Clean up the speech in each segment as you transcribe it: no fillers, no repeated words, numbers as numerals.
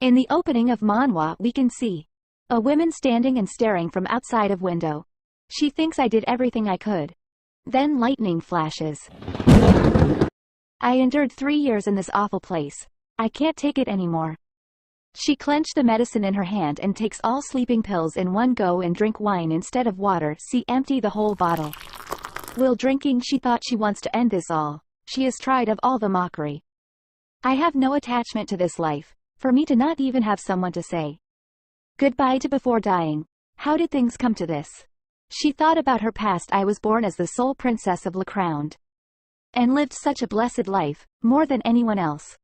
In the opening of manhwa we can see a woman standing and staring from outside of window. She thinks I did everything I could. Then lightning flashes. I endured 3 years in this awful place. I can't take it anymore. She clenched the medicine in her hand and takes all sleeping pills in one go and drink wine instead of water. See, empty the whole bottle. While drinking she thought she wants to end this all. She is tired of all the mockery. I have no attachment to this life, for me to not even have someone to say goodbye to before dying. How did things come to this? She thought about her past. I was born as the sole princess of La Crowned, and lived such a blessed life, more than anyone else.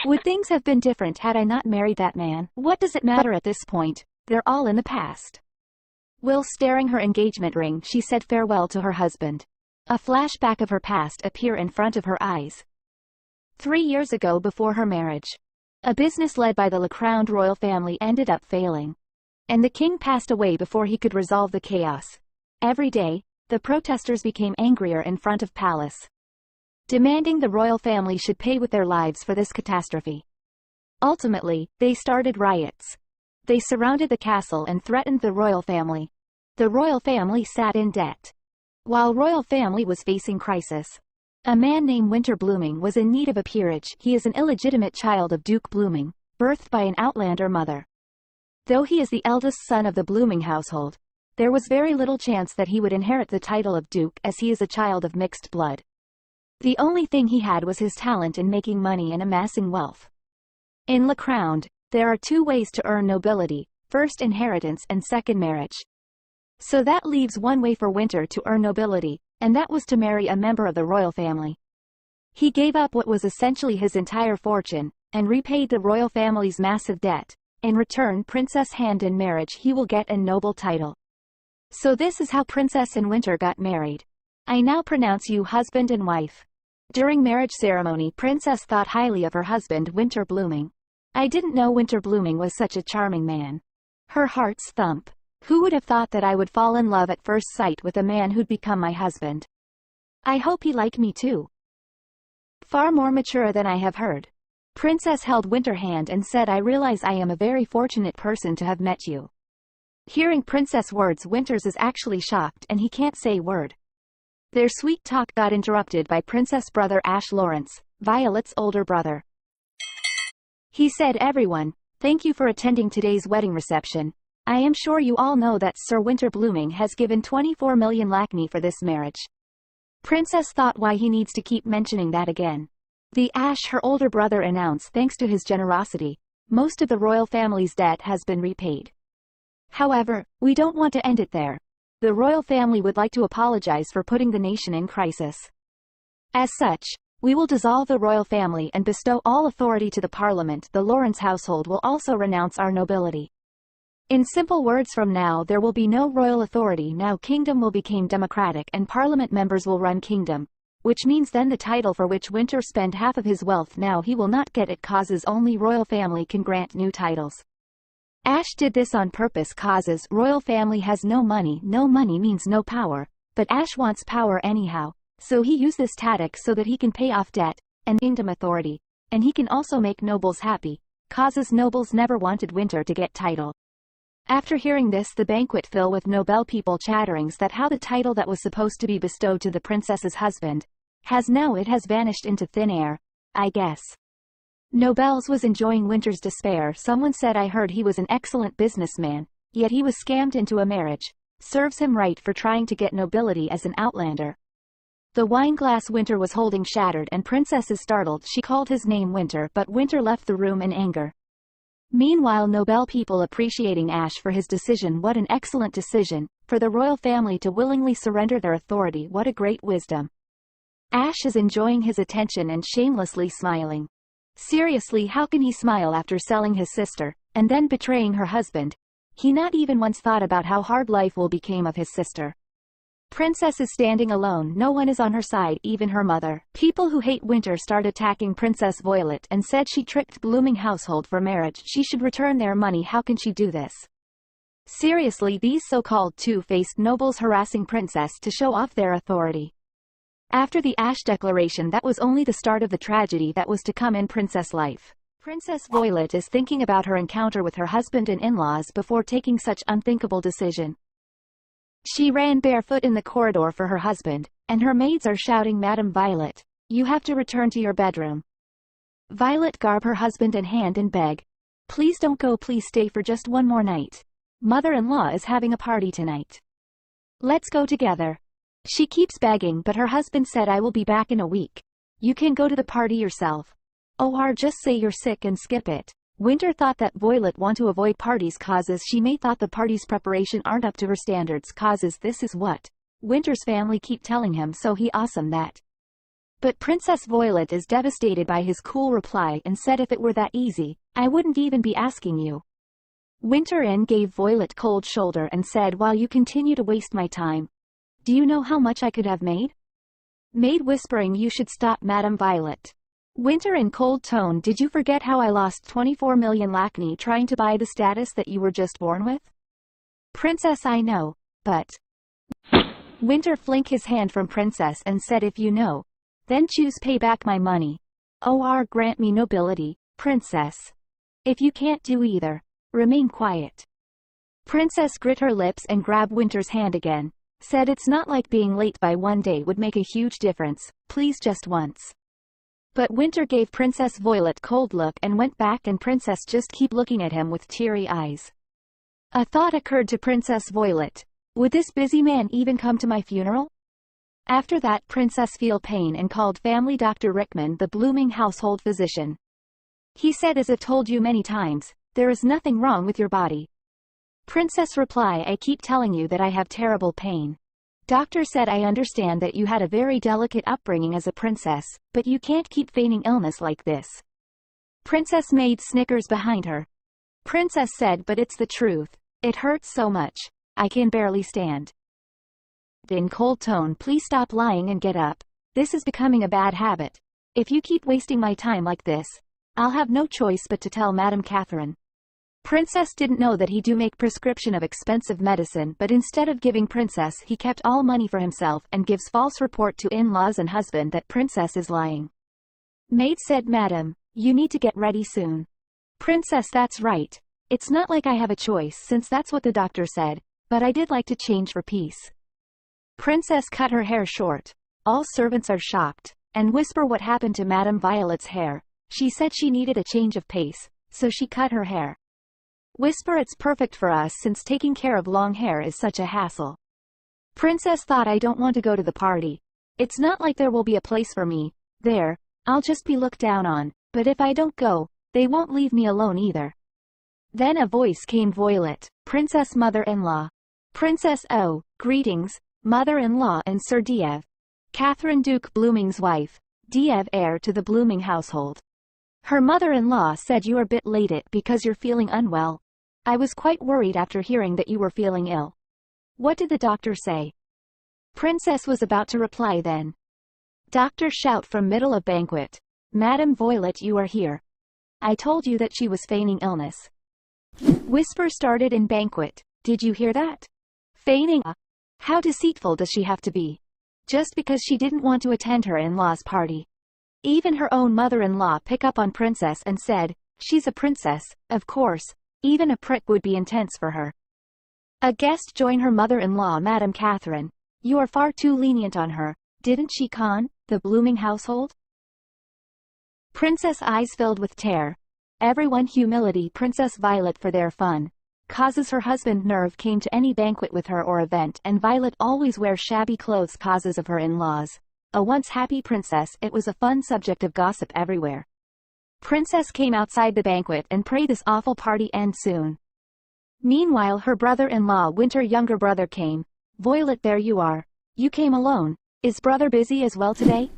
Would things have been different had I not married that man? What does it matter at this point? They're all in the past. While staring her engagement ring, she said farewell to her husband. A flashback of her past appear in front of her eyes. 3 years ago, before her marriage, a business led by the La Crowned royal family ended up failing, and the king passed away before he could resolve the chaos. Every day, the protesters became angrier in front of palace, demanding the royal family should pay with their lives for this catastrophe. Ultimately, they started riots. They surrounded the castle and threatened the royal family. The royal family sat in debt, while royal family was facing crisis. A man named Winter Blooming was in need of a peerage. He is an illegitimate child of Duke Blooming, birthed by an outlander mother. Though he is the eldest son of the Blooming household, there was very little chance that he would inherit the title of Duke, as he is a child of mixed blood. The only thing he had was his talent in making money and amassing wealth. In La Crowned, there are 2 ways to earn nobility: first inheritance and second marriage. So that leaves one way for Winter to earn nobility, and that was to marry a member of the royal family. He gave up what was essentially his entire fortune, and repaid the royal family's massive debt. In return, Princess hand in marriage he will get a noble title. So this is how Princess and Winter got married. I now pronounce you husband and wife. During marriage ceremony, Princess thought highly of her husband Winter Blooming. I didn't know Winter Blooming was such a charming man. Her heart's thump. Who would have thought that I would fall in love at first sight with a man who'd become my husband? I hope he liked me too. Far more mature than I have heard. Princess held Winter hand and said, I realize I am a very fortunate person to have met you. Hearing Princess words, Winters is actually shocked and he can't say word. Their sweet talk got interrupted by Princess brother Ash Lawrence, Violet's older brother. He said, everyone, thank you for attending today's wedding reception. I am sure you all know that Sir Winter Blooming has given 24 million lakhni for this marriage. Princess thought why he needs to keep mentioning that again. The Ash, her older brother, announced thanks to his generosity, most of the royal family's debt has been repaid. However, we don't want to end it there. The royal family would like to apologize for putting the nation in crisis. As such, we will dissolve the royal family and bestow all authority to the parliament. The Lawrence household will also renounce our nobility. In simple words, from now there will be no royal authority. Now kingdom will become democratic and parliament members will run kingdom, which means then the title for which Winter spent half of his wealth now he will not get it, causes only royal family can grant new titles. Ash did this on purpose causes royal family has no money. No money means no power, but Ash wants power anyhow, so he used this tactic so that he can pay off debt and kingdom authority, and he can also make nobles happy, causes nobles never wanted Winter to get title. After hearing this, the banquet filled with noble people chatterings that how the title that was supposed to be bestowed to the princess's husband has vanished into thin air, I guess. Nobles was enjoying Winter's despair. Someone said, I heard he was an excellent businessman, yet he was scammed into a marriage. Serves him right for trying to get nobility as an outlander. The wine glass Winter was holding shattered and Princess is startled. She called his name Winter, but Winter left the room in anger. Meanwhile, noble people appreciating Ash for his decision. What an excellent decision, for the royal family to willingly surrender their authority. What a great wisdom. Ash is enjoying his attention and shamelessly smiling. Seriously, how can he smile after selling his sister, and then betraying her husband? He not even once thought about how hard life will become of his sister. Princess is standing alone. No one is on her side, even her mother. People who hate Winter start attacking Princess Violet and said she tricked Blooming household for marriage. She should return their money. How can she do this? Seriously, these so-called two-faced nobles harassing Princess to show off their authority. After the Ash declaration, that was only the start of the tragedy that was to come in Princess life. Princess Violet is thinking about her encounter with her husband and in-laws before taking such unthinkable decision. She ran barefoot in the corridor for her husband, and her maids are shouting, "Madam Violet, you have to return to your bedroom." Violet garb her husband in hand and beg, "Please don't go, please stay for just one more night. Mother-in-law is having a party tonight. Let's go together." She keeps begging, but her husband said, "I will be back in a week. You can go to the party yourself. Or just say you're sick and skip it." Winter thought that Violet want to avoid parties causes she may thought the party's preparation aren't up to her standards causes this is what Winter's family keep telling him, so he awesome that. But Princess Violet is devastated by his cool reply and said, "If it were that easy, I wouldn't even be asking you." Winter gave Violet cold shoulder and said, "While you continue to waste my time, do you know how much I could have made?" Maid whispering, "You should stop, Madam Violet." Winter in cold tone, "Did you forget how I lost 24 million lachney trying to buy the status that you were just born with?" Princess, "I know, but..." Winter flink his hand from Princess and said, "If you know, then choose pay back my money. Or grant me nobility, Princess. If you can't do either, remain quiet." Princess grit her lips and grab Winter's hand again, said, "It's not like being late by one day would make a huge difference, please just once." But Winter gave Princess Violet cold look and went back, and Princess just keep looking at him with teary eyes. A thought occurred to Princess Violet. Would this busy man even come to my funeral? After that, Princess feel pain and called family Dr. Rickman, the blooming household physician. He said, "As I've told you many times, there is nothing wrong with your body." Princess reply, "I keep telling you that I have terrible pain. Doctor said, I understand that you had a very delicate upbringing as a princess, but you can't keep feigning illness like this." Princess maid snickers behind her. Princess said, "But it's the truth. It hurts so much. I can barely stand." In cold tone, "Please stop lying and get up. This is becoming a bad habit. If you keep wasting my time like this, I'll have no choice but to tell Madame Catherine." Princess didn't know that he do make prescription of expensive medicine, but instead of giving Princess, he kept all money for himself and gives false report to in-laws and husband that Princess is lying. Maid said, "Madam, you need to get ready soon." Princess, "That's right. It's not like I have a choice since that's what the doctor said, but I did like to change for peace." Princess cut her hair short. All servants are shocked, and whisper what happened to Madame Violet's hair. She said she needed a change of pace, so she cut her hair. Whisper, "It's perfect for us since taking care of long hair is such a hassle." Princess thought, "I don't want to go to the party. It's not like there will be a place for me there. I'll just be looked down on, but if I don't go, they won't leave me alone either." Then a voice came, "Violet, Princess mother-in-law." Princess, "Oh, greetings, mother-in-law and Sir Diev. Catherine Duke Blooming's wife, Diev heir to the Blooming household." Her mother-in-law said, "You are a bit late because you're feeling unwell. I was quite worried after hearing that you were feeling ill. What did the doctor say?" Princess was about to reply, then doctor shout from middle of banquet, "Madam Violet, you are here. I told you that she was feigning illness." Whisper started in banquet, "Did you hear that? Feigning? How deceitful does she have to be? Just because she didn't want to attend her in-law's party." Even her own mother-in-law pick up on Princess and said, "She's a princess, of course, even a prick would be intense for her." A guest joined her mother-in-law, "Madam Catherine, you are far too lenient on her. Didn't she con the Blooming household?" Princess eyes filled with terror. Everyone humility. Princess Violet for their fun causes her husband nerve came to any banquet with her or event, and Violet always wears shabby clothes causes of her in-laws. A once happy princess, it was a fun subject of gossip everywhere. Princess came outside the banquet and pray this awful party end soon. Meanwhile, her brother-in-law Winter younger brother came. "Violet, there you are. You came alone. Is brother busy as well today?"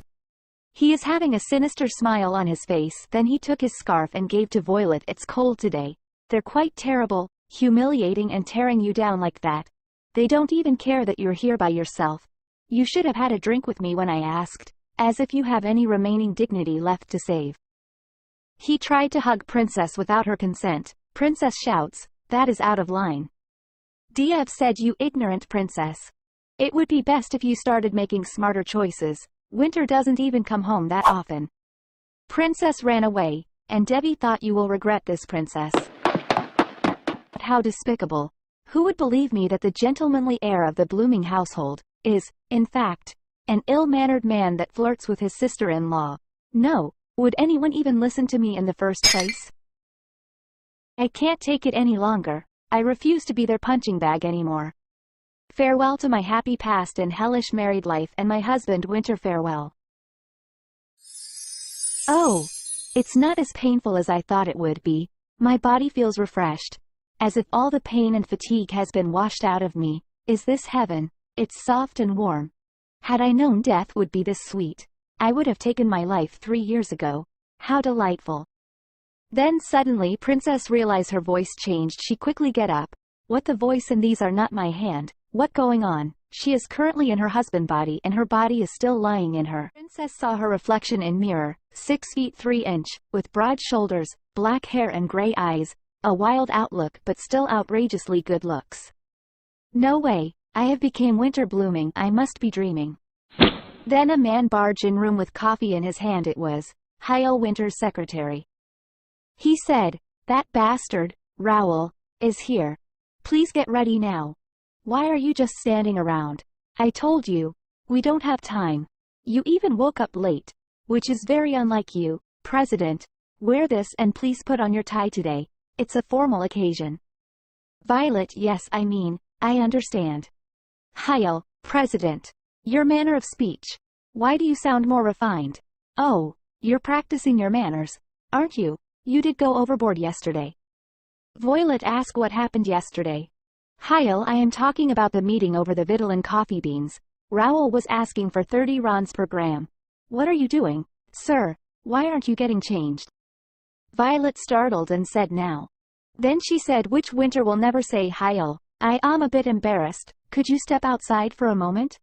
He is having a sinister smile on his face. Then he took his scarf and gave to Violet. "It's cold today. They're quite terrible, humiliating and tearing you down like that. They don't even care that you're here by yourself. You should have had a drink with me when I asked, as if you have any remaining dignity left to save." He tried to hug Princess without her consent. Princess shouts, "That is out of line." Diev said, "You ignorant princess. It would be best if you started making smarter choices. Winter doesn't even come home that often." Princess ran away, and Debbie thought you will regret this, princess. How despicable. Who would believe me that the gentlemanly heir of the blooming household is, in fact, an ill-mannered man that flirts with his sister-in-law? No, would anyone even listen to me in the first place? I can't take it any longer. I refuse to be their punching bag anymore. Farewell to my happy past and hellish married life and my husband Winter, farewell. Oh, it's not as painful as I thought it would be. My body feels refreshed, as if all the pain and fatigue has been washed out of me. Is this heaven? It's soft and warm. Had I known death would be this sweet, I would have taken my life 3 years ago. How delightful. Then suddenly Princess realized her voice changed. She quickly get up. What the voice and these are not my hand. What going on? She is currently in her husband body and her body is still lying in her. Princess saw her reflection in mirror, 6 feet 3 inch, with broad shoulders, black hair and gray eyes, a wild outlook but still outrageously good looks. No way, I have become Winter blooming, I must be dreaming. Then a man barged in room with coffee in his hand. It was Hyle, Winter's secretary. He said, "That bastard, Raoul, is here. Please get ready now. Why are you just standing around? I told you, we don't have time. You even woke up late, which is very unlike you, President. Wear this and please put on your tie today. It's a formal occasion." Violet, yes, I understand. Hyle, President. Your manner of speech. Why do you sound more refined? Oh, you're practicing your manners, aren't you? You did go overboard yesterday. Violet asked what happened yesterday. Hyle, I am talking about the meeting over the Vitelin coffee beans. Raoul was asking for 30 rands per gram. What are you doing, sir? Why aren't you getting changed? Violet startled and said now. Then she said, which Winter will never say. Hyle, I am a bit embarrassed. Could you step outside for a moment?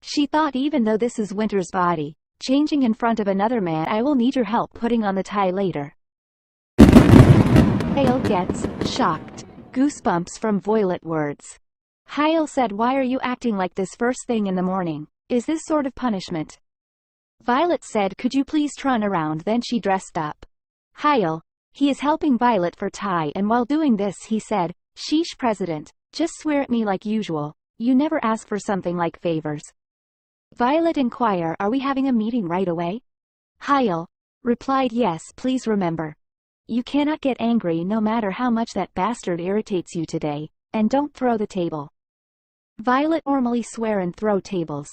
She thought, even though this is Winter's body, changing in front of another man, I will need your help putting on the tie later. Hyle gets shocked. Goosebumps from Violet words. Hyle said, why are you acting like this first thing in the morning? Is this sort of punishment? Violet said, could you please turn around? Then she dressed up. Hyle, he is helping Violet for tie, and while doing this he said, sheesh, President, just swear at me like usual. You never ask for something like favors. Violet inquired, are we having a meeting right away? Hyle replied, yes, please remember. You cannot get angry no matter how much that bastard irritates you today, and don't throw the table. Violet normally swear and throw tables.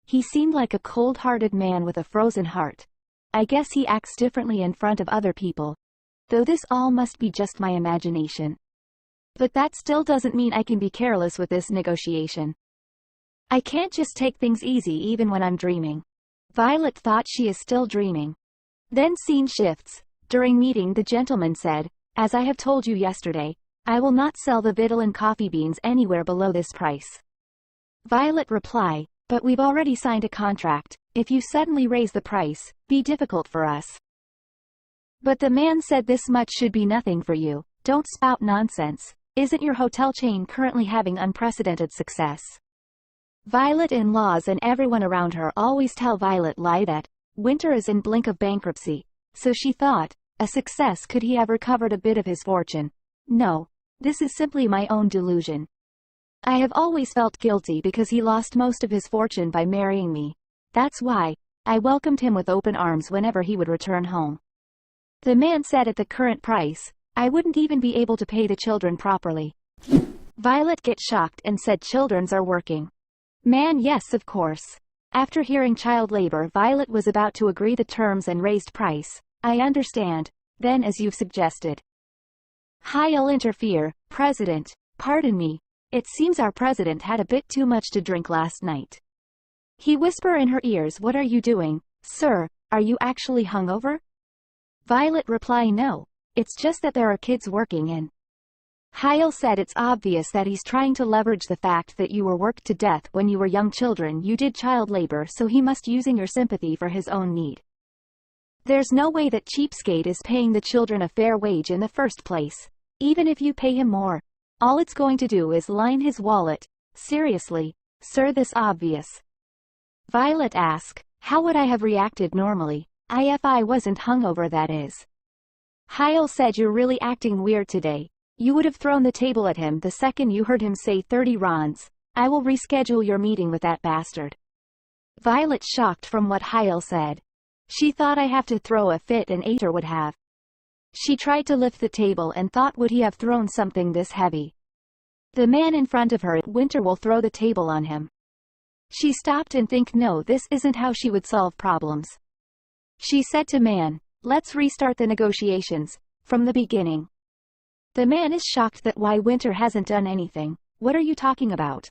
He seemed like a cold-hearted man with a frozen heart. I guess he acts differently in front of other people. Though this all must be just my imagination. But that still doesn't mean I can be careless with this negotiation. I can't just take things easy even when I'm dreaming. Violet thought she is still dreaming. Then scene shifts. During meeting the gentleman said, as I have told you yesterday, I will not sell the Vitelin coffee beans anywhere below this price. Violet reply, but we've already signed a contract. If you suddenly raise the price, be difficult for us. But the man said, this much should be nothing for you. Don't spout nonsense. Isn't your hotel chain currently having unprecedented success? Violet in-laws and everyone around her always tell Violet lie that Winter is in blink of bankruptcy. So she thought, a success, could he have recovered a bit of his fortune? No, this is simply my own delusion. I have always felt guilty because he lost most of his fortune by marrying me. That's why I welcomed him with open arms whenever he would return home. The man said, at the current price, I wouldn't even be able to pay the children properly. Violet get shocked and said, children's are working. Man, yes, of course. After hearing child labor, Violet was about to agree the terms and raised price. I understand, then, as you've suggested. Hyle interfere, President, pardon me. It seems our president had a bit too much to drink last night. He whisper in her ears, what are you doing, sir? Are you actually hungover? Violet reply, no. It's just that there are kids working in. Hyle said, it's obvious that he's trying to leverage the fact that you were worked to death when you were young children. You did child labor, so he must using your sympathy for his own need. There's no way that cheapskate is paying the children a fair wage in the first place. Even if you pay him more, all it's going to do is line his wallet. Seriously, sir, this obvious. Violet asked, how would I have reacted normally? If I wasn't hungover, that is. Hyle said you're really acting weird today. You would have thrown the table at him the second you heard him say 30 rands. I will reschedule your meeting with that bastard. Violet shocked from what Hyle said. She thought I have to throw a fit and Ater would have. She tried to lift the table and thought would he have thrown something this heavy. The man in front of her, Winter, will throw the table on him. She stopped and think no, this isn't how she would solve problems. She said to man, let's restart the negotiations, from the beginning. The man is shocked that why Winter hasn't done anything. What are you talking about?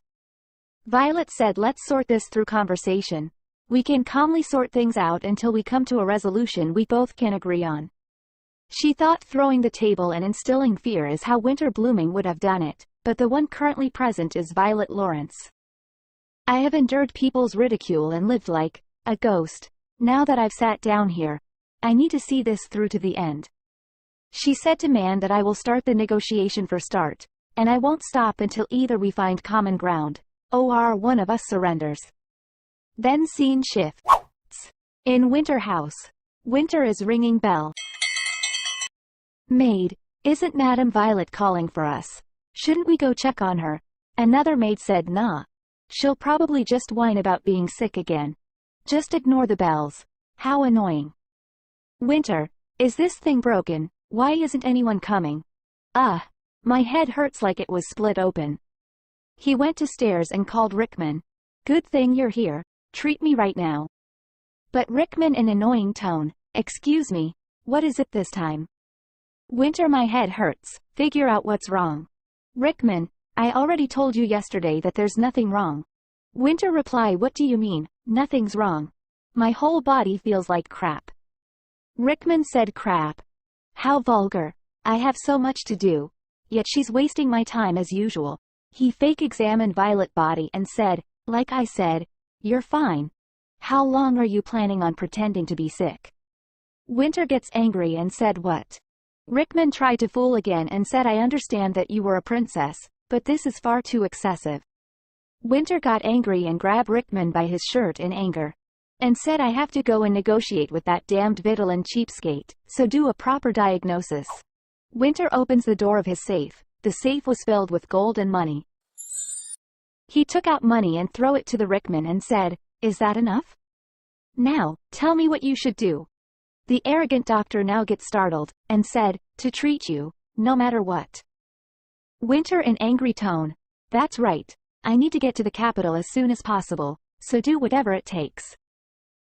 Violet said let's sort this through conversation. We can calmly sort things out until we come to a resolution we both can agree on. She thought throwing the table and instilling fear is how Winter Blooming would have done it, but the one currently present is Violet Lawrence. I have endured people's ridicule and lived like a ghost. Now that I've sat down here, I need to see this through to the end. She said to man that I will start the negotiation for start, and I won't stop until either we find common ground, or one of us surrenders. Then scene shifts. In Winter House. Winter is ringing bell. Maid, isn't Madam Violet calling for us? Shouldn't we go check on her? Another maid said nah. She'll probably just whine about being sick again. Just ignore the bells. How annoying. Winter, is this thing broken? Why isn't anyone coming? My head hurts like it was split open. He went to stairs and called Rickman. Good thing you're here. Treat me right now. But Rickman in annoying tone, excuse me, what is it this time? Winter, my head hurts, figure out what's wrong. Rickman, I already told you yesterday that there's nothing wrong. Winter reply, what do you mean, nothing's wrong? My whole body feels like crap. Rickman said, crap. How vulgar. I have so much to do. Yet she's wasting my time as usual. He fake examined Violet body and said, like I said, you're fine. How long are you planning on pretending to be sick? Winter gets angry and said what? Rickman tried to fool again and said I understand that you were a princess, but this is far too excessive. Winter got angry and grabbed Rickman by his shirt in anger. And said I have to go and negotiate with that damned Villain cheapskate, so do a proper diagnosis. Winter opens the door of his safe. The safe was filled with gold and money. He took out money and threw it to the Rickman and said, is that enough? Now, tell me what you should do. The arrogant doctor now gets startled, and said, to treat you, no matter what. Winter in angry tone, that's right, I need to get to the capital as soon as possible, so do whatever it takes.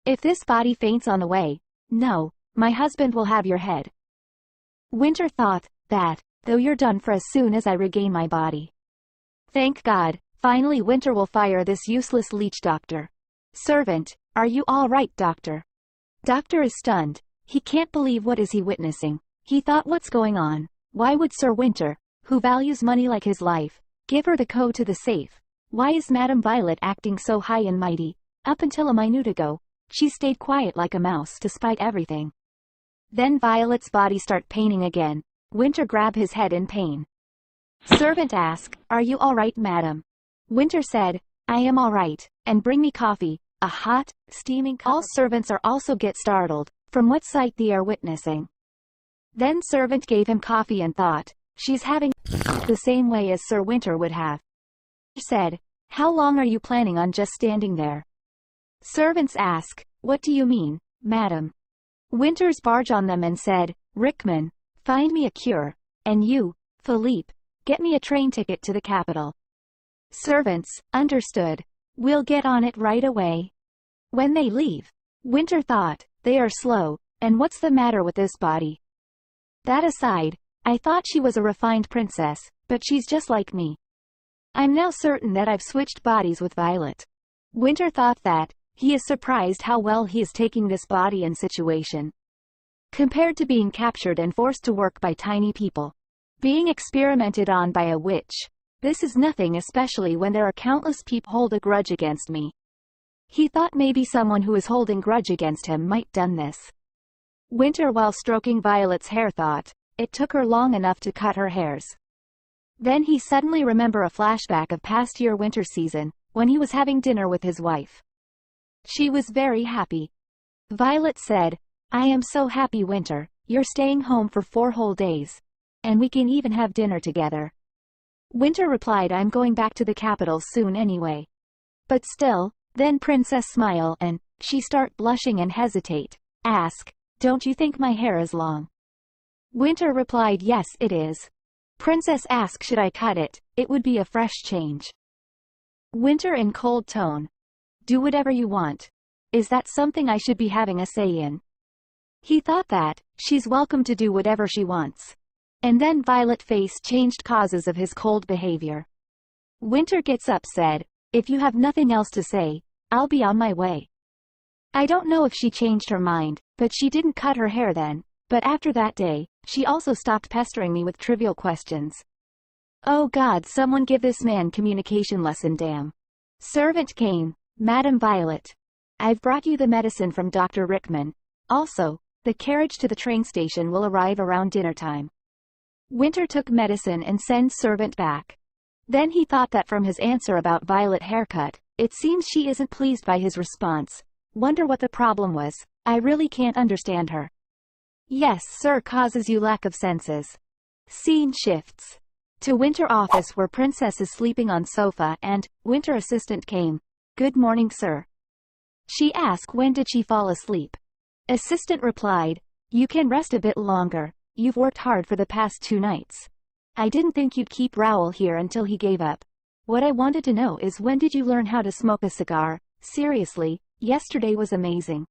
If this body faints on the way, no, my husband will have your head. Winter thought, that, though you're done for as soon as I regain my body. Thank God, finally Winter will fire this useless leech doctor. Servant, are you all right, doctor? Doctor is stunned. He can't believe what is he witnessing. He thought what's going on? Why would Sir Winter, who values money like his life, give her the code to the safe? Why is Madam Violet acting so high and mighty? Up until a minute ago, she stayed quiet like a mouse despite everything. Then Violet's body start paining again. Winter grab his head in pain. Servant ask, are you all right, madam? Winter said, I am all right, and bring me coffee, a hot, steaming cup. All servants are also get startled, from what sight they are witnessing. Then servant gave him coffee and thought, she's having the same way as Sir Winter would have. Said, how long are you planning on just standing there? Servants ask, what do you mean, madam? Winters barge on them and said, Rickman, find me a cure, and you, Philippe, get me a train ticket to the capital. Servants, understood. We'll get on it right away. When they leave, Winter thought, they are slow, and what's the matter with this body? That aside, I thought she was a refined princess, but she's just like me. I'm now certain that I've switched bodies with Violet. Winter thought that, he is surprised how well he is taking this body and situation. Compared to being captured and forced to work by tiny people. Being experimented on by a witch. This is nothing, especially when there are countless people hold a grudge against me. He thought maybe someone who is holding grudge against him might done this. Winter, while stroking Violet's hair, thought, it took her long enough to cut her hairs. Then he suddenly remember a flashback of past year winter season, when he was having dinner with his wife. She was very happy. Violet said, I am so happy, Winter, you're staying home for 4 whole days. And we can even have dinner together. Winter replied, I'm going back to the capital soon anyway. But still, then Princess smile and she start blushing and hesitate. Ask, don't you think my hair is long? Winter replied, yes it is. Princess asked, should I cut it? It would be a fresh change. Winter in cold tone. Do whatever you want. Is that something I should be having a say in? He thought that, she's welcome to do whatever she wants. And then Violet face changed causes of his cold behavior. Winter gets up said, if you have nothing else to say, I'll be on my way. I don't know if she changed her mind, but she didn't cut her hair then, but after that day, she also stopped pestering me with trivial questions. Oh God, someone give this man communication lesson, damn. Servant came, Madam Violet. I've brought you the medicine from Dr. Rickman. Also, the carriage to the train station will arrive around dinner time. Winter took medicine and sends servant back. Then he thought that from his answer about Violet haircut, it seems she isn't pleased by his response. Wonder what the problem was. I really can't understand her. Yes, sir, causes you lack of senses. Scene shifts to Winter office where Princess is sleeping on sofa and Winter assistant came. Good morning, sir. She asked when did she fall asleep. Assistant replied, you can rest a bit longer. You've worked hard for the past 2 nights. I didn't think you'd keep Raoul here until he gave up. What I wanted to know is when did you learn how to smoke a cigar? Seriously, yesterday was amazing.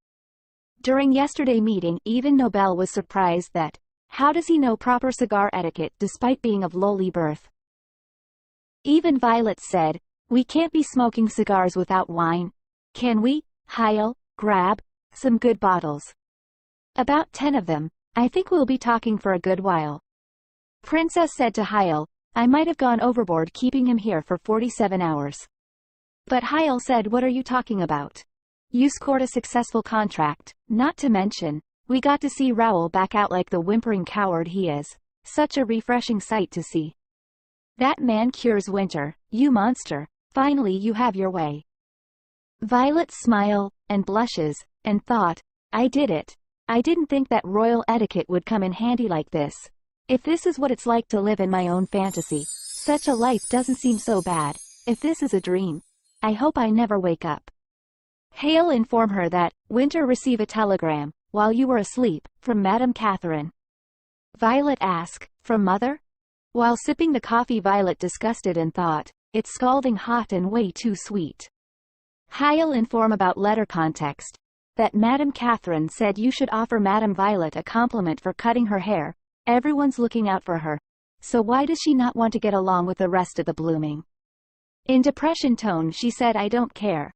During yesterday meeting, even Nobel was surprised that, how does he know proper cigar etiquette despite being of lowly birth? Even Violet said, we can't be smoking cigars without wine. Can we, Hyle, grab some good bottles? About 10 of them. I think we'll be talking for a good while. Princess said to Hyle, I might have gone overboard keeping him here for 47 hours. But Hyle said, what are you talking about? You scored a successful contract, not to mention, we got to see Raoul back out like the whimpering coward he is. Such a refreshing sight to see. That man cures Winter, you monster, finally you have your way. Violet smiled, and blushes, and thought, I did it. I didn't think that royal etiquette would come in handy like this. If this is what it's like to live in my own fantasy, such a life doesn't seem so bad. If this is a dream, I hope I never wake up. Hale informed her that, Winter received a telegram, while you were asleep, from Madame Catherine. Violet asked, from Mother? While sipping the coffee, Violet disgusted and thought, it's scalding hot and way too sweet. Hale informed about letter context, that Madame Catherine said you should offer Madame Violet a compliment for cutting her hair. Everyone's looking out for her. So why does she not want to get along with the rest of the blooming? In depression tone she said, I don't care.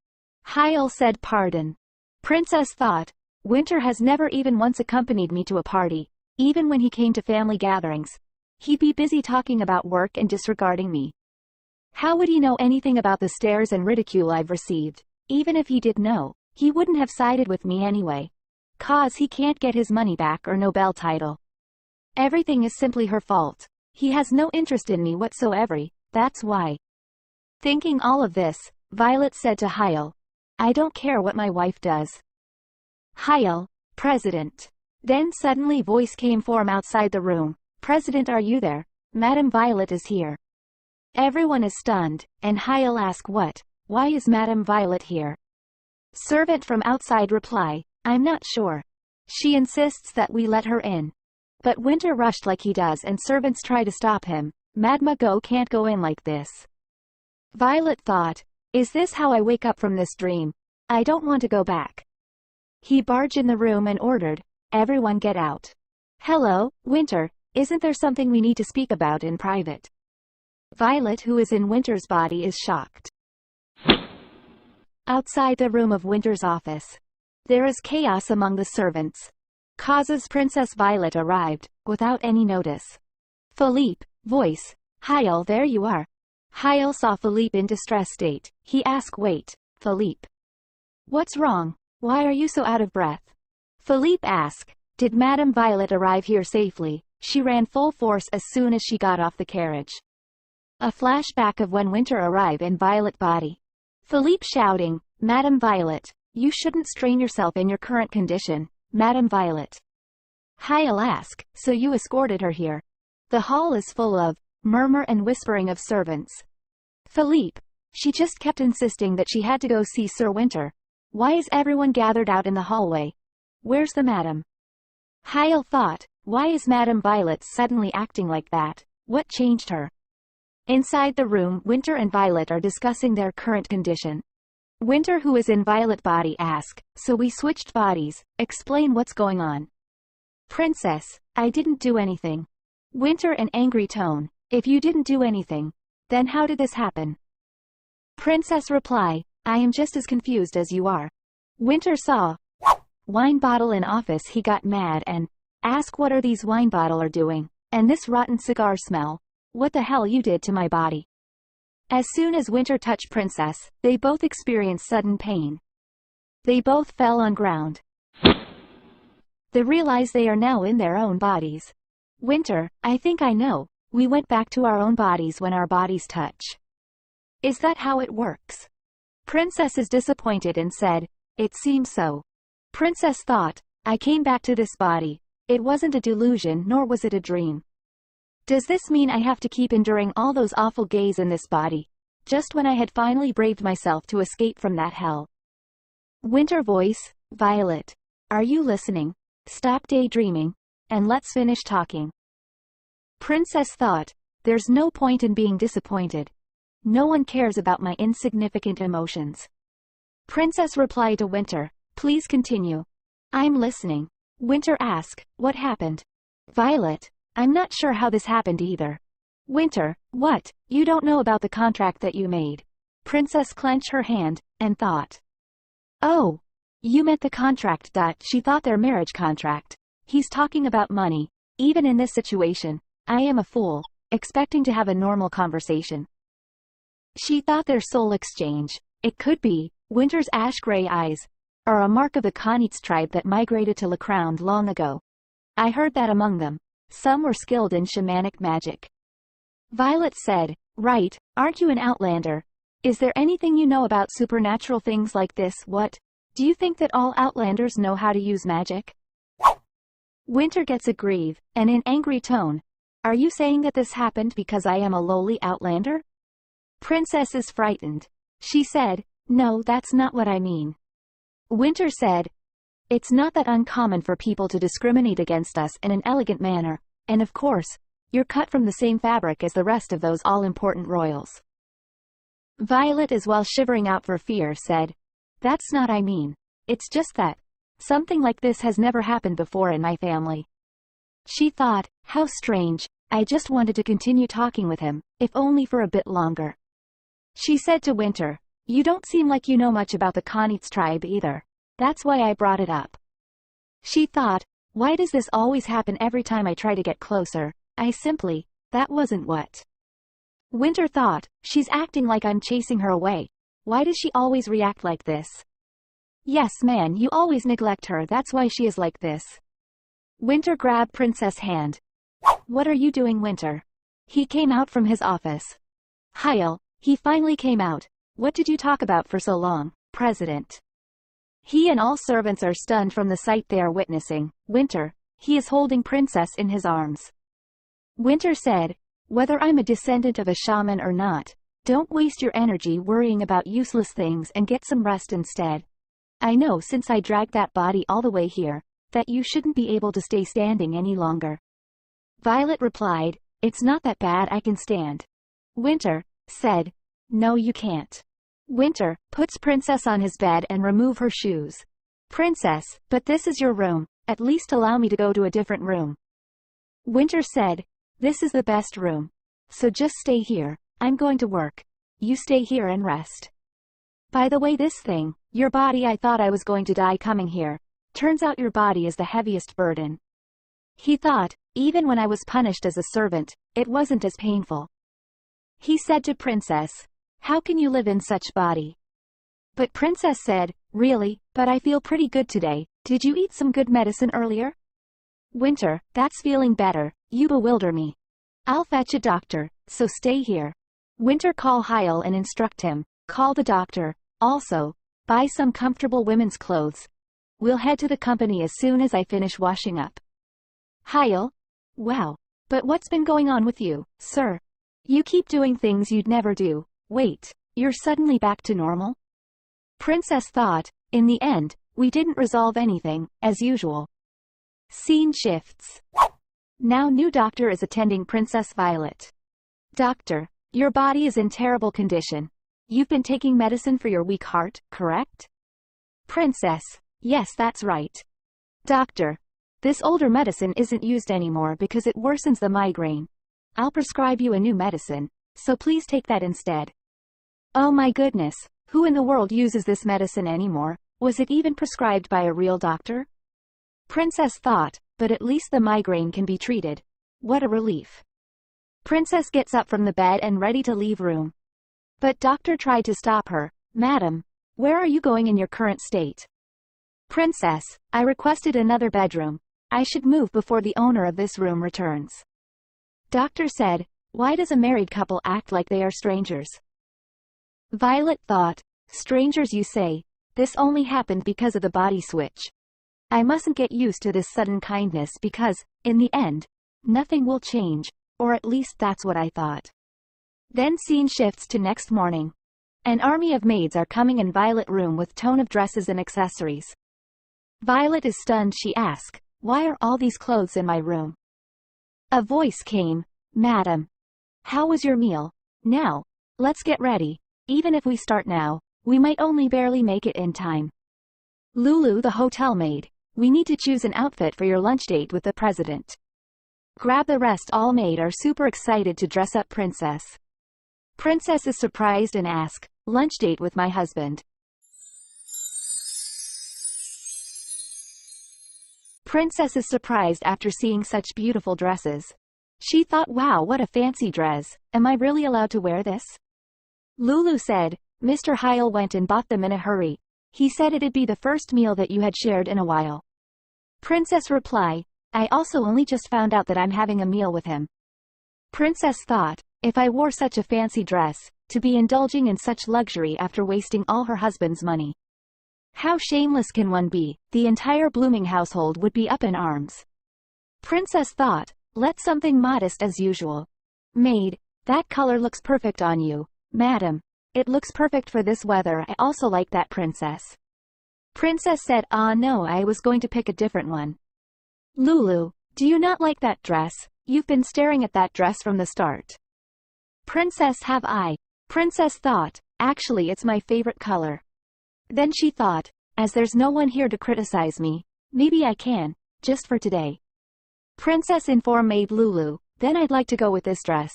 Hyle said, pardon. Princess thought, Winter has never even once accompanied me to a party. Even when he came to family gatherings, he'd be busy talking about work and disregarding me. How would he know anything about the stares and ridicule I've received? Even if he did know, he wouldn't have sided with me anyway. Cause he can't get his money back or Nobel title. Everything is simply her fault. He has no interest in me whatsoever, that's why. Thinking all of this, Violet said to Hyle, I don't care what my wife does. Hyle, President. Then suddenly voice came from outside the room. President, are you there? Madame Violet is here. Everyone is stunned, and Hyle asked what? Why is Madame Violet here? Servant from outside reply, I'm not sure. She insists that we let her in. But Winter rushed like he does and servants try to stop him. Madame can't go in like this. Violet thought, is this how I wake up from this dream? I don't want to go back. He barged in the room and ordered, everyone get out. Hello, Winter, isn't there something we need to speak about in private? Violet, who is in Winter's body, is shocked. Outside the room of Winter's office, there is chaos among the servants. Causes Princess Violet arrived, without any notice. Philippe, voice, Hyle, there you are. Hyle saw Philippe in distress state. He asked, wait, Philippe. What's wrong? Why are you so out of breath? Philippe asked, did Madame Violet arrive here safely? She ran full force as soon as she got off the carriage. A flashback of when Winter arrived in Violet body. Philippe shouting, Madame Violet, you shouldn't strain yourself in your current condition, Madame Violet. I'll ask, so you escorted her here. The hall is full of murmur and whispering of servants. Philippe. She just kept insisting that she had to go see Sir Winter. Why is everyone gathered out in the hallway? Where's the madam? I'll thought, why is Madame Violet suddenly acting like that? What changed her? Inside the room, Winter and Violet are discussing their current condition. Winter, who is in Violet body, asks, so we switched bodies, explain what's going on. Princess, I didn't do anything. Winter, an angry tone, if you didn't do anything, then how did this happen? Princess reply, I am just as confused as you are. Winter saw wine bottle in office, he got mad and asked what are these wine bottle are doing, and this rotten cigar smell, what the hell you did to my body. As soon as Winter touched Princess, they both experienced sudden pain. They both fell on ground. They realize they are now in their own bodies. Winter, I think I know, we went back to our own bodies when our bodies touch. Is that how it works? Princess is disappointed and said, it seems so. Princess thought, I came back to this body. It wasn't a delusion nor was it a dream. Does this mean I have to keep enduring all those awful gays in this body, just when I had finally braved myself to escape from that hell? Winter voice, Violet. Are you listening? Stop daydreaming, and let's finish talking. Princess thought, there's no point in being disappointed. No one cares about my insignificant emotions. Princess replied to Winter, please continue. I'm listening. Winter asked, what happened? Violet, I'm not sure how this happened either. Winter, what? You don't know about the contract that you made? Princess clenched her hand, and thought. Oh, you meant the contract. She thought their marriage contract. He's talking about money. Even in this situation, I am a fool, expecting to have a normal conversation. She thought their soul exchange. It could be, Winter's ash-gray eyes, are a mark of the Khanits tribe that migrated to Lacround long ago. I heard that among them, some were skilled in shamanic magic. Violet said, right, aren't you an outlander? Is there anything you know about supernatural things like this? What? Do you think that all outlanders know how to use magic? Winter gets a grieve, and in angry tone, are you saying that this happened because I am a lowly outlander? Princess is frightened. She said, no, that's not what I mean. Winter said, it's not that uncommon for people to discriminate against us in an elegant manner, and of course, you're cut from the same fabric as the rest of those all-important royals. Violet, as well shivering out for fear, said, that's not I mean. It's just that something like this has never happened before in my family. She thought, how strange, I just wanted to continue talking with him, if only for a bit longer. She said to Winter, you don't seem like you know much about the Khanits tribe either. That's why I brought it up. She thought, why does this always happen every time I try to get closer? That wasn't what. Winter thought, she's acting like I'm chasing her away. Why does she always react like this? Yes, man, you always neglect her, that's why she is like this. Winter grabbed Princess' hand. What are you doing, Winter? He came out from his office. Heil, he finally came out. What did you talk about for so long, President? He and all servants are stunned from the sight they are witnessing. Winter, he is holding Princess in his arms. Winter said, whether I'm a descendant of a shaman or not, don't waste your energy worrying about useless things and get some rest instead. I know since I dragged that body all the way here, that you shouldn't be able to stay standing any longer. Violet replied, it's not that bad, I can stand. Winter said, no you can't. Winter puts Princess on his bed and remove her shoes. Princess, but this is your room, at least allow me to go to a different room. Winter said, this is the best room. So just stay here, I'm going to work. You stay here and rest. By the way, this thing, your body, I thought I was going to die coming here. Turns out your body is the heaviest burden. He thought, even when I was punished as a servant, it wasn't as painful. He said to Princess, how can you live in such body? But Princess said, really, but I feel pretty good today. Did you eat some good medicine earlier? Winter, that's feeling better. You bewilder me. I'll fetch a doctor, so stay here. Winter, call Heil and instruct him. Call the doctor. Also, buy some comfortable women's clothes. We'll head to the company as soon as I finish washing up. Hyle? Wow. But what's been going on with you, sir? You keep doing things you'd never do. Wait, you're suddenly back to normal? Princess thought, in the end, we didn't resolve anything, as usual. Scene shifts. Now new doctor is attending Princess Violet. Doctor, your body is in terrible condition. You've been taking medicine for your weak heart, correct? Princess, yes, that's right. Doctor, this older medicine isn't used anymore because it worsens the migraine. I'll prescribe you a new medicine, so please take that instead. Oh my goodness, who in the world uses this medicine anymore? Was it even prescribed by a real doctor? Princess thought, but at least the migraine can be treated. What a relief. Princess gets up from the bed and ready to leave room. But doctor tried to stop her. Madam, where are you going in your current state? Princess, I requested another bedroom. I should move before the owner of this room returns. Doctor said, why does a married couple act like they are strangers? Violet thought, strangers you say, this only happened because of the body switch. I mustn't get used to this sudden kindness because, in the end, nothing will change, or at least that's what I thought. Then scene shifts to next morning. An army of maids are coming in Violet room with ton of dresses and accessories. Violet is stunned. She asks, why are all these clothes in my room? A voice came, Madam. How was your meal? Now, let's get ready. Even if we start now, we might only barely make it in time. Lulu the hotel maid, we need to choose an outfit for your lunch date with the president. Grab the rest. All maid are super excited to dress up Princess. Princess is surprised and asks, lunch date with my husband. Princess is surprised after seeing such beautiful dresses. She thought, wow, what a fancy dress. Am I really allowed to wear this? Lulu said, Mr. Hyle went and bought them in a hurry. He said it'd be the first meal that you had shared in a while. Princess replied, I also only just found out that I'm having a meal with him. Princess thought, if I wore such a fancy dress, to be indulging in such luxury after wasting all her husband's money. How shameless can one be? The entire blooming household would be up in arms. Princess thought, let's something modest as usual. Maid, that color looks perfect on you. Madam, it looks perfect for this weather. I also like that. Princess. Princess said, no, I was going to pick a different one. Lulu, do you not like that dress? You've been staring at that dress from the start. Princess, have I? Princess thought, actually it's my favorite color. Then she thought, as there's no one here to criticize me, maybe I can, just for today. Princess informed maid Lulu, then I'd like to go with this dress.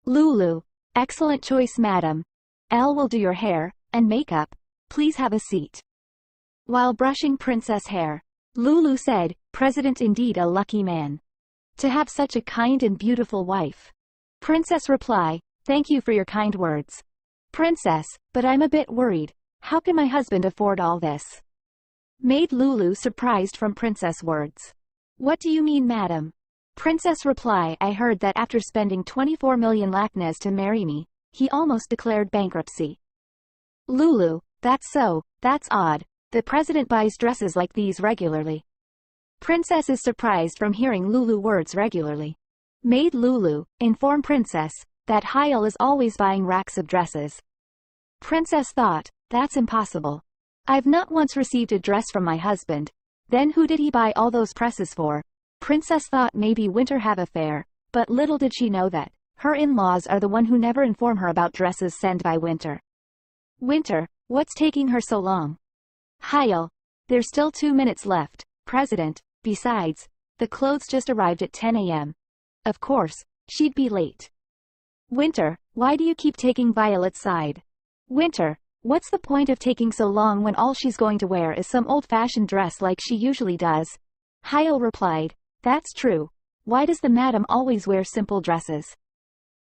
Lulu, excellent choice, madam. Elle will do your hair and makeup. Please have a seat. While brushing Princess' hair, Lulu said, President indeed a lucky man. To have such a kind and beautiful wife. Princess replied, thank you for your kind words. Princess, but I'm a bit worried. How can my husband afford all this? Maid Lulu surprised from Princess' words. What do you mean, madam? Princess replied, I heard that after spending 24 million lakhnas to marry me, he almost declared bankruptcy. Lulu, that's so, that's odd. The president buys dresses like these regularly. Princess is surprised from hearing Lulu words regularly. Maid Lulu informed Princess that Hyle is always buying racks of dresses. Princess thought, that's impossible. I've not once received a dress from my husband. Then who did he buy all those presses for? Princess thought maybe Winter have affair, but little did she know that her in-laws are the one who never inform her about dresses sent by Winter. Winter, what's taking her so long? Hyle, there's still 2 minutes left, President. Besides, the clothes just arrived at 10 a.m. Of course, she'd be late. Winter, why do you keep taking Violet's side? Winter, what's the point of taking so long when all she's going to wear is some old-fashioned dress like she usually does? Hyle replied, that's true. Why does the madam always wear simple dresses?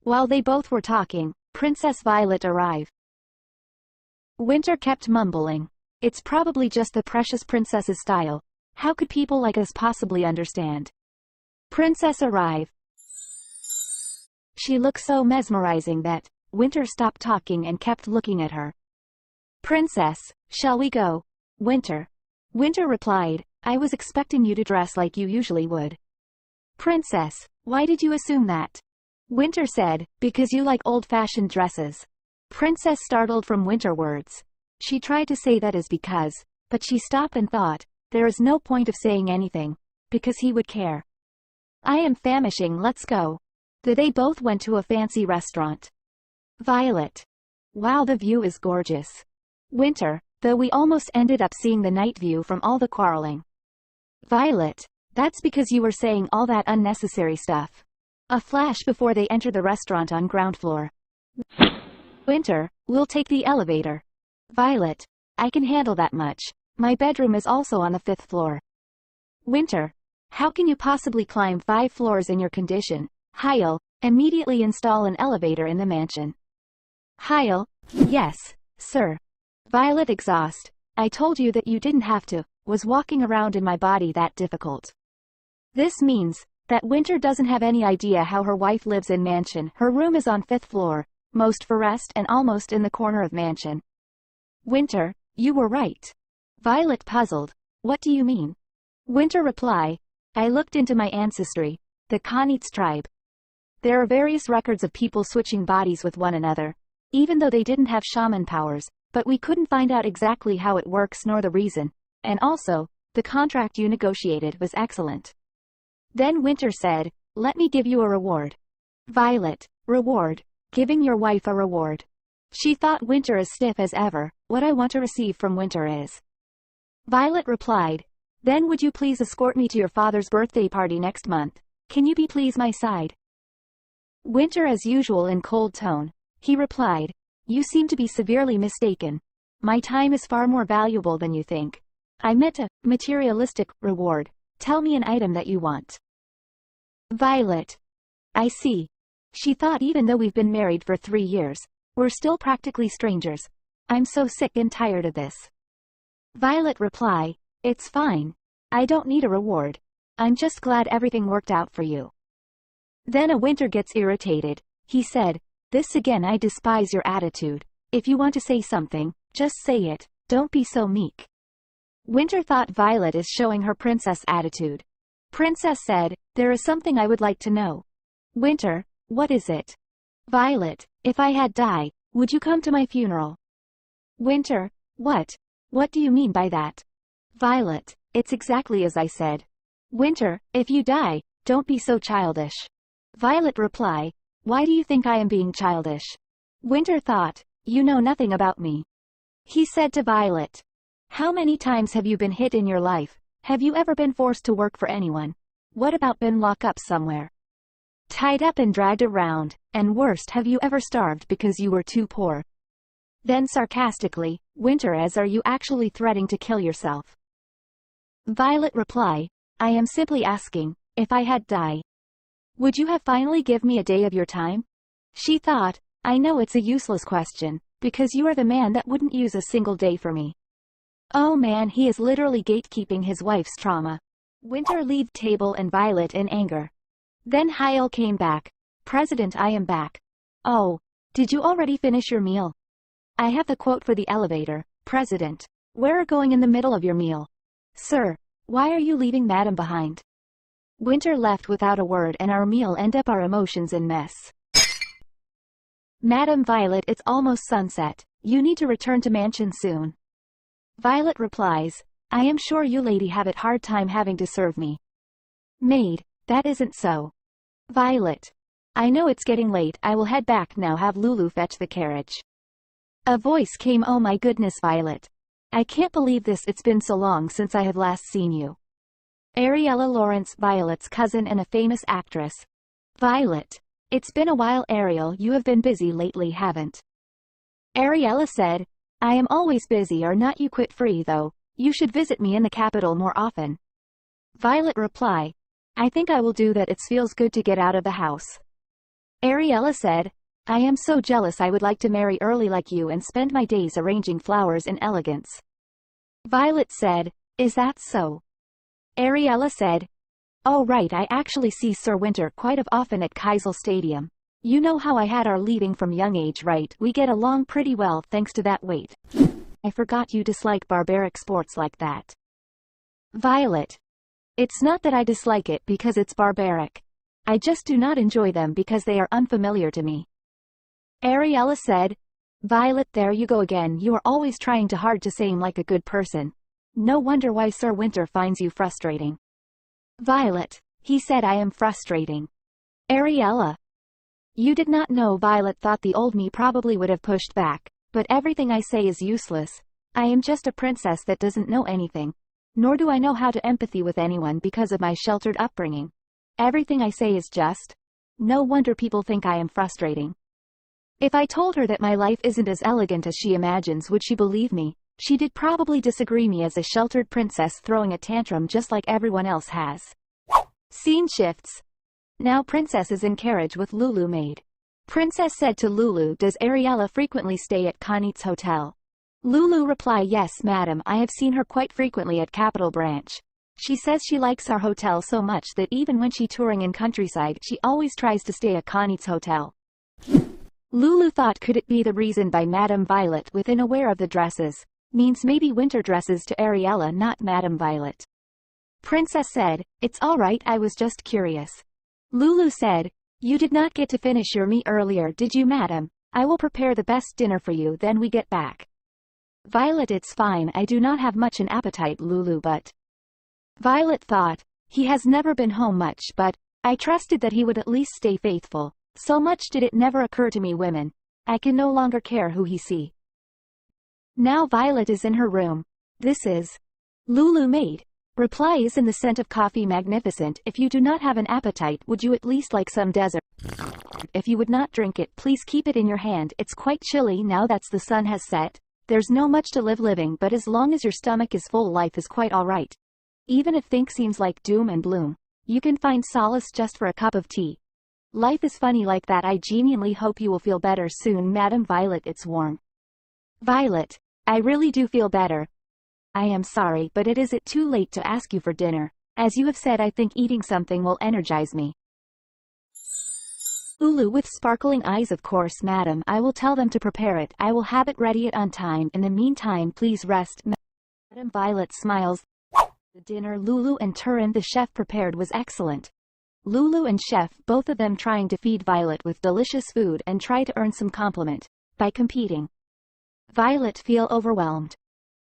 While they both were talking, Princess Violet arrived. Winter kept mumbling. It's probably just the precious princess's style. How could people like us possibly understand? Princess arrived. She looked so mesmerizing that Winter stopped talking and kept looking at her. Princess, shall we go? Winter. Winter replied, I was expecting you to dress like you usually would. Princess, why did you assume that? Winter said, because you like old-fashioned dresses. Princess startled from Winter words. She tried to say that is because, but she stopped and thought, there is no point of saying anything, because he would care. I am famishing, let's go. They both went to a fancy restaurant. Violet. Wow, the view is gorgeous. Winter, though we almost ended up seeing the night view from all the quarreling. Violet. That's because you were saying all that unnecessary stuff. A flash before they enter the restaurant on ground floor. Winter, we'll take the elevator. Violet. I can handle that much. My bedroom is also on the 5th floor. Winter. How can you possibly climb 5 floors in your condition? Heil. Immediately install an elevator in the mansion. Heil. Yes, sir. Violet exhaust. I told you that you didn't have to. Was walking around in my body that difficult? This means that Winter doesn't have any idea how her wife lives in mansion. Her room is on 5th floor, most for rest and almost in the corner of mansion. Winter, you were right. Violet puzzled. What do you mean? Winter reply. I looked into my ancestry, the Khanits tribe. There are various records of people switching bodies with one another, even though they didn't have shaman powers, but we couldn't find out exactly how it works nor the reason, and also, the contract you negotiated was excellent. Then Winter said, let me give you a reward. Violet, reward. Giving your wife a reward. She thought Winter as stiff as ever. What I want to receive from Winter is. Violet replied, then would you please escort me to your father's birthday party next month? Can you be please my side? Winter as usual in cold tone. He replied, you seem to be severely mistaken. My time is far more valuable than you think. I meant a materialistic reward. Tell me an item that you want. Violet. I see. She thought even though we've been married for 3 years, we're still practically strangers. I'm so sick and tired of this. Violet reply, it's fine. I don't need a reward. I'm just glad everything worked out for you. Then a Winter gets irritated. He said, this again, I despise your attitude. If you want to say something, just say it. Don't be so meek. Winter thought Violet is showing her princess attitude. Princess said, there is something I would like to know. Winter, what is it? Violet, if I had died, would you come to my funeral? Winter, what? What do you mean by that? Violet, it's exactly as I said. Winter, if you die, don't be so childish. Violet reply, why do you think I am being childish? Winter thought, you know nothing about me. He said to Violet, how many times have you been hit in your life? Have you ever been forced to work for anyone? What about been locked up somewhere? Tied up and dragged around, and worst, have you ever starved because you were too poor? Then sarcastically, Winter, as are you actually threatening to kill yourself? Violet reply, I am simply asking, if I had died, would you have finally give me a day of your time? She thought, I know it's a useless question, because you are the man that wouldn't use a single day for me. Oh man, he is literally gatekeeping his wife's trauma. Winter leave table and Violet in anger. Then Heil came back. President, I am back. Oh, did you already finish your meal? I have the quote for the elevator. President, where are going in the middle of your meal? Sir, why are you leaving Madam behind? Winter left without a word and our meal end up our emotions in mess. Madam Violet, it's almost sunset. You need to return to mansion soon. Violet replies, I am sure you lady have it hard time having to serve me. Maid, that isn't so. Violet, I know it's getting late, I will head back now, have Lulu fetch the carriage. A voice came, oh my goodness Violet. I can't believe this, it's been so long since I have last seen you. Ariella Lawrence, Violet's cousin and a famous actress. Violet, it's been a while Ariel, you have been busy lately haven't? Ariella said, I am always busy or not, you quit free though, you should visit me in the capital more often. Violet reply, I think I will do that, it feels good to get out of the house. Ariella said, I am so jealous, I would like to marry early like you and spend my days arranging flowers in elegance. Violet said, is that so? Ariella said, oh right, I actually see Sir Winter quite often at Keisel Stadium. You know how I had our leaving from young age, right? We get along pretty well thanks to that. Wait, I forgot you dislike barbaric sports like that. Violet, It's not that I dislike it because it's barbaric. I just do not enjoy them because they are unfamiliar to me. Ariella said. Violet, there you go again, you are always trying too hard to seem like a good person. No wonder why Sir Winter finds you frustrating. Violet, he said I am frustrating. Ariella. You did not know. Violet thought the old me probably would have pushed back, but everything I say is useless. I am just a princess that doesn't know anything. Nor do I know how to empathy with anyone because of my sheltered upbringing. Everything I say is just. No wonder people think I am frustrating. If I told her that my life isn't as elegant as she imagines, would she believe me? She did probably disagree me as a sheltered princess throwing a tantrum just like everyone else has. Scene shifts. Now Princess is in carriage with Lulu maid. Princess said to Lulu, does Ariella frequently stay at Connie's hotel? Lulu reply, yes madam, I have seen her quite frequently at Capital Branch. She says she likes our hotel so much that even when she touring in countryside she always tries to stay at Connie's hotel. Lulu thought, could it be the reason by Madame Violet within aware of the dresses? Means maybe winter dresses to Ariella, not Madame Violet. Princess said, it's alright, I was just curious. Lulu said, you did not get to finish your meal earlier, did you madam? I will prepare the best dinner for you then we get back. Violet, it's fine, I do not have much an appetite Lulu, but. Violet thought, he has never been home much, but I trusted that he would at least stay faithful. So much did it never occur to me, women. I can no longer care who he see. Now Violet is in her room. This is Lulu maid. Reply is in the scent of coffee magnificent. If you do not have an appetite, would you at least like some dessert? If you would not drink it, please keep it in your hand. It's quite chilly now that's the sun has set. There's no much to living, but as long as your stomach is full, life is quite alright. Even if things seems like doom and gloom, you can find solace just for a cup of tea. Life is funny like that. I genuinely hope you will feel better soon, Madam Violet. It's warm. Violet, I really do feel better. I am sorry, but is it too late to ask you for dinner? As you have said, I think eating something will energize me. Lulu with sparkling eyes, of course, madam, I will tell them to prepare it. I will have it ready on time. In the meantime, please rest. Madam Violet smiles. The dinner Lulu and Turin the chef prepared was excellent. Lulu and chef, both of them trying to feed Violet with delicious food and try to earn some compliment by competing. Violet feel overwhelmed.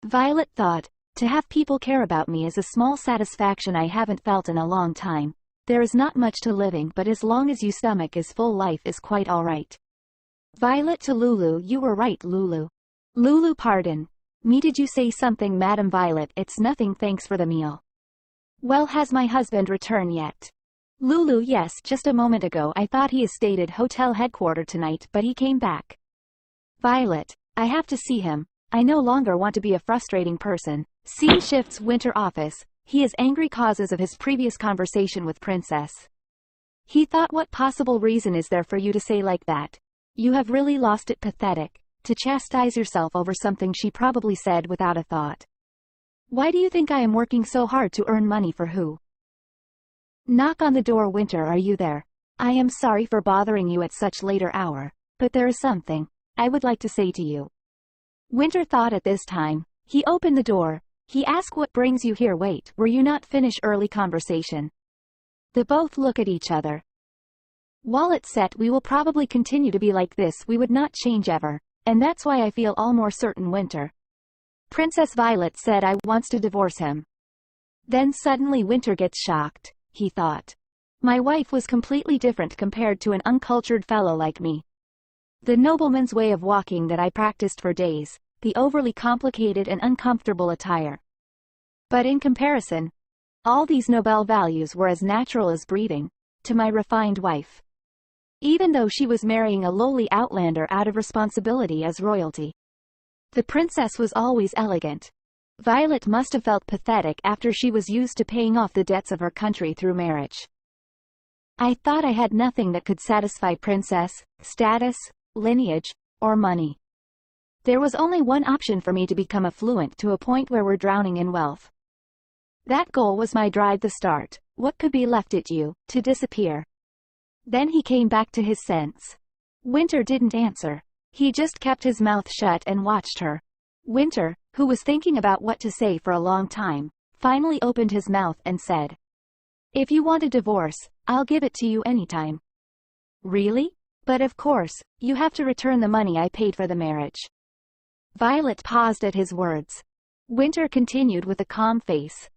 Violet thought, to have people care about me is a small satisfaction I haven't felt in a long time. There is not much to living, but as long as your stomach is full, life is quite alright. Violet to Lulu, you were right, Lulu. Lulu, pardon me, did you say something, Madam Violet? It's nothing, thanks for the meal. Well, has my husband returned yet? Lulu, yes, just a moment ago. I thought he has stayed at hotel headquarters tonight, but he came back. Violet, I have to see him. I no longer want to be a frustrating person. Scene shifts winter office. He is angry causes of his previous conversation with Princess. He thought, what possible reason is there for you to say like that? You have really lost it. Pathetic. To chastise yourself over something she probably said without a thought. Why do you think I am working so hard to earn money for who? Knock on the door. Winter, are you there? I am sorry for bothering you at such later hour, but there is something I would like to say to you. Winter thought at this time. He opened the door. He asked, what brings you here? Wait, were you not finished early conversation? They both look at each other. Wallet set, we will probably continue to be like this. We would not change ever. And that's why I feel all more certain. Winter. Princess Violet said I wants to divorce him. Then suddenly Winter gets shocked. He thought. My wife was completely different compared to an uncultured fellow like me. The nobleman's way of walking that I practiced for days, the overly complicated and uncomfortable attire. But in comparison, all these noble values were as natural as breathing to my refined wife. Even though she was marrying a lowly outlander out of responsibility as royalty. The princess was always elegant. Violet must have felt pathetic after she was used to paying off the debts of her country through marriage. I thought I had nothing that could satisfy princess, status, lineage, or money. There was only one option for me, to become affluent to a point where we're drowning in wealth. That goal was my drive to start. What could be left at you, to disappear? Then he came back to his sense. Winter didn't answer. He just kept his mouth shut and watched her. Winter, who was thinking about what to say for a long time, finally opened his mouth and said, "If you want a divorce, I'll give it to you anytime." "Really? But of course, you have to return the money I paid for the marriage." Violet paused at his words. Winter continued with a calm face.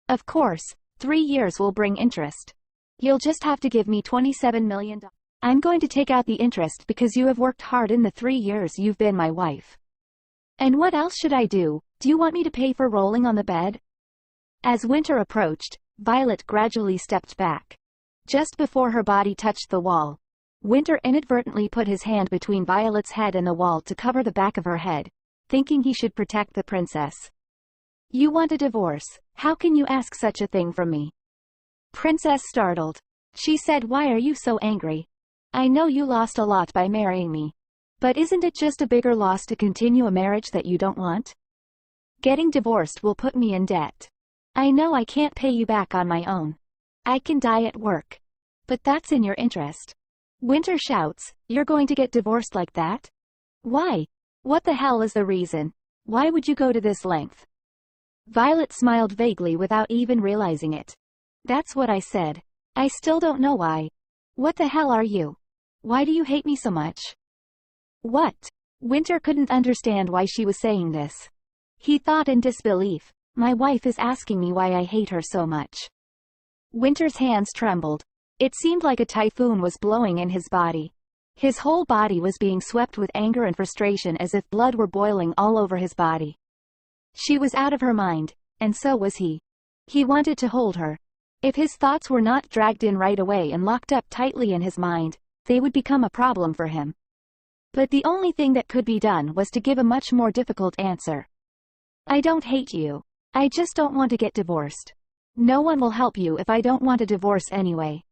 "Of course, 3 years will bring interest. You'll just have to give me $27 million. I'm going to take out the interest because you have worked hard in the 3 years you've been my wife." "And what else should I do? Do you want me to pay for rolling on the bed?" As Winter approached, Violet gradually stepped back. Just before her body touched the wall, Winter inadvertently put his hand between Violet's head and the wall to cover the back of her head, thinking he should protect the princess. "You want a divorce? How can you ask such a thing from me?" Princess startled. She said, "Why are you so angry? I know you lost a lot by marrying me. But isn't it just a bigger loss to continue a marriage that you don't want? Getting divorced will put me in debt. I know I can't pay you back on my own. I can die at work. But that's in your interest." Winter shouts, "You're going to get divorced like that? Why? What the hell is the reason? Why would you go to this length?" Violet smiled vaguely without even realizing it. "That's what I said. I still don't know why. What the hell are you? Why do you hate me so much?" "What?" Winter couldn't understand why she was saying this. He thought in disbelief, "My wife is asking me why I hate her so much." Winter's hands trembled. It seemed like a typhoon was blowing in his body. His whole body was being swept with anger and frustration as if blood were boiling all over his body. She was out of her mind, and so was he. He wanted to hold her. If his thoughts were not dragged in right away and locked up tightly in his mind, they would become a problem for him. But the only thing that could be done was to give a much more difficult answer. "I don't hate you. I just don't want to get divorced. No one will help you if I don't want a divorce anyway.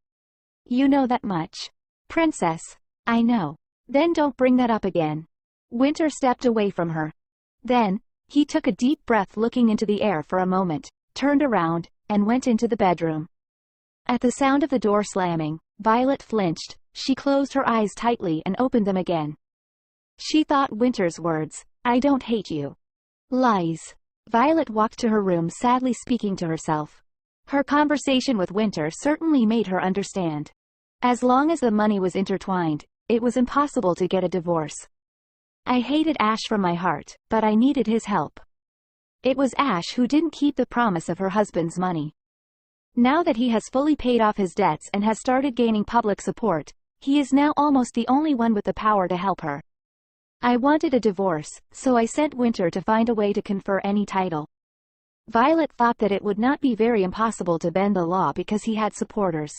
You know that much." "Princess, I know." "Then don't bring that up again." Winter stepped away from her. Then, he took a deep breath, looking into the air for a moment, turned around, and went into the bedroom. At the sound of the door slamming, Violet flinched. She closed her eyes tightly and opened them again. She thought Winter's words, "I don't hate you." Lies. Violet walked to her room, sadly speaking to herself. Her conversation with Winter certainly made her understand. As long as the money was intertwined, it was impossible to get a divorce. "I hated Ash from my heart, but I needed his help. It was Ash who didn't keep the promise of her husband's money. Now that he has fully paid off his debts and has started gaining public support, he is now almost the only one with the power to help her. I wanted a divorce, so I sent Winter to find a way to confer any title." Violet thought that it would not be very impossible to bend the law because he had supporters.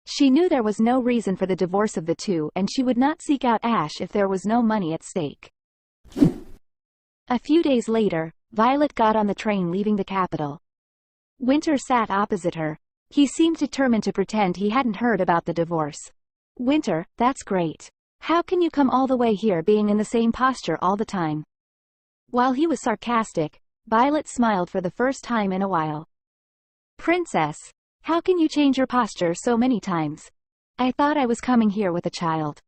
She knew there was no reason for the divorce of the two, and she would not seek out Ash if there was no money at stake. A few days later, Violet got on the train leaving the capital. Winter sat opposite her. He seemed determined to pretend he hadn't heard about the divorce. "Winter, that's great. How can you come all the way here being in the same posture all the time?" While he was sarcastic, Violet smiled for the first time in a while. "Princess, how can you change your posture so many times? I thought I was coming here with a child.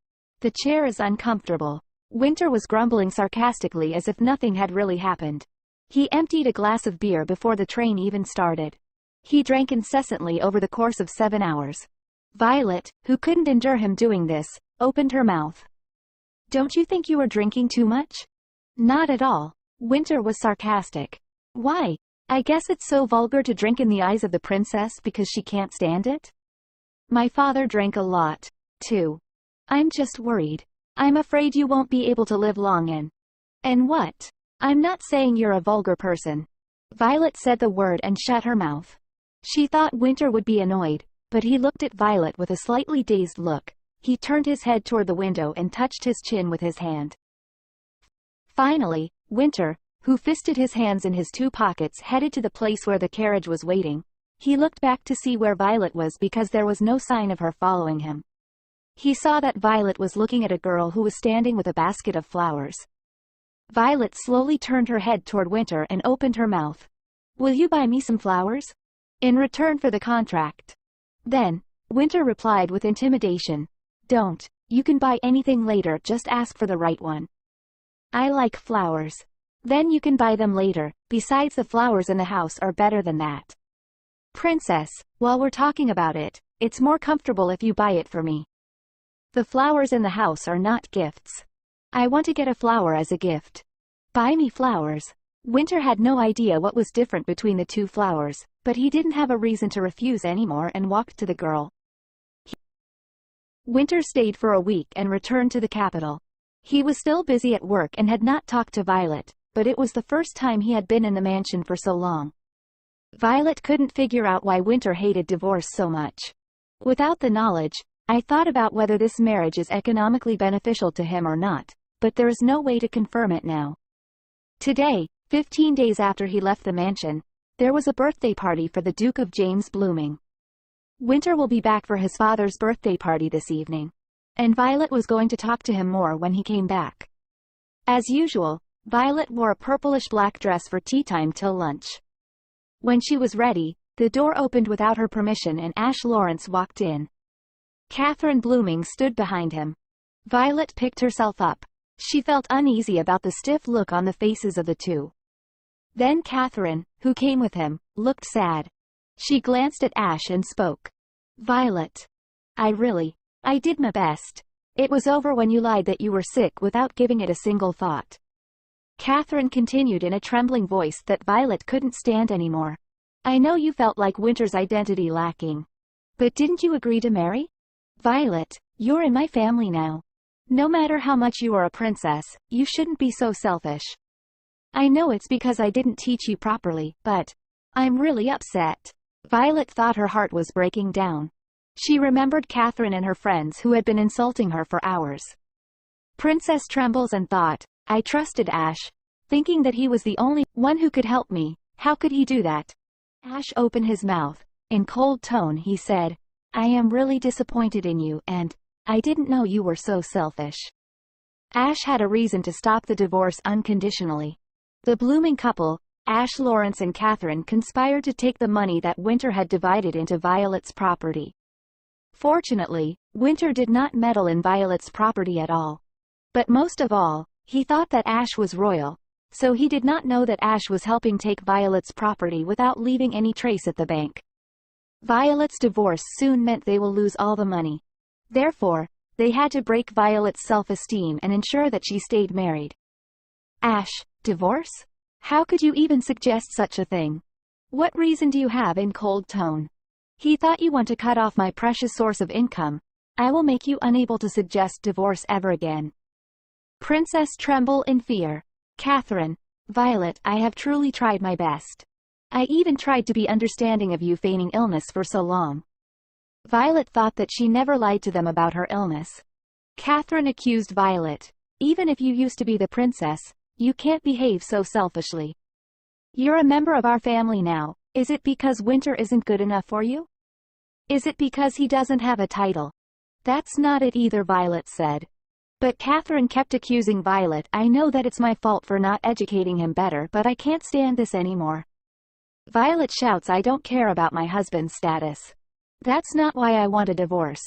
The chair is uncomfortable." Winter was grumbling sarcastically as if nothing had really happened. He emptied a glass of beer before the train even started. He drank incessantly over the course of 7 hours. Violet, who couldn't endure him doing this, opened her mouth. "Don't you think you are drinking too much?" "Not at all." Winter was sarcastic. "Why? I guess it's so vulgar to drink in the eyes of the princess because she can't stand it? My father drank a lot, too. I'm just worried. I'm afraid you won't be able to live long in." "And what? I'm not saying you're a vulgar person." Violet said the word and shut her mouth. She thought Winter would be annoyed, but he looked at Violet with a slightly dazed look. He turned his head toward the window and touched his chin with his hand. Finally, Winter, who fisted his hands in his 2 pockets, headed to the place where the carriage was waiting. He looked back to see where Violet was because there was no sign of her following him. He saw that Violet was looking at a girl who was standing with a basket of flowers. Violet slowly turned her head toward Winter and opened her mouth. "Will you buy me some flowers? In return for the contract?" Then, Winter replied with intimidation, "Don't. You can buy anything later, just ask for the right one." "I like flowers." Then you can buy them later, besides the flowers in the house are better than that. Princess, while we're talking about it, it's more comfortable if you buy it for me. The flowers in the house are not gifts. I want to get a flower as a gift. Buy me flowers. Winter had no idea what was different between the two flowers, but he didn't have a reason to refuse anymore and walked to the girl. Winter stayed for a week and returned to the capital. He was still busy at work and had not talked to Violet, but it was the first time he had been in the mansion for so long. Violet couldn't figure out why Winter hated divorce so much. Without the knowledge, I thought about whether this marriage is economically beneficial to him or not, but there is no way to confirm it now. Today, 15 days after he left the mansion, there was a birthday party for the Duke of James Blooming. Winter will be back for his father's birthday party this evening, and Violet was going to talk to him more when he came back. As usual, Violet wore a purplish-black dress for tea time till lunch. When she was ready, the door opened without her permission and Ash Lawrence walked in. Catherine Blooming stood behind him. Violet picked herself up. She felt uneasy about the stiff look on the faces of the two. Then Catherine, who came with him, looked sad. She glanced at Ash and spoke. Violet. I did my best. It was over when you lied that you were sick without giving it a single thought. Catherine continued in a trembling voice that Violet couldn't stand anymore. I know you felt like Winter's identity lacking. But didn't you agree to marry? Violet, you're in my family now. No matter how much you are a princess, you shouldn't be so selfish. I know it's because I didn't teach you properly, but I'm really upset. Violet thought her heart was breaking down. She remembered Catherine and her friends who had been insulting her for hours. Princess trembles and thought, I trusted Ash, thinking that he was the only one who could help me. How could he do that? Ash opened his mouth. In cold tone he said, I am really disappointed in you and I didn't know you were so selfish. Ash had a reason to stop the divorce unconditionally. The Blooming couple, Ash Lawrence and Catherine, conspired to take the money that Winter had divided into Violet's property. Fortunately, Winter did not meddle in Violet's property at all. But most of all, he thought that Ash was royal, so he did not know that Ash was helping take Violet's property without leaving any trace at the bank. Violet's divorce soon meant they will lose all the money. Therefore, they had to break Violet's self-esteem and ensure that she stayed married. Ash, divorce? How could you even suggest such a thing? What reason do you have? In cold tone. He thought you want to cut off my precious source of income. I will make you unable to suggest divorce ever again. Princess tremble in fear. Catherine, Violet, I have truly tried my best. I even tried to be understanding of you feigning illness for so long. Violet thought that she never lied to them about her illness. Catherine accused Violet. Even if you used to be the princess, you can't behave so selfishly. You're a member of our family now. Is it because Winter isn't good enough for you? Is it because he doesn't have a title? That's not it either, Violet said. But Catherine kept accusing Violet. I know that it's my fault for not educating him better, but I can't stand this anymore. Violet shouts, I don't care about my husband's status. That's not why I want a divorce.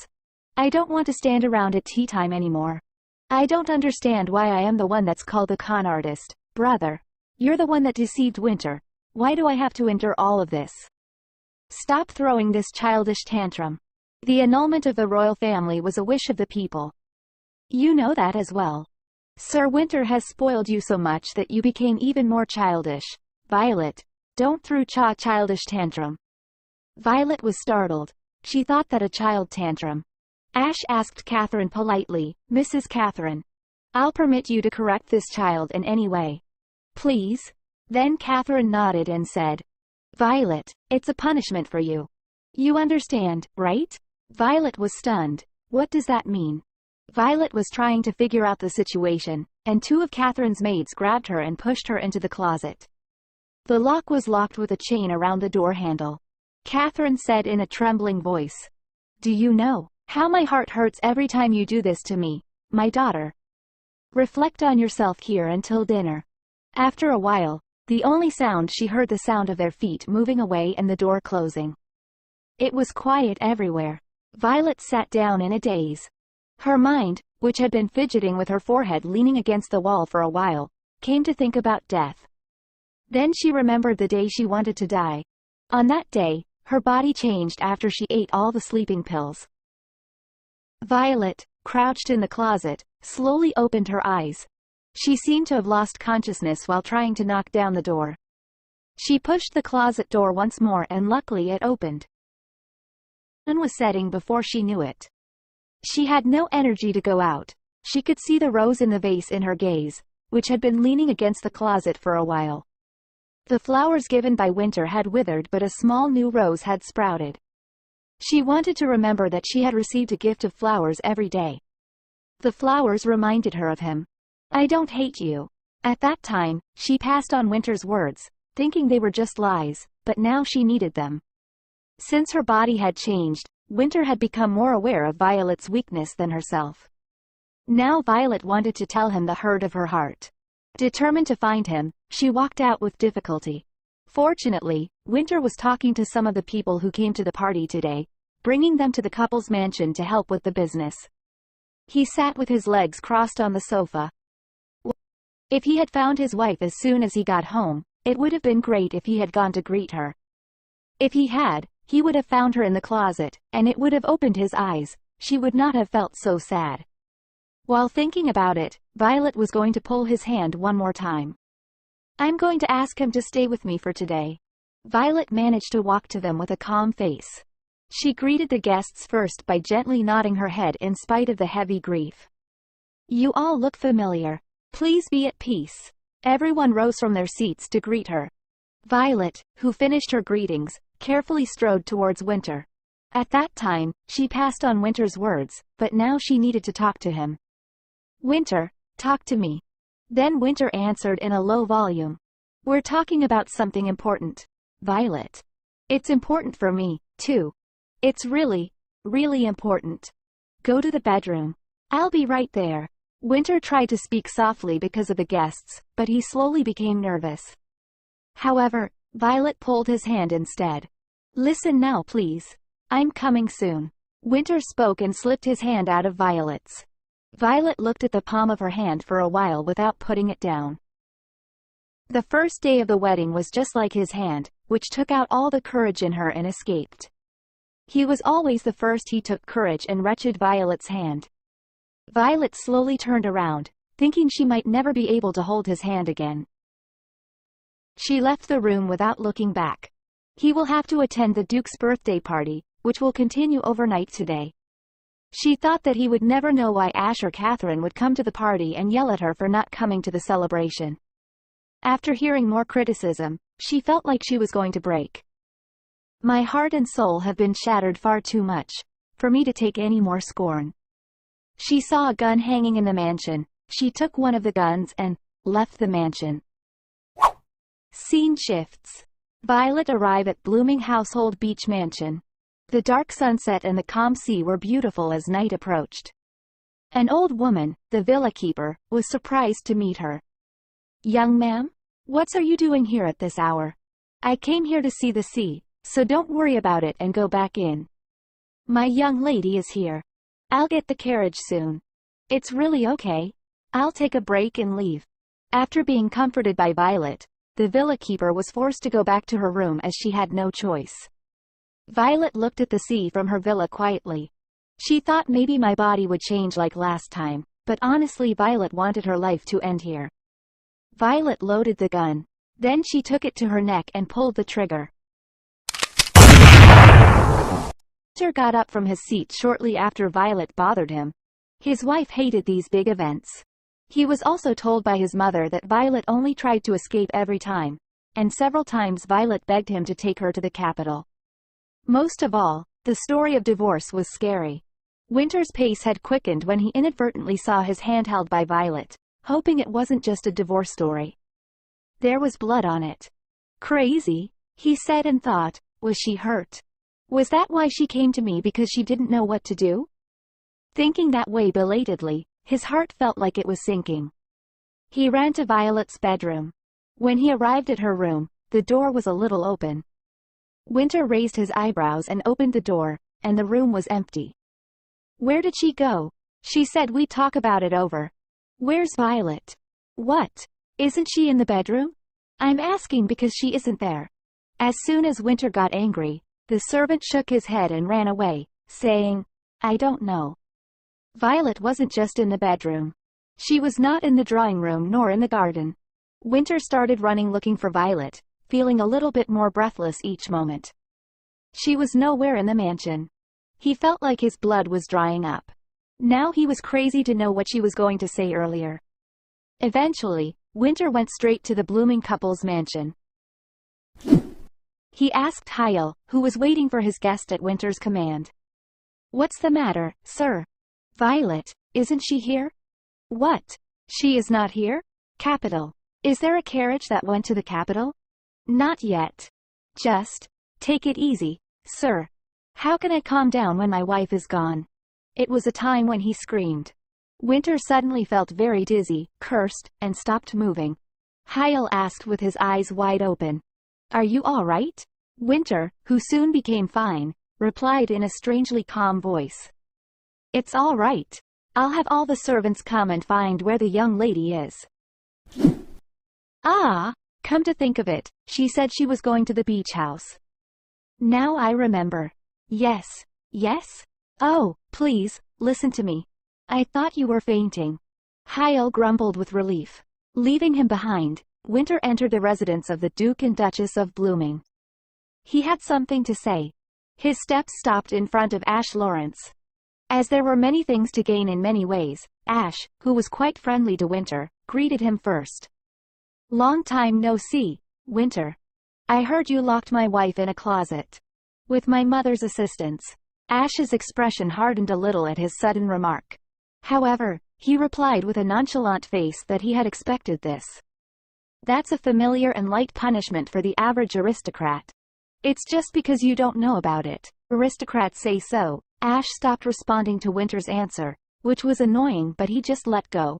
I don't want to stand around at tea time anymore. I don't understand why I am the one that's called the con artist. Brother, you're the one that deceived Winter. Why do I have to endure all of this? Stop throwing this childish tantrum. The annulment of the royal family was a wish of the people. You know that as well. Sir Winter has spoiled you so much that you became even more childish. Violet, don't throw childish tantrum. Violet was startled. She thought that a child tantrum. Ash asked Catherine politely, Mrs. Catherine, I'll permit you to correct this child in any way. Please? Then Catherine nodded and said, Violet, it's a punishment for you. You understand, right? Violet was stunned. What does that mean? Violet was trying to figure out the situation, and two of Catherine's maids grabbed her and pushed her into the closet. The lock was locked with a chain around the door handle. Catherine said in a trembling voice, Do you know how my heart hurts every time you do this to me, my daughter? Reflect on yourself here until dinner. After a while, the only sound she heard the sound of their feet moving away and the door closing. It was quiet everywhere. Violet sat down in a daze. Her mind, which had been fidgeting with her forehead leaning against the wall for a while, came to think about death. Then she remembered the day she wanted to die. On that day, her body changed after she ate all the sleeping pills. Violet, crouched in the closet, slowly opened her eyes. She seemed to have lost consciousness while trying to knock down the door. She pushed the closet door once more and luckily it opened. The sun was setting before she knew it. She had no energy to go out. She could see the rose in the vase in her gaze, which had been leaning against the closet for a while. The flowers given by winter had withered, but a small new rose had sprouted. She wanted to remember that she had received a gift of flowers every day. The flowers reminded her of him. "I don't hate you." At that time, she passed on Winter's words, thinking they were just lies, but now she needed them. Since her body had changed, Winter had become more aware of Violet's weakness than herself. Now Violet wanted to tell him the hurt of her heart. Determined to find him, she walked out with difficulty. Fortunately, Winter was talking to some of the people who came to the party today, bringing them to the couple's mansion to help with the business. He sat with his legs crossed on the sofa. If he had found his wife as soon as he got home, it would have been great if he had gone to greet her. If he had, he would have found her in the closet, and it would have opened his eyes. She would not have felt so sad. While thinking about it, Violet was going to pull his hand one more time. "I'm going to ask him to stay with me for today." Violet managed to walk to them with a calm face. She greeted the guests first by gently nodding her head in spite of the heavy grief. "You all look familiar. Please be at peace." Everyone rose from their seats to greet her. Violet, who finished her greetings, carefully strode towards Winter. At that time, she passed on Winter's words, but now she needed to talk to him. "Winter, talk to me." Then Winter answered in a low volume. "We're talking about something important, Violet. It's important for me, too. It's really, really important. Go to the bedroom. I'll be right there." Winter tried to speak softly because of the guests, but he slowly became nervous. However, Violet pulled his hand instead. "Listen now, please. I'm coming soon." Winter spoke and slipped his hand out of Violet's. Violet looked at the palm of her hand for a while without putting it down. The first day of the wedding was just like his hand, which took out all the courage in her and escaped. He was always the first. He took courage and wrenched Violet's hand. Violet slowly turned around, thinking she might never be able to hold his hand again. She left the room without looking back. He will have to attend the Duke's birthday party, which will continue overnight today. She thought that he would never know why Ash or Catherine would come to the party and yell at her for not coming to the celebration. After hearing more criticism, she felt like she was going to break. "My heart and soul have been shattered far too much for me to take any more scorn." She saw a gun hanging in the mansion. She took one of the guns and left the mansion. Scene shifts. Violet arrived at Blooming Household Beach Mansion. The dark sunset and the calm sea were beautiful as night approached. An old woman, the villa keeper, was surprised to meet her. "Young ma'am, what are you doing here at this hour?" "I came here to see the sea, so don't worry about it and go back in." "My young lady is here. I'll get the carriage soon." "It's really okay. I'll take a break and leave." After being comforted by Violet, the villa keeper was forced to go back to her room as she had no choice. Violet looked at the sea from her villa quietly. She thought maybe my body would change like last time, but honestly Violet wanted her life to end here. Violet loaded the gun. Then she took it to her neck and pulled the trigger. Victor got up from his seat shortly after Violet bothered him. His wife hated these big events. He was also told by his mother that Violet only tried to escape every time, and several times Violet begged him to take her to the capital. Most of all, the story of divorce was scary. Winter's pace had quickened when he inadvertently saw his hand held by Violet, hoping it wasn't just a divorce story. There was blood on it. "Crazy," he said and thought, was she hurt? Was that why she came to me, because she didn't know what to do? Thinking that way belatedly, his heart felt like it was sinking. He ran to Violet's bedroom. When he arrived at her room, the door was a little open. Winter raised his eyebrows and opened the door, and the room was empty. "Where did she go?" She said we'd talk about it over. "Where's Violet?" "What? Isn't she in the bedroom? I'm asking because she isn't there. As soon as Winter got angry, the servant shook his head and ran away, saying, I don't know. Violet wasn't just in the bedroom. She was not in the drawing room nor in the garden. Winter started running looking for Violet, feeling a little bit more breathless each moment. She was nowhere in the mansion. He felt like his blood was drying up. Now he was crazy to know what she was going to say earlier. Eventually, Winter went straight to the blooming couple's mansion. He asked Hyel, who was waiting for his guest at Winter's command. What's the matter, sir? Violet, isn't she here? What? She is not here? Capital. Is there a carriage that went to the capital? Not yet. Just take it easy, sir. How can I calm down when my wife is gone? It was a time when he screamed. Winter suddenly felt very dizzy, cursed, and stopped moving. Hyel asked with his eyes wide open. Are you all right? Winter, who soon became fine, replied in a strangely calm voice. It's all right. I'll have all the servants come and find where the young lady is. Ah, come to think of it, she said she was going to the beach house. Now I remember. Yes. Yes? Oh, please, listen to me. I thought you were fainting. Hyel grumbled with relief. Leaving him behind, Winter entered the residence of the Duke and Duchess of Blooming. He had something to say. His steps stopped in front of Ash Lawrence. As there were many things to gain in many ways, Ash, who was quite friendly to Winter, greeted him first. Long time no see, Winter. I heard you locked my wife in a closet. With my mother's assistance. Ash's expression hardened a little at his sudden remark. However, he replied with a nonchalant face that he had expected this. That's a familiar and light punishment for the average aristocrat. It's just because you don't know about it. Aristocrats say so. Ash stopped responding to Winter's answer, which was annoying, but he just let go.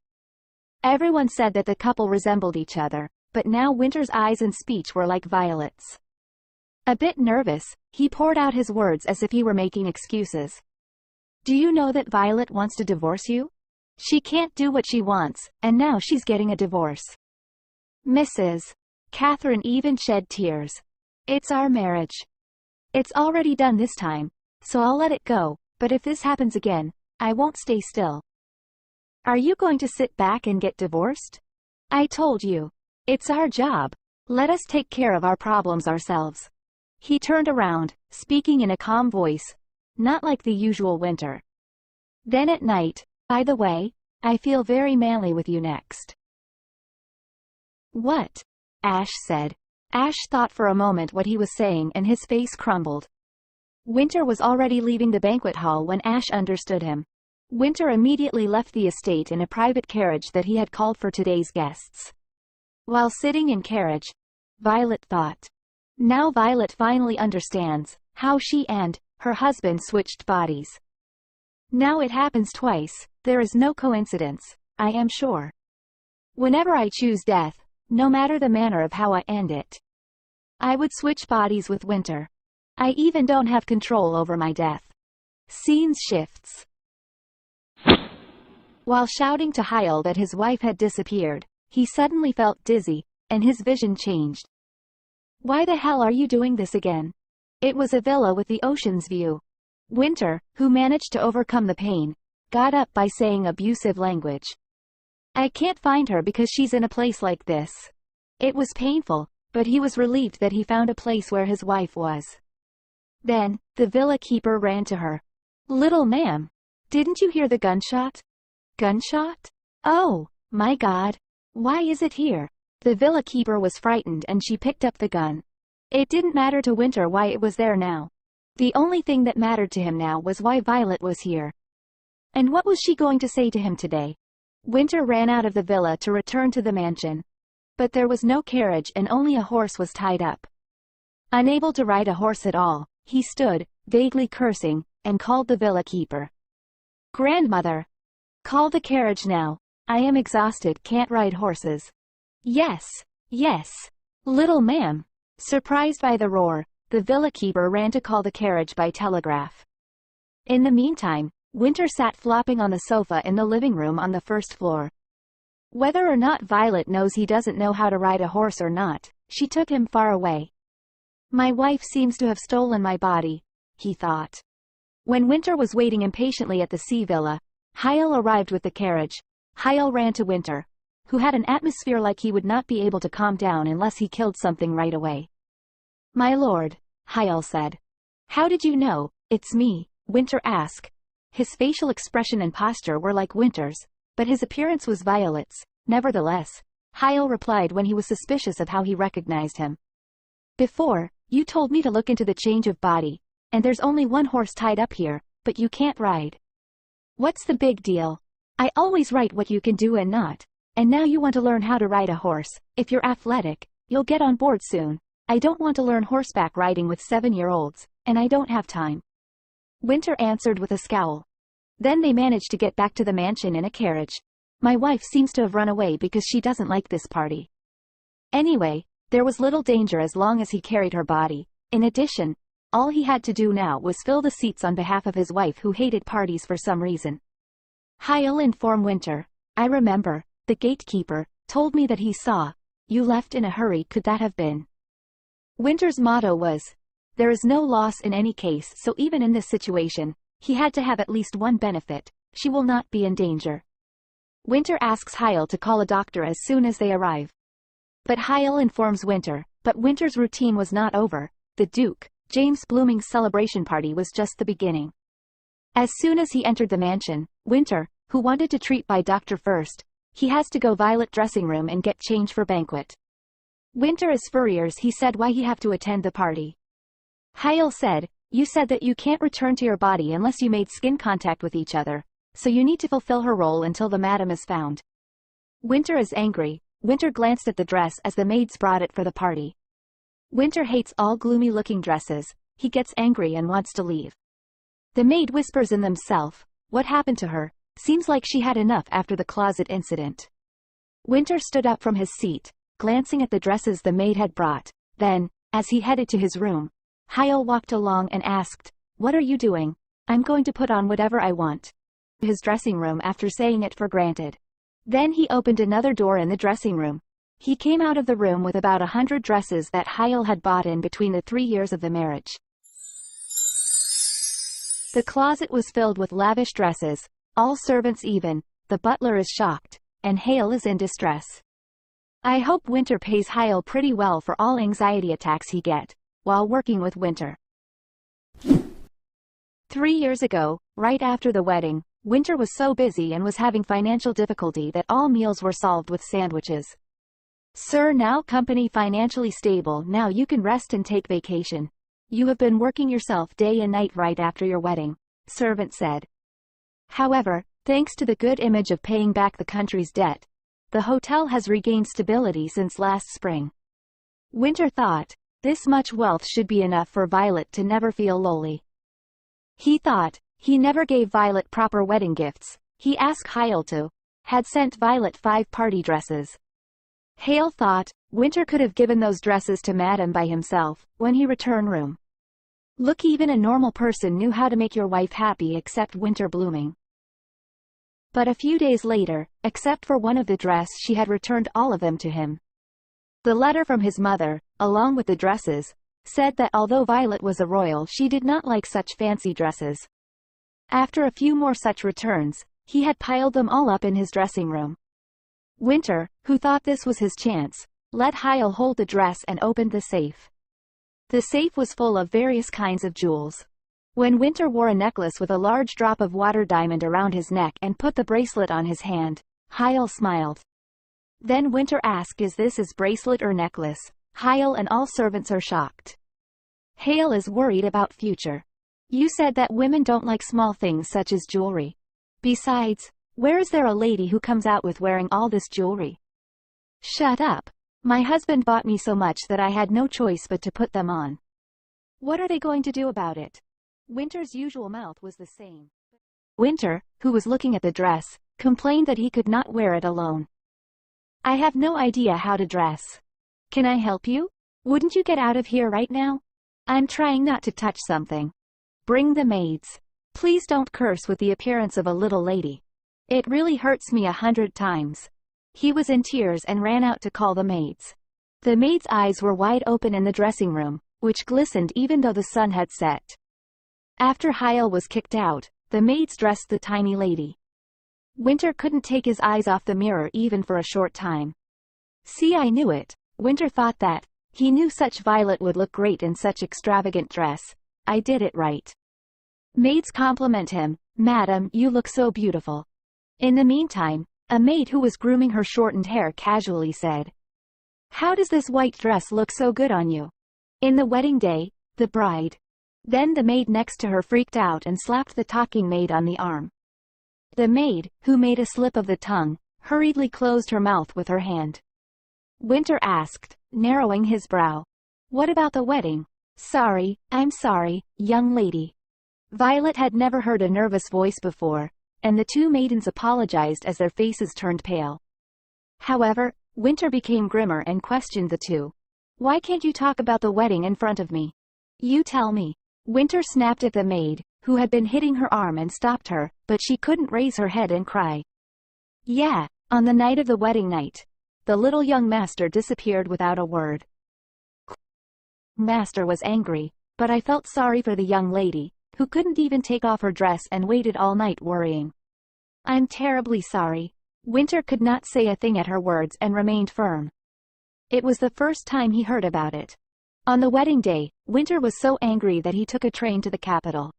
Everyone said that the couple resembled each other, but now Winter's eyes and speech were like Violet's. A bit nervous, he poured out his words as if he were making excuses. Do you know that Violet wants to divorce you? She can't do what she wants, and now she's getting a divorce. Mrs. Catherine even shed tears. It's our marriage. It's already done this time, so I'll let it go, but if this happens again, I won't stay still. Are you going to sit back and get divorced? I told you. It's our job. Let us take care of our problems ourselves. He turned around, speaking in a calm voice, not like the usual Winter. Then at night, by the way, I feel very manly with you next. What? Ash said. Ash thought for a moment what he was saying and his face crumbled. Winter was already leaving the banquet hall when Ash understood him. Winter immediately left the estate in a private carriage that he had called for today's guests. While sitting in carriage, Violet thought. Now Violet finally understands how she and her husband switched bodies. Now it happens twice, there is no coincidence, I am sure. Whenever I choose death, no matter the manner of how I end it, I would switch bodies with Winter. I even don't have control over my death. Scenes shifts. While shouting to Hyel that his wife had disappeared, he suddenly felt dizzy, and his vision changed. Why the hell are you doing this again? It was a villa with the ocean's view. Winter, who managed to overcome the pain, got up by saying abusive language. I can't find her because she's in a place like this. It was painful, but he was relieved that he found a place where his wife was. Then, the villa keeper ran to her. Little ma'am, didn't you hear the gunshot? Gunshot? Oh, my God. Why is it here? The villa keeper was frightened and she picked up the gun. It didn't matter to Winter why it was there now. The only thing that mattered to him now was why Violet was here. And what was she going to say to him today? Winter ran out of the villa to return to the mansion. But there was no carriage and only a horse was tied up. Unable to ride a horse at all, he stood, vaguely cursing, and called the villa keeper. Grandmother! Call the carriage now. I am exhausted, can't ride horses. Yes, yes. Little ma'am. Surprised by the roar, the villa keeper ran to call the carriage by telegraph. In the meantime, Winter sat flopping on the sofa in the living room on the first floor. Whether or not Violet knows he doesn't know how to ride a horse or not, she took him far away. My wife seems to have stolen my body, he thought. When Winter was waiting impatiently at the sea villa, Hyle arrived with the carriage. Hyle ran to Winter, who had an atmosphere like he would not be able to calm down unless he killed something right away. My lord, Hyle said. How did you know? It's me, Winter asked. His facial expression and posture were like Winter's, but his appearance was Violet's. Nevertheless, Hyle replied when he was suspicious of how he recognized him. Before, you told me to look into the change of body, and there's only one horse tied up here, but you can't ride. What's the big deal? I always write what you can do and not, and now you want to learn how to ride a horse. If you're athletic, you'll get on board soon. I don't want to learn horseback riding with 7-year-olds, and I don't have time. Winter answered with a scowl. Then they managed to get back to the mansion in a carriage. My wife seems to have run away because she doesn't like this party. Anyway, there was little danger as long as he carried her body. In addition, all he had to do now was fill the seats on behalf of his wife who hated parties for some reason. Hyle informed Winter. I remember, the gatekeeper told me that he saw you left in a hurry. Could that have been? Winter's motto was, there is no loss in any case, so even in this situation, he had to have at least one benefit. She will not be in danger. Winter asks Hyle to call a doctor as soon as they arrive. But Hyle informs Winter, but Winter's routine was not over. The Duke, James Blooming's celebration party was just the beginning. As soon as he entered the mansion, Winter, who wanted to treat by doctor first, he has to go Violet dressing room and get change for banquet. Winter is furious. He said why he have to attend the party. Hyle said, you said that you can't return to your body unless you made skin contact with each other, so you need to fulfill her role until the madam is found. Winter is angry. Winter glanced at the dress as the maids brought it for the party. Winter hates all gloomy-looking dresses. He gets angry and wants to leave. The maid whispers in themselves, what happened to her? Seems like she had enough after the closet incident. Winter stood up from his seat, glancing at the dresses the maid had brought. Then, as he headed to his room, Hyle walked along and asked, what are you doing? I'm going to put on whatever I want. His dressing room after saying it for granted. Then he opened another door in the dressing room. He came out of the room with about 100 dresses that Hyle had bought in between the 3 years of the marriage. The closet was filled with lavish dresses, all servants even. The butler is shocked, and Hyle is in distress. I hope Winter pays Hyle pretty well for all anxiety attacks he get while working with Winter. 3 years ago, right after the wedding, Winter was so busy and was having financial difficulty that all meals were solved with sandwiches. Sir, now company financially stable, now you can rest and take vacation. You have been working yourself day and night right after your wedding, servant said. However, thanks to the good image of paying back the country's debt, the hotel has regained stability since last spring. Winter thought, this much wealth should be enough for Violet to never feel lonely. He thought, he never gave Violet proper wedding gifts. He asked Hyle to had sent Violet 5 party dresses. Hyle thought, Winter could have given those dresses to Madam by himself when he returned room. Look, even a normal person knew how to make your wife happy except Winter Blooming. But a few days later, except for one of the dress, she had returned all of them to him. The letter from his mother, along with the dresses, said that although Violet was a royal, she did not like such fancy dresses. After a few more such returns, he had piled them all up in his dressing room. Winter, who thought this was his chance, let Hyle hold the dress and opened the safe. The safe was full of various kinds of jewels. When Winter wore a necklace with a large drop of water diamond around his neck and put the bracelet on his hand, Hyle smiled. Then Winter asked, is this his bracelet or necklace? Hyle and all servants are shocked. Hyle is worried about future. You said that women don't like small things such as jewelry. Besides, where is there a lady who comes out with wearing all this jewelry? Shut up. My husband bought me so much that I had no choice but to put them on. What are they going to do about it? Winter's usual mouth was the same. Winter, who was looking at the dress, complained that he could not wear it alone. I have no idea how to dress. Can I help you? Wouldn't you get out of here right now? I'm trying not to touch something. Bring the maids. Please don't curse with the appearance of a little lady. It really hurts me 100 times. He was in tears and ran out to call the maids. The maids' eyes were wide open in the dressing room, which glistened even though the sun had set. After Hyle was kicked out, the maids dressed the tiny lady. Winter couldn't take his eyes off the mirror even for a short time. See, I knew it. Winter thought that. He knew such Violet would look great in such extravagant dress. I did it right. Maids compliment him. Madam, you look so beautiful. In the meantime, a maid who was grooming her shortened hair casually said, how does this white dress look so good on you? In the wedding day, the bride. Then the maid next to her freaked out and slapped the talking maid on the arm. The maid, who made a slip of the tongue, hurriedly closed her mouth with her hand. Winter asked, narrowing his brow. What about the wedding? Sorry, I'm sorry, young lady. Violet had never heard a nervous voice before, and the two maidens apologized as their faces turned pale. However, Winter became grimmer and questioned the two. Why can't you talk about the wedding in front of me? You tell me. Winter snapped at the maid, who had been hitting her arm, and stopped her, but she couldn't raise her head and cry. Yeah, on the night of the wedding night. The little young master disappeared without a word. Master was angry, but I felt sorry for the young lady, who couldn't even take off her dress and waited all night worrying. I'm terribly sorry. Winter could not say a thing at her words and remained firm. It was the first time he heard about it. On the wedding day, Winter was so angry that he took a train to the capital.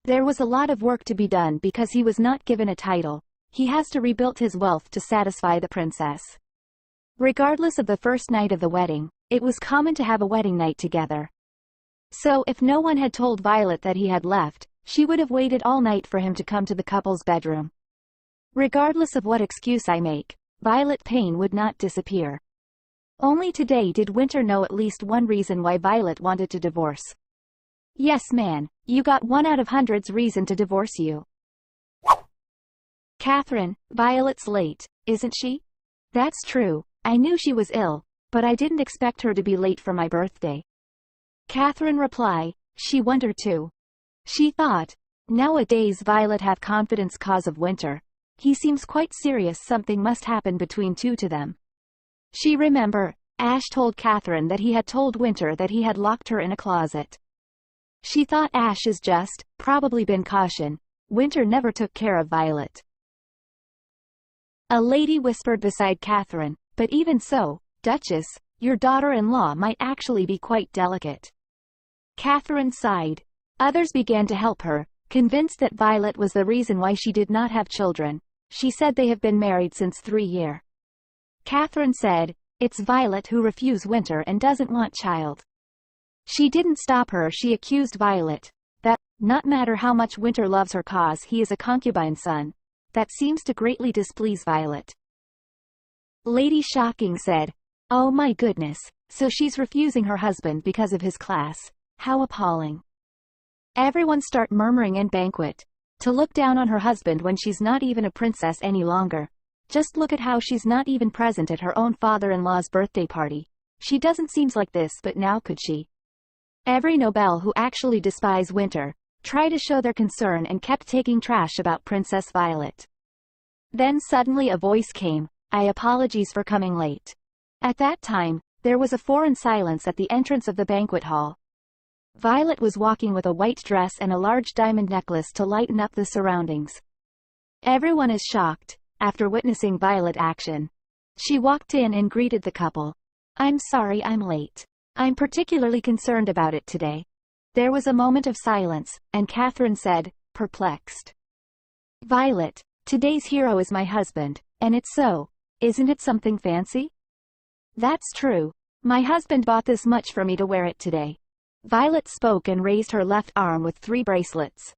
There was a lot of work to be done because he was not given a title. He has to rebuild his wealth to satisfy the princess. Regardless of the first night of the wedding, it was common to have a wedding night together. So if no one had told Violet that he had left, she would have waited all night for him to come to the couple's bedroom. Regardless of what excuse I make, Violet pain would not disappear. Only today did Winter know at least one reason why Violet wanted to divorce. Yes, man, you got one out of hundreds reason to divorce you. Catherine, Violet's late, isn't she? That's true, I knew she was ill, but I didn't expect her to be late for my birthday. Catherine replied, she wondered too. She thought, nowadays Violet have confidence cause of Winter. He seems quite serious, something must happen between two to them. She remember, Ash told Catherine that he had told Winter that he had locked her in a closet. She thought Ash is just, probably been caution. Winter never took care of Violet. A lady whispered beside Catherine, but even so, Duchess, your daughter-in-law might actually be quite delicate. Catherine sighed. Others began to help her, convinced that Violet was the reason why she did not have children. She said they have been married since 3 years. Catherine said, it's Violet who refused Winter and doesn't want child. She didn't stop her, she accused Violet, that, not matter how much Winter loves her cause, he is a concubine's son. That seems to greatly displease Violet. Lady Shocking said, oh my goodness, so she's refusing her husband because of his class. How appalling. Everyone start murmuring in banquet. To look down on her husband when she's not even a princess any longer. Just look at how she's not even present at her own father-in-law's birthday party. She doesn't seem like this, but now could she? Every noble who actually despised Winter tried to show their concern and kept taking trash about Princess Violet. Then suddenly a voice came, I apologize for coming late. At that time, there was a foreign silence at the entrance of the banquet hall. Violet was walking with a white dress and a large diamond necklace to lighten up the surroundings. Everyone is shocked, after witnessing Violet action. She walked in and greeted the couple. I'm sorry I'm late. I'm particularly concerned about it today. There was a moment of silence, and Catherine said, perplexed. Violet, today's hero is my husband, and it's so. Isn't it something fancy? That's true. My husband bought this much for me to wear it today. Violet spoke and raised her left arm with 3 bracelets.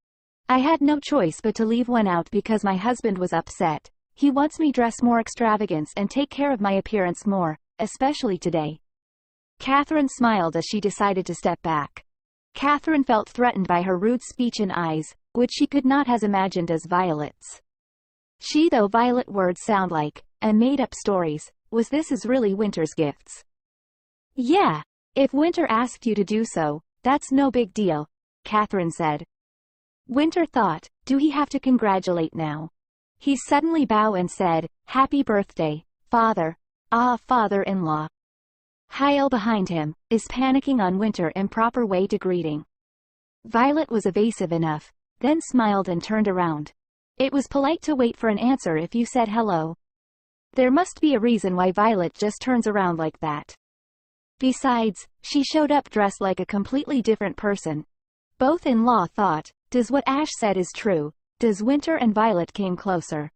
I had no choice but to leave one out because my husband was upset. He wants me dress more extravagance and take care of my appearance more, especially today. Catherine smiled as she decided to step back. Catherine felt threatened by her rude speech and eyes, which she could not have imagined as Violet's. Though Violet words sound like, and made up stories, was this is really Winter's gifts? Yeah. If Winter asked you to do so, that's no big deal, Catherine said. Winter thought, do he have to congratulate now? He suddenly bowed and said, happy birthday, Father. Ah, father-in-law. Hyle behind him, is panicking on Winter improper way to greeting. Violet was evasive enough, then smiled and turned around. It was polite to wait for an answer if you said hello. There must be a reason why Violet just turns around like that. Besides, she showed up dressed like a completely different person. Both-in-law thought, does what Ash said is true? Does Winter and Violet came closer?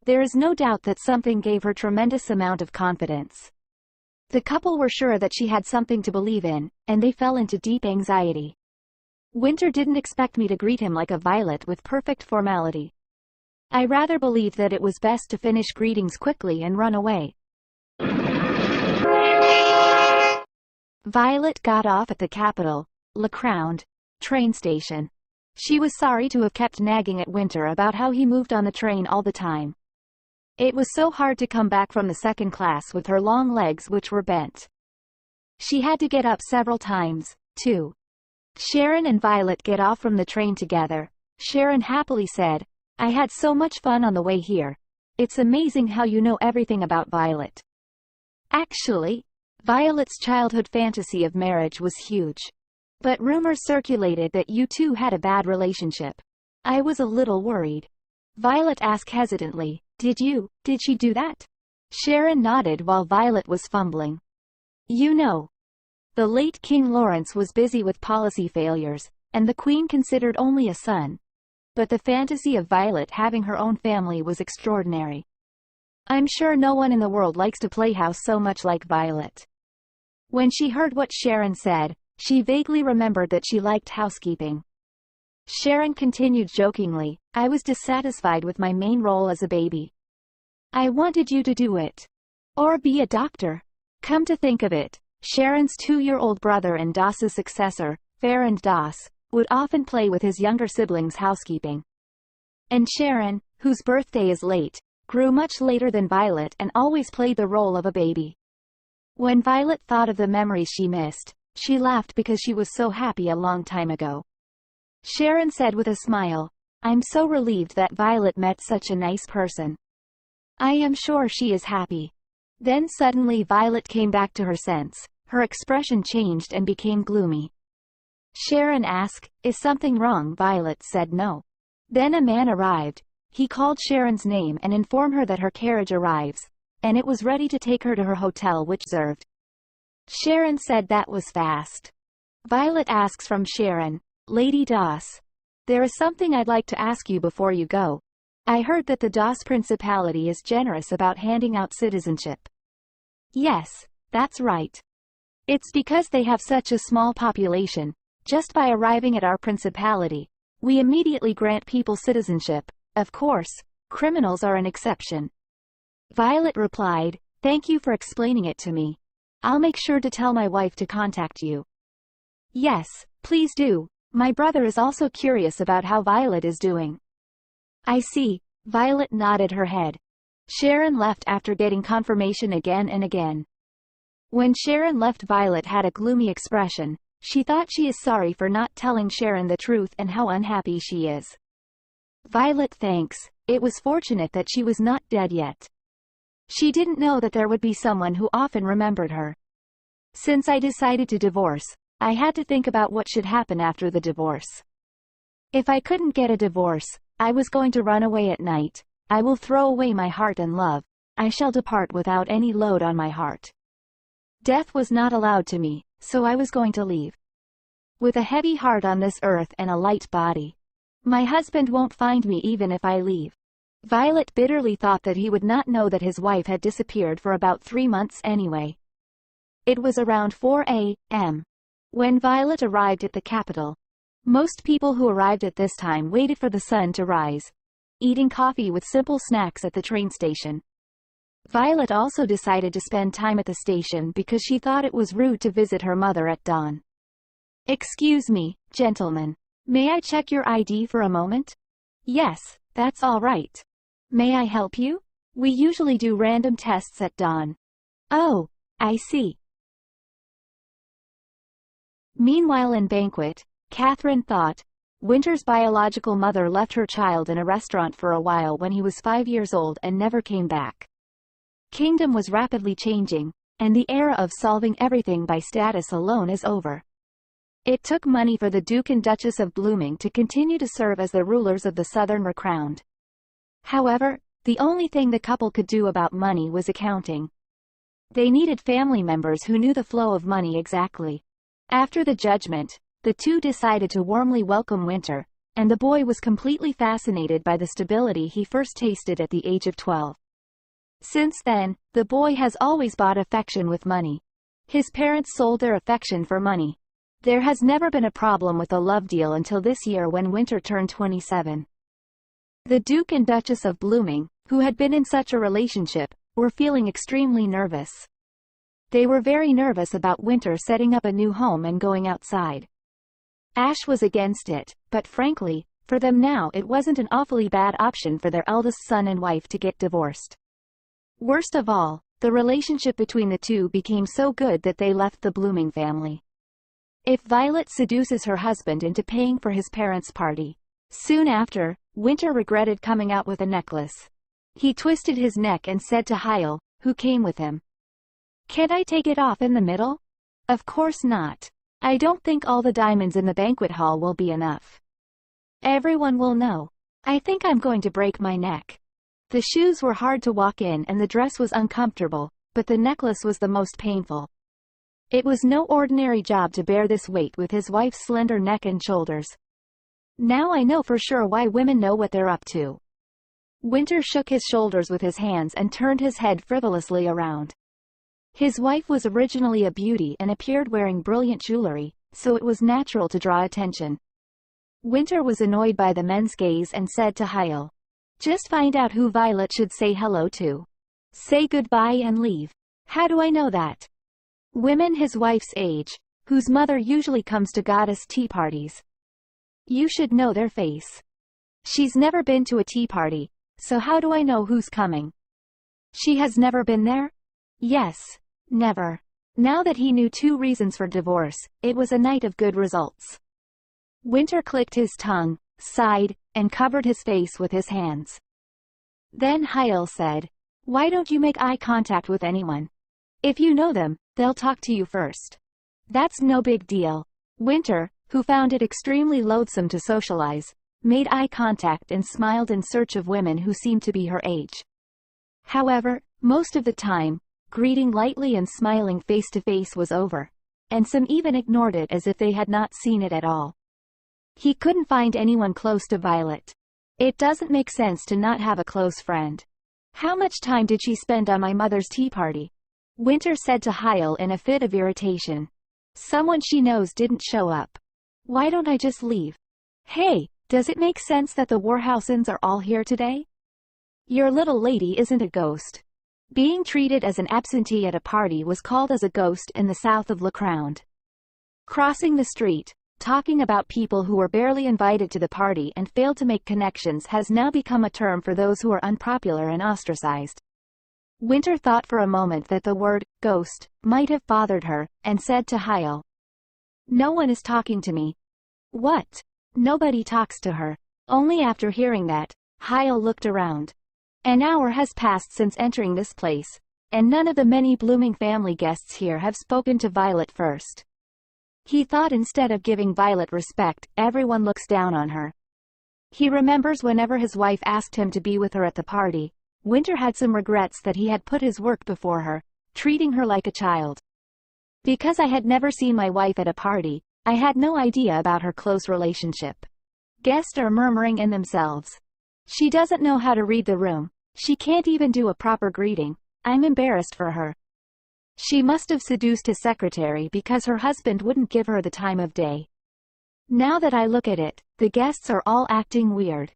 There is no doubt that something gave her tremendous amount of confidence. The couple were sure that she had something to believe in, and they fell into deep anxiety. Winter didn't expect me to greet him like a Violet with perfect formality. I rather believed that it was best to finish greetings quickly and run away. Violet got off at the capital, Le Crowned, train station. She was sorry to have kept nagging at Winter about how he moved on the train all the time. It was so hard to come back from the second class with her long legs which were bent. She had to get up several times, too. Sharon and Violet get off from the train together. Sharon happily said, I had so much fun on the way here. It's amazing how you know everything about Violet. Actually, Violet's childhood fantasy of marriage was huge. But rumors circulated that you two had a bad relationship. I was a little worried. Violet asked hesitantly, Did she do that? Sharon nodded while Violet was fumbling. You know, the late King Lawrence was busy with policy failures, and the Queen considered only a son. But the fantasy of Violet having her own family was extraordinary. I'm sure no one in the world likes to play house so much like Violet. When she heard what Sharon said, she vaguely remembered that she liked housekeeping. Sharon continued jokingly, I was dissatisfied with my main role as a baby. I wanted you to do it. Or be a doctor. Come to think of it, Sharon's 2-year-old brother and Doss's successor, Farrand Doss, would often play with his younger siblings housekeeping. And Sharon, whose birthday is late, grew much later than Violet and always played the role of a baby. When Violet thought of the memories she missed, she laughed because she was so happy a long time ago. Sharon said with a smile, I'm so relieved that Violet met such a nice person. I am sure she is happy. Then suddenly Violet came back to her sense. Her expression changed and became gloomy. Sharon asked, Is something wrong? Violet said no. Then a man arrived. He called Sharon's name and informed her that her carriage arrives, and it was ready to take her to her hotel which served. Sharon said that was fast. Violet asks from Sharon, Lady Doss, there is something I'd like to ask you before you go. I heard that the Doss Principality is generous about handing out citizenship. Yes, that's right. It's because they have such a small population. Just by arriving at our principality, we immediately grant people citizenship. Of course, criminals are an exception. Violet replied, Thank you for explaining it to me. I'll make sure to tell my wife to contact you. Yes, please do. My brother is also curious about how Violet is doing. I see. Violet nodded her head. Sharon left after getting confirmation again and again. When Sharon left, Violet had a gloomy expression. She thought she is sorry for not telling Sharon the truth and how unhappy she is. Violet thanks. It was fortunate that she was not dead yet. She didn't know that there would be someone who often remembered her. Since I decided to divorce, I had to think about what should happen after the divorce. If I couldn't get a divorce, I was going to run away at night. I will throw away my heart and love. I shall depart without any load on my heart. Death was not allowed to me, so I was going to leave. With a heavy heart on this earth and a light body. My husband won't find me even if I leave. Violet bitterly thought that he would not know that his wife had disappeared for about 3 months anyway. It was around 4 a.m. when Violet arrived at the capital. Most people who arrived at this time waited for the sun to rise, eating coffee with simple snacks at the train station. Violet also decided to spend time at the station because she thought it was rude to visit her mother at dawn. Excuse me, gentlemen. May I check your ID for a moment? Yes, that's all right. May I help you? We usually do random tests at dawn. Oh, I see. Meanwhile in banquet, Catherine thought, Winter's biological mother left her child in a restaurant for a while when he was 5 years old and never came back. kingdom was rapidly changing, and the era of solving everything by status alone is over. It took money for the Duke and Duchess of Blooming to continue to serve as the rulers of the Southern Crown. However, the only thing the couple could do about money was accounting. They needed family members who knew the flow of money exactly. After the judgment, the two decided to warmly welcome Winter, and the boy was completely fascinated by the stability he first tasted at the age of 12. Since then, the boy has always bought affection with money. His parents sold their affection for money. There has never been a problem with a love deal until this year when Winter turned 27. The Duke and Duchess of Blooming, who had been in such a relationship, were feeling extremely nervous. They were very nervous about Winter setting up a new home and going outside. Ash was against it, but frankly, for them now it wasn't an awfully bad option for their eldest son and wife to get divorced. Worst of all, the relationship between the two became so good that they left the Blooming family. If Violet seduces her husband into paying for his parents' party. Soon after, Winter regretted coming out with a necklace. He twisted his neck and said to Hyle, who came with him, "Can't I take it off in the middle?" "Of course not. I don't think all the diamonds in the banquet hall will be enough. Everyone will know. I think I'm going to break my neck." The shoes were hard to walk in and the dress was uncomfortable, but the necklace was the most painful. It was no ordinary job to bear this weight with his wife's slender neck and shoulders. Now I know for sure why women know what they're up to. Winter shook his shoulders with his hands and turned his head frivolously around. His wife was originally a beauty and appeared wearing brilliant jewelry, so it was natural to draw attention. Winter was annoyed by the men's gaze and said to Hyle, "Just find out who Violet should say hello to. Say goodbye and leave." "How do I know that?" "Women his wife's age, whose mother usually comes to goddess tea parties. You should know their face." "She's never been to a tea party, so how do I know who's coming?" "She has never been there?" "Yes, never." Now that he knew 2 reasons for divorce, it was a night of good results. Winter clicked his tongue, sighed, and covered his face with his hands. Then Hyle said, "Why don't you make eye contact with anyone? If you know them, they'll talk to you first." "That's no big deal." Winter, who found it extremely loathsome to socialize, made eye contact and smiled in search of women who seemed to be her age. However, most of the time, greeting lightly and smiling face to face was over, and some even ignored it as if they had not seen it at all. He couldn't find anyone close to Violet. "It doesn't make sense to not have a close friend. How much time did she spend on my mother's tea party?" Winter said to Hyle in a fit of irritation. "Someone she knows didn't show up. Why don't I just leave?" "Hey, does it make sense that the Warhousens are all here today? Your little lady isn't a ghost." Being treated as an absentee at a party was called as a ghost in the south of LeCround. Crossing the street, talking about people who were barely invited to the party and failed to make connections has now become a term for those who are unpopular and ostracized. Winter thought for a moment that the word ghost might have bothered her, and said to Hyle, "No one is talking to me." "What? Nobody talks to her?" Only after hearing that, Hyle looked around. An hour has passed since entering this place, and none of the many Blooming family guests here have spoken to Violet first. He thought instead of giving Violet respect, everyone looks down on her. He remembers whenever his wife asked him to be with her at the party, Winter had some regrets that he had put his work before her, treating her like a child. "Because I had never seen my wife at a party, I had no idea about her close relationship." Guests are murmuring in themselves. "She doesn't know how to read the room. She can't even do a proper greeting. I'm embarrassed for her. She must have seduced his secretary because her husband wouldn't give her the time of day. Now that I look at it, the guests are all acting weird."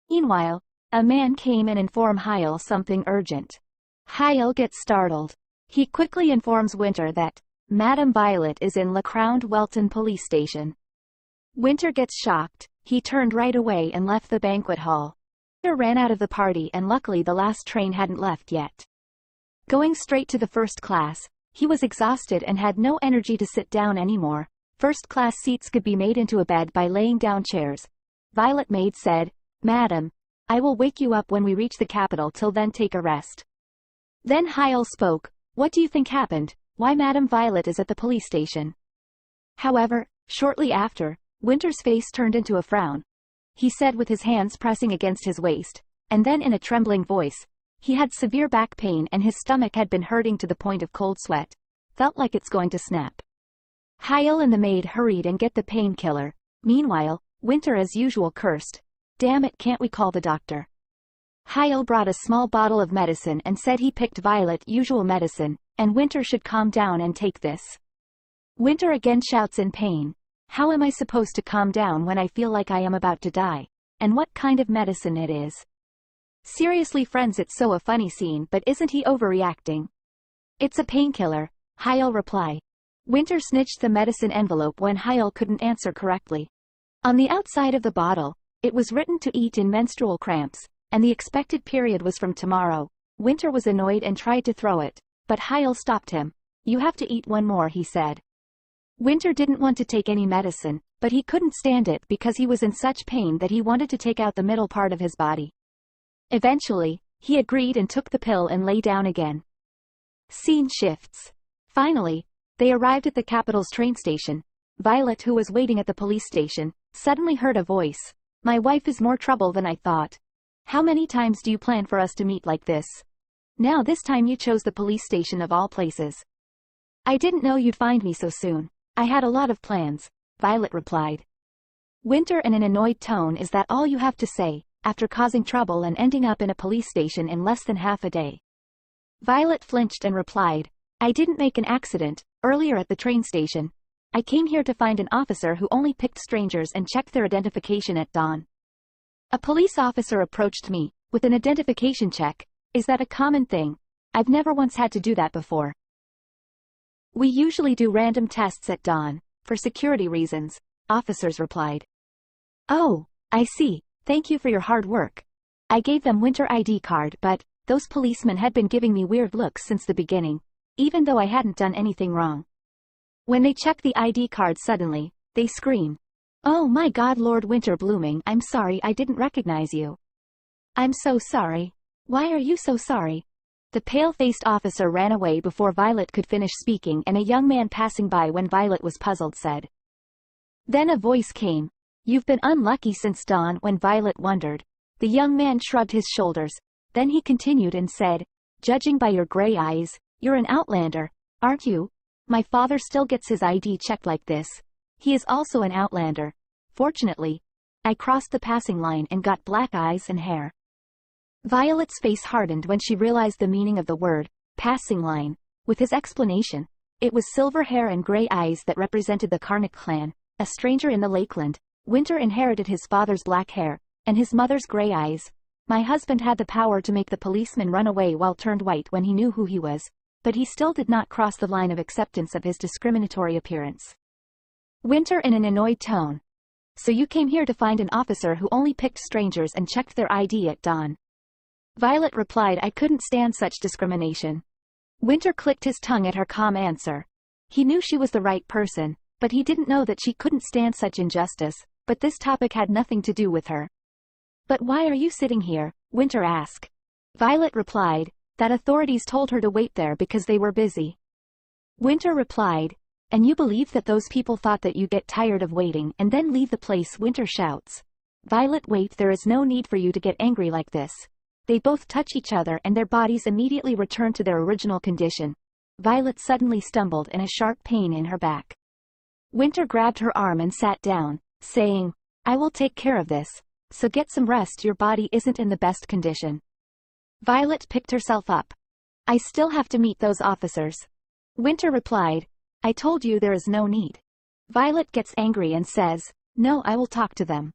Meanwhile, a man came and informed Hyle something urgent. Hyle gets startled. He quickly informs Winter that Madame Violet is in LeCround Welton police station. Winter gets shocked. He turned right away and left the banquet hall. Winter ran out of the party and luckily the last train hadn't left yet. Going straight to the first class, he was exhausted and had no energy to sit down anymore. First-class seats could be made into a bed by laying down chairs. Violet maid said, "Madam, I will wake you up when we reach the capital. Till then take a rest." Then Hyle spoke. What do you think happened? Why Madame Violet is at the police station? However, shortly after, Winter's face turned into a frown. He said with his hands pressing against his waist, and then in a trembling voice, he had severe back pain and his stomach had been hurting to the point of cold sweat. Felt like it's going to snap. Hyle and the maid hurried and get the painkiller. Meanwhile, Winter as usual cursed. Damn it, can't we call the doctor? Hyle brought a small bottle of medicine and said he picked Violet usual medicine, and Winter should calm down and take this. Winter again shouts in pain. How am I supposed to calm down when I feel like I am about to die? And what kind of medicine it is? Seriously friends, it's so a funny scene, but isn't he overreacting? It's a painkiller, Hyle reply. Winter snitched the medicine envelope when Hyle couldn't answer correctly. On the outside of the bottle, it was written to eat in menstrual cramps, and the expected period was from tomorrow. Winter was annoyed and tried to throw it, but Hyle stopped him. You have to eat one more, he said. Winter didn't want to take any medicine, but he couldn't stand it because he was in such pain that he wanted to take out the middle part of his body. Eventually, he agreed and took the pill and lay down again. Scene shifts. Finally, they arrived at the capital's train station. Violet, who was waiting at the police station, suddenly heard a voice. My wife is more trouble than I thought. How many times do you plan for us to meet like this? Now this time you chose the police station of all places. I didn't know you'd find me so soon. I had a lot of plans, Violet replied. Winter in an annoyed tone, is that all you have to say, after causing trouble and ending up in a police station in less than half a day? Violet flinched and replied, I didn't make an accident, earlier at the train station. I came here to find an officer who only picked strangers and checked their identification at dawn. A police officer approached me, with an identification check. Is that a common thing? I've never once had to do that before. We usually do random tests at dawn, for security reasons, officers replied. Oh, I see, thank you for your hard work. I gave them Winter ID card, but those policemen had been giving me weird looks since the beginning, even though I hadn't done anything wrong. When they check the ID card suddenly, they scream. Oh my God, Lord Winter Blooming, I'm sorry, I didn't recognize you. I'm so sorry. Why are you so sorry? The pale-faced officer ran away before Violet could finish speaking, and a young man passing by when Violet was puzzled said. Then a voice came. You've been unlucky since dawn. When Violet wondered, the young man shrugged his shoulders. Then he continued and said, judging by your gray eyes, you're an outlander, aren't you? My father still gets his ID checked like this. He is also an outlander. Fortunately, I crossed the passing line and got black eyes and hair. Violet's face hardened when she realized the meaning of the word, passing line. With his explanation, it was silver hair and gray eyes that represented the Karnak clan, a stranger in the Lakeland. Winter inherited his father's black hair, and his mother's gray eyes. My husband had the power to make the policeman run away while turned white when he knew who he was, but he still did not cross the line of acceptance of his discriminatory appearance. Winter in an annoyed tone. So you came here to find an officer who only picked strangers and checked their ID at dawn? Violet replied, I couldn't stand such discrimination. Winter clicked his tongue at her calm answer. He knew she was the right person, but he didn't know that she couldn't stand such injustice, but this topic had nothing to do with her. But why are you sitting here? Winter asked. Violet replied, that authorities told her to wait there because they were busy. Winter replied, and you believe that those people thought that you get tired of waiting and then leave the place? Winter shouts. Violet, wait, there is no need for you to get angry like this. They both touch each other and their bodies immediately return to their original condition. Violet suddenly stumbled in a sharp pain in her back. Winter grabbed her arm and sat down, saying, I will take care of this, so get some rest, your body isn't in the best condition. Violet picked herself up. I still have to meet those officers. Winter replied, I told you there is no need. Violet gets angry and says, no, I will talk to them.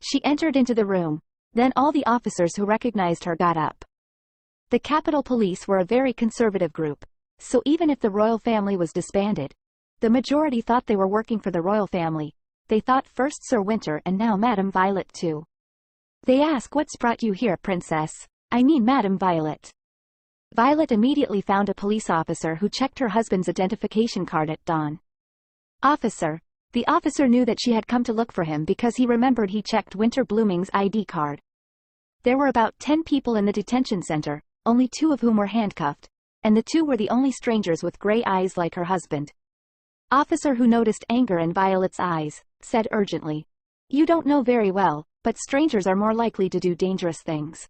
She entered into the room. Then all the officers who recognized her got up. The Capitol Police were a very conservative group, so even if the royal family was disbanded, the majority thought they were working for the royal family. They thought first Sir Winter and now Madame Violet too. They ask, what's brought you here, Princess? I mean Madame Violet. Violet immediately found a police officer who checked her husband's identification card at dawn. Officer. The officer knew that she had come to look for him because he remembered he checked Winter Blooming's ID card. There were about 10 people in the detention center, only 2 of whom were handcuffed, and the 2 were the only strangers with gray eyes like her husband. Officer, who noticed anger in Violet's eyes, said urgently, "You don't know very well, but strangers are more likely to do dangerous things.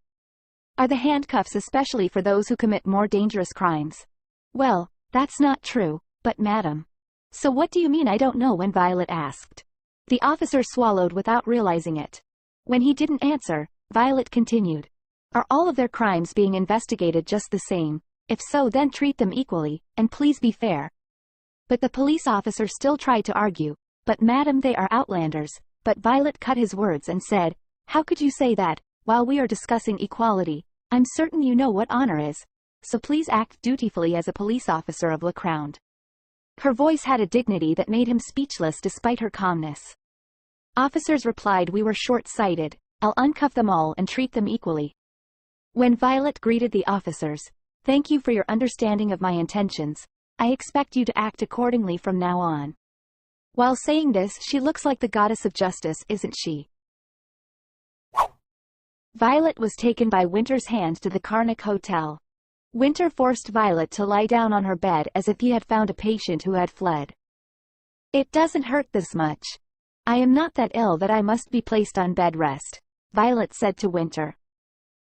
Are the handcuffs especially for those who commit more dangerous crimes?" "Well, that's not true, but madam." "So what do you mean I don't know?" when Violet asked. The officer swallowed without realizing it. When he didn't answer, Violet continued, "Are all of their crimes being investigated just the same? If so, then treat them equally, and please be fair." But the police officer still tried to argue, "But madam, they are outlanders." But Violet cut his words and said, "How could you say that, while we are discussing equality? I'm certain you know what honor is. So please act dutifully as a police officer of La Crown." Her voice had a dignity that made him speechless despite her calmness. Officers replied, "We were short-sighted. I'll uncuff them all and treat them equally." When Violet greeted the officers, "Thank you for your understanding of my intentions. I expect you to act accordingly from now on." While saying this, she looks like the goddess of justice, isn't she? Violet was taken by Winter's hand to the Karnak Hotel. Winter forced Violet to lie down on her bed as if he had found a patient who had fled. "It doesn't hurt this much. I am not that ill that I must be placed on bed rest," Violet said to Winter.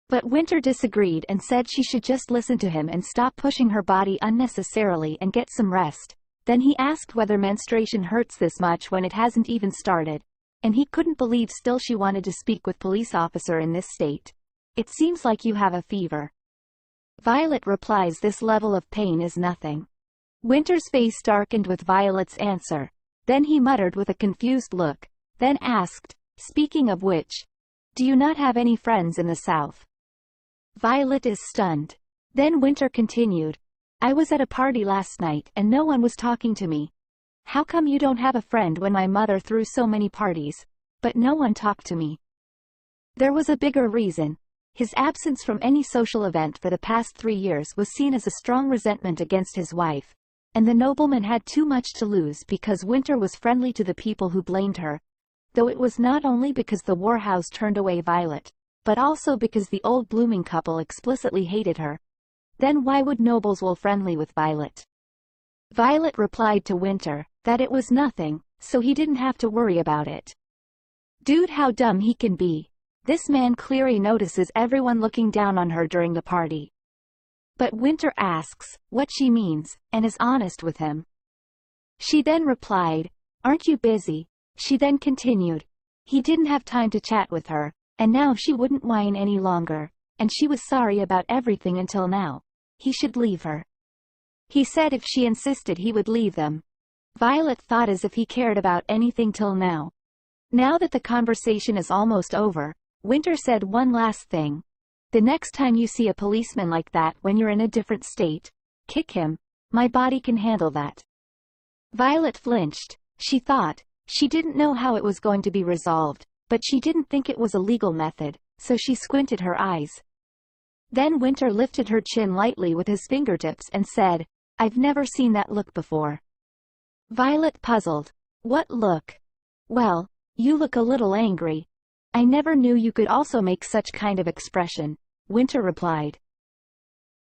But Winter disagreed and said she should just listen to him and stop pushing her body unnecessarily and get some rest. Then he asked whether menstruation hurts this much when it hasn't even started, and he couldn't believe still she wanted to speak with police officer in this state. "It seems like you have a fever." Violet replies, "This level of pain is nothing." Winter's face darkened with Violet's answer. Then he muttered with a confused look, then asked, "Speaking of which, do you not have any friends in the South?" Violet is stunned. Then Winter continued, "I was at a party last night and no one was talking to me." "How come you don't have a friend when my mother threw so many parties, but no one talked to me?" There was a bigger reason. His absence from any social event for the past 3 years was seen as a strong resentment against his wife, and the nobleman had too much to lose because Winter was friendly to the people who blamed her, though it was not only because the Warhouse turned away Violet, but also because the old blooming couple explicitly hated her. Then why would nobles will friendly with Violet? Violet replied to Winter that it was nothing, so he didn't have to worry about it. Dude, how dumb he can be. This man clearly notices everyone looking down on her during the party. But Winter asks what she means, and is honest with him. She then replied, "Aren't you busy?" She then continued, he didn't have time to chat with her, and now she wouldn't whine any longer, and she was sorry about everything until now. He should leave her. He said if she insisted he would leave them. Violet thought as if he cared about anything till now. Now that the conversation is almost over, Winter said one last thing. "The next time you see a policeman like that when you're in a different state, kick him. My body can handle that." Violet flinched. She thought, she didn't know how it was going to be resolved, but she didn't think it was a legal method, so she squinted her eyes. Then Winter lifted her chin lightly with his fingertips and said, "I've never seen that look before." Violet puzzled. "What look?" "Well, you look a little angry." "I never knew you could also make such kind of expression," Winter replied.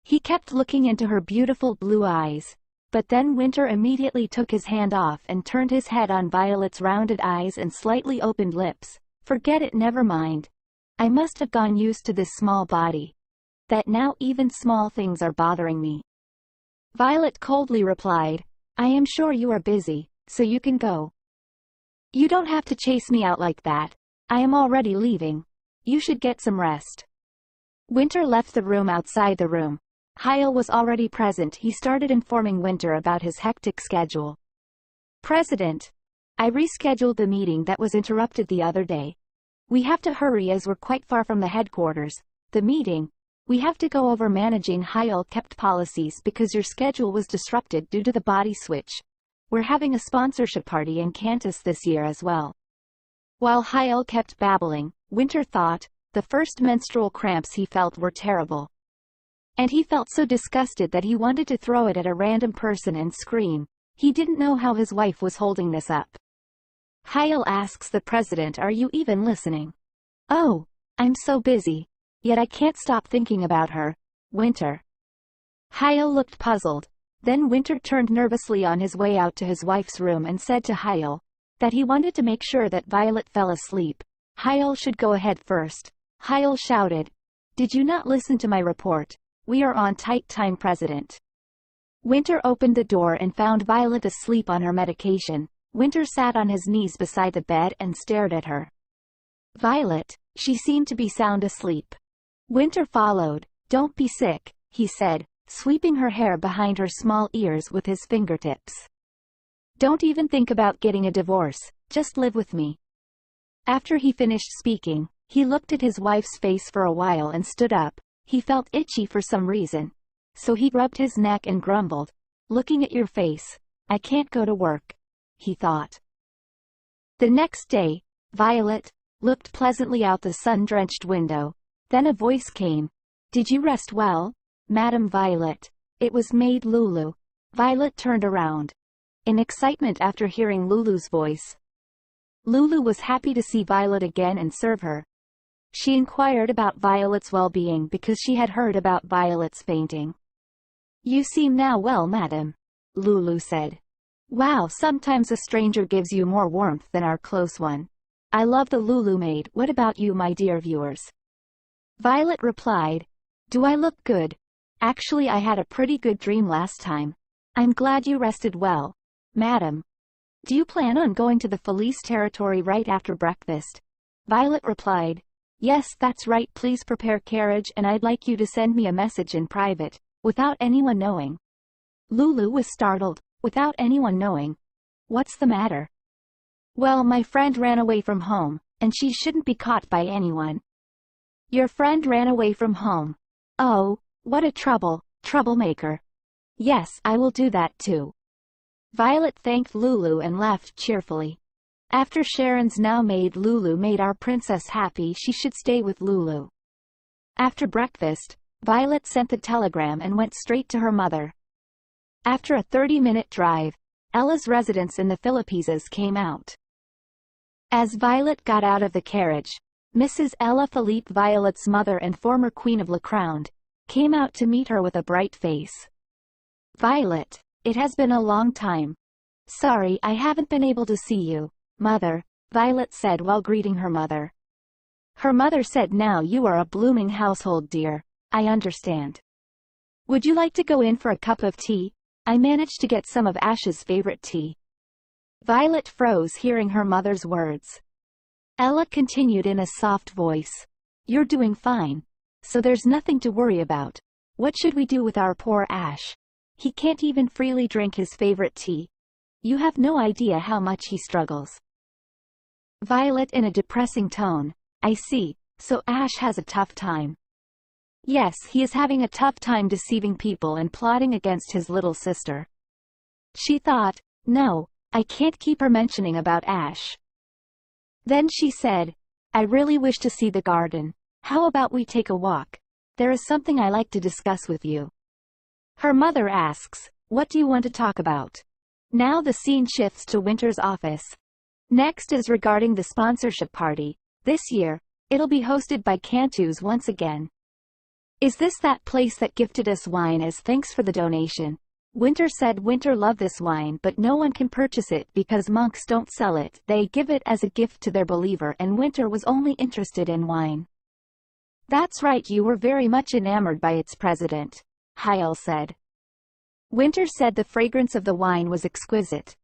He kept looking into her beautiful blue eyes, but then Winter immediately took his hand off and turned his head on Violet's rounded eyes and slightly opened lips. "Forget it, never mind. I must have gone used to this small body. That now even small things are bothering me." Violet coldly replied, "I am sure you are busy, so you can go. You don't have to chase me out like that. I am already leaving. You should get some rest." Winter left the room. Outside the room, Hyle was already present. He started informing Winter about his hectic schedule. "President, I rescheduled the meeting that was interrupted the other day. We have to hurry as we're quite far from the headquarters. The meeting, we have to go over managing Hyle kept policies because your schedule was disrupted due to the body switch. We're having a sponsorship party in Cantus this year as well." While Hyle kept babbling, Winter thought, the first menstrual cramps he felt were terrible. And he felt so disgusted that he wanted to throw it at a random person and scream. He didn't know how his wife was holding this up. Hyle asks the president, "Are you even listening?" "Oh, I'm so busy. Yet I can't stop thinking about her. Winter. Hyel looked puzzled. Then Winter turned nervously on his way out to his wife's room and said to Hyel that he wanted to make sure that Violet fell asleep. Hyel should go ahead first. Hyel shouted, "Did you not listen to my report? We are on tight time, President." Winter opened the door and found Violet asleep on her medication. Winter sat on his knees beside the bed and stared at her. Violet, she seemed to be sound asleep. Winter followed. "Don't be sick," he said, sweeping her hair behind her small ears with his fingertips. "Don't even think about getting a divorce, just live with me." After he finished speaking, he looked at his wife's face for a while and stood up. He felt itchy for some reason. So he rubbed his neck and grumbled, "Looking at your face, I can't go to work," he thought. The next day, Violet looked pleasantly out the sun-drenched window. Then a voice came. "Did you rest well, Madam Violet?" It was Maid Lulu. Violet turned around in excitement after hearing Lulu's voice. Lulu was happy to see Violet again and serve her. She inquired about Violet's well-being because she had heard about Violet's fainting. "You seem now well, madam," Lulu said. "Wow, sometimes a stranger gives you more warmth than our close one. I love the Lulu maid. What about you, my dear viewers?" Violet replied, "Do I look good? Actually, I had a pretty good dream last time. I'm glad you rested well, madam." "Do you plan on going to the Felice territory right after breakfast?" Violet replied, "Yes, that's right. Please prepare carriage and I'd like you to send me a message in private, without anyone knowing." Lulu was startled. "Without anyone knowing? What's the matter?" "Well, my friend ran away from home, and she shouldn't be caught by anyone." "Your friend ran away from home? Oh, what a troublemaker. Yes, I will do that too." Violet thanked Lulu and laughed cheerfully. After Sharon's now maid Lulu made our princess happy, she should stay with Lulu. After breakfast, Violet sent the telegram and went straight to her mother. After a 30-minute drive, Ella's residence in the Philippines came out. As Violet got out of the carriage, Mrs. Ella Philippe, Violet's mother and former Queen of Le Crown, came out to meet her with a bright face. "Violet, it has been a long time. Sorry I haven't been able to see you, Mother," Violet said while greeting her mother. Her mother said, "Now you are a blooming household, dear. I understand. Would you like to go in for a cup of tea? I managed to get some of Ash's favorite tea." Violet froze hearing her mother's words. Ella continued in a soft voice, "You're doing fine. So there's nothing to worry about. What should we do with our poor Ash? He can't even freely drink his favorite tea. You have no idea how much he struggles." Violet in a depressing tone, "I see, so Ash has a tough time." "Yes, he is having a tough time deceiving people and plotting against his little sister." She thought, "No, I can't keep her mentioning about Ash." Then she said, "I really wish to see the garden. How about we take a walk? There is something I like to discuss with you." Her mother asks, "What do you want to talk about?" Now the scene shifts to Winter's office. Next is regarding the sponsorship party. This year, it'll be hosted by Cantus once again. "Is this that place that gifted us wine as thanks for the donation?" Winter said Winter loved this wine, but no one can purchase it because monks don't sell it. They give it as a gift to their believer, and Winter was only interested in wine. "That's right, you were very much enamored by its president," Hyel said. Winter said the fragrance of the wine was exquisite.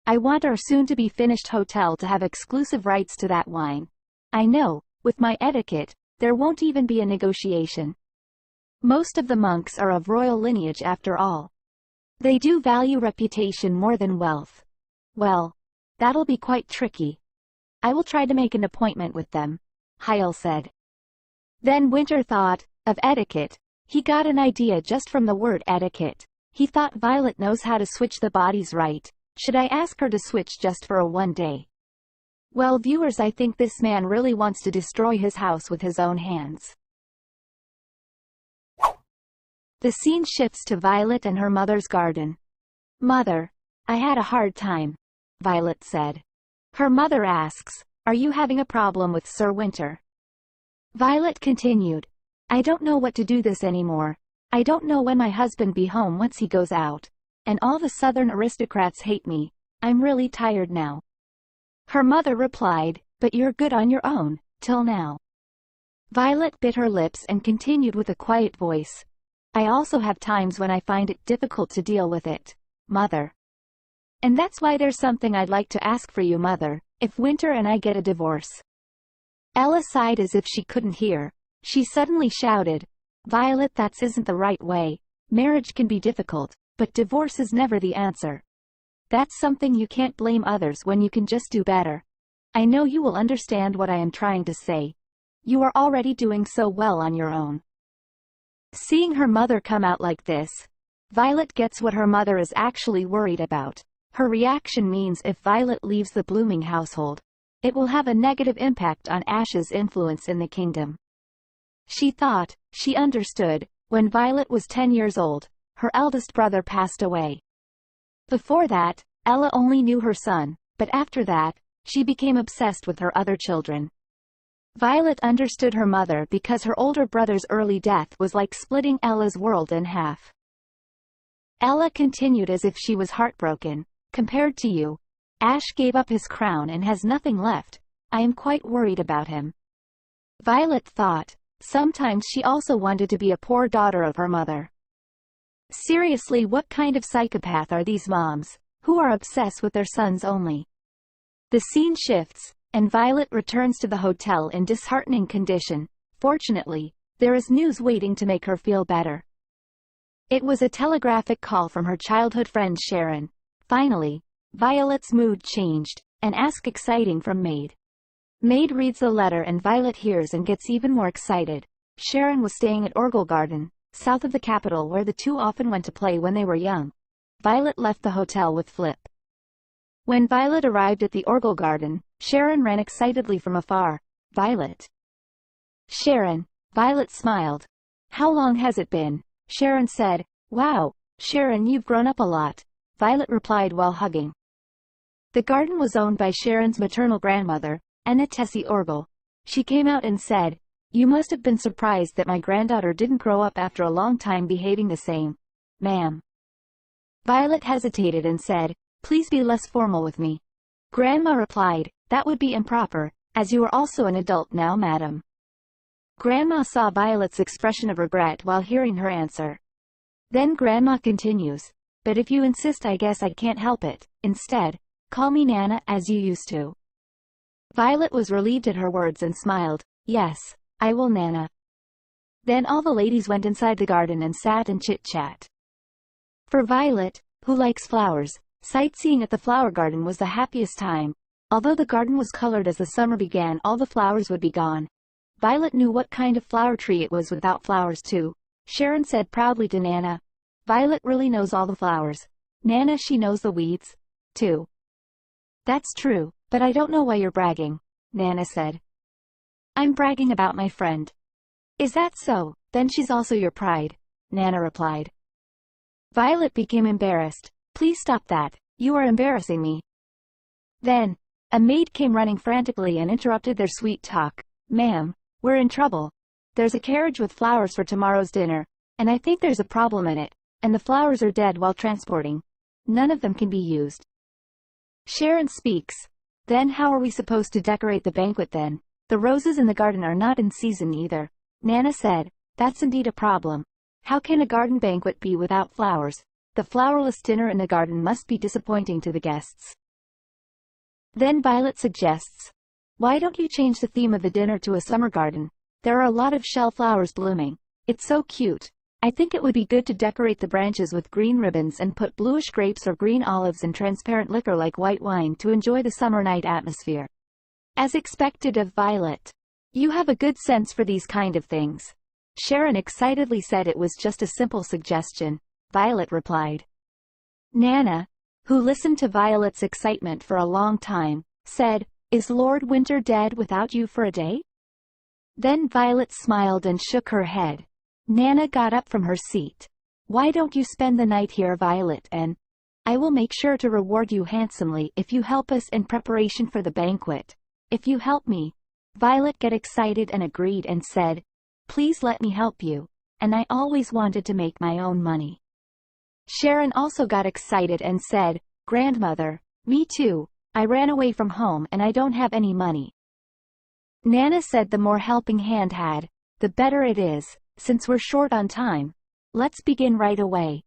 "I want our soon-to-be-finished hotel to have exclusive rights to that wine. I know, with my etiquette, there won't even be a negotiation. Most of the monks are of royal lineage after all. They do value reputation more than wealth. Well, that'll be quite tricky. I will try to make an appointment with them," Hyel said. Then Winter thought, of etiquette. He got an idea just from the word etiquette. He thought Violet knows how to switch the bodies right. Should I ask her to switch just for a one day? Well, viewers, I think this man really wants to destroy his house with his own hands. The scene shifts to Violet and her mother's garden. "Mother, I had a hard time," Violet said. Her mother asks, "Are you having a problem with Sir Winter?" Violet continued, "I don't know what to do this anymore. I don't know when my husband be home once he goes out. And all the southern aristocrats hate me. I'm really tired now. Her mother replied, but you're good on your own, till now. Violet bit her lips and continued with a quiet voice. I also have times when I find it difficult to deal with it, Mother. And that's why there's something I'd like to ask for you, Mother, if Winter and I get a divorce. Ella sighed as if she couldn't hear. She suddenly shouted, Violet, that isn't the right way. Marriage can be difficult, but divorce is never the answer. That's something you can't blame others when you can just do better. I know you will understand what I am trying to say. You are already doing so well on your own. Seeing her mother come out like this, Violet gets what her mother is actually worried about. Her reaction means if Violet leaves the blooming household, it will have a negative impact on Ash's influence in the kingdom. She thought, she understood, when Violet was 10 years old, her eldest brother passed away. Before that, Ella only knew her son, but after that, she became obsessed with her other children. Violet understood her mother because her older brother's early death was like splitting Ella's world in half. Ella continued as if she was heartbroken. Compared to you, Ash gave up his crown and has nothing left. I am quite worried about him. Violet thought, sometimes she also wanted to be a poor daughter of her mother. Seriously, what kind of psychopath are these moms, who are obsessed with their sons only? The scene shifts, and Violet returns to the hotel in disheartening condition. Fortunately, there is news waiting to make her feel better. It was a telegraphic call from her childhood friend Sharon. Finally, Violet's mood changed, and asked exciting from Maid. Maid reads the letter and Violet hears and gets even more excited. Sharon was staying at Orgel Garden, south of the capital, where the two often went to play when they were young. Violet left the hotel with Flip. When Violet arrived at the Orgel Garden, Sharon ran excitedly from afar. Violet. Sharon. Violet smiled. How long has it been? Sharon said. Wow, Sharon, you've grown up a lot, Violet replied while hugging. The garden was owned by Sharon's maternal grandmother, Anna Tessie Orgel. She came out and said, you must have been surprised that my granddaughter didn't grow up after a long time behaving the same. Ma'am. Violet hesitated and said, please be less formal with me. Grandma replied, that would be improper, as you are also an adult now, madam. Grandma saw Violet's expression of regret while hearing her answer. Then Grandma continues, but if you insist, I guess I can't help it. Instead, call me Nana as you used to. Violet was relieved at her words and smiled. Yes, I will, Nana. Then all the ladies went inside the garden and sat and chit-chat. For Violet, who likes flowers, sightseeing at the flower garden was the happiest time. Although the garden was colored as the summer began, all the flowers would be gone. Violet knew what kind of flower tree it was without flowers too. Sharon said proudly to Nana, Violet really knows all the flowers. Nana, she knows the weeds, too. That's true, but I don't know why you're bragging, Nana said. I'm bragging about my friend. Is that so? Then she's also your pride, Nana replied. Violet became embarrassed. Please stop that, you are embarrassing me. Then, a maid came running frantically and interrupted their sweet talk. Ma'am, we're in trouble. There's a carriage with flowers for tomorrow's dinner, and I think there's a problem in it, and the flowers are dead while transporting. None of them can be used. Sharon speaks. Then how are we supposed to decorate the banquet then? The roses in the garden are not in season either. Nana said, that's indeed a problem. How can a garden banquet be without flowers? The flowerless dinner in the garden must be disappointing to the guests. Then Violet suggests, why don't you change the theme of the dinner to a summer garden? There are a lot of shell flowers blooming. It's so cute. I think it would be good to decorate the branches with green ribbons and put bluish grapes or green olives and transparent liquor like white wine to enjoy the summer night atmosphere. As expected of Violet. You have a good sense for these kind of things. Sharon excitedly said it was just a simple suggestion. Violet replied. Nana, who listened to Violet's excitement for a long time, said, is Lord Winter dead without you for a day? Then Violet smiled and shook her head. Nana got up from her seat. Why don't you spend the night here, Violet, and I will make sure to reward you handsomely if you help us in preparation for the banquet. If you help me. Violet got excited and agreed and said, please let me help you. and I always wanted to make my own money. Sharon also got excited and said, "Grandmother, me too. I ran away from home and I don't have any money." Nana said the more helping hand had, the better it is, since we're short on time. Let's begin right away.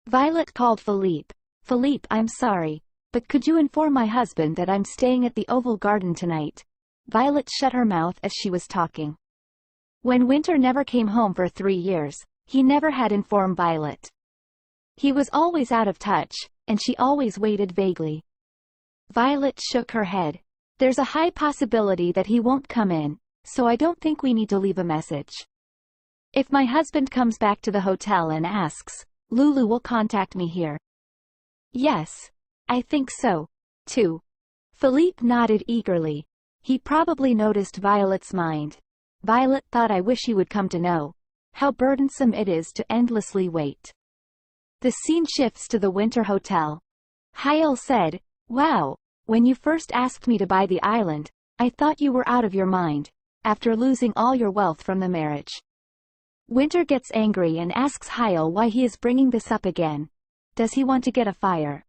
Violet called Philippe. "Philippe, I'm sorry, but could you inform my husband that I'm staying at the Oval Garden tonight?" Violet shut her mouth as she was talking. When Winter never came home for 3 years, he never had informed Violet. He was always out of touch, and she always waited vaguely. Violet shook her head. "There's a high possibility that he won't come in, so I don't think we need to leave a message. If my husband comes back to the hotel and asks, Lulu will contact me here." "Yes, I think so, too." Philippe nodded eagerly. He probably noticed Violet's mind. Violet thought, "I wish he would come to know how burdensome it is to endlessly wait." The scene shifts to the Winter Hotel. Hyle said, "Wow, when you first asked me to buy the island, I thought you were out of your mind, after losing all your wealth from the marriage." Winter gets angry and asks Hyle why he is bringing this up again. Does he want to get a fire?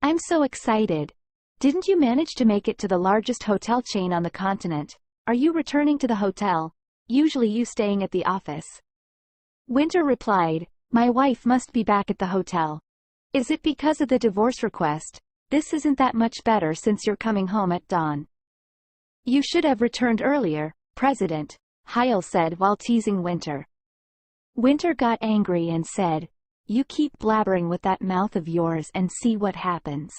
"I'm so excited. Didn't you manage to make it to the largest hotel chain on the continent? Are you returning to the hotel? Usually you staying at the office." Winter replied, "My wife must be back at the hotel." "Is it because of the divorce request? This isn't that much better since you're coming home at dawn." "You should have returned earlier, President," Hyle said while teasing Winter. Winter got angry and said, "You keep blabbering with that mouth of yours and see what happens."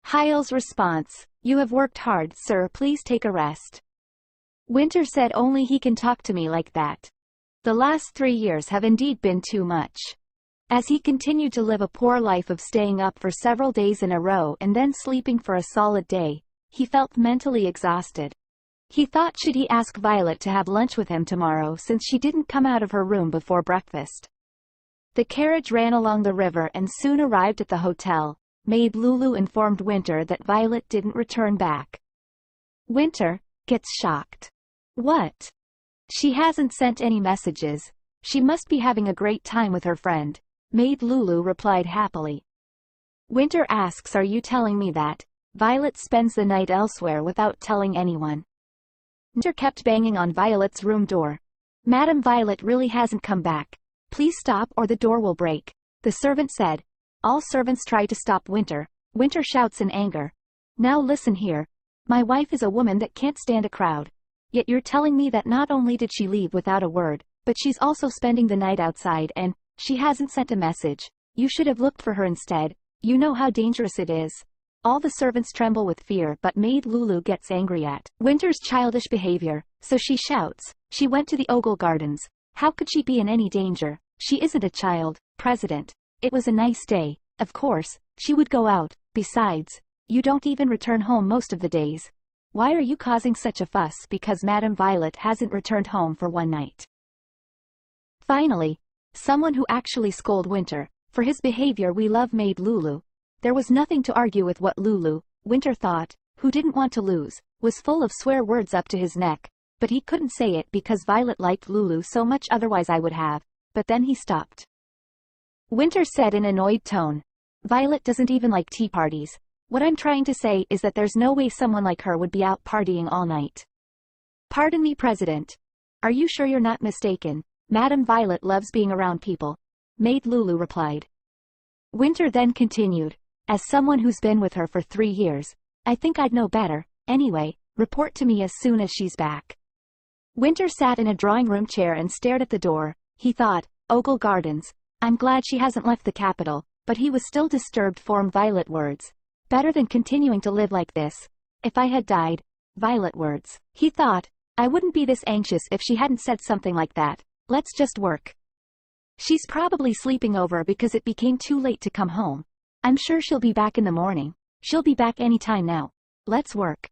Hyle's response, "You have worked hard, sir, please take a rest." Winter said only he can talk to me like that. The last 3 years have indeed been too much. As he continued to live a poor life of staying up for several days in a row and then sleeping for a solid day, he felt mentally exhausted. He thought, should he ask Violet to have lunch with him tomorrow since she didn't come out of her room before breakfast. The carriage ran along the river and soon arrived at the hotel. Maid Lulu informed Winter that Violet didn't return back. Winter gets shocked. "What? She hasn't sent any messages. She must be having a great time with her friend," Maid Lulu replied happily. Winter asks, "Are you telling me that Violet spends the night elsewhere without telling anyone?" Winter kept banging on Violet's room door. "Madam, Violet really hasn't come back. Please stop or the door will break," the servant said. All servants try to stop Winter. Winter shouts in anger, "Now listen here. My wife is a woman that can't stand a crowd. Yet you're telling me that not only did she leave without a word, but she's also spending the night outside and she hasn't sent a message. You should have looked for her instead. You know how dangerous it is." All the servants tremble with fear, but Maid Lulu gets angry at Winter's childish behavior, so she shouts, "She went to the Ogle Gardens. How could she be in any danger? She isn't a child, President. It was a nice day. Of course, she would go out. Besides, you don't even return home most of the days. Why are you causing such a fuss because Madam Violet hasn't returned home for one night?" Finally, someone who actually scolded Winter for his behavior. "We love Maid Lulu." There was nothing to argue with what Lulu, Winter thought, who didn't want to lose, was full of swear words up to his neck, but he couldn't say it because Violet liked Lulu so much, otherwise I would have, but then he stopped. Winter said in an annoyed tone, "Violet doesn't even like tea parties. What I'm trying to say is that there's no way someone like her would be out partying all night." "Pardon me, President. Are you sure you're not mistaken? Madam Violet loves being around people," Maid Lulu replied. Winter then continued, "As someone who's been with her for 3 years, I think I'd know better. Anyway, report to me as soon as she's back." Winter sat in a drawing room chair and stared at the door. He thought, Ogle Gardens. I'm glad she hasn't left the capital, but he was still disturbed. Form Violet words. Better than continuing to live like this. If I had died. Violet words. He thought, I wouldn't be this anxious if she hadn't said something like that. Let's just work. She's probably sleeping over because it became too late to come home. I'm sure she'll be back in the morning. She'll be back any time now. Let's work.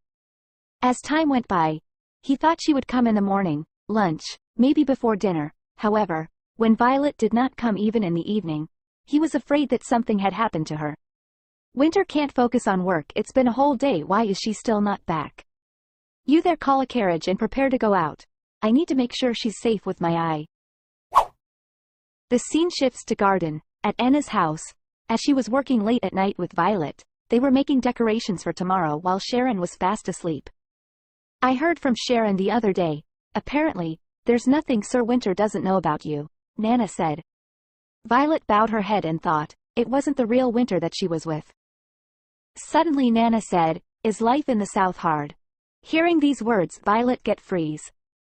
As time went by, he thought she would come in the morning, lunch, maybe before dinner. However, when Violet did not come even in the evening, he was afraid that something had happened to her. Winter can't focus on work. It's been a whole day. Why is she still not back? You there, call a carriage and prepare to go out. I need to make sure she's safe with my eye. The scene shifts to garden, at Anna's house. As she was working late at night with Violet, they were making decorations for tomorrow while Sharon was fast asleep. I heard from Sharon the other day. Apparently, there's nothing Sir Winter doesn't know about you, Nana said. Violet bowed her head and thought, it wasn't the real Winter that she was with. Suddenly Nana said, is life in the South hard? Hearing these words, Violet get freeze.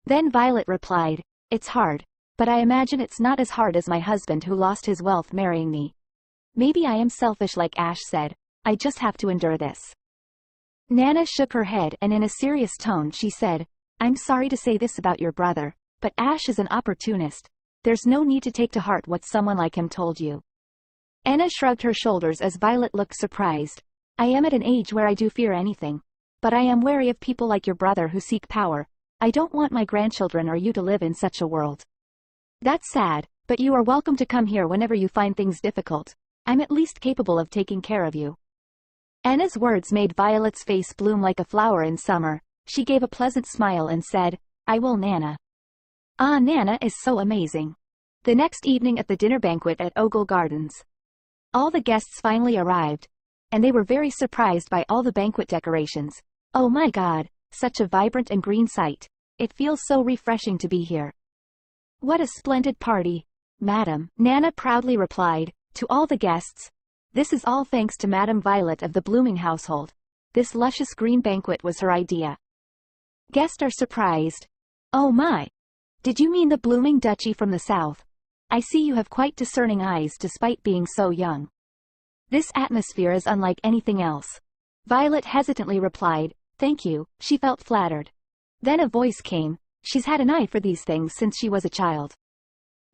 Then Violet replied, it's hard, but I imagine it's not as hard as my husband who lost his wealth marrying me. Maybe I am selfish like Ash said, I just have to endure this. Nana shook her head and in a serious tone she said, I'm sorry to say this about your brother, but Ash is an opportunist. There's no need to take to heart what someone like him told you. Anna shrugged her shoulders as Violet looked surprised. I am at an age where I do fear anything. But I am wary of people like your brother who seek power. I don't want my grandchildren or you to live in such a world. That's sad, but you are welcome to come here whenever you find things difficult. I'm at least capable of taking care of you. Anna's words made Violet's face bloom like a flower in summer. She gave a pleasant smile and said, I will, Nana. Ah, Nana is so amazing. The next evening at the dinner banquet at Ogle Gardens. All the guests finally arrived, and they were very surprised by all the banquet decorations. Oh my God, such a vibrant and green sight. It feels so refreshing to be here. What a splendid party, Madam, Nana proudly replied, to all the guests. This is all thanks to Madam Violet of the Blooming household. This luscious green banquet was her idea. Guests are surprised. Oh my! Did you mean the Blooming Duchy from the south? I see you have quite discerning eyes despite being so young. This atmosphere is unlike anything else. Violet hesitantly replied, thank you, she felt flattered. Then a voice came, she's had an eye for these things since she was a child.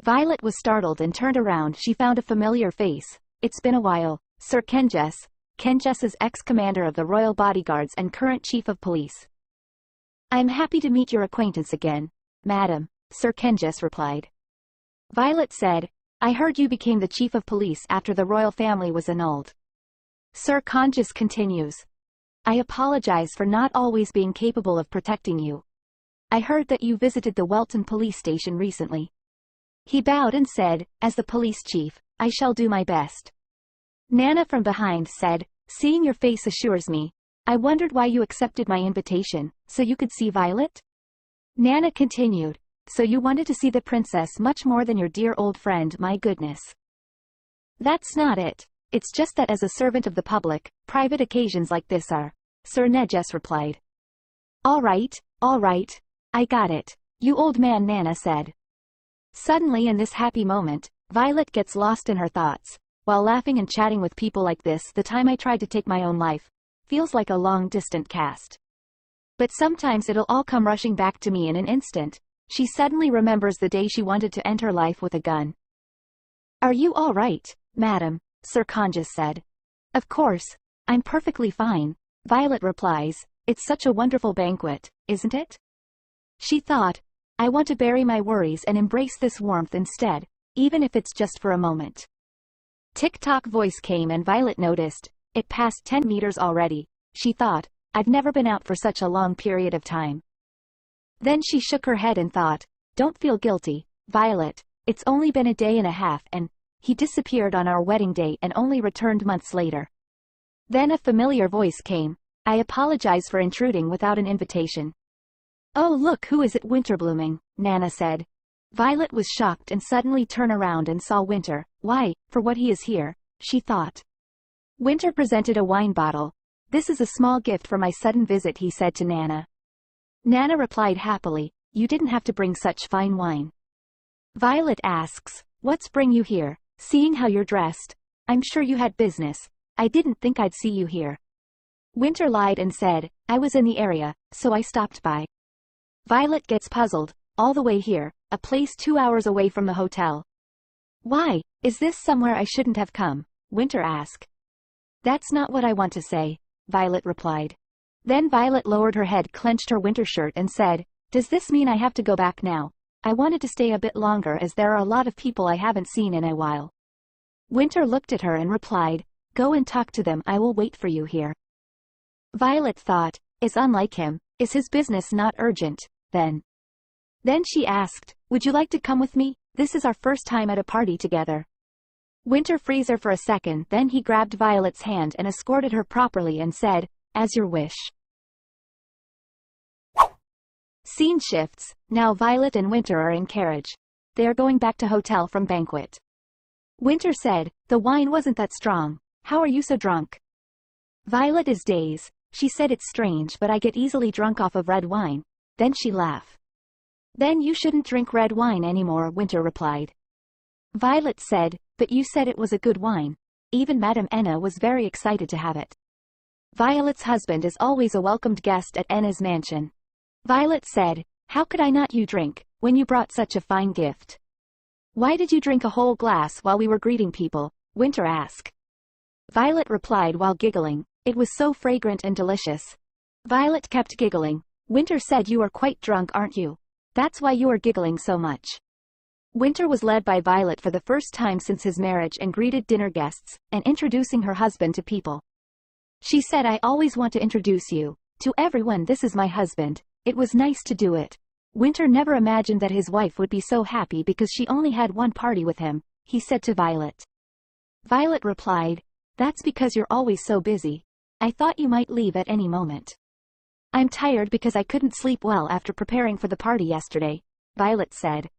Violet was startled and turned around. She found a familiar face. It's been a while, Sir Kenjess. Kenjess is ex-commander of the Royal Bodyguards and current chief of police. I'm happy to meet your acquaintance again, Madam, Sir Kenjess replied. Violet said, I heard you became the chief of police after the royal family was annulled. Sir Kenjess continues. I apologize for not always being capable of protecting you. I heard that you visited the Welton police station recently. He bowed and said, as the police chief, I shall do my best. Nana from behind said, seeing your face assures me. I wondered why you accepted my invitation, so you could see Violet? Nana continued, so you wanted to see the princess much more than your dear old friend, my goodness. That's not it. It's just that as a servant of the public, private occasions like this are. Sir Kenjess replied. All right, I got it. You old man, Nana said. Suddenly in this happy moment, Violet gets lost in her thoughts. While laughing and chatting with people like this, the time I tried to take my own life feels like a long distant cast. But sometimes it'll all come rushing back to me in an instant. She suddenly remembers the day she wanted to end her life with a gun. Are you all right, Madam? Sir Kenjess said. Of course, I'm perfectly fine, Violet replies. It's such a wonderful banquet, isn't it? She thought, I want to bury my worries and embrace this warmth instead, even if it's just for a moment. Tick-tock voice came and Violet noticed, it passed 10 meters already. She thought, I've never been out for such a long period of time. Then she shook her head and thought, don't feel guilty, Violet, it's only been a day and a half and he disappeared on our wedding day and only returned months later. Then a familiar voice came, I apologize for intruding without an invitation. Oh look who is it, Winter Blooming, Nana said. Violet was shocked and suddenly turned around and saw Winter. Why, for what he is here, she thought. Winter presented a wine bottle. This is a small gift for my sudden visit, he said to Nana. Nana replied happily, you didn't have to bring such fine wine. Violet asks, what's bring you here, seeing how you're dressed? I'm sure you had business. I didn't think I'd see you here. Winter lied and said, I was in the area, so I stopped by. Violet gets puzzled, all the way here, a place 2 hours away from the hotel. Why, is this somewhere I shouldn't have come? Winter asked. That's not what I want to say, Violet replied. Then Violet lowered her head, clenched her winter shirt and said, does this mean I have to go back now? I wanted to stay a bit longer as there are a lot of people I haven't seen in a while. Winter looked at her and replied, go and talk to them, I will wait for you here. Violet thought, is unlike him, is his business not urgent, then? Then she asked, would you like to come with me? This is our first time at a party together. Winter frees her for a second, then he grabbed Violet's hand and escorted her properly and said, "As your wish." Scene shifts. Now Violet and Winter are in carriage. They are going back to hotel from banquet. Winter said, "The wine wasn't that strong. How are you so drunk?" Violet is dazed. She said, "It's strange, but I get easily drunk off of red wine." Then she laughed. "Then you shouldn't drink red wine anymore," Winter replied. Violet said, "But you said it was a good wine. Even Madame Enna was very excited to have it." Violet's husband is always a welcomed guest at Enna's mansion. Violet said, "How could I not you drink, when you brought such a fine gift?" "Why did you drink a whole glass while we were greeting people?" Winter asked. Violet replied while giggling, "It was so fragrant and delicious." Violet kept giggling. Winter said, "You are quite drunk, aren't you? That's why you are giggling so much." Winter was led by Violet for the first time since his marriage and greeted dinner guests, and introducing her husband to people. She said, "I always want to introduce you to everyone. This is my husband. It was nice to do it." Winter never imagined that his wife would be so happy because she only had one party with him, he said to Violet. Violet replied, "That's because you're always so busy. I thought you might leave at any moment." "I'm tired because I couldn't sleep well after preparing for the party yesterday," Violet said.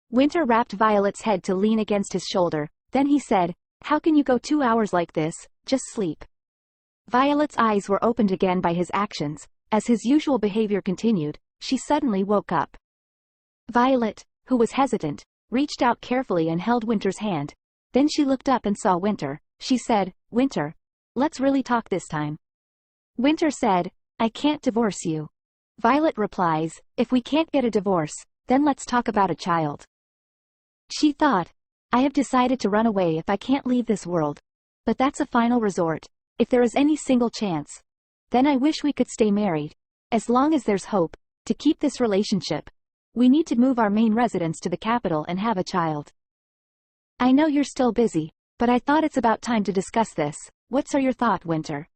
Winter wrapped Violet's head to lean against his shoulder, then he said, "How can you go 2 hours like this? Just sleep." Violet's eyes were opened again by his actions. As his usual behavior continued, she suddenly woke up. Violet, who was hesitant, reached out carefully and held Winter's hand. Then she looked up and saw Winter. She said, "Winter, let's really talk this time." Winter said, "I can't divorce you." Violet replies, "If we can't get a divorce, then let's talk about a child." She thought, "I have decided to run away if I can't leave this world. But that's a final resort. If there is any single chance, then I wish we could stay married. As long as there's hope to keep this relationship, we need to move our main residence to the capital and have a child. I know you're still busy, but I thought it's about time to discuss this. What's your thought, Winter?"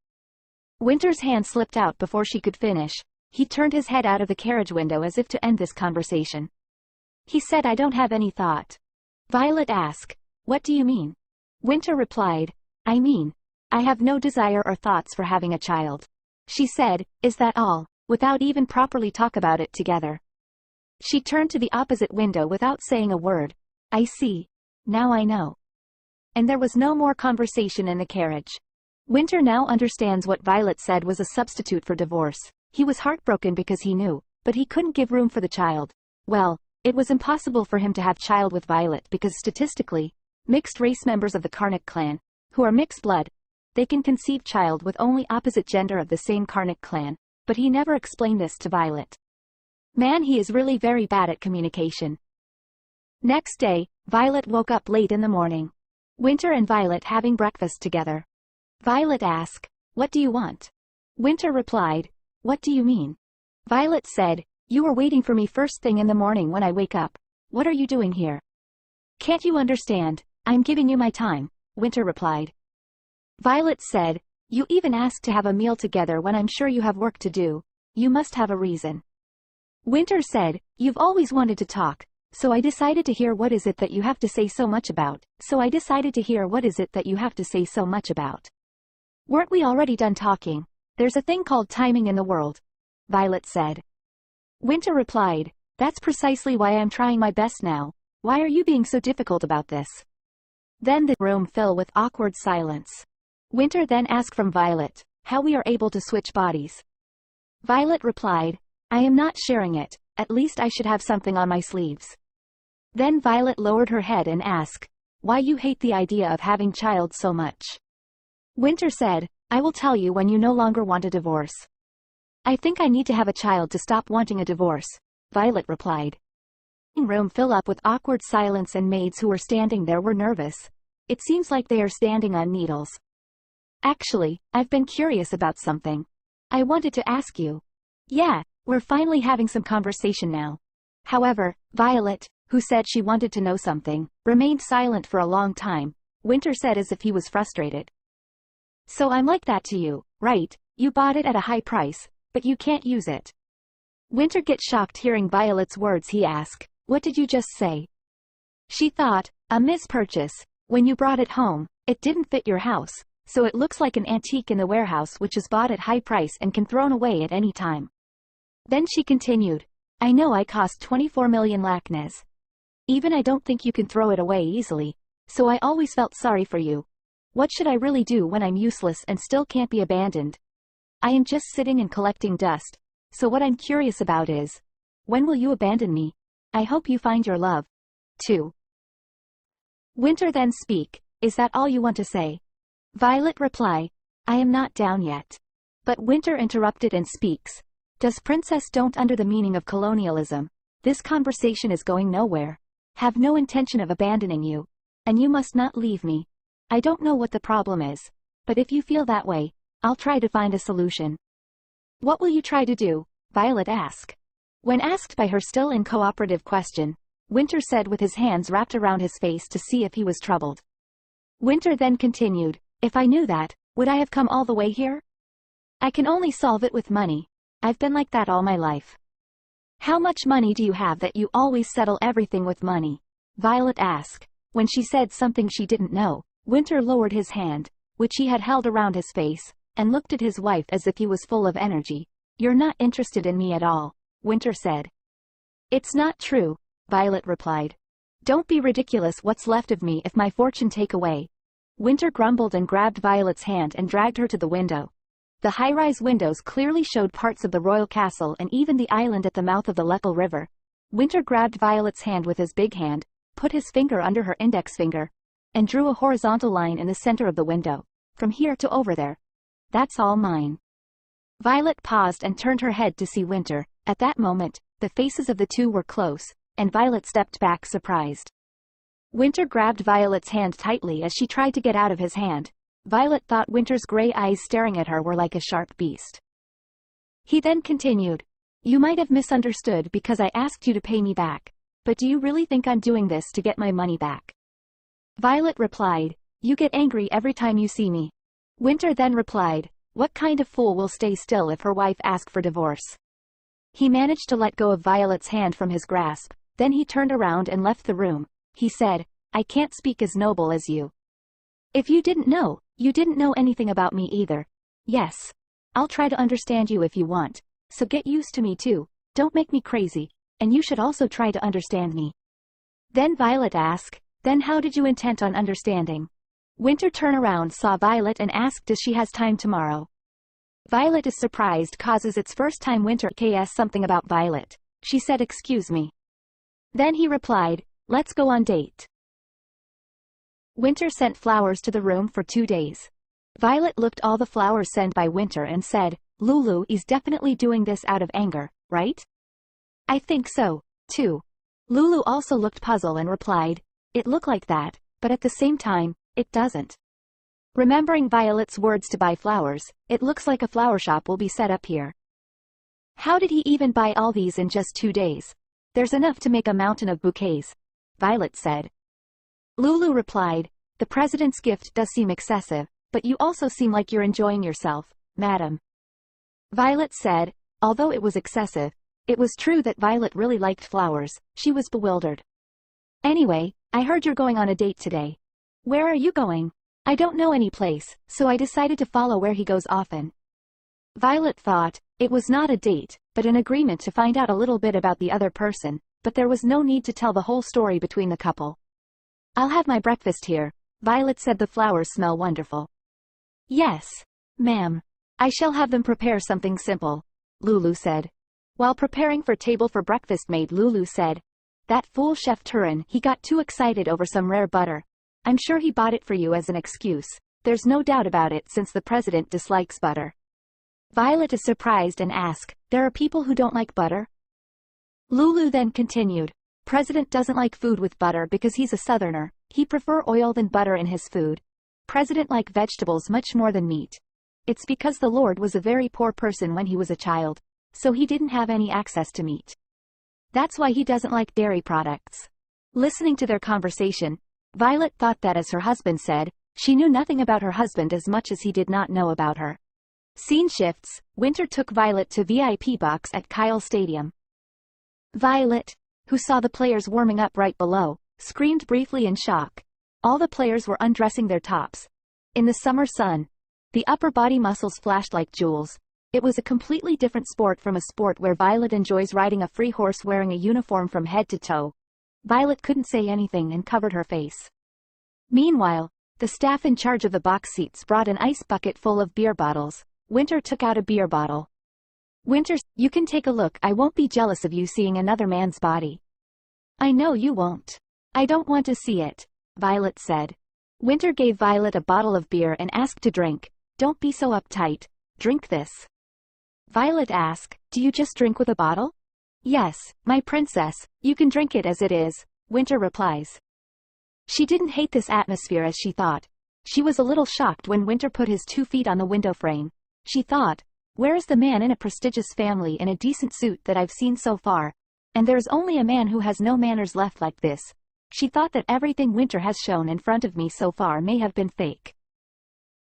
Winter's hand slipped out before she could finish. He turned his head out of the carriage window as if to end this conversation. He said, "I don't have any thought." Violet asked, "What do you mean?" Winter replied, "I mean, I have no desire or thoughts for having a child." She said, "Is that all?" without even properly talk about it together. She turned to the opposite window without saying a word. "I see. Now I know." And there was no more conversation in the carriage. Winter now understands what Violet said was a substitute for divorce. He was heartbroken because he knew, but he couldn't give room for the child. Well, it was impossible for him to have child with Violet because statistically, mixed-race members of the Karnak clan, who are mixed blood, they can conceive child with only opposite gender of the same Karnak clan, but he never explained this to Violet. Man, he is really very bad at communication. Next day, Violet woke up late in the morning. Winter and Violet having breakfast together. Violet asked, "What do you want?" Winter replied, "What do you mean?" Violet said, "You were waiting for me first thing in the morning when I wake up. What are you doing here?" "Can't you understand? I'm giving you my time," Winter replied. Violet said, "You even asked to have a meal together when I'm sure you have work to do. You must have a reason." Winter said, "You've always wanted to talk, so I decided to hear what is it that you have to say so much about. Weren't we already done talking? There's a thing called timing in the world," Violet said. Winter replied, "That's precisely why I'm trying my best now. Why are you being so difficult about this?" Then the room filled with awkward silence. Winter then asked from Violet, "How we are able to switch bodies?" Violet replied, "I am not sharing it, at least I should have something on my sleeves." Then Violet lowered her head and asked, "Why you hate the idea of having child so much?" Winter said, "I will tell you when you no longer want a divorce." "I think I need to have a child to stop wanting a divorce," Violet replied. The room filled up with awkward silence and maids who were standing there were nervous. It seems like they are standing on needles. "Actually, I've been curious about something. I wanted to ask you." "Yeah, we're finally having some conversation now." However, Violet, who said she wanted to know something, remained silent for a long time. Winter said as if he was frustrated, "So I'm like that to you, right? You bought it at a high price, but you can't use it." Winter gets shocked hearing Violet's words. He asked, "What did you just say?" She thought, a mispurchase. When you brought it home, it didn't fit your house, so it looks like an antique in the warehouse which is bought at high price and can thrown away at any time. Then she continued, I know I cost 24 million lakhnas. Even I don't think you can throw it away easily, so I always felt sorry for you. What should I really do when I'm useless and still can't be abandoned? I am just sitting and collecting dust, so what I'm curious about is, when will you abandon me? I hope you find your love. 2. Winter then speak, is that all you want to say? Violet reply, I am not down yet. But Winter interrupted and speaks, does princess don't under the meaning of colonialism, this conversation is going nowhere. Have no intention of abandoning you. And you must not leave me. I don't know what the problem is, but if you feel that way, I'll try to find a solution. What will you try to do? Violet asked. When asked by her still uncooperative question, Winter said with his hands wrapped around his face to see if he was troubled. Winter then continued, if I knew that, would I have come all the way here? I can only solve it with money. I've been like that all my life. How much money do you have that you always settle everything with money? Violet asked. When she said something she didn't know, Winter lowered his hand, which he had held around his face, and looked at his wife as if he was full of energy. You're not interested in me at all, Winter said. It's not true, Violet replied. Don't be ridiculous, what's left of me if my fortune take away? Winter grumbled and grabbed Violet's hand and dragged her to the window. The high-rise windows clearly showed parts of the royal castle and even the island at the mouth of the Lepel River. Winter grabbed Violet's hand with his big hand, put his finger under her index finger, and drew a horizontal line in the center of the window, from here to over there. That's all mine. Violet paused and turned her head to see Winter. At that moment, the faces of the two were close, and Violet stepped back surprised. Winter grabbed Violet's hand tightly as she tried to get out of his hand. Violet thought Winter's gray eyes staring at her were like a sharp beast. He then continued, you might have misunderstood because I asked you to pay me back, but do you really think I'm doing this to get my money back? Violet replied, you get angry every time you see me. Winter then replied, what kind of fool will stay still if her wife asks for divorce? He managed to let go of Violet's hand from his grasp, then he turned around and left the room. He said, I can't speak as noble as you. If you didn't know, you didn't know anything about me either. Yes. I'll try to understand you if you want, so get used to me too, don't make me crazy, and you should also try to understand me. Then Violet asked, then how did you intend on understanding? Winter turned around saw Violet and asked does she has time tomorrow? Violet is surprised causes it's first time Winter asks something about Violet. She said excuse me. Then he replied, let's go on date. Winter sent flowers to the room for 2 days. Violet looked all the flowers sent by Winter and said, Lulu is definitely doing this out of anger, right? I think so, too. Lulu also looked puzzled and replied, it looked like that, but at the same time, it doesn't. Remembering Violet's words to buy flowers, it looks like a flower shop will be set up here. How did he even buy all these in just 2 days? There's enough to make a mountain of bouquets, Violet said. Lulu replied, the president's gift does seem excessive, but you also seem like you're enjoying yourself, madam. Violet said, although it was excessive, it was true that Violet really liked flowers. She was bewildered. Anyway, I heard you're going on a date today. Where are you going? I don't know any place, so I decided to follow where he goes often. Violet thought, it was not a date, but an agreement to find out a little bit about the other person, but there was no need to tell the whole story between the couple. I'll have my breakfast here, Violet said. The flowers smell wonderful. Yes, ma'am. I shall have them prepare something simple, Lulu said. While preparing for table for breakfast maid Lulu said, that fool Chef Turin, he got too excited over some rare butter. I'm sure he bought it for you as an excuse. There's no doubt about it since the president dislikes butter. Violet is surprised and asked, there are people who don't like butter? Lulu then continued, President doesn't like food with butter because he's a southerner. He prefer oil than butter in his food. President like vegetables much more than meat. It's because the Lord was a very poor person when he was a child, so he didn't have any access to meat. That's why he doesn't like dairy products. Listening to their conversation, Violet thought that as her husband said, she knew nothing about her husband as much as he did not know about her. Scene shifts. Winter took Violet to VIP box at Kyle Stadium. Violet, who saw the players warming up right below, screamed briefly in shock. All the players were undressing their tops. In the summer sun, the upper body muscles flashed like jewels. It was a completely different sport from a sport where Violet enjoys riding a free horse wearing a uniform from head to toe. Violet couldn't say anything and covered her face. Meanwhile, the staff in charge of the box seats brought an ice bucket full of beer bottles. Winter took out a beer bottle. Winter, you can take a look. I won't be jealous of you seeing another man's body. I know you won't. I don't want to see it, Violet said. Winter gave Violet a bottle of beer and asked to drink. Don't be so uptight. Drink this. Violet asked, do you just drink with a bottle? Yes, my princess, you can drink it as it is, Winter replies. She didn't hate this atmosphere as she thought. She was a little shocked when Winter put his 2 feet on the window frame. She thought, where is the man in a prestigious family in a decent suit that I've seen so far? And there's only a man who has no manners left like this. She thought that everything Winter has shown in front of me so far may have been fake.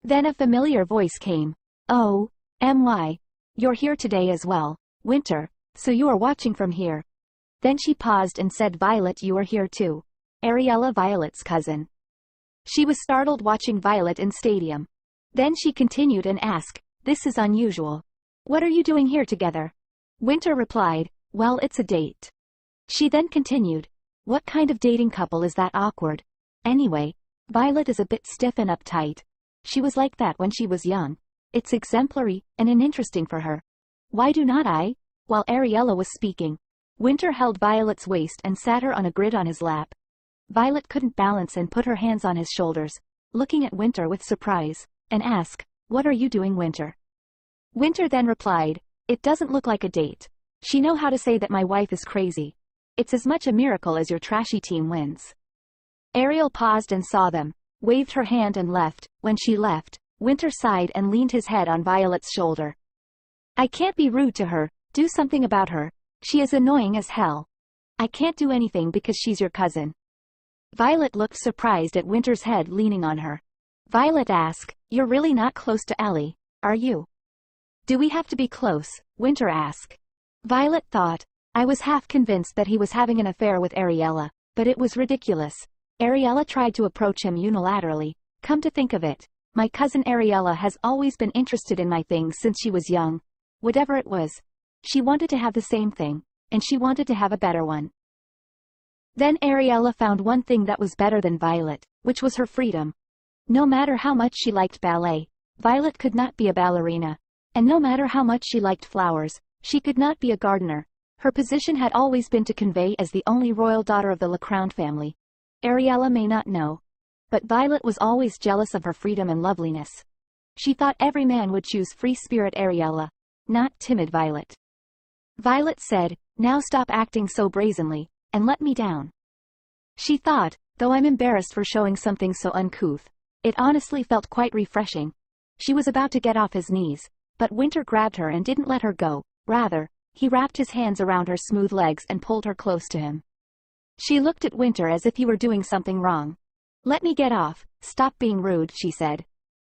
Then a familiar voice came. Oh, my. You're here today as well, Winter, so you are watching from here. Then she paused and said, Violet, you are here too. Ariella, Violet's cousin. She was startled watching Violet in stadium. Then she continued and asked, this is unusual. What are you doing here together? Winter replied, well, it's a date. She then continued, what kind of dating couple is that awkward? Anyway, Violet is a bit stiff and uptight. She was like that when she was young. It's exemplary and interesting for her. Why do not I? While Ariella was speaking, Winter held Violet's waist and sat her on a grid on his lap. Violet couldn't balance and put her hands on his shoulders, looking at Winter with surprise, and asked, what are you doing, Winter? Winter then replied, it doesn't look like a date. She know how to say that my wife is crazy. It's as much a miracle as your trashy team wins. Ariel paused and saw them, waved her hand and left. When she left, Winter sighed and leaned his head on Violet's shoulder. I can't be rude to her, do something about her. She is annoying as hell. I can't do anything because she's your cousin. Violet looked surprised at Winter's head leaning on her. Violet asked, you're really not close to Ellie, are you? Do we have to be close? Winter asked. Violet thought, I was half convinced that he was having an affair with Ariella, but it was ridiculous. Ariella tried to approach him unilaterally. Come to think of it, my cousin Ariella has always been interested in my things since she was young. Whatever it was, she wanted to have the same thing, and she wanted to have a better one. Then Ariella found one thing that was better than Violet, which was her freedom. No matter how much she liked ballet, Violet could not be a ballerina. And no matter how much she liked flowers, she could not be a gardener. Her position had always been to convey as the only royal daughter of the LeCrown family. Ariella may not know, but Violet was always jealous of her freedom and loveliness. She thought every man would choose free spirit Ariella, not timid Violet. Violet said, now stop acting so brazenly, and let me down. She thought, though I'm embarrassed for showing something so uncouth, it honestly felt quite refreshing. She was about to get off his knees, but Winter grabbed her and didn't let her go. Rather, he wrapped his hands around her smooth legs and pulled her close to him. She looked at Winter as if he were doing something wrong. Let me get off, stop being rude, she said.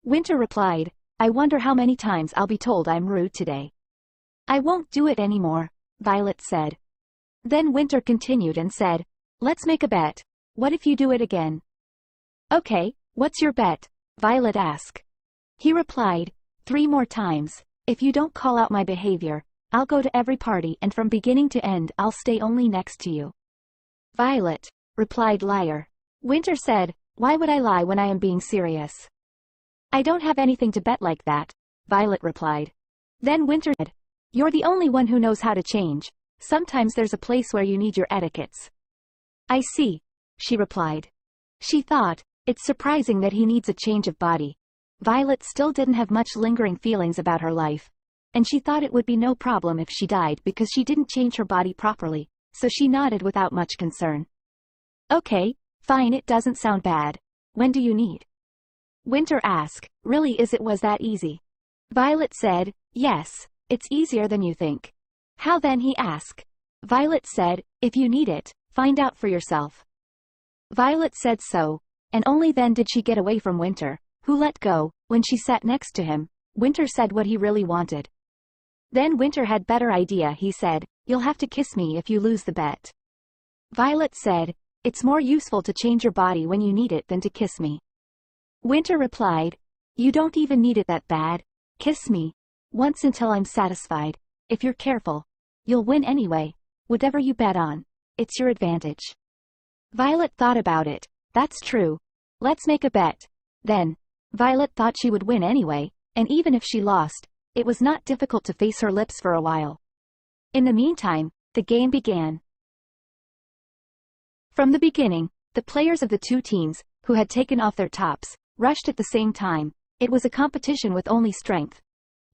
Winter replied, I wonder how many times I'll be told I'm rude today. I won't do it anymore, Violet said. Then Winter continued and said, let's make a bet. What if you do it again? Okay, what's your bet? Violet asked. He replied, 3 more times. If you don't call out my behavior, I'll go to every party and from beginning to end I'll stay only next to you. Violet replied, liar. Winter said, why would I lie when I am being serious? I don't have anything to bet like that, Violet replied. Then Winter said, you're the only one who knows how to change. Sometimes there's a place where you need your etiquettes. I see, she replied. She thought, it's surprising that he needs a change of body. Violet still didn't have much lingering feelings about her life, and she thought it would be no problem if she died because she didn't change her body properly, so she nodded without much concern. Okay, fine, it doesn't sound bad. When do you need? Winter asked, really was that easy? Violet said, yes, it's easier than you think. How then, he asked. Violet said, if you need it, find out for yourself. Violet said so, and only then did she get away from Winter, who let go. When she sat next to him, Winter said what he really wanted. Then Winter had better idea. He said, you'll have to kiss me if you lose the bet. Violet said, It's more useful to change your body when you need it than to kiss me. Winter replied, you don't even need it that bad. Kiss me once until I'm satisfied. If you're careful, you'll win anyway. Whatever you bet on, it's your advantage. Violet thought about it. That's true. Let's make a bet. Then, Violet thought she would win anyway, and even if she lost, it was not difficult to face her lips for a while. In the meantime, the game began. From the beginning, the players of the two teams, who had taken off their tops, rushed at the same time. It was a competition with only strength.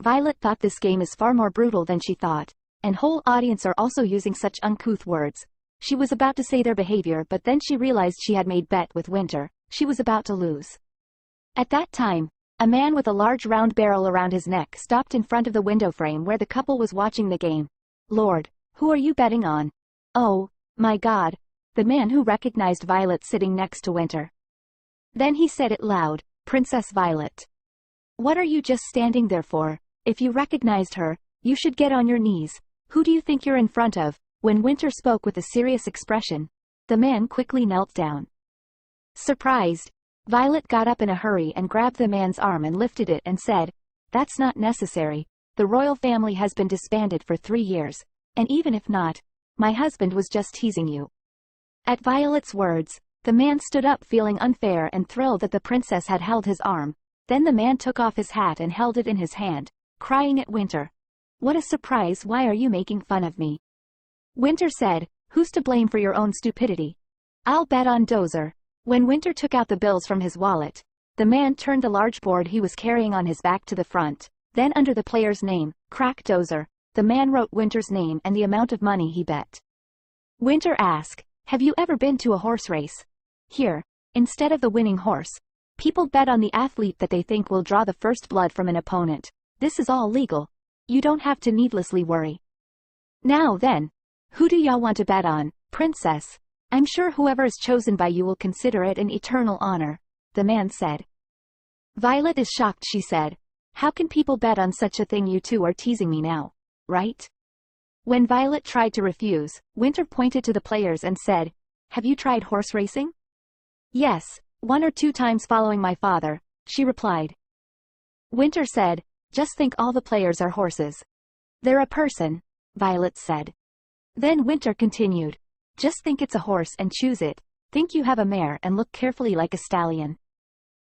Violet thought this game is far more brutal than she thought, and whole audience are also using such uncouth words. She was about to say their behavior, but then she realized she had made bet with Winter. She was about to lose. At that time, a man with a large round barrel around his neck stopped in front of the window frame where the couple was watching the game. Lord, who are you betting on? Oh, my God. The man who recognized Violet sitting next to Winter. Then he said it loud, Princess Violet. What are you just standing there for? If you recognized her, you should get on your knees. Who do you think you're in front of? When Winter spoke with a serious expression, the man quickly knelt down. Surprised, Violet got up in a hurry and grabbed the man's arm and lifted it and said, that's not necessary. The royal family has been disbanded for 3 years, and even if not, my husband was just teasing you. At Violet's words, the man stood up feeling unfair and thrilled that the princess had held his arm. Then the man took off his hat and held it in his hand, crying at Winter. What a surprise, why are you making fun of me? Winter said, who's to blame for your own stupidity? I'll bet on Dozer. When Winter took out the bills from his wallet, the man turned the large board he was carrying on his back to the front. Then under the player's name, Crack Dozer, the man wrote Winter's name and the amount of money he bet. Winter asked, have you ever been to a horse race? Here, instead of the winning horse, people bet on the athlete that they think will draw the first blood from an opponent. This is all legal. You don't have to needlessly worry. Now then, who do y'all want to bet on, Princess? I'm sure whoever is chosen by you will consider it an eternal honor, the man said. Violet is shocked, she said. How can people bet on such a thing? You two are teasing me now, right? When Violet tried to refuse, Winter pointed to the players and said, have you tried horse racing? Yes, 1 or 2 times following my father, she replied. Winter said, just think all the players are horses. They're a person, Violet said. Then Winter continued, just think it's a horse and choose it. Think you have a mare and look carefully like a stallion.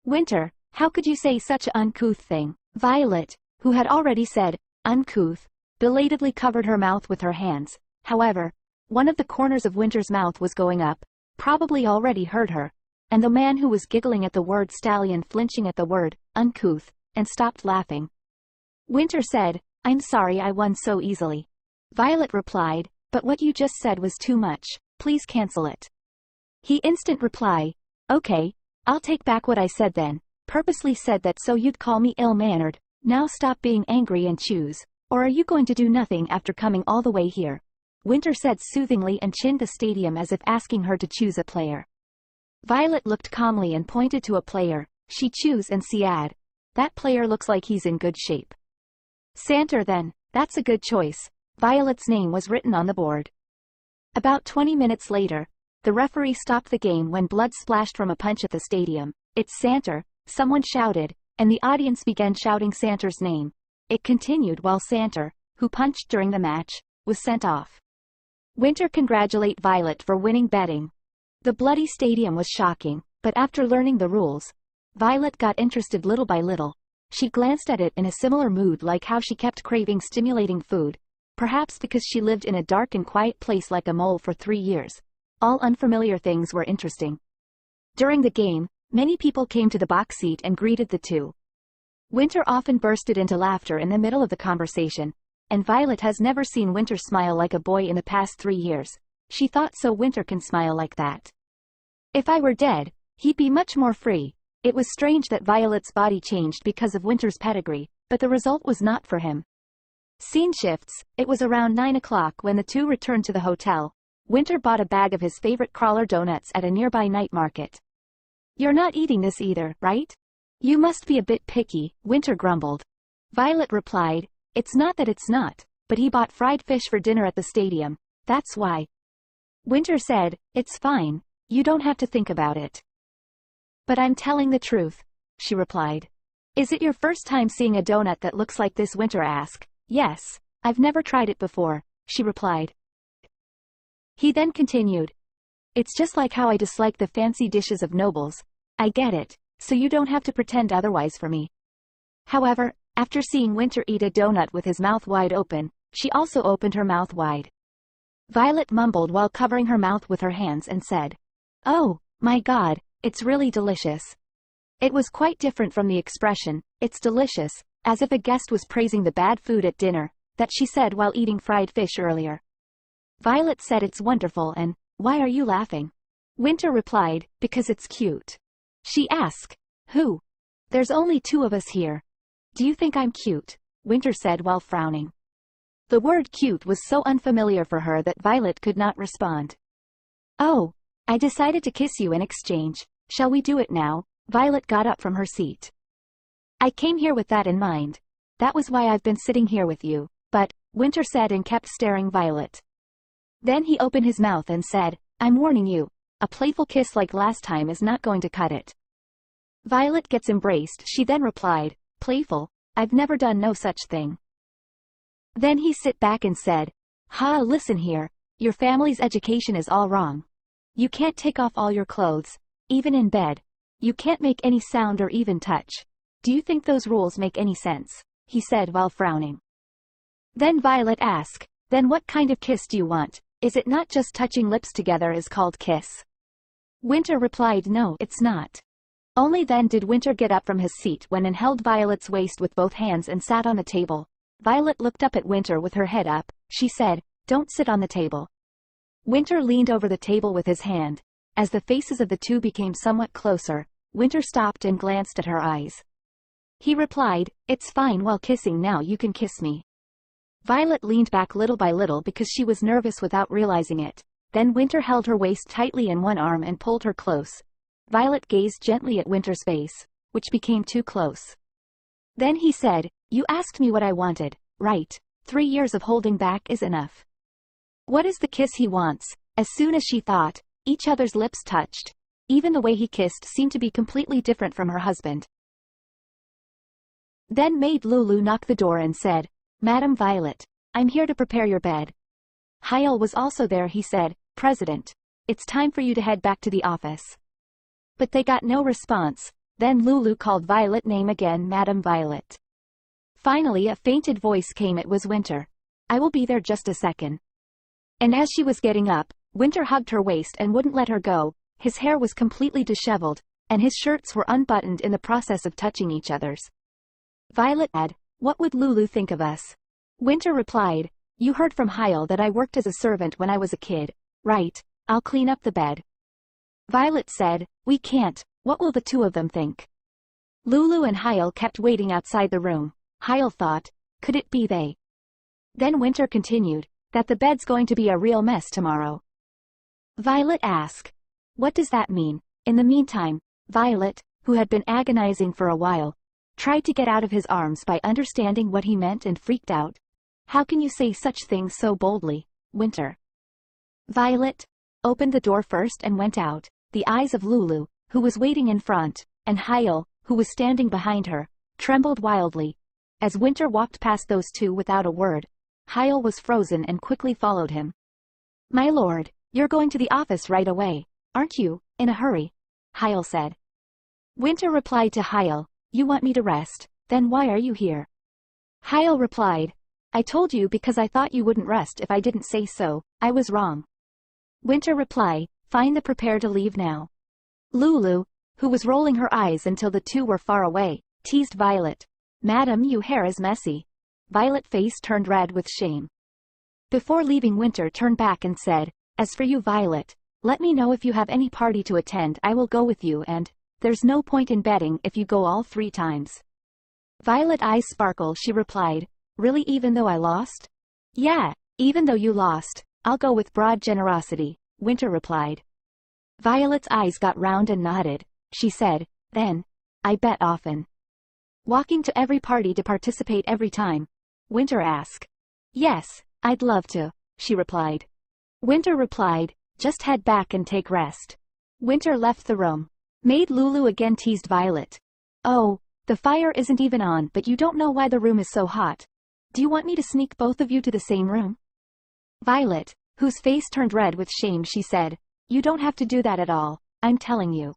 Winter, how could you say such an uncouth thing? Violet, who had already said, uncouth, belatedly covered her mouth with her hands. However, one of the corners of Winter's mouth was going up, probably already hurt her, and the man who was giggling at the word stallion flinching at the word, uncouth, and stopped laughing. Winter said, I'm sorry I won so easily. Violet replied, but what you just said was too much, please cancel it. He instant reply, okay, I'll take back what I said then, purposely said that so you'd call me ill-mannered. Now stop being angry and choose, or are you going to do nothing after coming all the way here? Winter said soothingly and chinned the stadium as if asking her to choose a player. Violet looked calmly and pointed to a player. She choose and said, that player looks like he's in good shape. Santer then, that's a good choice. Violet's name was written on the board. About 20 minutes later, the referee stopped the game when blood splashed from a punch at the stadium. It's Santer, someone shouted, and the audience began shouting Santer's name. It continued while Santer, who punched during the match, was sent off. Winter congratulated Violet for winning betting. The bloody stadium was shocking, but after learning the rules, Violet got interested little by little. She glanced at it in a similar mood like how she kept craving stimulating food. Perhaps because she lived in a dark and quiet place like a mole for 3 years. All unfamiliar things were interesting. During the game, many people came to the box seat and greeted the two. Winter often bursted into laughter in the middle of the conversation, and Violet has never seen Winter smile like a boy in the past 3 years. She thought so Winter can smile like that. If I were dead, he'd be much more free. It was strange that Violet's body changed because of Winter's pedigree, but the result was not for him. Scene shifts. It was around 9 o'clock when the two returned to the hotel. Winter bought a bag of his favorite crawler donuts at a nearby night market. You're not eating this either, right? You must be a bit picky, Winter grumbled. Violet replied, it's not that it's not, but he bought fried fish for dinner at the stadium. That's why. Winter said, it's fine. You don't have to think about it. But I'm telling the truth, she replied. Is it your first time seeing a donut that looks like this? Winter asked. Yes, I've never tried it before, she replied. He then continued. It's just like how I dislike the fancy dishes of nobles. I get it, so you don't have to pretend otherwise for me. However, after seeing Winter eat a donut with his mouth wide open, she also opened her mouth wide. Violet mumbled while covering her mouth with her hands and said, "Oh, my God, it's really delicious." It was quite different from the expression, "It's delicious," as if a guest was praising the bad food at dinner, that she said while eating fried fish earlier. Violet said, "It's wonderful, and why are you laughing?" Winter replied, "Because it's cute." She asked, "Who?" "There's only two of us here." "Do you think I'm cute?" Winter said while frowning. The word cute was so unfamiliar for her that Violet could not respond. "Oh, I decided to kiss you in exchange. Shall we do it now?" Violet got up from her seat. "I came here with that in mind. That was why I've been sitting here with you." But, Winter said and kept staring Violet. Then he opened his mouth and said, "I'm warning you, a playful kiss like last time is not going to cut it." Violet gets embraced. She then replied, "Playful? I've never done no such thing." Then he sit back and said, Listen here, your family's education is all wrong. You can't take off all your clothes, even in bed. You can't make any sound or even touch. Do you think those rules make any sense?" he said while frowning. Then Violet asked, "Then what kind of kiss do you want? Is it not just touching lips together is called kiss?" Winter replied, "No, it's not." Only then did Winter get up from his seat when and held Violet's waist with both hands and sat on the table. Violet looked up at Winter with her head up. She said, "Don't sit on the table." Winter leaned over the table with his hand. As the faces of the two became somewhat closer, Winter stopped and glanced at her eyes. He replied, "It's fine while kissing, now you can kiss me." Violet leaned back little by little because she was nervous without realizing it. Then Winter held her waist tightly in one arm and pulled her close. Violet gazed gently at Winter's face, which became too close. Then he said, "You asked me what I wanted, right? 3 years of holding back is enough." What is the kiss he wants? As soon as she thought, each other's lips touched. Even the way he kissed seemed to be completely different from her husband. Then maid Lulu knocked the door and said, "Madam Violet, I'm here to prepare your bed." Hyel was also there. He said, "President, it's time for you to head back to the office." But they got no response. Then Lulu called Violet's name again, "Madam Violet." Finally a fainted voice came. It was Winter. "I will be there just a second." And as she was getting up, Winter hugged her waist and wouldn't let her go. His hair was completely disheveled, and his shirts were unbuttoned in the process of touching each other's. Violet said, "What would Lulu think of us?" Winter replied, "You heard from Hyel that I worked as a servant when I was a kid, right? I'll clean up the bed." Violet said, "We can't. What will the two of them think?" Lulu and Hyel kept waiting outside the room. Hyel thought, could it be they? Then Winter continued, that the bed's going to be a real mess tomorrow. Violet asked, "What does that mean?" In the meantime, Violet, who had been agonizing for a while, tried to get out of his arms by understanding what he meant and freaked out. "How can you say such things so boldly, Winter?" Violet opened the door first and went out. The eyes of Lulu, who was waiting in front, and Hyel, who was standing behind her, trembled wildly. As Winter walked past those two without a word, Hyel was frozen and quickly followed him. "My lord, you're going to the office right away, aren't you, in a hurry?" Hyel said. Winter replied to Hyel, "You want me to rest, then why are you here?" Hyel replied, "I told you because I thought you wouldn't rest if I didn't say so. I was wrong." Winter replied, "Fine, then prepare to leave now." Lulu, who was rolling her eyes until the two were far away, teased Violet, "Madam, your hair is messy." Violet's face turned red with shame. Before leaving, Winter turned back and said, "As for you, Violet, let me know if you have any party to attend. I will go with you, and there's no point in betting if you go all 3 times. Violet's eyes sparkled. She replied, "Really, even though I lost?" "Yeah, even though you lost, I'll go with broad generosity," Winter replied. Violet's eyes got round and nodded. She said, "Then, I bet often." "Walking to every party to participate every time?" Winter asked. "Yes, I'd love to," she replied. Winter replied, "Just head back and take rest." Winter left the room. Maid Lulu again teased Violet. Oh, the fire isn't even on, but you don't know why the room is so hot. Do you want me to sneak both of you to the same room? Violet, whose face turned red with shame, she said, you don't have to do that at all, I'm telling you.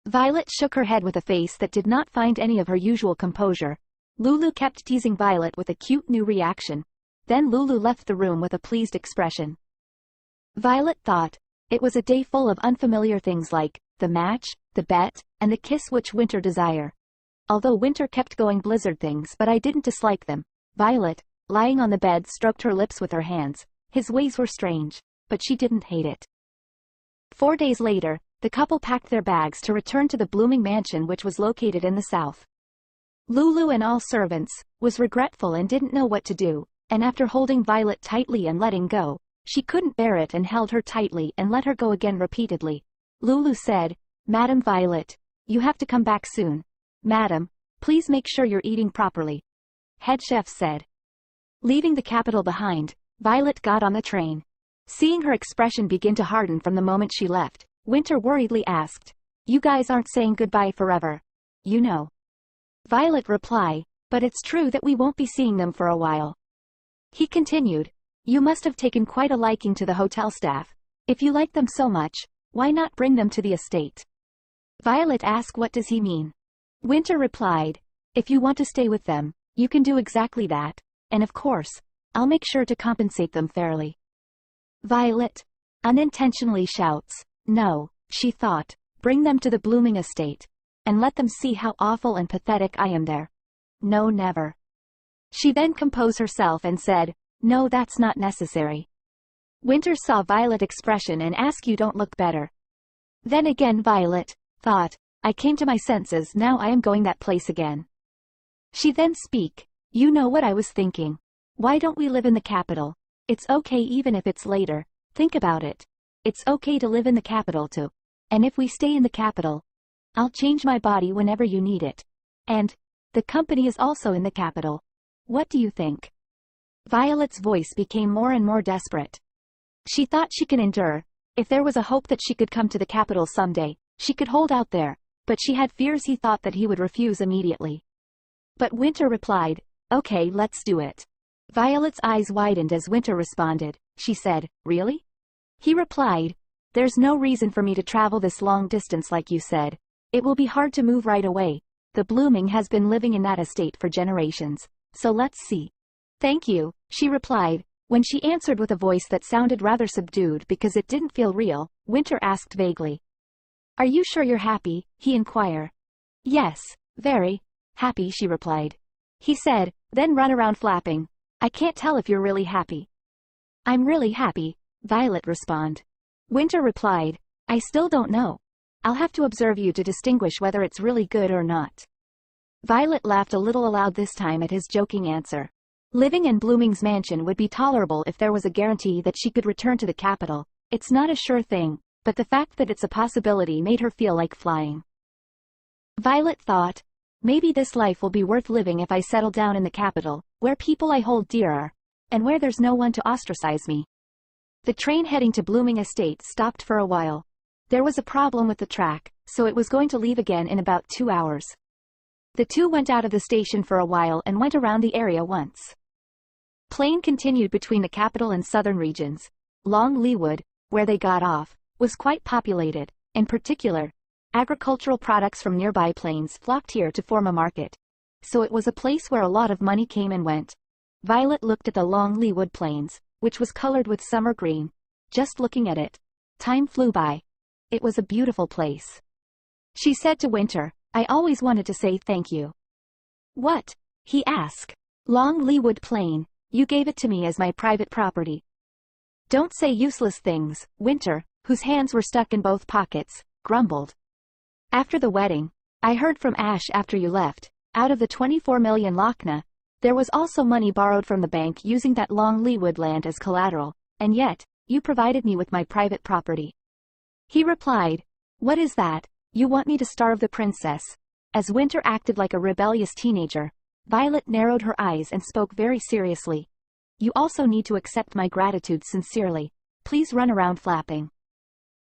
Violet shook her head with a face that did not find any of her usual composure. Lulu kept teasing Violet with a cute new reaction. Then Lulu left the room with a pleased expression. Violet thought, it was a day full of unfamiliar things like the match, the bet, and the kiss which Winter desire. Although Winter kept going blizzard things, but I didn't dislike them. Violet, lying on the bed, stroked her lips with her hands. His ways were strange, but she didn't hate it. 4 days later, the couple packed their bags to return to the blooming mansion which was located in the south. Lulu and all servants was regretful and didn't know what to do, and after holding Violet tightly and letting go, she couldn't bear it and held her tightly and let her go again repeatedly. Lulu said, Madam Violet, you have to come back soon. Madam, please make sure you're eating properly. Head chef said. Leaving the capital behind, Violet got on the train. Seeing her expression begin to harden from the moment she left, Winter worriedly asked, you guys aren't saying goodbye forever, you know. Violet replied, but it's true that we won't be seeing them for a while. He continued, you must have taken quite a liking to the hotel staff. If you like them so much, why not bring them to the estate? Violet asked, what does he mean? Winter replied, if you want to stay with them, you can do exactly that, and of course, I'll make sure to compensate them fairly. Violet unintentionally shouts, no, she thought, bring them to the blooming estate, and let them see how awful and pathetic I am there. No, never. She then composed herself and said, no, that's not necessary. Winter saw Violet's expression and asked, you don't look better. Then again Violet thought, I came to my senses, now I am going that place again. She then speak, you know what I was thinking. Why don't we live in the capital? It's okay even if it's later, think about it. It's okay to live in the capital too. And if we stay in the capital, I'll change my body whenever you need it. And the company is also in the capital. What do you think? Violet's voice became more and more desperate. She thought she could endure. If there was a hope that she could come to the capital someday, she could hold out there, but she had fears he thought that he would refuse immediately. But Winter replied, okay, let's do it. Violet's eyes widened as Winter responded. She said, really? He replied, there's no reason for me to travel this long distance like you said. It will be hard to move right away. The blooming has been living in that estate for generations, so let's see. Thank you, she replied. When she answered with a voice that sounded rather subdued because it didn't feel real, Winter asked vaguely. Are you sure you're happy? He inquired. Yes, very happy, she replied. He said, then run around flapping. I can't tell if you're really happy. I'm really happy, Violet responded. Winter replied, I still don't know. I'll have to observe you to distinguish whether it's really good or not. Violet laughed a little aloud this time at his joking answer. Living in Blooming's mansion would be tolerable if there was a guarantee that she could return to the capital. It's not a sure thing, but the fact that it's a possibility made her feel like flying. Violet thought, maybe this life will be worth living if I settle down in the capital, where people I hold dear are, and where there's no one to ostracize me. The train heading to Blooming Estate stopped for a while. There was a problem with the track, so it was going to leave again in about 2 hours. The two went out of the station for a while and went around the area once. Plane continued between the capital and southern regions. Long Leawood, where they got off, was quite populated. In particular, agricultural products from nearby plains flocked here to form a market. So it was a place where a lot of money came and went. Violet looked at the Long Leawood Plains, which was colored with summer green. Just looking at it, time flew by. It was a beautiful place. She said to Winter, I always wanted to say thank you. What? He asked. Long Leawood Plain, you gave it to me as my private property. Don't say useless things, Winter, whose hands were stuck in both pockets, grumbled. After the wedding, I heard from Ash after you left, out of the 24 million Lochna, there was also money borrowed from the bank using that Long Leawood land as collateral, and yet, you provided me with my private property. He replied, what is that? You want me to starve the princess? As Winter acted like a rebellious teenager, Violet narrowed her eyes and spoke very seriously. You also need to accept my gratitude sincerely. Please run around flapping.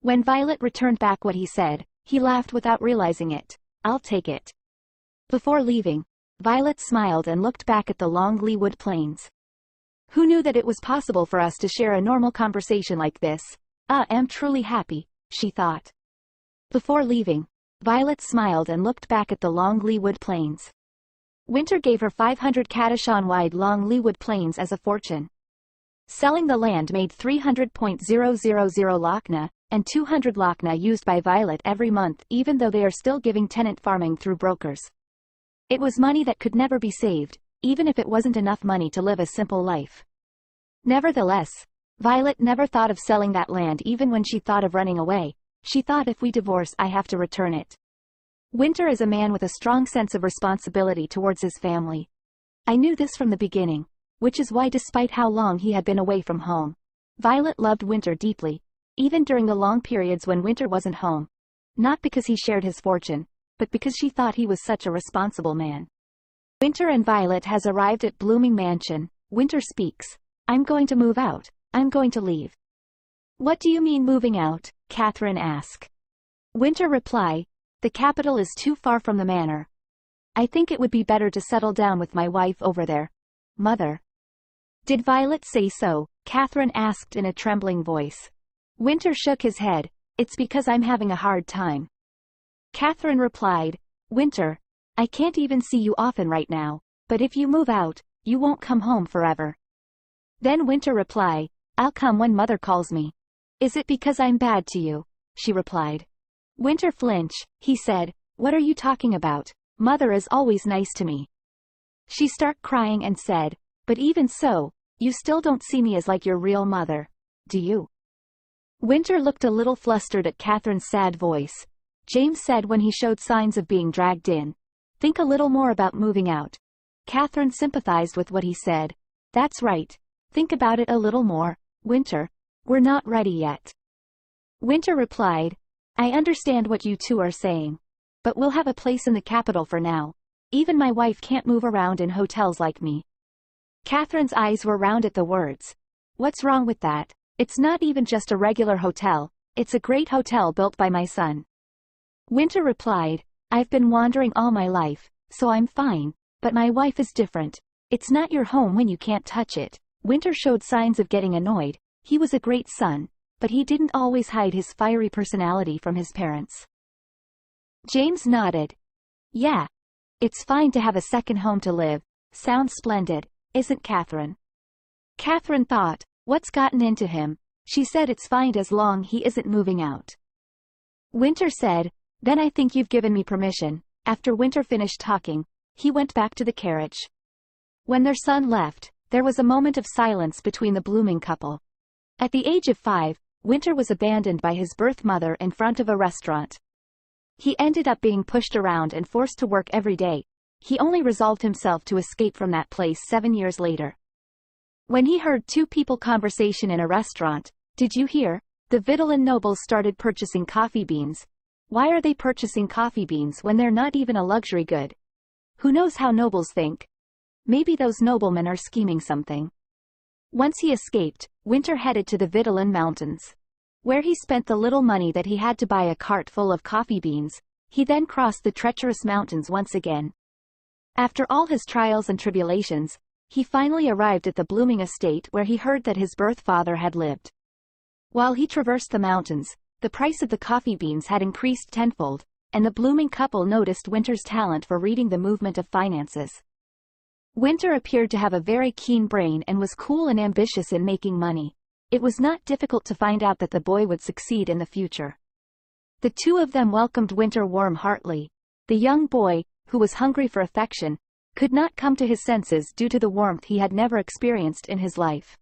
When Violet returned back what he said, he laughed without realizing it. "I'll take it." Before leaving, Violet smiled and looked back at the long Leewood plains. Who knew that it was possible for us to share a normal conversation like this? I am truly happy, she thought. Before leaving, Violet smiled and looked back at the long Leewood plains. Winter gave her 500 Kadashan-wide long Leewood plains as a fortune. Selling the land made 300.000 lakna, and 200 lakna used by Violet every month, even though they are still giving tenant farming through brokers. It was money that could never be saved, even if it wasn't enough money to live a simple life. Nevertheless, Violet never thought of selling that land. Even when she thought of running away, she thought, if we divorce, I have to return it. Winter is a man with a strong sense of responsibility towards his family. I knew this from the beginning, which is why despite how long he had been away from home, Violet loved Winter deeply, even during the long periods when Winter wasn't home. Not because he shared his fortune, but because she thought he was such a responsible man. Winter and Violet has arrived at Blooming Mansion. Winter speaks. "I'm going to move out. I'm going to leave." "What do you mean moving out?" Catherine asked. Winter replied, "The capital is too far from the manor. I think it would be better to settle down with my wife over there, Mother." "Did Violet say so?" Catherine asked in a trembling voice. Winter shook his head. "It's because I'm having a hard time." Catherine replied, "Winter, I can't even see you often right now, but if you move out, you won't come home forever." Then Winter replied, "I'll come when Mother calls me." "Is it because I'm bad to you?" she replied. Winter flinched. He said, "What are you talking about? Mother is always nice to me." She started crying and said, "But even so, you still don't see me as like your real mother, do you?" Winter looked a little flustered at Catherine's sad voice. James said when he showed signs of being dragged in, "Think a little more about moving out." Catherine sympathized with what he said. "That's right. Think about it a little more, Winter. We're not ready yet." Winter replied, "I understand what you two are saying. But we'll have a place in the capital for now. Even my wife can't move around in hotels like me." Catherine's eyes were round at the words. "What's wrong with that? It's not even just a regular hotel, it's a great hotel built by my son." Winter replied, "I've been wandering all my life, so I'm fine, but my wife is different. It's not your home when you can't touch it." Winter showed signs of getting annoyed. He was a great son, but he didn't always hide his fiery personality from his parents. James nodded. "Yeah. It's fine to have a second home to live. Sounds splendid, isn't Catherine?" Catherine thought, what's gotten into him? She said it's fine as long he isn't moving out. Winter said, "Then I think you've given me permission." After Winter finished talking, he went back to the carriage. When their son left, there was a moment of silence between the blooming couple. At the age of 5, Winter was abandoned by his birth mother in front of a restaurant. He ended up being pushed around and forced to work every day. He only resolved himself to escape from that place 7 years later. When he heard two people conversation in a restaurant, "Did you hear? The Vitolan nobles started purchasing coffee beans." "Why are they purchasing coffee beans when they're not even a luxury good?" "Who knows how nobles think? Maybe those noblemen are scheming something." Once he escaped, Winter headed to the Vitolan Mountains, where he spent the little money that he had to buy a cart full of coffee beans. He then crossed the treacherous mountains once again. After all his trials and tribulations, he finally arrived at the blooming estate where he heard that his birth father had lived. While he traversed the mountains, the price of the coffee beans had increased tenfold, and the blooming couple noticed Winter's talent for reading the movement of finances. Winter appeared to have a very keen brain and was cool and ambitious in making money. It was not difficult to find out that the boy would succeed in the future. The two of them welcomed Winter warm-heartedly. The young boy, who was hungry for affection, could not come to his senses due to the warmth he had never experienced in his life.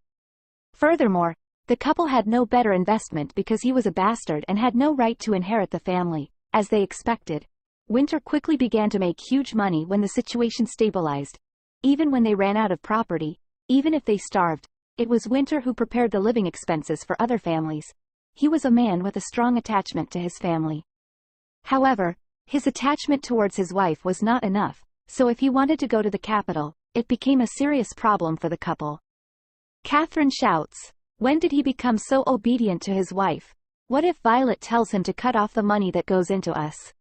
Furthermore, the couple had no better investment because he was a bastard and had no right to inherit the family, as they expected. Winter quickly began to make huge money when the situation stabilized. Even when they ran out of property, even if they starved, it was Winter who prepared the living expenses for other families. He was a man with a strong attachment to his family. However, his attachment towards his wife was not enough, so if he wanted to go to the capital, it became a serious problem for the couple. Catherine shouts, "When did he become so obedient to his wife? What if Violet tells him to cut off the money that goes into us?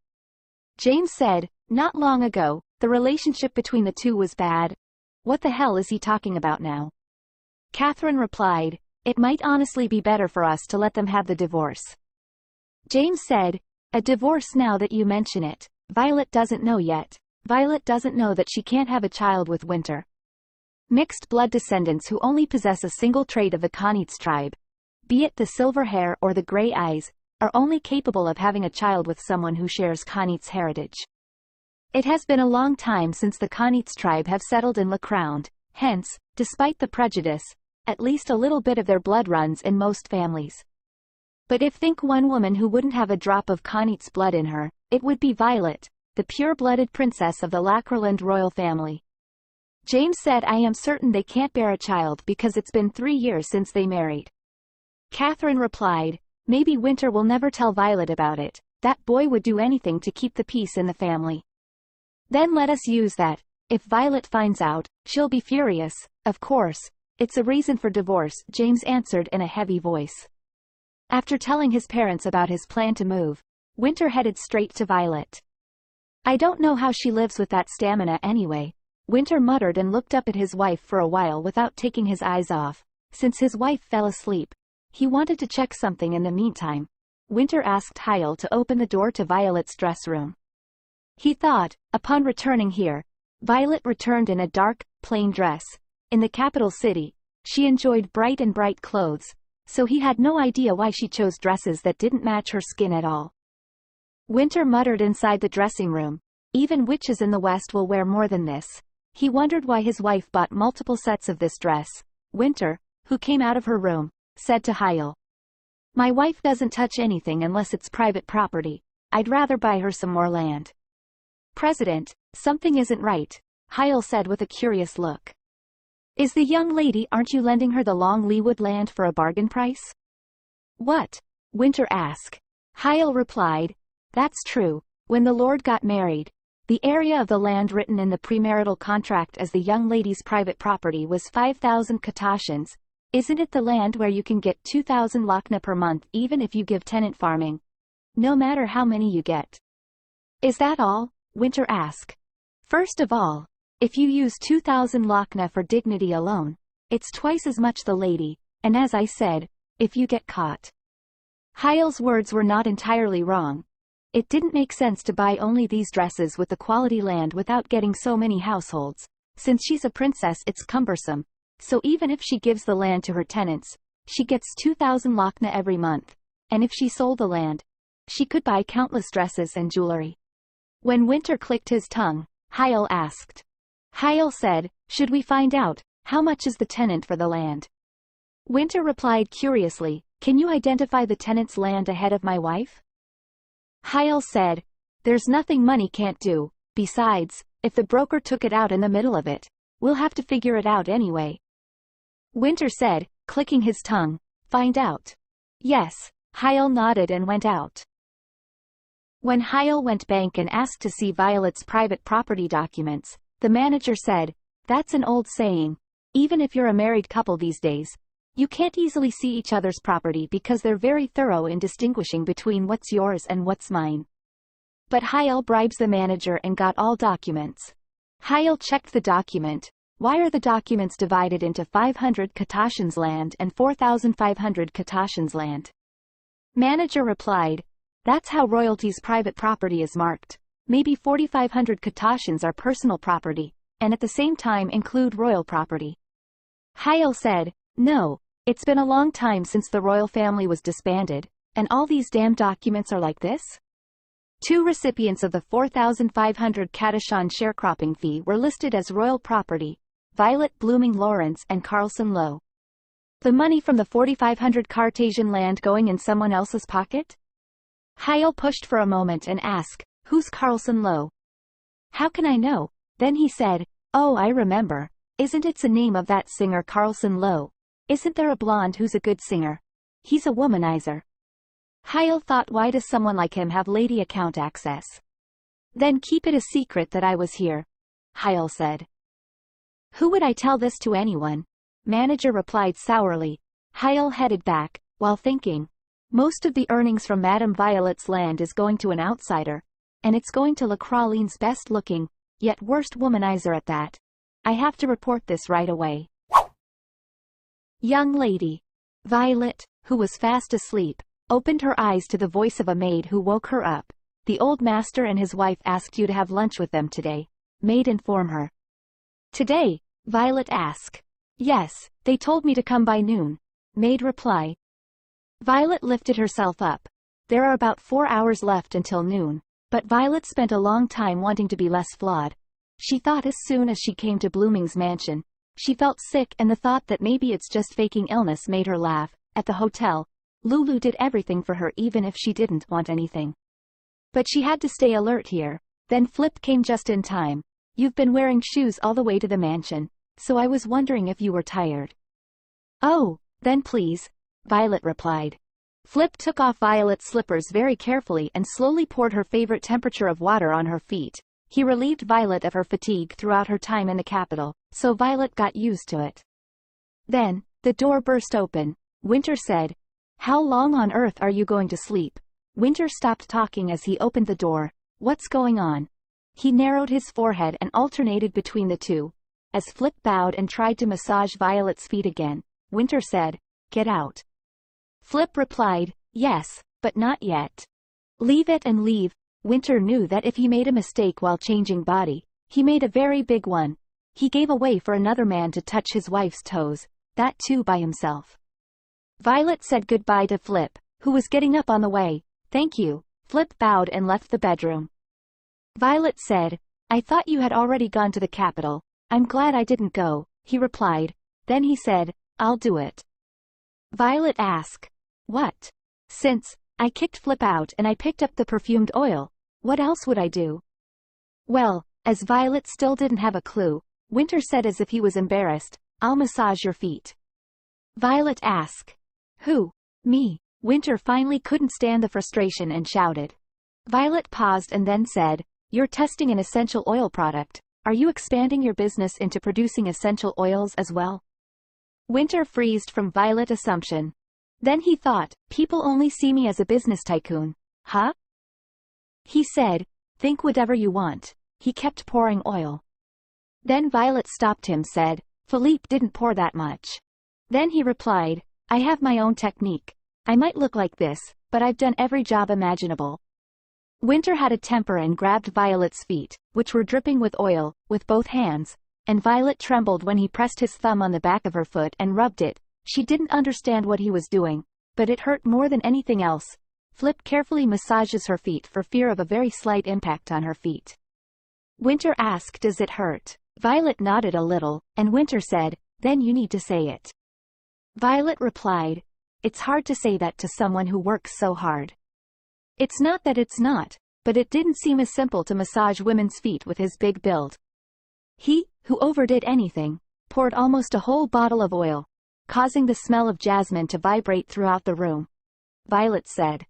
James said, not long ago, the relationship between the two was bad. What the hell is he talking about now? Catherine replied, it might honestly be better for us to let them have the divorce. James said, a divorce now that you mention it. Violet doesn't know yet. Violet doesn't know that she can't have a child with Winter. Mixed blood descendants who only possess a single trait of the Khanits tribe, be it the silver hair or the gray eyes, are only capable of having a child with someone who shares Khanits heritage. It has been a long time since the Khanits tribe have settled in LeCround, hence, despite the prejudice, at least a little bit of their blood runs in most families. But if think one woman who wouldn't have a drop of Khanits blood in her, it would be Violet, the pure-blooded princess of the Lakerland royal family. James said, I am certain they can't bear a child because it's been 3 years since they married. Catherine replied, maybe Winter will never tell Violet about it. That boy would do anything to keep the peace in the family. Then let us use that. If Violet finds out, she'll be furious. Of course, it's a reason for divorce, James answered in a heavy voice. After telling his parents about his plan to move, Winter headed straight to Violet. I don't know how she lives with that stamina anyway, Winter muttered and looked up at his wife for a while without taking his eyes off. Since his wife fell asleep, he wanted to check something in the meantime. Winter asked Hyle to open the door to Violet's dress room. He thought, upon returning here, Violet returned in a dark, plain dress. In the capital city, she enjoyed bright clothes, so he had no idea why she chose dresses that didn't match her skin at all. Winter muttered inside the dressing room, even witches in the West will wear more than this. He wondered why his wife bought multiple sets of this dress. Winter, who came out of her room, said to Hyle, my wife doesn't touch anything unless it's private property. I'd rather buy her some more land. President, something isn't right, Hyle said with a curious look. Is the young lady, aren't you lending her the Long Leawood land for a bargain price? What? Winter asked. Hyle replied, that's true. When the Lord got married, the area of the land written in the premarital contract as the young lady's private property was 5,000 katashans. Isn't it the land where you can get 2,000 lakna per month even if you give tenant farming? No matter how many you get. Is that all? Winter asked. First of all, if you use 2,000 lakna for dignity alone, it's twice as much the lady, and as I said, if you get caught. Hyle's words were not entirely wrong. It didn't make sense to buy only these dresses with the quality land without getting so many households. Since she's a princess, it's cumbersome. So even if she gives the land to her tenants, she gets 2,000 lakna every month. And if she sold the land, she could buy countless dresses and jewelry. When Winter clicked his tongue, Hyle asked. Hyle said, should we find out, how much is the tenant for the land? Winter replied curiously, can you identify the tenant's land ahead of my wife? Hyle said, there's nothing money can't do. Besides, if the broker took it out in the middle of it, we'll have to figure it out anyway. Winter said, clicking his tongue, find out. Yes, Hyle nodded and went out. When Hyle went back and asked to see Violet's private property documents, the manager said, that's an old saying. Even if you're a married couple these days, you can't easily see each other's property because they're very thorough in distinguishing between what's yours and what's mine. But Hyle bribes the manager and got all documents. Hyle checked the document. Why are the documents divided into 500 katashans land and 4,500 katashans land? Manager replied, that's how royalty's private property is marked. Maybe 4,500 katashans are personal property, and at the same time include royal property. Hyle said, no, it's been a long time since the royal family was disbanded, and all these damn documents are like this? 2 recipients of the 4,500 katashan sharecropping fee were listed as royal property, Violet Blooming Lawrence and Carlson Lowe. The money from the 4,500 Cartesian land going in someone else's pocket? Hyle pushed for a moment and asked, who's Carlson Lowe? How can I know? Then he said, oh, I remember. Isn't it the name of that singer Carlson Lowe? Isn't there a blonde who's a good singer? He's a womanizer. Hyle thought, why does someone like him have lady account access? Then keep it a secret that I was here, Hyle said. Who would I tell this to? Anyone? Manager replied sourly. Hyle headed back, while thinking, Most of the earnings from Madame Violet's land is going to an outsider, and it's going to Lacraline's best-looking, yet worst womanizer at that. I have to report this right away. Young lady. Violet, who was fast asleep, opened her eyes to the voice of a maid who woke her up. The old master and his wife asked you to have lunch with them today. Maid inform her. Today? Violet asked. Yes, they told me to come by noon. Maid reply. Violet lifted herself up. There are about 4 hours left until noon, but Violet spent a long time wanting to be less flawed. She thought as soon as she came to Blooming's mansion. She felt sick, and the thought that maybe it's just faking illness made her laugh. At the hotel, Lulu did everything for her even if she didn't want anything. But she had to stay alert here. Then Flip came just in time. You've been wearing shoes all the way to the mansion, so I was wondering if you were tired. Oh, then please, Violet replied. Flip took off Violet's slippers very carefully and slowly poured her favorite temperature of water on her feet. He relieved Violet of her fatigue throughout her time in the capital, so Violet got used to it. Then, the door burst open. Winter said, How long on earth are you going to sleep? Winter stopped talking as he opened the door. What's going on? He narrowed his forehead and alternated between the two. As Flip bowed and tried to massage Violet's feet again, Winter said, Get out. Flip replied, Yes, but not yet. Leave it and leave. Winter knew that if he made a mistake while changing body, he made a very big one. He gave away for another man to touch his wife's toes, that too by himself. Violet said goodbye to Flip, who was getting up on the way. Thank you. Flip bowed and left the bedroom. Violet said, I thought you had already gone to the capital. I'm glad I didn't go, he replied. Then he said, I'll do it. Violet asked, What? Since I kicked Flip out and I picked up the perfumed oil, what else would I do? Well, as Violet still didn't have a clue, Winter said as if he was embarrassed, I'll massage your feet. Violet asked, Who? Me? Winter finally couldn't stand the frustration and shouted. Violet paused and then said, You're testing an essential oil product. Are you expanding your business into producing essential oils as well? Winter freezed from Violet's assumption. Then he thought, people only see me as a business tycoon. Huh? He said, Think whatever you want. He kept pouring oil. Then Violet stopped him, said, Philippe didn't pour that much. Then he replied, I have my own technique. I might look like this, but I've done every job imaginable. Winter had a temper and grabbed Violet's feet, which were dripping with oil, with both hands, and Violet trembled when he pressed his thumb on the back of her foot and rubbed it. She didn't understand what he was doing, but it hurt more than anything else. Flip carefully massages her feet for fear of a very slight impact on her feet. Winter asked, Does it hurt? Violet nodded a little, and Winter said, Then you need to say it. Violet replied, It's hard to say that to someone who works so hard. It's not that it's not, but it didn't seem as simple to massage women's feet with his big build. He, who overdid anything, poured almost a whole bottle of oil, causing the smell of jasmine to vibrate throughout the room. Violet said.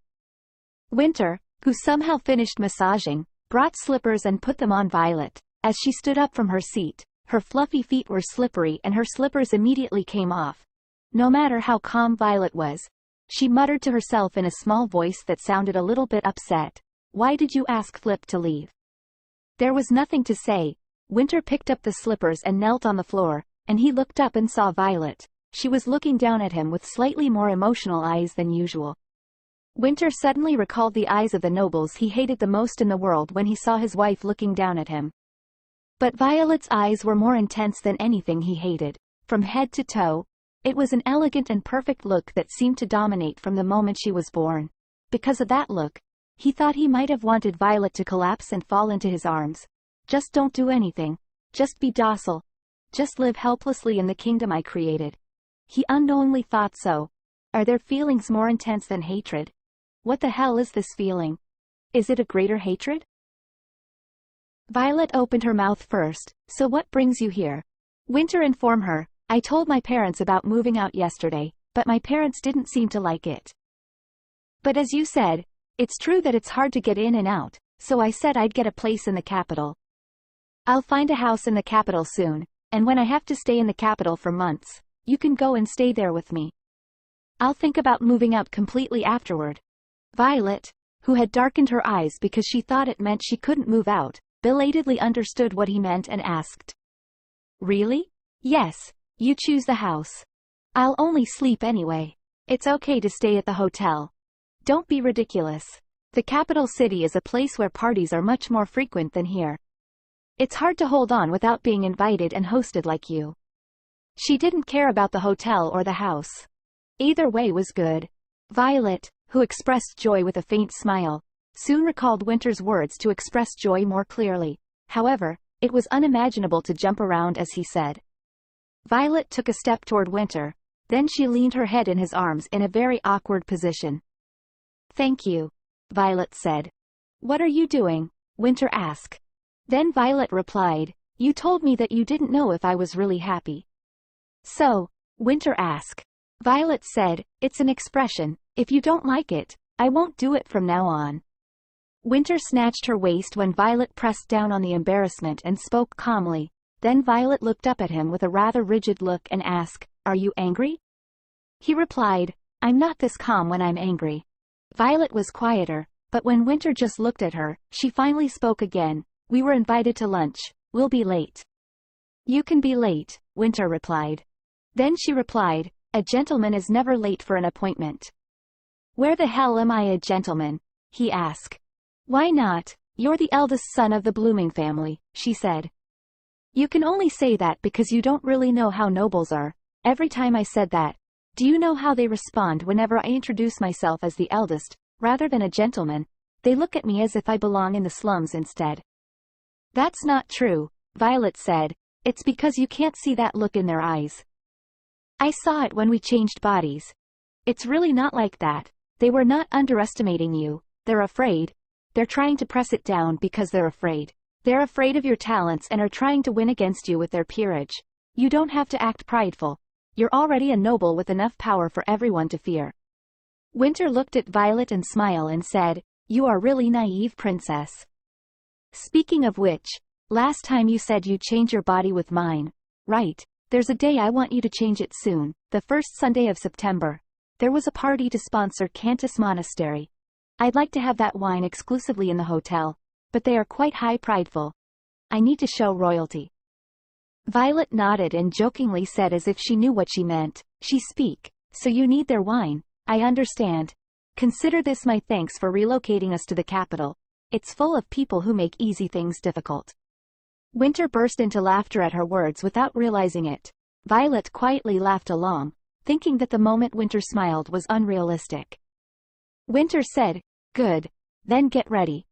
Winter, who somehow finished massaging, brought slippers and put them on Violet. As she stood up from her seat, her fluffy feet were slippery and her slippers immediately came off. No matter how calm Violet was, she muttered to herself in a small voice that sounded a little bit upset. Why did you ask Flip to leave? There was nothing to say. Winter picked up the slippers and knelt on the floor, and he looked up and saw Violet. She was looking down at him with slightly more emotional eyes than usual. Winter suddenly recalled the eyes of the nobles he hated the most in the world when he saw his wife looking down at him. But Violet's eyes were more intense than anything he hated. From head to toe, it was an elegant and perfect look that seemed to dominate from the moment she was born. Because of that look, he thought he might have wanted Violet to collapse and fall into his arms. Just don't do anything. Just be docile. Just live helplessly in the kingdom I created. He unknowingly thought so. Are there feelings more intense than hatred? What the hell is this feeling? Is it a greater hatred? Violet opened her mouth first. So what brings you here? Winter informed her. I told my parents about moving out yesterday, but my parents didn't seem to like it. But as you said, it's true that it's hard to get in and out, so I said I'd get a place in the capital. I'll find a house in the capital soon, and when I have to stay in the capital for months, you can go and stay there with me. I'll think about moving out completely afterward. Violet, who had darkened her eyes because she thought it meant she couldn't move out, belatedly understood what he meant and asked. Really? Yes, you choose the house. I'll only sleep anyway. It's okay to stay at the hotel. Don't be ridiculous. The capital city is a place where parties are much more frequent than here. It's hard to hold on without being invited and hosted like you. She didn't care about the hotel or the house. Either way was good. Violet, who expressed joy with a faint smile, soon recalled Winter's words to express joy more clearly. However, it was unimaginable to jump around as he said. Violet took a step toward Winter, then she leaned her head in his arms in a very awkward position. Thank you, Violet said. What are you doing? Winter asked. Then Violet replied, you told me that you didn't know if I was really happy. So, Winter asked. Violet said, it's an expression. If you don't like it, I won't do it from now on. Winter snatched her waist when Violet pressed down on the embarrassment and spoke calmly. Then Violet looked up at him with a rather rigid look and asked, are you angry? He replied, I'm not this calm when I'm angry. Violet was quieter, but when Winter just looked at her, she finally spoke again. We were invited to lunch. We'll be late. You can be late, Winter replied. Then she replied, a gentleman is never late for an appointment. Where the hell am I a gentleman? He asked. Why not? You're the eldest son of the Blooming family, she said. You can only say that because you don't really know how nobles are. Every time I said that, do you know how they respond whenever I introduce myself as the eldest, rather than a gentleman? They look at me as if I belong in the slums instead. That's not true, Violet said. It's because you can't see that look in their eyes. I saw it when we changed bodies. It's really not like that. They were not underestimating you. They're afraid. They're trying to press it down because they're afraid. They're afraid of your talents and are trying to win against you with their peerage. You don't have to act prideful. You're already a noble with enough power for everyone to fear. Winter looked at Violet and smiled and said, you are really naive, princess. Speaking of which, last time you said you'd change your body with mine, right? There's a day I want you to change it soon, the first Sunday of September. There was a party to sponsor Cantus Monastery. I'd like to have that wine exclusively in the hotel, but they are quite high prideful. I need to show royalty. Violet nodded and jokingly said as if she knew what she meant, she speak, so you need their wine. I understand. Consider this my thanks for relocating us to the capital. It's full of people who make easy things difficult. Winter burst into laughter at her words without realizing it. Violet quietly laughed along, thinking that the moment Winter smiled was unrealistic. Winter said, good. Then get ready.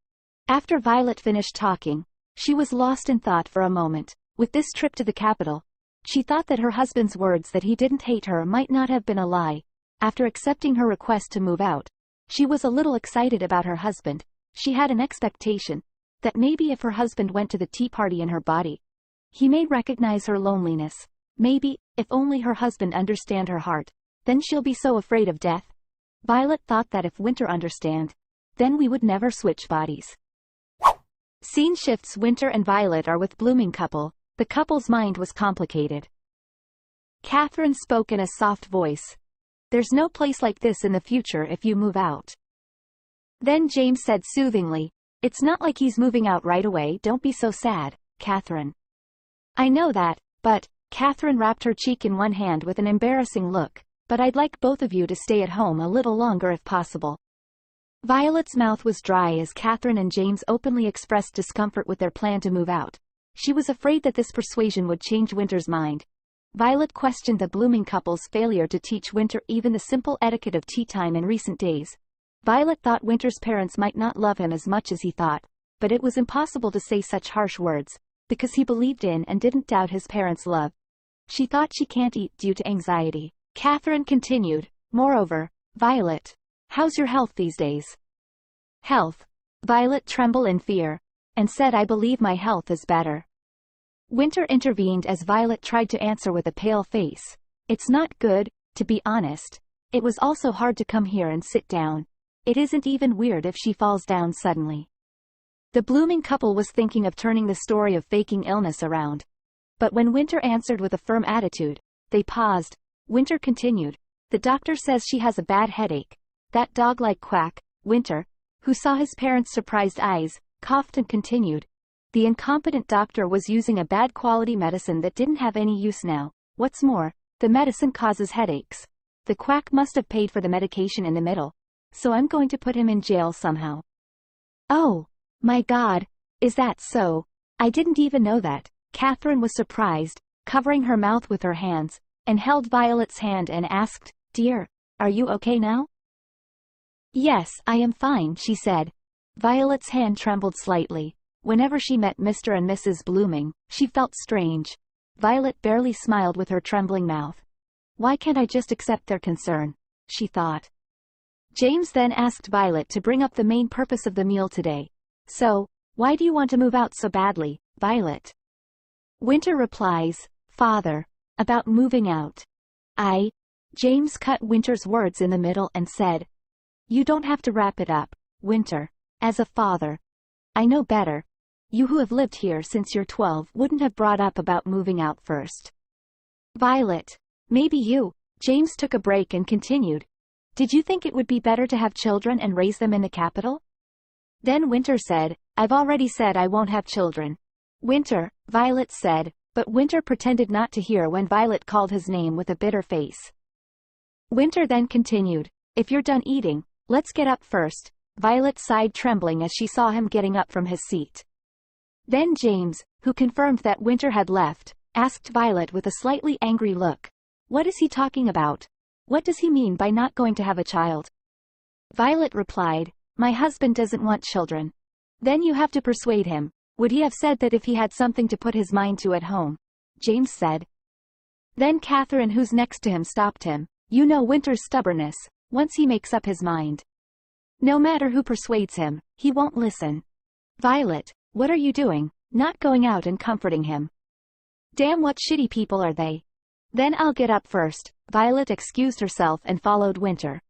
After Violet finished talking, she was lost in thought for a moment. With this trip to the capital, she thought that her husband's words that he didn't hate her might not have been a lie. After accepting her request to move out, she was a little excited about her husband. She had an expectation that maybe if her husband went to the tea party in her body, he may recognize her loneliness. Maybe, if only her husband understand her heart, then she'll be so afraid of death. Violet thought that if Winter understand, then we would never switch bodies. Scene shifts. Winter and Violet are with Blooming couple. The couple's mind was complicated. Catherine spoke in a soft voice. There's no place like this in the future if you move out. Then James said soothingly, it's not like he's moving out right away. Don't be so sad, Catherine. I know that, but, Catherine wrapped her cheek in one hand with an embarrassing look, but I'd like both of you to stay at home a little longer if possible. Violet's mouth was dry as Catherine and James openly expressed discomfort with their plan to move out. She was afraid that this persuasion would change Winter's mind. Violet questioned the Blooming couple's failure to teach Winter even the simple etiquette of tea time in recent days. Violet thought Winter's parents might not love him as much as he thought, but it was impossible to say such harsh words, because he believed in and didn't doubt his parents' love. She thought she can't eat due to anxiety. Catherine continued, moreover, Violet, how's your health these days? Health? Violet trembled in fear, and said I believe my health is better. Winter intervened as Violet tried to answer with a pale face. It's not good, to be honest. It was also hard to come here and sit down. It isn't even weird if she falls down suddenly. The Blooming couple was thinking of turning the story of faking illness around. But when Winter answered with a firm attitude, they paused. Winter continued, The doctor says she has a bad headache. That dog-like quack, Winter, who saw his parents' surprised eyes, coughed and continued. The incompetent doctor was using a bad quality medicine that didn't have any use now. What's more, the medicine causes headaches. The quack must have paid for the medication in the middle. So I'm going to put him in jail somehow. Oh, my God, is that so? I didn't even know that. Catherine was surprised, covering her mouth with her hands, and held Violet's hand and asked, Dear, are you okay now? Yes, I am fine, she said. Violet's hand trembled slightly. Whenever she met Mr. and Mrs. Blooming, she felt strange. Violet barely smiled with her trembling mouth. Why can't I just accept their concern? She thought. James then asked Violet to bring up the main purpose of the meal today. So, why do you want to move out so badly, Violet? Winter replies, Father, about moving out. James cut Winter's words in the middle and said, You don't have to wrap it up, Winter. As a father, I know better. You who have lived here since you're 12 wouldn't have brought up about moving out first. Violet, maybe you. James took a break and continued. Did you think it would be better to have children and raise them in the capital? Then Winter said, I've already said I won't have children. Winter, Violet said, but Winter pretended not to hear when Violet called his name with a bitter face. Winter then continued, If you're done eating, let's get up first. Violet sighed, trembling as she saw him getting up from his seat. Then James, who confirmed that Winter had left, asked Violet with a slightly angry look, What is he talking about? What does he mean by not going to have a child? Violet replied, My husband doesn't want children. Then you have to persuade him. Would he have said that if he had something to put his mind to at home? James said. Then Catherine, who's next to him, stopped him. You know Winter's stubbornness. Once he makes up his mind, no matter who persuades him, he won't listen. Violet, what are you doing? Not going out and comforting him? Damn, what shitty people are they? Then I'll get up first. Violet excused herself and followed Winter.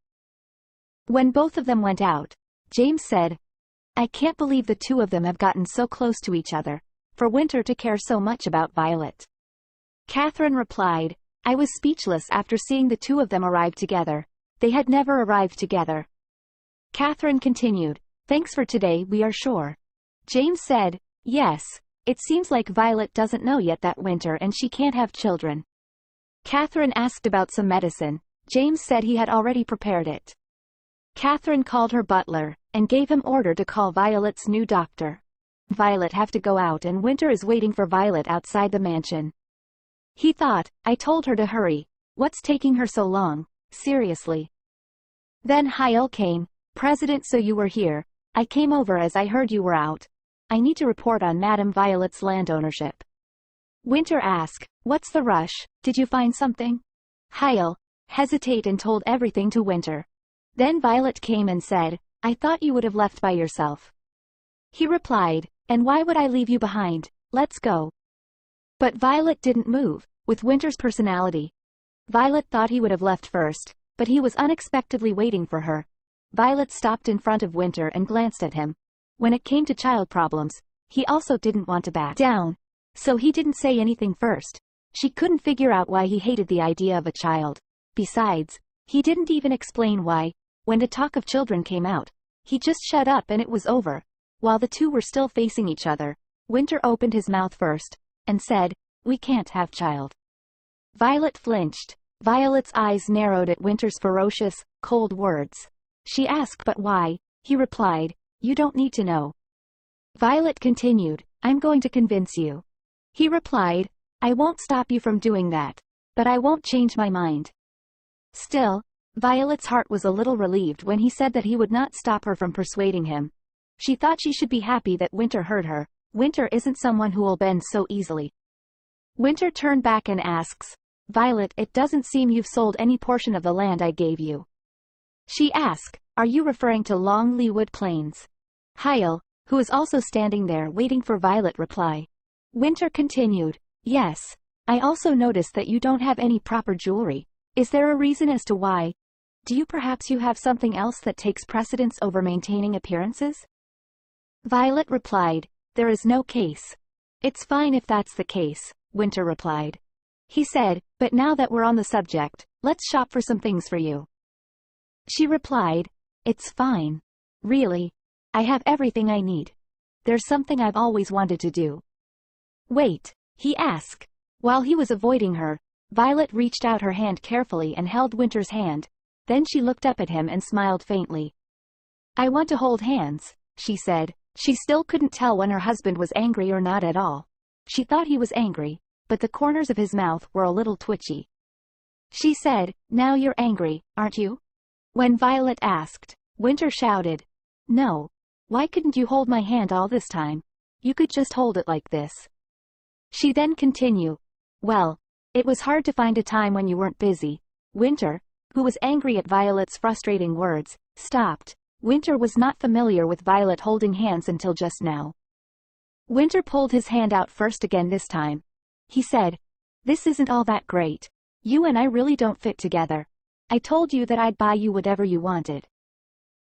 When both of them went out, James said, I can't believe the two of them have gotten so close to each other, for Winter to care so much about Violet. Catherine replied, I was speechless after seeing the two of them arrive together. They had never arrived together. Catherine continued, Thanks for today, we are sure. James said, Yes, it seems like Violet doesn't know yet that Winter and she can't have children. Catherine asked about some medicine. James said he had already prepared it. Catherine called her butler, and gave him order to call Violet's new doctor. Violet have to go out and Winter is waiting for Violet outside the mansion. He thought, I told her to hurry. What's taking her so long? Seriously. Then Hyle came. President, so you were here. I came over as I heard you were out. I need to report on Madame Violet's land ownership. Winter asked, What's the rush? Did you find something? Hyle hesitated and told everything to Winter. Then Violet came and said, I thought you would have left by yourself. He replied, And why would I leave you behind? Let's go. But Violet didn't move. With Winter's personality, Violet thought he would have left first, but he was unexpectedly waiting for her. Violet stopped in front of Winter and glanced at him. When it came to child problems, he also didn't want to back down. So he didn't say anything first. She couldn't figure out why he hated the idea of a child. Besides, he didn't even explain why. When the talk of children came out, he just shut up and it was over. While the two were still facing each other, Winter opened his mouth first, and said, We can't have child. Violet flinched. Violet's eyes narrowed at Winter's ferocious, cold words. She asked, But why? He replied, You don't need to know. Violet continued, I'm going to convince you. He replied, I won't stop you from doing that. But I won't change my mind. Still, Violet's heart was a little relieved when he said that he would not stop her from persuading him. She thought she should be happy that Winter heard her. Winter isn't someone who will bend so easily. Winter turned back and asks, Violet, it doesn't seem you've sold any portion of the land I gave you. She asked, Are you referring to Long Leawood Plains? Hyle, who was also standing there waiting for Violet reply. Winter continued, Yes. I also noticed that you don't have any proper jewelry. Is there a reason as to why? Do you perhaps you have something else that takes precedence over maintaining appearances? Violet replied, There is no case. It's fine if that's the case, Winter replied. He said, but now that we're on the subject, let's shop for some things for you. She replied, it's fine. Really. I have everything I need. There's something I've always wanted to do. Wait, he asked. While he was avoiding her, Violet reached out her hand carefully and held Winter's hand. Then she looked up at him and smiled faintly. I want to hold hands, she said. She still couldn't tell when her husband was angry or not at all. She thought he was angry, but the corners of his mouth were a little twitchy. She said, now you're angry, aren't you? When Violet asked, Winter shouted, no. Why couldn't you hold my hand all this time? You could just hold it like this. She then continued, well, it was hard to find a time when you weren't busy. Winter, who was angry at Violet's frustrating words, stopped. Winter was not familiar with Violet holding hands until just now. Winter pulled his hand out first again this time. He said, this isn't all that great. You and I really don't fit together. I told you that I'd buy you whatever you wanted.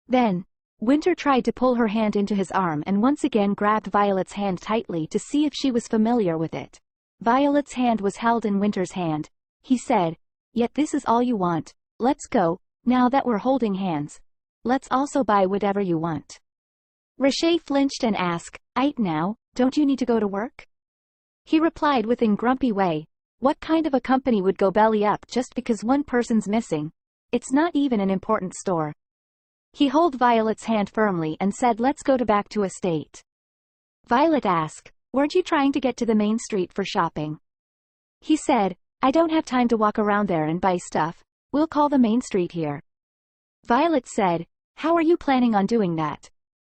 Then, Winter tried to pull her hand into his arm and once again grabbed Violet's hand tightly to see if she was familiar with it. Violet's hand was held in Winter's hand. He said, yet this is all you want. Let's go, now that we're holding hands. Let's also buy whatever you want. Rashay flinched and asked, Aight now, don't you need to go to work? He replied within grumpy way, what kind of a company would go belly up just because one person's missing? It's not even an important store. He held Violet's hand firmly and said let's go back to estate. Violet asked, weren't you trying to get to the main street for shopping? He said, I don't have time to walk around there and buy stuff. We'll call the main street here. Violet said, how are you planning on doing that?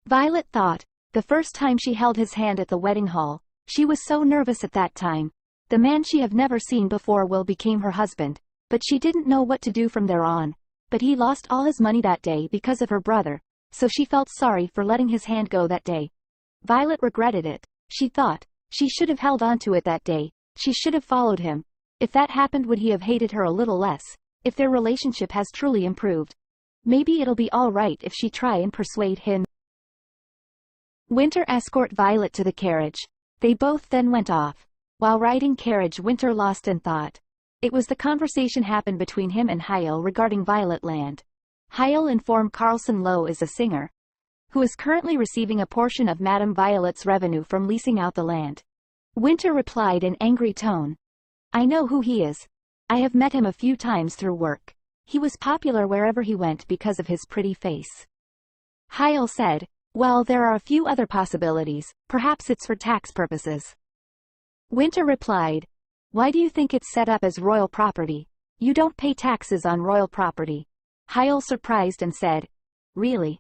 Violet thought, the first time she held his hand at the wedding hall, she was so nervous at that time. The man she had never seen before became her husband, but she didn't know what to do from there on. But he lost all his money that day because of her brother, so she felt sorry for letting his hand go that day. Violet regretted it. She thought, she should have held on to it that day. She should have followed him. If that happened, would he have hated her a little less? If their relationship has truly improved, maybe it'll be all right if she try and persuade him. Winter escorted Violet to the carriage. They both then went off. While riding carriage, Winter lost in thought. It was the conversation happened between him and Hyel regarding Violet Land. Hyel informed Carlson Lowe is a singer, who is currently receiving a portion of Madame Violet's revenue from leasing out the land. Winter replied in angry tone, I know who he is. I have met him a few times through work. He was popular wherever he went because of his pretty face. Hyel said, well, there are a few other possibilities, perhaps it's for tax purposes. Winter replied, why do you think it's set up as royal property? You don't pay taxes on royal property. Hyel surprised and said, really?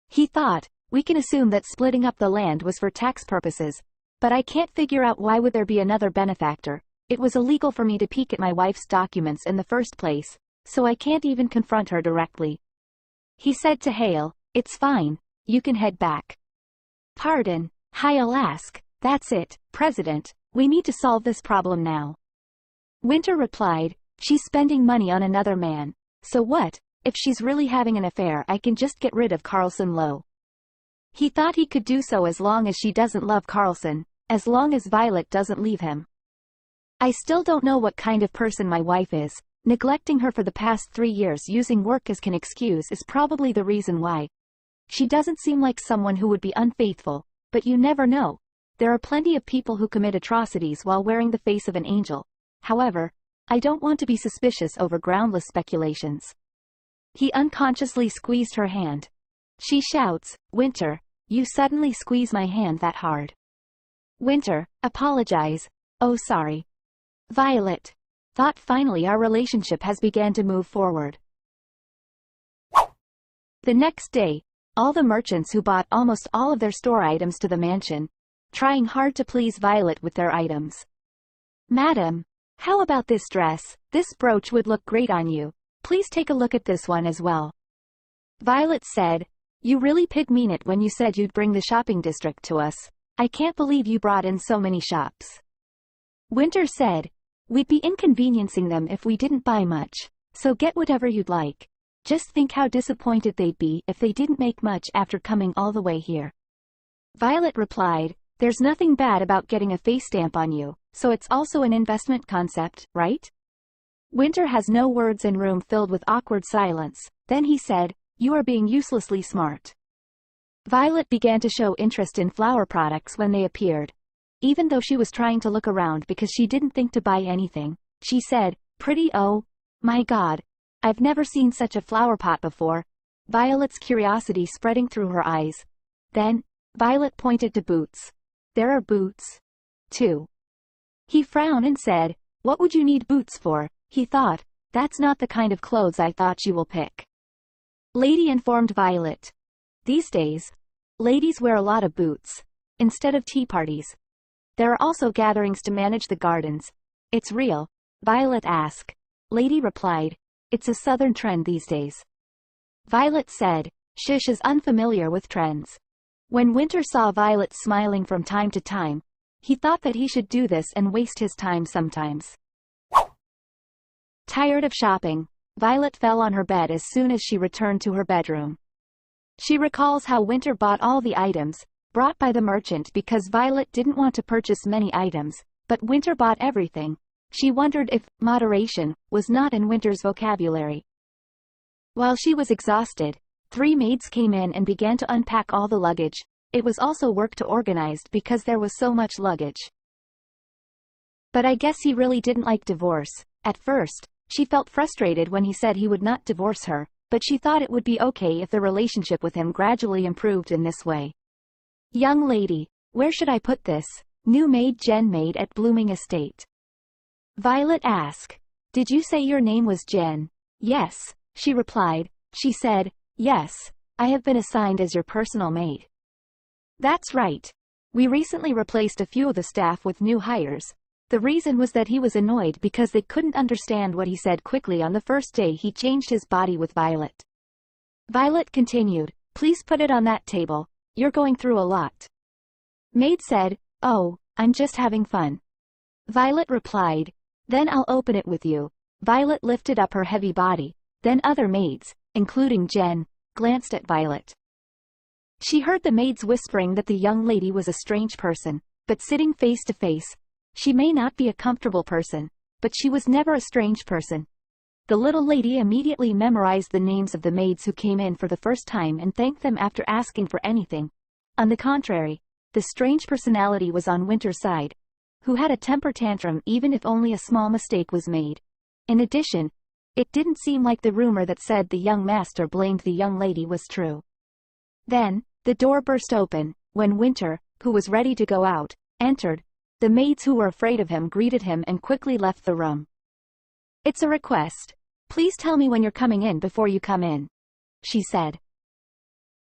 He thought, we can assume that splitting up the land was for tax purposes, but I can't figure out why would there be another benefactor. It was illegal for me to peek at my wife's documents in the first place, so I can't even confront her directly. He said to Hyel, it's fine, you can head back. Pardon, Hyel asked, that's it, President, we need to solve this problem now. Winter replied, she's spending money on another man, so what? If she's really having an affair, I can just get rid of Carlson Lowe. He thought he could do so as long as she doesn't love Carlson, as long as Violet doesn't leave him. I still don't know what kind of person my wife is. Neglecting her for the past 3 years using work as an excuse is probably the reason why. She doesn't seem like someone who would be unfaithful, but you never know. There are plenty of people who commit atrocities while wearing the face of an angel. However, I don't want to be suspicious over groundless speculations. He unconsciously squeezed her hand. She shouts, Winter, you suddenly squeeze my hand that hard. Winter, apologize. Oh, sorry. Violet. Thought finally our relationship has began to move forward. The next day, all the merchants who bought almost all of their store items to the mansion, trying hard to please Violet with their items. Madam, how about this dress? This brooch would look great on you. Please take a look at this one as well. Violet said, you really mean it when you said you'd bring the shopping district to us. I can't believe you brought in so many shops. Winter said, we'd be inconveniencing them if we didn't buy much, so get whatever you'd like. Just think how disappointed they'd be if they didn't make much after coming all the way here. Violet replied, There's nothing bad about getting a face stamp on you, so it's also an investment concept, right? Winter has no words and room filled with awkward silence. Then he said, "You are being uselessly smart." Violet began to show interest in flower products when they appeared. Even though she was trying to look around because she didn't think to buy anything, she said, "Pretty, oh my god. I've never seen such a flower pot before." Violet's curiosity spreading through her eyes. Then, Violet pointed to boots. "There are boots, too." He frowned and said, "What would you need boots for?" He thought, "That's not the kind of clothes I thought you will pick." Lady informed Violet. "These days, ladies wear a lot of boots. Instead of tea parties. There are also gatherings to manage the gardens." "It's real?" Violet asked. Lady replied, "It's a southern trend these days." Violet said, "Shish is unfamiliar with trends." When Winter saw Violet smiling from time to time, he thought that he should do this and waste his time sometimes. Tired of shopping, Violet fell on her bed as soon as she returned to her bedroom. She recalls how Winter bought all the items brought by the merchant because Violet didn't want to purchase many items, but Winter bought everything. She wondered if moderation was not in Winter's vocabulary. While she was exhausted, 3 maids came in and began to unpack all the luggage. It was also work to organize because there was so much luggage. But I guess he really didn't like divorce. At first, she felt frustrated when he said he would not divorce her, but she thought it would be okay if the relationship with him gradually improved in this way. "Young lady, where should I put this?" New maid Jen maid at Blooming Estate. Violet asked. "Did you say your name was Jen?" "Yes," she replied. She said, "Yes, I have been assigned as your personal maid." "That's right. We recently replaced a few of the staff with new hires." The reason was that he was annoyed because they couldn't understand what he said quickly on the first day he changed his body with Violet. Violet continued, "Please put it on that table. You're going through a lot." Maid said, "Oh, I'm just having fun." Violet replied, "Then I'll open it with you." Violet lifted up her heavy body. Then other maids, including Jen, glanced at Violet. She heard the maids whispering that the young lady was a strange person, but sitting face to face, she may not be a comfortable person, but she was never a strange person. The little lady immediately memorized the names of the maids who came in for the first time and thanked them after asking for anything. On the contrary, the strange personality was on Winter's side, who had a temper tantrum even if only a small mistake was made. In addition, it didn't seem like the rumor that said the young master blamed the young lady was true. Then, the door burst open. When Winter, who was ready to go out, entered, the maids who were afraid of him greeted him and quickly left the room. "It's a request. Please tell me when you're coming in before you come in," she said.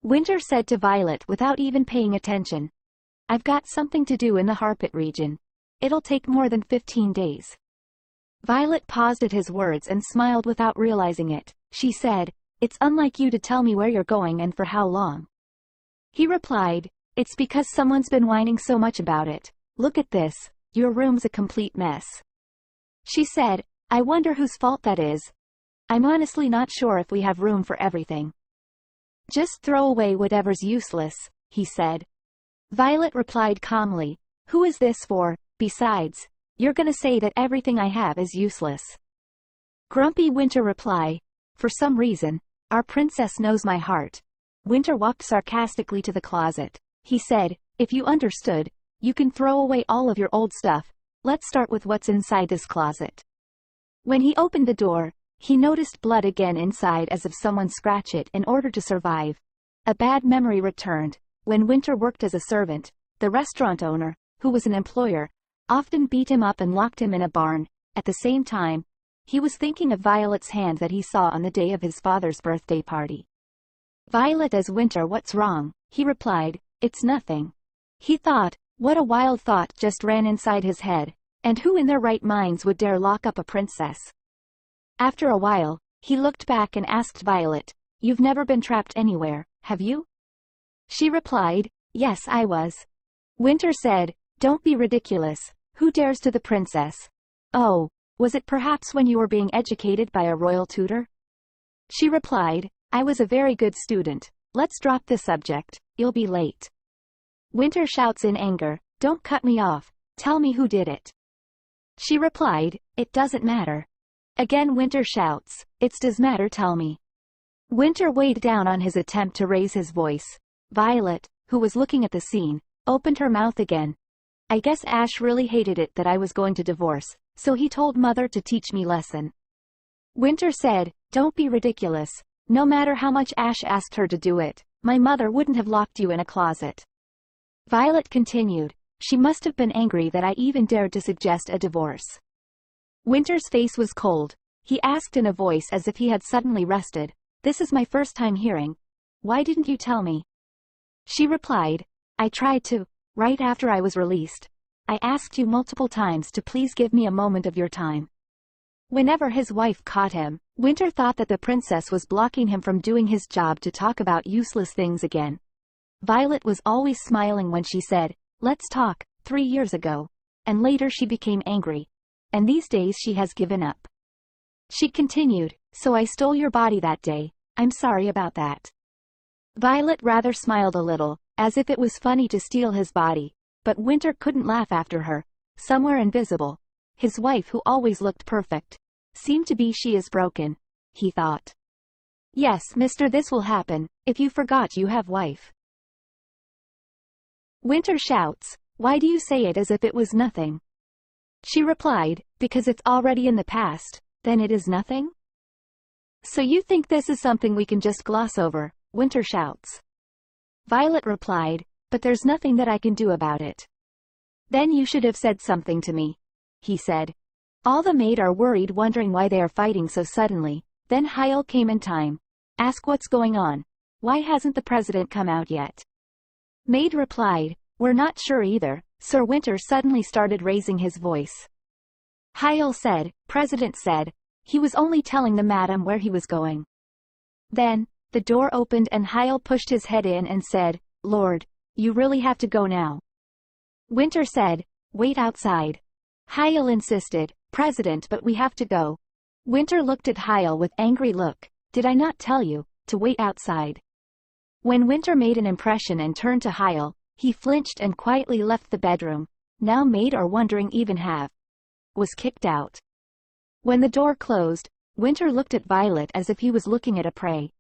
Winter said to Violet without even paying attention, "I've got something to do in the Harpit region. It'll take more than 15 days. Violet paused at his words and smiled without realizing it. She said, "It's unlike you to tell me where you're going and for how long." He replied, "It's because someone's been whining so much about it. Look at this, your room's a complete mess." She said, "I wonder whose fault that is. I'm honestly not sure if we have room for everything." "Just throw away whatever's useless," he said. Violet replied calmly, "Who is this for? Besides, you're gonna say that everything I have is useless." Grumpy Winter reply, "For some reason, our princess knows my heart." Winter walked sarcastically to the closet. He said, "If you understood, you can throw away all of your old stuff. Let's start with what's inside this closet." When he opened the door, he noticed blood again inside as if someone scratched it in order to survive. A bad memory returned. When Winter worked as a servant, the restaurant owner, who was an employer, often beat him up and locked him in a barn. At the same time, he was thinking of Violet's hand that he saw on the day of his father's birthday party. Violet as Winter, "What's wrong?" He replied, "It's nothing." He thought, what a wild thought just ran inside his head, and who in their right minds would dare lock up a princess? After a while, he looked back and asked Violet, "You've never been trapped anywhere, have you?" She replied, "Yes, I was." Winter said, "Don't be ridiculous. Who dares to the princess?" "Oh, was it perhaps when you were being educated by a royal tutor?" She replied, "I was a very good student. Let's drop this subject, you'll be late." Winter shouts in anger, "Don't cut me off, tell me who did it." She replied, "It doesn't matter." Again Winter shouts, "It does matter, tell me." Winter weighed down on his attempt to raise his voice. Violet, who was looking at the scene, opened her mouth again. "I guess Ash really hated it that I was going to divorce, so he told Mother to teach me lesson." Winter said, "Don't be ridiculous. No matter how much Ash asked her to do it, my mother wouldn't have locked you in a closet." Violet continued, "She must have been angry that I even dared to suggest a divorce." Winter's face was cold. He asked in a voice as if he had suddenly rested, "This is my first time hearing. Why didn't you tell me?" She replied, "I tried to, right after I was released. I asked you multiple times to please give me a moment of your time." Whenever his wife caught him, Winter thought that the princess was blocking him from doing his job to talk about useless things again. Violet was always smiling when she said, "Let's talk," 3 years ago, and later she became angry, and these days she has given up. She continued, "So I stole your body that day. I'm sorry about that." Violet rather smiled a little, as if it was funny to steal his body, but Winter couldn't laugh after her. Somewhere invisible, his wife, who always looked perfect, seemed to be she is broken, he thought. "Yes, mister, this will happen, if you forgot you have wife." Winter shouts, "Why do you say it as if it was nothing?" She replied, "Because it's already in the past, then it is nothing?" "So you think this is something we can just gloss over?" Winter shouts. Violet replied, "But there's nothing that I can do about it." "Then you should have said something to me," he said. "All the maid are worried, wondering why they are fighting so suddenly. Then Hyle came in time. Ask what's going on. Why hasn't the president come out yet?" Maid replied, "We're not sure either." Sir Winter suddenly started raising his voice. Hyle said, "President said he was only telling the madam where he was going." Then, the door opened and Hyle pushed his head in and said, "Lord, you really have to go now?" Winter said, "Wait outside." Hyle insisted, "President, but we have to go." Winter looked at Hyle with angry look. "Did I not tell you to wait outside?" When Winter made an impression and turned to Hyle, he flinched and quietly left the bedroom. Now maid, or wondering even have, was kicked out. When the door closed, Winter looked at Violet as if he was looking at a prey.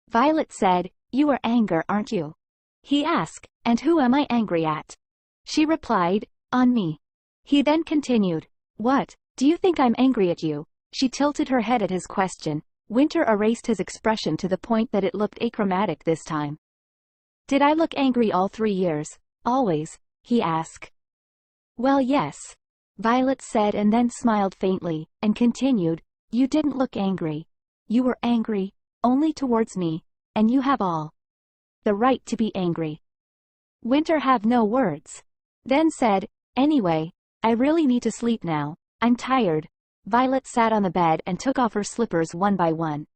Violet said, "You are angry, aren't you?" He asked, "And who am I angry at?" She replied, "On me." He then continued, "What, do you think I'm angry at you?" She tilted her head at his question. Winter erased his expression to the point that it looked achromatic this time. "Did I look angry all 3 years? Always?" he asked. "Well, yes," Violet said, and then smiled faintly, and continued, "You didn't look angry. You were angry, only towards me, and you have all the right to be angry." Winter had no words. Then said, "Anyway, I really need to sleep now. I'm tired." Violet sat on the bed and took off her slippers one by one.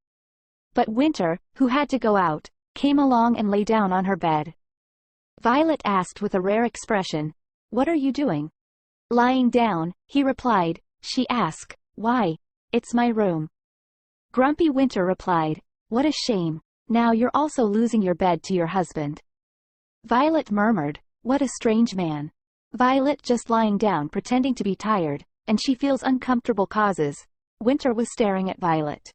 But Winter, who had to go out, came along and lay down on her bed. Violet asked with a rare expression, "What are you doing?" "Lying down," he replied. She asked, "Why?" "It's my room." Grumpy Winter replied, "What a shame. Now you're also losing your bed to your husband." Violet murmured, "What a strange man." Violet just lying down pretending to be tired, and she feels uncomfortable causes. Winter was staring at Violet.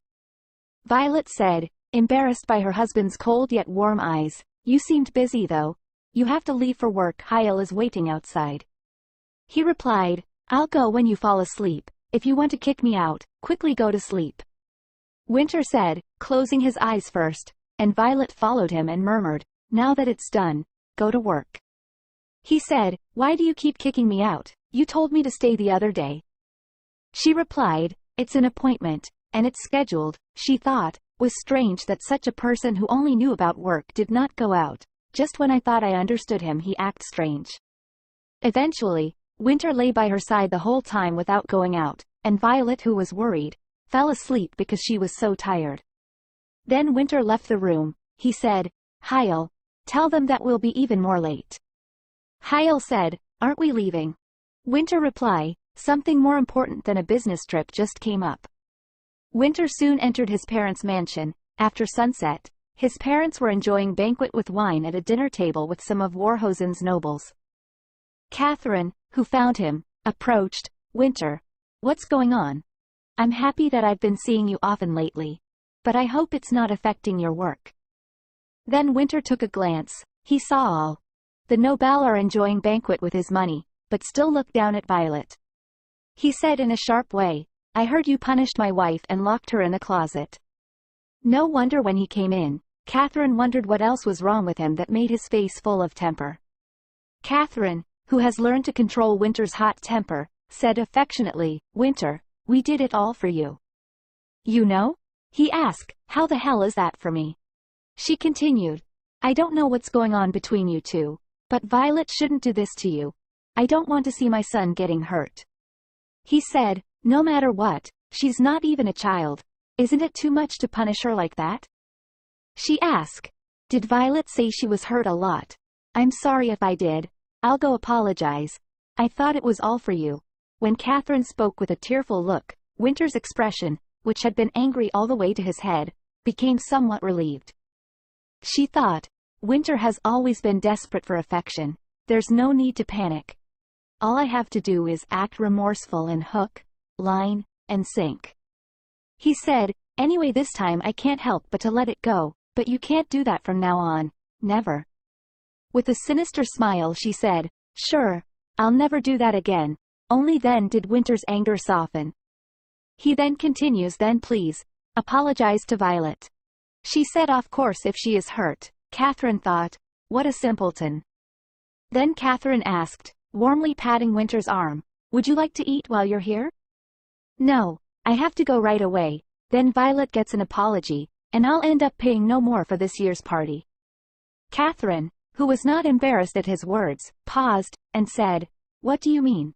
Violet said, embarrassed by her husband's cold yet warm eyes, "You seemed busy though. You have to leave for work. Hyle is waiting outside." He replied, "I'll go when you fall asleep. If you want to kick me out, quickly go to sleep." Winter said, closing his eyes first, and Violet followed him and murmured, "Now that it's done, go to work." He said, "Why do you keep kicking me out? You told me to stay the other day." She replied, "It's an appointment, and it's scheduled." She thought, was strange that such a person who only knew about work did not go out. Just when I thought I understood him, he acted strange. Eventually, Winter lay by her side the whole time without going out, and Violet, who was worried, fell asleep because she was so tired. Then Winter left the room. He said, "Hyle, tell them that we'll be even more late." Hyle said, "Aren't we leaving?" Winter replied, "Something more important than a business trip just came up." Winter soon entered his parents' mansion. After sunset, His parents were enjoying banquet with wine at a dinner table with some of Warhosen's nobles. Catherine, who found him, approached. Winter. What's going on? I'm happy that I've been seeing you often lately. But I hope it's not affecting your work. Then Winter took a glance. He saw all. The noble are enjoying banquet with his money, but still looked down at Violet. He said in a sharp way, I heard you punished my wife and locked her in a closet. No wonder when he came in, Catherine wondered what else was wrong with him that made his face full of temper. Catherine, who has learned to control Winter's hot temper, said affectionately, Winter, we did it all for you. You know? He asked, how the hell is that for me? She continued, I don't know what's going on between you two, but Violet shouldn't do this to you. I don't want to see my son getting hurt. He said, no matter what, she's not even a child. Isn't it too much to punish her like that? She asked, did Violet say she was hurt a lot? I'm sorry if I did. I'll go apologize. I thought it was all for you. When Catherine spoke with a tearful look, Winter's expression, which had been angry all the way to his head, became somewhat relieved. She thought, Winter has always been desperate for affection. There's no need to panic. All I have to do is act remorseful and hook, line, and sink. He said, anyway this time I can't help but to let it go, but you can't do that from now on, never. With a sinister smile she said, sure, I'll never do that again. Only then did Winter's anger soften. He then continues, then please, apologize to Violet. She said of course if she is hurt. Catherine thought, what a simpleton. Then Catherine asked, warmly patting Winter's arm, would you like to eat while you're here? No, I have to go right away. Then Violet gets an apology, and I'll end up paying no more for this year's party. Catherine, who was not embarrassed at his words, paused, and said, what do you mean?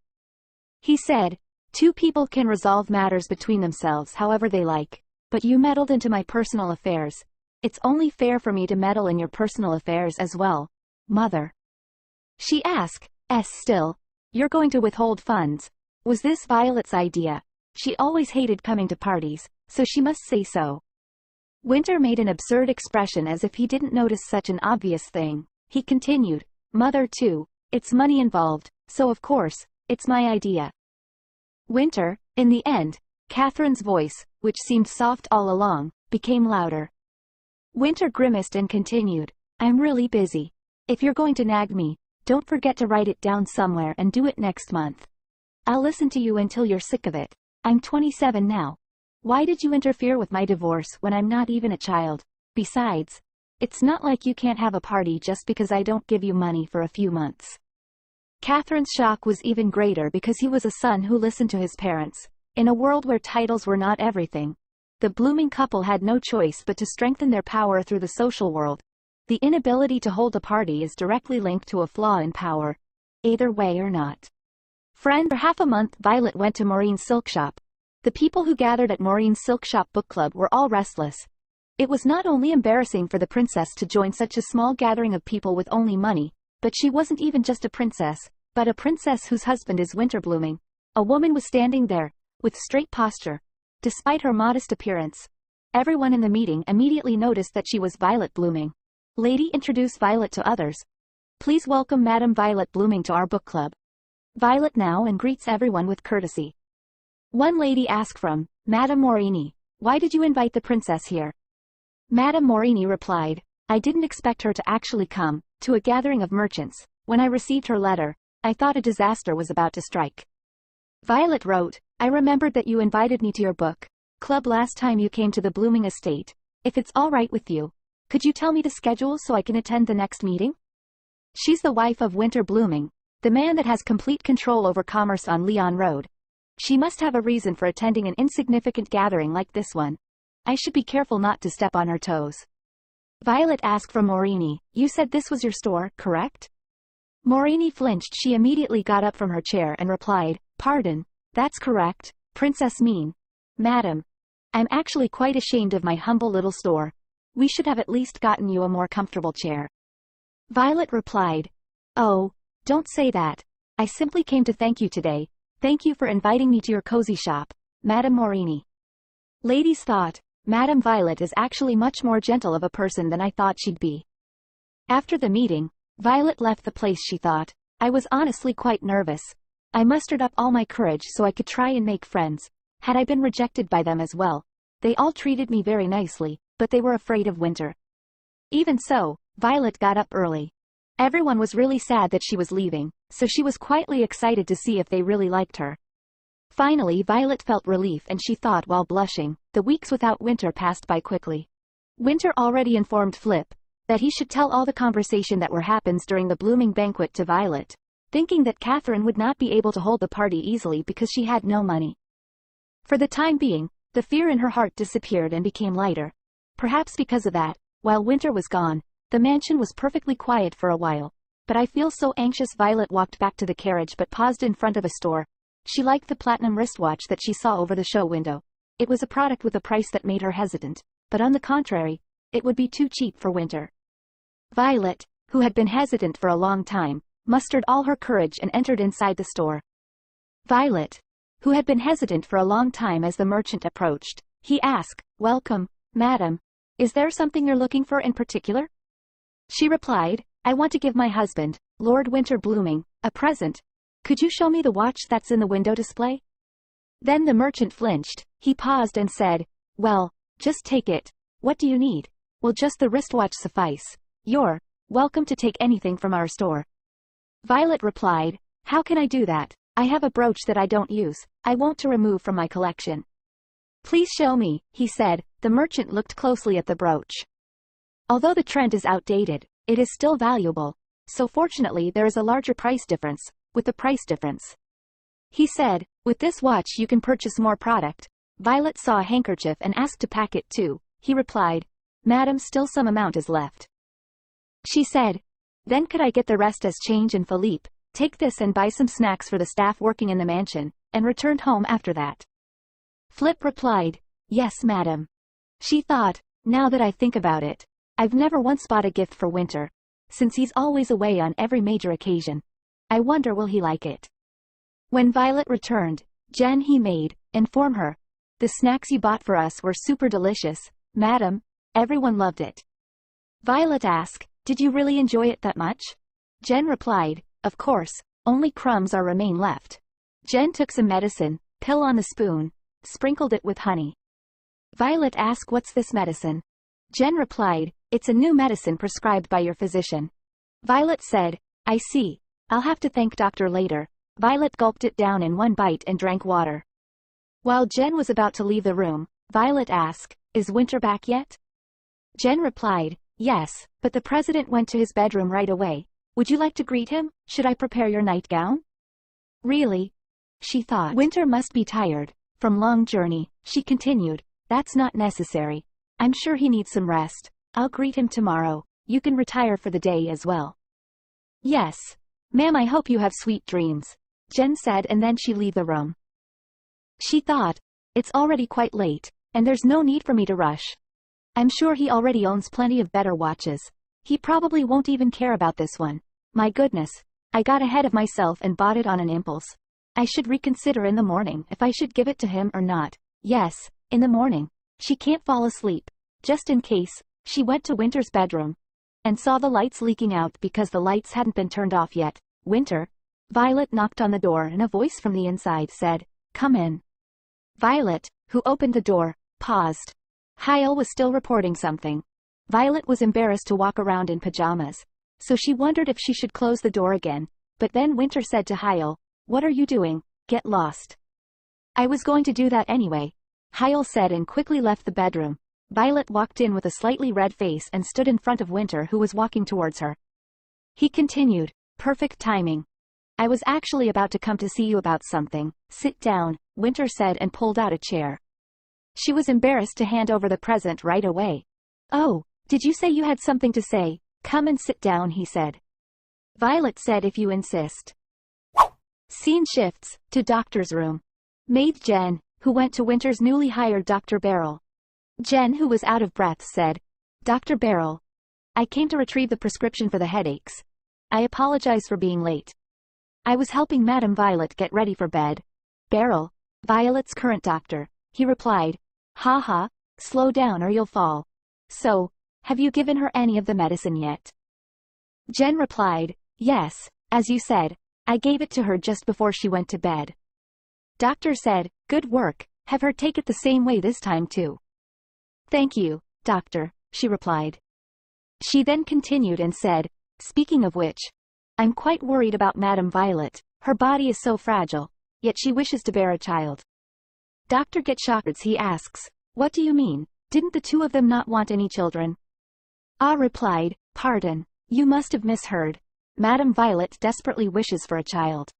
He said, two people can resolve matters between themselves however they like, but you meddled into my personal affairs. It's only fair for me to meddle in your personal affairs as well, Mother. She asked, still, you're going to withhold funds. Was this Violet's idea? She always hated coming to parties, so she must say so. Winter made an absurd expression as if he didn't notice such an obvious thing. He continued, Mother too, it's money involved, so of course, it's my idea. Winter, in the end, Catherine's voice, which seemed soft all along, became louder. Winter grimaced and continued, I'm really busy. If you're going to nag me, don't forget to write it down somewhere and do it next month. I'll listen to you until you're sick of it. I'm 27 now. Why did you interfere with my divorce when I'm not even a child? Besides, it's not like you can't have a party just because I don't give you money for a few months. Catherine's shock was even greater because he was a son who listened to his parents. In a world where titles were not everything, the blooming couple had no choice but to strengthen their power through the social world. The inability to hold a party is directly linked to a flaw in power, either way or not. For half a month Violet went to Maureen's silk shop. The people who gathered at Maureen's silk shop book club were all restless. It was not only embarrassing for the princess to join such a small gathering of people with only money, but she wasn't even just a princess, but a princess whose husband is winter blooming. A woman was standing there, with straight posture. Despite her modest appearance, everyone in the meeting immediately noticed that she was Violet Blooming. Lady introduced Violet to others. Please welcome Madam Violet Blooming to our book club. Violet now and greets everyone with courtesy. One lady asked from Madame Morini, why did you invite the princess here? Madame Morini replied, I didn't expect her to actually come to a gathering of merchants. When I received her letter, I thought a disaster was about to strike. Violet wrote, I remembered that you invited me to your book club last time you came to the Blooming estate. If it's all right with you, could you tell me the schedule so I can attend the next meeting? She's the wife of Winter Blooming, the man that has complete control over commerce on Leon Road. She must have a reason for attending an insignificant gathering like this one. I should be careful not to step on her toes. Violet asked from Morini, you said this was your store, correct? Morini flinched. She immediately got up from her chair and replied, pardon, that's correct, Princess Mean. Madam, I'm actually quite ashamed of my humble little store. We should have at least gotten you a more comfortable chair. Violet replied, oh, don't say that. I simply came to thank you today. Thank you for inviting me to your cozy shop, Madame Morini. Ladies thought, Madame Violet is actually much more gentle of a person than I thought she'd be. After the meeting, Violet left the place. She thought, I was honestly quite nervous. I mustered up all my courage so I could try and make friends. Had I been rejected by them as well? They all treated me very nicely, but they were afraid of winter. Even so, Violet got up early. Everyone was really sad that she was leaving, so she was quietly excited to see if they really liked her. Finally, Violet felt relief, and she thought while blushing. The weeks without Winter passed by quickly. Winter already informed Flip that he should tell all the conversation that happens during the blooming banquet to Violet, thinking that Catherine would not be able to hold the party easily because she had no money. For the time being, the fear in her heart disappeared and became lighter. Perhaps because of that, while Winter was gone, the mansion was perfectly quiet for a while. But I feel so anxious. Violet walked back to the carriage but paused in front of a store. She liked the platinum wristwatch that she saw over the show window. It was a product with a price that made her hesitant, but on the contrary, it would be too cheap for Winter. Violet, who had been hesitant for a long time, mustered all her courage and entered inside the store. Violet, who had been hesitant for a long time. As the merchant approached, he asked, "Welcome, madam. Is there something you're looking for in particular?" She replied, "I want to give my husband, Lord Winter Blooming, a present. Could you show me the watch that's in the window display?" Then the merchant flinched. He paused and said, "Well, just take it. What do you need?" "Will just the wristwatch suffice? You're welcome to take anything from our store." Violet replied, "How can I do that? I have a brooch that I don't use. I want to remove from my collection." "Please show me," he said. The merchant looked closely at the brooch. Although the trend is outdated, it is still valuable. So fortunately there is a larger price difference. With the price difference, he said, "With this watch you can purchase more product." Violet saw a handkerchief and asked to pack it too. He replied, "Madam, still some amount is left." She said, "Then could I get the rest as change?" And Philippe, "Take this and buy some snacks for the staff working in the mansion," and returned home after that. Flip replied, "Yes, madam." She thought, "Now that I think about it, I've never once bought a gift for Winter, since he's always away on every major occasion. I wonder will he like it?" When Violet returned, Jen he made, inform her, "The snacks you bought for us were super delicious, madam. Everyone loved it." Violet asked, "Did you really enjoy it that much?" Jen replied, "Of course, only crumbs are remain left." Jen took some medicine, pill on the spoon, sprinkled it with honey. Violet asked, "What's this medicine?" Jen replied, "It's a new medicine prescribed by your physician." Violet said, "I see. I'll have to thank doctor later." Violet gulped it down in one bite and drank water. While Jen was about to leave the room, Violet asked, "Is Winter back yet?" Jen replied, "Yes, but the president went to his bedroom right away. Would you like to greet him? Should I prepare your nightgown?" Really? She thought. Winter must be tired from long journey. She continued, "That's not necessary. I'm sure he needs some rest. I'll greet him tomorrow. You can retire for the day as well." "Yes, ma'am, I hope you have sweet dreams," Jen said, and then she left the room. She thought, "It's already quite late, and there's no need for me to rush. I'm sure he already owns plenty of better watches. He probably won't even care about this one. My goodness, I got ahead of myself and bought it on an impulse. I should reconsider in the morning if I should give it to him or not. Yes, in the morning. She can't fall asleep. Just in case." She went to Winter's bedroom and saw the lights leaking out because the lights hadn't been turned off yet. "Winter?" Violet knocked on the door and a voice from the inside said, "Come in." Violet, who opened the door, paused. Hyle was still reporting something. Violet was embarrassed to walk around in pajamas, so she wondered if she should close the door again. But then Winter said to Hyle, "What are you doing? Get lost." "I was going to do that anyway," Hyle said, and quickly left the bedroom. Violet walked in with a slightly red face and stood in front of Winter, who was walking towards her. He continued, "Perfect timing. I was actually about to come to see you about something." "Sit down," Winter said, and pulled out a chair. She was embarrassed to hand over the present right away. "Oh, did you say you had something to say? Come and sit down," he said. Violet said, "If you insist." Scene shifts to doctor's room. Maid Jen, who went to Winter's newly hired Dr. Beryl. Jen, who was out of breath, said, "Dr. Beryl, I came to retrieve the prescription for the headaches. I apologize for being late. I was helping Madame Violet get ready for bed." "Beryl, Violet's current doctor," he replied. "Ha ha, Slow down or you'll fall. So, have you given her any of the medicine yet? Jen replied, yes, as you said, I gave it to her just before she went to bed. Doctor said, good work, have her take it the same way this time too. Thank you, doctor, she replied. She then continued and said, speaking of which, I'm quite worried about Madame Violet, her body is so fragile, yet she wishes to bear a child. Doctor gets shocked. He asks, what do you mean, didn't the two of them not want any children? Ah replied, pardon, you must have misheard. Madame Violet desperately wishes for a child.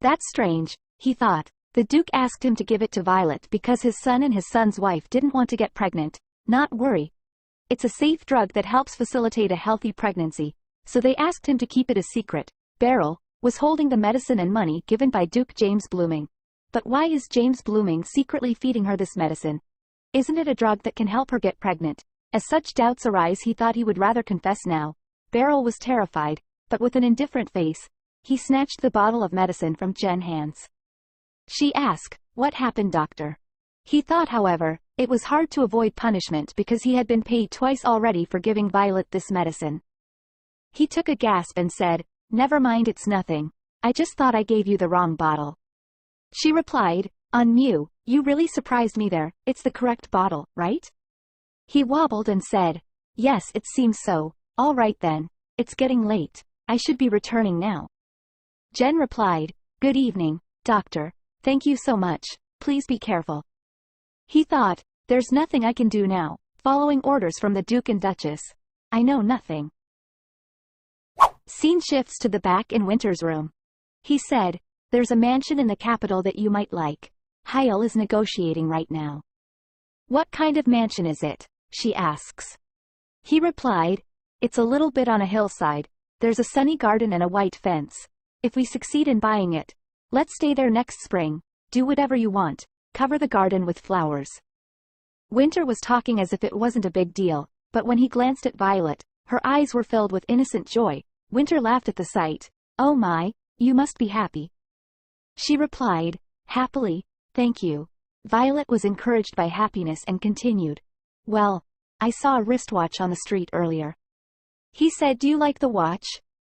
That's strange, he thought. The Duke asked him to give it to Violet because his son and his son's wife didn't want to get pregnant. Not worry. It's a safe drug that helps facilitate a healthy pregnancy, so they asked him to keep it a secret. Beryl was holding the medicine and money given by Duke James Blooming. But why is James Blooming secretly feeding her this medicine? Isn't it a drug that can help her get pregnant? As such doubts arise, he thought he would rather confess now. Beryl was terrified, but with an indifferent face, he snatched the bottle of medicine from Jen's hands. She asked, what happened, doctor? He thought, however, it was hard to avoid punishment because he had been paid twice already for giving Violet this medicine. He took a gasp and said, never mind, it's nothing. I just thought I gave you the wrong bottle. She replied, you really surprised me there, it's the correct bottle, right? He wobbled and said, yes, it seems so. All right then, it's getting late, I should be returning now. Jen replied, good evening, doctor, thank you so much, please be careful. He thought, there's nothing I can do now, following orders from the Duke and Duchess. I know nothing. Scene shifts to the back in Winter's room. He said, there's a mansion in the capital that you might like. Hyle is negotiating right now. What kind of mansion is it? She asks. He replied, it's a little bit on a hillside, there's a sunny garden and a white fence. If we succeed in buying it, let's stay there next spring, do whatever you want, cover the garden with flowers. Winter was talking as if it wasn't a big deal, but when he glanced at Violet, her eyes were filled with innocent joy. Winter laughed at the sight. Oh my, you must be happy. She replied, happily, thank you. Violet was encouraged by happiness and continued, well, I saw a wristwatch on the street earlier. He said, do you like the watch?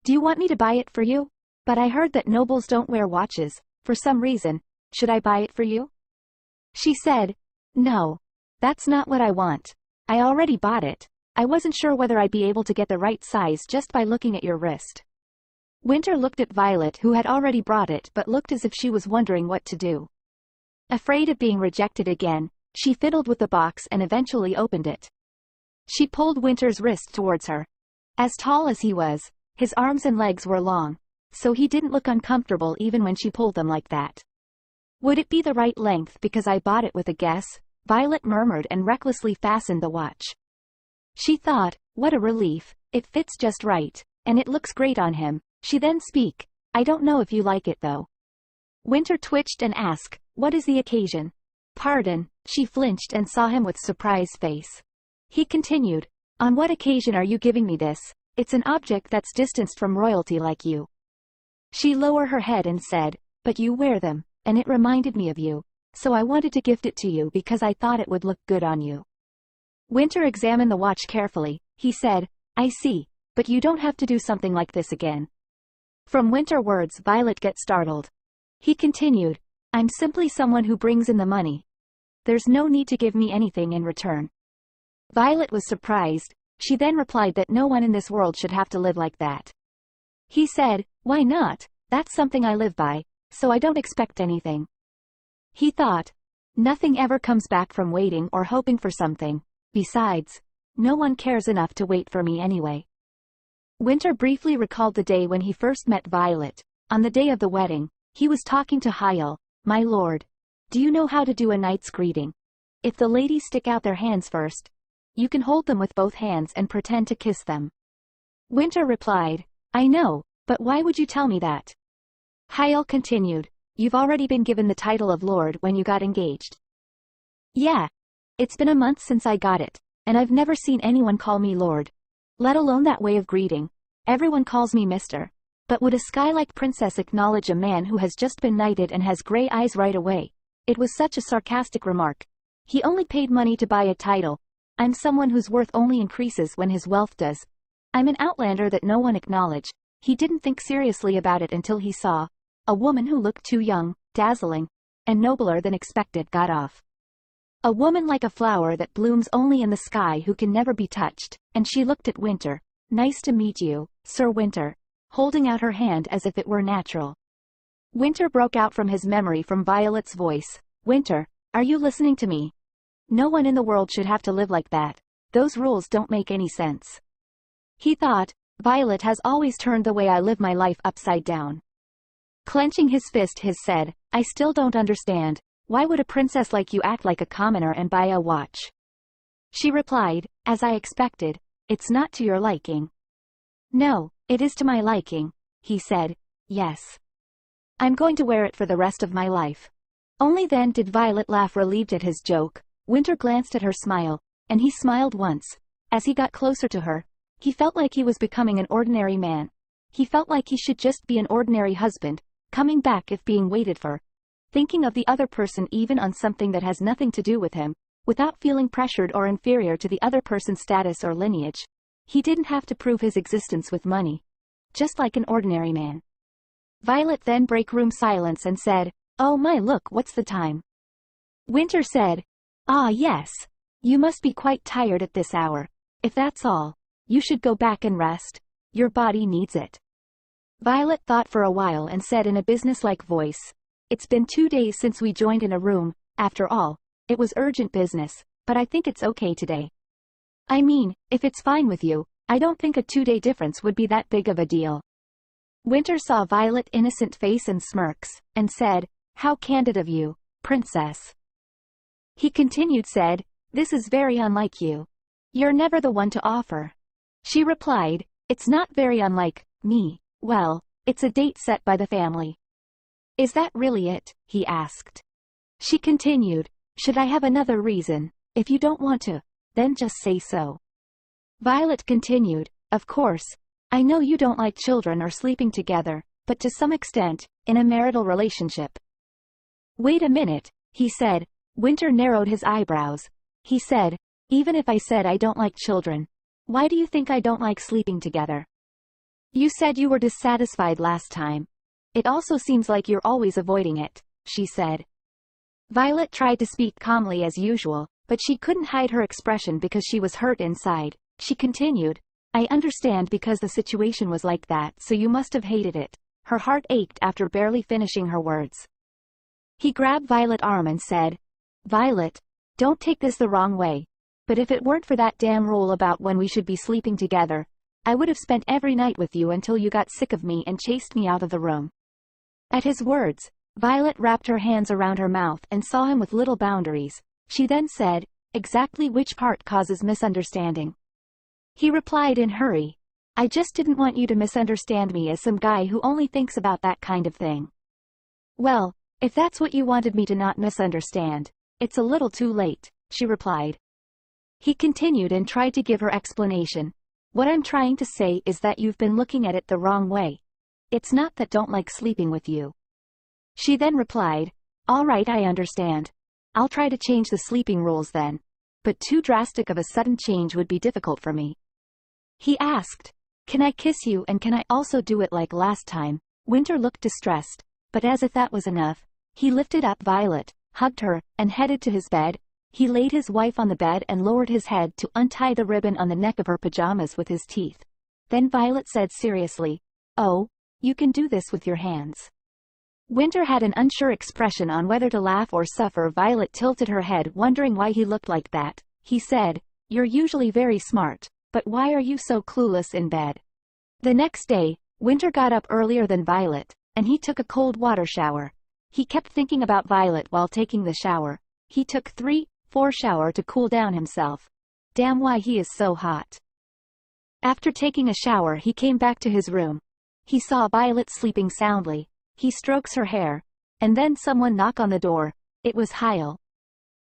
Do you want me to buy it for you? But I heard that nobles don't wear watches, for some reason. Should I buy it for you? She said, no, that's not what I want. I already bought it. I wasn't sure whether I'd be able to get the right size just by looking at your wrist. Winter looked at Violet, who had already brought it but looked as if she was wondering what to do. Afraid of being rejected again, she fiddled with the box and eventually opened it. She pulled Winter's wrist towards her. As tall as he was, his arms and legs were long, so he didn't look uncomfortable even when she pulled them like that. Would it be the right length because I bought it with a guess? Violet murmured and recklessly fastened the watch. She thought, what a relief, it fits just right, and it looks great on him. She then spoke, I don't know if you like it though. Winter twitched and asked, what is the occasion? Pardon, she flinched and saw him with surprised face. He continued, on what occasion are you giving me this? It's an object that's distanced from royalty like you. She lowered her head and said, but you wear them, and it reminded me of you, so I wanted to gift it to you because I thought it would look good on you. Winter examined the watch carefully. He said, I see, but you don't have to do something like this again. From Winter's words, Violet gets startled. He continued, I'm simply someone who brings in the money. There's no need to give me anything in return. Violet was surprised. She then replied that no one in this world should have to live like that. He said, why not? That's something I live by, so I don't expect anything. He thought, nothing ever comes back from waiting or hoping for something. Besides, no one cares enough to wait for me anyway. Winter briefly recalled the day when he first met Violet. On the day of the wedding, he was talking to Hyle. My lord, do you know how to do a knight's greeting? If the ladies stick out their hands first, you can hold them with both hands and pretend to kiss them. Winter replied, I know, but why would you tell me that? Hyle continued, you've already been given the title of lord when you got engaged. Yeah. It's been a month since I got it, and I've never seen anyone call me lord. Let alone that way of greeting. Everyone calls me mister. But would a sky-like princess acknowledge a man who has just been knighted and has gray eyes right away? It was such a sarcastic remark. He only paid money to buy a title. I'm someone whose worth only increases when his wealth does. I'm an outlander that no one acknowledged. He didn't think seriously about it until he saw a woman who looked too young, dazzling, and nobler than expected got off. A woman like a flower that blooms only in the sky who can never be touched, and she looked at Winter. Nice to meet you, Sir Winter, holding out her hand as if it were natural. Winter broke out from his memory from Violet's voice. Winter, are you listening to me? No one in the world should have to live like that. Those rules don't make any sense. He thought, Violet has always turned the way I live my life upside down. Clenching his fist, he said, I still don't understand. Why would a princess like you act like a commoner and buy a watch? She replied, as I expected, it's not to your liking. No, it is to my liking, he said. Yes. I'm going to wear it for the rest of my life. Only then did Violet laugh, relieved at his joke. Winter glanced at her smile, and he smiled once. As he got closer to her, he felt like he was becoming an ordinary man. He felt like he should just be an ordinary husband, coming back if being waited for. Thinking of the other person even on something that has nothing to do with him, without feeling pressured or inferior to the other person's status or lineage. He didn't have to prove his existence with money. Just like an ordinary man. Violet then broke room silence and said, Oh my, look, what's the time? Winter said, Ah yes. You must be quite tired at this hour. If that's all, you should go back and rest. Your body needs it. Violet thought for a while and said in a businesslike voice, It's been 2 days since we joined in a room. After all, it was urgent business, but I think it's okay today. I mean, if it's fine with you, I don't think a 2-day difference would be that big of a deal. Winter saw Violet's innocent face and smirks, and said, How candid of you, princess. He continued said, This is very unlike you. You're never the one to offer. She replied, It's not very unlike me. Well, it's a date set by the family. Is that really it? He asked. She continued, Should I have another reason? If you don't want to, then just say so. Violet continued, Of course, I know you don't like children or sleeping together, but to some extent, in a marital relationship. Wait a minute, he said. Winter narrowed his eyebrows. He said, Even if I said I don't like children, why do you think I don't like sleeping together? You said you were dissatisfied last time. It also seems like you're always avoiding it, she said. Violet tried to speak calmly as usual, but she couldn't hide her expression because she was hurt inside. She continued, I understand because the situation was like that, so you must have hated it. Her heart ached after barely finishing her words. He grabbed Violet's arm and said, Violet, don't take this the wrong way, but if it weren't for that damn rule about when we should be sleeping together, I would have spent every night with you until you got sick of me and chased me out of the room. At his words, Violet wrapped her hands around her mouth and saw him with little boundaries. She then said, Exactly which part causes misunderstanding? He replied in hurry, I just didn't want you to misunderstand me as some guy who only thinks about that kind of thing. Well, if that's what you wanted me to not misunderstand, it's a little too late, she replied. He continued and tried to give her explanation. What I'm trying to say is that you've been looking at it the wrong way. It's not that I don't like sleeping with you. She then replied, All right, I understand. I'll try to change the sleeping rules then. But too drastic of a sudden change would be difficult for me. He asked, Can I kiss you and can I also do it like last time? Winter looked distressed, but as if that was enough, he lifted up Violet, hugged her, and headed to his bed. He laid his wife on the bed and lowered his head to untie the ribbon on the neck of her pajamas with his teeth. Then Violet said seriously, Oh, you can do this with your hands. Winter had an unsure expression on whether to laugh or suffer. Violet tilted her head, wondering why he looked like that. He said, You're usually very smart, but why are you so clueless in bed? The next day, Winter got up earlier than Violet, and he took a cold water shower. He kept thinking about Violet while taking the shower. He took 3-4 showers to cool down himself. Damn, why he is so hot. After taking a shower, he came back to his room. He saw Violet sleeping soundly. He strokes her hair, and then someone knocked on the door. It was Hyle.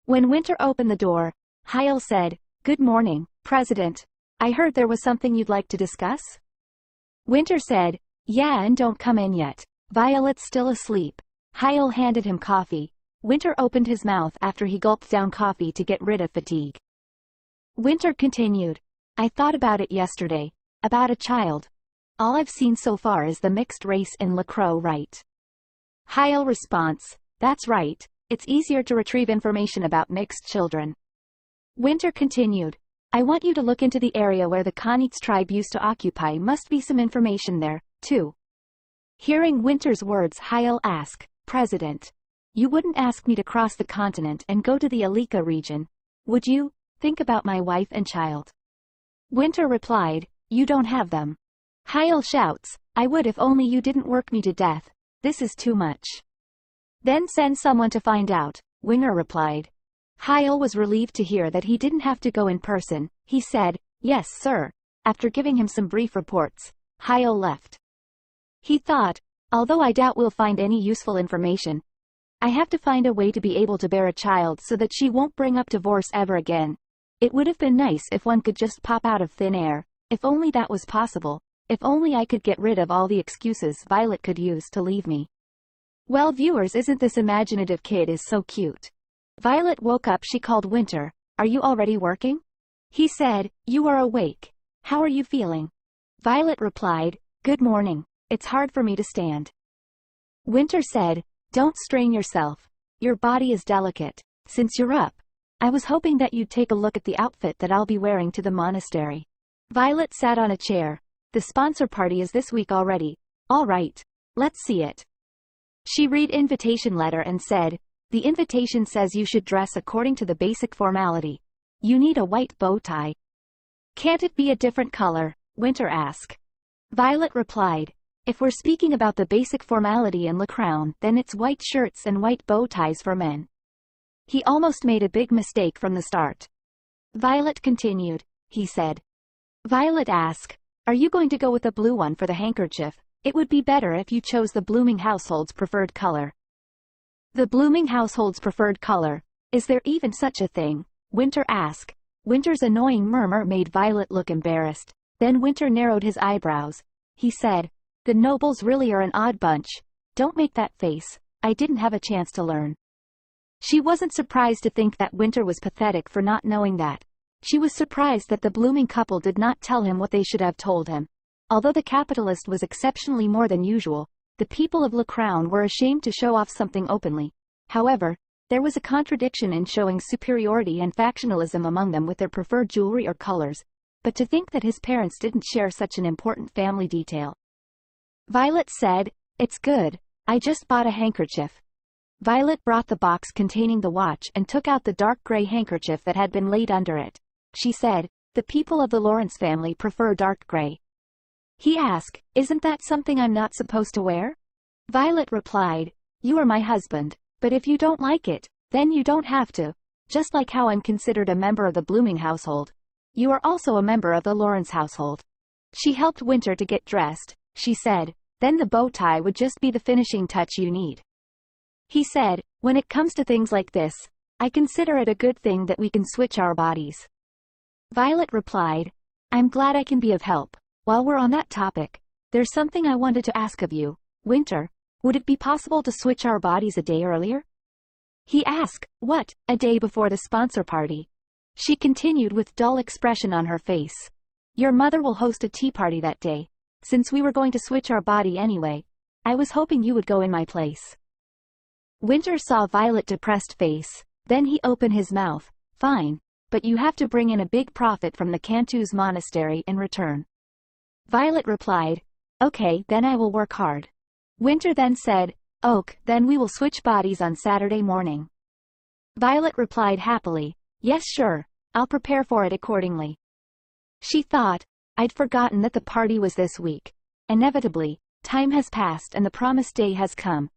When Winter opened the door, Hyle said, Good morning, President. I heard there was something you'd like to discuss? Winter said, Yeah, and don't come in yet. Violet's still asleep. Hyle handed him coffee. Winter opened his mouth after he gulped down coffee to get rid of fatigue. Winter continued. I thought about it yesterday. About a child. All I've seen so far is the mixed race in LaCroix, right? Hyle response. That's right. It's easier to retrieve information about mixed children. Winter continued. I want you to look into the area where the Kanites tribe used to occupy. Must be some information there, too. Hearing Winter's words, Hyle asked, President, you wouldn't ask me to cross the continent and go to the Alika region, would you? Think about my wife and child. Winter replied, you don't have them. Hyle shouts, I would if only you didn't work me to death. This is too much. Then send someone to find out, Winter replied. Hyle was relieved to hear that he didn't have to go in person. He said, yes, sir. After giving him some brief reports, Hyle left. He thought, although I doubt we'll find any useful information, I have to find a way to be able to bear a child so that she won't bring up divorce ever again. It would have been nice if one could just pop out of thin air, if only that was possible, if only I could get rid of all the excuses Violet could use to leave me. Well, viewers, isn't this imaginative kid is so cute? Violet woke up. She called Winter. Are you already working? He said, you are awake. How are you feeling? Violet replied, good morning. It's hard for me to stand. Winter said, don't strain yourself. Your body is delicate. Since you're up, I was hoping that you'd take a look at the outfit that I'll be wearing to the monastery. Violet sat on a chair. The sponsor party is this week already. All right. Let's see it. She read invitation letter and said, the invitation says you should dress according to the basic formality. You need a white bow tie. Can't it be a different color? Winter asked. Violet replied, if we're speaking about the basic formality in LaCroix, then it's white shirts and white bow ties for men. He almost made a big mistake from the start. Violet continued, he said. Violet asked, are you going to go with a blue one for the handkerchief? It would be better if you chose the blooming household's preferred color. The blooming household's preferred color. Is there even such a thing? Winter asked. Winter's annoying murmur made Violet look embarrassed. Then Winter narrowed his eyebrows. He said, the nobles really are an odd bunch. Don't make that face. I didn't have a chance to learn. She wasn't surprised to think that Winter was pathetic for not knowing that. She was surprised that the blooming couple did not tell him what they should have told him. Although the capitalist was exceptionally more than usual, the people of LaCroix were ashamed to show off something openly. However, there was a contradiction in showing superiority and factionalism among them with their preferred jewelry or colors, but to think that his parents didn't share such an important family detail. Violet said, it's good. I just bought a handkerchief. Violet brought the box containing the watch and took out the dark gray handkerchief that had been laid under it. She said, the people of the Lawrence family prefer dark gray. He asked, isn't that something I'm not supposed to wear? Violet replied, you are my husband, but if you don't like it, then you don't have to. Just like how I'm considered a member of the Blooming household. You are also a member of the Lawrence household. She helped Winter to get dressed. She said, then the bow tie would just be the finishing touch you need. He said, when it comes to things like this, I consider it a good thing that we can switch our bodies. Violet replied, I'm glad I can be of help. While we're on that topic, there's something I wanted to ask of you. Winter, would it be possible to switch our bodies a day earlier? He asked, what, a day before the sponsor party? She continued with dull expression on her face. Your mother will host a tea party that day. Since we were going to switch our body anyway, I was hoping you would go in my place. Winter saw Violet's depressed face. Then he opened his mouth. Fine, but you have to bring in a big profit from the Cantu's monastery in return. Violet replied, okay, then I will work hard. Winter then said, ok, then we will switch bodies on Saturday morning. Violet replied happily, yes, sure, I'll prepare for it accordingly. She thought, I'd forgotten that the party was this week. Inevitably, time has passed and the promised day has come.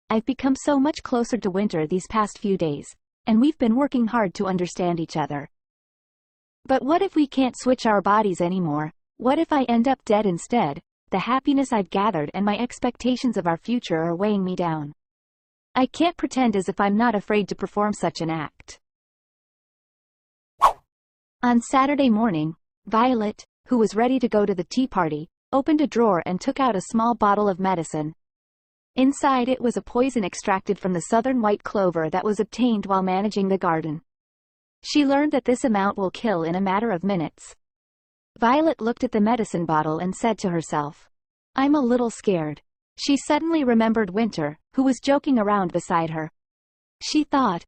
I've become so much closer to Winter these past few days, and we've been working hard to understand each other. But what if we can't switch our bodies anymore? What if I end up dead instead? The happiness I've gathered and my expectations of our future are weighing me down. I can't pretend as if I'm not afraid to perform such an act. On Saturday morning, Violet, who was ready to go to the tea party, opened a drawer and took out a small bottle of medicine. Inside it was a poison extracted from the southern white clover that was obtained while managing the garden. She learned that this amount will kill in a matter of minutes. Violet looked at the medicine bottle and said to herself, "I'm a little scared." She suddenly remembered Winter, who was joking around beside her. She thought,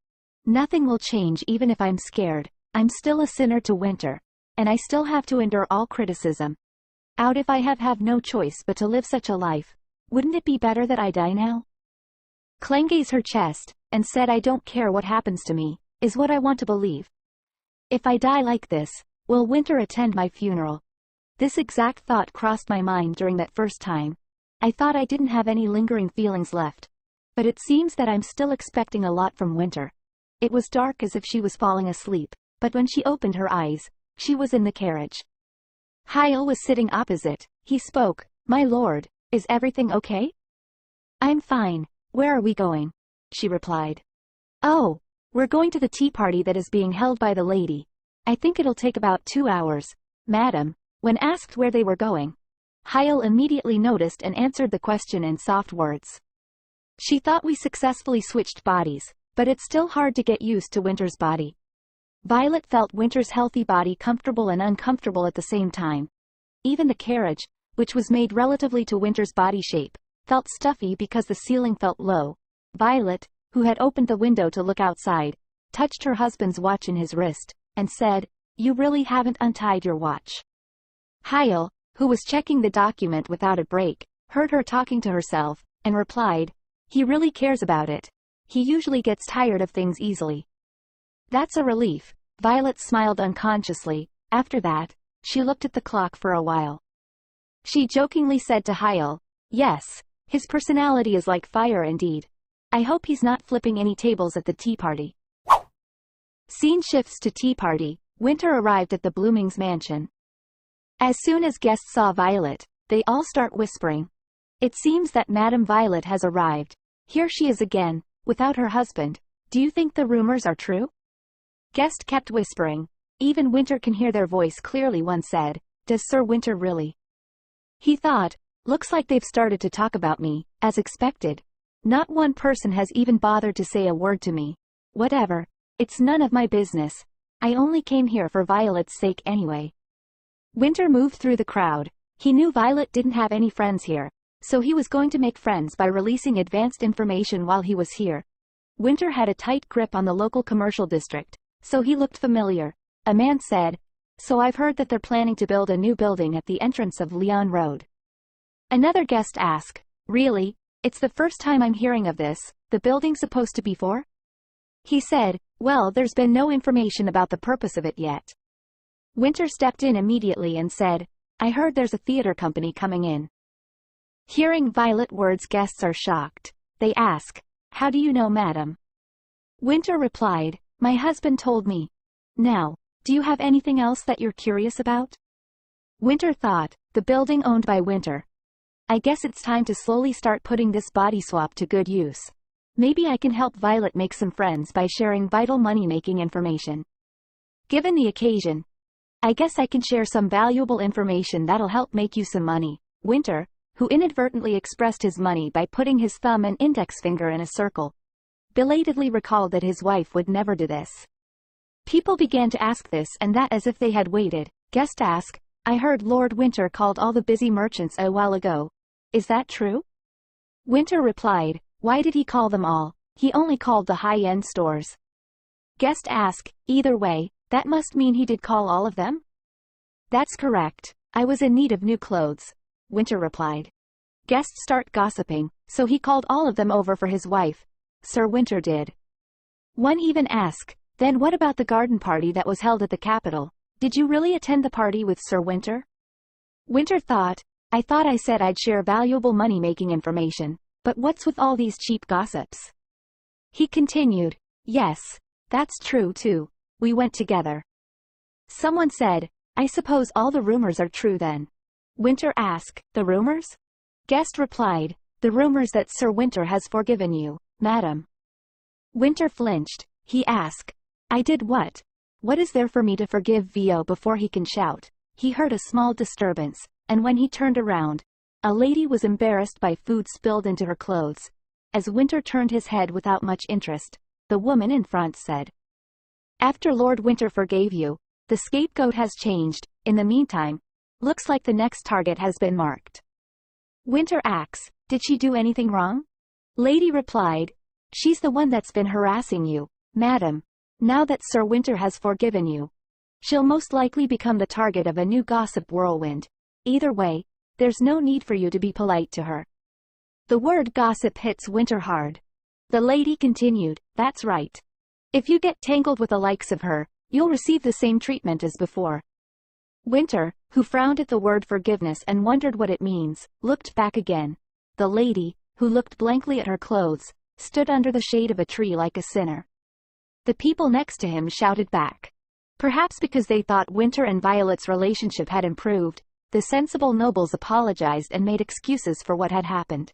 "Nothing will change even if I'm scared. I'm still a sinner to Winter, and I still have to endure all criticism. Out if I have no choice but to live such a life. Wouldn't it be better that I die now?" Clengaze her chest, and said, "I don't care what happens to me, is what I want to believe. If I die like this, will Winter attend my funeral?" This exact thought crossed my mind during that first time. I thought I didn't have any lingering feelings left. But it seems that I'm still expecting a lot from Winter. It was dark as if she was falling asleep, but when she opened her eyes, she was in the carriage. Hyle was sitting opposite. He spoke, "My lord, is everything okay?" "I'm fine. Where are we going?" she replied. "Oh, we're going to the tea party that is being held by the lady. I think it'll take about 2 hours, madam." When asked where they were going, Hyle immediately noticed and answered the question in soft words. She thought we successfully switched bodies, but it's still hard to get used to Winter's body. Violet felt Winter's healthy body comfortable and uncomfortable at the same time. Even the carriage, which was made relatively to Winter's body shape, felt stuffy because the ceiling felt low. Violet, who had opened the window to look outside, touched her husband's watch in his wrist, and said, "You really haven't untied your watch." Hyle, who was checking the document without a break, heard her talking to herself, and replied, "He really cares about it. He usually gets tired of things easily." "That's a relief." Violet smiled unconsciously. After that, she looked at the clock for a while. She jokingly said to Hyle, "Yes, his personality is like fire indeed. I hope he's not flipping any tables at the tea party." Scene shifts to tea party. Winter arrived at the Bloomings mansion. As soon as guests saw Violet, they all start whispering. It seems that Madame Violet has arrived. Here she is again, without her husband. Do you think the rumors are true? Guest kept whispering. Even Winter can hear their voice clearly. One said, "Does Sir Winter really?" He thought, "Looks like they've started to talk about me, as expected. Not one person has even bothered to say a word to me. Whatever. It's none of my business. I only came here for Violet's sake anyway." Winter moved through the crowd. He knew Violet didn't have any friends here, so he was going to make friends by releasing advanced information while he was here. Winter had a tight grip on the local commercial district, so he looked familiar. A man said, "So I've heard that they're planning to build a new building at the entrance of Leon Road." Another guest asked, "Really? It's the first time I'm hearing of this. The building's supposed to be for?" He said, "Well, there's been no information about the purpose of it yet." Winter stepped in immediately and said, "I heard there's a theater company coming in." Hearing Violet words, guests are shocked. They ask, "How do you know, madam?" Winter replied, "My husband told me." "Now, do you have anything else that you're curious about?" Winter thought, the building owned by Winter. I guess it's time to slowly start putting this body swap to good use. Maybe I can help Violet make some friends by sharing vital money-making information. Given the occasion, I guess I can share some valuable information that'll help make you some money. Winter, who inadvertently expressed his money by putting his thumb and index finger in a circle, belatedly recalled that his wife would never do this. People began to ask this and that as if they had waited. Guest asked, "I heard Lord Winter called all the busy merchants a while ago. Is that true?" Winter replied, "Why did he call them all? He only called the high-end stores." Guest asked, "Either way, that must mean he did call all of them?" "That's correct. I was in need of new clothes," Winter replied. Guests start gossiping, "So he called all of them over for his wife." Sir Winter did. One even asked, "Then what about the garden party that was held at the capital? Did you really attend the party with Sir Winter?" Winter thought, I thought I said I'd share valuable money-making information, but what's with all these cheap gossips?" He continued, "Yes, that's true too. We went together." Someone said, "I suppose all the rumors are true then?" Winter asked, "The rumors?" Guest replied, "The rumors that Sir Winter has forgiven you, madam." Winter flinched. He asked, "I did what? What is there for me to forgive?" Before he can shout, he heard a small disturbance, and when he turned around, A lady was embarrassed by food spilled into her clothes. As Winter turned his head without much interest, the woman in front said, "After Lord Winter forgave you, the scapegoat has changed. In the meantime, looks like the next target has been marked." Winter asks, "Did she do anything wrong?" Lady replied, "She's the one that's been harassing you, madam. Now that Sir Winter has forgiven you, she'll most likely become the target of a new gossip whirlwind. Either way, there's no need for you to be polite to her." The word gossip hits Winter hard. The lady continued, "That's right. If you get tangled with the likes of her, you'll receive the same treatment as before." Winter, who frowned at the word forgiveness and wondered what it means, looked back again. The lady, who looked blankly at her clothes, stood under the shade of a tree like a sinner. The people next to him shouted back. Perhaps because they thought Winter and Violet's relationship had improved, the sensible nobles apologized and made excuses for what had happened.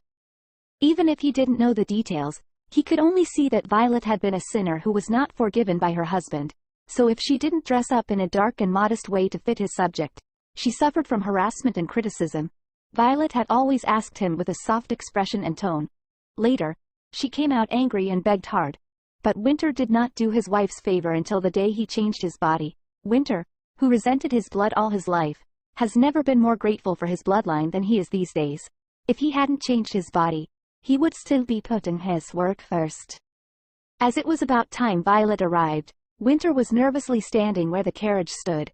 Even if he didn't know the details, he could only see that Violet had been a sinner who was not forgiven by her husband, so if she didn't dress up in a dark and modest way to fit his subject, she suffered from harassment and criticism. Violet had always asked him with a soft expression and tone. Later, she came out angry and begged hard. But Winter did not do his wife's favor until the day he changed his body. Winter, who resented his blood all his life, has never been more grateful for his bloodline than he is these days. If he hadn't changed his body, he would still be putting his work first. As it was about time Violet arrived, Winter was nervously standing where the carriage stood.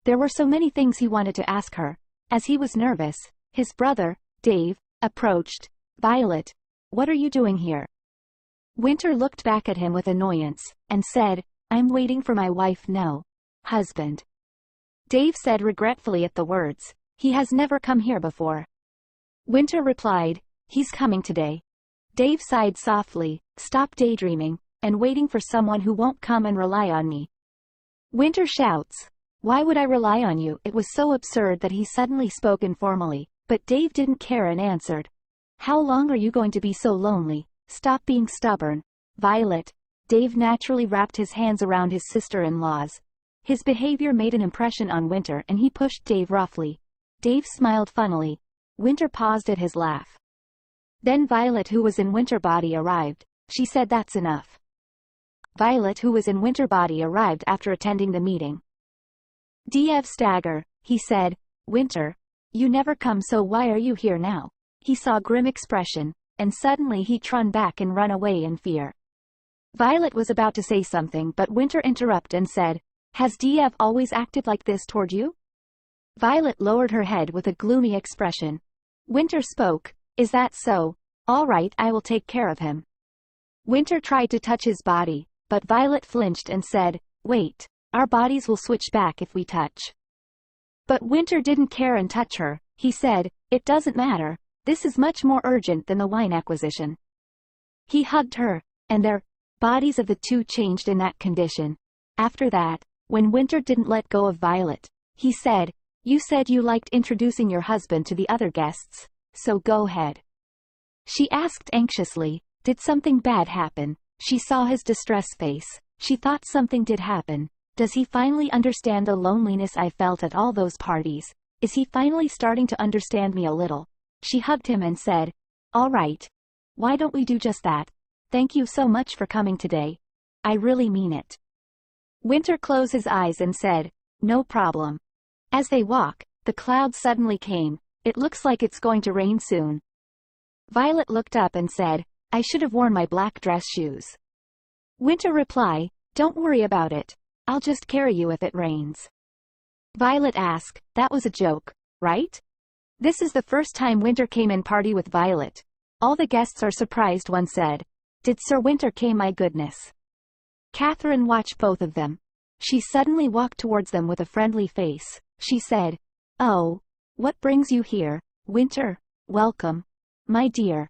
There were so many things he wanted to ask her. As he was nervous, his brother, Dave, approached. "Violet, what are you doing here?" Winter looked back at him with annoyance, and said, "I'm waiting for my wife, no husband." Dave said regretfully at the words, "He has never come here before." Winter replied, "He's coming today." Dave sighed softly, "Stop daydreaming, and waiting for someone who won't come and rely on me." Winter shouts, "Why would I rely on you?" It was so absurd that he suddenly spoke informally, but Dave didn't care and answered, "How long are you going to be so lonely? Stop being stubborn, Violet." Dave naturally wrapped his hands around his sister-in-law's. His behavior made an impression on Winter and he pushed Dave roughly. Dave smiled funnily. Winter paused at his laugh. Then Violet, who was in Winter body, arrived. She said, "That's enough." Violet, who was in Winter body, arrived after attending the meeting. "Diev stagger," he said. "Winter, you never come, so why are you here now?" He saw a grim expression, and suddenly he turned back and ran away in fear. Violet was about to say something, but Winter interrupted and said, "Has Diev always acted like this toward you?" Violet lowered her head with a gloomy expression. Winter spoke, "Is that so? All right, I will take care of him." Winter tried to touch his body, but Violet flinched and said, "Wait, our bodies will switch back if we touch." But Winter didn't care and touch her. He said, "It doesn't matter. This is much more urgent than the wine acquisition." He hugged her, and their bodies of the two changed in that condition. After that, when Winter didn't let go of Violet, he said, "You said you liked introducing your husband to the other guests, so go ahead." She asked anxiously, "Did something bad happen?" She saw his distressed face. She thought something did happen. Does he finally understand the loneliness I felt at all those parties? Is he finally starting to understand me a little? She hugged him and said, "All right. Why don't we do just that? Thank you so much for coming today. I really mean it." Winter closed his eyes and said, "No problem." As they walk, the clouds suddenly came. "It looks like it's going to rain soon." Violet looked up and said, "I should have worn my black dress shoes." Winter replied, "Don't worry about it. I'll just carry you if it rains." Violet asked, "That was a joke, right?" This is the first time Winter came in party with Violet. All the guests are surprised. One said, "Did Sir Winter came? My goodness." Catherine watched both of them. She suddenly walked towards them with a friendly face. She said, "Oh, what brings you here, Winter? Welcome, my dear.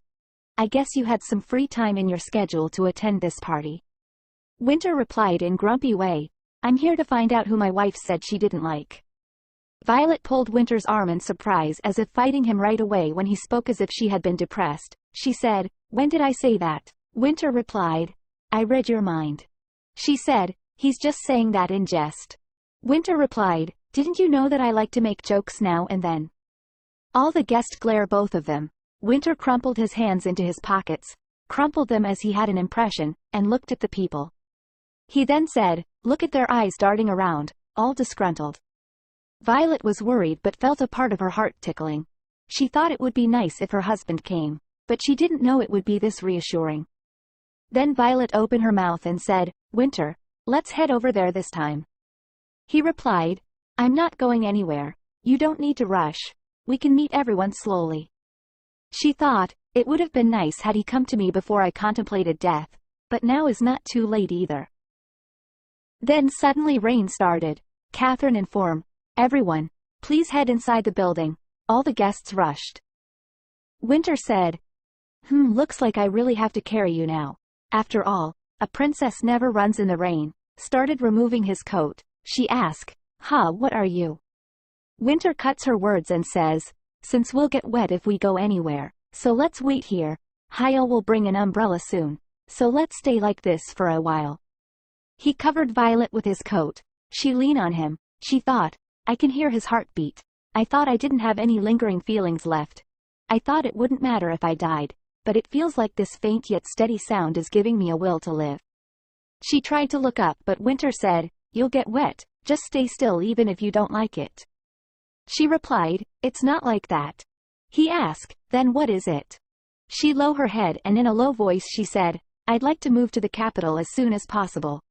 I guess you had some free time in your schedule to attend this party." Winter replied in grumpy way, "I'm here to find out who my wife said she didn't like." Violet pulled Winter's arm in surprise, as if fighting him right away when he spoke as if she had been depressed. She said, "When did I say that?" Winter replied, "I read your mind." She said, "He's just saying that in jest." Winter replied, "Didn't you know that I like to make jokes now and then?" All the guests glare both of them. Winter crumpled his hands into his pockets, crumpled them as he had an impression, and looked at the people. He then said, "Look at their eyes darting around, all disgruntled." Violet was worried but felt a part of her heart tickling. She thought it would be nice if her husband came, but she didn't know it would be this reassuring. Then Violet opened her mouth and said, "Winter, let's head over there this time." He replied, "I'm not going anywhere. You don't need to rush. We can meet everyone slowly." She thought, it would have been nice had he come to me before I contemplated death, but now is not too late either. Then suddenly rain started. Catherine informed, "Everyone, please head inside the building." All the guests rushed. Winter said, Looks like I really have to carry you now. After all, a princess never runs in the rain." Started removing his coat. She asked, What are you?" Winter cuts her words and says, "Since we'll get wet if we go anywhere, so let's wait here. Hyel will bring an umbrella soon, so let's stay like this for a while." He covered Violet with his coat. She leaned on him. She thought, I can hear his heartbeat. I thought I didn't have any lingering feelings left. I thought it wouldn't matter if I died, but it feels like this faint yet steady sound is giving me a will to live. She tried to look up but Winter said, "You'll get wet, just stay still even if you don't like it." She replied, "It's not like that." He asked, "Then what is it?" She lowered her head and in a low voice she said, "I'd like to move to the capital as soon as possible."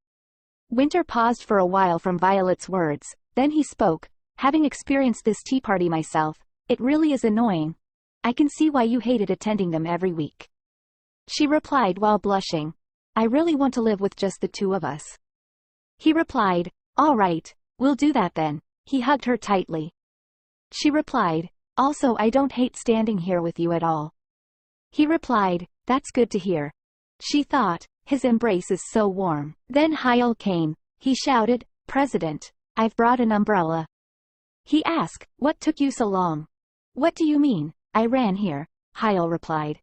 Winter paused for a while from Violet's words, then he spoke, "Having experienced this tea party myself, it really is annoying. I can see why you hated attending them every week." She replied while blushing, "I really want to live with just the two of us." He replied, "All right, we'll do that then." He hugged her tightly. She replied, "Also I don't hate standing here with you at all." He replied, "That's good to hear." She thought, his embrace is so warm. Then Hyel came. He shouted, "President, I've brought an umbrella." He asked, "What took you so long?" "What do you mean? I ran here," Hyel replied.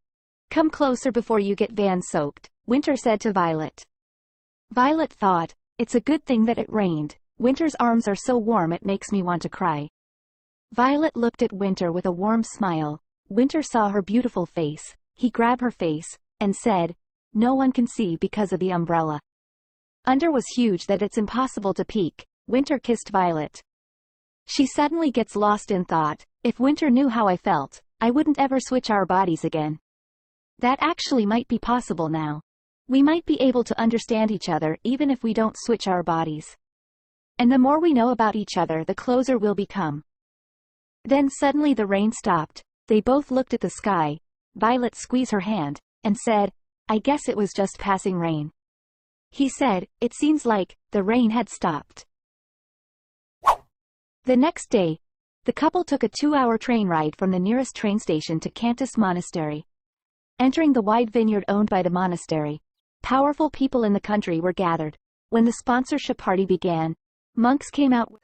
"Come closer before you get van soaked," Winter said to Violet. Violet thought, it's a good thing that it rained. Winter's arms are so warm it makes me want to cry. Violet looked at Winter with a warm smile. Winter saw her beautiful face. He grabbed her face, and said, "No one can see because of the umbrella." Under was huge that it's impossible to peek. Winter kissed Violet. She suddenly gets lost in thought. If Winter knew how I felt, I wouldn't ever switch our bodies again. That actually might be possible now. We might be able to understand each other even if we don't switch our bodies. And the more we know about each other, the closer we'll become. Then suddenly the rain stopped. They both looked at the sky. Violet squeezed her hand, and said, "I guess it was just passing rain." He said, "It seems like the rain had stopped." The next day, the couple took a 2-hour train ride from the nearest train station to Cantus Monastery. Entering the wide vineyard owned by the monastery, powerful people in the country were gathered. When the sponsorship party began, monks came out with,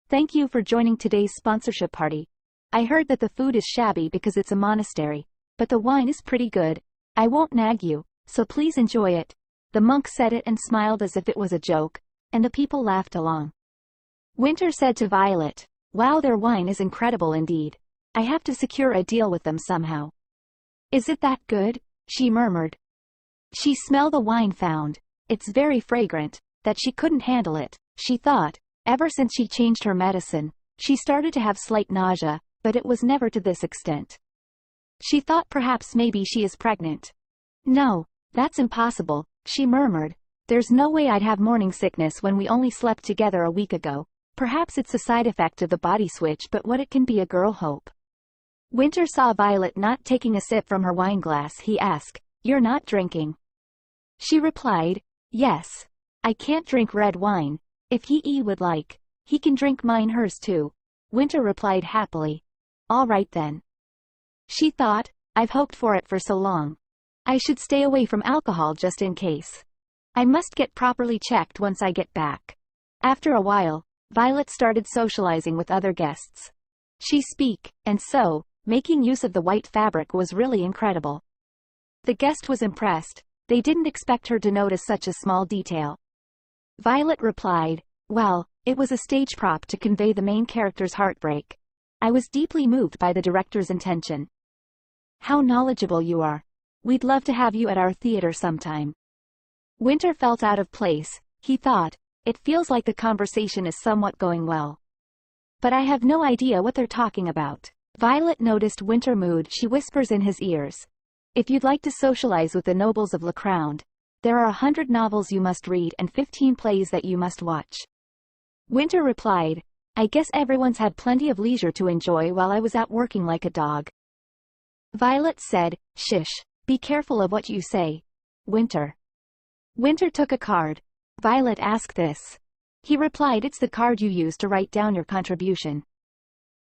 "Thank you for joining today's sponsorship party. I heard that the food is shabby because it's a monastery, but the wine is pretty good. I won't nag you, so please enjoy it." The monk said it and smiled as if it was a joke, and the people laughed along. Winter said to Violet, "Wow, their wine is incredible indeed. I have to secure a deal with them somehow." "Is it that good?" she murmured. She smelled the wine found. It's very fragrant, that she couldn't handle it, she thought. Ever since she changed her medicine, she started to have slight nausea, but it was never to this extent. She thought perhaps maybe she is pregnant. "No, that's impossible," she murmured. "There's no way I'd have morning sickness when we only slept together a week ago. Perhaps it's a side effect of the body switch, but what it can be, a girl hope." Winter saw Violet not taking a sip from her wine glass. He asked, "You're not drinking?" She replied, "Yes. I can't drink red wine. If he would like, he can drink mine hers too." Winter replied happily. "All right then." She thought, I've hoped for it for so long. I should stay away from alcohol just in case. I must get properly checked once I get back. After a while, Violet started socializing with other guests. She speak, and so, making use of the white fabric was really incredible. The guest was impressed. They didn't expect her to notice such a small detail. Violet replied, "Well, it was a stage prop to convey the main character's heartbreak. I was deeply moved by the director's intention. How knowledgeable you are. We'd love to have you at our theater sometime. Winter felt out of place, he thought. It feels like the conversation is somewhat going well. But I have no idea what they're talking about. Violet noticed Winter's mood. She whispers in his ears. If you'd like to socialize with the nobles of Le Crown, there are 100 novels you must read and 15 plays that you must watch. Winter replied, I guess everyone's had plenty of leisure to enjoy while I was out working like a dog. Violet said, Shish, be careful of what you say. Winter. Winter took a card. Violet asked this. He replied, it's the card you use to write down your contribution.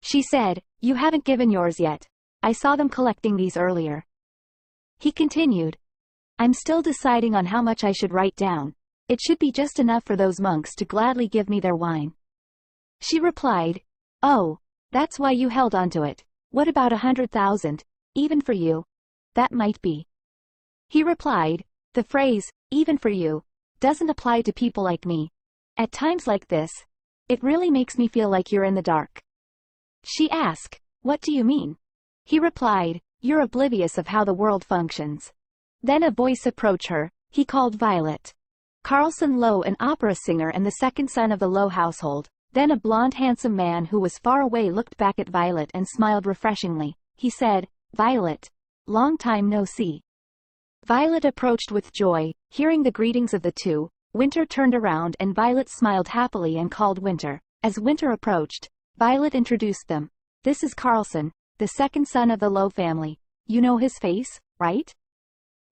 She said, you haven't given yours yet. I saw them collecting these earlier. He continued, I'm still deciding on how much I should write down. It should be just enough for those monks to gladly give me their wine. She replied, oh, that's why you held onto it. What about 100,000, even for you? That might be. He replied, the phrase, even for you, doesn't apply to people like me. At times like this, it really makes me feel like you're in the dark. She asked, what do you mean? He replied, you're oblivious of how the world functions. Then a voice approached her. He called Violet. Carlson Lowe, an opera singer and the second son of the Lowe household. Then a blonde handsome man who was far away looked back at Violet and smiled refreshingly. He said, Violet, long time no see. Violet approached with joy, hearing the greetings of the two. Winter turned around and Violet smiled happily and called Winter. As Winter approached, Violet introduced them. This is Carlson, the second son of the Lowe family. You know his face, right?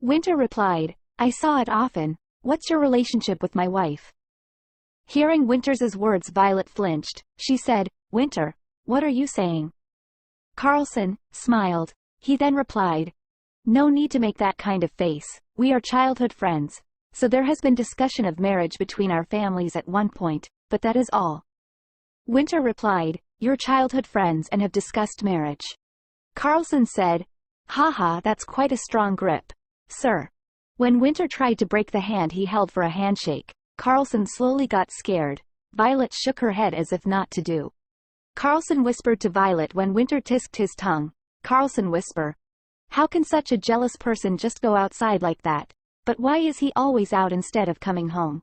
Winter replied, I saw it often. What's your relationship with my wife? Hearing Winter's words, Violet flinched. She said, Winter, what are you saying? Carlson smiled. He then replied, no need to make that kind of face. We are childhood friends. So there has been discussion of marriage between our families at one point, but that is all. Winter replied, you're childhood friends and have discussed marriage. Carlson said, haha, that's quite a strong grip, sir. When Winter tried to break the hand he held for a handshake, Carlson slowly got scared. Violet shook her head as if not to do. Carlson whispered to Violet when Winter tisked his tongue. Carlson whisper. How can such a jealous person just go outside like that? But why is he always out instead of coming home?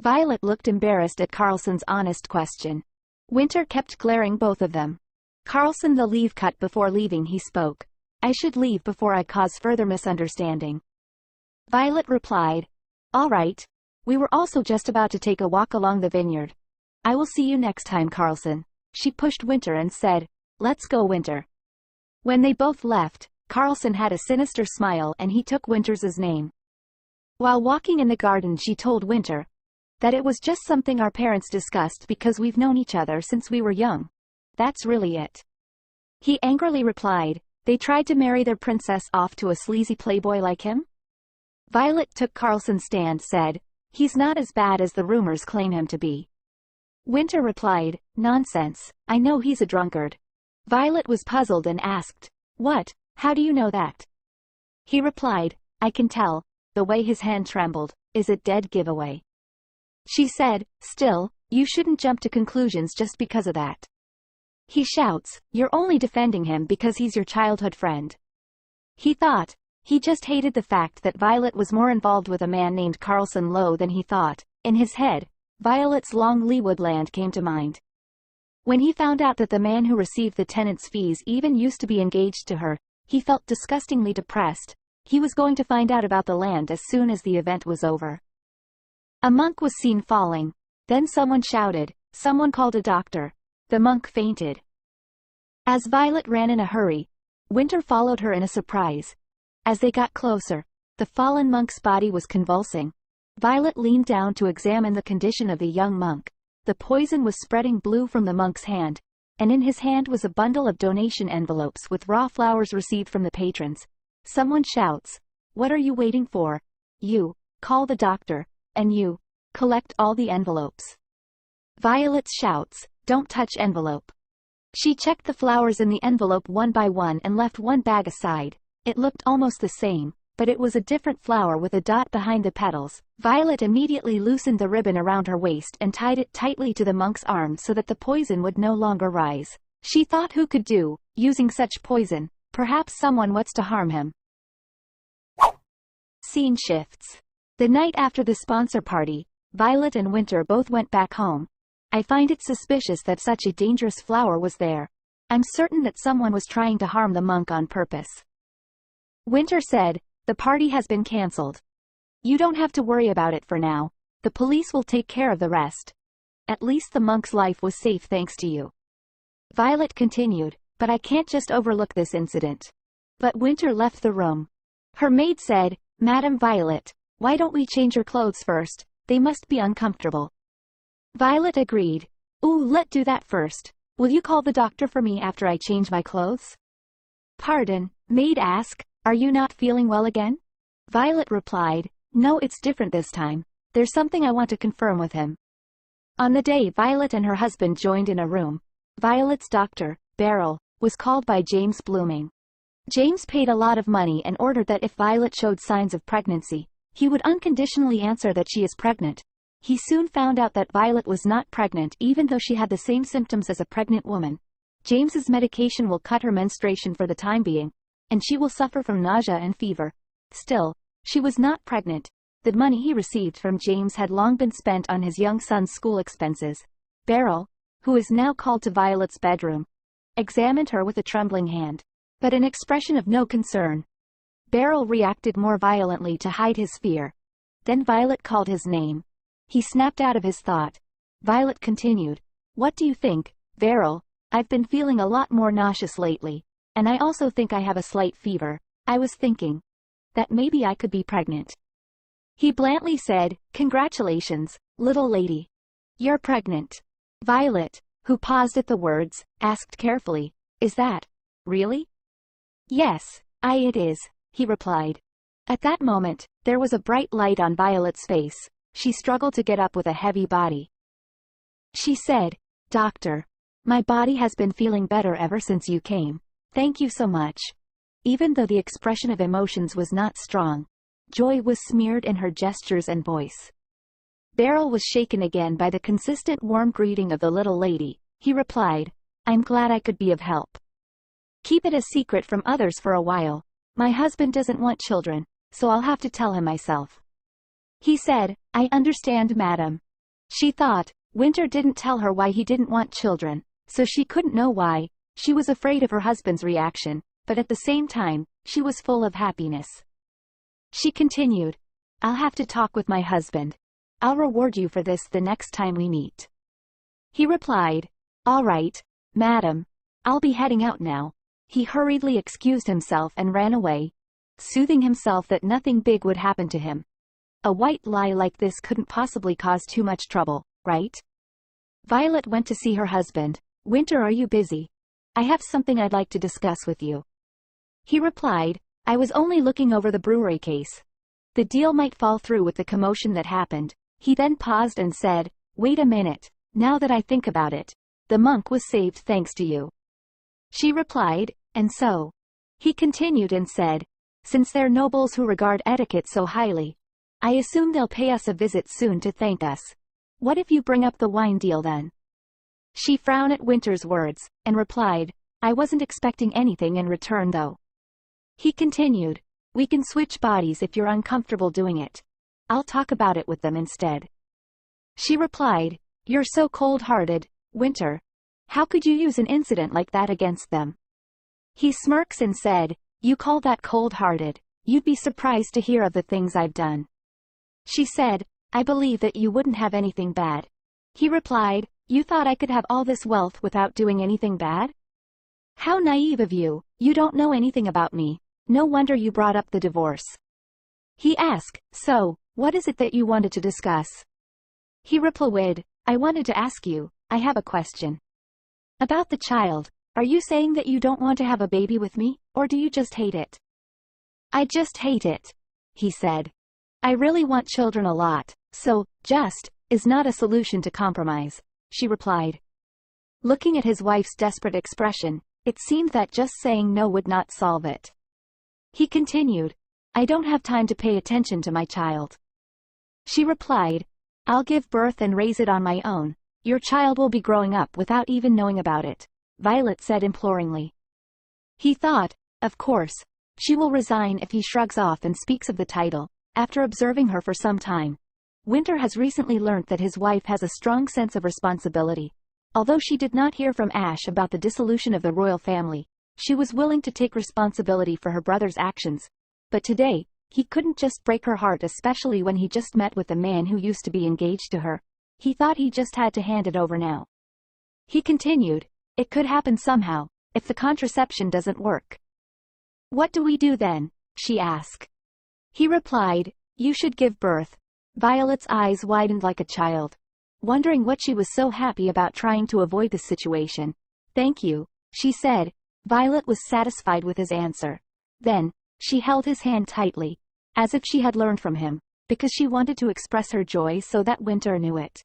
Violet looked embarrassed at Carlson's honest question. Winter kept glaring both of them. Carlson the leave cut before leaving he spoke. I should leave before I cause further misunderstanding. Violet replied, all right. We were also just about to take a walk along the vineyard. I will see you next time, Carlson. She pushed Winter and said, let's go, Winter. When they both left, Carlson had a sinister smile and he took Winter's name. While walking in the garden she told Winter that it was just something our parents discussed because we've known each other since we were young. That's really it. He angrily replied, they tried to marry their princess off to a sleazy playboy like him? Violet took Carlson's stand, said, he's not as bad as the rumors claim him to be. Winter replied, nonsense, I know he's a drunkard. Violet was puzzled and asked, what, how do you know that? He replied, I can tell, the way his hand trembled. Is it dead giveaway? She said, still, you shouldn't jump to conclusions just because of that. He shouts, you're only defending him because he's your childhood friend. He thought, he just hated the fact that Violet was more involved with a man named Carlson Lowe than he thought. In his head, Violet's long Leawood land came to mind. When he found out that the man who received the tenant's fees even used to be engaged to her, he felt disgustingly depressed. He was going to find out about the land as soon as the event was over. A monk was seen falling. Then someone shouted. Someone called a doctor. The monk fainted. As Violet ran in a hurry, Winter followed her in a surprise. As they got closer, the fallen monk's body was convulsing. Violet leaned down to examine the condition of the young monk. The poison was spreading blue from the monk's hand, and in his hand was a bundle of donation envelopes with raw flowers received from the patrons. Someone shouts, what are you waiting for? You, call the doctor, and you, collect all the envelopes. Violet shouts, don't touch envelope. She checked the flowers in the envelope one by one and left one bag aside. It looked almost the same, but it was a different flower with a dot behind the petals. Violet immediately loosened the ribbon around her waist and tied it tightly to the monk's arm so that the poison would no longer rise. She thought who could do, using such poison, perhaps someone wants to harm him. Scene shifts. The night after the sponsor party, Violet and Winter both went back home. I find it suspicious that such a dangerous flower was there. I'm certain that someone was trying to harm the monk on purpose. Winter said, the party has been cancelled. You don't have to worry about it for now. The police will take care of the rest. At least the monk's life was safe thanks to you. Violet continued, but I can't just overlook this incident. But Winter left the room. Her maid said, Madam Violet, why don't we change your clothes first? They must be uncomfortable. Violet agreed. Ooh, let's do that first. Will you call the doctor for me after I change my clothes? Pardon, maid asked, are you not feeling well again? Violet replied, no, it's different this time. There's something I want to confirm with him. On the day Violet and her husband joined in a room, Violet's doctor, Beryl, was called by James Blooming. James paid a lot of money and ordered that if Violet showed signs of pregnancy, he would unconditionally answer that she is pregnant. He soon found out that Violet was not pregnant even though she had the same symptoms as a pregnant woman. James's medication will cut her menstruation for the time being, and she will suffer from nausea and fever. Still, she was not pregnant. The money he received from James had long been spent on his young son's school expenses. Beryl, who is now called to Violet's bedroom, examined her with a trembling hand, but an expression of no concern. Beryl reacted more violently to hide his fear. Then Violet called his name. He snapped out of his thought. Violet continued, what do you think, Beryl? I've been feeling a lot more nauseous lately, and I also think I have a slight fever. I was thinking that maybe I could be pregnant. He blandly said, congratulations, little lady. You're pregnant. Violet, who paused at the words, asked carefully, is that really? Yes, it is, he replied. At that moment, there was a bright light on Violet's face. She struggled to get up with a heavy body. She said, Doctor, my body has been feeling better ever since you came. Thank you so much. Even though the expression of emotions was not strong, joy was smeared in her gestures and voice. Beryl was shaken again by the consistent warm greeting of the little lady. He replied, I'm glad I could be of help. Keep it a secret from others for a while. My husband doesn't want children, so I'll have to tell him myself. He said, I understand, madam. She thought, Winter didn't tell her why he didn't want children, so she couldn't know why. She was afraid of her husband's reaction, but at the same time, she was full of happiness. She continued, I'll have to talk with my husband. I'll reward you for this the next time we meet. He replied, all right, madam. I'll be heading out now. He hurriedly excused himself and ran away, soothing himself that nothing big would happen to him. A white lie like this couldn't possibly cause too much trouble, right? Violet went to see her husband. Winter, are you busy? I have something I'd like to discuss with you. He replied, I was only looking over the brewery case. The deal might fall through with the commotion that happened. He then paused and said, wait a minute, now that I think about it, the monk was saved thanks to you. She replied, and so? He continued and said, since they're nobles who regard etiquette so highly, I assume they'll pay us a visit soon to thank us. What if you bring up the wine deal then? She frowned at Winter's words, and replied, I wasn't expecting anything in return though. He continued, we can switch bodies if you're uncomfortable doing it. I'll talk about it with them instead. She replied, you're so cold-hearted, Winter. How could you use an incident like that against them? He smirks and said, you call that cold-hearted? You'd be surprised to hear of the things I've done. She said, I believe that you wouldn't have anything bad. He replied, you thought I could have all this wealth without doing anything bad? How naive of you, you don't know anything about me. No wonder you brought up the divorce. He asked, so, what is it that you wanted to discuss? He replied, I wanted to ask you, I have a question. About the child, are you saying that you don't want to have a baby with me, or do you just hate it? I just hate it, he said. I really want children a lot, so, just, is not a solution to compromise, she replied. Looking at his wife's desperate expression, it seemed that just saying no would not solve it. He continued, I don't have time to pay attention to my child. She replied, I'll give birth and raise it on my own. Your child will be growing up without even knowing about it. Violet said imploringly. He thought, of course, she will resign if he shrugs off and speaks of the title. After observing her for some time, Winter has recently learnt that his wife has a strong sense of responsibility. Although she did not hear from Ash about the dissolution of the royal family, she was willing to take responsibility for her brother's actions. But today, he couldn't just break her heart, especially when he just met with the man who used to be engaged to her. He thought he just had to hand it over now. He continued, it could happen somehow, if the contraception doesn't work. What do we do then? She asked. He replied, you should give birth. Violet's eyes widened like a child, wondering what she was so happy about trying to avoid this situation. Thank you, she said. Violet was satisfied with his answer. Then, she held his hand tightly, as if she had learned from him, because she wanted to express her joy so that Winter knew it.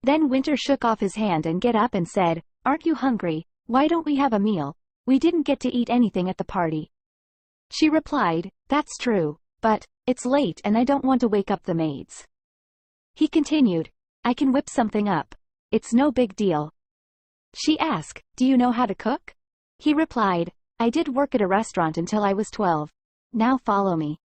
Then Winter shook off his hand and get up and said, aren't you hungry? Why don't we have a meal? We didn't get to eat anything at the party. She replied, that's true, but it's late and I don't want to wake up the maids. He continued, I can whip something up. It's no big deal. She asked, do you know how to cook? He replied, I did work at a restaurant until I was 12. Now follow me.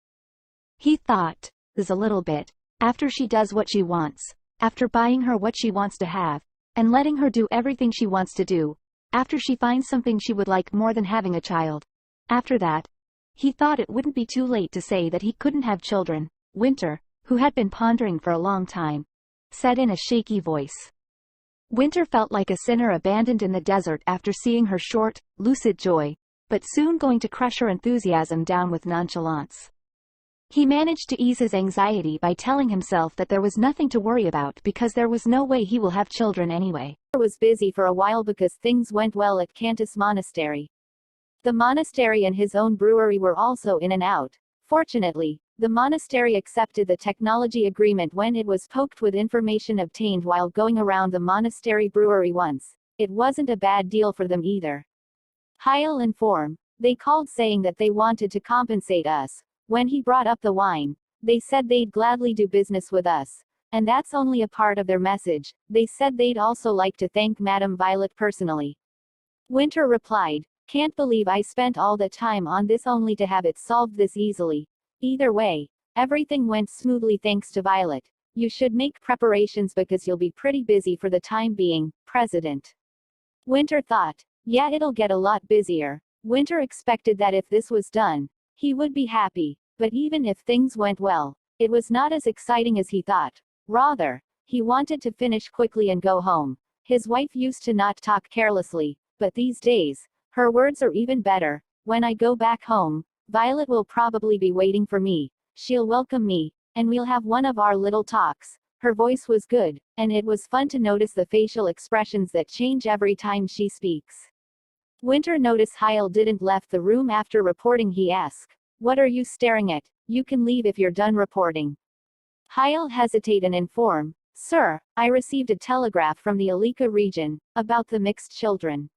He thought, this a little bit, after she does what she wants, after buying her what she wants to have, and letting her do everything she wants to do, after she finds something she would like more than having a child. After that, he thought it wouldn't be too late to say that he couldn't have children. Winter, who had been pondering for a long time, said in a shaky voice. Winter felt like a sinner abandoned in the desert after seeing her short, lucid joy, but soon going to crush her enthusiasm down with nonchalance. He managed to ease his anxiety by telling himself that there was nothing to worry about because there was no way he will have children anyway. He was busy for a while because things went well at Cantus Monastery. The monastery and his own brewery were also in and out. Fortunately, the monastery accepted the technology agreement when it was poked with information obtained while going around the monastery brewery once. It wasn't a bad deal for them either. Heil inform. They called saying that they wanted to compensate us. When he brought up the wine, they said they'd gladly do business with us. And that's only a part of their message. They said they'd also like to thank Madame Violet personally. Winter replied, can't believe I spent all the time on this only to have it solved this easily. Either way, everything went smoothly thanks to Violet. You should make preparations because you'll be pretty busy for the time being, President. Winter thought, yeah, it'll get a lot busier. Winter expected that if this was done, he would be happy, but even if things went well, it was not as exciting as he thought. Rather, he wanted to finish quickly and go home. His wife used to not talk carelessly, but these days, her words are even better. When I go back home, Violet will probably be waiting for me. She'll welcome me, and we'll have one of our little talks. Her voice was good, and it was fun to notice the facial expressions that change every time she speaks. Winter noticed Heil didn't left the room after reporting. He asked, what are you staring at? You can leave if you're done reporting. Heil hesitate and inform, sir, I received a telegraph from the Alika region, about the mixed children.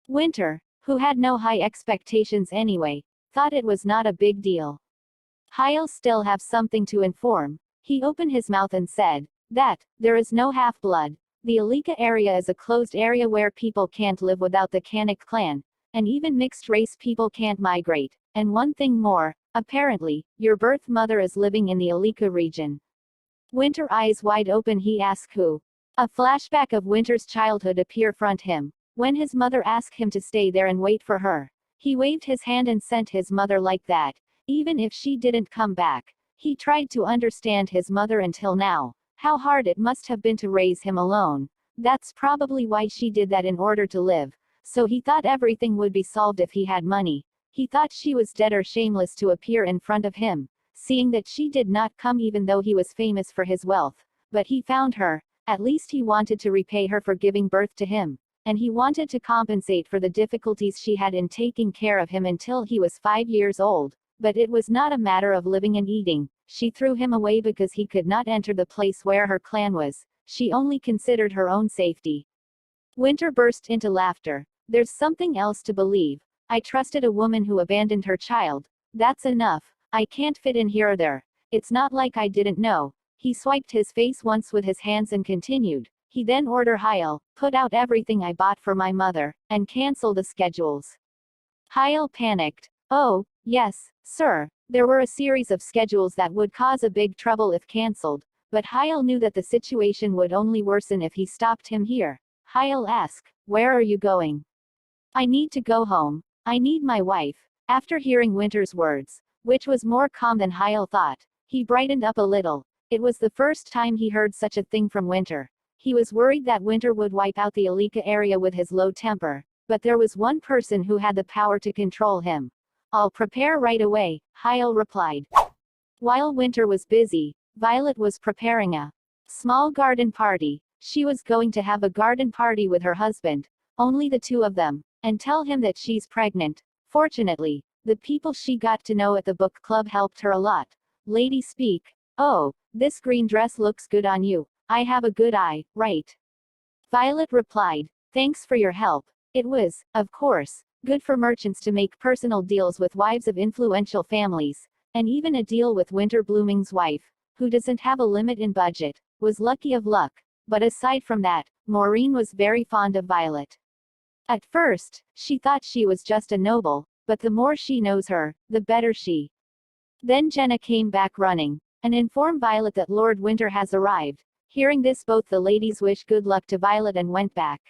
Winter, who had no high expectations anyway, thought it was not a big deal. Heil still have something to inform. He opened his mouth and said, that, there is no half-blood. The Alika area is a closed area where people can't live without the Kanik clan, and even mixed-race people can't migrate. And one thing more, apparently, your birth mother is living in the Alika region. Winter eyes wide open he asked who. A flashback of Winter's childhood appeared front him. When his mother asked him to stay there and wait for her, he waved his hand and sent his mother like that, even if she didn't come back. He tried to understand his mother until now. How hard it must have been to raise him alone. That's probably why she did that in order to live. So he thought everything would be solved if he had money. He thought she was dead or shameless to appear in front of him, seeing that she did not come even though he was famous for his wealth. But he found her. At least he wanted to repay her for giving birth to him. And he wanted to compensate for the difficulties she had in taking care of him until he was 5 years old. But it was not a matter of living and eating. She threw him away because he could not enter the place where her clan was. She only considered her own safety. Winter burst into laughter. There's something else to believe. I trusted a woman who abandoned her child. That's enough. I can't fit in here or there. It's not like I didn't know. He swiped his face once with his hands and continued. He then ordered Hyel, put out everything I bought for my mother, and cancel the schedules. Hyel panicked. Oh, yes, sir. There were a series of schedules that would cause a big trouble if cancelled, but Hyel knew that the situation would only worsen if he stopped him here. Hyel asked, "Where are you going?" "I need to go home. I need my wife." After hearing Winter's words, which was more calm than Hyel thought, he brightened up a little. It was the first time he heard such a thing from Winter. He was worried that Winter would wipe out the Alika area with his low temper, but there was one person who had the power to control him. "I'll prepare right away," Hyel replied. While Winter was busy, Violet was preparing a small garden party. She was going to have a garden party with her husband, only the two of them, and tell him that she's pregnant. Fortunately, the people she got to know at the book club helped her a lot. Lady Speak. "Oh, this green dress looks good on you. I have a good eye, right?" Violet replied. "Thanks for your help." It was, of course, good for merchants to make personal deals with wives of influential families, and even a deal with Winter Blooming's wife, who doesn't have a limit in budget, was lucky of luck. But aside from that, Maureen was very fond of Violet. At first, she thought she was just a noble, but the more she knows her, the better she. Then Jenna came back running, and informed Violet that Lord Winter has arrived. Hearing this, both the ladies wished good luck to Violet and went back.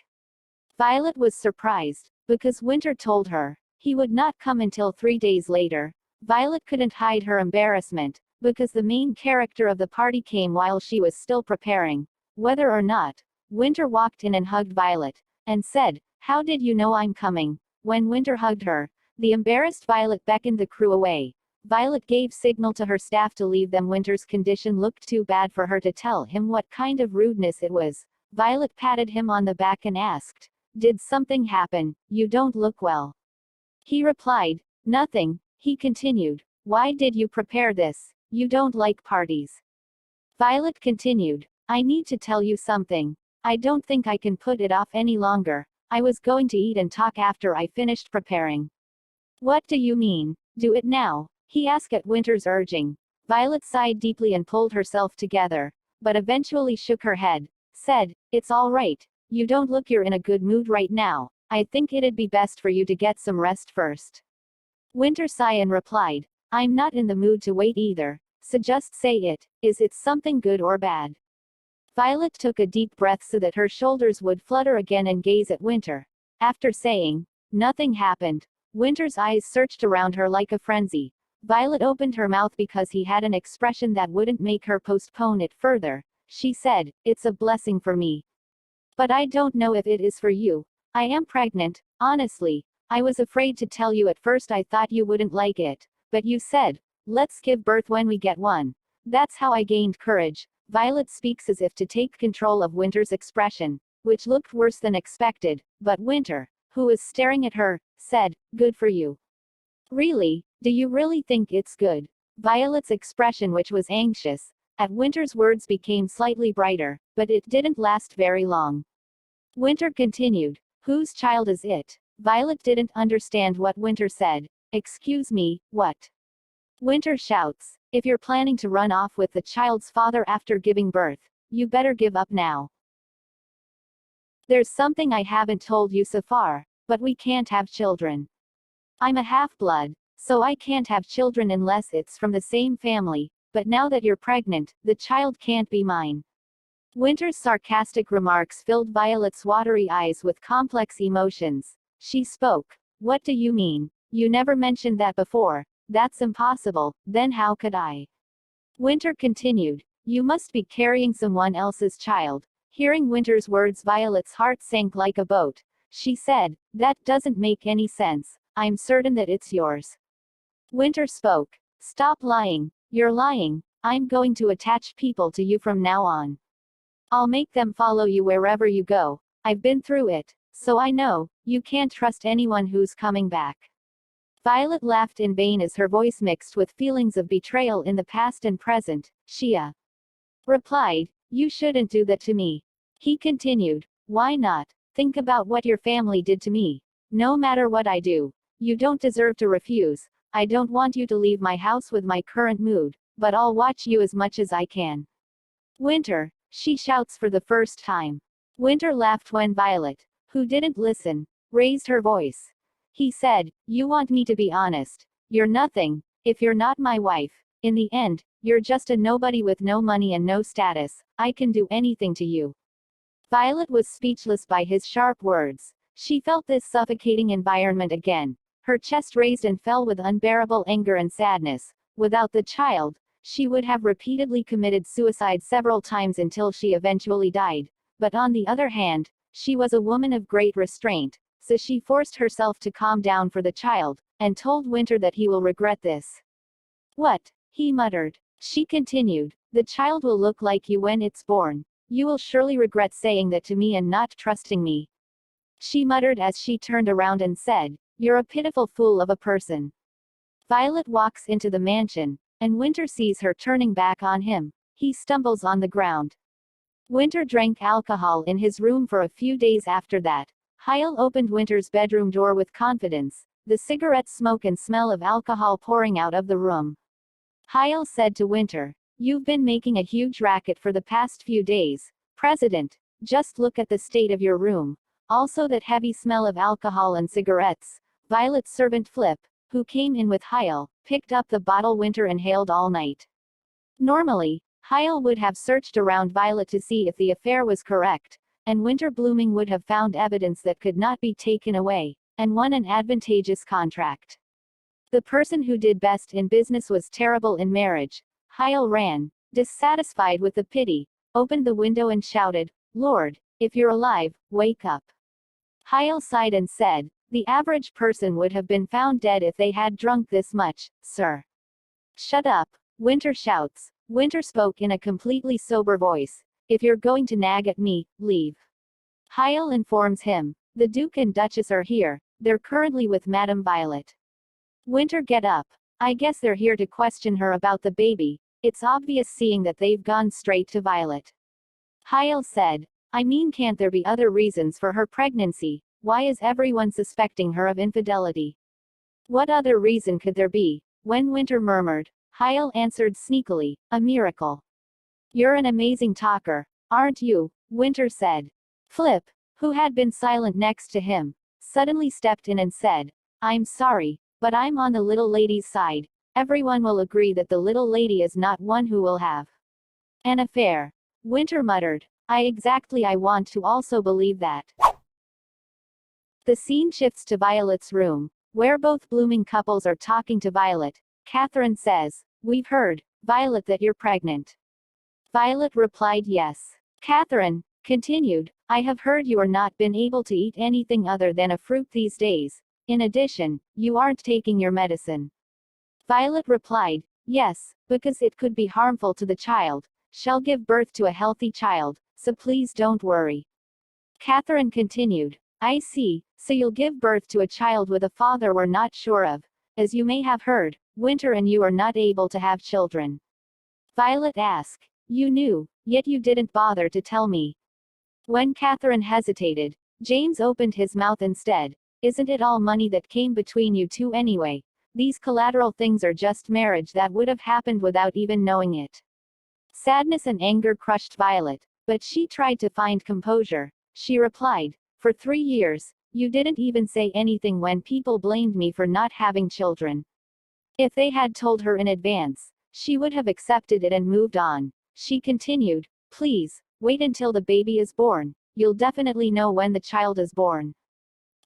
Violet was surprised, because Winter told her he would not come until 3 days later. Violet couldn't hide her embarrassment, because the main character of the party came while she was still preparing. Whether or not, Winter walked in and hugged Violet, and said, "How did you know I'm coming?" When Winter hugged her, the embarrassed Violet beckoned the crew away. Violet gave signal to her staff to leave them. Winter's condition looked too bad for her to tell him what kind of rudeness it was. Violet patted him on the back and asked, "Did something happen? You don't look well." He replied, "Nothing." He continued, "Why did you prepare this? You don't like parties." Violet continued, "I need to tell you something. I don't think I can put it off any longer. I was going to eat and talk after I finished preparing." "What do you mean? Do it now," he asked at Winter's urging. Violet sighed deeply and pulled herself together, but eventually shook her head, said, "It's all right. You don't look you're in a good mood right now. I think it'd be best for you to get some rest first." Winter sighed and replied, "I'm not in the mood to wait either, so just say it. Is it something good or bad?" Violet took a deep breath so that her shoulders would flutter again and gaze at Winter. After saying, "Nothing happened," Winter's eyes searched around her like a frenzy. Violet opened her mouth because he had an expression that wouldn't make her postpone it further. She said, "It's a blessing for me. But I don't know if it is for you. I am pregnant, honestly. I was afraid to tell you at first. I thought you wouldn't like it. But you said, let's give birth when we get one. That's how I gained courage." Violet speaks as if to take control of Winter's expression, which looked worse than expected, but Winter, who was staring at her, said, "Good for you." "Really? Do you really think it's good?" Violet's expression, which was anxious at Winter's words, became slightly brighter, but it didn't last very long. Winter continued, "Whose child is it?" Violet didn't understand what Winter said. "Excuse me, what?" Winter shouts, "If you're planning to run off with the child's father after giving birth, you better give up now. There's something I haven't told you so far, but we can't have children. I'm a half-blood, so I can't have children unless it's from the same family, but now that you're pregnant, the child can't be mine." Winter's sarcastic remarks filled Violet's watery eyes with complex emotions. She spoke, "What do you mean? You never mentioned that before." "That's impossible, then how could I?" Winter continued, "You must be carrying someone else's child." Hearing Winter's words, Violet's heart sank like a boat. She said, "That doesn't make any sense. I'm certain that it's yours." Winter spoke, "Stop lying. You're lying. I'm going to attach people to you from now on. I'll make them follow you wherever you go. I've been through it, so I know, you can't trust anyone who's coming back." Violet laughed in vain as her voice mixed with feelings of betrayal in the past and present. Shia replied, "You shouldn't do that to me." He continued, "Why not? Think about what your family did to me. No matter what I do, you don't deserve to refuse. I don't want you to leave my house with my current mood, but I'll watch you as much as I can." "Winter," she shouts for the first time. Winter laughed when Violet, who didn't listen, raised her voice. He said, "You want me to be honest. You're nothing, if you're not my wife. In the end, you're just a nobody with no money and no status. I can do anything to you." Violet was speechless by his sharp words. She felt this suffocating environment again. Her chest raised and fell with unbearable anger and sadness. Without the child, she would have repeatedly committed suicide several times until she eventually died. But on the other hand, she was a woman of great restraint, so she forced herself to calm down for the child, and told Winter that he will regret this. "What?" he muttered. She continued, "The child will look like you when it's born. You will surely regret saying that to me and not trusting me." She muttered as she turned around and said, "You're a pitiful fool of a person." Violet walks into the mansion, and Winter sees her turning back on him. He stumbles on the ground. Winter drank alcohol in his room for a few days after that. Hyle opened Winter's bedroom door with confidence, the cigarette smoke and smell of alcohol pouring out of the room. Hyle said to Winter, "You've been making a huge racket for the past few days, President. Just look at the state of your room. Also that heavy smell of alcohol and cigarettes." Violet's servant Flip, who came in with Hyle, picked up the bottle Winter inhaled all night. Normally, Hyle would have searched around Violet to see if the affair was correct, and Winter Blooming would have found evidence that could not be taken away, and won an advantageous contract. The person who did best in business was terrible in marriage. Hyle ran, dissatisfied with the pity, opened the window and shouted, "Lord, if you're alive, wake up." Hyle sighed and said, "The average person would have been found dead if they had drunk this much, sir." "Shut up," Winter shouts. Winter spoke in a completely sober voice. "If you're going to nag at me, leave." Hyle informs him, "The Duke and Duchess are here. They're currently with Madame Violet." Winter, "Get up. I guess they're here to question her about the baby. It's obvious seeing that they've gone straight to Violet." Hyle said, "I mean, can't there be other reasons for her pregnancy? Why is everyone suspecting her of infidelity?" "What other reason could there be?" When Winter murmured, Hyle answered sneakily, "A miracle." "You're an amazing talker, aren't you?" Winter said. Flip, who had been silent next to him, suddenly stepped in and said, "I'm sorry, but I'm on the little lady's side. Everyone will agree that the little lady is not one who will have an affair." Winter muttered, I want to also believe that." The scene shifts to Violet's room, where both blooming couples are talking to Violet. Catherine says, "We've heard, Violet, that you're pregnant." Violet replied yes. Catherine continued, "I have heard you are not been able to eat anything other than a fruit these days. In addition, you aren't taking your medicine." Violet replied, "Yes, because it could be harmful to the child. Shall give birth to a healthy child, so please don't worry." Catherine continued, "I see, so you'll give birth to a child with a father we're not sure of. As you may have heard, Winter and you are not able to have children." Violet asked, "You knew, yet you didn't bother to tell me." When Catherine hesitated, James opened his mouth instead. "Isn't it all money that came between you two anyway? These collateral things are just marriage that would have happened without even knowing it." Sadness and anger crushed Violet, but she tried to find composure. She replied, "For 3 years, you didn't even say anything when people blamed me for not having children." If they had told her in advance, she would have accepted it and moved on. She continued, "Please, wait until the baby is born. You'll definitely know when the child is born."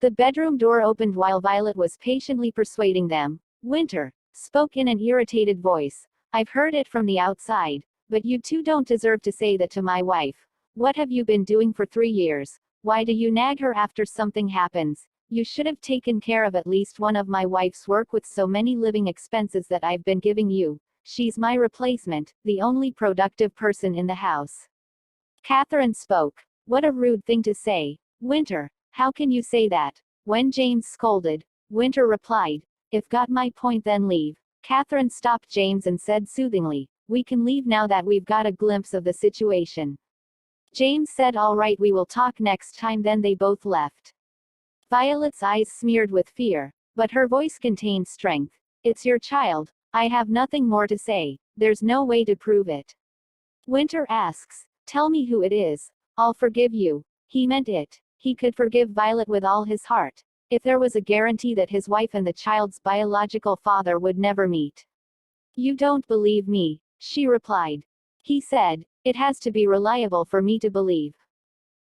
The bedroom door opened while Violet was patiently persuading them. Winter spoke in an irritated voice, "I've heard it from the outside, but you two don't deserve to say that to my wife. What have you been doing for 3 years? Why do you nag her after something happens? You should have taken care of at least one of my wife's work with so many living expenses that I've been giving you. She's my replacement, the only productive person in the house." Catherine spoke, "What a rude thing to say, Winter. How can you say that?" When James scolded, Winter replied, "If got my point then leave." Catherine stopped James and said soothingly, "We can leave now that we've got a glimpse of the situation." James said, "All right, we will talk next time." Then they both left. Violet's eyes smeared with fear, but her voice contained strength. "It's your child. I have nothing more to say. There's no way to prove it." Winter asks, "Tell me who it is. I'll forgive you." He meant it. He could forgive Violet with all his heart, if there was a guarantee that his wife and the child's biological father would never meet. You don't believe me, she replied. He said, it has to be reliable for me to believe.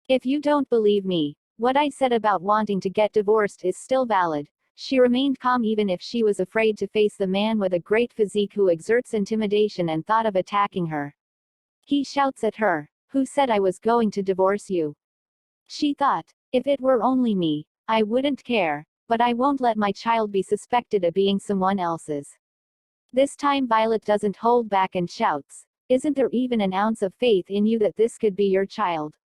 If you don't believe me, what I said about wanting to get divorced is still valid. She remained calm even if she was afraid to face the man with a great physique who exerts intimidation and thought of attacking her. He shouts at her, "Who said I was going to divorce you?" She thought, if it were only me, I wouldn't care, but I won't let my child be suspected of being someone else's. This time Violet doesn't hold back and shouts, "Isn't there even an ounce of faith in you that this could be your child?"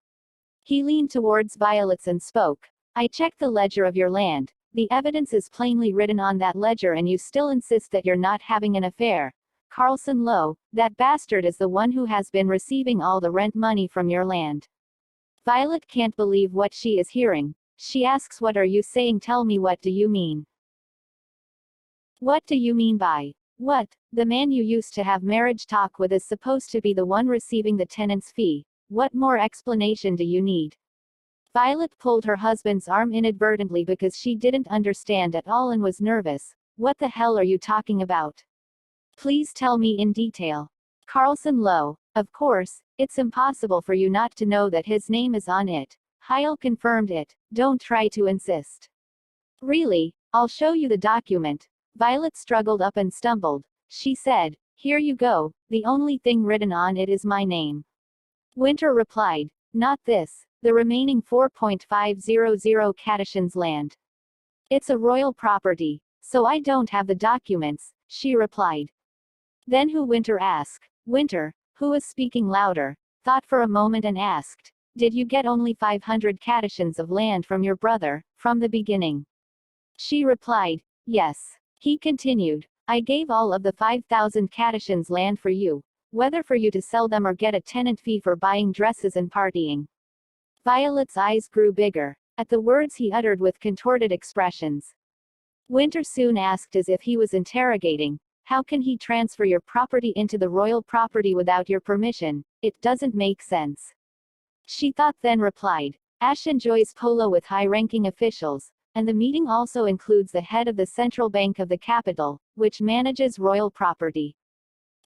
He leaned towards Violet and spoke, "I checked the ledger of your land. The evidence is plainly written on that ledger and you still insist that you're not having an affair. Carlson Lowe, that bastard is the one who has been receiving all the rent money from your land." Violet can't believe what she is hearing. She asks, "What are you saying? Tell me, what do you mean? What do you mean by what? The man you used to have marriage talk with is supposed to be the one receiving the tenant's fee. What more explanation do you need?" Violet pulled her husband's arm inadvertently because she didn't understand at all and was nervous. "What the hell are you talking about? Please tell me in detail." "Carlson Lowe. Of course, it's impossible for you not to know that his name is on it. Heil confirmed it. Don't try to insist." "Really? I'll show you the document." Violet struggled up and stumbled. She said, "Here you go, the only thing written on it is my name." Winter replied, "Not this, the remaining 4.500 Catishans land. It's a royal property, so I don't have the documents," she replied. "Then who?" Winter asked. Winter, who was speaking louder, thought for a moment and asked, "Did you get only 500 Catishans of land from your brother, from the beginning?" She replied, "Yes." He continued, "I gave all of the 5,000 Catishans land for you, whether for you to sell them or get a tenant fee for buying dresses and partying." Violet's eyes grew bigger at the words he uttered with contorted expressions. Winter soon asked, as if he was interrogating, "How can he transfer your property into the royal property without your permission? It doesn't make sense." She thought, then replied, "Ash enjoys polo with high-ranking officials, and the meeting also includes the head of the central bank of the capital, which manages royal property.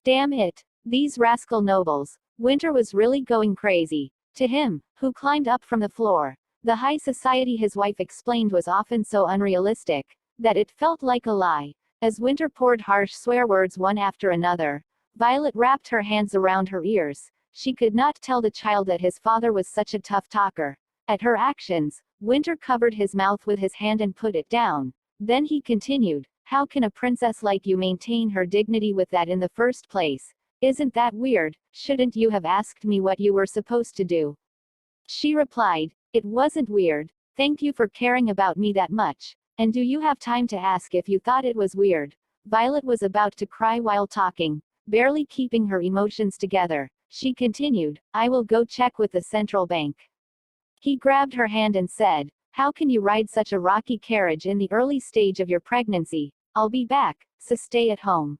Damn it, these rascal nobles." Winter was really going crazy. To him, who climbed up from the floor, the high society his wife explained was often so unrealistic that it felt like a lie. As Winter poured harsh swear words one after another, Violet wrapped her hands around her ears. She could not tell the child that his father was such a tough talker. At her actions, Winter covered his mouth with his hand and put it down. Then he continued, "How can a princess like you maintain her dignity with that in the first place? Isn't that weird? Shouldn't you have asked me what you were supposed to do?" She replied, "It wasn't weird. Thank you for caring about me that much. And do you have time to ask if you thought it was weird?" Violet was about to cry while talking, barely keeping her emotions together. She continued, "I will go check with the central bank." He grabbed her hand and said, "How can you ride such a rocky carriage in the early stage of your pregnancy? I'll be back, so stay at home."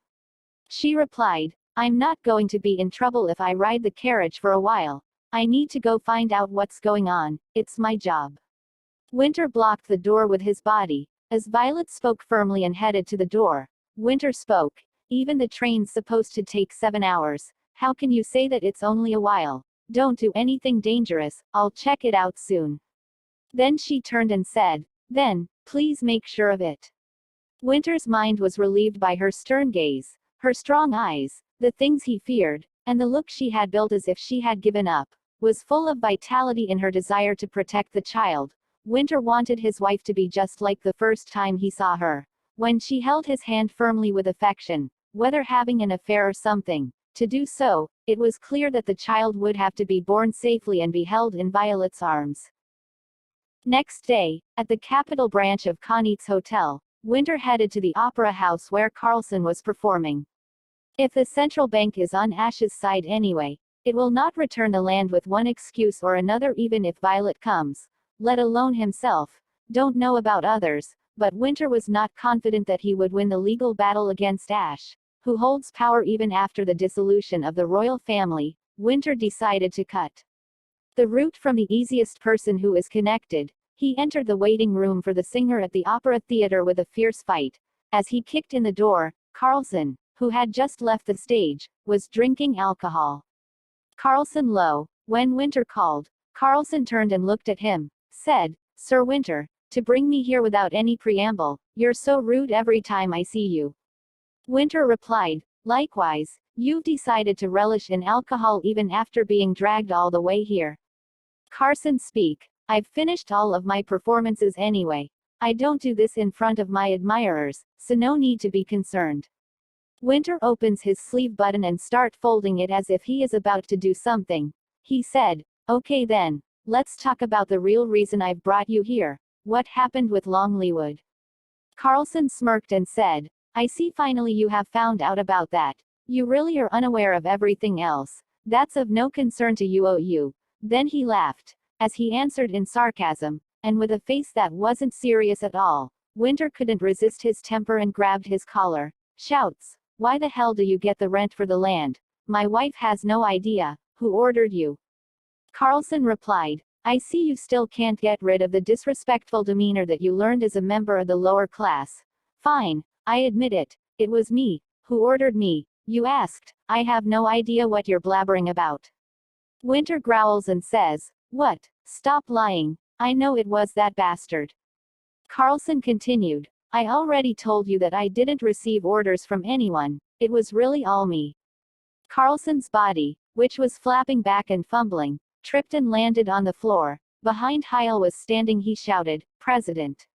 She replied, "I'm not going to be in trouble if I ride the carriage for a while. I need to go find out what's going on. It's my job." Winter blocked the door with his body. As Violet spoke firmly and headed to the door, Winter spoke, "Even the train's supposed to take 7 hours. How can you say that it's only a while? Don't do anything dangerous, I'll check it out soon." Then she turned and said, "Then, please make sure of it." Winter's mind was relieved by her stern gaze, her strong eyes, the things he feared, and the look she had built as if she had given up, was full of vitality in her desire to protect the child. Winter wanted his wife to be just like the first time he saw her, when she held his hand firmly with affection, whether having an affair or something. To do so, it was clear that the child would have to be born safely and be held in Violet's arms. Next day, at the capital branch of Connie's Hotel, Winter headed to the opera house where Carlson was performing. If the central bank is on Ash's side anyway, it will not return the land with one excuse or another, even if Violet comes, let alone himself. Don't know about others, but Winter was not confident that he would win the legal battle against Ash, who holds power even after the dissolution of the royal family. Winter decided to cut The route from the easiest person who is connected. He entered the waiting room for the singer at the opera theater with a fierce fight. As he kicked in the door, Carlson, who had just left the stage, was drinking alcohol. Carlson low. When Winter called, Carlson turned and looked at him, said, "Sir Winter, to bring me here without any preamble, you're so rude every time I see you." Winter replied, "Likewise, you've decided to relish in alcohol even after being dragged all the way here." Carlson speak. "I've finished all of my performances anyway. I don't do this in front of my admirers, so no need to be concerned." Winter opens his sleeve button and start folding it as if he is about to do something. He said, "Okay then, let's talk about the real reason I've brought you here. What happened with Longleywood?" Carlson smirked and said, "I see finally you have found out about that. You really are unaware of everything else. That's of no concern to you. Then he laughed, as he answered in sarcasm, and with a face that wasn't serious at all. Winter couldn't resist his temper and grabbed his collar. Shouts, "Why the hell do you get the rent for the land? My wife has no idea. Who ordered you?" Carlson replied, "I see you still can't get rid of the disrespectful demeanor that you learned as a member of the lower class. Fine, I admit it. It was me. Who ordered me? You asked. I have no idea what you're blabbering about." Winter growls and says, "What? Stop lying. I know it was that bastard." Carlson continued, "I already told you that I didn't receive orders from anyone. It was really all me." Carlson's body, which was flapping back and fumbling, tripped and landed on the floor. Behind Heil was standing. He shouted, "President."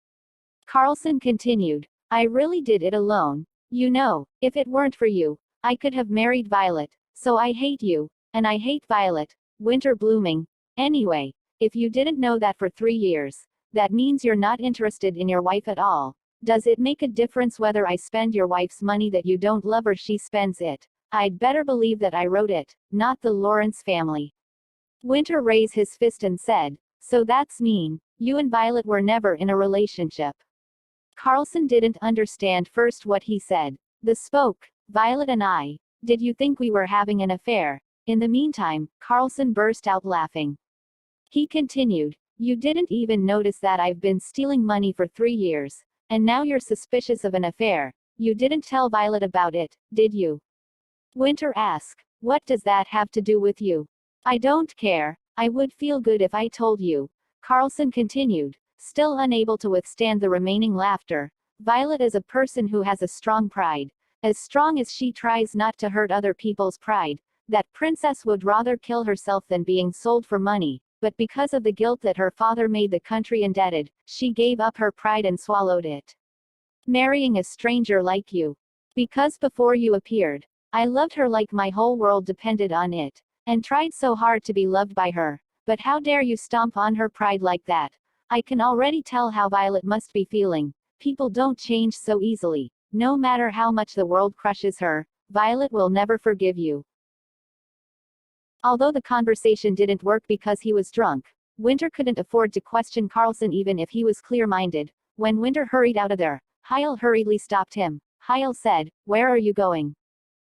Carlson continued, "I really did it alone. You know, if it weren't for you, I could have married Violet. So I hate you, and I hate Violet." Winter blooming. "Anyway, if you didn't know that for 3 years, that means you're not interested in your wife at all. Does it make a difference whether I spend your wife's money that you don't love or she spends it? I'd better believe that I wrote it, not the Lawrence family." Winter raised his fist and said, "So that's mean. You and Violet were never in a relationship." Carlson didn't understand first what he said. The spoke, "Violet and I. Did you think we were having an affair?" In the meantime, Carlson burst out laughing. He continued, "You didn't even notice that I've been stealing money for 3 years. And now you're suspicious of an affair. You didn't tell Violet about it, did you?" Winter asked, "What does that have to do with you?" "I don't care. I would feel good if I told you." Carlson continued, still unable to withstand the remaining laughter. "Violet is a person who has a strong pride. As strong as she tries not to hurt other people's pride. That princess would rather kill herself than being sold for money. But because of the guilt that her father made the country indebted, she gave up her pride and swallowed it. Marrying a stranger like you. Because before you appeared, I loved her like my whole world depended on it. And tried so hard to be loved by her. But how dare you stomp on her pride like that? I can already tell how Violet must be feeling. People don't change so easily. No matter how much the world crushes her, Violet will never forgive you." Although the conversation didn't work because he was drunk, Winter couldn't afford to question Carlson even if he was clear-minded. When Winter hurried out of there, Heil hurriedly stopped him. Heil said, "Where are you going?"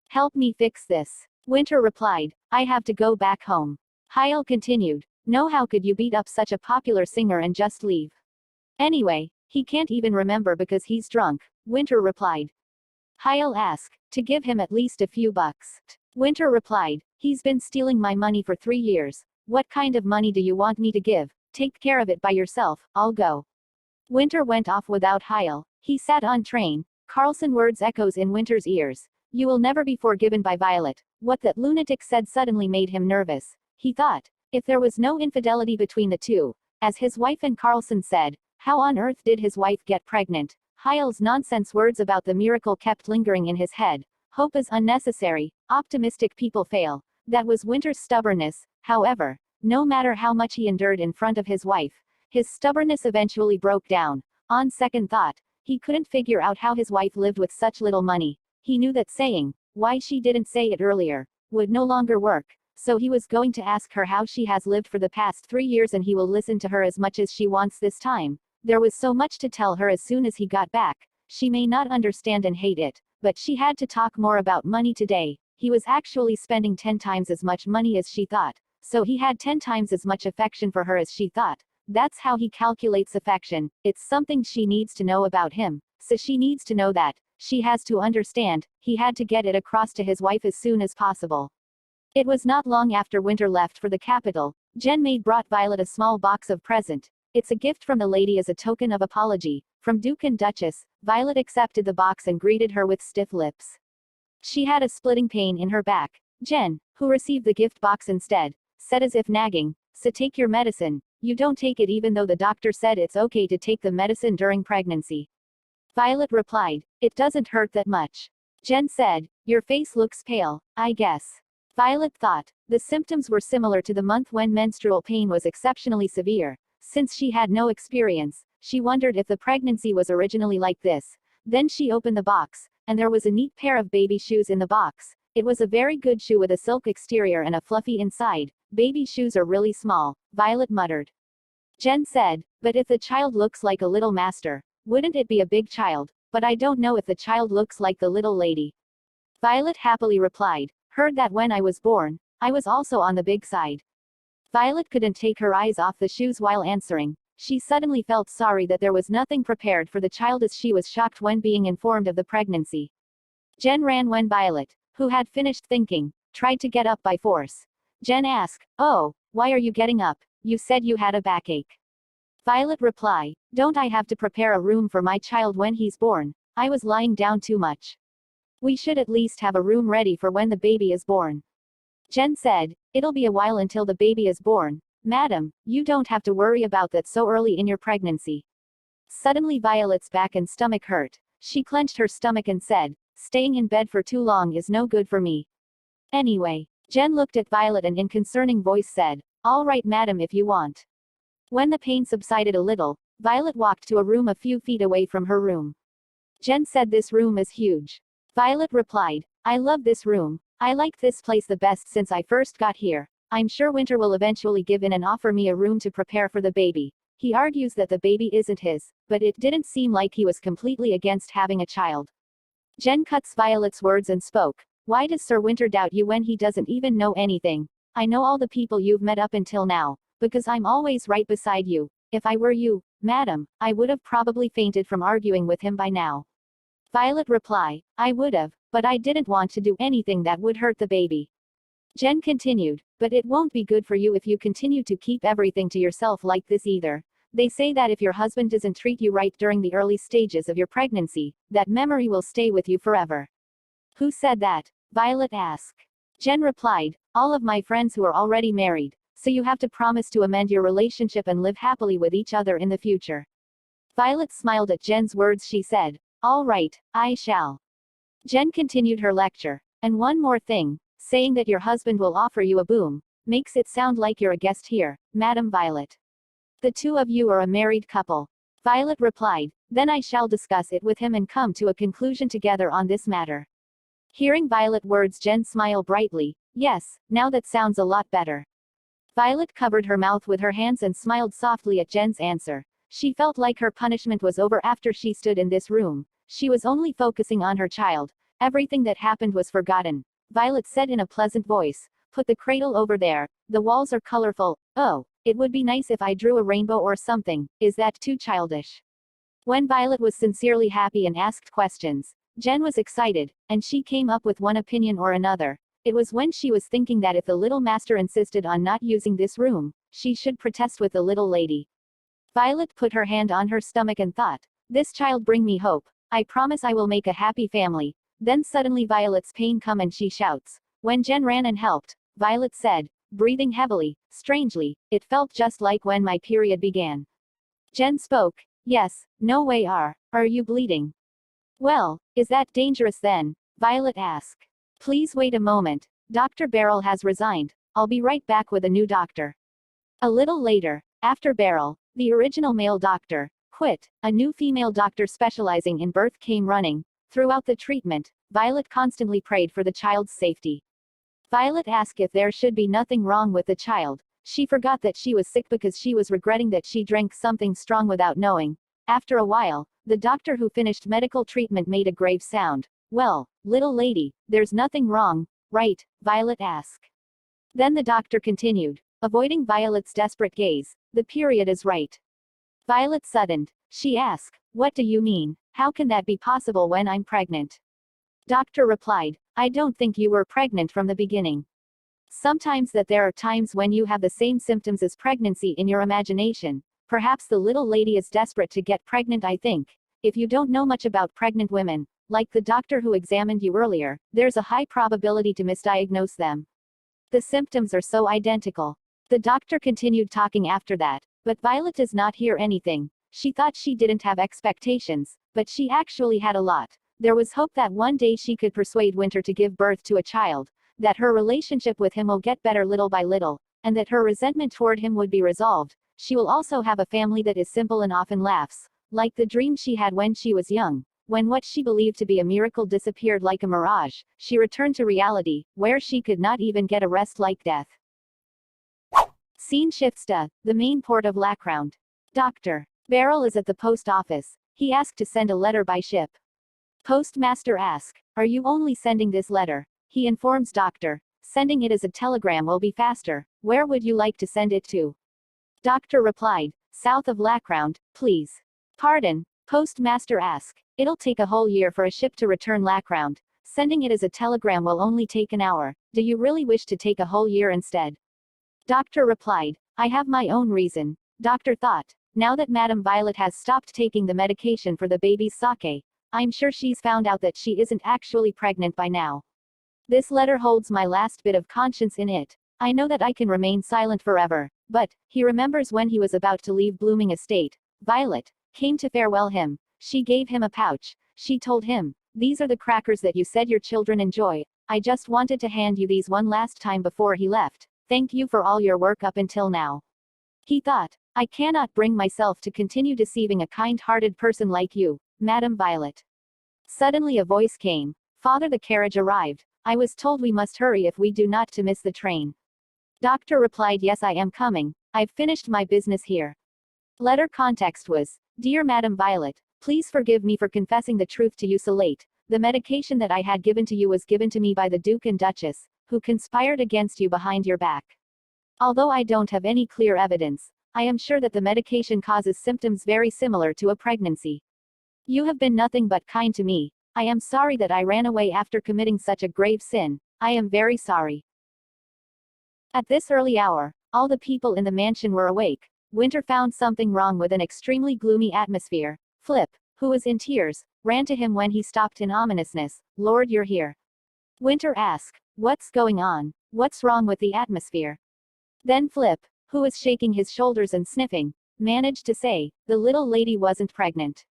"Help me fix this." Winter replied, "I have to go back home." Heil continued, "No, how could you beat up such a popular singer and just leave? Anyway, he can't even remember because he's drunk." Winter replied. Heil asked, "To give him at least a few bucks." Winter replied, "He's been stealing my money for 3 years. What kind of money do you want me to give? Take care of it by yourself, I'll go." Winter went off without Heil. He sat on train. Carlson words echoes in Winter's ears. "You will never be forgiven by Violet." What that lunatic said suddenly made him nervous. He thought, if there was no infidelity between the two, as his wife and Carlson said, how on earth did his wife get pregnant? Heil's nonsense words about the miracle kept lingering in his head. Hope is unnecessary. Optimistic people fail. That was Winter's stubbornness. However, no matter how much he endured in front of his wife, his stubbornness eventually broke down. On second thought, he couldn't figure out how his wife lived with such little money. He knew that saying, "Why she didn't say it earlier," would no longer work. So he was going to ask her how she has lived for the past 3 years, and he will listen to her as much as she wants this time. There was so much to tell her as soon as he got back. She may not understand and hate it, but she had to talk more about money today. He was actually spending 10 times as much money as she thought. so he had 10 times as much affection for her as she thought. That's how he calculates affection. It's something she needs to know about him, so she needs to know that. She has to understand. He had to get it across to his wife as soon as possible. It was not long after Winter left for the capital. Jen Maid brought Violet a small box of present. It's a gift from the lady as a token of apology. From Duke and Duchess. Violet accepted the box and greeted her with stiff lips. She had a splitting pain in her back. Jen, who received the gift box instead, said as if nagging, "So take your medicine. You don't take it even though the doctor said it's okay to take the medicine during pregnancy." Violet replied, "It doesn't hurt that much." Jen said, "Your face looks pale, I guess." Violet thought. The symptoms were similar to the month when menstrual pain was exceptionally severe. Since she had no experience, she wondered if the pregnancy was originally like this. Then she opened the box, and there was a neat pair of baby shoes in the box. It was a very good shoe with a silk exterior and a fluffy inside. "Baby shoes are really small," Violet muttered. Jen said, "But if the child looks like a little master, wouldn't it be a big child? But I don't know if the child looks like the little lady." Violet happily replied, "Heard that when I was born, I was also on the big side." Violet couldn't take her eyes off the shoes while answering. She suddenly felt sorry that there was nothing prepared for the child as she was shocked when being informed of the pregnancy. Jen ran when Violet, who had finished thinking, tried to get up by force. Jen asked, "Oh, why are you getting up? You said you had a backache." Violet replied, "Don't I have to prepare a room for my child when he's born? I was lying down too much. We should at least have a room ready for when the baby is born." Jen said, "It'll be a while until the baby is born. Madam, you don't have to worry about that so early in your pregnancy." Suddenly Violet's back and stomach hurt. She clenched her stomach and said, "Staying in bed for too long is no good for me. Anyway." Jen looked at Violet and in concerning voice said, "All right madam if you want." When the pain subsided a little, Violet walked to a room a few feet away from her room. Jen said, "This room is huge." Violet replied, "I love this room. I like this place the best since I first got here. I'm sure Winter will eventually give in and offer me a room to prepare for the baby. He argues that the baby isn't his, but it didn't seem like he was completely against having a child." Jen cuts Violet's words and spoke, "Why does Sir Winter doubt you when he doesn't even know anything? I know all the people you've met up until now, because I'm always right beside you. If I were you, madam, I would have probably fainted from arguing with him by now." Violet replied, "I would have, but I didn't want to do anything that would hurt the baby." Jen continued, "But it won't be good for you if you continue to keep everything to yourself like this either. They say that if your husband doesn't treat you right during the early stages of your pregnancy, that memory will stay with you forever." "Who said that?" Violet asked. Jen replied, "All of my friends who are already married, so you have to promise to amend your relationship and live happily with each other in the future." Violet smiled at Jen's words. She said, "All right, I shall." Jen continued her lecture. "And one more thing, saying that your husband will offer you a boom, makes it sound like you're a guest here, Madam Violet. The two of you are a married couple." Violet replied, "Then I shall discuss it with him and come to a conclusion together on this matter." Hearing Violet's words, Jen smiled brightly. "Yes, now that sounds a lot better." Violet covered her mouth with her hands and smiled softly at Jen's answer. She felt like her punishment was over after she stood in this room. She was only focusing on her child. Everything that happened was forgotten. Violet said in a pleasant voice, "Put the cradle over there. The walls are colorful. Oh, it would be nice if I drew a rainbow or something. Is that too childish?" When Violet was sincerely happy and asked questions, Jen was excited, and she came up with one opinion or another. It was when she was thinking that if the little master insisted on not using this room, she should protest with the little lady. Violet put her hand on her stomach and thought, "This child bring me hope. I promise I will make a happy family." Then suddenly Violet's pain come and she shouts. When Jen ran and helped, Violet said, breathing heavily, "Strangely, it felt just like when my period began." Jen spoke, "Yes, no way are you bleeding?" "Well, is that dangerous then?" Violet asked. "Please wait a moment. Dr. Beryl has resigned. I'll be right back with a new doctor." A little later, after Beryl, the original male doctor, quit, a new female doctor specializing in birth came running. Throughout the treatment, Violet constantly prayed for the child's safety. Violet asked if there should be nothing wrong with the child. She forgot that she was sick because she was regretting that she drank something strong without knowing. After a while, the doctor who finished medical treatment made a grave sound. "Well, little lady, there's nothing wrong, right?" Violet asked. Then the doctor continued, avoiding Violet's desperate gaze. The period is right. Violet suddened. She asked, what do you mean? How can that be possible when I'm pregnant? Doctor replied, I don't think you were pregnant from the beginning. Sometimes that there are times when you have the same symptoms as pregnancy in your imagination. Perhaps the little lady is desperate to get pregnant, I think. If you don't know much about pregnant women, like the doctor who examined you earlier, there's a high probability to misdiagnose them. The symptoms are so identical. The doctor continued talking after that, but Violet does not hear anything. She thought she didn't have expectations, but she actually had a lot. There was hope that one day she could persuade Winter to give birth to a child, that her relationship with him will get better little by little, and that her resentment toward him would be resolved. She will also have a family that is simple and often laughs, like the dream she had when she was young. When what she believed to be a miracle disappeared like a mirage, she returned to reality, where she could not even get a rest like death. Scene shifts to the main port of Lackround. Dr. Beryl is at the post office. He asked to send a letter by ship. Postmaster asks, are you only sending this letter? He informs Doctor, sending it as a telegram will be faster. Where would you like to send it to? Doctor replied, south of Lackround, please. Pardon? Postmaster asked. It'll take a whole year for a ship to return Lackround. Sending it as a telegram will only take an hour. Do you really wish to take a whole year instead? Doctor replied, I have my own reason. Doctor thought, now that Madame Violet has stopped taking the medication for the baby's sake, I'm sure she's found out that she isn't actually pregnant by now. This letter holds my last bit of conscience in it. I know that I can remain silent forever, but, he remembers when he was about to leave Blooming Estate, Violet came to farewell him. She gave him a pouch. She told him, these are the crackers that you said your children enjoy. I just wanted to hand you these one last time before he left. Thank you for all your work up until now. He thought, I cannot bring myself to continue deceiving a kind-hearted person like you, Madame Violet. Suddenly a voice came. Father, the carriage arrived. I was told we must hurry if we do not to miss the train. Doctor replied, yes, I am coming. I've finished my business here. Letter context was, Dear Madame Violet, please forgive me for confessing the truth to you so late. The medication that I had given to you was given to me by the Duke and Duchess, who conspired against you behind your back. Although I don't have any clear evidence, I am sure that the medication causes symptoms very similar to a pregnancy. You have been nothing but kind to me. I am sorry that I ran away after committing such a grave sin. I am very sorry. At this early hour, all the people in the mansion were awake. Winter found something wrong with an extremely gloomy atmosphere. Flip, who was in tears, ran to him when he stopped in ominousness. Lord, you're here. Winter asked, what's going on? What's wrong with the atmosphere? Then Flip, who was shaking his shoulders and sniffing, managed to say, the little lady wasn't pregnant.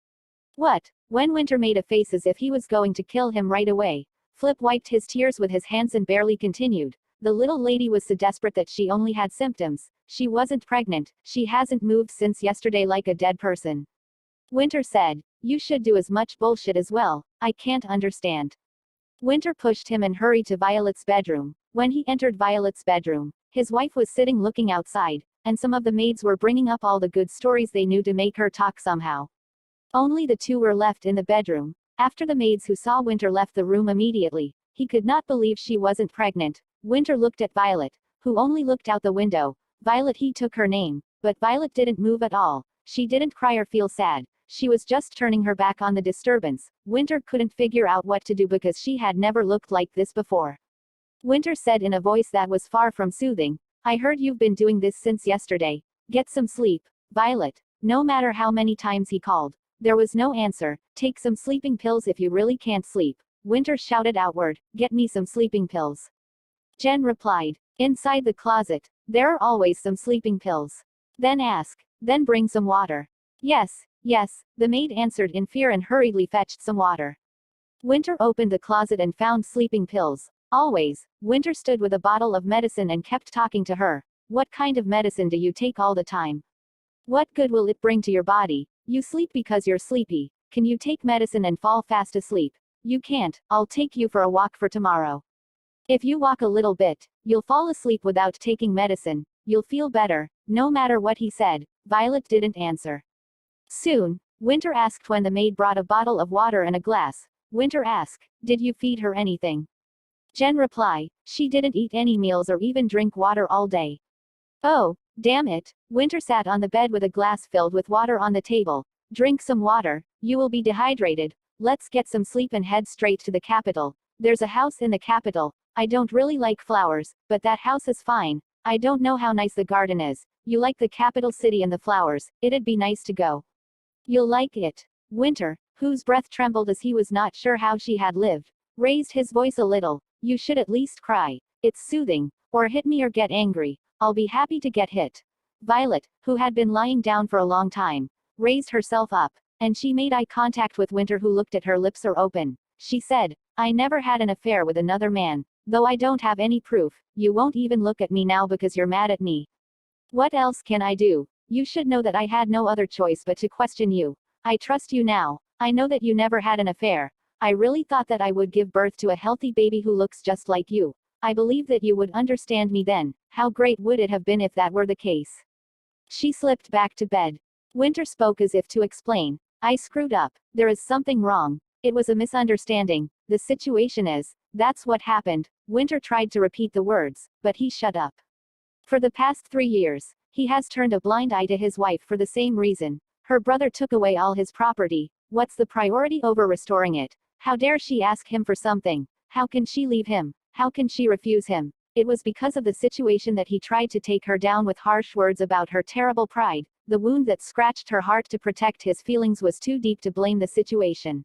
What? When Winter made a face as if he was going to kill him right away, Flip wiped his tears with his hands and barely continued. The little lady was so desperate that she only had symptoms. She wasn't pregnant. She hasn't moved since yesterday like a dead person. Winter said, you should do as much bullshit as well. I can't understand. Winter pushed him and hurried to Violet's bedroom. When he entered Violet's bedroom, his wife was sitting looking outside, and some of the maids were bringing up all the good stories they knew to make her talk somehow. Only the two were left in the bedroom. After the maids who saw Winter left the room immediately, he could not believe she wasn't pregnant. Winter looked at Violet, who only looked out the window. Violet, he took her name, but Violet didn't move at all. She didn't cry or feel sad. She was just turning her back on the disturbance. Winter couldn't figure out what to do because she had never looked like this before. Winter said in a voice that was far from soothing, I heard you've been doing this since yesterday. Get some sleep, Violet. No matter how many times he called, there was no answer. Take some sleeping pills if you really can't sleep. Winter shouted outward, get me some sleeping pills. Jen replied, inside the closet. There are always some sleeping pills. Then ask. Then bring some water. Yes, yes, the maid answered in fear and hurriedly fetched some water. Winter opened the closet and found sleeping pills. Always, Winter stood with a bottle of medicine and kept talking to her. What kind of medicine do you take all the time? What good will it bring to your body? You sleep because you're sleepy. Can you take medicine and fall fast asleep? You can't. I'll take you for a walk for tomorrow. If you walk a little bit, you'll fall asleep without taking medicine. You'll feel better. No matter what he said, Violet didn't answer. Soon, Winter asked when the maid brought a bottle of water and a glass. Winter asked, did you feed her anything? Jen reply, she didn't eat any meals or even drink water all day. Oh, damn it. Winter sat on the bed with a glass filled with water on the table. Drink some water, you will be dehydrated. Let's get some sleep and head straight to the capital. There's a house in the capital. I don't really like flowers, but that house is fine. I don't know how nice the garden is. You like the capital city and the flowers, it'd be nice to go. You'll like it. Winter, whose breath trembled as he was not sure how she had lived, raised his voice a little. You should at least cry. It's soothing. Or hit me or get angry. I'll be happy to get hit. Violet, who had been lying down for a long time, raised herself up, and she made eye contact with Winter, who looked at her. Lips are open. She said, I never had an affair with another man, though I don't have any proof. You won't even look at me now because you're mad at me. What else can I do? You should know that I had no other choice but to question you. I trust you now. I know that you never had an affair. I really thought that I would give birth to a healthy baby who looks just like you. I believe that you would understand me then. How great would it have been if that were the case? She slipped back to bed. Winter spoke as if to explain. I screwed up. There is something wrong. It was a misunderstanding. The situation is, that's what happened. Winter tried to repeat the words, but he shut up. For the past 3 years, he has turned a blind eye to his wife for the same reason. Her brother took away all his property. What's the priority over restoring it? How dare she ask him for something? How can she leave him? How can she refuse him? It was because of the situation that he tried to take her down with harsh words about her terrible pride. The wound that scratched her heart to protect his feelings was too deep to blame the situation.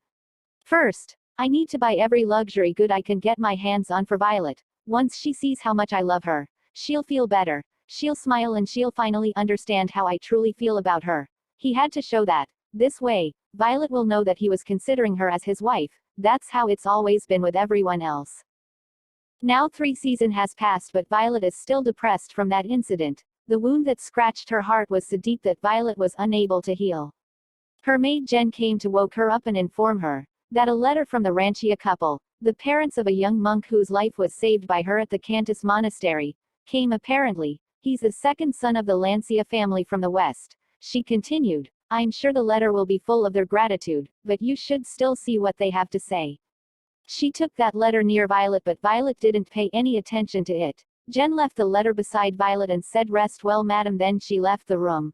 First, I need to buy every luxury good I can get my hands on for Violet. Once she sees how much I love her, she'll feel better. She'll smile and she'll finally understand how I truly feel about her. He had to show that. This way, Violet will know that he was considering her as his wife. That's how it's always been with everyone else. Now 3 seasons has passed, but Violet is still depressed from that incident. The wound that scratched her heart was so deep that Violet was unable to heal. Her maid Jen came to woke her up and inform her that a letter from the Ranchia couple, the parents of a young monk whose life was saved by her at the Cantus monastery, came apparently. He's the second son of the Lancia family from the west. She continued, I'm sure the letter will be full of their gratitude, but you should still see what they have to say. She took that letter near Violet, but Violet didn't pay any attention to it. Jen left the letter beside Violet and said, Rest well, madam. Then she left the room.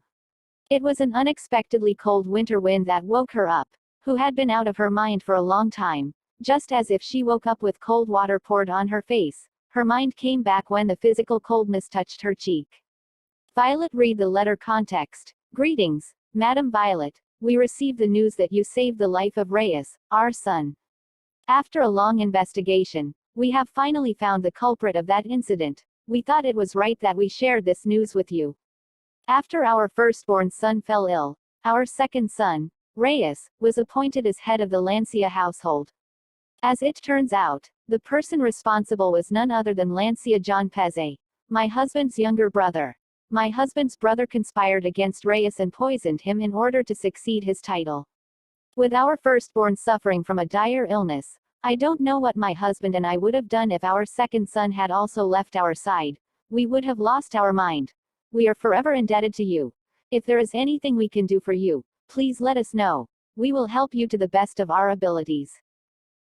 It was an unexpectedly cold winter wind that woke her up, who had been out of her mind for a long time. Just as if she woke up with cold water poured on her face, her mind came back when the physical coldness touched her cheek. Violet read the letter context. Greetings, Madam Violet. We received the news that you saved the life of Reyes, our son. After a long investigation, we have finally found the culprit of that incident. We thought it was right that we shared this news with you. After our firstborn son fell ill, our second son, Reyes, was appointed as head of the Lancia household. As it turns out, the person responsible was none other than Lancia John Peze, my husband's younger brother. My husband's brother conspired against Reyes and poisoned him in order to succeed his title. With our firstborn suffering from a dire illness, I don't know what my husband and I would have done if our second son had also left our side. We would have lost our mind. We are forever indebted to you. If there is anything we can do for you, please let us know. We will help you to the best of our abilities.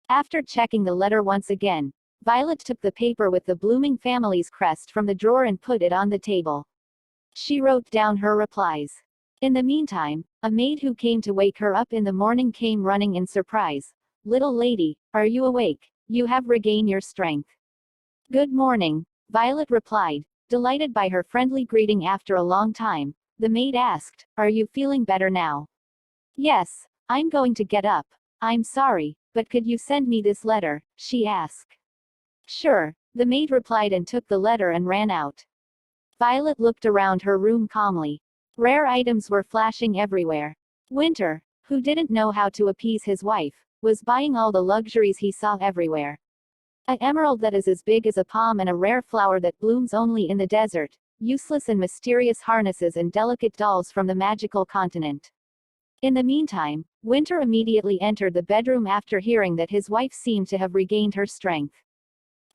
After checking the letter once again, Violet took the paper with the blooming family's crest from the drawer and put it on the table. She wrote down her replies. In the meantime, a maid who came to wake her up in the morning came running in surprise. Little lady, are you awake? You have regained your strength. Good morning, Violet replied, delighted by her friendly greeting after a long time. The maid asked, Are you feeling better now? Yes, I'm going to get up. I'm sorry, but could you send me this letter? She asked. Sure, the maid replied and took the letter and ran out. Violet looked around her room calmly. Rare items were flashing everywhere. Winter, who didn't know how to appease his wife, was buying all the luxuries he saw everywhere. An emerald that is as big as a palm and a rare flower that blooms only in the desert, useless and mysterious harnesses and delicate dolls from the magical continent. In the meantime, Winter immediately entered the bedroom after hearing that his wife seemed to have regained her strength.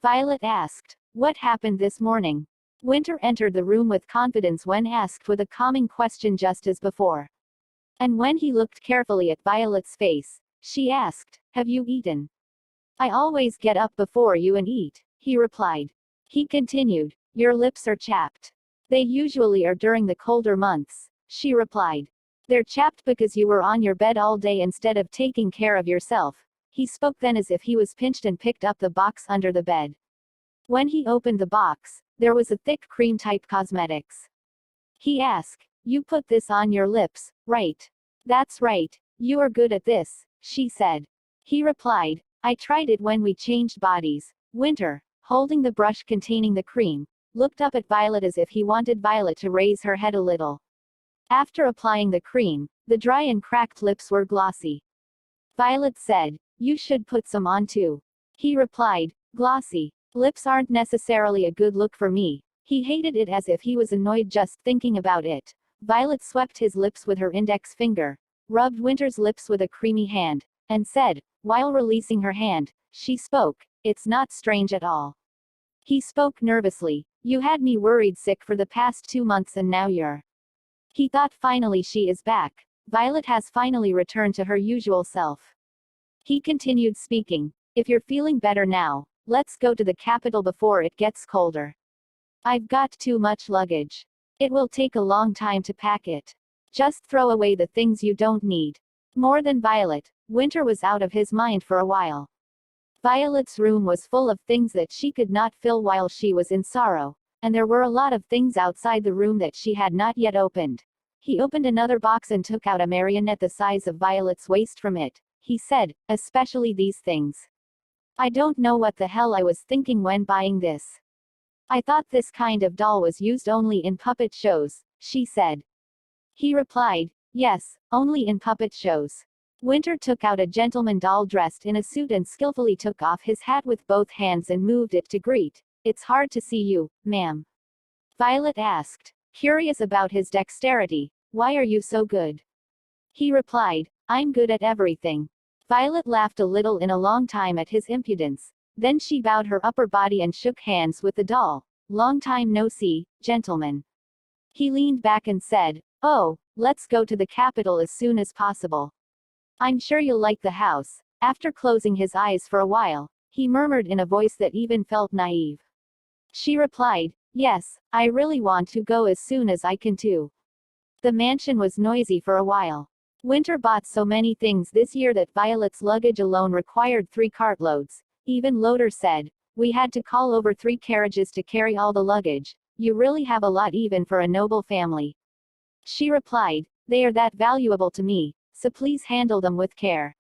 Violet asked, What happened this morning? Winter entered the room with confidence when asked with a calming question just as before. And when he looked carefully at Violet's face, she asked, Have you eaten? I always get up before you and eat. he replied. He continued, your lips are chapped. They usually are during the colder months, she replied. They're chapped because you were on your bed all day instead of taking care of yourself. He spoke then as if he was pinched and picked up the box under the bed. When he opened the box, there was a thick cream-type cosmetics. He asked, you put this on your lips, right? That's right, you are good at this, she said. He replied, I tried it when we changed bodies. Winter, holding the brush containing the cream, looked up at Violet as if he wanted Violet to raise her head a little. After applying the cream, the dry and cracked lips were glossy. Violet said, you should put some on too. He replied, glossy lips aren't necessarily a good look for me. He hated it as if he was annoyed just thinking about it. Violet swept his lips with her index finger, rubbed Winter's lips with a creamy hand, and said, while releasing her hand, she spoke, it's not strange at all. He spoke nervously, you had me worried sick for the past 2 months and now you're. He thought finally she is back. Violet has finally returned to her usual self. He continued speaking, if you're feeling better now, let's go to the capital before it gets colder. I've got too much luggage. It will take a long time to pack it. Just throw away the things you don't need. More than Violet, Winter was out of his mind for a while. Violet's room was full of things that she could not fill while she was in sorrow, and there were a lot of things outside the room that she had not yet opened. He opened another box and took out a marionette the size of Violet's waist from it. He said, especially these things. I don't know what the hell I was thinking when buying this. I thought this kind of doll was used only in puppet shows, she said. He replied, yes, only in puppet shows. Winter took out a gentleman doll dressed in a suit and skillfully took off his hat with both hands and moved it to greet. It's hard to see you, ma'am. Violet asked, curious about his dexterity, why are you so good? He replied, I'm good at everything. Violet laughed a little in a long time at his impudence. Then she bowed her upper body and shook hands with the doll. Long time no see, gentlemen. He leaned back and said, oh, let's go to the capital as soon as possible. I'm sure you'll like the house. After closing his eyes for a while, he murmured in a voice that even felt naive. She replied, yes, I really want to go as soon as I can too. The mansion was noisy for a while. Winter bought so many things this year that Violet's luggage alone required 3 cartloads. Even Loader said, we had to call over 3 carriages to carry all the luggage. You really have a lot even for a noble family. She replied, they are that valuable to me, so please handle them with care.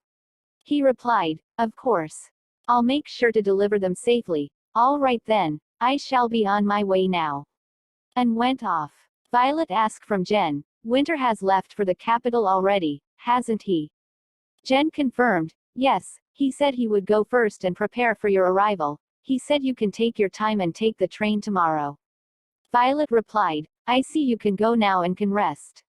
He replied, of course. I'll make sure to deliver them safely. All right then, I shall be on my way now. And went off. Violet asked from Jen, Winter has left for the capital already, hasn't he? Jen confirmed, yes, he said he would go first and prepare for your arrival. He said you can take your time and take the train tomorrow. Violet replied, I see you can go now and can rest.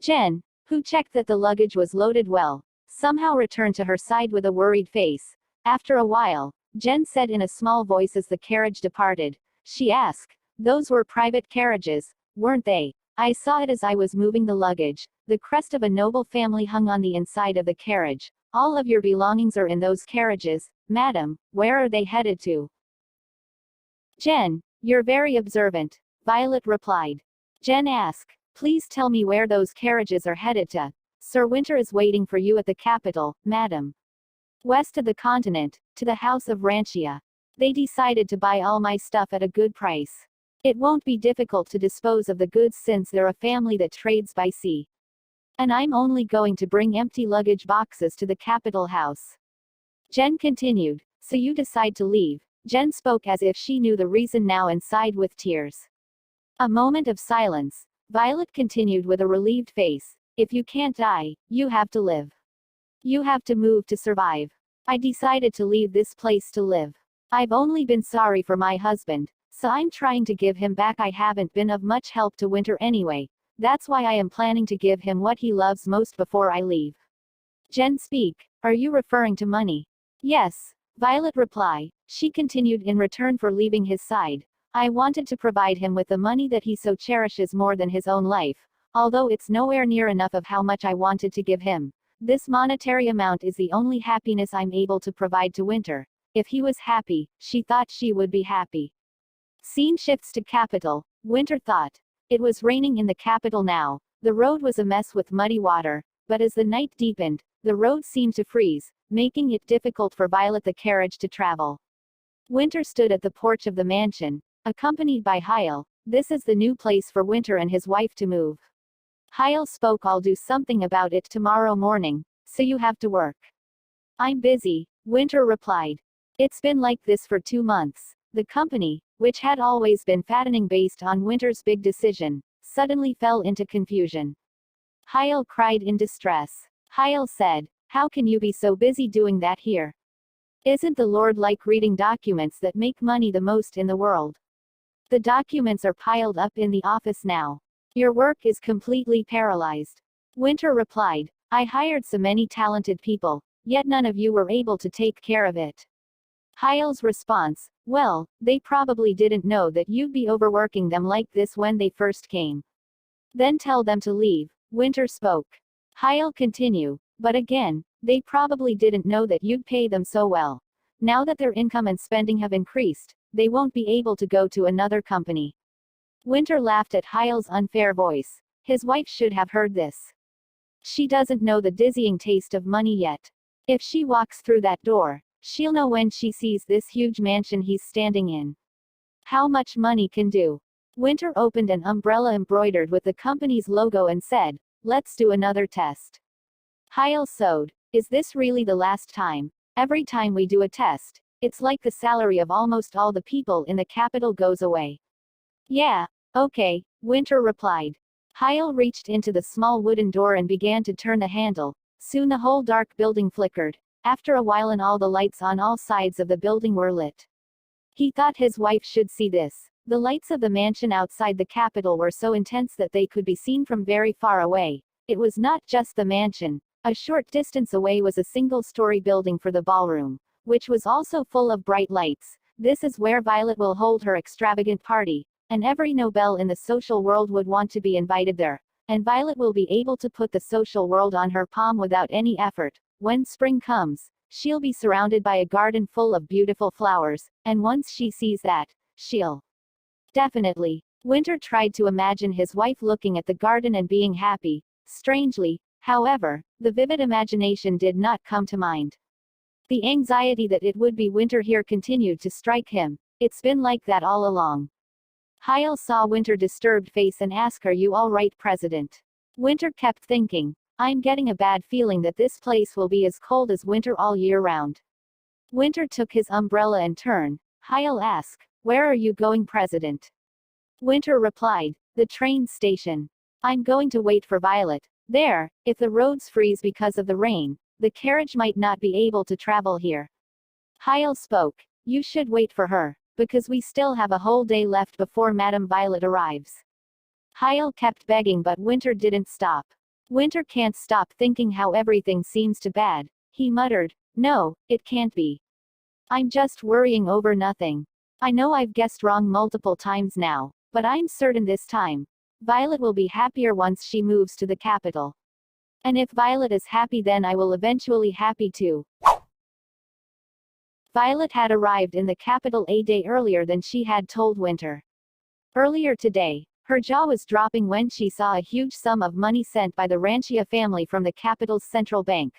Jen, who checked that the luggage was loaded well, somehow returned to her side with a worried face. After a while, Jen said in a small voice as the carriage departed, she asked, those were private carriages, weren't they? I saw it as I was moving the luggage. The crest of a noble family hung on the inside of the carriage. All of your belongings are in those carriages, madam. Where are they headed to? Jen, you're very observant, Violet replied. Jen asked, please tell me where those carriages are headed to. Sir Winter is waiting for you at the capital, madam. West of the continent, to the house of Ranchia. They decided to buy all my stuff at a good price. It won't be difficult to dispose of the goods since they're a family that trades by sea. And I'm only going to bring empty luggage boxes to the capital house. Jen continued, so you decide to leave. Jen spoke as if she knew the reason now and sighed with tears. A moment of silence. Violet continued with a relieved face, if you can't die, you have to live. You have to move to survive. I decided to leave this place to live. I've only been sorry for my husband, so I'm trying to give him back. I haven't been of much help to Winter anyway. That's why I am planning to give him what he loves most before I leave. Jen speak, are you referring to money? Yes, Violet reply. She continued in return for leaving his side. I wanted to provide him with the money that he so cherishes more than his own life, although it's nowhere near enough of how much I wanted to give him. This monetary amount is the only happiness I'm able to provide to Winter. If he was happy, she thought she would be happy. Scene shifts to capital. Winter thought. It was raining in the capital now. The road was a mess with muddy water, but as the night deepened, the road seemed to freeze, making it difficult for Violet the carriage to travel. Winter stood at the porch of the mansion, accompanied by Hyle. This is the new place for Winter and his wife to move. Hyle spoke. I'll do something about it tomorrow morning, so you have to work. I'm busy, Winter replied. It's been like this for 2 months. The company, which had always been fattening based on Winter's big decision, suddenly fell into confusion. Hyle cried in distress. Hyle said, how can you be so busy doing that here? Isn't the Lord like reading documents that make money the most in the world? The documents are piled up in the office now. Your work is completely paralyzed. Winter replied, I hired so many talented people, yet none of you were able to take care of it. Hyle's response, well, they probably didn't know that you'd be overworking them like this when they first came. Then tell them to leave, Winter spoke. Hyle continued, but again, they probably didn't know that you'd pay them so well. Now that their income and spending have increased, they won't be able to go to another company. Winter laughed at Hyle's unfair voice. His wife should have heard this. She doesn't know the dizzying taste of money yet. If she walks through that door, she'll know when she sees this huge mansion he's standing in. How much money can do. Winter opened an umbrella embroidered with the company's logo and said, let's do another test. Hyle sewed, is this really the last time? Every time we do a test, it's like the salary of almost all the people in the capital goes away. Yeah, okay, Winter replied. Hyle reached into the small wooden door and began to turn the handle. Soon the whole dark building flickered. After a while and all the lights on all sides of the building were lit. He thought his wife should see this. The lights of the mansion outside the capital were so intense that they could be seen from very far away. It was not just the mansion. A short distance away was a single-story building for the ballroom, which was also full of bright lights. This is where Violet will hold her extravagant party, and every Nobel in the social world would want to be invited there. And Violet will be able to put the social world on her palm without any effort. When spring comes, she'll be surrounded by a garden full of beautiful flowers, and once she sees that, she'll definitely. Winter tried to imagine his wife looking at the garden and being happy. Strangely, however, the vivid imagination did not come to mind. The anxiety that it would be winter here continued to strike him. It's been like that all along. Hyle saw Winter's disturbed face and asked, are you all right, President? Winter kept thinking, I'm getting a bad feeling that this place will be as cold as winter all year round. Winter took his umbrella and turned. Hyle asked, where are you going, President? Winter replied, the train station. I'm going to wait for Violet. There, if the roads freeze because of the rain, the carriage might not be able to travel here. Hyle spoke, you should wait for her, because we still have a whole day left before Madame Violet arrives. Hyle kept begging, but Winter didn't stop. Winter can't stop thinking how everything seems too bad. He muttered, no, it can't be. I'm just worrying over nothing. I know I've guessed wrong multiple times now, but I'm certain this time, Violet will be happier once she moves to the capital. And if Violet is happy, then I will eventually happy too. Violet had arrived in the capital a day earlier than she had told Winter. Earlier today, her jaw was dropping when she saw a huge sum of money sent by the Ranchia family from the capital's central bank.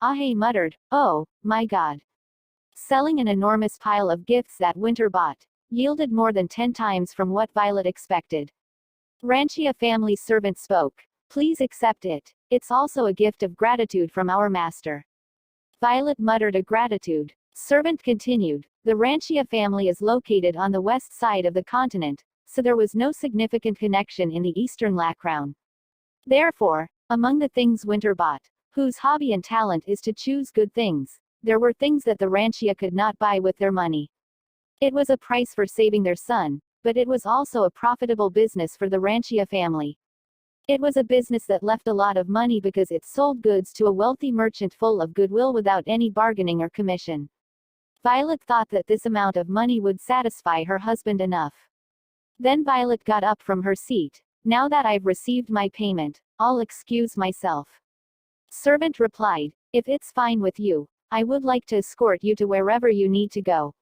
Ahe muttered, oh, my God. Selling an enormous pile of gifts that Winter bought yielded more than 10 times from what Violet expected. Ranchia family servant spoke. Please accept it. It's also a gift of gratitude from our master. Violet muttered a gratitude. Servant continued. The Ranchia family is located on the west side of the continent, so there was no significant connection in the eastern background. Therefore, among the things Winter bought, whose hobby and talent is to choose good things, there were things that the Ranchia could not buy with their money. It was a price for saving their son, but it was also a profitable business for the Ranchia family. It was a business that left a lot of money because it sold goods to a wealthy merchant full of goodwill without any bargaining or commission. Violet thought that this amount of money would satisfy her husband enough. Then Violet got up from her seat. Now that I've received my payment, I'll excuse myself. Servant replied, if it's fine with you, I would like to escort you to wherever you need to go.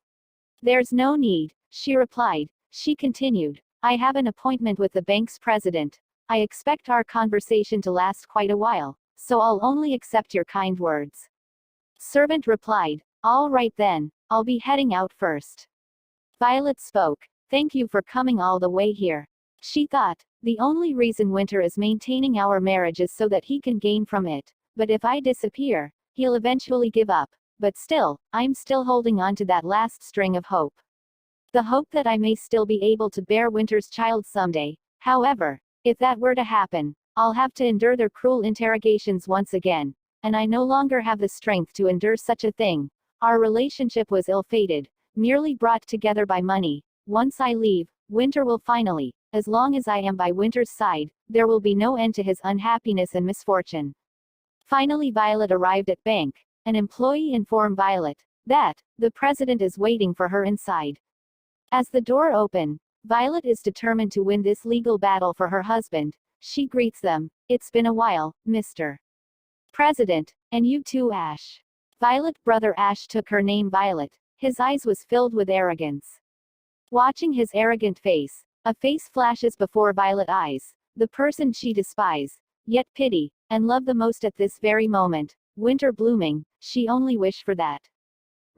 There's no need, she replied. She continued, I have an appointment with the bank's president. I expect our conversation to last quite a while, so I'll only accept your kind words. Servant replied, all right then, I'll be heading out first. Violet spoke, thank you for coming all the way here. She thought, the only reason Winter is maintaining our marriage is so that he can gain from it, but if I disappear, he'll eventually give up. But still, I'm still holding on to that last string of hope. The hope that I may still be able to bear Winter's child someday. However, if that were to happen, I'll have to endure their cruel interrogations once again, and I no longer have the strength to endure such a thing. Our relationship was ill-fated, merely brought together by money. Once I leave, Winter will finally, as long as I am by Winter's side, there will be no end to his unhappiness and misfortune. Finally, Violet arrived at bank. An employee informed Violet that the president is waiting for her inside. As the door opened, Violet is determined to win this legal battle for her husband. She greets them. It's been a while, Mr. President, and you too, Ash. Violet brother Ash took her name Violet. His eyes was filled with arrogance. Watching his arrogant face, a face flashes before Violet eyes, the person she despised, yet pity, and love the most at this very moment, Winter blooming, she only wish for that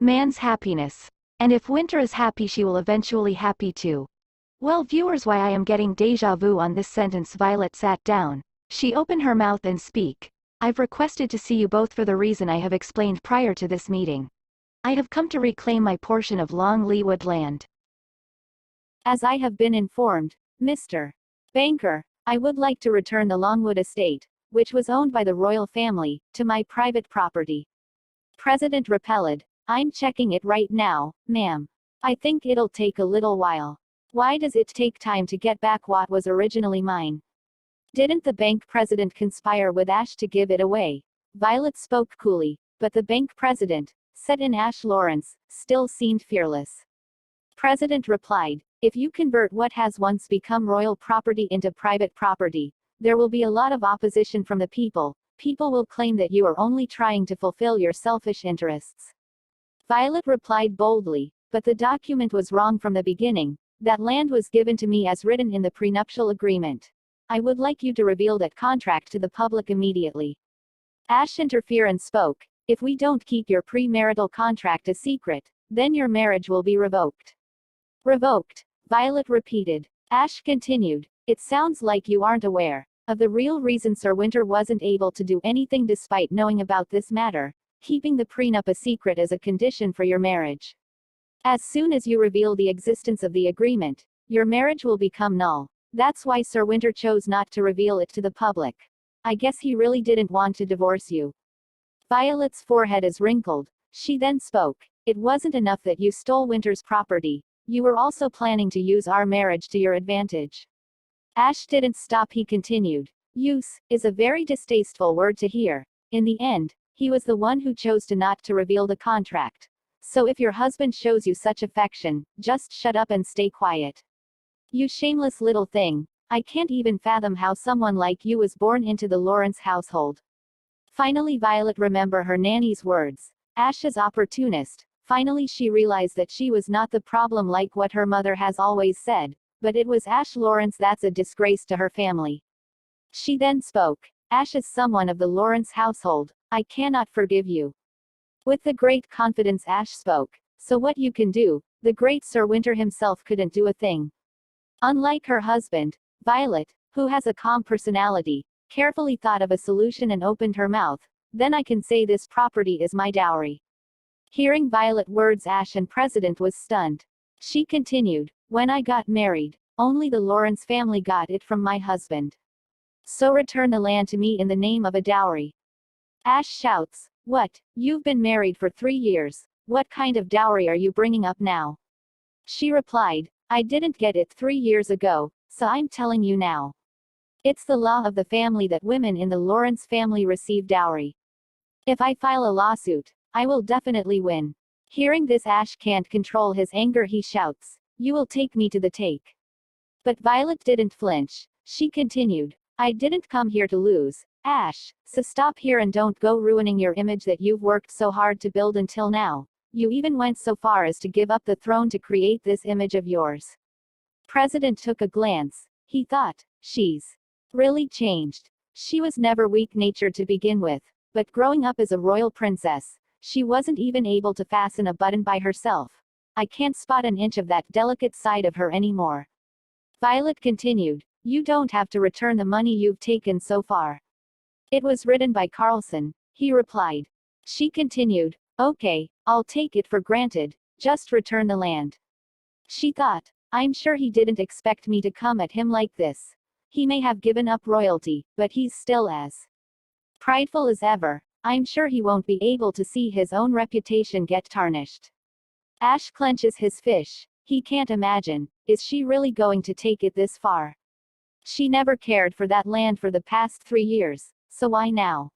man's happiness. And if Winter is happy, she will eventually happy too. Well, viewers, why I am getting deja vu on this sentence. Violet sat down. She opened her mouth and speak. I've requested to see you both for the reason I have explained prior to this meeting. I have come to reclaim my portion of Long Leawood land. As I have been informed, Mr. Banker, I would like to return the Longwood estate, which was owned by the royal family, to my private property. President repelled. I'm checking it right now, ma'am. I think it'll take a little while. Why does it take time to get back what was originally mine? Didn't the bank president conspire with Ash to give it away? Violet spoke coolly, but the bank president, set in Ash Lawrence, still seemed fearless. President replied, if you convert what has once become royal property into private property, there will be a lot of opposition from the people. People will claim that you are only trying to fulfill your selfish interests. Violet replied boldly, but the document was wrong from the beginning. That land was given to me as written in the prenuptial agreement. I would like you to reveal that contract to the public immediately. Ash interfered and spoke, if we don't keep your premarital contract a secret, then your marriage will be revoked. Revoked, Violet repeated. Ash continued, it sounds like you aren't aware of the real reason Sir Winter wasn't able to do anything despite knowing about this matter. Keeping the prenup a secret is a condition for your marriage. As soon as you reveal the existence of the agreement, your marriage will become null. That's why Sir Winter chose not to reveal it to the public. I guess he really didn't want to divorce you. Violet's forehead is wrinkled. She then spoke. It wasn't enough that you stole Winter's property. You were also planning to use our marriage to your advantage. Ash didn't stop. He continued. Use is a very distasteful word to hear. In the end, he was the one who chose not to reveal the contract. So if your husband shows you such affection, just shut up and stay quiet. You shameless little thing. I can't even fathom how someone like you was born into the Lawrence household. Finally, Violet remembered her nanny's words. Ash's opportunist. Finally, she realized that she was not the problem like what her mother has always said, but it was Ash Lawrence that's a disgrace to her family. She then spoke. Ash is someone of the Lawrence household. I cannot forgive you. With the great confidence Ash spoke. So what you can do, the great Sir Winter himself couldn't do a thing. Unlike her husband, Violet, who has a calm personality, carefully thought of a solution and opened her mouth. Then I can say this property is my dowry. Hearing Violet words, Ash and President was stunned. She continued, when I got married, only the Lawrence family got it from my husband. So return the land to me in the name of a dowry. Ash shouts, what? You've been married for 3 years. What kind of dowry are you bringing up now? She replied, I didn't get it 3 years ago, so I'm telling you now. It's the law of the family that women in the Lawrence family receive dowry. If I file a lawsuit, I will definitely win. Hearing this, Ash can't control his anger. He shouts, you will take me to the take. But Violet didn't flinch. She continued, I didn't come here to lose. Ash, so stop here and don't go ruining your image that you've worked so hard to build until now. You even went so far as to give up the throne to create this image of yours. President took a glance. He thought, she's really changed. She was never weak-natured to begin with, but growing up as a royal princess, she wasn't even able to fasten a button by herself. I can't spot an inch of that delicate side of her anymore. Violet continued, you don't have to return the money you've taken so far. It was written by Carlson, he replied. She continued, okay, I'll take it for granted, just return the land. She thought, I'm sure he didn't expect me to come at him like this. He may have given up royalty, but he's still as prideful as ever. I'm sure he won't be able to see his own reputation get tarnished. Ash clenches his fish. He can't imagine, is she really going to take it this far? She never cared for that land for the past 3 years, so why now?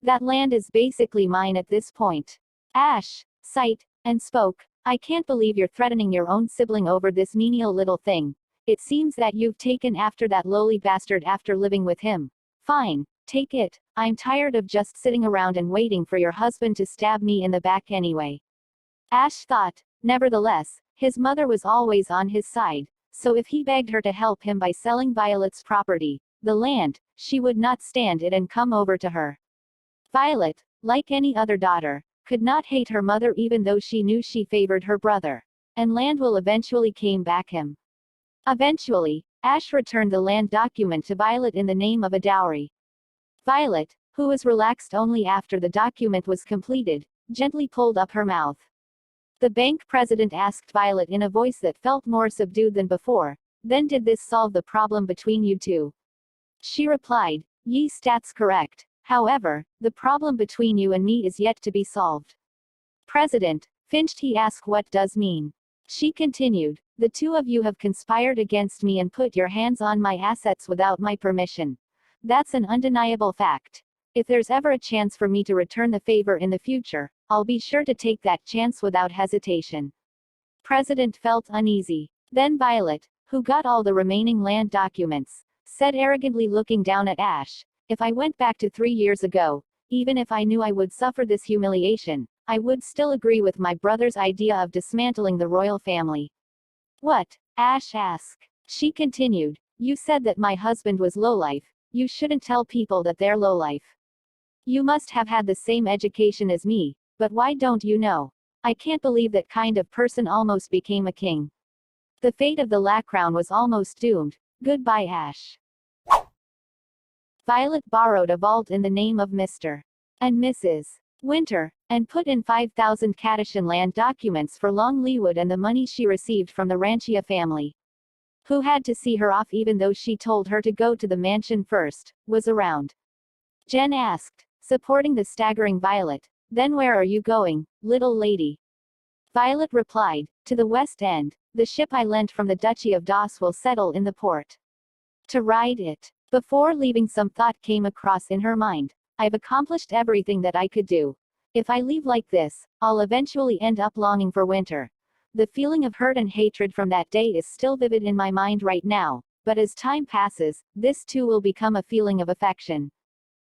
That land is basically mine at this point. Ash sighed and spoke, I can't believe you're threatening your own sibling over this menial little thing. It seems that you've taken after that lowly bastard after living with him. Fine, take it. I'm tired of just sitting around and waiting for your husband to stab me in the back anyway. Ash thought, nevertheless, his mother was always on his side, so if he begged her to help him by selling Violet's property, the land, she would not stand it and come over to her. Violet, like any other daughter, could not hate her mother even though she knew she favored her brother. And land will eventually came back him. Eventually, Ash returned the land document to Violet in the name of a dowry. Violet, who was relaxed only after the document was completed, gently pulled up her mouth. The bank president asked Violet in a voice that felt more subdued than before, then did this solve the problem between you two? She replied, yes, that's correct. However, the problem between you and me is yet to be solved. President, finched he asked what does mean? She continued, the two of you have conspired against me and put your hands on my assets without my permission. That's an undeniable fact. If there's ever a chance for me to return the favor in the future, I'll be sure to take that chance without hesitation. President felt uneasy. Then Violet, who got all the remaining land documents, said arrogantly looking down at Ash, if I went back to 3 years ago, even if I knew I would suffer this humiliation, I would still agree with my brother's idea of dismantling the royal family. What? Ash asked. She continued, you said that my husband was lowlife. You shouldn't tell people that they're lowlife. You must have had the same education as me, but why don't you know? I can't believe that kind of person almost became a king. The fate of the La Crown was almost doomed. Goodbye, Ash. Violet borrowed a vault in the name of Mr. and Mrs. Winter, and put in 5,000 Cadishan land documents for Long Leewood and the money she received from the Ranchia family. Who had to see her off even though she told her to go to the mansion first, was around. Jen asked, supporting the staggering Violet, then where are you going, little lady? Violet replied, to the West End, the ship I lent from the Duchy of Doss will settle in the port. To ride it. Before leaving some thought came across in her mind, I've accomplished everything that I could do. If I leave like this, I'll eventually end up longing for winter. The feeling of hurt and hatred from that day is still vivid in my mind right now, but as time passes, this too will become a feeling of affection.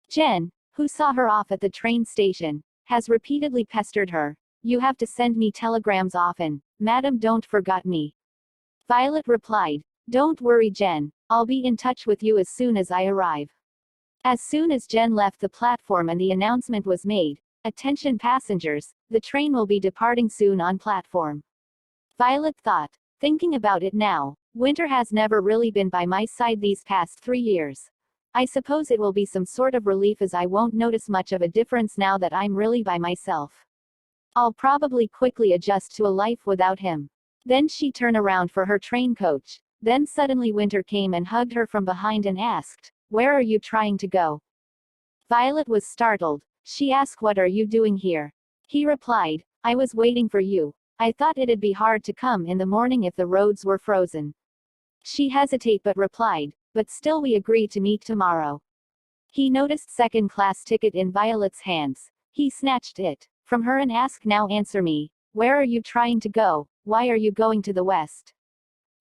Jen, who saw her off at the train station, has repeatedly pestered her. You have to send me telegrams often, madam, don't forget me. Violet replied, don't worry, Jen, I'll be in touch with you as soon as I arrive. As soon as Jen left the platform and the announcement was made, attention passengers, the train will be departing soon on platform. Violet thought, thinking about it now, winter has never really been by my side these past 3 years. I suppose it will be some sort of relief as I won't notice much of a difference now that I'm really by myself. I'll probably quickly adjust to a life without him. Then she turned around for her train coach. Then suddenly Winter came and hugged her from behind and asked, where are you trying to go? Violet was startled. She asked, what are you doing here? He replied, I was waiting for you. I thought it'd be hard to come in the morning if the roads were frozen. She hesitated but replied, but still we agree to meet tomorrow. He noticed second-class ticket in Violet's hands. He snatched it from her and asked, now answer me. Where are you trying to go? Why are you going to the west?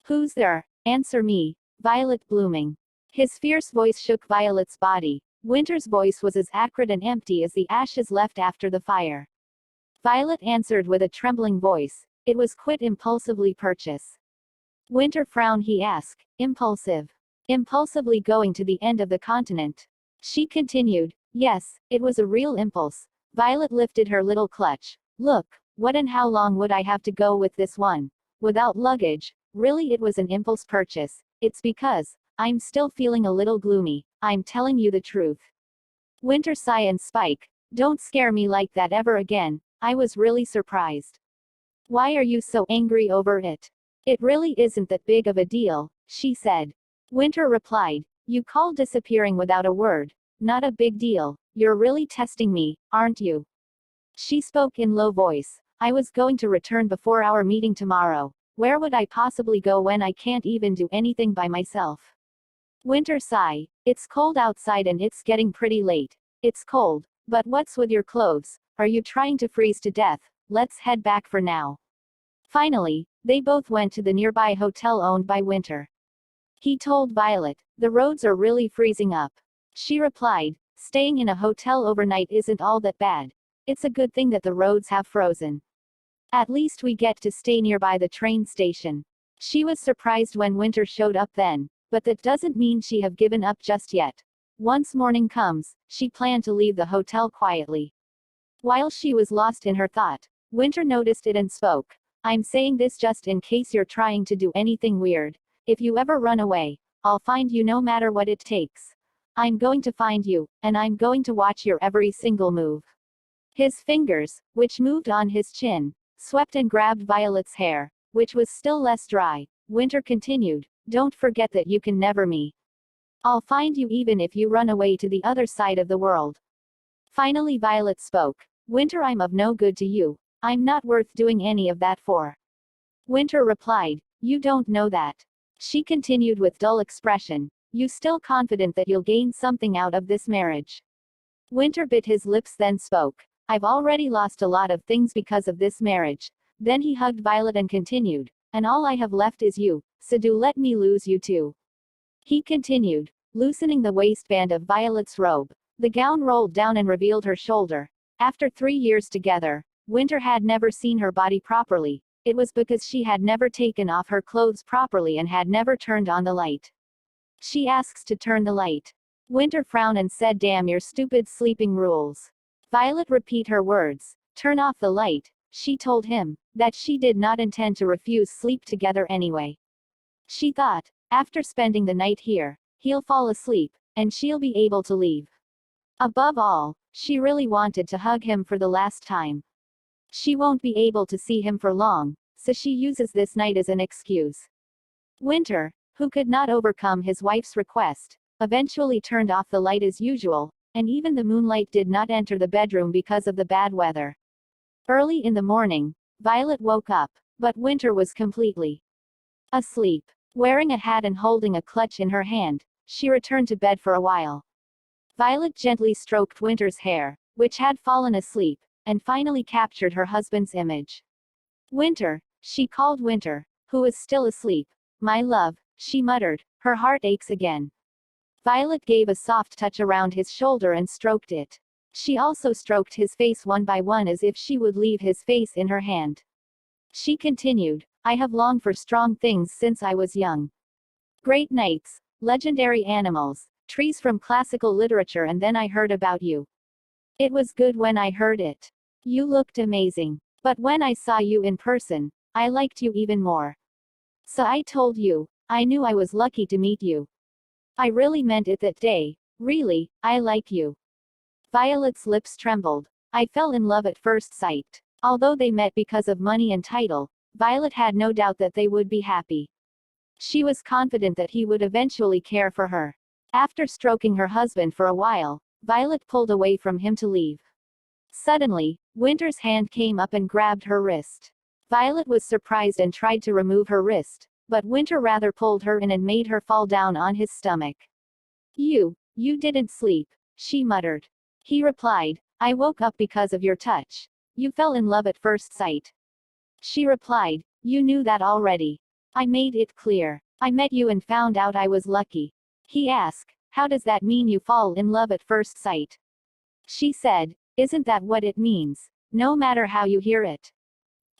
Who's there? Answer me. Violet blooming. His fierce voice shook Violet's body. Winter's voice was as acrid and empty as the ashes left after the fire. Violet answered with a trembling voice. It was quit impulsively purchase. Winter frowned. He asked. Impulsive. Impulsively going to the end of the continent. She continued. Yes, it was a real impulse. Violet lifted her little clutch. Look, what and how long would I have to go with this one? Without luggage. Really, it was an impulse purchase. It's because I'm still feeling a little gloomy. I'm telling you the truth. Winter sigh and Spike. Don't scare me like that ever again. I was really surprised. Why are you so angry over it? It really isn't that big of a deal, she said. Winter replied. You call disappearing without a word not a big deal. You're really testing me, aren't you? She spoke in low voice. I was going to return before our meeting tomorrow. Where would I possibly go when I can't even do anything by myself? Winter sigh. It's cold outside and it's getting pretty late. It's cold, but what's with your clothes? Are you trying to freeze to death? Let's head back for now. Finally, they both went to the nearby hotel owned by Winter. He told Violet, the roads are really freezing up. She replied, staying in a hotel overnight isn't all that bad. It's a good thing that the roads have frozen. At least we get to stay nearby the train station. She was surprised when Winter showed up then, but that doesn't mean she have given up just yet. Once morning comes, she planned to leave the hotel quietly. While she was lost in her thought, Winter noticed it and spoke. I'm saying this just in case you're trying to do anything weird. If you ever run away, I'll find you no matter what it takes. I'm going to find you, and I'm going to watch your every single move. His fingers, which moved on his chin, swept and grabbed Violet's hair, which was still less dry. Winter continued, don't forget that you can never me. I'll find you even if you run away to the other side of the world. Finally Violet spoke. Winter, I'm of no good to you. I'm not worth doing any of that for. Winter replied, you don't know that. She continued with dull expression. You still confident that you'll gain something out of this marriage? Winter bit his lips then spoke. I've already lost a lot of things because of this marriage. Then he hugged Violet and continued, and all I have left is you, so do let me lose you too. He continued, loosening the waistband of Violet's robe. The gown rolled down and revealed her shoulder. After 3 years together, Winter had never seen her body properly. It was because she had never taken off her clothes properly and had never turned on the light. She asks to turn the light. Winter frowned and said, damn your stupid sleeping rules. Violet repeat her words. Turn off the light. She told him that she did not intend to refuse sleep together anyway. She thought, after spending the night here, he'll fall asleep, and she'll be able to leave. Above all, she really wanted to hug him for the last time. She won't be able to see him for long, so she uses this night as an excuse. Winter, who could not overcome his wife's request, eventually turned off the light as usual, and even the moonlight did not enter the bedroom because of the bad weather. Early in the morning, Violet woke up, but Winter was completely asleep. Wearing a hat and holding a clutch in her hand, she returned to bed for a while. Violet gently stroked Winter's hair, which had fallen asleep, and finally captured her husband's image. Winter, she called Winter, who was still asleep. My love, she muttered, her heart aches again. Violet gave a soft touch around his shoulder and stroked it. She also stroked his face one by one as if she would leave his face in her hand. She continued, I have longed for strong things since I was young. Great knights, legendary animals, trees from classical literature, and then I heard about you. It was good when I heard it. You looked amazing. But when I saw you in person, I liked you even more. So I told you, I knew I was lucky to meet you. I really meant it that day. Really, I like you. Violet's lips trembled. I fell in love at first sight. Although they met because of money and title, Violet had no doubt that they would be happy. She was confident that he would eventually care for her. After stroking her husband for a while, Violet pulled away from him to leave. Suddenly, Winter's hand came up and grabbed her wrist. Violet was surprised and tried to remove her wrist, but Winter rather pulled her in and made her fall down on his stomach. You didn't sleep, she muttered. He replied, I woke up because of your touch. You fell in love at first sight. She replied, you knew that already. I made it clear. I met you and found out I was lucky. He asked, How does that mean you fall in love at first sight? She said, isn't that what it means? No matter how you hear it.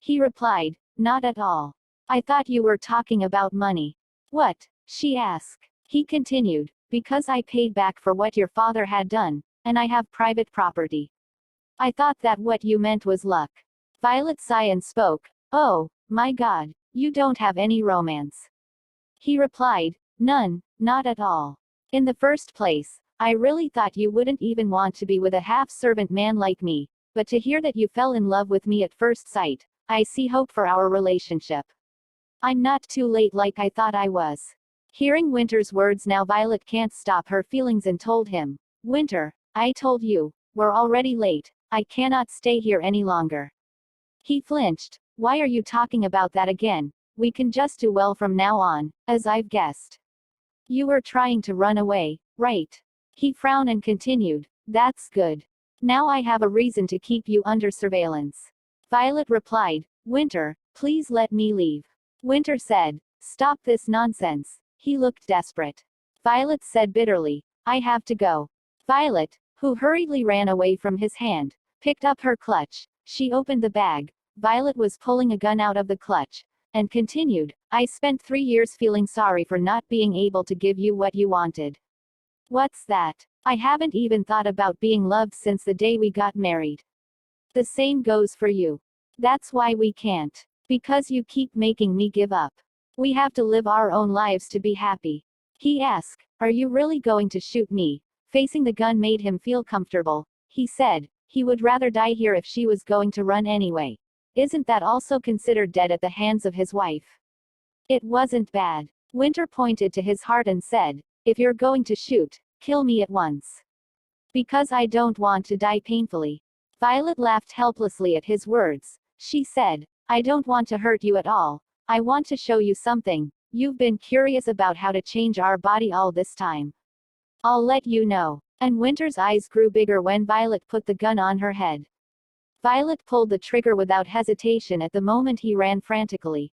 He replied, not at all. I thought you were talking about money. What? She asked. He continued, because I paid back for what your father had done, and I have private property. I thought that what you meant was luck. Violet sighed and spoke, oh, my God, you don't have any romance. He replied, none, not at all. In the first place, I really thought you wouldn't even want to be with a half-servant man like me, but to hear that you fell in love with me at first sight, I see hope for our relationship. I'm not too late like I thought I was. Hearing Winter's words now Violet can't stop her feelings and told him, Winter, I told you, we're already late, I cannot stay here any longer. He flinched, why are you talking about that again? We can just do well from now on, as I've guessed. You were trying to run away, right? He frowned and continued, that's good. Now I have a reason to keep you under surveillance. Violet replied, Winter, please let me leave. Winter said, stop this nonsense. He looked desperate. Violet said bitterly, I have to go. Violet, who hurriedly ran away from his hand, picked up her clutch. She opened the bag. Violet was pulling a gun out of the clutch, and continued, I spent 3 years feeling sorry for not being able to give you what you wanted. What's that? I haven't even thought about being loved since the day we got married. The same goes for you. That's why we can't. Because you keep making me give up. We have to live our own lives to be happy. He asked, are you really going to shoot me? Facing the gun made him feel comfortable. He said, he would rather die here if she was going to run anyway. Isn't that also considered dead at the hands of his wife? It wasn't bad. Winter pointed to his heart and said, if you're going to shoot, kill me at once. Because I don't want to die painfully. Violet laughed helplessly at his words. She said, I don't want to hurt you at all. I want to show you something. You've been curious about how to change our body all this time. I'll let you know. And Winter's eyes grew bigger when Violet put the gun on her head. Violet pulled the trigger without hesitation at the moment he ran frantically.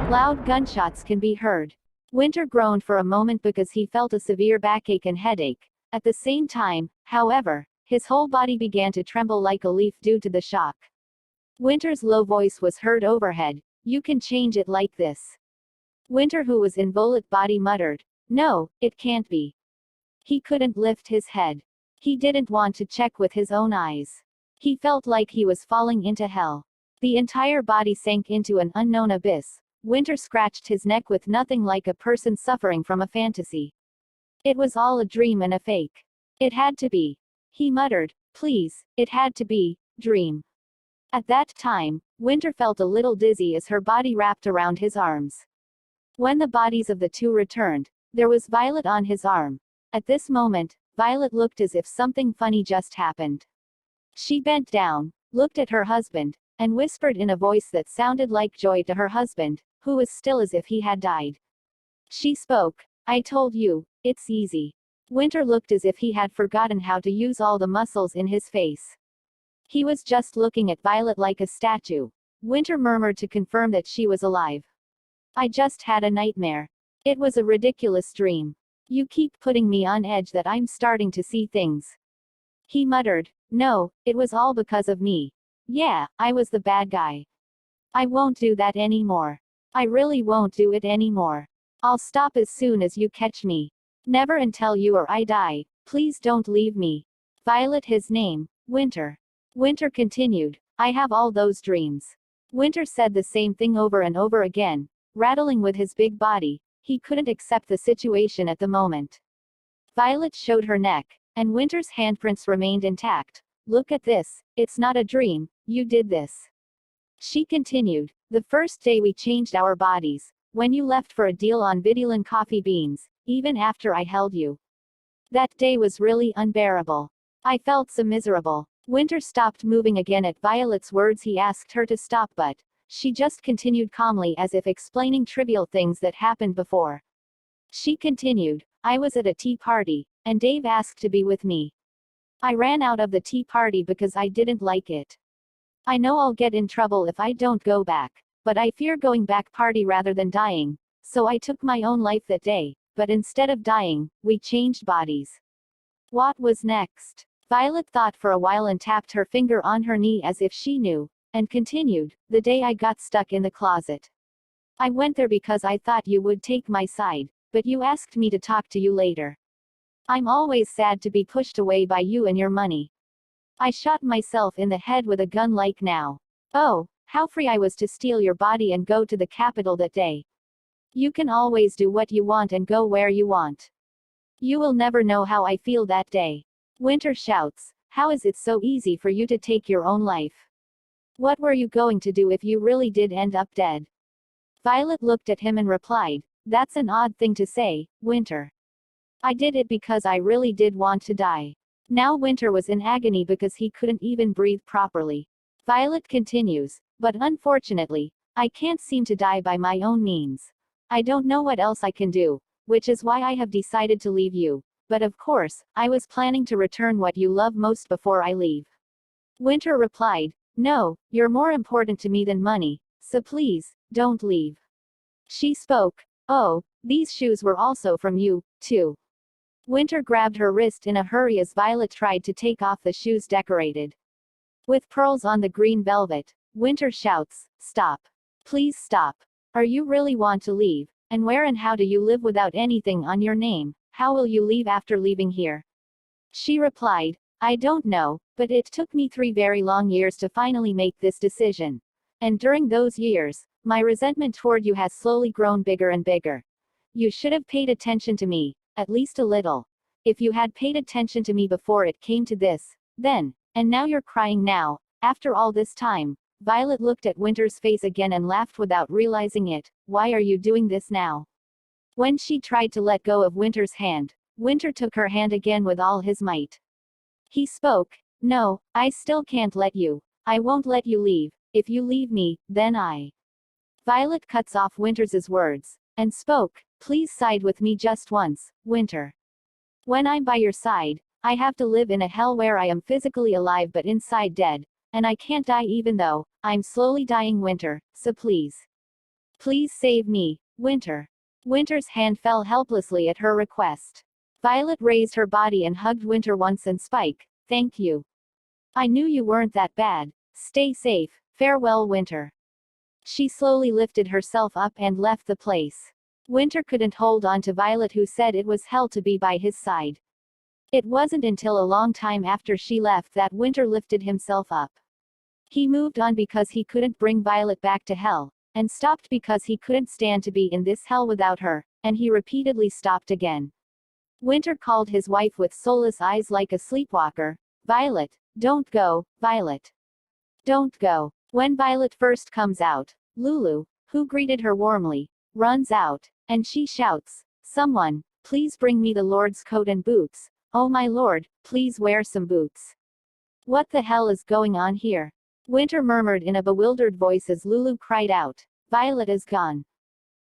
Loud gunshots can be heard. Winter groaned for a moment because he felt a severe backache and headache. At the same time, however, his whole body began to tremble like a leaf due to the shock. Winter's low voice was heard overhead, you can change it like this. Winter, who was in bullet body, muttered, no, it can't be. He couldn't lift his head. He didn't want to check with his own eyes. He felt like he was falling into hell. The entire body sank into an unknown abyss. Winter scratched his neck with nothing like a person suffering from a fantasy. It was all a dream and a fake. It had to be. He muttered, please, it had to be, dream. At that time, Winter felt a little dizzy as her body wrapped around his arms. When the bodies of the two returned, there was Violet on his arm. At this moment, Violet looked as if something funny just happened. She bent down, looked at her husband, and whispered in a voice that sounded like joy to her husband, who was still as if he had died. She spoke, I told you, it's easy. Winter looked as if he had forgotten how to use all the muscles in his face. He was just looking at Violet like a statue. Winter murmured to confirm that she was alive. I just had a nightmare. It was a ridiculous dream. You keep putting me on edge that I'm starting to see things. He muttered, no, it was all because of me. Yeah, I was the bad guy. I won't do that anymore. I really won't do it anymore. I'll stop as soon as you catch me. Never until you or I die. Please don't leave me. Violet, his name, Winter. Winter continued, I have all those dreams. Winter said the same thing over and over again, rattling with his big body. He couldn't accept the situation at the moment. Violet showed her neck, and Winter's handprints remained intact. Look at this, it's not a dream, you did this. She continued, the first day we changed our bodies, when you left for a deal on Vidylan coffee beans, even after I held you. That day was really unbearable. I felt so miserable. Winter stopped moving again at Violet's words. He asked her to stop, but she just continued calmly as if explaining trivial things that happened before. She continued, I was at a tea party, and Dave asked to be with me. I ran out of the tea party because I didn't like it. I know I'll get in trouble if I don't go back, but I fear going back party rather than dying, so I took my own life that day. but instead of dying, we changed bodies. What was next? Violet thought for a while and tapped her finger on her knee as if she knew, and continued, the day I got stuck in the closet. I went there because I thought you would take my side, but you asked me to talk to you later. I'm always sad to be pushed away by you and your money. I shot myself in the head with a gun like now. Oh, how free I was to steal your body and go to the capital that day. You can always do what you want and go where you want. You will never know how I feel that day. Winter shouts, how is it so easy for you to take your own life? What were you going to do if you really did end up dead? Violet looked at him and replied, that's an odd thing to say, Winter. I did it because I really did want to die. Now Winter was in agony because he couldn't even breathe properly. Violet continues, but unfortunately, I can't seem to die by my own means. I don't know what else I can do, which is why I have decided to leave you. But of course, I was planning to return what you love most before I leave. Winter replied, no, you're more important to me than money, so please, don't leave. She spoke, oh, these shoes were also from you, too. Winter grabbed her wrist in a hurry as Violet tried to take off the shoes decorated with pearls on the green velvet. Winter shouts, stop. Please stop. Are you really want to leave? And where and how do you live without anything on your name? How will you leave after leaving here? She replied, I don't know, but it took me 3 very long years to finally make this decision. And during those years, my resentment toward you has slowly grown bigger and bigger. You should have paid attention to me, at least a little. If you had paid attention to me before it came to this, then, and now you're crying now, after all this time. Violet looked at Winter's face again and laughed without realizing it. Why are you doing this now? When she tried to let go of Winter's hand, Winter took her hand again with all his might. He spoke, no, I still can't let you. I won't let you leave. If you leave me, then I. Violet cuts off Winter's words, and spoke, please side with me just once, Winter. When I'm by your side, I have to live in a hell where I am physically alive but inside dead, and I can't die even though I'm slowly dying, Winter, so please. Please save me, Winter. Winter's hand fell helplessly at her request. Violet raised her body and hugged Winter once and spoke, thank you. I knew you weren't that bad. Stay safe. Farewell, Winter. She slowly lifted herself up and left the place. Winter couldn't hold on to Violet, who said it was hell to be by his side. It wasn't until a long time after she left that Winter lifted himself up. He moved on because he couldn't bring Violet back to hell, and stopped because he couldn't stand to be in this hell without her, and he repeatedly stopped again. Winter called his wife with soulless eyes like a sleepwalker, Violet, don't go, Violet. Don't go. When Violet first comes out, Lulu, who greeted her warmly, runs out, and she shouts, someone, please bring me the Lord's coat and boots. Oh my lord, please wear some boots. What the hell is going on here? Winter murmured in a bewildered voice as Lulu cried out, Violet is gone.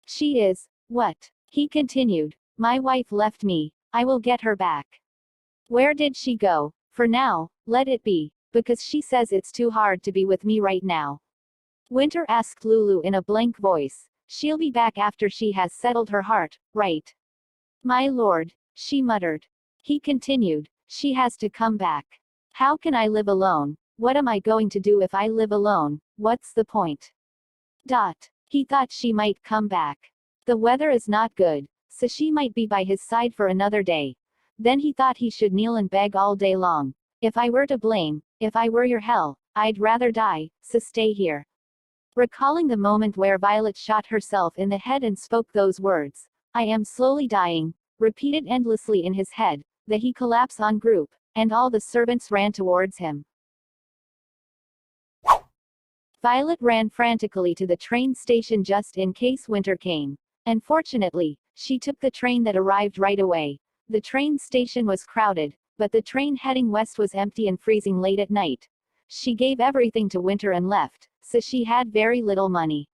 She is, what? He continued, my wife left me, I will get her back. Where did she go? For now, let it be, because she says it's too hard to be with me right now. Winter asked Lulu in a blank voice, she'll be back after she has settled her heart, right? My lord, she muttered. He continued, she has to come back. How can I live alone? What am I going to do if I live alone? What's the point? He thought she might come back. The weather is not good, so she might be by his side for another day. Then he thought he should kneel and beg all day long. If I were to blame, if I were your hell, I'd rather die, so stay here. Recalling the moment where Violet shot herself in the head and spoke those words, I am slowly dying, repeated endlessly in his head, that he collapsed on group, and all the servants ran towards him. Violet ran frantically to the train station just in case Winter came. And fortunately, she took the train that arrived right away. The train station was crowded, but the train heading west was empty and freezing late at night. She gave everything to Winter and left, so she had very little money.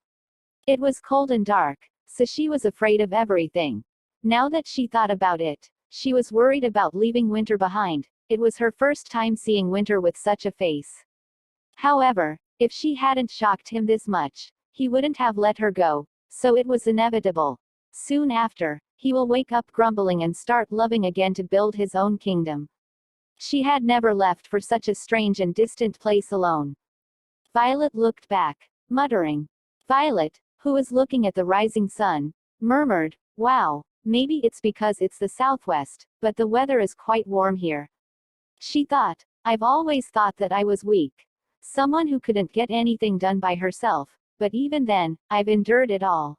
It was cold and dark, so she was afraid of everything. Now that she thought about it, she was worried about leaving Winter behind. It was her first time seeing Winter with such a face. However, if she hadn't shocked him this much, he wouldn't have let her go, so it was inevitable. Soon after, he will wake up grumbling and start loving again to build his own kingdom. She had never left for such a strange and distant place alone. Violet looked back, muttering. Violet, who was looking at the rising sun, murmured, "Wow, maybe it's because it's the southwest, but the weather is quite warm here." She thought, "I've always thought that I was weak. Someone who couldn't get anything done by herself, but even then, I've endured it all."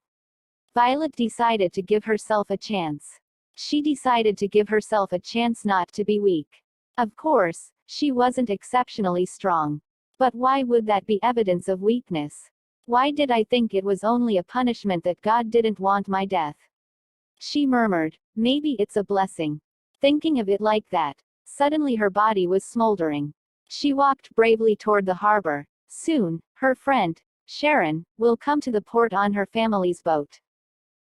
Violet decided to give herself a chance. She decided to give herself a chance not to be weak. Of course, she wasn't exceptionally strong. But why would that be evidence of weakness? Why did I think it was only a punishment that God didn't want my death? She murmured, "Maybe it's a blessing." Thinking of it like that, suddenly her body was smoldering. She walked bravely toward the harbor. Soon, her friend, Sharon, will come to the port on her family's boat.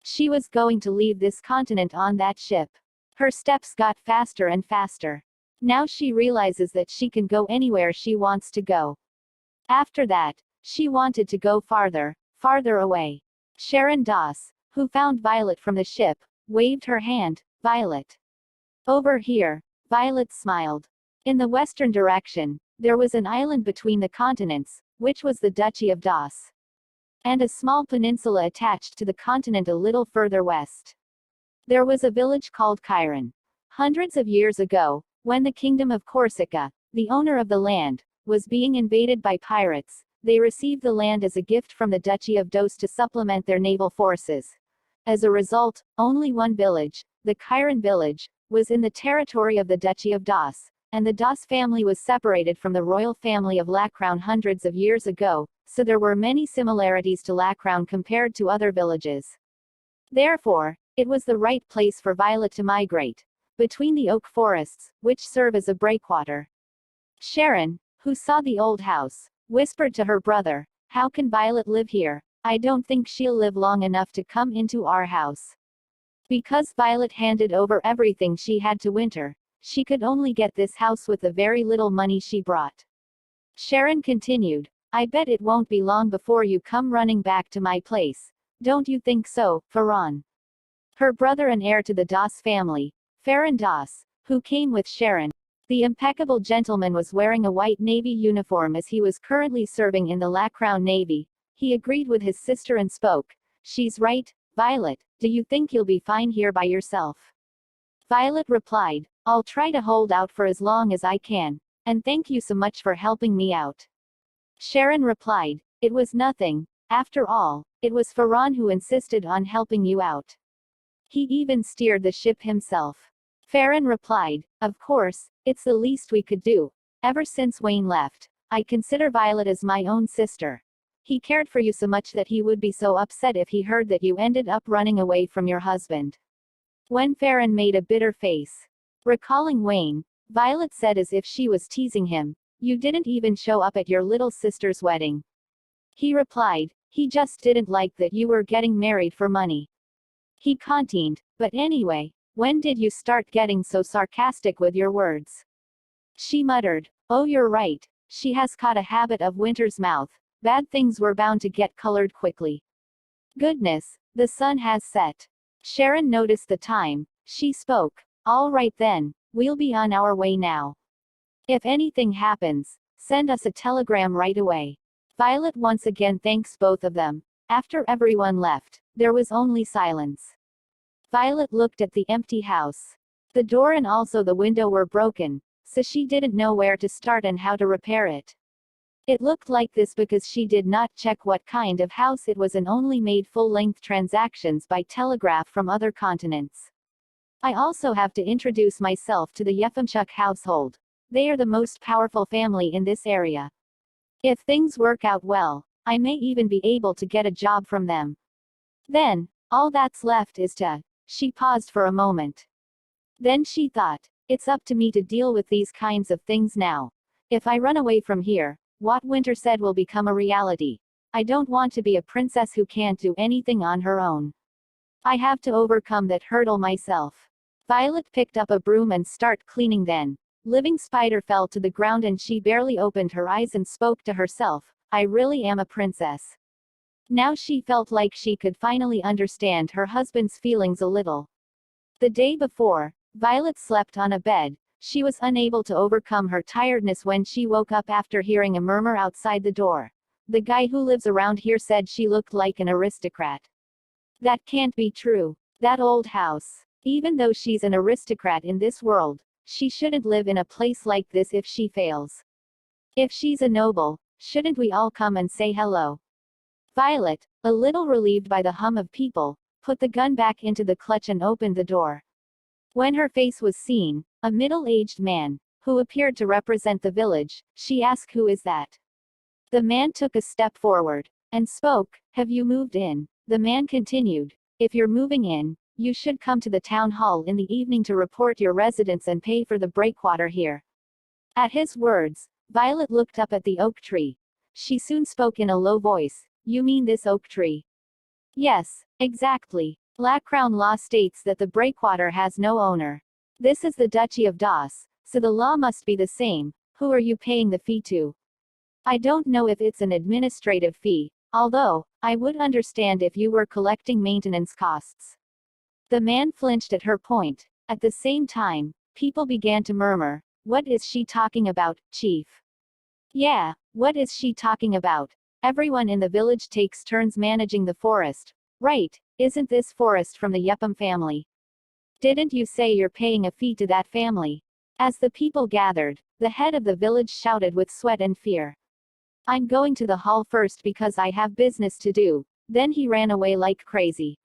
She was going to leave this continent on that ship. Her steps got faster and faster. Now she realizes that she can go anywhere she wants to go. After that, she wanted to go farther, farther away. Sharon Doss, who found Violet from the ship, waved her hand. "Violet. Over here." Violet smiled. In the western direction, there was an island between the continents, which was the Duchy of Doss, and a small peninsula attached to the continent a little further west. There was a village called Chiron. Hundreds of years ago, when the kingdom of Corsica, the owner of the land, was being invaded by pirates, they received the land as a gift from the Duchy of Doss to supplement their naval forces. As a result, only one village, the Chiron village, was in the territory of the Duchy of Doss, and the Doss family was separated from the royal family of Lacrown hundreds of years ago, so there were many similarities to Lacrown compared to other villages. Therefore, it was the right place for Violet to migrate, between the oak forests, which serve as a breakwater. Sharon, who saw the old house, whispered to her brother, "How can Violet live here? I don't think she'll live long enough to come into our house." Because Violet handed over everything she had to Winter, she could only get this house with the very little money she brought. Sharon continued, "I bet it won't be long before you come running back to my place. Don't you think so, Farron?" Her brother and heir to the Doss family, Farron Doss, who came with Sharon, the impeccable gentleman, was wearing a white Navy uniform as he was currently serving in the Lacrown Navy. He agreed with his sister and spoke. "She's right, Violet. Do you think you'll be fine here by yourself?" Violet replied, "I'll try to hold out for as long as I can, and thank you so much for helping me out." Sharon replied, "It was nothing. After all, it was Farron who insisted on helping you out. He even steered the ship himself." Farron replied, "Of course, it's the least we could do. Ever since Wayne left, I consider Violet as my own sister. He cared for you so much that he would be so upset if he heard that you ended up running away from your husband." When Farron made a bitter face, recalling Wayne, Violet said as if she was teasing him, "You didn't even show up at your little sister's wedding." He replied, "He just didn't like that you were getting married for money." He continued, "But anyway, when did you start getting so sarcastic with your words?" She muttered, "Oh, you're right. She has caught a habit of Winter's mouth. Bad things were bound to get colored quickly. Goodness, the sun has set." Sharon noticed the time. She spoke, "All right then, we'll be on our way now. If anything happens, send us a telegram right away." Violet once again thanks both of them. After everyone left, there was only silence. Violet looked at the empty house. The door and also the window were broken, so she didn't know where to start and how to repair it. It looked like this because she did not check what kind of house it was and only made full-length transactions by telegraph from other continents. I also have to introduce myself to the Yefimchuk household. They are the most powerful family in this area. If things work out well, I may even be able to get a job from them. Then, all that's left is to... She paused for a moment. Then she thought, "It's up to me to deal with these kinds of things now. If I run away from here, what Winter said will become a reality. I don't want to be a princess who can't do anything on her own. I have to overcome that hurdle myself." Violet picked up a broom and started cleaning. Then, living spider fell to the ground and she barely opened her eyes and spoke to herself, "I really am a princess." Now she felt like she could finally understand her husband's feelings a little. The day before, Violet slept on a bed. She was unable to overcome her tiredness when she woke up after hearing a murmur outside the door. The guy who lives around here said she looked like an aristocrat. That can't be true. That old house. Even though she's an aristocrat in this world, she shouldn't live in a place like this if she fails. If she's a noble, shouldn't we all come and say hello? Violet, a little relieved by the hum of people, put the gun back into the clutch and opened the door. When her face was seen, a middle-aged man, who appeared to represent the village, she asked, "Who is that?" The man took a step forward and spoke. "Have you moved in?" The man continued, "If you're moving in, you should come to the town hall in the evening to report your residence and pay for the breakwater here." At his words, Violet looked up at the oak tree. She soon spoke in a low voice. "You mean this oak tree?" "Yes, exactly. Crown law states that the breakwater has no owner. This is the Duchy of Das, so the law must be the same. Who are you paying the fee to?" "I don't know if it's an administrative fee, although I would understand if you were collecting maintenance costs." The man flinched at her point. At the same time, people began to murmur, "What is she talking about, Chief?" "Yeah, what is she talking about? Everyone in the village takes turns managing the forest. Right, isn't this forest from the Yuppam family? Didn't you say you're paying a fee to that family?" As the people gathered, the head of the village shouted with sweat and fear, "I'm going to the hall first because I have business to do." Then he ran away like crazy.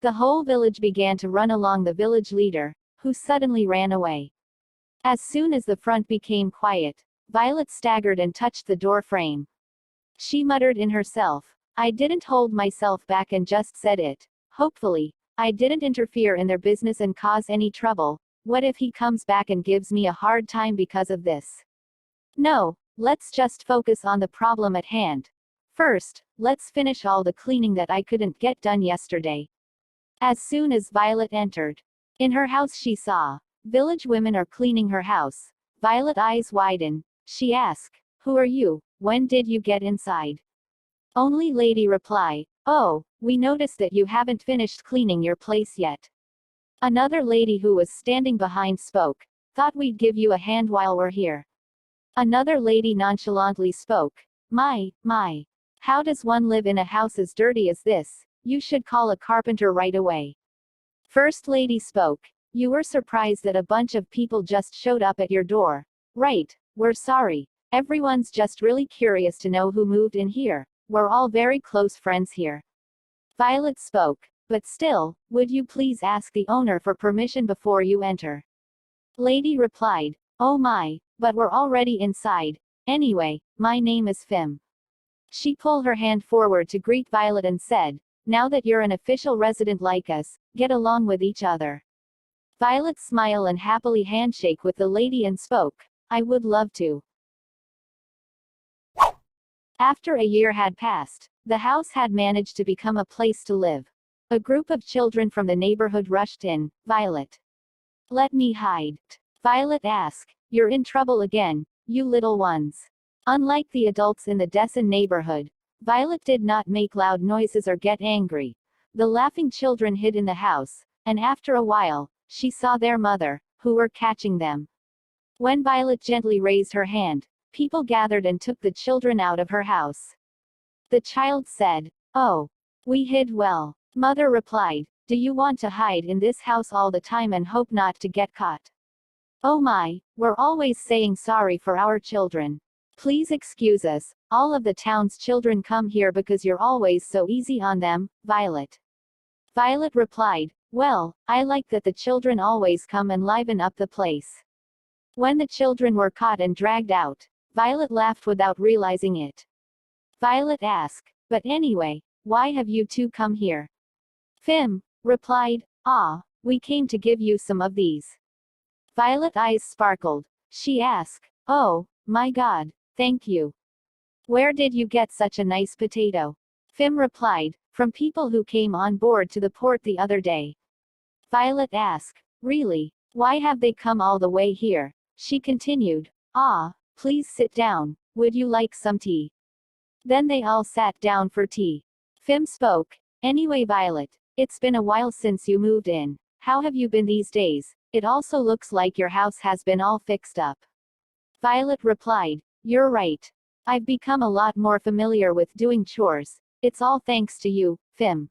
The whole village began to run along the village leader, who suddenly ran away. As soon as the front became quiet, Violet staggered and touched the door frame. She muttered in herself, "I didn't hold myself back and just said it. Hopefully, I didn't interfere in their business and cause any trouble. What if he comes back and gives me a hard time because of this? No, let's just focus on the problem at hand. First, let's finish all the cleaning that I couldn't get done yesterday." As soon as Violet entered, in her house she saw, village women are cleaning her house. Violet eyes widen. She asked, "Who are you? When did you get inside?" Only lady reply, "Oh, we noticed that you haven't finished cleaning your place yet." Another lady who was standing behind spoke, "Thought we'd give you a hand while we're here." Another lady nonchalantly spoke, My, how does one live in a house as dirty as this? You should call a carpenter right away." First lady spoke, "You were surprised that a bunch of people just showed up at your door. Right, we're sorry. Everyone's just really curious to know who moved in here. We're all very close friends here." Violet spoke, "But still, would you please ask the owner for permission before you enter?" Lady replied, "Oh my, but we're already inside. Anyway, my name is Fim." She pulled her hand forward to greet Violet and said, "Now that you're an official resident like us, get along with each other." Violet smiled and happily handshake with the lady and spoke, "I would love to." After a year had passed, the house had managed to become a place to live. A group of children from the neighborhood rushed in. "Violet, let me hide." Violet asked, "You're in trouble again, you little ones." Unlike the adults in the Dessen neighborhood, Violet did not make loud noises or get angry. The laughing children hid in the house, and after a while, she saw their mother, who were catching them. When Violet gently raised her hand, people gathered and took the children out of her house. The child said, "Oh, we hid well." Mother replied, "Do you want to hide in this house all the time and hope not to get caught? Oh my, we're always saying sorry for our children. Please excuse us, all of the town's children come here because you're always so easy on them, Violet." Violet replied, "Well, I like that the children always come and liven up the place." When the children were caught and dragged out, Violet laughed without realizing it. Violet asked, "But anyway, why have you two come here?" Fim replied, We came to give you some of these." Violet's eyes sparkled. She asked, "Oh, my God, thank you. Where did you get such a nice potato?" Fim replied, "From people who came on board to the port the other day." Violet asked, "Really? Why have they come all the way here?" She continued, Please sit down. Would you like some tea?" Then they all sat down for tea. Fim spoke, "Anyway, Violet, it's been a while since you moved in. How have you been these days? It also looks like your house has been all fixed up. Violet replied, you're right. I've become a lot more familiar with doing chores. It's all thanks to you, Fim.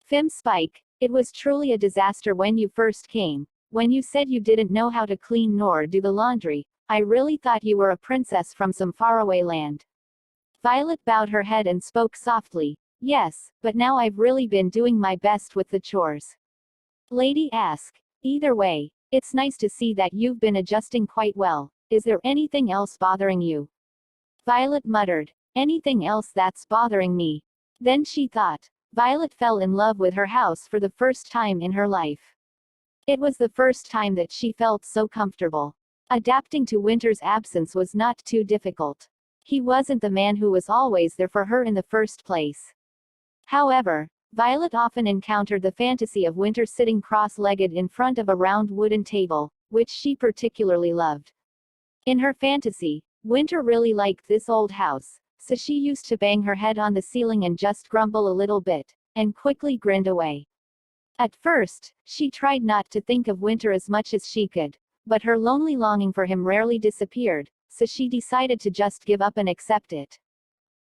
Fim Spike, it was truly a disaster when you first came. When you said you didn't know how to clean nor do the laundry, I really thought you were a princess from some faraway land. Violet bowed her head and spoke softly, yes, but now I've really been doing my best with the chores. Lady asked, either way, it's nice to see that you've been adjusting quite well. Is there anything else bothering you? Violet muttered, anything else that's bothering me? Then she thought. Violet fell in love with her house for the first time in her life. It was the first time that she felt so comfortable. Adapting to Winter's absence was not too difficult. He wasn't the man who was always there for her in the first place. However, Violet often encountered the fantasy of Winter sitting cross-legged in front of a round wooden table, which she particularly loved. In her fantasy, Winter really liked this old house, so she used to bang her head on the ceiling and just grumble a little bit, and quickly grinned away. At first, she tried not to think of Winter as much as she could, but her lonely longing for him rarely disappeared, so she decided to just give up and accept it.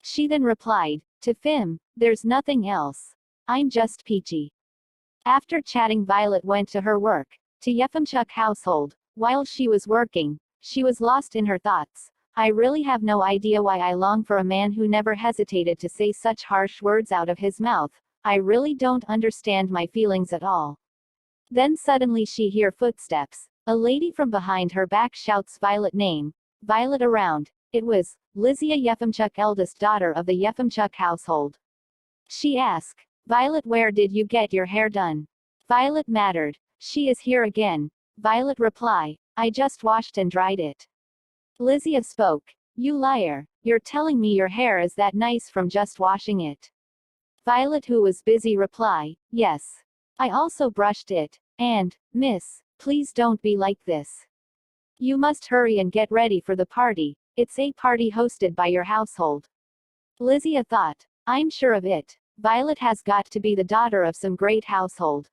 She then replied, to Fim, there's nothing else. I'm just peachy. After chatting, Violet went to her work, to Yefimchuk household. While she was working, she was lost in her thoughts. I really have no idea why I long for a man who never hesitated to say such harsh words out of his mouth. I really don't understand my feelings at all. Then suddenly she hear footsteps. A lady from behind her back shouts Violet name. Violet around. It was Lizia Yefimchuk, eldest daughter of the Yefimchuk household. She asked, Violet, where did you get your hair done? Violet mattered. She is here again. Violet reply, I just washed and dried it. Lizia spoke. You liar. You're telling me your hair is that nice from just washing it. Violet, who was busy, reply, yes. I also brushed it. And, miss, please don't be like this. You must hurry and get ready for the party. It's a party hosted by your household. Lizia thought, I'm sure of it. Violet has got to be the daughter of some great household.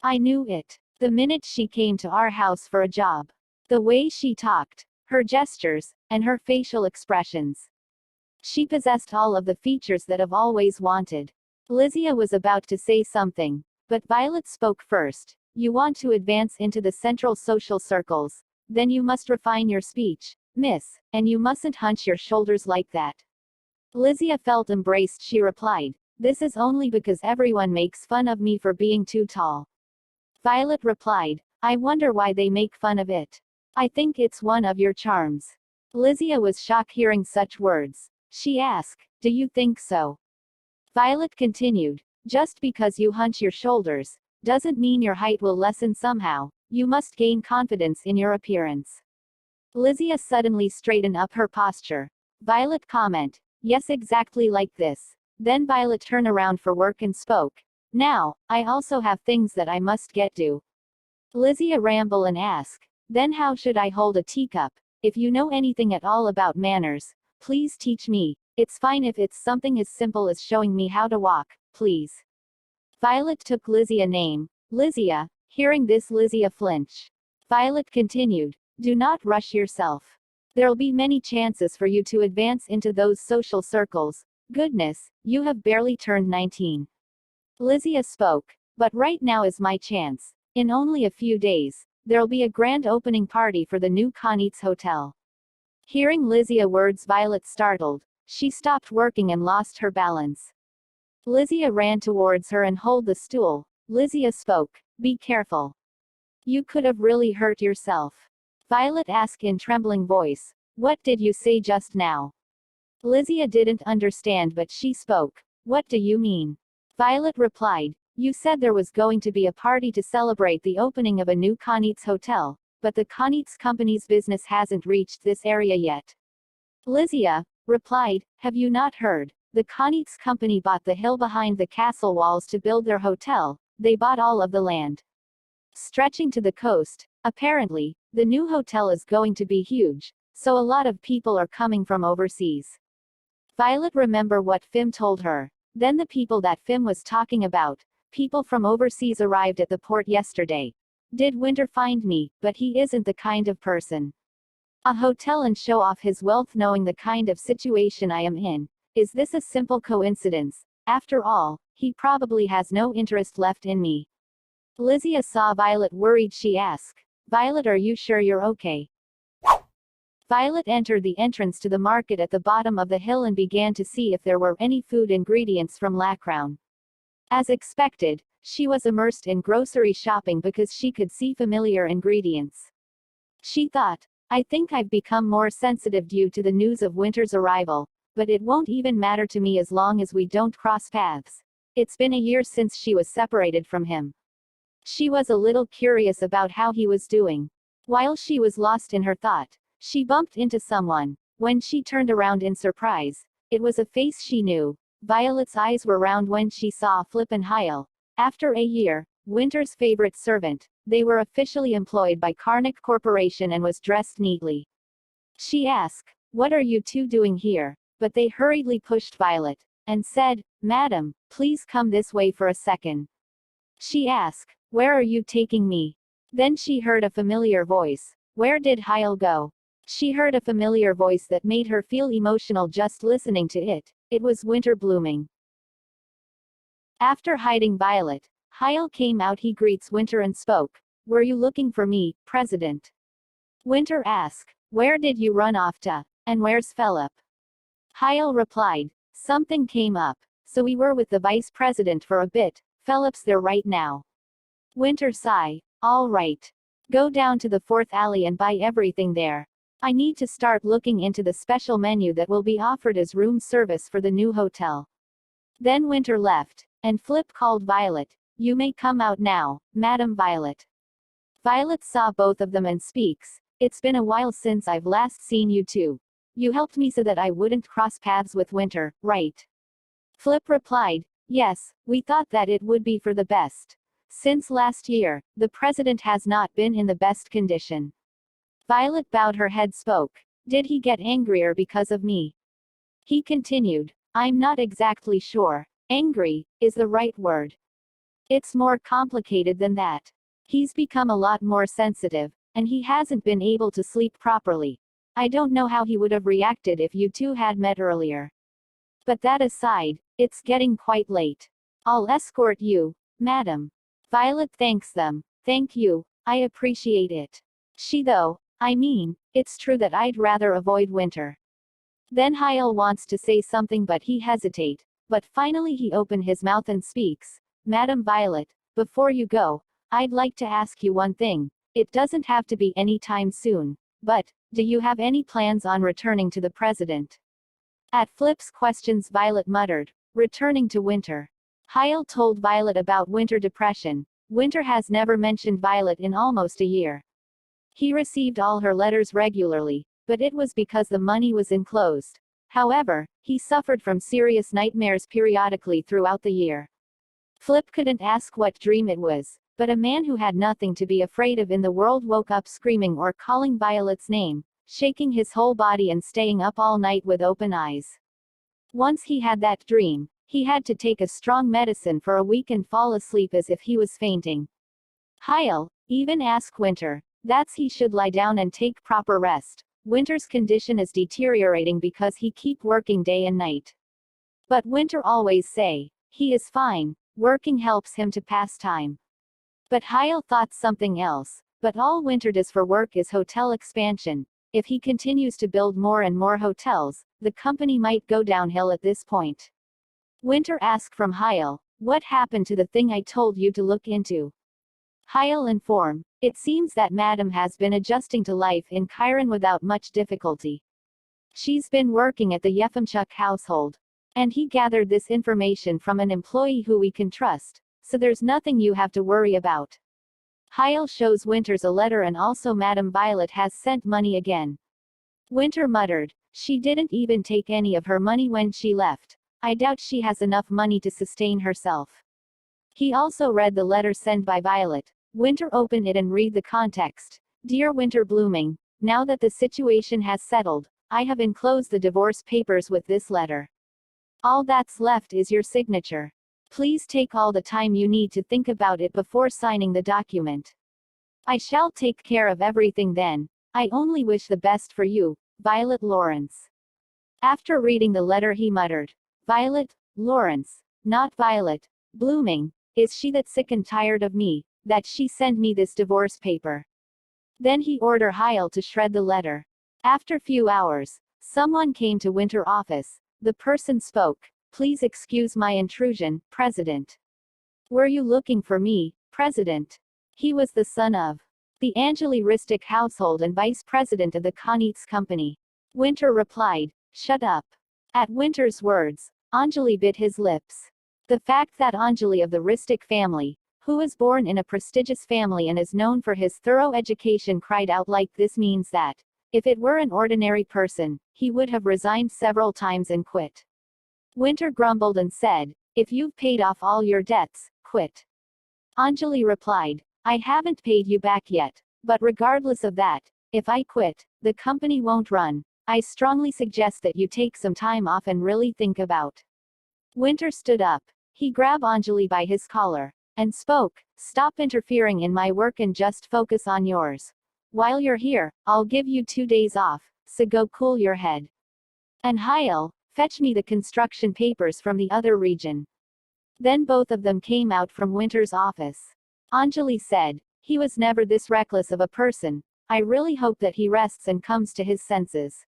I knew it. The minute she came to our house for a job. The way she talked, her gestures, and her facial expressions. She possessed all of the features that I've always wanted. Lizia was about to say something, but Violet spoke first. You want to advance into the central social circles, then you must refine your speech, miss, and you mustn't hunch your shoulders like that. Lizia felt embraced. She replied, this is only because everyone makes fun of me for being too tall. Violet replied, I wonder why they make fun of it. I think it's one of your charms. Lizia was shocked hearing such words. She asked, do you think so? Violet continued, just because you hunch your shoulders, doesn't mean your height will lessen somehow. You must gain confidence in your appearance. Lizia suddenly straightened up her posture. Violet comment, yes, exactly like this. Then Violet turned around for work and spoke. Now, I also have things that I must get to. Lizia ramble and ask, then how should I hold a teacup? If you know anything at all about manners, please teach me. It's fine if it's something as simple as showing me how to walk, please. Violet took Lizia name. Lizia. Hearing this, Lizia flinched. Violet continued, do not rush yourself. There'll be many chances for you to advance into those social circles. Goodness, you have barely turned 19. Lizia spoke, but right now is my chance. In only a few days, there'll be a grand opening party for the new Konitz Hotel. Hearing Lizia words, Violet startled. She stopped working and lost her balance. Lizia ran towards her and held the stool. Lizia spoke, be careful. You could have really hurt yourself. Violet asked in trembling voice, what did you say just now? Lizia didn't understand, but she spoke, what do you mean? Violet replied, you said there was going to be a party to celebrate the opening of a new Konitz hotel, but the Konitz company's business hasn't reached this area yet. Lizia replied, have you not heard? The Konitz company bought the hill behind the castle walls to build their hotel. They bought all of the land stretching to the coast. Apparently, the new hotel is going to be huge, so a lot of people are coming from overseas. Violet remembered what Fim told her. Then the people that Fim was talking about, People from overseas arrived at the port yesterday. Did Winter find me, but he isn't the kind of person. A hotel and show off his wealth knowing the kind of situation I am in. Is this a simple coincidence? After all, he probably has no interest left in me. Lysia saw Violet worried. She asked, Violet, are you sure you're okay? Violet entered the entrance to the market at the bottom of the hill and began to see if there were any food ingredients from Lacrown. As expected, she was immersed in grocery shopping because she could see familiar ingredients. She thought, I think I've become more sensitive due to the news of Winter's arrival, but it won't even matter to me as long as we don't cross paths. It's been a year since she was separated from him. She was a little curious about how he was doing. While she was lost in her thought, she bumped into someone. When she turned around in surprise, it was a face she knew. Violet's eyes were round when she saw Flip and Hyle. After a year, Winter's favorite servant, they were officially employed by Karnak Corporation and was dressed neatly. She asked, What are you two doing here? But they hurriedly pushed Violet, and said, Madam, please come this way for a second. She asked, Where are you taking me? Then she heard a familiar voice. Where did Hyle go? She heard a familiar voice that made her feel emotional just listening to it. It was Winter blooming. After hiding Violet, Hyle came out. He greets Winter and spoke. Were you looking for me, President? Winter asked, Where did you run off to? And where's Philip? Hyle replied, Something came up, so we were with the Vice President for a bit. Philip's there right now. Winter sighed. All right. Go down to the 4th alley and buy everything there. I need to start looking into the special menu that will be offered as room service for the new hotel. Then Winter left, and Flip called Violet. You may come out now, Madam Violet. Violet saw both of them and speaks. It's been a while since I've last seen you two. You helped me so that I wouldn't cross paths with Winter, right? Flip replied, Yes, we thought that it would be for the best. Since last year, the president has not been in the best condition. Violet bowed her head. Spoke. Did he get angrier because of me? He continued, I'm not exactly sure. Angry is the right word. It's more complicated than that. He's become a lot more sensitive, and he hasn't been able to sleep properly. I don't know how he would have reacted if you two had met earlier. But that aside, it's getting quite late. I'll escort you, madam. Violet thanks them. Thank you, I appreciate it. I mean, it's true that I'd rather avoid Winter. Then Hyle wants to say something but he hesitates. But finally he opened his mouth and speaks. Madam Violet, before you go, I'd like to ask you one thing. It doesn't have to be any time soon. But, do you have any plans on returning to the president? At Flip's questions Violet muttered, returning to Winter. Hyle told Violet about winter depression. Winter has never mentioned Violet in almost a year. He received all her letters regularly, but it was because the money was enclosed. However, he suffered from serious nightmares periodically throughout the year. Flip couldn't ask what dream it was, but a man who had nothing to be afraid of in the world woke up screaming or calling Violet's name, shaking his whole body and staying up all night with open eyes. Once he had that dream, he had to take a strong medicine for a week and fall asleep as if he was fainting. Hyle even asked Winter, that's he should lie down and take proper rest. Winter's condition is deteriorating because he keep working day and night. But Winter always say, he is fine, working helps him to pass time. But Hyle thought something else, but all Winter does for work is hotel expansion. If he continues to build more and more hotels, the company might go downhill at this point. Winter asked from Hyle, what happened to the thing I told you to look into? Hyle informed, it seems that Madam has been adjusting to life in Chiron without much difficulty. She's been working at the Yefimchuk household. And he gathered this information from an employee who we can trust, so there's nothing you have to worry about. Hyle shows Winter's a letter and also Madam Violet has sent money again. Winter muttered, she didn't even take any of her money when she left. I doubt she has enough money to sustain herself. He also read the letter sent by Violet. Winter opened it and read the context. Dear Winter Blooming, now that the situation has settled, I have enclosed the divorce papers with this letter. All that's left is your signature. Please take all the time you need to think about it before signing the document. I shall take care of everything then. I only wish the best for you, Violet Lawrence. After reading the letter he muttered, Violet Lawrence, not Violet Blooming. Is she that sick and tired of me, that she send me this divorce paper? Then he ordered Hyle to shred the letter. After few hours, someone came to Winter office. The person spoke. Please excuse my intrusion, President. Were you looking for me, President? He was the son of the Anjali Ristic household and vice president of the Connex company. Winter replied, shut up. At Winter's words, Anjali bit his lips. The fact that Anjali of the Ristic family, who was born in a prestigious family and is known for his thorough education, cried out like this means that, if it were an ordinary person, he would have resigned several times and quit. Winter grumbled and said, if you've paid off all your debts, quit. Anjali replied, I haven't paid you back yet, but regardless of that, if I quit, the company won't run. I strongly suggest that you take some time off and really think about. Winter stood up. He grabbed Anjali by his collar and spoke, stop interfering in my work and just focus on yours. While you're here, I'll give you 2 days off, so go cool your head. And Hyle, fetch me the construction papers from the other region. Then both of them came out from Winter's office. Anjali said, he was never this reckless of a person. I really hope that he rests and comes to his senses.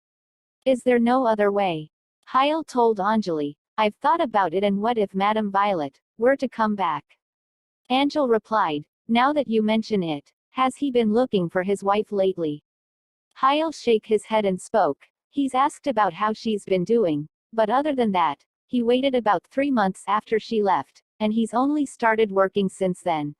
Is there no other way? Hyle told Anjali, I've thought about it, and what if Madame Violet were to come back? Angel replied, now that you mention it, has he been looking for his wife lately? Hyle shook his head and spoke, he's asked about how she's been doing, but other than that, he waited about 3 months after she left, and he's only started working since then.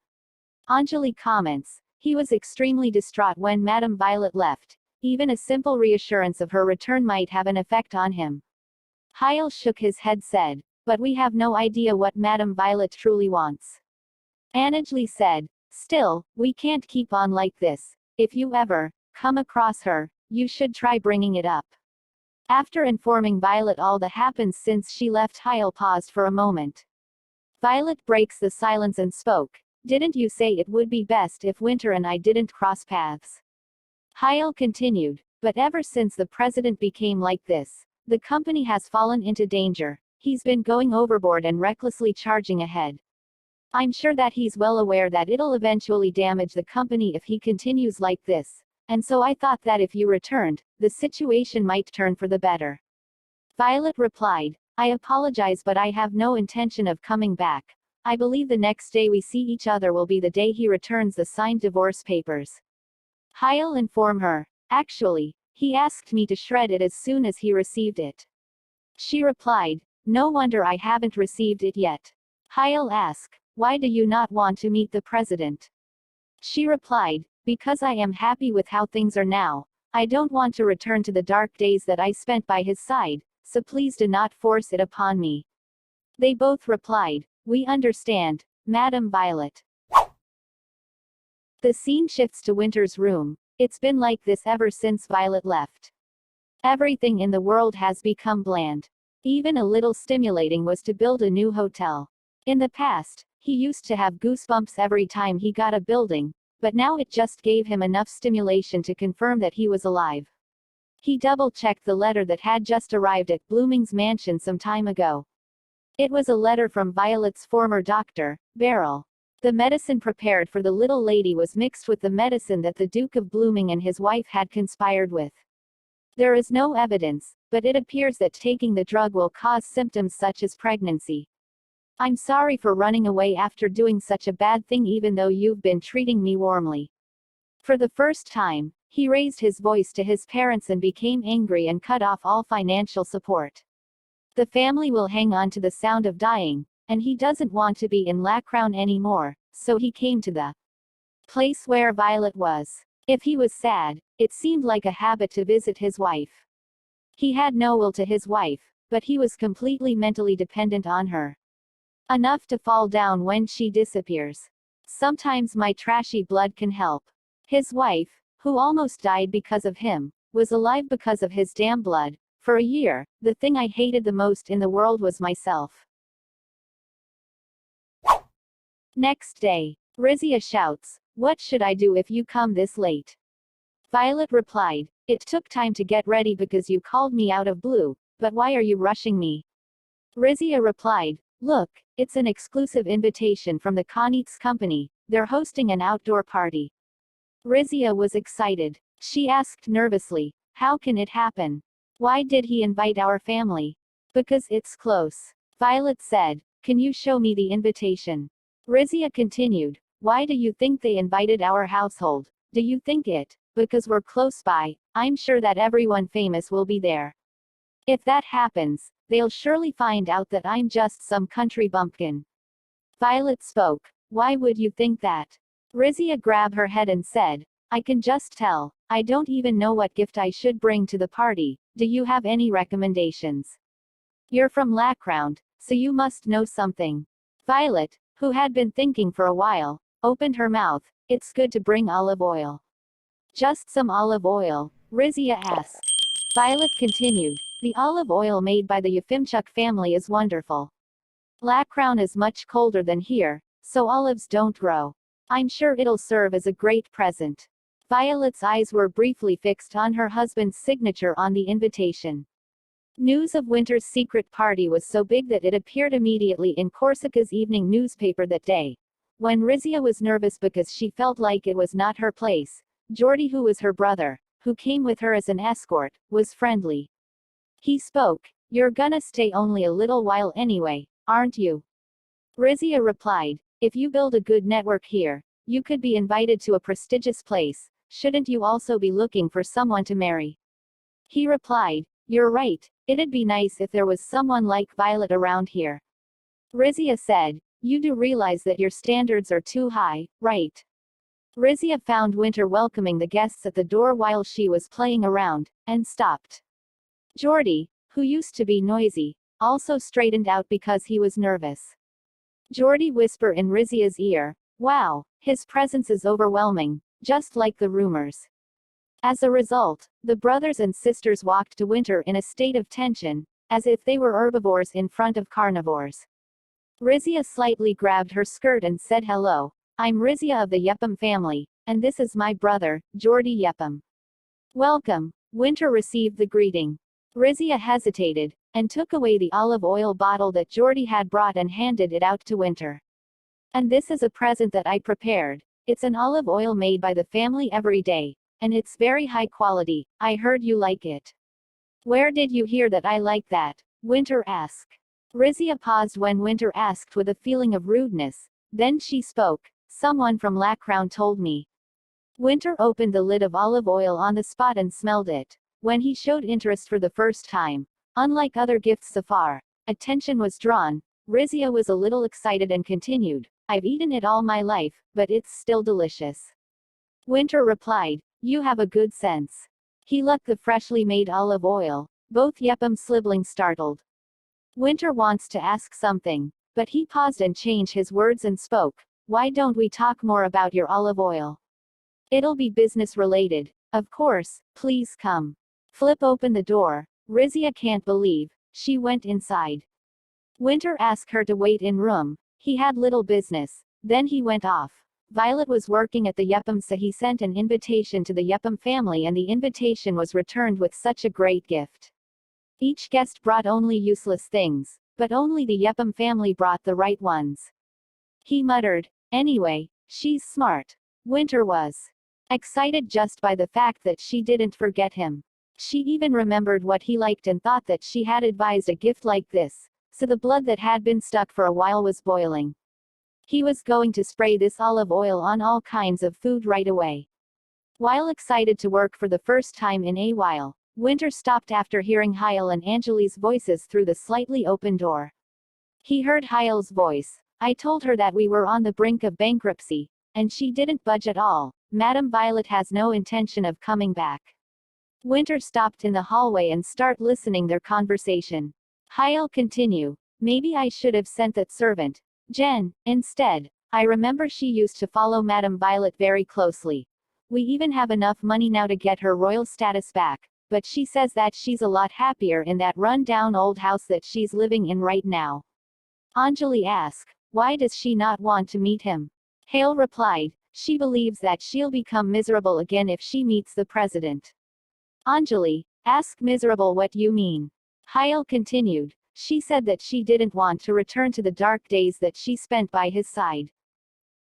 Anjali comments, he was extremely distraught when Madame Violet left. Even a simple reassurance of her return might have an effect on him. Hyle shook his head said, but we have no idea what Madame Violet truly wants. Anjali said, still, we can't keep on like this. If you ever come across her, you should try bringing it up. After informing Violet all that happened since she left, Hyle paused for a moment. Violet breaks the silence and spoke, didn't you say it would be best if Winter and I didn't cross paths? Hyle continued, but ever since the president became like this, the company has fallen into danger. He's been going overboard and recklessly charging ahead. I'm sure that he's well aware that it'll eventually damage the company if he continues like this, and so I thought that if you returned, the situation might turn for the better. Violet replied, I apologize, but I have no intention of coming back. I believe the next day we see each other will be the day he returns the signed divorce papers. Hyle informed her, actually, he asked me to shred it as soon as he received it. She replied, no wonder I haven't received it yet. Hyle asked, why do you not want to meet the president? She replied, because I am happy with how things are now. I don't want to return to the dark days that I spent by his side, so please do not force it upon me. They both replied, we understand, Madame Violet. The scene shifts to Winter's room. It's been like this ever since Violet left. Everything in the world has become bland. Even a little stimulating was to build a new hotel. In the past, he used to have goosebumps every time he got a building, but now it just gave him enough stimulation to confirm that he was alive. He double-checked the letter that had just arrived at Blooming's mansion some time ago. It was a letter from Violet's former doctor, Beryl. The medicine prepared for the little lady was mixed with the medicine that the Duke of Blooming and his wife had conspired with. There is no evidence, but it appears that taking the drug will cause symptoms such as pregnancy. I'm sorry for running away after doing such a bad thing, even though you've been treating me warmly. For the first time, he raised his voice to his parents and became angry and cut off all financial support. The family will hang on to the sound of dying, and he doesn't want to be in La Crown anymore, so he came to the place where Violet was. If he was sad, it seemed like a habit to visit his wife. He had no will to his wife, but he was completely mentally dependent on her. Enough to fall down when she disappears. Sometimes my trashy blood can help. His wife, who almost died because of him, was alive because of his damn blood. For a year, the thing I hated the most in the world was myself. Next day, Rizia shouts, "What should I do if you come this late?" Violet replied, "It took time to get ready because you called me out of blue, but why are you rushing me?" Rizia replied, "Look, it's an exclusive invitation from the Konitz company, they're hosting an outdoor party." Rizia was excited. She asked nervously, "How can it happen? Why did he invite our family?" "Because it's close." Violet said, "Can you show me the invitation?" Rizia continued, "Why do you think they invited our household? Do you think it? Because we're close by, I'm sure that everyone famous will be there. If that happens, they'll surely find out that I'm just some country bumpkin." Violet spoke, "Why would you think that?" Rizia grabbed her head and said, "I can just tell. I don't even know what gift I should bring to the party. Do you have any recommendations? You're from Lackround, so you must know something." Violet, who had been thinking for a while, opened her mouth. "It's good to bring olive oil." "Just some olive oil?" Rizia asked. Violet continued, "The olive oil made by the Yefimchuk family is wonderful. Lackround is much colder than here, so olives don't grow. I'm sure it'll serve as a great present." Violet's eyes were briefly fixed on her husband's signature on the invitation. News of Winter's secret party was so big that it appeared immediately in Corsica's evening newspaper that day. When Rizia was nervous because she felt like it was not her place, Geordie, who was her brother, who came with her as an escort, was friendly. He spoke, "You're gonna stay only a little while anyway, aren't you?" Rizia replied, "If you build a good network here, you could be invited to a prestigious place. Shouldn't you also be looking for someone to marry?" He replied, "You're right, it'd be nice if there was someone like Violet around here." Rizia said, "You do realize that your standards are too high, right?" Rizia found Winter welcoming the guests at the door while she was playing around, and stopped. Geordie, who used to be noisy, also straightened out because he was nervous. Geordie whispered in Rizia's ear, "Wow, his presence is overwhelming, just like the rumors." As a result, the brothers and sisters walked to Winter in a state of tension, as if they were herbivores in front of carnivores. Rizia slightly grabbed her skirt and said, "Hello, I'm Rizia of the Yepam family, and this is my brother, Geordie Yepam." "Welcome." Winter received the greeting. Rizia hesitated, and took away the olive oil bottle that Geordie had brought and handed it out to Winter. "And this is a present that I prepared. It's an olive oil made by the family every day, and it's very high quality. I heard you like it." "Where did you hear that I like that?" Winter asked. Rizia paused when Winter asked with a feeling of rudeness. Then she spoke, "Someone from Lackround told me." Winter opened the lid of olive oil on the spot and smelled it. When he showed interest for the first time, unlike other gifts so far, attention was drawn. Rizia was a little excited and continued, "I've eaten it all my life, but it's still delicious." Winter replied, "You have a good sense." He looked the freshly made olive oil. Both Yepam siblings startled. Winter wants to ask something, but he paused and changed his words and spoke, "Why don't we talk more about your olive oil? It'll be business related." "Of course, please come." Flip opened the door. Rizia can't believe. She went inside. Winter asked her to wait in room. He had little business. Then he went off. Violet was working at the Yepam, so he sent an invitation to the Yepam family, and the invitation was returned with such a great gift. Each guest brought only useless things, but only the Yepam family brought the right ones. He muttered, "Anyway, she's smart." Winter was excited just by the fact that she didn't forget him. She even remembered what he liked and thought that she had advised a gift like this, so the blood that had been stuck for a while was boiling. He was going to spray this olive oil on all kinds of food right away. While excited to work for the first time in a while, Winter stopped after hearing Hyle and Angeli's voices through the slightly open door. He heard Hyle's voice. "I told her that we were on the brink of bankruptcy, and she didn't budge at all. Madam Violet has no intention of coming back." Winter stopped in the hallway and start listening their conversation. Hyle continue, "Maybe I should have sent that servant, Jen, instead. I remember she used to follow Madam Violet very closely. We even have enough money now to get her royal status back, but she says that she's a lot happier in that run-down old house that she's living in right now." Anjali asked, Why does she not want to meet him? Hale replied, she believes that she'll become miserable again if she meets the president. Anjali, ask miserable what you mean. Hale continued, she said that she didn't want to return to the dark days that she spent by his side.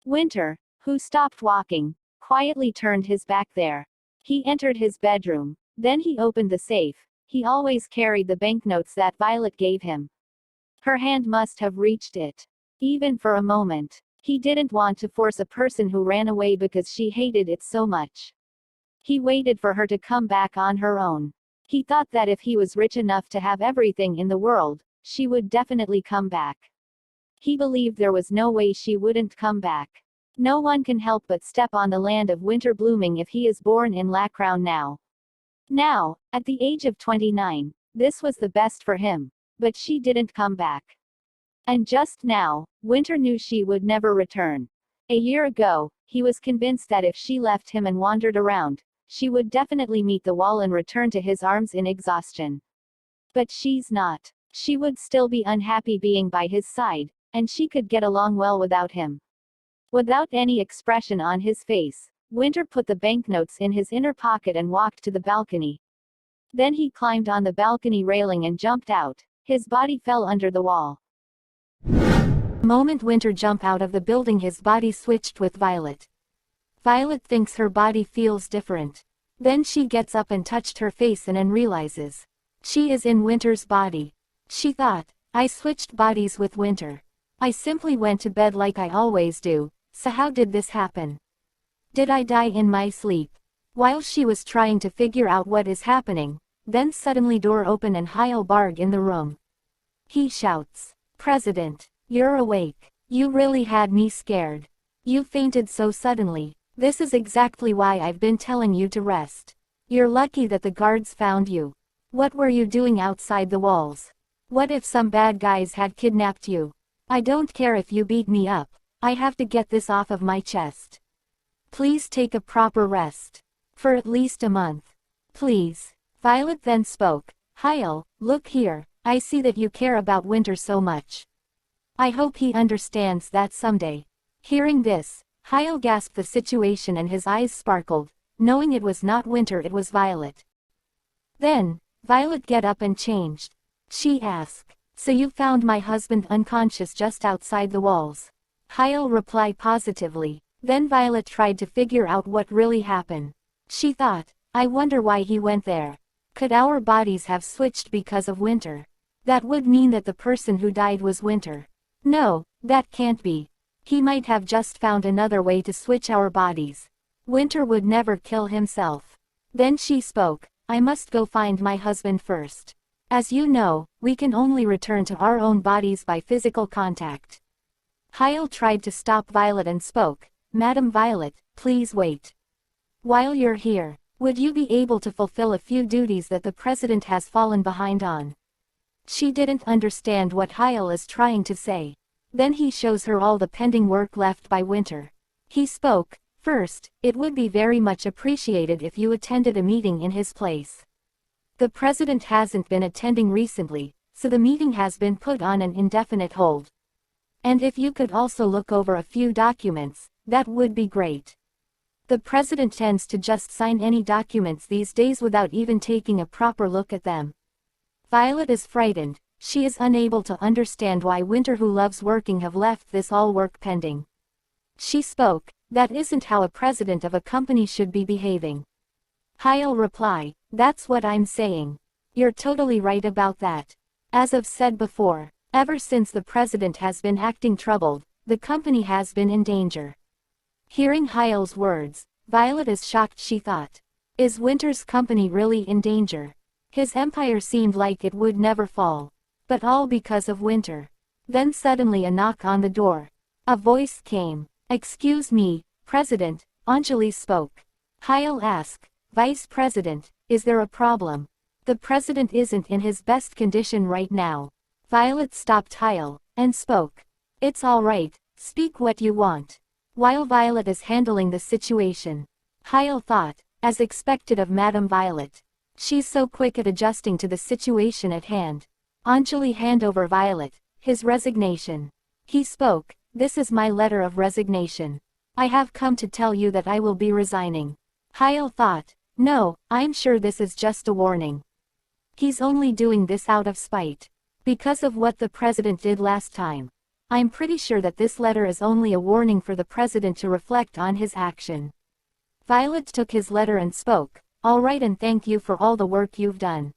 Winter, who stopped walking, quietly turned his back there. He entered his bedroom. Then he opened the safe. He always carried the banknotes that Violet gave him. Her hand must have reached it. Even for a moment. He didn't want to force a person who ran away because she hated it so much. He waited for her to come back on her own. He thought that if he was rich enough to have everything in the world, she would definitely come back. He believed there was no way she wouldn't come back. No one can help but step on the land of winter blooming if he is born in Lacrown now. Now, at the age of 29, this was the best for him. But she didn't come back. And just now, Winter knew she would never return. A year ago, he was convinced that if she left him and wandered around, she would definitely meet the wall and return to his arms in exhaustion. But she's not. She would still be unhappy being by his side, and she could get along well without him. Without any expression on his face, Winter put the banknotes in his inner pocket and walked to the balcony. Then he climbed on the balcony railing and jumped out. His body fell under the wall. The moment Winter jumped out of the building, his body switched with Violet. Violet thinks her body feels different. Then she gets up and touched her face and realizes she is in Winter's body. She thought, I switched bodies with Winter. I simply went to bed like I always do, so how did this happen? Did I die in my sleep? While she was trying to figure out what is happening, then suddenly door open and Hyle barge in the room. He shouts, President, you're awake. You really had me scared. You fainted so suddenly. This is exactly why I've been telling you to rest. You're lucky that the guards found you. What were you doing outside the walls? What if some bad guys had kidnapped you? I don't care if you beat me up. I have to get this off of my chest. Please take a proper rest. For at least a month. Please. Violet then spoke. Hyle, look here, I see that you care about Winter so much. I hope he understands that someday. Hearing this, Hyle gasped the situation and his eyes sparkled, knowing it was not Winter, it was Violet. Then, Violet get up and changed. She asked, so you found my husband unconscious just outside the walls? Hyle replied positively. Then Violet tried to figure out what really happened. She thought, I wonder why he went there. Could our bodies have switched because of Winter? That would mean that the person who died was Winter. No, that can't be. He might have just found another way to switch our bodies. Winter would never kill himself. Then she spoke, I must go find my husband first. As you know, we can only return to our own bodies by physical contact. Hyle tried to stop Violet and spoke, Madam Violet, please wait. While you're here, would you be able to fulfill a few duties that the president has fallen behind on? She didn't understand what Hyle is trying to say. Then he shows her all the pending work left by Winter. He spoke, first, it would be very much appreciated if you attended a meeting in his place. The president hasn't been attending recently, so the meeting has been put on an indefinite hold. And if you could also look over a few documents, that would be great. The president tends to just sign any documents these days without even taking a proper look at them. Violet is frightened. She is unable to understand why Winter, who loves working, have left this all work pending. She spoke, that isn't how a president of a company should be behaving. Hyle replied, that's what I'm saying. You're totally right about that. As I've said before, ever since the president has been acting troubled, the company has been in danger. Hearing Hyle's words, Violet is shocked. She thought, is Winter's company really in danger? His empire seemed like it would never fall. But all because of Winter. Then suddenly a knock on the door. A voice came. Excuse me, President, Anjali spoke. Hyle asked, Vice President, is there a problem? The president isn't in his best condition right now. Violet stopped Hyle, and spoke. It's all right, speak what you want. While Violet is handling the situation, Hyle thought, as expected of Madam Violet. She's so quick at adjusting to the situation at hand. Anjali hand over Violet, his resignation. He spoke, This is my letter of resignation. I have come to tell you that I will be resigning. Hyle thought, no, I'm sure this is just a warning. He's only doing this out of spite. Because of what the president did last time. I'm pretty sure that this letter is only a warning for the president to reflect on his action. Violet took his letter and spoke, all right, and thank you for all the work you've done.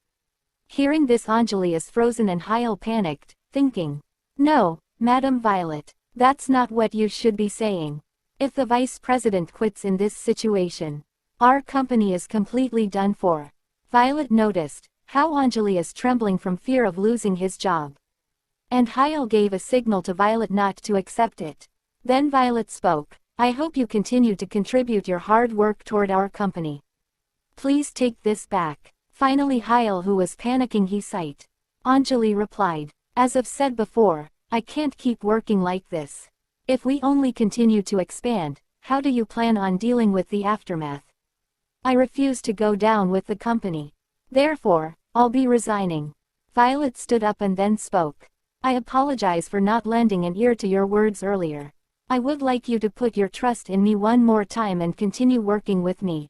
Hearing this, Anjali is frozen and Hyle panicked, thinking, no, Madam Violet, that's not what you should be saying. If the vice president quits in this situation, our company is completely done for. Violet noticed how Anjali is trembling from fear of losing his job. And Hyle gave a signal to Violet not to accept it. Then Violet spoke, I hope you continue to contribute your hard work toward our company. Please take this back. Finally Hyle, who was panicking, he sighed. Anjali replied, as I've said before, I can't keep working like this. If we only continue to expand, how do you plan on dealing with the aftermath? I refuse to go down with the company. Therefore, I'll be resigning. Violet stood up and then spoke. I apologize for not lending an ear to your words earlier. I would like you to put your trust in me one more time and continue working with me.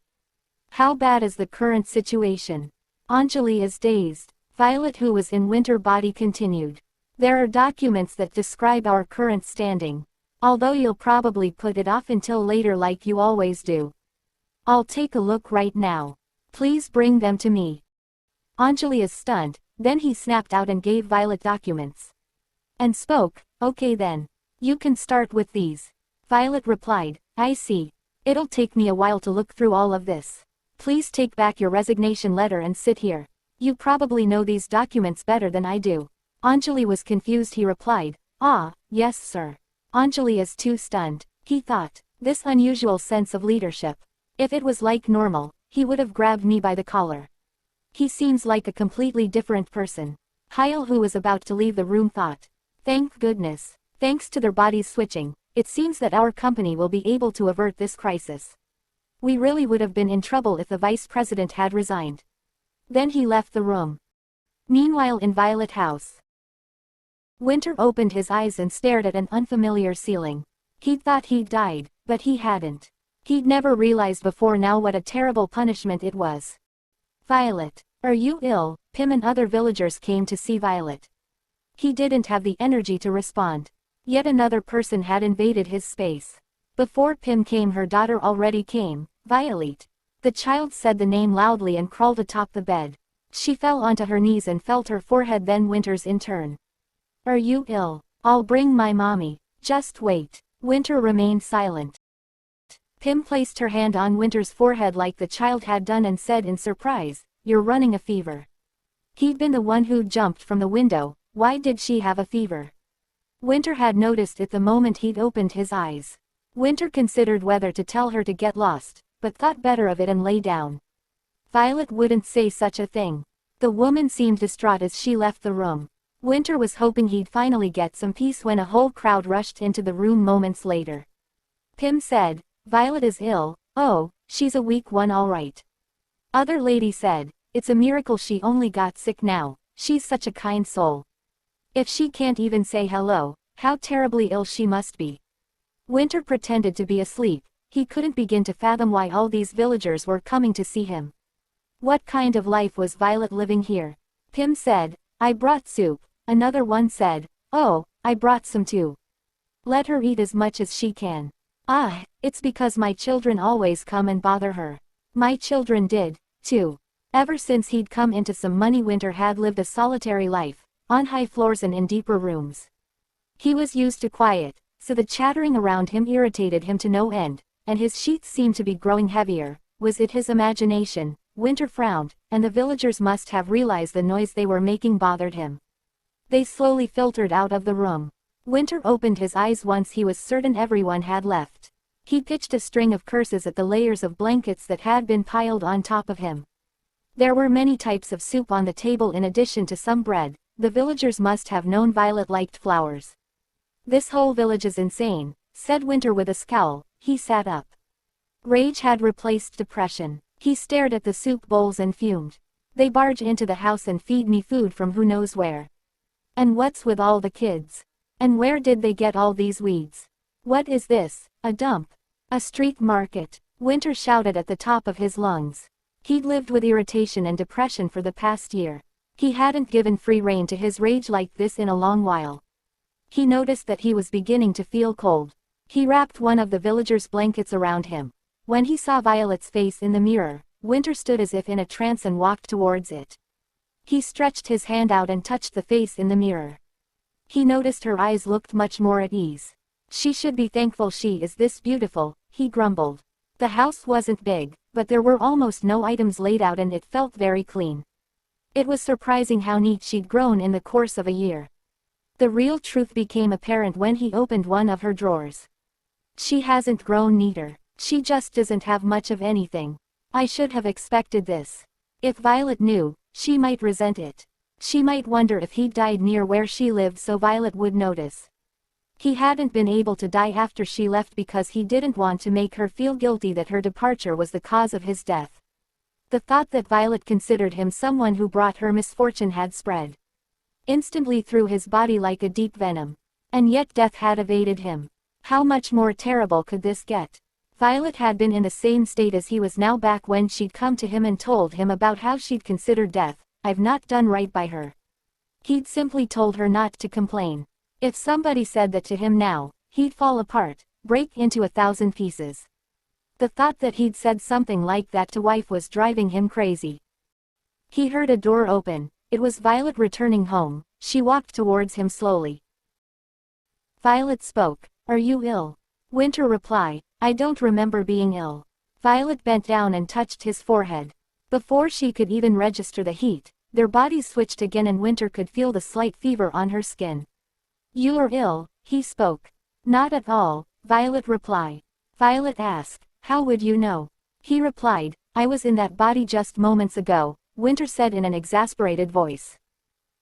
How bad is the current situation? Anjali is dazed. Violet, who was in winter body, continued. There are documents that describe our current standing. Although you'll probably put it off until later like you always do. I'll take a look right now. Please bring them to me. Anjali is stunned, then he snapped out and gave Violet documents. And spoke, okay then. You can start with these. Violet replied, I see. It'll take me a while to look through all of this. Please take back your resignation letter and sit here. You probably know these documents better than I do. Anjali was confused. He replied, ah, yes sir. Anjali is too stunned, he thought. This unusual sense of leadership. If it was like normal, he would have grabbed me by the collar. He seems like a completely different person. Hyle, who was about to leave the room, thought. Thank goodness. Thanks to their bodies switching, it seems that our company will be able to avert this crisis. We really would have been in trouble if the vice president had resigned. Then he left the room. Meanwhile, in Violet House, Winter opened his eyes and stared at an unfamiliar ceiling. He'd thought he'd died, but he hadn't. He'd never realized before now what a terrible punishment it was. Violet, are you ill? Pim and other villagers came to see Violet. He didn't have the energy to respond. Yet another person had invaded his space. Before Pim came, her daughter already came, Violet. The child said the name loudly and crawled atop the bed. She fell onto her knees and felt her forehead, then Winter's in turn. Are you ill? I'll bring my mommy. Just wait. Winter remained silent. Pim placed her hand on Winter's forehead like the child had done and said in surprise, you're running a fever. He'd been the one who'd jumped from the window. Why did she have a fever? Winter had noticed it the moment he'd opened his eyes. Winter considered whether to tell her to get lost, but thought better of it and lay down. Violet wouldn't say such a thing. The woman seemed distraught as she left the room. Winter was hoping he'd finally get some peace when a whole crowd rushed into the room moments later. Pim said, Violet is ill. Oh, she's a weak one all right. Other lady said, it's a miracle she only got sick now. She's such a kind soul. If she can't even say hello, how terribly ill she must be. Winter pretended to be asleep. He couldn't begin to fathom why all these villagers were coming to see him. What kind of life was Violet living here? Pim said, I brought soup. Another one said, oh, I brought some too. Let her eat as much as she can. Ah, it's because my children always come and bother her. My children did, too. Ever since he'd come into some money, Winter had lived a solitary life, on high floors and in deeper rooms. He was used to quiet, so the chattering around him irritated him to no end, and his sheets seemed to be growing heavier. Was it his imagination? Winter frowned, and the villagers must have realized the noise they were making bothered him. They slowly filtered out of the room. Winter opened his eyes once he was certain everyone had left. He pitched a string of curses at the layers of blankets that had been piled on top of him. There were many types of soup on the table in addition to some bread. The villagers must have known Violet liked flowers. This whole village is insane, said Winter with a scowl. He sat up. Rage had replaced depression. He stared at the soup bowls and fumed. They barge into the house and feed me food from who knows where. And what's with all the kids? And where did they get all these weeds? What is this? A dump? A street market? Winter shouted at the top of his lungs. He'd lived with irritation and depression for the past year. He hadn't given free rein to his rage like this in a long while. He noticed that he was beginning to feel cold. He wrapped one of the villagers' blankets around him. When he saw Violet's face in the mirror, Winter stood as if in a trance and walked towards it. He stretched his hand out and touched the face in the mirror. He noticed her eyes looked much more at ease. She should be thankful she is this beautiful, he grumbled. The house wasn't big, but there were almost no items laid out and it felt very clean. It was surprising how neat she'd grown in the course of a year. The real truth became apparent when he opened one of her drawers. She hasn't grown neater. She just doesn't have much of anything. I should have expected this. If Violet knew, she might resent it. She might wonder if he'd died near where she lived so Violet would notice. He hadn't been able to die after she left because he didn't want to make her feel guilty that her departure was the cause of his death. The thought that Violet considered him someone who brought her misfortune had spread instantly through his body like a deep venom. And yet death had evaded him. How much more terrible could this get? Violet had been in the same state as he was now back when she'd come to him and told him about how she'd considered death. I've not done right by her. He'd simply told her not to complain. If somebody said that to him now, he'd fall apart, break into 1,000 pieces. The thought that he'd said something like that to wife was driving him crazy. He heard a door open. It was Violet returning home. She walked towards him slowly. Violet spoke. Are you ill? Winter replied. I don't remember being ill. Violet bent down and touched his forehead. Before she could even register the heat, their bodies switched again and Winter could feel the slight fever on her skin. You are ill, he spoke. Not at all, Violet replied. Violet asked, how would you know? He replied, I was in that body just moments ago, Winter said in an exasperated voice.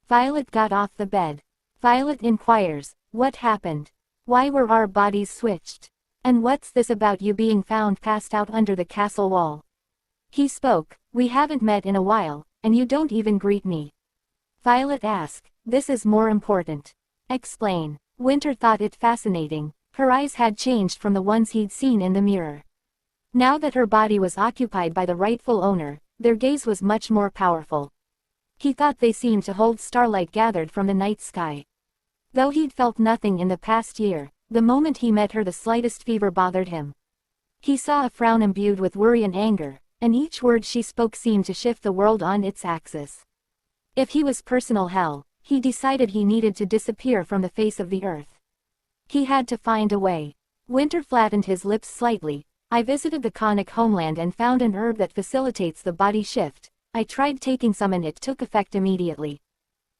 Violet got off the bed. Violet inquires, what happened? Why were our bodies switched? And what's this about you being found passed out under the castle wall? He spoke, we haven't met in a while, and you don't even greet me. Violet asked, this is more important. Explain. Winter thought it fascinating. Her eyes had changed from the ones he'd seen in the mirror. Now that her body was occupied by the rightful owner, their gaze was much more powerful. He thought they seemed to hold starlight gathered from the night sky. Though he'd felt nothing in the past year, the moment he met her the slightest fever bothered him. He saw a frown imbued with worry and anger, and each word she spoke seemed to shift the world on its axis. If he was personal hell, he decided he needed to disappear from the face of the earth. He had to find a way. Winter flattened his lips slightly. I visited the conic homeland and found an herb that facilitates the body shift. I tried taking some and it took effect immediately.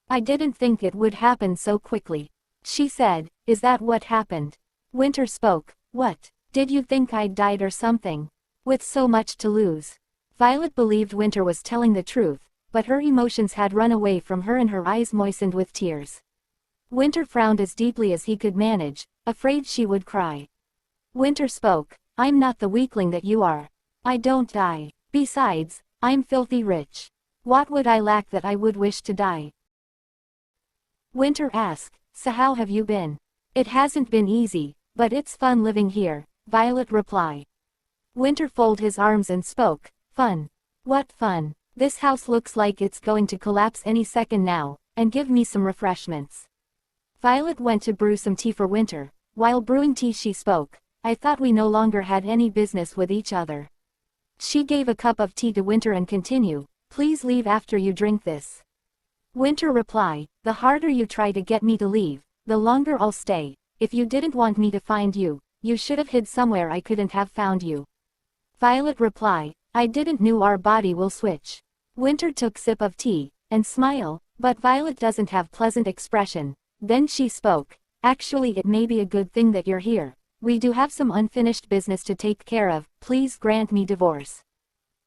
I didn't think it would happen so quickly. She said, is that what happened? Winter spoke, what? Did you think I'd died or something? With so much to lose. Violet believed Winter was telling the truth, but her emotions had run away from her and her eyes moistened with tears. Winter frowned as deeply as he could manage, afraid she would cry. Winter spoke, I'm not the weakling that you are. I don't die. Besides, I'm filthy rich. What would I lack that I would wish to die? Winter asked, so how have you been? It hasn't been easy, but it's fun living here, Violet replied. Winter folded his arms and spoke, fun. What fun? This house looks like it's going to collapse any second now, and give me some refreshments. Violet went to brew some tea for Winter. While brewing tea she spoke, I thought we no longer had any business with each other. She gave a cup of tea to Winter and continued, please leave after you drink this. Winter replied, the harder you try to get me to leave, the longer I'll stay. If you didn't want me to find you, you should have hid somewhere I couldn't have found you. Violet replied, I didn't know our body will switch. Winter took sip of tea, and smiled, but Violet doesn't have pleasant expression. Then she spoke, actually it may be a good thing that you're here. We do have some unfinished business to take care of, please grant me divorce.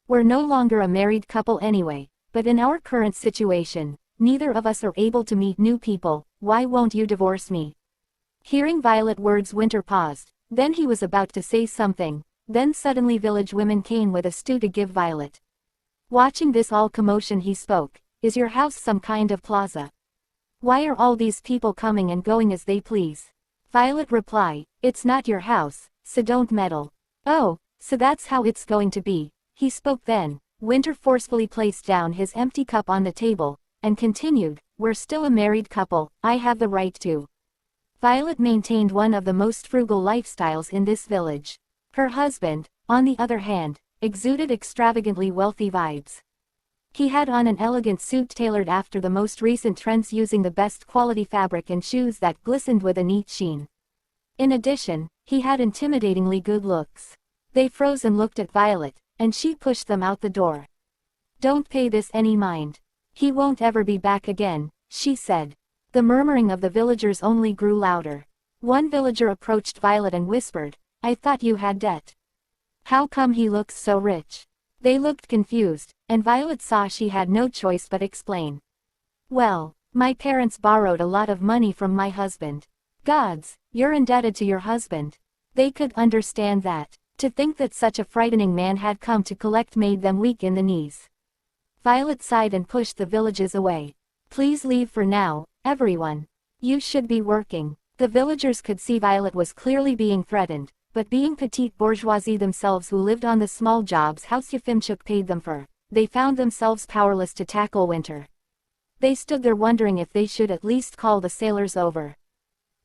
We're no longer a married couple anyway, but in our current situation, neither of us are able to meet new people, why won't you divorce me? Hearing Violet's words Winter paused, then he was about to say something, then suddenly village women came with a stew to give Violet. Watching this all commotion he spoke, is your house some kind of plaza? Why are all these people coming and going as they please? Violet replied, it's not your house, so don't meddle. Oh, so that's how it's going to be. He spoke then. Winter forcefully placed down his empty cup on the table, and continued, we're still a married couple, I have the right to. Violet maintained one of the most frugal lifestyles in this village. Her husband, on the other hand, exuded extravagantly wealthy vibes. He had on an elegant suit tailored after the most recent trends using the best quality fabric and shoes that glistened with a neat sheen. In addition, he had intimidatingly good looks. They froze and looked at Violet, and she pushed them out the door. Don't pay this any mind. He won't ever be back again, she said. The murmuring of the villagers only grew louder. One villager approached Violet and whispered, I thought you had debt. How come he looks so rich? They looked confused, and Violet saw she had no choice but explain. Well, my parents borrowed a lot of money from my husband. Gods, you're indebted to your husband. They could understand that. To think that such a frightening man had come to collect made them weak in the knees. Violet sighed and pushed the villagers away. Please leave for now, everyone. You should be working. The villagers could see Violet was clearly being threatened, but being petite bourgeoisie themselves who lived on the small jobs House Yefimchuk paid them for, they found themselves powerless to tackle Winter. They stood there wondering if they should at least call the sailors over.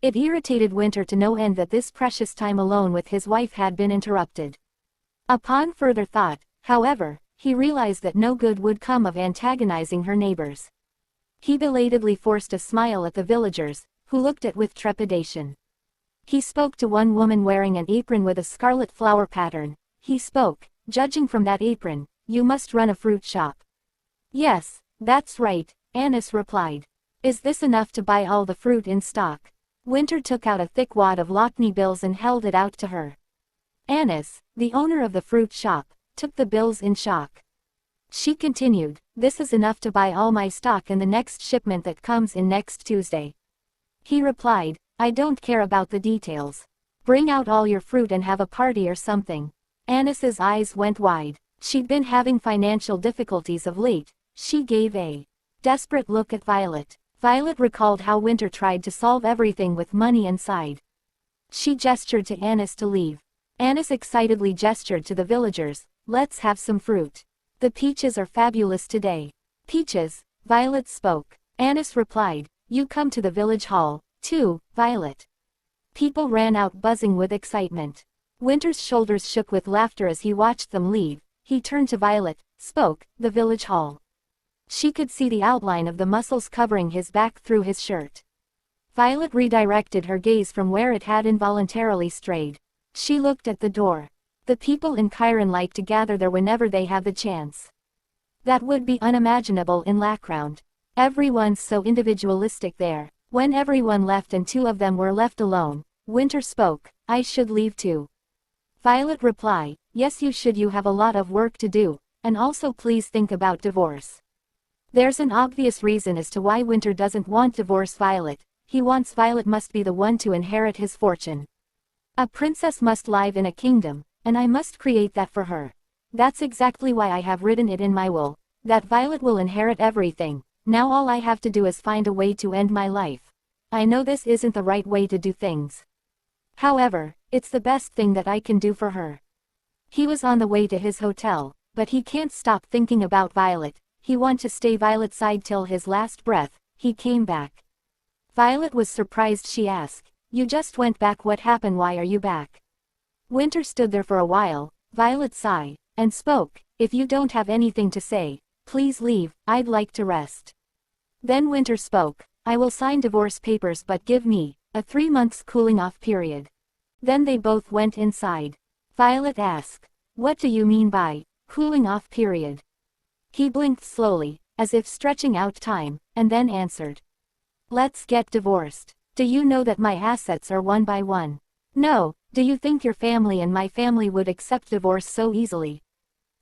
It irritated Winter to no end that this precious time alone with his wife had been interrupted. Upon further thought, however, he realized that no good would come of antagonizing her neighbors. He belatedly forced a smile at the villagers, who looked at with trepidation. He spoke to one woman wearing an apron with a scarlet flower pattern. He spoke, judging from that apron, you must run a fruit shop. Yes, that's right, Annis replied. Is this enough to buy all the fruit in stock? Winter took out a thick wad of Lockney bills and held it out to her. Annis, the owner of the fruit shop, took the bills in shock. She continued, this is enough to buy all my stock in the next shipment that comes in next Tuesday. He replied, I don't care about the details. Bring out all your fruit and have a party or something. Annis's eyes went wide. She'd been having financial difficulties of late. She gave a desperate look at Violet. Violet recalled how Winter tried to solve everything with money and sighed. She gestured to Annis to leave. Annis excitedly gestured to the villagers, let's have some fruit. The peaches are fabulous today. Peaches, Violet spoke. Annis replied, you come to the village hall, too, Violet. People ran out buzzing with excitement. Winter's shoulders shook with laughter as he watched them leave. He turned to Violet, spoke, the village hall. She could see the outline of the muscles covering his back through his shirt. Violet redirected her gaze from where it had involuntarily strayed. She looked at the door. The people in Chiron like to gather there whenever they have the chance. That would be unimaginable in Lackround. Everyone's so individualistic there. When everyone left and two of them were left alone, Winter spoke, I should leave too. Violet replied, yes you should, you have a lot of work to do, and also please think about divorce. There's an obvious reason as to why Winter doesn't want divorce Violet. He wants Violet must be the one to inherit his fortune. A princess must live in a kingdom, and I must create that for her. That's exactly why I have written it in my will, that Violet will inherit everything. Now all I have to do is find a way to end my life. I know this isn't the right way to do things. However, it's the best thing that I can do for her. He was on the way to his hotel, but he can't stop thinking about Violet. He wanted to stay Violet's side till his last breath. He came back. Violet was surprised. She asked, you just went back, what happened, why are you back? Winter stood there for a while. Violet sighed, and spoke, if you don't have anything to say, please leave, I'd like to rest. Then Winter spoke, I will sign divorce papers but give me a 3 months cooling off period. Then they both went inside. Violet asked, what do you mean by cooling off period? He blinked slowly, as if stretching out time, and then answered. Let's get divorced. Do you know that my assets are one by one? No, do you think your family and my family would accept divorce so easily?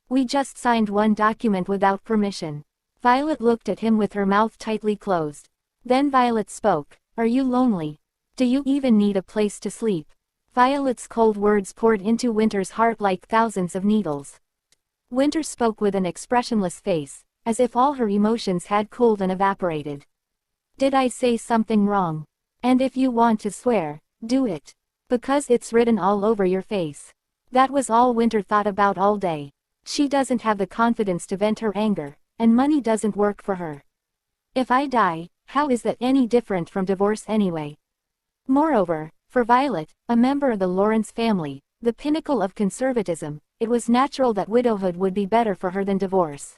We just signed one document without permission. Violet looked at him with her mouth tightly closed. Then Violet spoke, are you lonely? Do you even need a place to sleep? Violet's cold words poured into Winter's heart like thousands of needles. Winter spoke with an expressionless face, as if all her emotions had cooled and evaporated. Did I say something wrong? And if you want to swear, do it. Because it's written all over your face. That was all Winter thought about all day. She doesn't have the confidence to vent her anger, and money doesn't work for her. If I die, how is that any different from divorce anyway? Moreover, for Violet, a member of the Lawrence family, the pinnacle of conservatism, it was natural that widowhood would be better for her than divorce.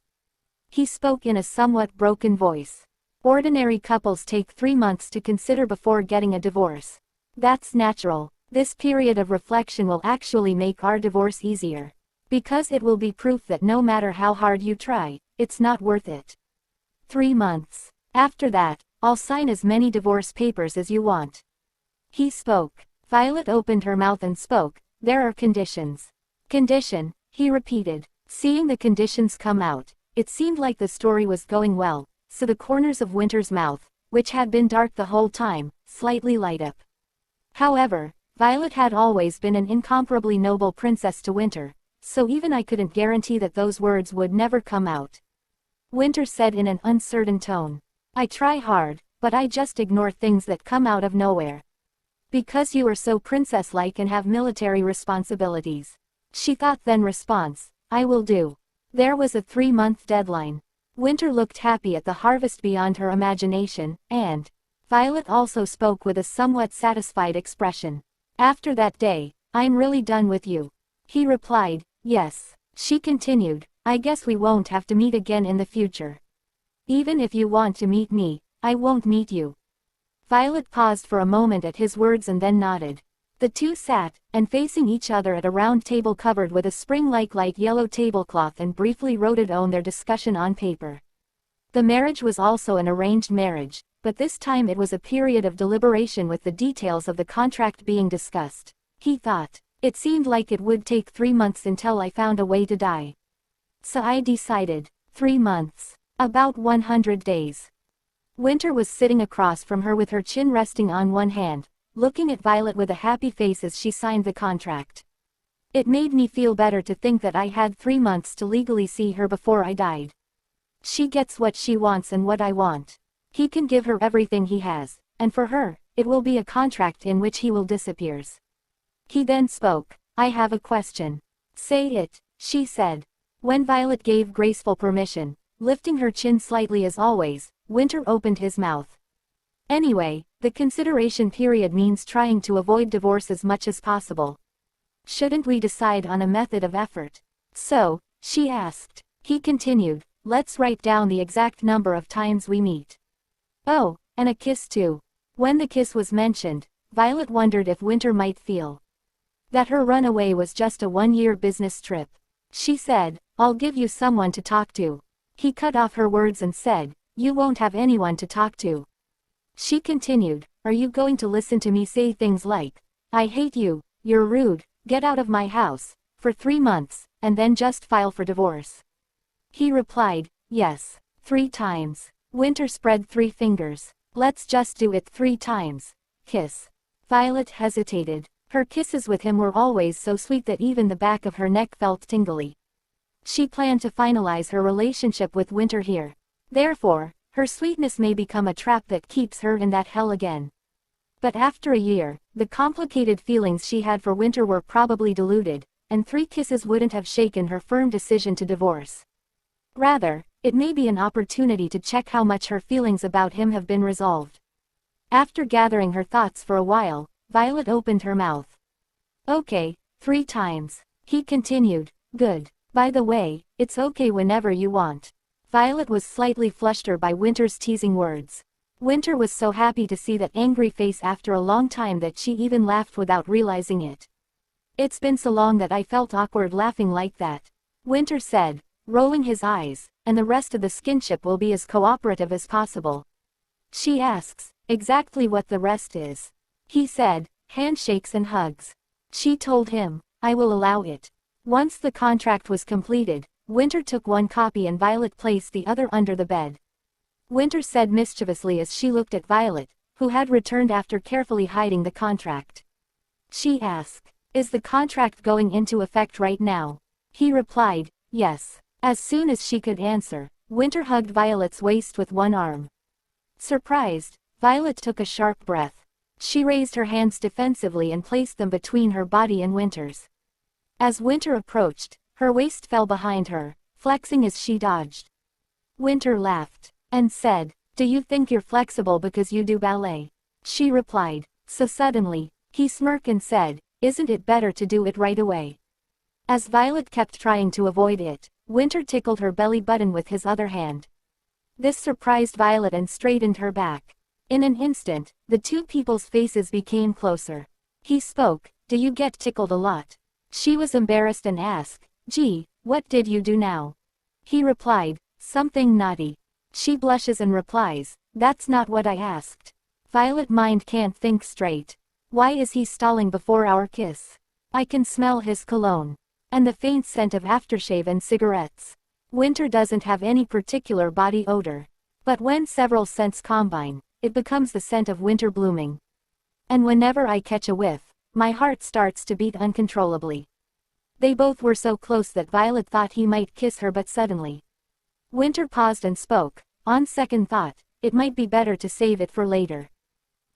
He spoke in a somewhat broken voice. Ordinary couples take 3 months to consider before getting a divorce. That's natural. This period of reflection will actually make our divorce easier. Because it will be proof that no matter how hard you try, it's not worth it. 3 months. After that, I'll sign as many divorce papers as you want. He spoke. Violet opened her mouth and spoke. There are conditions. Condition, he repeated. Seeing the conditions come out, it seemed like the story was going well, so the corners of Winter's mouth, which had been dark the whole time, slightly light up. However, Violet had always been an incomparably noble princess to Winter, so even I couldn't guarantee that those words would never come out. Winter said in an uncertain tone. I try hard, but I just ignore things that come out of nowhere. Because you are so princess-like and have military responsibilities. She thought, then response, I will do. There was a 3-month deadline. Winter looked happy at the harvest beyond her imagination, and Violet also spoke with a somewhat satisfied expression. After that day, I'm really done with you. He replied, yes. She continued, I guess we won't have to meet again in the future. Even if you want to meet me, I won't meet you. Violet paused for a moment at his words and then nodded. The two sat, and facing each other at a round table covered with a spring-like light yellow tablecloth, and briefly wrote on their discussion on paper. The marriage was also an arranged marriage, but this time it was a period of deliberation with the details of the contract being discussed. He thought, it seemed like it would take 3 months until I found a way to die. So I decided, 3 months. About 100 days. Winter was sitting across from her with her chin resting on one hand, looking at Violet with a happy face as she signed the contract. It made me feel better to think that I had 3 months to legally see her before I died. She gets what she wants and what I want. He can give her everything he has, and for her, it will be a contract in which he will disappear. He then spoke, I have a question. Say it, she said. When Violet gave graceful permission, lifting her chin slightly as always, Winter opened his mouth. Anyway, the consideration period means trying to avoid divorce as much as possible. Shouldn't we decide on a method of effort? So, she asked. He continued, let's write down the exact number of times we meet. Oh, and a kiss too. When the kiss was mentioned, Violet wondered if Winter might feel that her runaway was just a 1-year business trip. She said, I'll give you someone to talk to. He cut off her words and said, you won't have anyone to talk to. She continued, are you going to listen to me say things like, I hate you, you're rude, get out of my house, for 3 months, and then just file for divorce? He replied, yes, 3 times. Winter spread 3 fingers. Let's just do it 3 times. Kiss. Violet hesitated. Her kisses with him were always so sweet that even the back of her neck felt tingly. She planned to finalize her relationship with Winter here. Therefore, her sweetness may become a trap that keeps her in that hell again. But after a year, the complicated feelings she had for Winter were probably diluted, and 3 kisses wouldn't have shaken her firm decision to divorce. Rather, it may be an opportunity to check how much her feelings about him have been resolved. After gathering her thoughts for a while, Violet opened her mouth. Okay, 3 times. He continued, good. By the way, it's okay whenever you want. Violet was slightly flustered by Winter's teasing words. Winter was so happy to see that angry face after a long time that she even laughed without realizing it. It's been so long that I felt awkward laughing like that. Winter said, rolling his eyes, and the rest of the skinship will be as cooperative as possible. She asks, exactly what the rest is. He said, handshakes and hugs. She told him, I will allow it. Once the contract was completed, Winter took 1 copy and Violet placed the other under the bed. Winter said mischievously as she looked at Violet, who had returned after carefully hiding the contract. She asked, is the contract going into effect right now? He replied, yes. As soon as she could answer, Winter hugged Violet's waist with one arm. Surprised, Violet took a sharp breath. She raised her hands defensively and placed them between her body and Winter's. As Winter approached, her waist fell behind her, flexing as she dodged. Winter laughed and said, "Do you think you're flexible because you do ballet?" She replied. So suddenly, he smirked and said, "Isn't it better to do it right away?" As Violet kept trying to avoid it, Winter tickled her belly button with his other hand. This surprised Violet and straightened her back. In an instant, the two people's faces became closer. He spoke, "Do you get tickled a lot?" She was embarrassed and asked, "Gee, what did you do now?" He replied, "Something naughty." She blushes and replies, "That's not what I asked." Violet mind can't think straight. Why is he stalling before our kiss? I can smell his cologne. And the faint scent of aftershave and cigarettes. Winter doesn't have any particular body odor. But when several scents combine, it becomes the scent of winter blooming. And whenever I catch a whiff, my heart starts to beat uncontrollably. They both were so close that Violet thought he might kiss her, but suddenly Winter paused and spoke, "On second thought, it might be better to save it for later.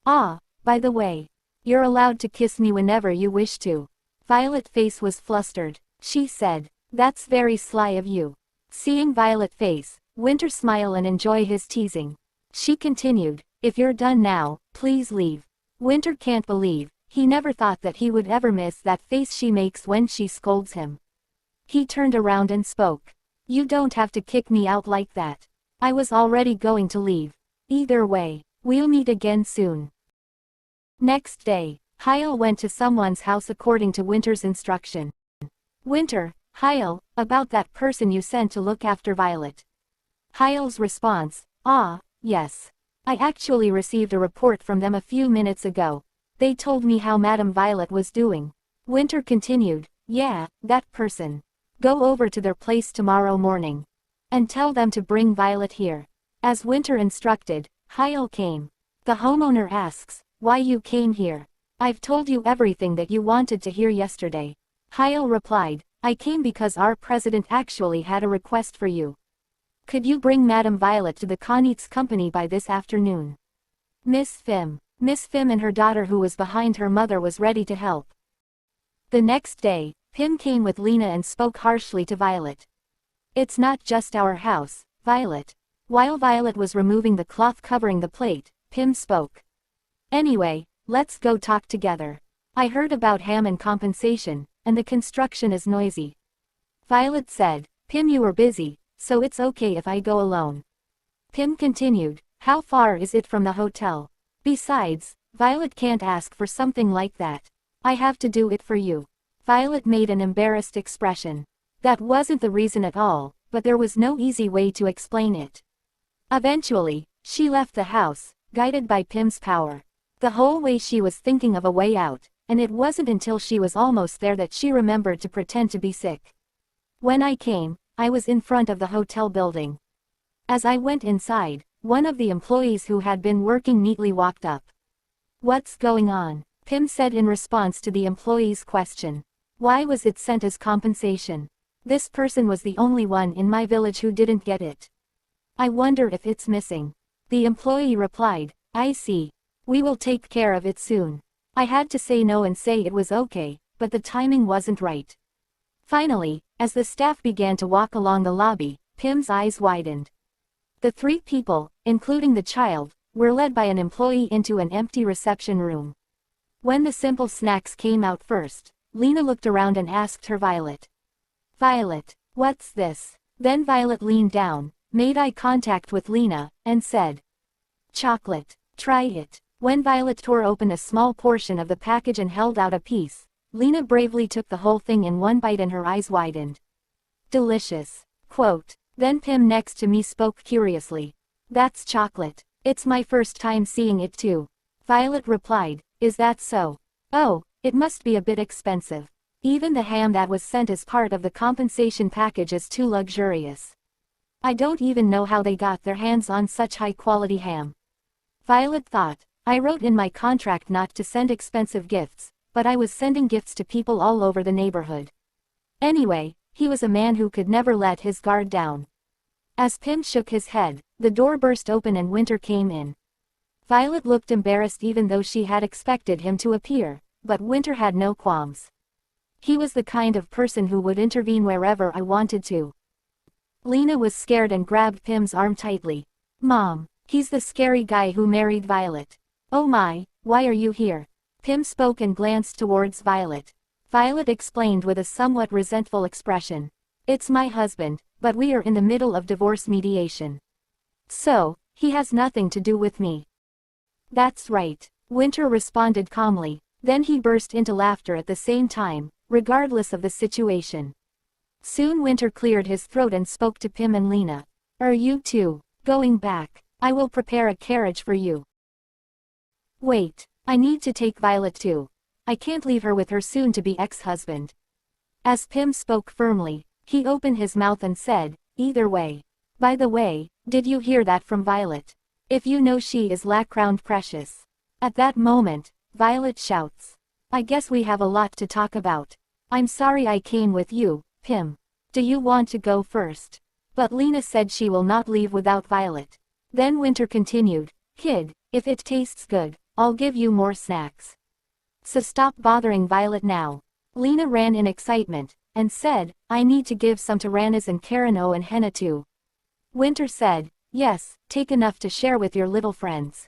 Ah, by the way, you're allowed to kiss me whenever you wish to." Violet's face was flustered. She said, "That's very sly of you." Seeing Violet's face, Winter smiled and enjoyed his teasing. She continued, "If you're done now, please leave." Winter can't believe, he never thought that he would ever miss that face she makes when she scolds him. He turned around and spoke. "You don't have to kick me out like that. I was already going to leave. Either way, we'll meet again soon." Next day, Hyle went to someone's house according to Winter's instruction. "Winter, Hyle, about that person you sent to look after Violet." Hyle's response, "Ah, yes. I actually received a report from them a few minutes ago. They told me how Madame Violet was doing." Winter continued, "Yeah, that person. Go over to their place tomorrow morning. And tell them to bring Violet here." As Winter instructed, Hyle came. The homeowner asks, "Why you came here?" "I've told you everything that you wanted to hear yesterday." Hyle replied, "I came because our president actually had a request for you. Could you bring Madame Violet to the Connie's company by this afternoon?" Miss Phim and her daughter, who was behind her mother, was ready to help. The next day, Pim came with Lena and spoke harshly to Violet. "It's not just our house, Violet." While Violet was removing the cloth covering the plate, Pim spoke. "Anyway, let's go talk together. I heard about ham and compensation, and the construction is noisy." Violet said, "Pim, you were busy, so it's okay if I go alone." Pim continued, "How far is it from the hotel? Besides, Violet can't ask for something like that. I have to do it for you." Violet made an embarrassed expression. That wasn't the reason at all, but there was no easy way to explain it. Eventually, she left the house, guided by Pim's power. The whole way she was thinking of a way out, and it wasn't until she was almost there that she remembered to pretend to be sick. "When I came, I was in front of the hotel building. As I went inside, one of the employees who had been working neatly walked up." "What's going on?" Pim said in response to the employee's question. "Why was it sent as compensation? This person was the only one in my village who didn't get it. I wonder if it's missing." The employee replied, "I see. We will take care of it soon. I had to say no and say it was okay, but the timing wasn't right." Finally, as the staff began to walk along the lobby, Pim's eyes widened. The three people, including the child, were led by an employee into an empty reception room. When the simple snacks came out first, Lena looked around and asked her Violet. "Violet, what's this?" Then Violet leaned down, made eye contact with Lena, and said, "Chocolate. Try it." When Violet tore open a small portion of the package and held out a piece, Lena bravely took the whole thing in one bite and her eyes widened. "Delicious." Quote. Then Pim next to me spoke curiously. "That's chocolate. It's my first time seeing it too." Violet replied, "Is that so? Oh, it must be a bit expensive. Even the ham that was sent as part of the compensation package is too luxurious. I don't even know how they got their hands on such high-quality ham." Violet thought, "I wrote in my contract not to send expensive gifts, but I was sending gifts to people all over the neighborhood." Anyway, he was a man who could never let his guard down. As Pim shook his head, The door burst open and Winter came in. Violet looked embarrassed even though she had expected him to appear, but Winter had no qualms. He was the kind of person who would intervene wherever I wanted to. Lena was scared and grabbed Pim's arm tightly. Mom, he's the scary guy who married Violet. Oh my, why are you here? Pim spoke and glanced towards Violet. Violet explained with a somewhat resentful expression. It's my husband, but we are in the middle of divorce mediation. So, he has nothing to do with me. That's right, Winter responded calmly. Then he burst into laughter at the same time, regardless of the situation. Soon Winter cleared his throat and spoke to Pim and Lena. Are you two going back? I will prepare a carriage for you. Wait, I need to take Violet too. I can't leave her with her soon-to-be ex-husband. As Pim spoke firmly, he opened his mouth and said, either way. By the way, did you hear that from Violet? If you know she is lacround precious. At that moment, Violet shouts. I guess we have a lot to talk about. I'm sorry I came with you, Pim. Do you want to go first? But Lena said she will not leave without Violet. Then Winter continued, kid, if it tastes good, I'll give you more snacks. So stop bothering Violet now. Lena ran in excitement, and said, I need to give some to Ranaz and Karano and Henna too. Winter said, yes, take enough to share with your little friends.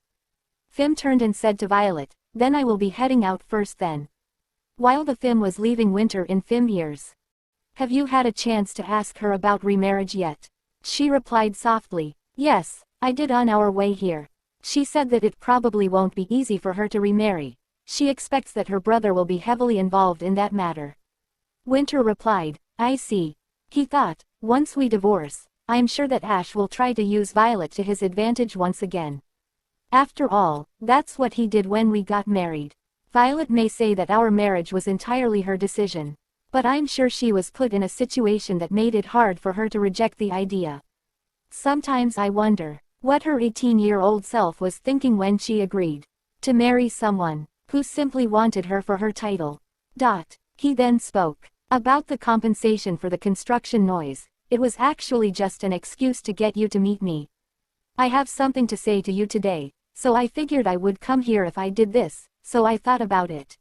Fim turned and said to Violet, then I will be heading out first then. While the Fim was leaving Winter in Fim ears. Have you had a chance to ask her about remarriage yet? She replied softly, yes, I did on our way here. She said that it probably won't be easy for her to remarry. She expects that her brother will be heavily involved in that matter. Winter replied, I see. He thought, once we divorce, I am sure that Ash will try to use Violet to his advantage once again. After all, that's what he did when we got married. Violet may say that our marriage was entirely her decision. But I'm sure she was put in a situation that made it hard for her to reject the idea. Sometimes I wonder what her 18-year-old self was thinking when she agreed to marry someone who simply wanted her for her title. He then spoke about the compensation for the construction noise. It was actually just an excuse to get you to meet me. I have something to say to you today, so I figured I would come here if I did this, so I thought about it.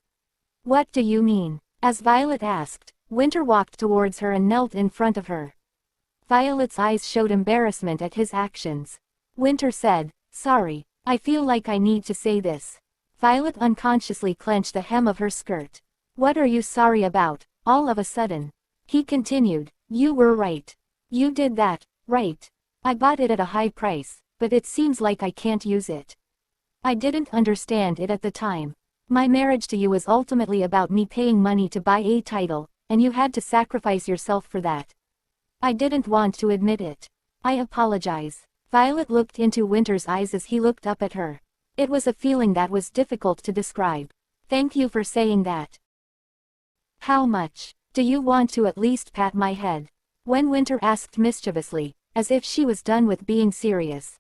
What do you mean? As Violet asked, Winter walked towards her and knelt in front of her. Violet's eyes showed embarrassment at his actions. Winter said, sorry, I feel like I need to say this. Violet unconsciously clenched the hem of her skirt. What are you sorry about, all of a sudden? He continued, you were right. You did that, right? I bought it at a high price, but it seems like I can't use it. I didn't understand it at the time. My marriage to you was ultimately about me paying money to buy a title, and you had to sacrifice yourself for that. I didn't want to admit it. I apologize. Violet looked into Winter's eyes as he looked up at her. It was a feeling that was difficult to describe. Thank you for saying that. How much? Do you want to at least pat my head? When Winter asked mischievously, as if she was done with being serious.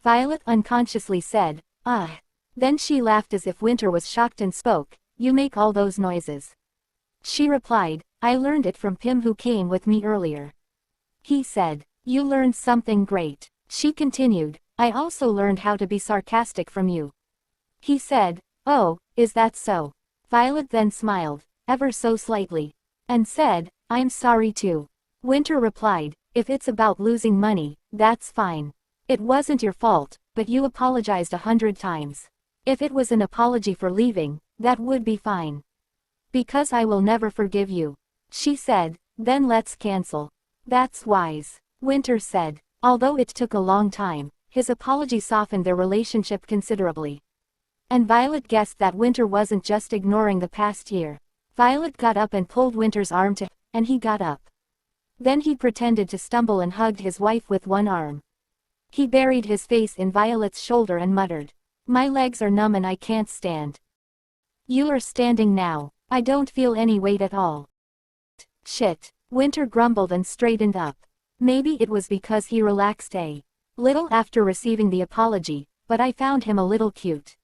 Violet unconsciously said, ah. Then she laughed as if Winter was shocked and spoke, you make all those noises. She replied, I learned it from Pim who came with me earlier. He said, you learned something great. She continued, I also learned how to be sarcastic from you. He said, oh, is that so? Violet then smiled, ever so slightly, and said, I'm sorry too. Winter replied, if it's about losing money, that's fine. It wasn't your fault, but you apologized 100 times. If it was an apology for leaving, that would be fine. Because I will never forgive you. She said, then let's cancel. That's wise. Winter said, although it took a long time, his apology softened their relationship considerably. And Violet guessed that Winter wasn't just ignoring the past year. Violet got up and pulled Winter's arm and he got up. Then he pretended to stumble and hugged his wife with one arm. He buried his face in Violet's shoulder and muttered, my legs are numb and I can't stand. You are standing now. I don't feel any weight at all. Shit. Winter grumbled and straightened up. Maybe it was because he relaxed a little after receiving the apology, but I found him a little cute.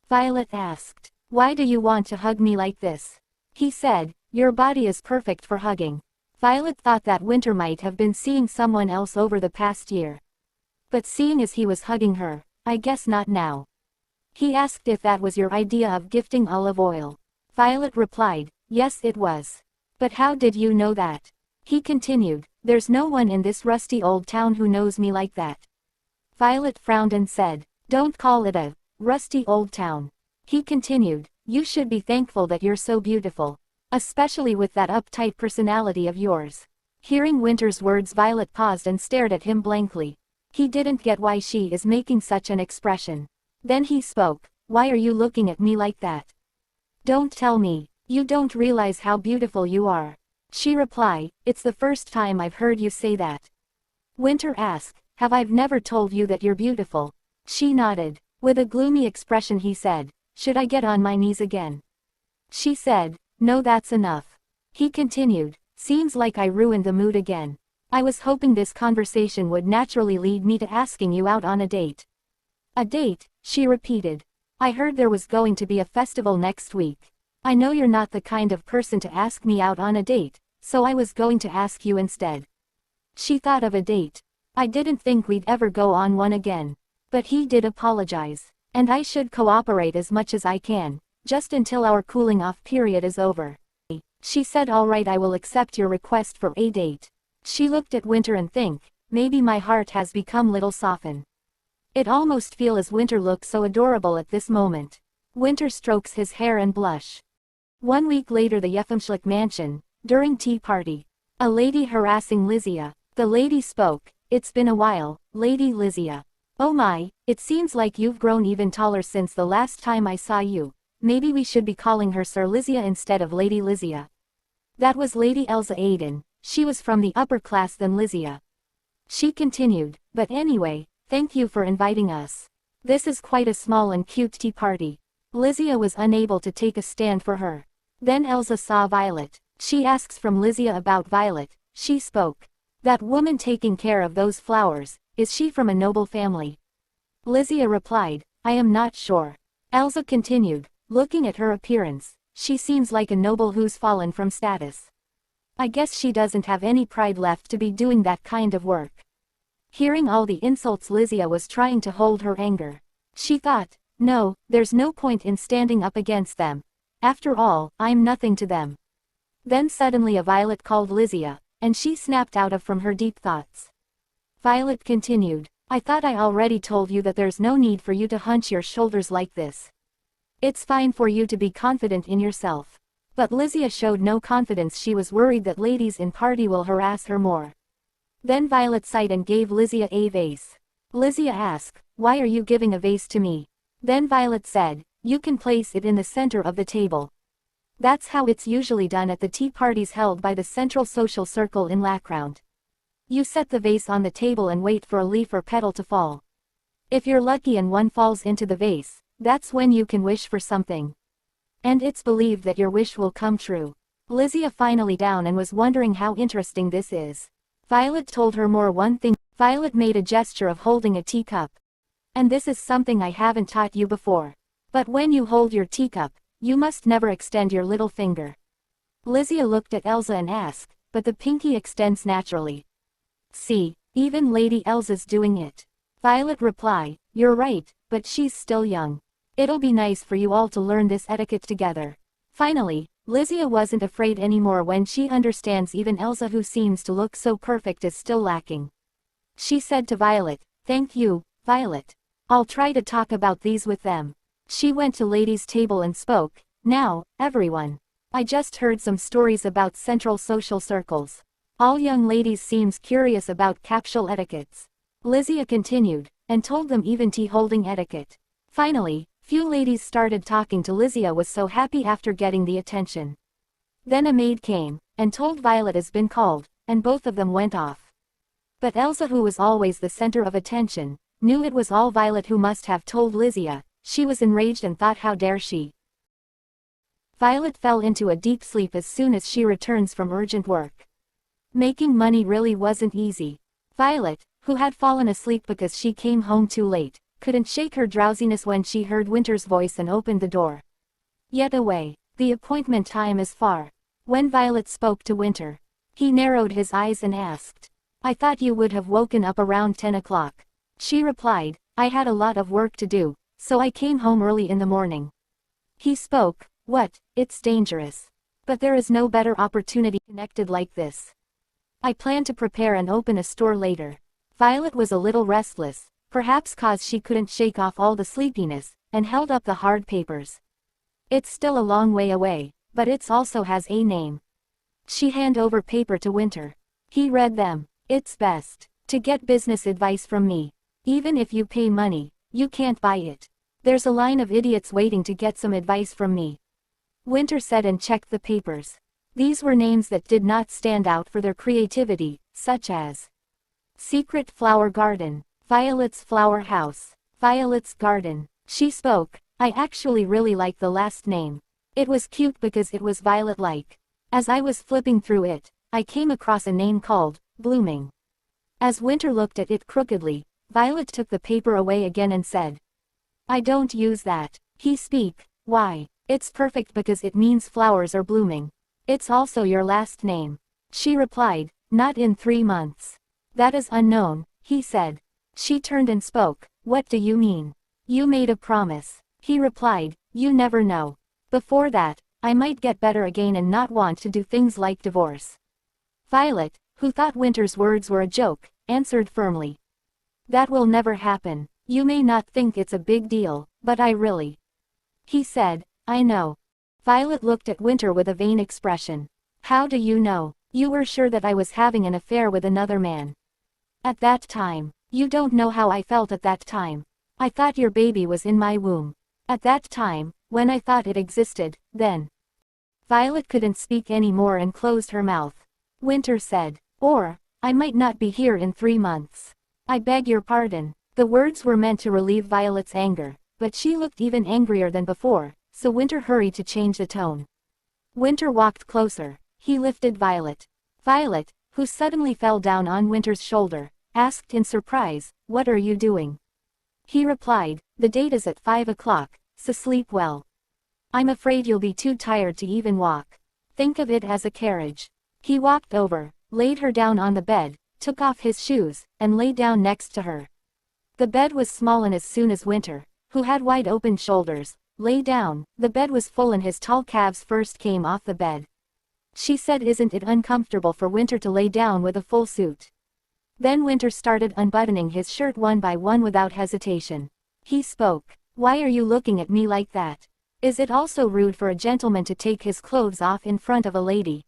Violet asked, why do you want to hug me like this? He said, your body is perfect for hugging. Violet thought that Winter might have been seeing someone else over the past year. But seeing as he was hugging her, I guess not now. He asked if that was your idea of gifting olive oil. Violet replied, yes it was. But how did you know that? He continued, there's no one in this rusty old town who knows me like that. Violet frowned and said, don't call it a rusty old town. He continued, you should be thankful that you're so beautiful. Especially with that uptight personality of yours. Hearing Winter's words, Violet paused and stared at him blankly. He didn't get why she is making such an expression. Then he spoke, why are you looking at me like that? Don't tell me, you don't realize how beautiful you are. She replied, it's the first time I've heard you say that. Winter asked, have I never told you that you're beautiful? She nodded. With a gloomy expression he said, should I get on my knees again? She said, no, that's enough. He continued, seems like I ruined the mood again. I was hoping this conversation would naturally lead me to asking you out on a date. A date, she repeated. I heard there was going to be a festival next week. I know you're not the kind of person to ask me out on a date, so I was going to ask you instead. She thought of a date. I didn't think we'd ever go on one again. But he did apologize. And I should cooperate as much as I can, just until our cooling off period is over. She said, all right, I will accept your request for a date. She looked at Winter and think, maybe my heart has become little softened. It almost feel as Winter looks so adorable at this moment. Winter strokes his hair and blush. 1 week later, the Yefimschlick mansion, during tea party. A lady harassing Lysia. The lady spoke, it's been a while, Lady Lysia. Oh my, it seems like you've grown even taller since the last time I saw you. Maybe we should be calling her Sir Lysia instead of Lady Lysia. That was Lady Elsa Aiden, she was from the upper class than Lysia. She continued, but anyway, thank you for inviting us. This is quite a small and cute tea party. Lysia was unable to take a stand for her. Then Elsa saw Violet. She asks from Lysia about Violet. She spoke. That woman taking care of those flowers, is she from a noble family? Lysia replied, I am not sure. Elsa continued, looking at her appearance, she seems like a noble who's fallen from status. I guess she doesn't have any pride left to be doing that kind of work. Hearing all the insults, Lysia was trying to hold her anger. She thought, no, there's no point in standing up against them. After all, I'm nothing to them. Then suddenly a Violet called Lysia, and she snapped out of from her deep thoughts. Violet continued, I thought I already told you that there's no need for you to hunch your shoulders like this. It's fine for you to be confident in yourself. But Lysia showed no confidence. She was worried that ladies in party will harass her more. Then Violet sighed and gave Lysia a vase. Lysia asked, why are you giving a vase to me? Then Violet said, you can place it in the center of the table. That's how it's usually done at the tea parties held by the Central Social Circle in Lackround. You set the vase on the table and wait for a leaf or petal to fall. If you're lucky and one falls into the vase, that's when you can wish for something. And it's believed that your wish will come true. Lysia finally down and was wondering how interesting this is. Violet told her more. One thing, Violet made a gesture of holding a teacup. And this is something I haven't taught you before. But when you hold your teacup, you must never extend your little finger. Lysia looked at Elsa and asked, but the pinky extends naturally. See, even Lady Elsa's doing it. Violet replied, you're right, but she's still young. It'll be nice for you all to learn this etiquette together. Finally, Lysia wasn't afraid anymore when she understands even Elsa, who seems to look so perfect, is still lacking. She said to Violet, thank you, Violet. I'll try to talk about these with them. She went to Lady's table and spoke, now, everyone. I just heard some stories about central social circles. All young ladies seems curious about capsule etiquettes. Lysia continued, and told them even tea holding etiquette. Finally, few ladies started talking to Lysia, was so happy after getting the attention. Then a maid came, and told Violet has been called, and both of them went off. But Elsa, who was always the center of attention, knew it was all Violet who must have told Lysia. She was enraged and thought, how dare she? Violet fell into a deep sleep as soon as she returns from urgent work. Making money really wasn't easy. Violet, who had fallen asleep because she came home too late, couldn't shake her drowsiness when she heard Winter's voice and opened the door. Yet away, the appointment time is far. When Violet spoke to Winter, he narrowed his eyes and asked, I thought you would have woken up around 10 o'clock. She replied, I had a lot of work to do, so I came home early in the morning. He spoke, what, it's dangerous. But there is no better opportunity connected like this. I plan to prepare and open a store later. Violet was a little restless, perhaps cause she couldn't shake off all the sleepiness, and held up the hard papers. It's still a long way away, but it also has a name. She handed over paper to Winter. He read them. It's best to get business advice from me. Even if you pay money, you can't buy it. There's a line of idiots waiting to get some advice from me. Winter said and checked the papers. These were names that did not stand out for their creativity, such as Secret Flower Garden, Violet's Flower House, Violet's Garden. She spoke, I actually really like the last name. It was cute because it was Violet-like. As I was flipping through it, I came across a name called Blooming. As Winter looked at it crookedly, Violet took the paper away again and said, I don't use that. He speak, why? It's perfect because it means flowers are blooming. It's also your last name. She replied, not in 3 months. That is unknown, he said. She turned and spoke, what do you mean? You made a promise. He replied, you never know. Before that, I might get better again and not want to do things like divorce. Violet, who thought Winter's words were a joke, answered firmly. That will never happen. You may not think it's a big deal, but I really. He said, I know. Violet looked at Winter with a vain expression. How do you know? You were sure that I was having an affair with another man. At that time. You don't know how I felt at that time. I thought your baby was in my womb. At that time, when I thought it existed, then. Violet couldn't speak any more and closed her mouth. Winter said, or, I might not be here in 3 months. I beg your pardon. The words were meant to relieve Violet's anger, but she looked even angrier than before, so Winter hurried to change the tone. Winter walked closer. He lifted Violet. Violet, who suddenly fell down on Winter's shoulder, asked in surprise, what are you doing? He replied, the date is at 5 o'clock, so sleep well. I'm afraid you'll be too tired to even walk. Think of it as a carriage. He walked over, laid her down on the bed, took off his shoes, and lay down next to her. The bed was small and as soon as Winter, who had wide open shoulders, lay down, the bed was full and his tall calves first came off the bed. She said, isn't it uncomfortable for Winter to lay down with a full suit? Then Winter started unbuttoning his shirt one by one without hesitation. He spoke, why are you looking at me like that? Is it also rude for a gentleman to take his clothes off in front of a lady?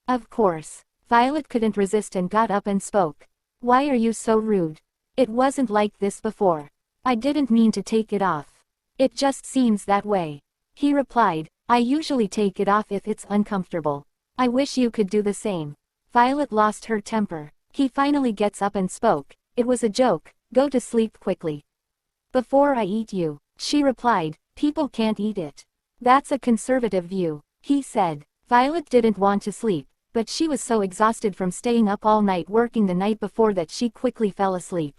Of course. Violet couldn't resist and got up and spoke. Why are you so rude? It wasn't like this before. I didn't mean to take it off. It just seems that way. He replied, I usually take it off if it's uncomfortable. I wish you could do the same. Violet lost her temper. He finally gets up and spoke, it was a joke, go to sleep quickly. Before I eat you, she replied, people can't eat it. That's a conservative view, he said. Violet didn't want to sleep, but she was so exhausted from staying up all night working the night before that she quickly fell asleep.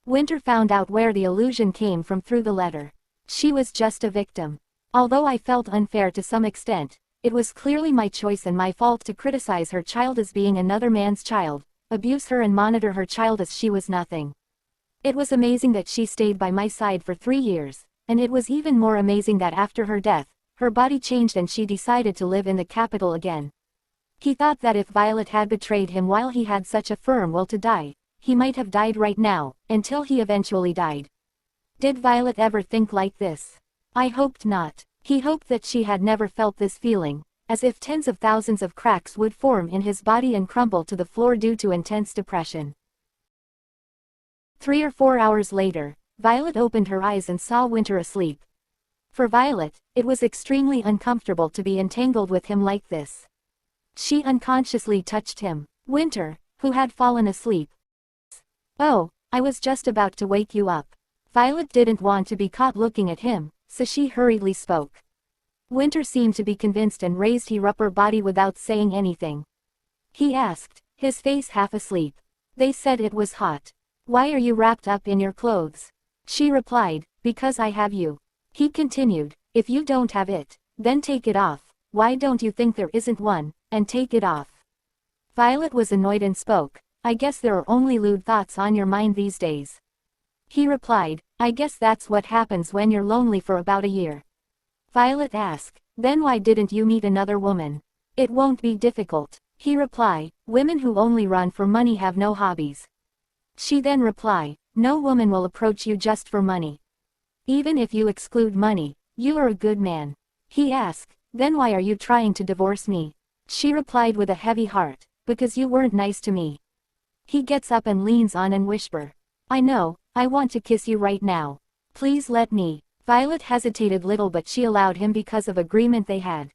Winter found out where the illusion came from through the letter. She was just a victim. Although I felt unfair to some extent, it was clearly my choice and my fault to criticize her child as being another man's child, abuse her and monitor her child as she was nothing. It was amazing that she stayed by my side for 3 years, and it was even more amazing that after her death, her body changed and she decided to live in the capital again. He thought that if Violet had betrayed him while he had such a firm will to die, he might have died right now, until he eventually died. Did Violet ever think like this? I hoped not. He hoped that she had never felt this feeling, as if tens of thousands of cracks would form in his body and crumble to the floor due to intense depression. 3 or 4 hours later, Violet opened her eyes and saw Winter asleep. For Violet, it was extremely uncomfortable to be entangled with him like this. She unconsciously touched him. Winter, who had fallen asleep. Oh, I was just about to wake you up. Violet didn't want to be caught looking at him, so she hurriedly spoke. Winter seemed to be convinced and raised her upper body without saying anything. He asked, his face half asleep. They said it was hot. Why are you wrapped up in your clothes? She replied, because I have you. He continued, if you don't have it, then take it off. Why don't you think there isn't one, and take it off? Violet was annoyed and spoke, I guess there are only lewd thoughts on your mind these days. He replied, I guess that's what happens when you're lonely for about a year. Violet asked, then why didn't you meet another woman? It won't be difficult. He replied, women who only run for money have no hobbies. She then replied, no woman will approach you just for money. Even if you exclude money, you are a good man. He asked, then why are you trying to divorce me? She replied with a heavy heart, because you weren't nice to me. He gets up and leans on and whisper, I know, I want to kiss you right now. Please let me. Violet hesitated little but she allowed him because of agreement they had.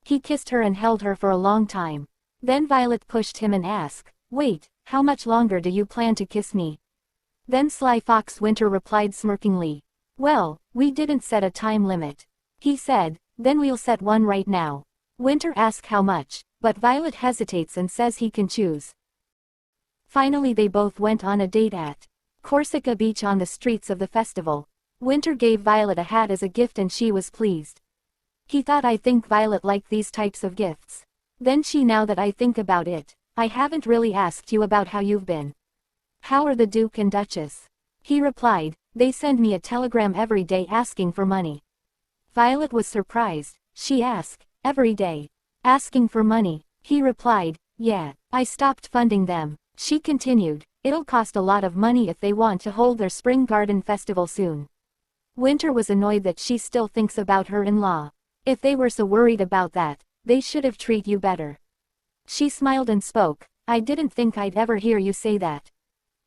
He kissed her and held her for a long time. Then Violet pushed him and asked, wait, how much longer do you plan to kiss me? Then Sly Fox Winter replied smirkingly, well, we didn't set a time limit. He said, then we'll set one right now. Winter asks how much, but Violet hesitates and says he can choose. Finally they both went on a date at Corsica Beach on the streets of the festival. Winter gave Violet a hat as a gift and she was pleased. He thought I think Violet liked these types of gifts. Then she now that I think about it, I haven't really asked you about how you've been. How are the Duke and Duchess? He replied, they send me a telegram every day asking for money. Violet was surprised. She asked, every day? Asking for money? He replied, yeah, I stopped funding them. She continued, it'll cost a lot of money if they want to hold their spring garden festival soon. Winter was annoyed that she still thinks about her in-law. If they were so worried about that, they should have treated you better. She smiled and spoke, I didn't think I'd ever hear you say that.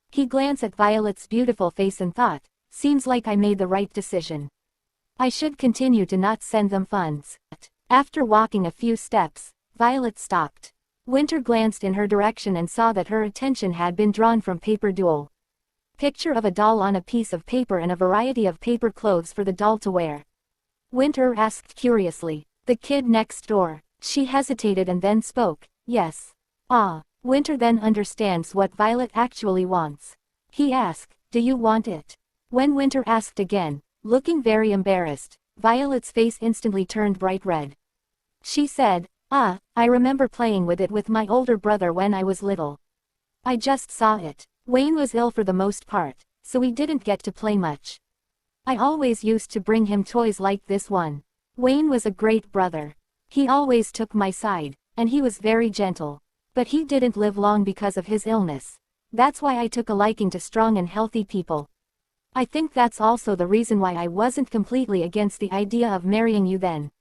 He glanced at Violet's beautiful face and thought, seems like I made the right decision. I should continue to not send them funds. After walking a few steps, Violet stopped. Winter glanced in her direction and saw that her attention had been drawn from paper doll. Picture of a doll on a piece of paper and a variety of paper clothes for the doll to wear. Winter asked curiously, the kid next door. She hesitated and then spoke, yes. Ah. Winter then understands what Violet actually wants. He asked, do you want it? When Winter asked again, looking very embarrassed, Violet's face instantly turned bright red. She said, ah, I remember playing with it with my older brother when I was little. I just saw it. Wayne was ill for the most part, so we didn't get to play much. I always used to bring him toys like this one. Wayne was a great brother. He always took my side, and he was very gentle. But he didn't live long because of his illness. That's why I took a liking to strong and healthy people. I think that's also the reason why I wasn't completely against the idea of marrying you then.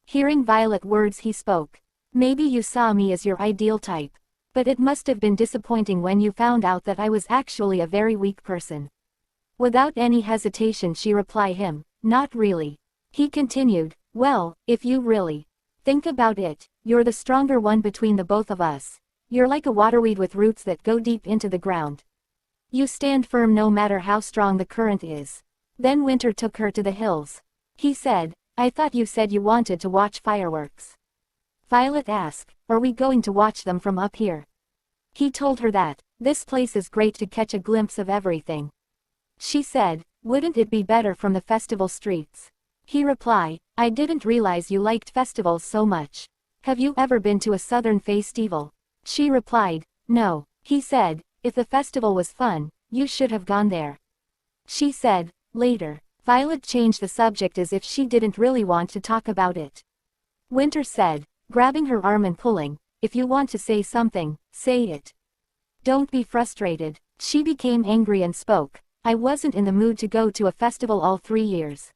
Hearing Violet's words he spoke. Maybe you saw me as your ideal type. But it must have been disappointing when you found out that I was actually a very weak person. Without any hesitation she replied him, not really. He continued, well, if you really think about it, you're the stronger one between the both of us. You're like a waterweed with roots that go deep into the ground. You stand firm no matter how strong the current is. Then Winter took her to the hills. He said, I thought you said you wanted to watch fireworks. Violet asked, are we going to watch them from up here? He told her that, this place is great to catch a glimpse of everything. She said, wouldn't it be better from the festival streets? He replied, I didn't realize you liked festivals so much. Have you ever been to a southern festival? She replied, no. He said, if the festival was fun, you should have gone there. She said, later. Violet changed the subject as if she didn't really want to talk about it. Winter said, grabbing her arm and pulling, if you want to say something, say it. Don't be frustrated. She became angry and spoke, I wasn't in the mood to go to a festival all 3 years.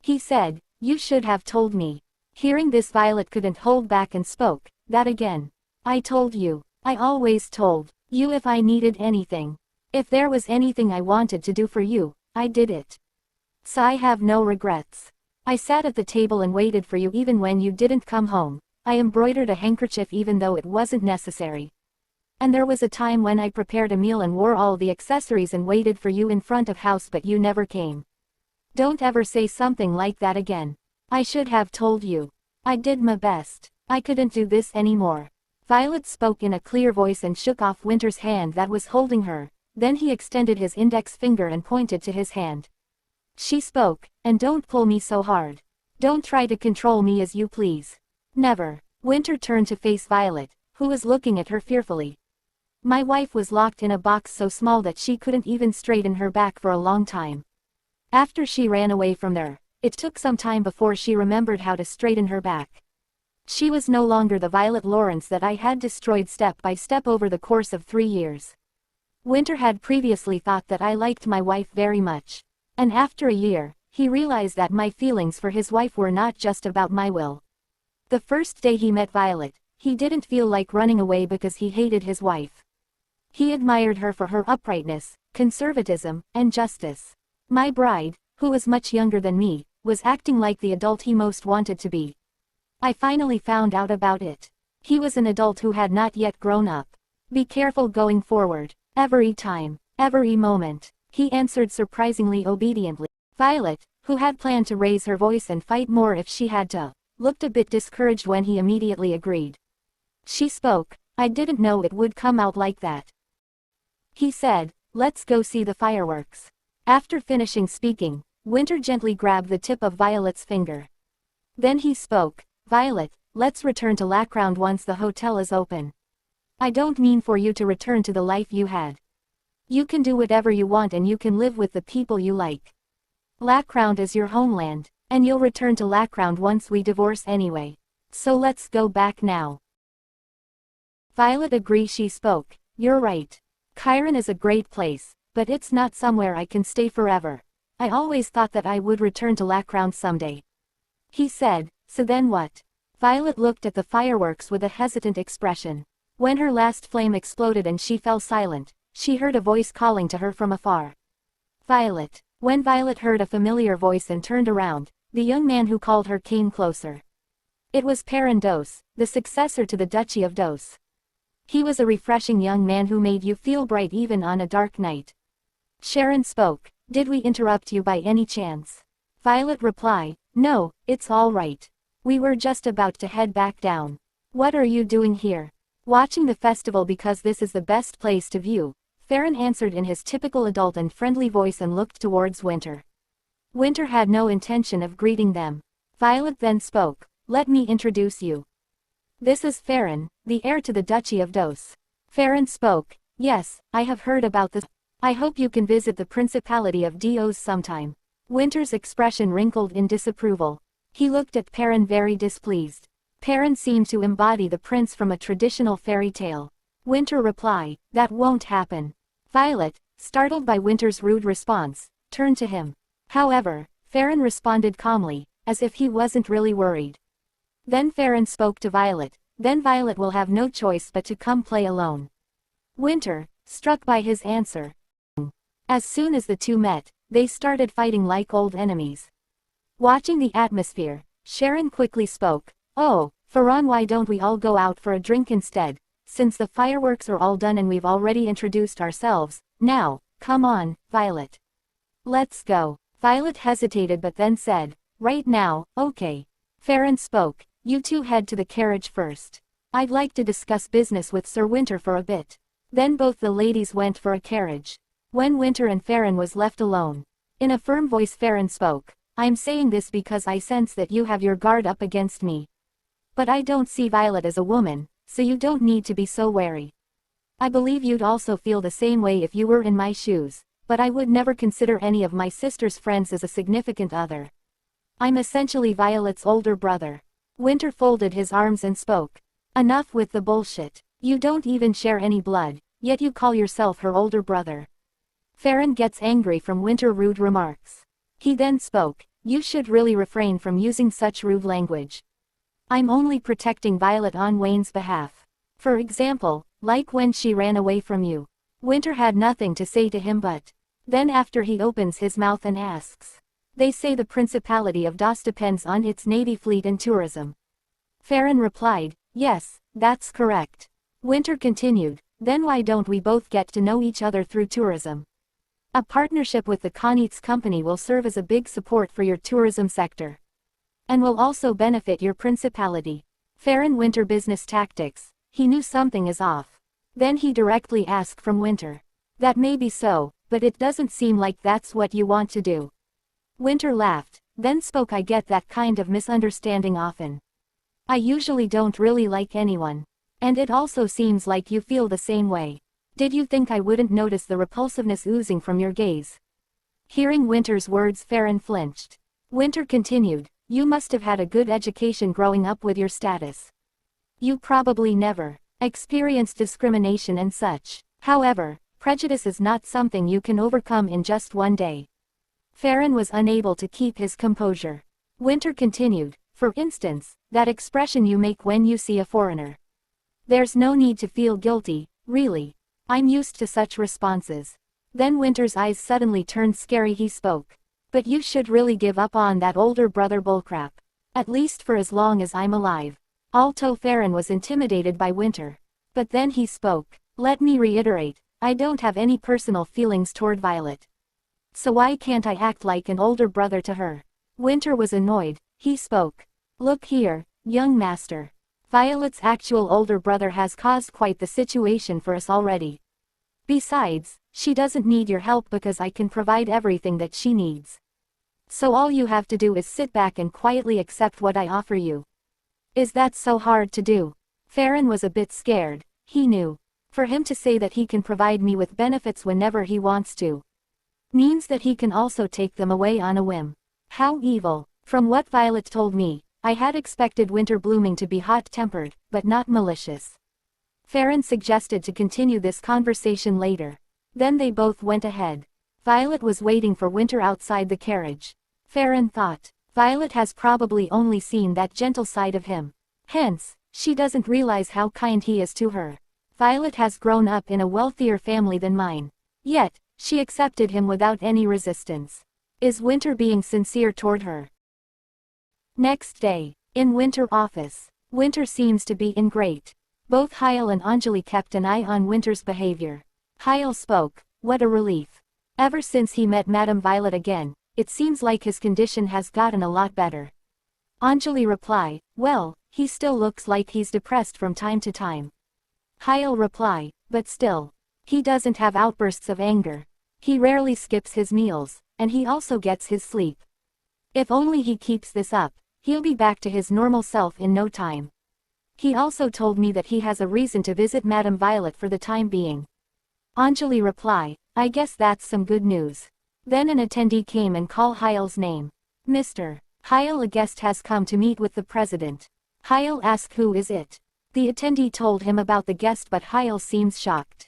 He said, you should have told me. Hearing this Violet couldn't hold back and spoke, that again. I told you. I always told you if I needed anything. If there was anything I wanted to do for you, I did it. So I have no regrets. I sat at the table and waited for you even when you didn't come home. I embroidered a handkerchief even though it wasn't necessary. And there was a time when I prepared a meal and wore all the accessories and waited for you in front of house but you never came. Don't ever say something like that again. I should have told you. I did my best. I couldn't do this anymore. Violet spoke in a clear voice and shook off Winter's hand that was holding her. Then he extended his index finger and pointed to his hand. She spoke, and don't pull me so hard. Don't try to control me as you please. Never. Winter turned to face Violet, who was looking at her fearfully. My wife was locked in a box so small that she couldn't even straighten her back for a long time. After she ran away from there, it took some time before she remembered how to straighten her back. She was no longer the Violet Lawrence that I had destroyed step by step over the course of 3 years. Winter had previously thought that I liked my wife very much. And after a year, he realized that my feelings for his wife were not just about my will. The first day he met Violet, he didn't feel like running away because he hated his wife. He admired her for her uprightness, conservatism, and justice. My bride, who was much younger than me, was acting like the adult he most wanted to be. I finally found out about it. He was an adult who had not yet grown up. Be careful going forward. Every time, every moment, he answered surprisingly obediently. Violet, who had planned to raise her voice and fight more if she had to, looked a bit discouraged when he immediately agreed. She spoke, I didn't know it would come out like that. He said, let's go see the fireworks. After finishing speaking, Winter gently grabbed the tip of Violet's finger. Then he spoke, Violet, let's return to Lackround once the hotel is open. I don't mean for you to return to the life you had. You can do whatever you want and you can live with the people you like. Lackround is your homeland, and you'll return to Lackround once we divorce anyway. So let's go back now. Violet agreed. She spoke, you're right. Chiron is a great place, but it's not somewhere I can stay forever. I always thought that I would return to Lackround someday. He said, so then what? Violet looked at the fireworks with a hesitant expression. When her last flame exploded and she fell silent, she heard a voice calling to her from afar. Violet. When Violet heard a familiar voice and turned around, the young man who called her came closer. It was Perrin Dos, the successor to the Duchy of Dos. He was a refreshing young man who made you feel bright even on a dark night. Sharon spoke, did we interrupt you by any chance? Violet replied, no, it's all right. We were just about to head back down. What are you doing here? Watching the festival because this is the best place to view, Farron answered in his typical adult and friendly voice and looked towards Winter. Winter had no intention of greeting them. Violet then spoke, let me introduce you. This is Farron, the heir to the Duchy of Dos. Farron spoke, yes, I have heard about this. I hope you can visit the Principality of Dos sometime. Winter's expression wrinkled in disapproval. He looked at Perrin very displeased. Perrin seemed to embody the prince from a traditional fairy tale. Winter replied, that won't happen. Violet, startled by Winter's rude response, turned to him. However, Farron responded calmly, as if he wasn't really worried. Then Farron spoke to Violet, then Violet will have no choice but to come play alone. Winter, struck by his answer. As soon as the two met, they started fighting like old enemies. Watching the atmosphere, Sharon quickly spoke, oh, Farron, why don't we all go out for a drink instead, since the fireworks are all done and we've already introduced ourselves, now, come on, Violet. Let's go. Violet hesitated but then said, right now, okay. Farron spoke, you two head to the carriage first. I'd like to discuss business with Sir Winter for a bit. Then both the ladies went for a carriage. When Winter and Farron was left alone, in a firm voice Farron spoke, I'm saying this because I sense that you have your guard up against me. But I don't see Violet as a woman, so you don't need to be so wary. I believe you'd also feel the same way if you were in my shoes, but I would never consider any of my sister's friends as a significant other. I'm essentially Violet's older brother. Winter folded his arms and spoke. Enough with the bullshit. You don't even share any blood, yet you call yourself her older brother. Farron gets angry from Winter's rude remarks. He then spoke, you should really refrain from using such rude language. I'm only protecting Violet on Wayne's behalf. For example, like when she ran away from you. Winter had nothing to say to him but. Then after he opens his mouth and asks. They say the Principality of Dos depends on its navy fleet and tourism. Farron replied, yes, that's correct. Winter continued, then why don't we both get to know each other through tourism? A partnership with the Konitz company will serve as a big support for your tourism sector. And will also benefit your principality. Farron Winter business tactics, he knew something is off. Then he directly asked from Winter. That may be so, but it doesn't seem like that's what you want to do. Winter laughed, then spoke, I get that kind of misunderstanding often. I usually don't really like anyone. And it also seems like you feel the same way. Did you think I wouldn't notice the repulsiveness oozing from your gaze? Hearing Winter's words, Farron flinched. Winter continued, you must have had a good education growing up with your status. You probably never experienced discrimination and such. However, prejudice is not something you can overcome in just one day. Farron was unable to keep his composure. Winter continued, for instance, that expression you make when you see a foreigner. There's no need to feel guilty, really. I'm used to such responses. Then Winter's eyes suddenly turned scary. He spoke. But you should really give up on that older brother bullcrap. At least for as long as I'm alive. Although Farron was intimidated by Winter. But then he spoke. Let me reiterate, I don't have any personal feelings toward Violet. So why can't I act like an older brother to her? Winter was annoyed. He spoke. Look here, young master. Violet's actual older brother has caused quite the situation for us already. Besides, she doesn't need your help because I can provide everything that she needs. So all you have to do is sit back and quietly accept what I offer you. Is that so hard to do? Farron was a bit scared. He knew. For him to say that he can provide me with benefits whenever he wants to means that he can also take them away on a whim. How evil. From what Violet told me, I had expected Winter Blooming to be hot-tempered, but not malicious. Farron suggested to continue this conversation later. Then they both went ahead. Violet was waiting for Winter outside the carriage. Farron thought, Violet has probably only seen that gentle side of him. Hence, she doesn't realize how kind he is to her. Violet has grown up in a wealthier family than mine. Yet, she accepted him without any resistance. Is Winter being sincere toward her? Next day, in Winter office, Winter seems to be in great. Both Hyle and Anjali kept an eye on Winter's behavior. Hyle spoke, what a relief. Ever since he met Madame Violet again, it seems like his condition has gotten a lot better. Anjali replied, well, he still looks like he's depressed from time to time. Hyle replied, but still. He doesn't have outbursts of anger. He rarely skips his meals, and he also gets his sleep. If only he keeps this up, he'll be back to his normal self in no time. He also told me that he has a reason to visit Madame Violet for the time being. Anjali replied, I guess that's some good news. Then an attendee came and called Hyle's name. Mr. Hyle, a guest has come to meet with the president. Hyle asked who is it. The attendee told him about the guest, but Hyle seems shocked.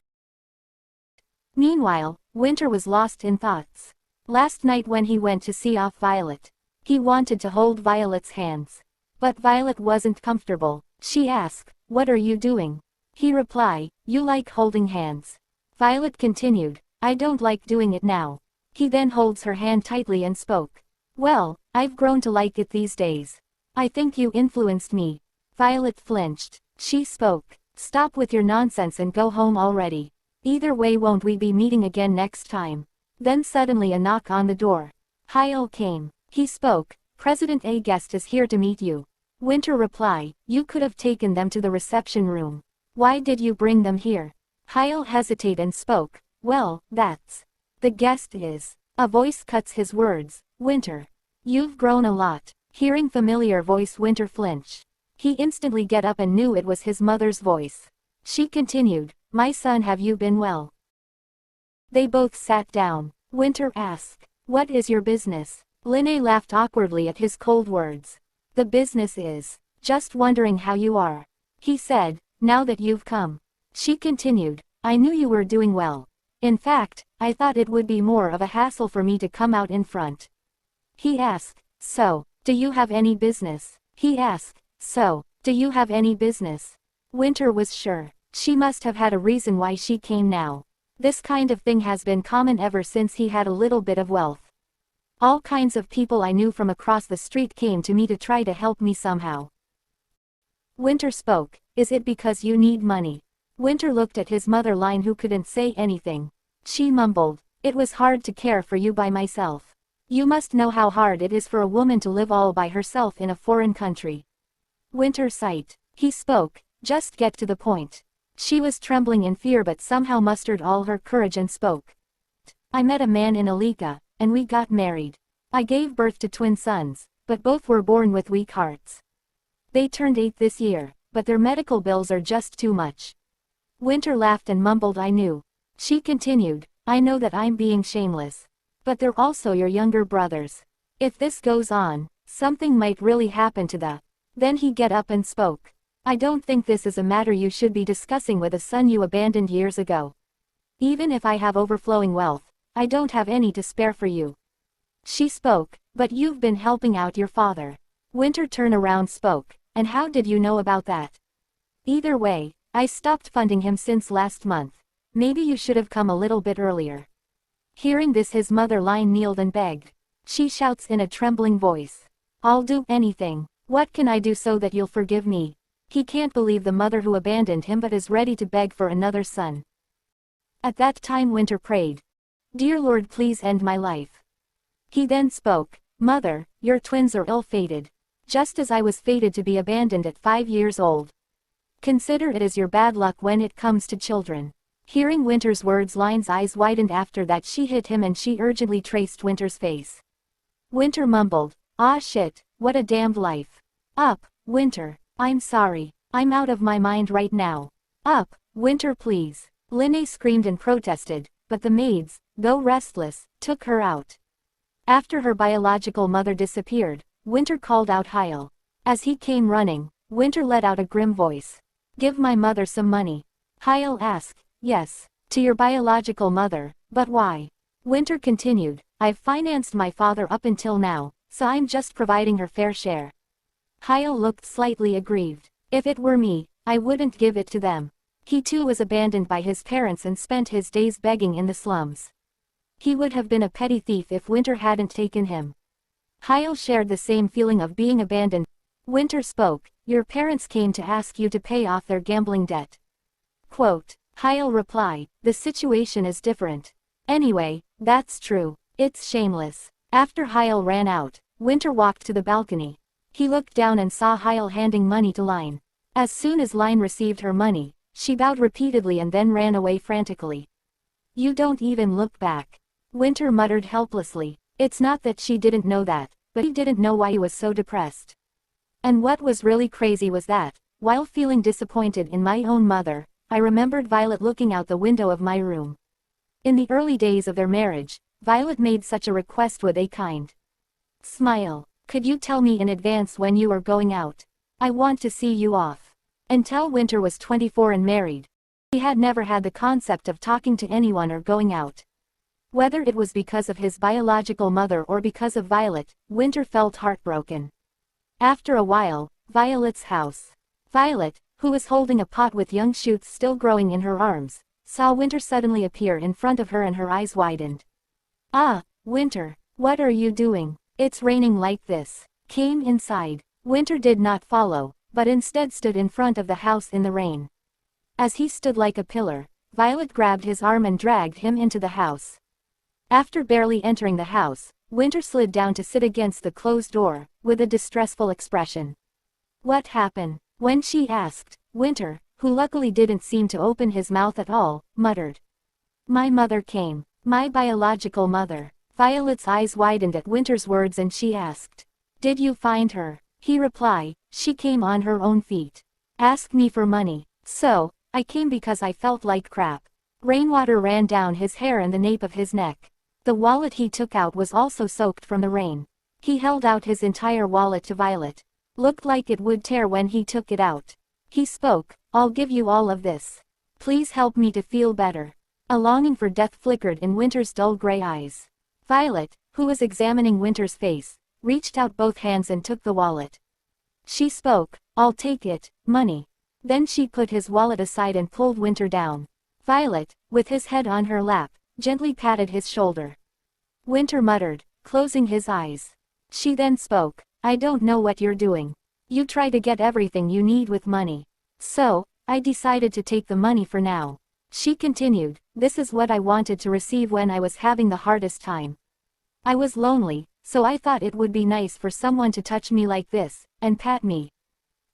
Meanwhile, Winter was lost in thoughts. Last night when he went to see off Violet, he wanted to hold Violet's hands. But Violet wasn't comfortable. She asked, what are you doing? He replied, you like holding hands. Violet continued, I don't like doing it now. He then holds her hand tightly and spoke. Well, I've grown to like it these days. I think you influenced me. Violet flinched. She spoke. Stop with your nonsense and go home already. Either way, won't we be meeting again next time? Then suddenly a knock on the door. Hyle came. He spoke. President, a guest is here to meet you. Winter replied, you could have taken them to the reception room. Why did you bring them here? Hyle hesitated and spoke. Well, that's. The guest is. A voice cuts his words. Winter. You've grown a lot. Hearing familiar voice, Winter flinched. He instantly get up and knew it was his mother's voice. She continued, my son, have you been well? They both sat down. Winter asked, what is your business? Linnae laughed awkwardly at his cold words. The business is just wondering how you are. He said, now that you've come. She continued, I knew you were doing well. In fact, I thought it would be more of a hassle for me to come out in front. He asked, so, do you have any business? He asked, so, do you have any business? Winter was sure. She must have had a reason why she came now. This kind of thing has been common ever since he had a little bit of wealth. All kinds of people I knew from across the street came to me to try to help me somehow. Winter spoke, is it because you need money? Winter looked at his mother line, who couldn't say anything. She mumbled, it was hard to care for you by myself. You must know how hard it is for a woman to live all by herself in a foreign country. Winter sighed. He spoke, just get to the point. She was trembling in fear but somehow mustered all her courage and spoke. I met a man in Alika, and we got married. I gave birth to twin sons, but both were born with weak hearts. They turned 8 this year, but their medical bills are just too much. Winter laughed and mumbled, I knew. She continued, I know that I'm being shameless. But they're also your younger brothers. If this goes on, something might really happen to the. Then he get up and spoke. I don't think this is a matter you should be discussing with a son you abandoned years ago. Even if I have overflowing wealth, I don't have any to spare for you. She spoke, but you've been helping out your father. Winter turned around spoke, and how did you know about that? Either way, I stopped funding him since last month. Maybe you should have come a little bit earlier. Hearing this, his mother kneeled and begged. She shouts in a trembling voice. I'll do anything. What can I do so that you'll forgive me? He can't believe the mother who abandoned him but is ready to beg for another son. At that time Winter prayed. Dear Lord, please end my life. He then spoke, Mother, your twins are ill-fated. Just as I was fated to be abandoned at 5 years old. Consider it as your bad luck when it comes to children. Hearing Winter's words, Line's eyes widened. After that she hit him and she urgently traced Winter's face. Winter mumbled, ah shit, what a damned life. Up, Winter. I'm sorry. I'm out of my mind right now. Up, Winter, please. Linne screamed and protested, but the maids, though restless, took her out. After her biological mother disappeared, Winter called out Heil. As he came running, Winter let out a grim voice. Give my mother some money. Heil asked, yes, to your biological mother, but why? Winter continued, I've financed my father up until now, so I'm just providing her fair share. Heil looked slightly aggrieved. If it were me, I wouldn't give it to them. He too was abandoned by his parents and spent his days begging in the slums. He would have been a petty thief if Winter hadn't taken him. Heil shared the same feeling of being abandoned. Winter spoke, your parents came to ask you to pay off their gambling debt. Quote, Heil replied, the situation is different. Anyway, that's true. It's shameless. After Heil ran out, Winter walked to the balcony. He looked down and saw Heil handing money to Line. As soon as Line received her money, she bowed repeatedly and then ran away frantically. You don't even look back. Winter muttered helplessly. It's not that she didn't know that, but he didn't know why he was so depressed. And what was really crazy was that, while feeling disappointed in my own mother, I remembered Violet looking out the window of my room. In the early days of their marriage, Violet made such a request with a kind smile. Could you tell me in advance when you are going out? I want to see you off. Until Winter was 24 and married, he had never had the concept of talking to anyone or going out. Whether it was because of his biological mother or because of Violet, Winter felt heartbroken. After a while, Violet's house. Violet, who was holding a pot with young shoots still growing in her arms, saw Winter suddenly appear in front of her and her eyes widened. Ah, Winter, what are you doing? It's raining like this. Came inside. Winter did not follow, but instead stood in front of the house in the rain. As he stood like a pillar, Violet grabbed his arm and dragged him into the house. After barely entering the house, Winter slid down to sit against the closed door, with a distressful expression. What happened? When she asked, Winter, who luckily didn't seem to open his mouth at all, muttered. My mother came. My biological mother. Violet's eyes widened at Winter's words and she asked. Did you find her? He replied, she came on her own feet. Asked me for money. So, I came because I felt like crap. Rainwater ran down his hair and the nape of his neck. The wallet he took out was also soaked from the rain. He held out his entire wallet to Violet. Looked like it would tear when he took it out. He spoke, I'll give you all of this. Please help me to feel better. A longing for death flickered in Winter's dull gray eyes. Violet, who was examining Winter's face, reached out both hands and took the wallet. She spoke, I'll take it, money. Then she put his wallet aside and pulled Winter down. Violet, with his head on her lap, gently patted his shoulder. Winter muttered, closing his eyes. She then spoke, I don't know what you're doing. You try to get everything you need with money. So, I decided to take the money for now. She continued, this is what I wanted to receive when I was having the hardest time. I was lonely, so I thought it would be nice for someone to touch me like this, and pat me.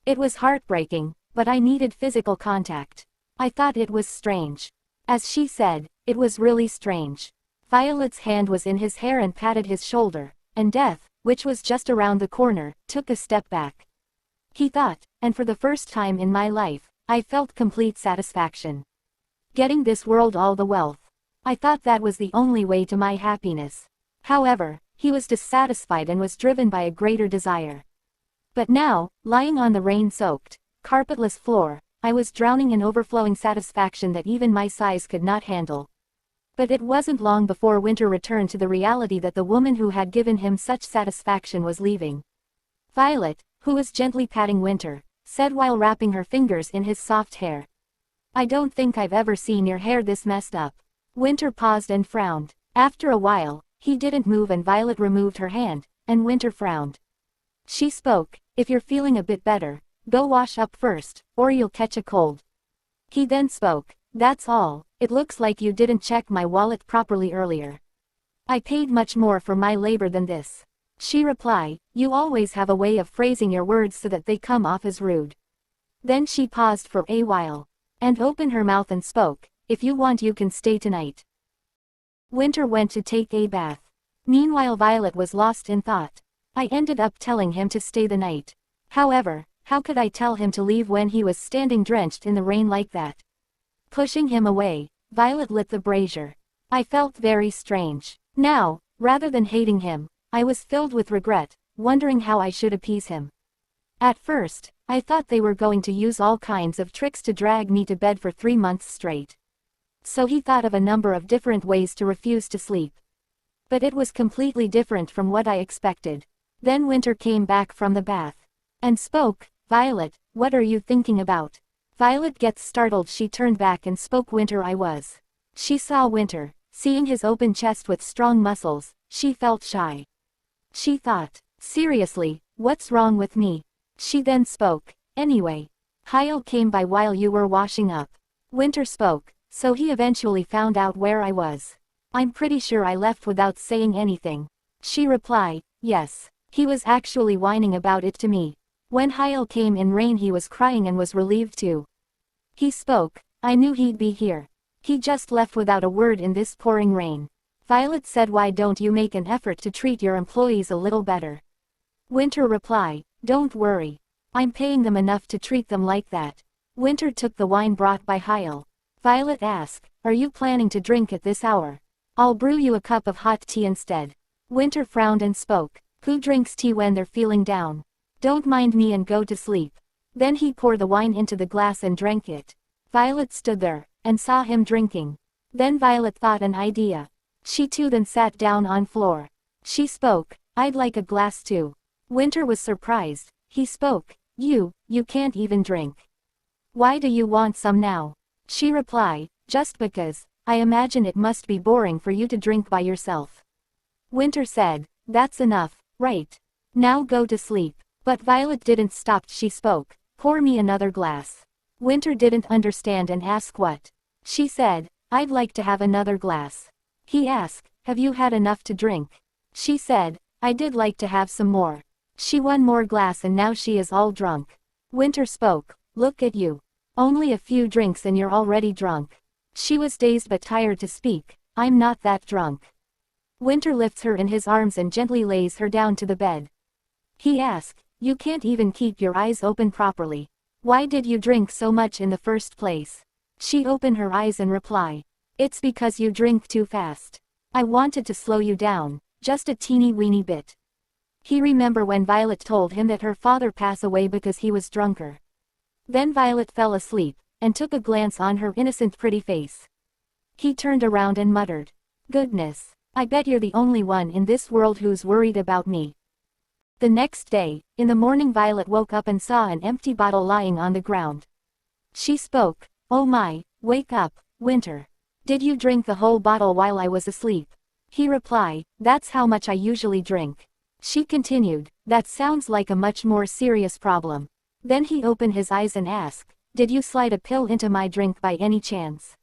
It was heartbreaking, but I needed physical contact. I thought it was strange. As she said, it was really strange. Violet's hand was in his hair and patted his shoulder, and death, which was just around the corner, took a step back. He thought, and for the first time in my life, I felt complete satisfaction. Getting this world all the wealth. I thought that was the only way to my happiness. However, he was dissatisfied and was driven by a greater desire. But now, lying on the rain-soaked, carpetless floor, I was drowning in overflowing satisfaction that even my size could not handle. But it wasn't long before Winter returned to the reality that the woman who had given him such satisfaction was leaving. Violet, who was gently patting Winter, said while wrapping her fingers in his soft hair. I don't think I've ever seen your hair this messed up. Winter paused and frowned. After a while, he didn't move and Violet removed her hand, and Winter frowned. She spoke, if you're feeling a bit better, go wash up first, or you'll catch a cold. He then spoke, that's all, it looks like you didn't check my wallet properly earlier. I paid much more for my labor than this. She replied, you always have a way of phrasing your words so that they come off as rude. Then she paused for a while, and opened her mouth and spoke, if you want you can stay tonight. Winter went to take a bath. Meanwhile Violet was lost in thought. I ended up telling him to stay the night. However, how could I tell him to leave when he was standing drenched in the rain like that? Pushing him away, Violet lit the brazier. I felt very strange. Now, rather than hating him, I was filled with regret, wondering how I should appease him. At first, I thought they were going to use all kinds of tricks to drag me to bed for 3 months straight. So he thought of a number of different ways to refuse to sleep. But it was completely different from what I expected. Then Winter came back from the bath. And spoke, Violet, what are you thinking about? Violet gets startled. She turned back and spoke, Winter I was. She saw Winter, seeing his open chest with strong muscles, she felt shy. She thought, seriously, what's wrong with me? She then spoke, anyway. Hyle came by while you were washing up. Winter spoke, so he eventually found out where I was. I'm pretty sure I left without saying anything. She replied, yes. He was actually whining about it to me. When Hyle came in rain he was crying and was relieved too. He spoke, I knew he'd be here. He just left without a word in this pouring rain. Violet said, why don't you make an effort to treat your employees a little better? Winter replied, don't worry. I'm paying them enough to treat them like that. Winter took the wine brought by Hyle. Violet asked, are you planning to drink at this hour? I'll brew you a cup of hot tea instead. Winter frowned and spoke, who drinks tea when they're feeling down? Don't mind me and go to sleep. Then he poured the wine into the glass and drank it. Violet stood there, and saw him drinking. Then Violet thought an idea. She too then sat down on floor. She spoke, I'd like a glass too. Winter was surprised. He spoke, you can't even drink. Why do you want some now? She replied, just because, I imagine it must be boring for you to drink by yourself. Winter said, that's enough, right? Now go to sleep. But Violet didn't stop. She spoke, pour me another glass. Winter didn't understand and asked what. She said, I'd like to have another glass. He asked, have you had enough to drink? She said, I did like to have some more. She one more glass and now she is all drunk. Winter spoke, look at you. Only a few drinks and you're already drunk. She was dazed but tired to speak, I'm not that drunk. Winter lifts her in his arms and gently lays her down to the bed. He asked, you can't even keep your eyes open properly. Why did you drink so much in the first place? She opened her eyes and replied, it's because you drink too fast. I wanted to slow you down, just a teeny weeny bit. He remembered when Violet told him that her father passed away because he was drunker. Then Violet fell asleep, and took a glance on her innocent pretty face. He turned around and muttered, goodness, I bet you're the only one in this world who's worried about me. The next day, in the morning Violet woke up and saw an empty bottle lying on the ground. She spoke, oh my, wake up, Winter. Did you drink the whole bottle while I was asleep? He replied, that's how much I usually drink. She continued, that sounds like a much more serious problem. Then he opened his eyes and asked, did you slide a pill into my drink by any chance?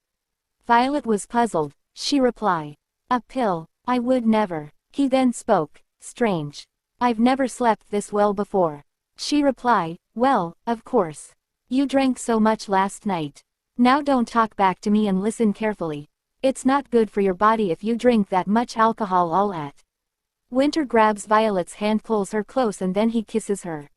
Violet was puzzled. She replied, a pill, I would never. He then spoke, strange. I've never slept this well before. She replied, well, of course. You drank so much last night. Now don't talk back to me and listen carefully. It's not good for your body if you drink that much alcohol all at. Winter grabs Violet's hand, pulls her close, and then he kisses her.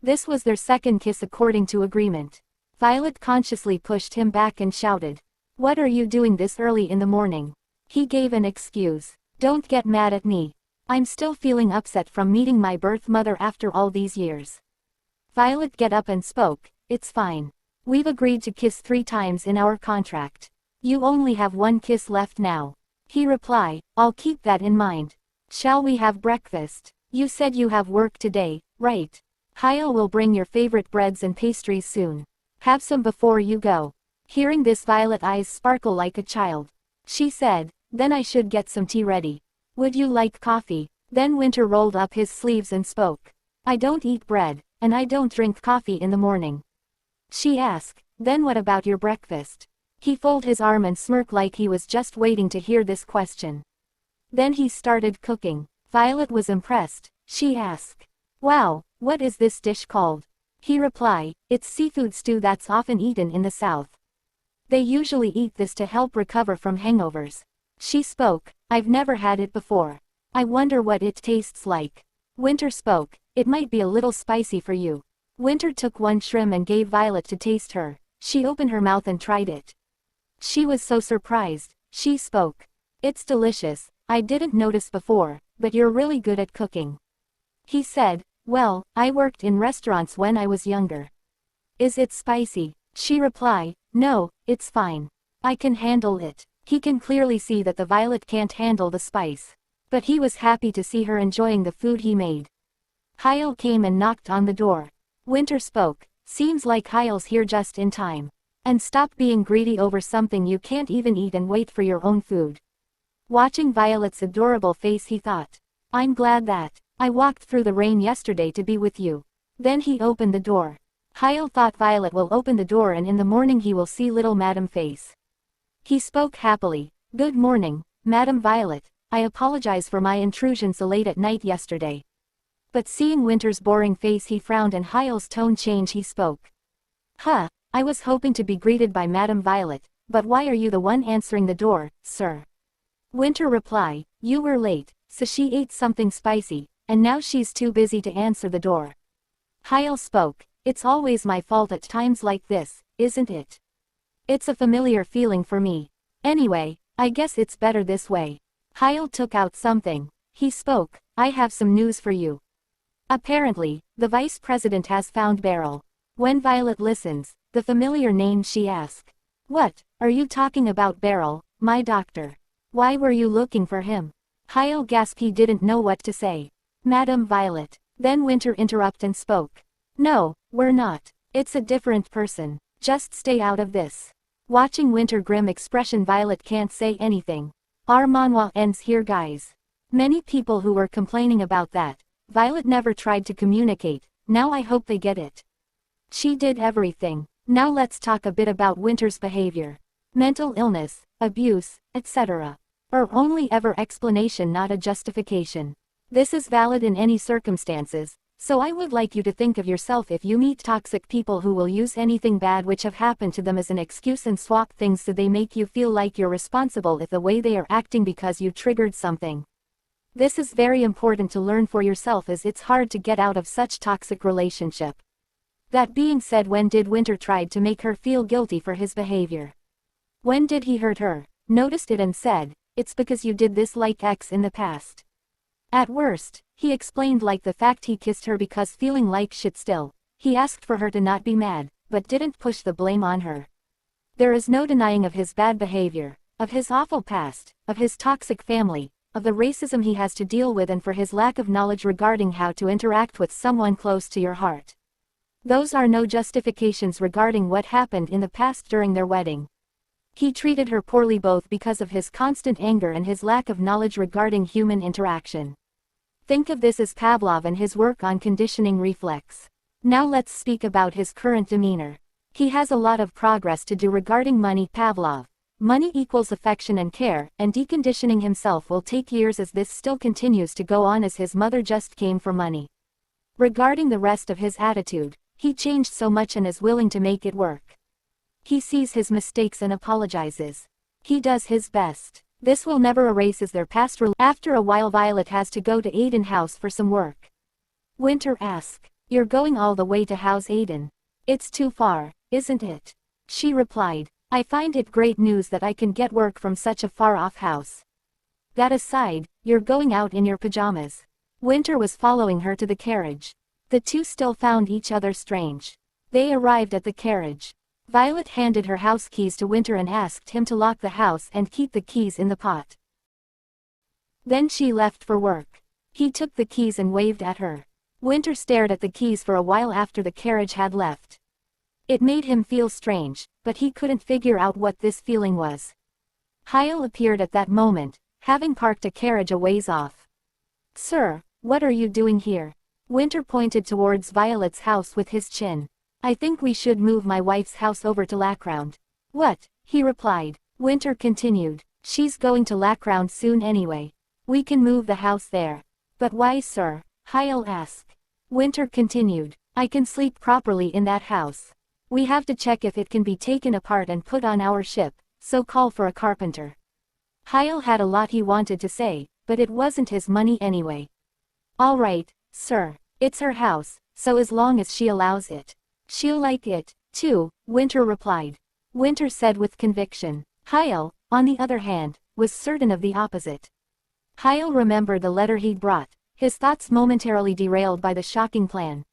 This was their second kiss according to agreement. Violet consciously pushed him back and shouted, What are you doing this early in the morning? He gave an excuse. Don't get mad at me. I'm still feeling upset from meeting my birth mother after all these years. Violet get up and spoke, it's fine. We've agreed to kiss 3 times in our contract. You only have 1 kiss left now. He replied, I'll keep that in mind. Shall we have breakfast? You said you have work today, right? Hyle will bring your favorite breads and pastries soon. Have some before you go. Hearing this, Violet eyes sparkle like a child. She said, then I should get some tea ready. Would you like coffee? Then Winter rolled up his sleeves and spoke. I don't eat bread, and I don't drink coffee in the morning. She asked, then what about your breakfast? He folded his arm and smirked like he was just waiting to hear this question. Then he started cooking. Violet was impressed. She asked, wow, what is this dish called? He replied, it's seafood stew that's often eaten in the South. They usually eat this to help recover from hangovers. She spoke, I've never had it before. I wonder what it tastes like. Winter spoke, it might be a little spicy for you. Winter took 1 shrimp and gave Violet to taste her. She opened her mouth and tried it. She was so surprised. She spoke, it's delicious. I didn't notice before, but you're really good at cooking. He said, well, I worked in restaurants when I was younger. Is it spicy? She replied, no, it's fine. I can handle it. He can clearly see that the Violet can't handle the spice. But he was happy to see her enjoying the food he made. Hyle came and knocked on the door. Winter spoke, seems like Hyle's here just in time. And stop being greedy over something you can't even eat and wait for your own food. Watching Violet's adorable face, he thought, I'm glad that I walked through the rain yesterday to be with you. Then he opened the door. Hyle thought Violet will open the door and in the morning he will see little Madam face. He spoke happily, good morning, Madam Violet, I apologize for my intrusion so late at night yesterday. But seeing Winter's boring face, he frowned and Hyle's tone changed. He spoke. I was hoping to be greeted by Madam Violet, but why are you the one answering the door, sir? Winter replied, you were late, so she ate something spicy, and now she's too busy to answer the door. Hyle spoke, it's always my fault at times like this, isn't it? It's a familiar feeling for me. Anyway, I guess it's better this way. Hyle took out something. He spoke, I have some news for you. Apparently, the vice president has found Beryl. When Violet listens, the familiar name, she asked, what, are you talking about Beryl, my doctor? Why were you looking for him? Hyle gasped. He didn't know what to say. Madam Violet. Then Winter interrupted and spoke. No, we're not. It's a different person. Just stay out of this. Watching Winter grim expression, Violet can't say anything. Our manhwa ends here, guys. Many people who were complaining about that Violet never tried to communicate, now I hope they get it. She did everything. Now let's talk a bit about Winter's behavior. Mental illness, abuse, etc. Or only ever explanation, not a justification. This is valid in any circumstances, so I would like you to think of yourself if you meet toxic people who will use anything bad which have happened to them as an excuse and swap things so they make you feel like you're responsible if the way they are acting because you triggered something. This is very important to learn for yourself as it's hard to get out of such toxic relationship. That being said, when did Winter tried to make her feel guilty for his behavior? When did he hurt her, noticed it and said, it's because you did this like X in the past? At worst, he explained like the fact he kissed her because feeling like shit still. He asked for her to not be mad, but didn't push the blame on her. There is no denying of his bad behavior, of his awful past, of his toxic family, of the racism he has to deal with, and for his lack of knowledge regarding how to interact with someone close to your heart. Those are no justifications regarding what happened in the past during their wedding. He treated her poorly both because of his constant anger and his lack of knowledge regarding human interaction. Think of this as Pavlov and his work on conditioning reflex. Now let's speak about his current demeanor. He has a lot of progress to do regarding money. Pavlov. Money equals affection and care, and deconditioning himself will take years as this still continues to go on as his mother just came for money. Regarding the rest of his attitude, he changed so much and is willing to make it work. He sees his mistakes and apologizes. He does his best. This will never erase their past. After a while, Violet has to go to Aiden's house for some work. Winter asks, you're going all the way to house Aiden? It's too far, isn't it? She replied, I find it great news that I can get work from such a far-off house. That aside, you're going out in your pajamas. Winter was following her to the carriage. The two still found each other strange. They arrived at the carriage. Violet handed her house keys to Winter and asked him to lock the house and keep the keys in the pot. Then she left for work. He took the keys and waved at her. Winter stared at the keys for a while after the carriage had left. It made him feel strange, but he couldn't figure out what this feeling was. Hyle appeared at that moment, having parked a carriage a ways off. "Sir, what are you doing here?" Winter pointed towards Violet's house with his chin. "I think we should move my wife's house over to Lackround." "What?" he replied. Winter continued, "She's going to Lackround soon anyway. We can move the house there." "But why, sir?" Hyle asked. Winter continued, "I can sleep properly in that house. We have to check if it can be taken apart and put on our ship, so call for a carpenter." Hyle had a lot he wanted to say, but it wasn't his money anyway. "All right, sir. It's her house, so as long as she allows it. She'll like it, too," Winter replied. Winter said with conviction. Hyle, on the other hand, was certain of the opposite. Hyle remembered the letter he'd brought, his thoughts momentarily derailed by the shocking plan.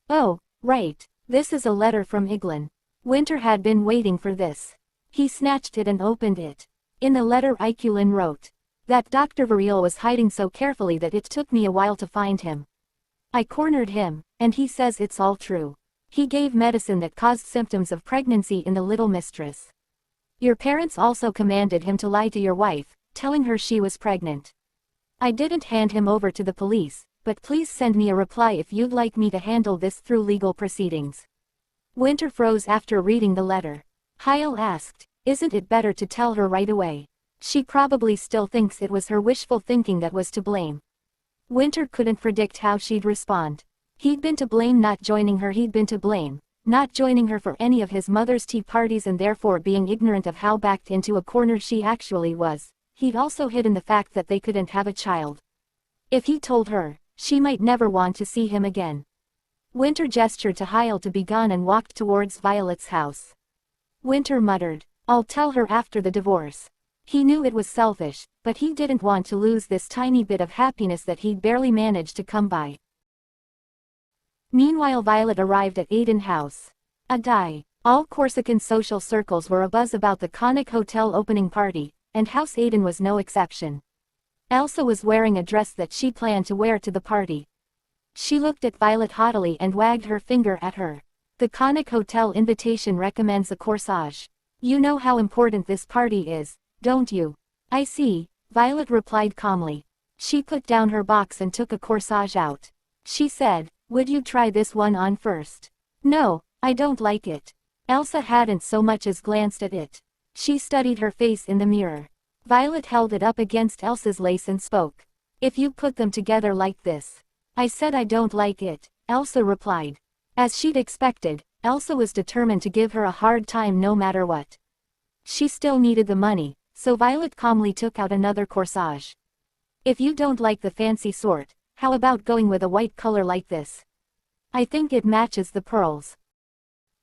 "Oh, right. This is a letter from Iglin." Winter had been waiting for this. He snatched it and opened it. In the letter Ikulin wrote, "That Dr. Variel was hiding so carefully that it took me a while to find him. I cornered him, and he says it's all true. He gave medicine that caused symptoms of pregnancy in the little mistress. Your parents also commanded him to lie to your wife, telling her she was pregnant. I didn't hand him over to the police, but please send me a reply if you'd like me to handle this through legal proceedings." Winter froze after reading the letter. Hyle asked, "Isn't it better to tell her right away? She probably still thinks it was her wishful thinking that was to blame." Winter couldn't predict how she'd respond. He'd been to blame not joining her, he'd been to blame not joining her for any of his mother's tea parties and therefore being ignorant of how backed into a corner she actually was. He'd also hidden the fact that they couldn't have a child. If he told her, she might never want to see him again. Winter gestured to Hyle to be gone and walked towards Violet's house. Winter muttered, "I'll tell her after the divorce." He knew it was selfish, but he didn't want to lose this tiny bit of happiness that he'd barely managed to come by. Meanwhile, Violet arrived at Aiden House. All Corsican social circles were abuzz about the Conic Hotel opening party, and House Aiden was no exception. Elsa was wearing a dress that she planned to wear to the party. She looked at Violet haughtily and wagged her finger at her. "The Conic Hotel invitation recommends a corsage. You know how important this party is, don't you?" "I see," Violet replied calmly. She put down her box and took a corsage out. She said, "Would you try this one on first?" "No, I don't like it." Elsa hadn't so much as glanced at it. She studied her face in the mirror. Violet held it up against Elsa's lace and spoke. "If you put them together like this." "I said I don't like it," Elsa replied. As she'd expected, Elsa was determined to give her a hard time no matter what. She still needed the money, so Violet calmly took out another corsage. "If you don't like the fancy sort, how about going with a white color like this? I think it matches the pearls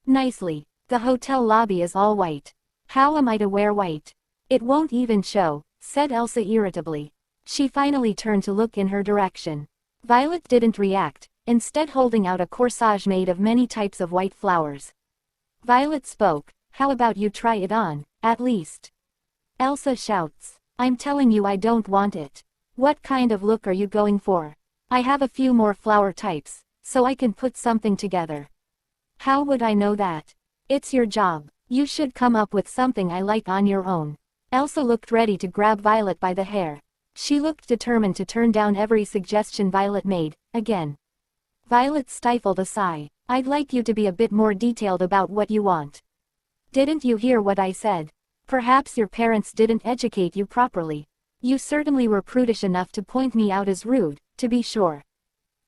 nicely. The hotel lobby is all white. How am I to wear white? It won't even show," said Elsa irritably. She finally turned to look in her direction. Violet didn't react, instead holding out a corsage made of many types of white flowers. Violet spoke, "How about you try it on, at least?" Elsa shouts, "I'm telling you I don't want it. What kind of look are you going for? I have a few more flower types, so I can put something together." "How would I know that? It's your job. You should come up with something I like on your own." Elsa looked ready to grab Violet by the hair. She looked determined to turn down every suggestion Violet made, again. Violet stifled a sigh. "I'd like you to be a bit more detailed about what you want." "Didn't you hear what I said? Perhaps your parents didn't educate you properly. You certainly were prudish enough to point me out as rude, to be sure."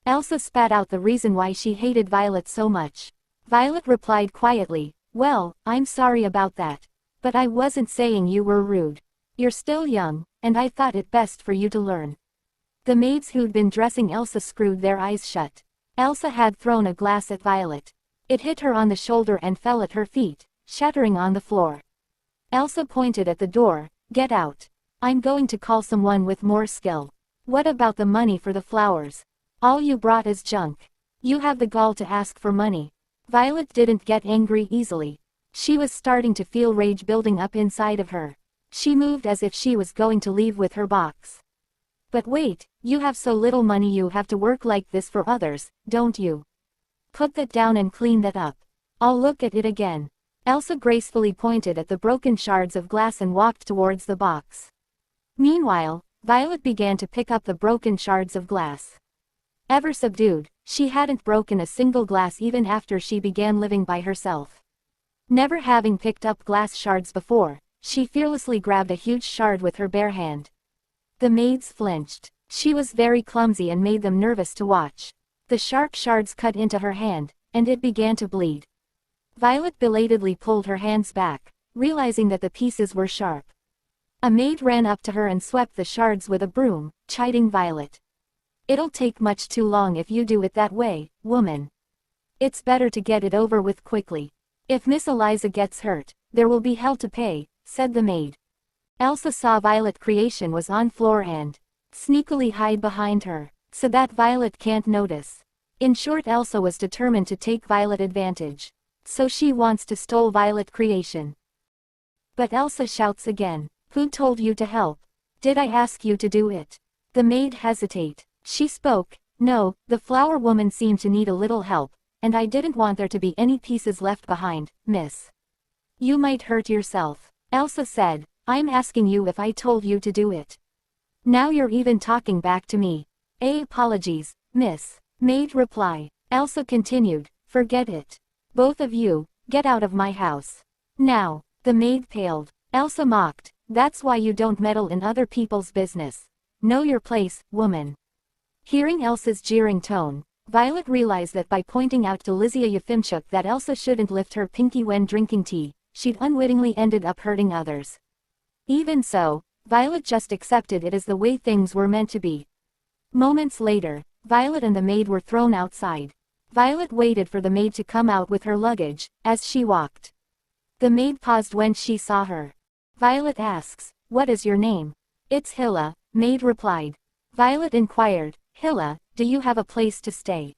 Elsa spat out the reason why she hated Violet so much. Violet replied quietly, "Well, I'm sorry about that. But I wasn't saying you were rude. You're still young, and I thought it best for you to learn." The maids who'd been dressing Elsa screwed their eyes shut. Elsa had thrown a glass at Violet. It hit her on the shoulder and fell at her feet, shattering on the floor. Elsa pointed at the door. Get out. I'm going to call someone with more skill. What about the money for the flowers? All you brought is junk. You have the gall to ask for money. Violet didn't get angry easily. She was starting to feel rage building up inside of her. She moved as if she was going to leave with her box. But wait, you have so little money, you have to work like this for others, don't you? Put that down and clean that up. I'll look at it again. Elsa gracefully pointed at the broken shards of glass and walked towards the box. Meanwhile, Violet began to pick up the broken shards of glass. Ever subdued, she hadn't broken a single glass even after she began living by herself. Never having picked up glass shards before, she fearlessly grabbed a huge shard with her bare hand. The maids flinched. She was very clumsy and made them nervous to watch. The sharp shards cut into her hand, and it began to bleed. Violet belatedly pulled her hands back, realizing that the pieces were sharp. A maid ran up to her and swept the shards with a broom, chiding Violet. It'll take much too long if you do it that way, woman. It's better to get it over with quickly. If Miss Eliza gets hurt, there will be hell to pay, said the maid. Elsa saw Violet creation was on floor and sneakily hide behind her, so that Violet can't notice. In short, Elsa was determined to take Violet advantage. So she wants to stole Violet creation. But Elsa shouts again. Who told you to help? Did I ask you to do it? The maid hesitate. She spoke. No, the flower woman seemed to need a little help, and I didn't want there to be any pieces left behind, miss. You might hurt yourself. Elsa said. I'm asking you if I told you to do it. Now you're even talking back to me. Apologies, miss. Maid reply. Elsa continued. Forget it. Both of you, get out of my house. Now. The maid paled. Elsa mocked. That's why you don't meddle in other people's business. Know your place, woman. Hearing Elsa's jeering tone, Violet realized that by pointing out to Lizia Yefimchuk that Elsa shouldn't lift her pinky when drinking tea, she'd unwittingly ended up hurting others. Even so, Violet just accepted it as the way things were meant to be. Moments later, Violet and the maid were thrown outside. Violet waited for the maid to come out with her luggage, as she walked. The maid paused when she saw her. Violet asks, what is your name? It's Hilla, maid replied. Violet inquired, Hilla, do you have a place to stay?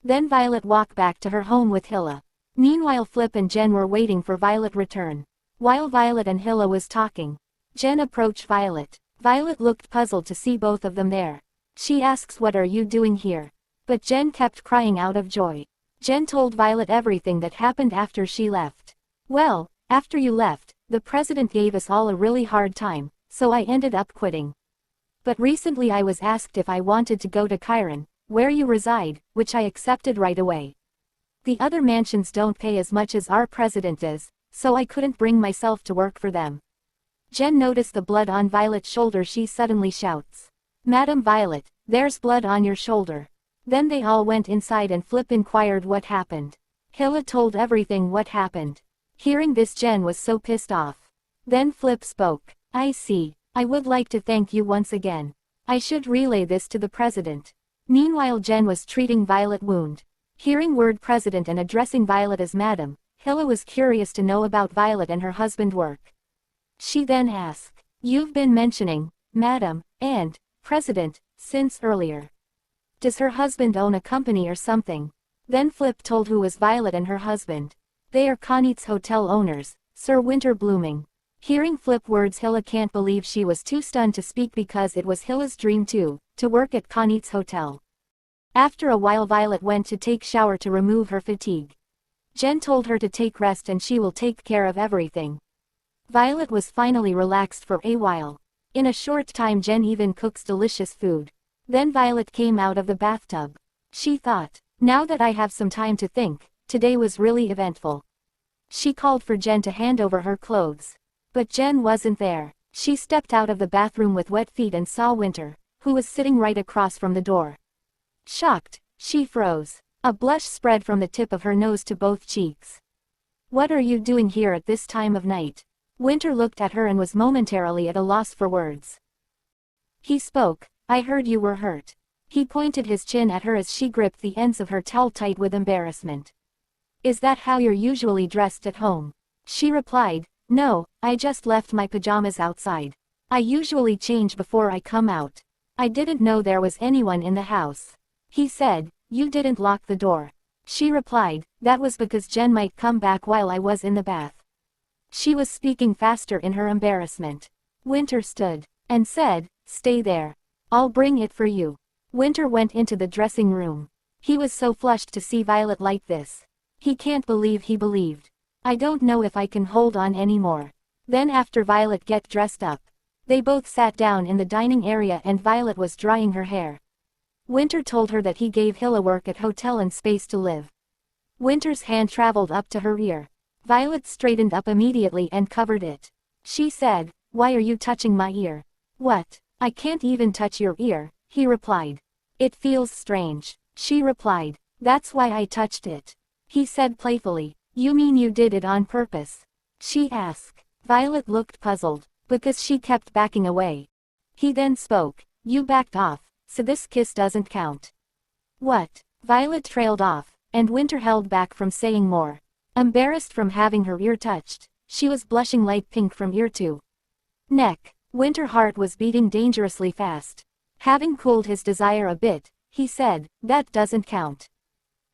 Then Violet walked back to her home with Hilla. Meanwhile Flip and Jen were waiting for Violet return. While Violet and Hilla was talking, Jen approached Violet. Violet looked puzzled to see both of them there. She asks, what are you doing here? But Jen kept crying out of joy. Jen told Violet everything that happened after she left. Well, after you left, the president gave us all a really hard time, so I ended up quitting. But recently I was asked if I wanted to go to Chiron, where you reside, which I accepted right away. The other mansions don't pay as much as our president does, so I couldn't bring myself to work for them. Jen noticed the blood on Violet's shoulder. She suddenly shouts, Madam Violet, there's blood on your shoulder. Then they all went inside and Flip inquired what happened. Hilla told everything what happened. Hearing this, Jen was so pissed off. Then Flip spoke. I see. I would like to thank you once again. I should relay this to the president. Meanwhile Jen was treating Violet's wound. Hearing word president and addressing Violet as madam, Hilla was curious to know about Violet and her husband work. She then asked, you've been mentioning, madam, and, president, since earlier. Does her husband own a company or something? Then Flip told who was Violet and her husband. They are Conit's hotel owners, Sir Winter Blooming. Hearing Flip words, Hilla can't believe she was too stunned to speak because it was Hilla's dream too, to work at Conit's hotel. After a while Violet went to take shower to remove her fatigue. Jen told her to take rest and she will take care of everything. Violet was finally relaxed for a while. In a short time Jen even cooks delicious food. Then Violet came out of the bathtub. She thought, now that I have some time to think, today was really eventful. She called for Jen to hand over her clothes. But Jen wasn't there. She stepped out of the bathroom with wet feet and saw Winter, who was sitting right across from the door. Shocked, she froze. A blush spread from the tip of her nose to both cheeks. What are you doing here at this time of night? Winter looked at her and was momentarily at a loss for words. He spoke, I heard you were hurt. He pointed his chin at her as she gripped the ends of her towel tight with embarrassment. Is that how you're usually dressed at home? She replied, No, I just left my pajamas outside. I usually change before I come out. I didn't know there was anyone in the house. He said, you didn't lock the door. She replied, that was because Jen might come back while I was in the bath. She was speaking faster in her embarrassment. Winter stood and said, stay there. I'll bring it for you. Winter went into the dressing room. He was so flushed to see Violet like this. He can't believe he believed. I don't know if I can hold on anymore. Then after Violet get dressed up, they both sat down in the dining area and Violet was drying her hair. Winter told her that he gave Hilla work at hotel and space to live. Winter's hand traveled up to her ear. Violet straightened up immediately and covered it. She said, why are you touching my ear? What? I can't even touch your ear, he replied. It feels strange. She replied, that's why I touched it. He said playfully, you mean you did it on purpose? She asked. Violet looked puzzled, because she kept backing away. He then spoke, you backed off, so this kiss doesn't count. What? Violet trailed off, and Winter held back from saying more. Embarrassed from having her ear touched, she was blushing light pink from ear to neck. Winter's heart was beating dangerously fast. Having cooled his desire a bit, he said, that doesn't count.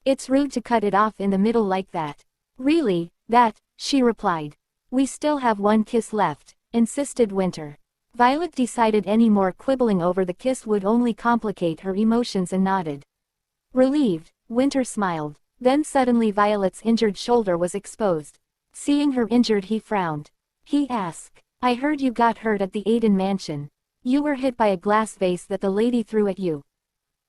It's rude to cut it off in the middle like that. Really, that, she replied. We still have one kiss left, insisted Winter. Violet decided any more quibbling over the kiss would only complicate her emotions and nodded. Relieved, Winter smiled. Then suddenly Violet's injured shoulder was exposed. Seeing her injured he frowned. He asked, I heard you got hurt at the Aiden mansion. You were hit by a glass vase that the lady threw at you.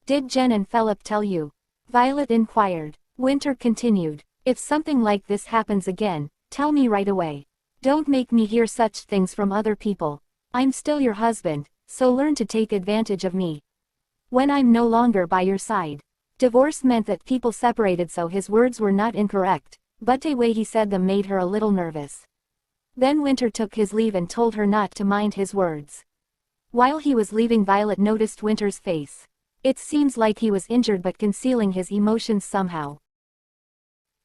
Did Jen and Philip tell you? Violet inquired. Winter continued, if something like this happens again, tell me right away. Don't make me hear such things from other people. I'm still your husband, so learn to take advantage of me when I'm no longer by your side. Divorce meant that people separated, so his words were not incorrect, but the way he said them made her a little nervous. Then Winter took his leave and told her not to mind his words. While he was leaving, Violet noticed Winter's face. It seems like he was injured but concealing his emotions somehow.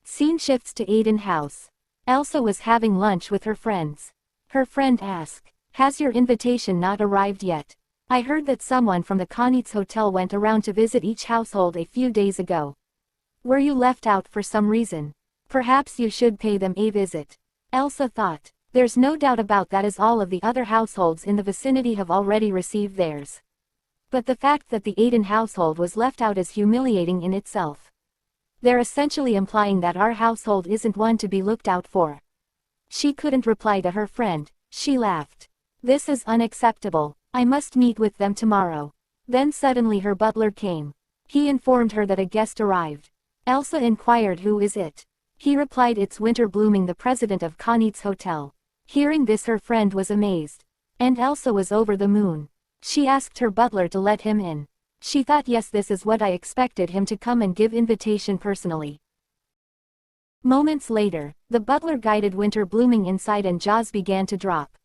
Scene shifts to Aiden house. Elsa was having lunch with her friends. Her friend asked, has your invitation not arrived yet? I heard that someone from the Konitz hotel went around to visit each household a few days ago. Were you left out for some reason? Perhaps you should pay them a visit. Elsa thought. There's no doubt about that, as all of the other households in the vicinity have already received theirs. But the fact that the Aiden household was left out is humiliating in itself. They're essentially implying that our household isn't one to be looked out for. She couldn't reply to her friend. She laughed. This is unacceptable. I must meet with them tomorrow. Then suddenly her butler came. He informed her that a guest arrived. Elsa inquired, who is it? He replied, it's Winter Blooming, the president of Konitz Hotel. Hearing this, her friend was amazed. And Elsa was over the moon. She asked her butler to let him in. She thought, yes, this is what I expected, him to come and give invitation personally. Moments later, the butler guided Winter Blooming inside and jaws began to drop.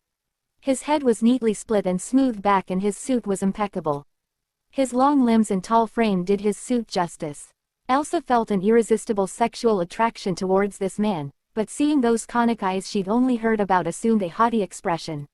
His head was neatly split and smoothed back and his suit was impeccable. His long limbs and tall frame did his suit justice. Elsa felt an irresistible sexual attraction towards this man, but seeing those conic eyes she'd only heard about assumed a haughty expression.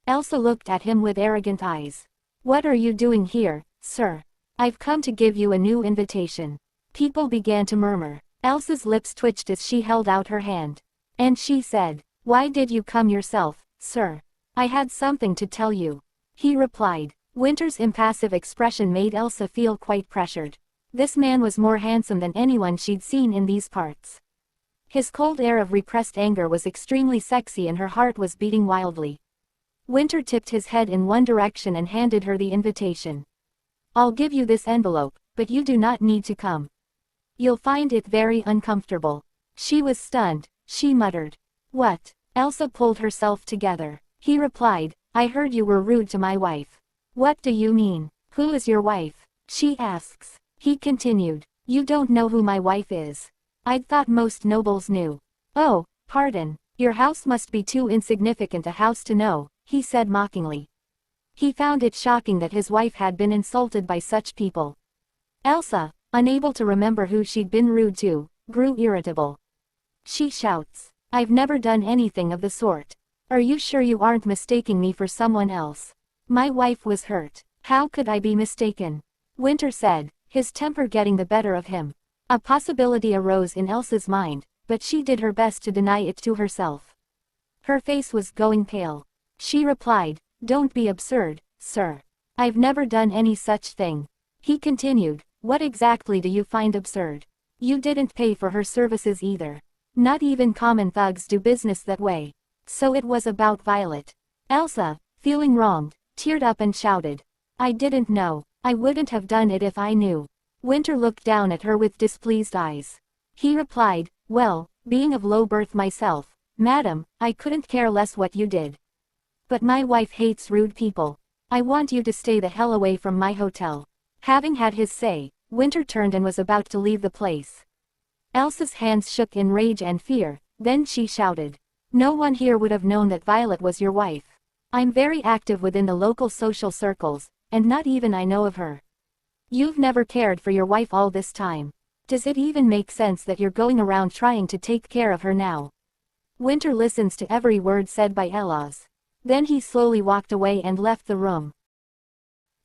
Elsa looked at him with arrogant eyes. What are you doing here, sir? I've come to give you a new invitation. People began to murmur. Elsa's lips twitched as she held out her hand. And she said, why did you come yourself, sir? I had something to tell you. He replied. Winter's impassive expression made Elsa feel quite pressured. This man was more handsome than anyone she'd seen in these parts. His cold air of repressed anger was extremely sexy and her heart was beating wildly. Winter tipped his head in one direction and handed her the invitation. I'll give you this envelope, but you do not need to come. You'll find it very uncomfortable. She was stunned. She muttered. What? Elsa pulled herself together. He replied, I heard you were rude to my wife. What do you mean? Who is your wife? She asks. He continued, you don't know who my wife is. I'd thought most nobles knew. Oh, pardon, your house must be too insignificant a house to know, he said mockingly. He found it shocking that his wife had been insulted by such people. Elsa, unable to remember who she'd been rude to, grew irritable. She shouts, I've never done anything of the sort. Are you sure you aren't mistaking me for someone else? My wife was hurt. How could I be mistaken? Winter said, his temper getting the better of him. A possibility arose in Elsa's mind, but she did her best to deny it to herself. Her face was going pale. She replied, "Don't be absurd, sir. I've never done any such thing." He continued, "What exactly do you find absurd? You didn't pay for her services either. Not even common thugs do business that way." So it was about Violet. Elsa, feeling wronged, teared up and shouted, "I didn't know. I wouldn't have done it if I knew." Winter looked down at her with displeased eyes. He replied, "Well, being of low birth myself, madam, I couldn't care less what you did. But my wife hates rude people. I want you to stay the hell away from my hotel." Having had his say, Winter turned and was about to leave the place. Elsa's hands shook in rage and fear, then she shouted, "No one here would have known that Violet was your wife. I'm very active within the local social circles, and not even I know of her. You've never cared for your wife all this time. Does it even make sense that you're going around trying to take care of her now?" Winter listens to every word said by Elas. Then he slowly walked away and left the room.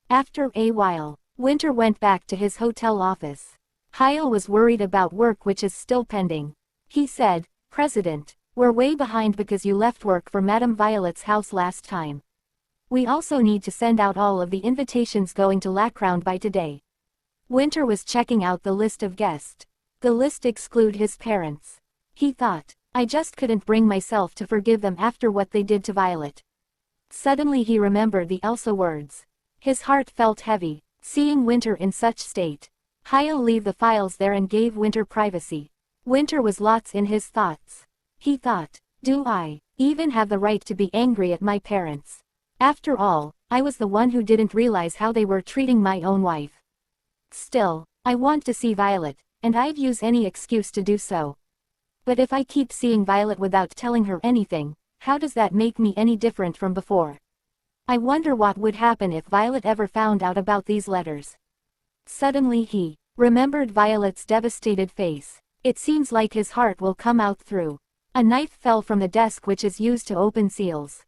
After a while, Winter went back to his hotel office. Hyle was worried about work which is still pending. He said, "President, we're way behind because you left work for Madame Violet's house last time. We also need to send out all of the invitations going to Lacround by today." Winter was checking out the list of guests. The list exclude his parents. He thought, "I just couldn't bring myself to forgive them after what they did to Violet." Suddenly he remembered the Elsa words. His heart felt heavy, seeing Winter in such state. Hyle leave the files there and gave Winter privacy. Winter was lost in his thoughts. He thought, "Do I even have the right to be angry at my parents? After all, I was the one who didn't realize how they were treating my own wife. Still, I want to see Violet, and I'd use any excuse to do so. But if I keep seeing Violet without telling her anything, how does that make me any different from before? I wonder what would happen if Violet ever found out about these letters." Suddenly he remembered Violet's devastated face. It seems like his heart will come out through. A knife fell from the desk which is used to open seals.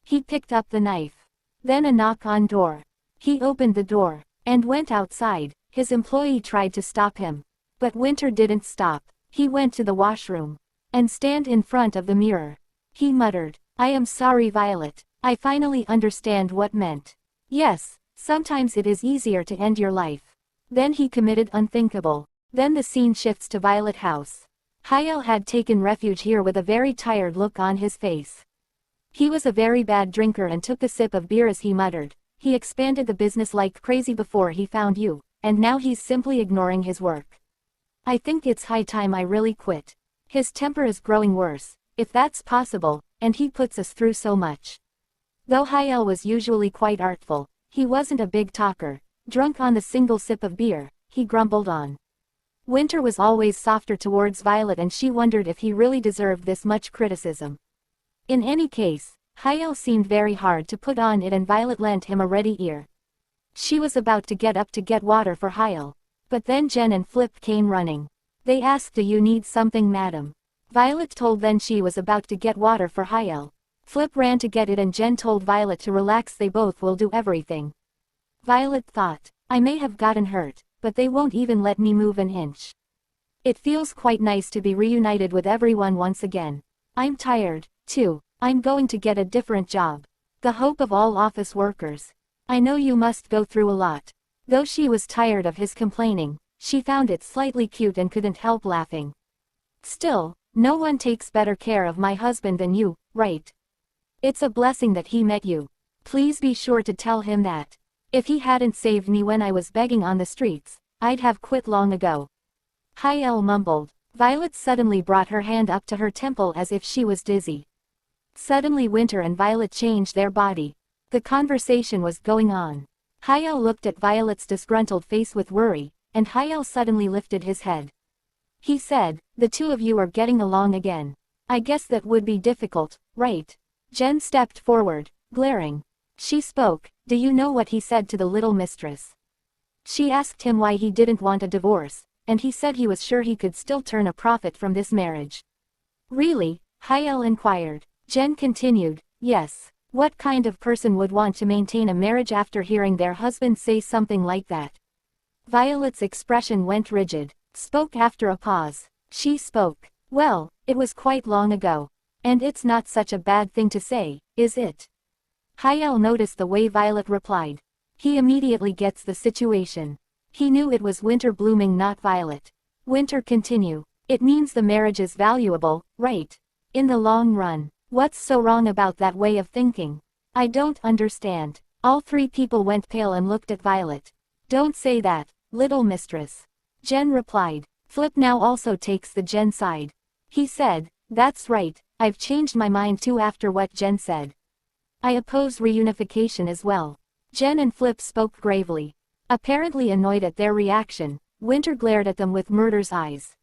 He picked up the knife. Then a knock on door. He opened the door and went outside. His employee tried to stop him, but Winter didn't stop. He went to the washroom and stand in front of the mirror. He muttered, "I am sorry, Violet. I finally understand what meant. Yes, sometimes it is easier to end your life." Then he committed unthinkable. Then the scene shifts to Violet House. Hyle had taken refuge here with a very tired look on his face. He was a very bad drinker and took a sip of beer as he muttered, "He expanded the business like crazy before he found you, and now he's simply ignoring his work. I think it's high time I really quit. His temper is growing worse, if that's possible, and he puts us through so much." Though Hyle was usually quite artful, he wasn't a big talker. Drunk on the single sip of beer, he grumbled on. Winter was always softer towards Violet and she wondered if he really deserved this much criticism. In any case, Hyle seemed very hard to put on it and Violet lent him a ready ear. She was about to get up to get water for Hyle. But then Jen and Flip came running. They asked, "Do you need something, madam?" Violet told them she was about to get water for Hyle. Flip ran to get it and Jen told Violet to relax, they both will do everything. Violet thought, "I may have gotten hurt, but they won't even let me move an inch. It feels quite nice to be reunited with everyone once again. I'm tired, too. I'm going to get a different job. The hope of all office workers. I know you must go through a lot." Though she was tired of his complaining, she found it slightly cute and couldn't help laughing. "Still, no one takes better care of my husband than you, right? It's a blessing that he met you. Please be sure to tell him that. If he hadn't saved me when I was begging on the streets, I'd have quit long ago." Hyle mumbled. Violet suddenly brought her hand up to her temple as if she was dizzy. Suddenly Winter and Violet changed their body. The conversation was going on. Hyle looked at Violet's disgruntled face with worry, and Hyle suddenly lifted his head. He said, "The two of you are getting along again. I guess that would be difficult, right?" Jen stepped forward, glaring. She spoke, "Do you know what he said to the little mistress?" She asked him why he didn't want a divorce, and he said he was sure he could still turn a profit from this marriage. "Really, Hyel inquired. Jen continued, yes. What kind of person would want to maintain a marriage after hearing their husband say something like that? Violet's expression went rigid. Spoke after a pause. She spoke. Well, it was quite long ago. And it's not such a bad thing to say, is it? Hyel noticed the way Violet replied. He immediately gets the situation. He knew it was Winter blooming, not Violet. Winter continue. It means the marriage is valuable, right? In the long run. What's so wrong about that way of thinking? I don't understand. All three people went pale and looked at Violet. Don't say that, little mistress. Jen replied. Flip now also takes the Jen side. He said, that's right, I've changed my mind too after what Jen said. I oppose reunification as well. Jen and Flip spoke gravely. Apparently annoyed at their reaction, Winter glared at them with murder's eyes.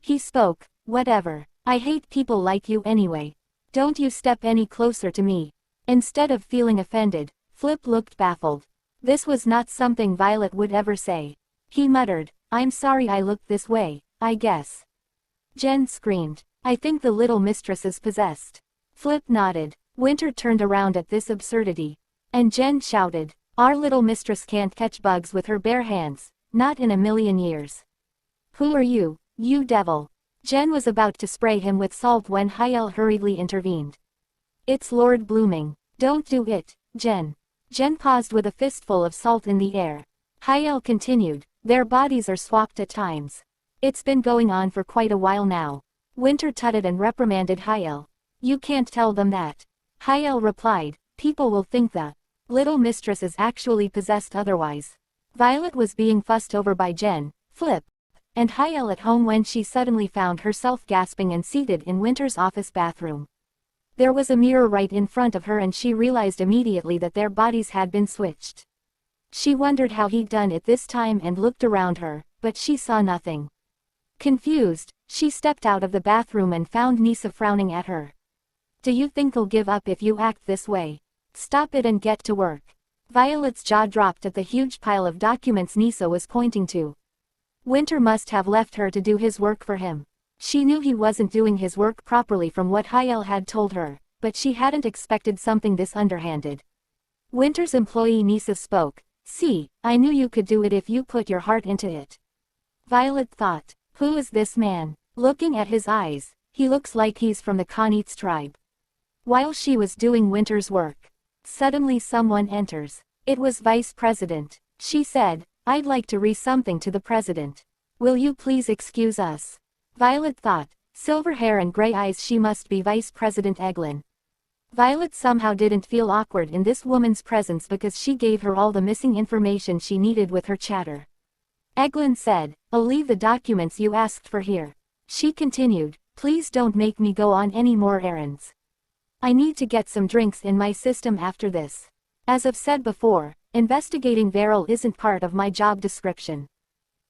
He spoke, whatever. I hate people like you anyway. Don't you step any closer to me. Instead of feeling offended, Flip looked baffled. This was not something Violet would ever say. He muttered, I'm sorry I looked this way, I guess. Jen screamed, I think the little mistress is possessed. Flip nodded. Winter turned around at this absurdity. And Jen shouted, our little mistress can't catch bugs with her bare hands, not in a million years. Who are you, you devil? Jen was about to spray him with salt when Hyel hurriedly intervened. It's Lord Blooming. Don't do it, Jen. Jen paused with a fistful of salt in the air. Hyel continued, their bodies are swapped at times. It's been going on for quite a while now. Winter tutted and reprimanded Hyel. You can't tell them that. Hyel replied, people will think the little mistress is actually possessed otherwise. Violet was being fussed over by Jen, Flip, and Hyel at home when she suddenly found herself gasping and seated in Winter's office bathroom. There was a mirror right in front of her and she realized immediately that their bodies had been switched. She wondered how he'd done it this time and looked around her, but she saw nothing. Confused, she stepped out of the bathroom and found Nisa frowning at her. Do you think I'll give up if you act this way? Stop it and get to work. Violet's jaw dropped at the huge pile of documents Nisa was pointing to. Winter must have left her to do his work for him. She knew he wasn't doing his work properly from what Hyel had told her, but she hadn't expected something this underhanded. Winter's employee Nisa spoke. See, I knew you could do it if you put your heart into it. Violet thought, who is this man? Looking at his eyes, he looks like he's from the Khanit's tribe. While she was doing Winter's work, suddenly someone enters. It was Vice President. She said, I'd like to read something to the President. Will you please excuse us? Violet thought, silver hair and gray eyes, she must be Vice President Eglin. Violet somehow didn't feel awkward in this woman's presence because she gave her all the missing information she needed with her chatter. Eglin said, I'll leave the documents you asked for here. She continued, please don't make me go on any more errands. I need to get some drinks in my system after this. As I've said before, investigating Varel isn't part of my job description.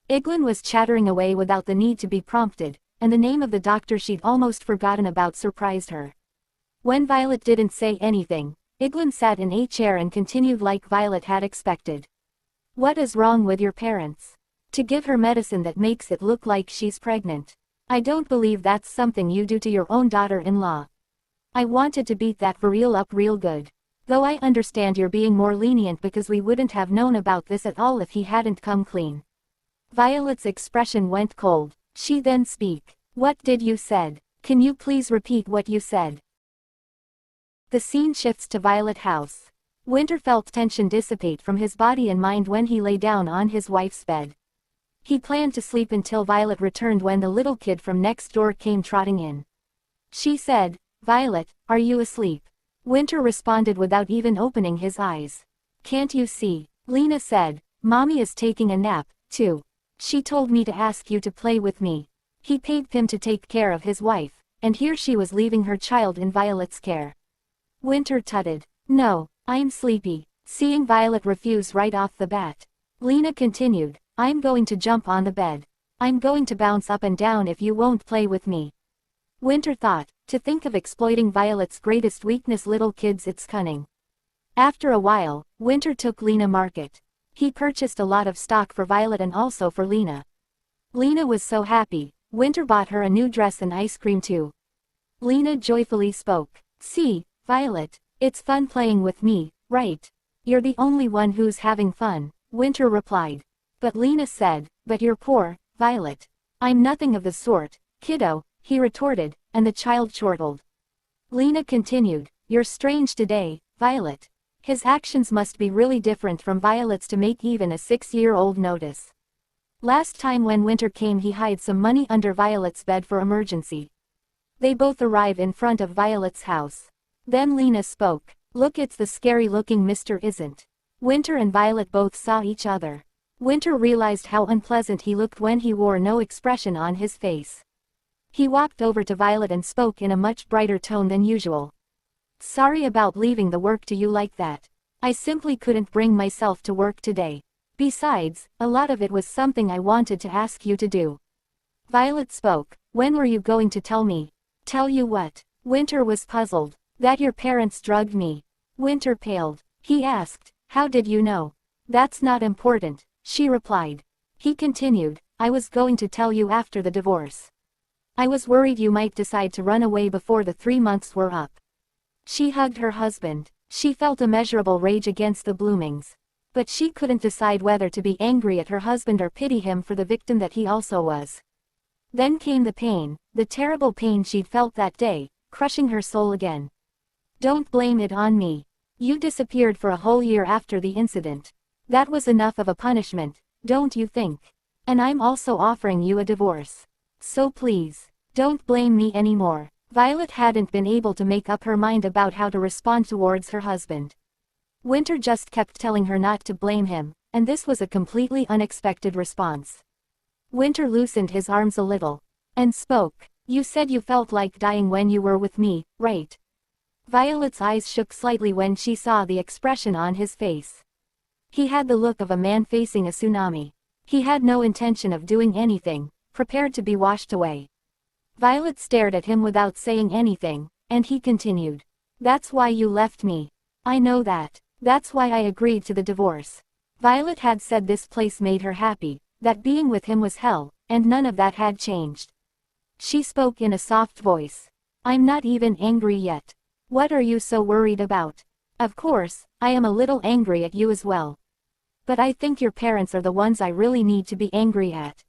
Eglin was chattering away without the need to be prompted, and the name of the doctor she'd almost forgotten about surprised her. When Violet didn't say anything, Eglin sat in a chair and continued like Violet had expected. What is wrong with your parents? To give her medicine that makes it look like she's pregnant. I don't believe that's something you do to your own daughter-in-law. I wanted to beat that Varel up real good. Though I understand you're being more lenient because we wouldn't have known about this at all if he hadn't come clean. Violet's expression went cold. She then spoke. What did you said? Can you please repeat what you said? The scene shifts to Violet House. Winter felt tension dissipate from his body and mind when he lay down on his wife's bed. He planned to sleep until Violet returned when the little kid from next door came trotting in. She said, Violet, are you asleep? Winter responded without even opening his eyes. Can't you see? Lena said, Mommy is taking a nap, too. She told me to ask you to play with me. He paid Pim to take care of his wife, and here she was leaving her child in Violet's care. Winter tutted. No, I'm sleepy. Seeing Violet refuse right off the bat, Lena continued, I'm going to jump on the bed. I'm going to bounce up and down if you won't play with me. Winter thought, to think of exploiting Violet's greatest weakness, little kids, it's cunning. After a while, Winter took Lena market. He purchased a lot of stock for Violet and also for Lena. Lena was so happy, Winter bought her a new dress and ice cream too. Lena joyfully spoke. See, Violet, it's fun playing with me, right? You're the only one who's having fun, Winter replied. But Lena said, but you're poor, Violet. I'm nothing of the sort, kiddo, he retorted, and the child chortled. Lena continued, you're strange today, Violet. His actions must be really different from Violet's to make even a 6-year-old notice. Last time when Winter came he hid some money under Violet's bed for emergency. They both arrive in front of Violet's house. Then Lena spoke. Look, it's the scary-looking Mr. Isn't. Winter and Violet both saw each other. Winter realized how unpleasant he looked when he wore no expression on his face. He walked over to Violet and spoke in a much brighter tone than usual. Sorry about leaving the work to you like that. I simply couldn't bring myself to work today. Besides, a lot of it was something I wanted to ask you to do. Violet spoke. When were you going to tell me? Tell you what? Winter was puzzled. That your parents drugged me. Winter paled. He asked, how did you know? That's not important, she replied. He continued, I was going to tell you after the divorce. I was worried you might decide to run away before the 3 months were up. She hugged her husband. She felt immeasurable rage against the Bloomings. But she couldn't decide whether to be angry at her husband or pity him for the victim that he also was. Then came the pain, the terrible pain she'd felt that day, crushing her soul again. Don't blame it on me. You disappeared for a whole year after the incident. That was enough of a punishment, don't you think? And I'm also offering you a divorce. So please, don't blame me anymore. Violet hadn't been able to make up her mind about how to respond towards her husband. Winter just kept telling her not to blame him, and this was a completely unexpected response. Winter loosened his arms a little, and spoke. You said you felt like dying when you were with me, right? Violet's eyes shook slightly when she saw the expression on his face. He had the look of a man facing a tsunami. He had no intention of doing anything, prepared to be washed away. Violet stared at him without saying anything, and he continued. That's why you left me. I know that. That's why I agreed to the divorce. Violet had said this place made her happy, that being with him was hell, and none of that had changed. She spoke in a soft voice. I'm not even angry yet. What are you so worried about? Of course, I am a little angry at you as well. But I think your parents are the ones I really need to be angry at.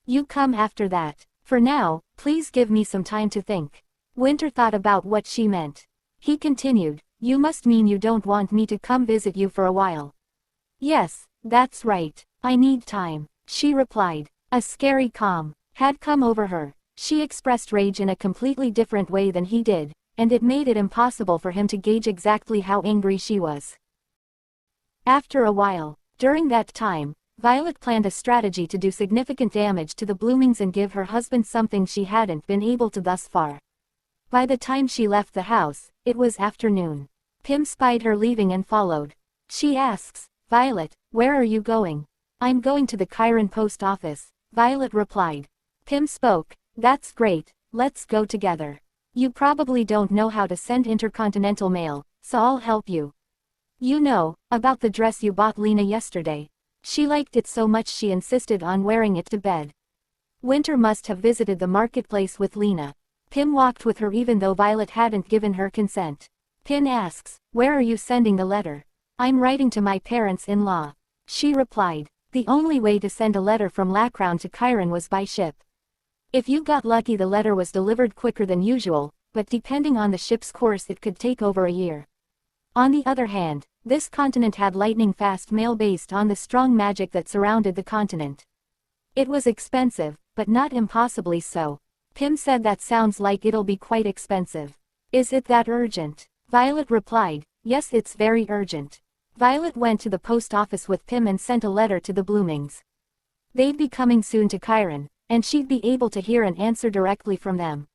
You come after that. For now, please give me some time to think. Winter thought about what she meant. He continued, you must mean you don't want me to come visit you for a while. Yes, that's right. I need time, she replied. A scary calm had come over her. She expressed rage in a completely different way than he did, and it made it impossible for him to gauge exactly how angry she was. After a while, during that time, Violet planned a strategy to do significant damage to the Bloomings and give her husband something she hadn't been able to thus far. By the time she left the house, it was afternoon. Pim spied her leaving and followed. She asks, Violet, where are you going? I'm going to the Chiron post office, Violet replied. Pim spoke, that's great, let's go together. You probably don't know how to send intercontinental mail, so I'll help you. You know, about the dress you bought Lena yesterday. She liked it so much she insisted on wearing it to bed. Winter must have visited the marketplace with Lena. Pim walked with her even though Violet hadn't given her consent. Pim asks, where are you sending the letter? I'm writing to my parents-in-law. She replied, the only way to send a letter from Lacrown to Chiron was by ship. If you got lucky the letter was delivered quicker than usual, but depending on the ship's course it could take over a year. On the other hand, this continent had lightning-fast mail based on the strong magic that surrounded the continent. It was expensive, but not impossibly so. Pim said that sounds like it'll be quite expensive. Is it that urgent? Violet replied, yes, it's very urgent. Violet went to the post office with Pim and sent a letter to the Bloomings. They'd be coming soon to Chiron, and she'd be able to hear an answer directly from them.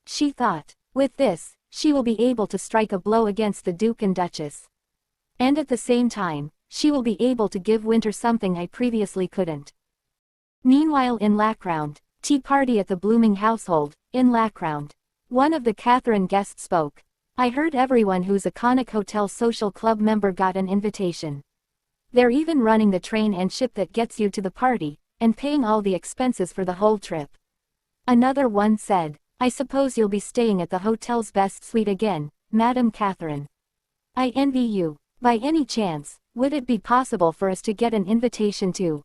She thought, with this, she will be able to strike a blow against the Duke and Duchess. And at the same time, she will be able to give Winter something I previously couldn't. Meanwhile in Lacrown, tea party at the Blooming household, in Lacrown. One of the Catherine guests spoke. I heard everyone who's a Conic Hotel Social Club member got an invitation. They're even running the train and ship that gets you to the party, and paying all the expenses for the whole trip. Another one said, I suppose you'll be staying at the hotel's best suite again, Madam Catherine. I envy you. By any chance, would it be possible for us to get an invitation to?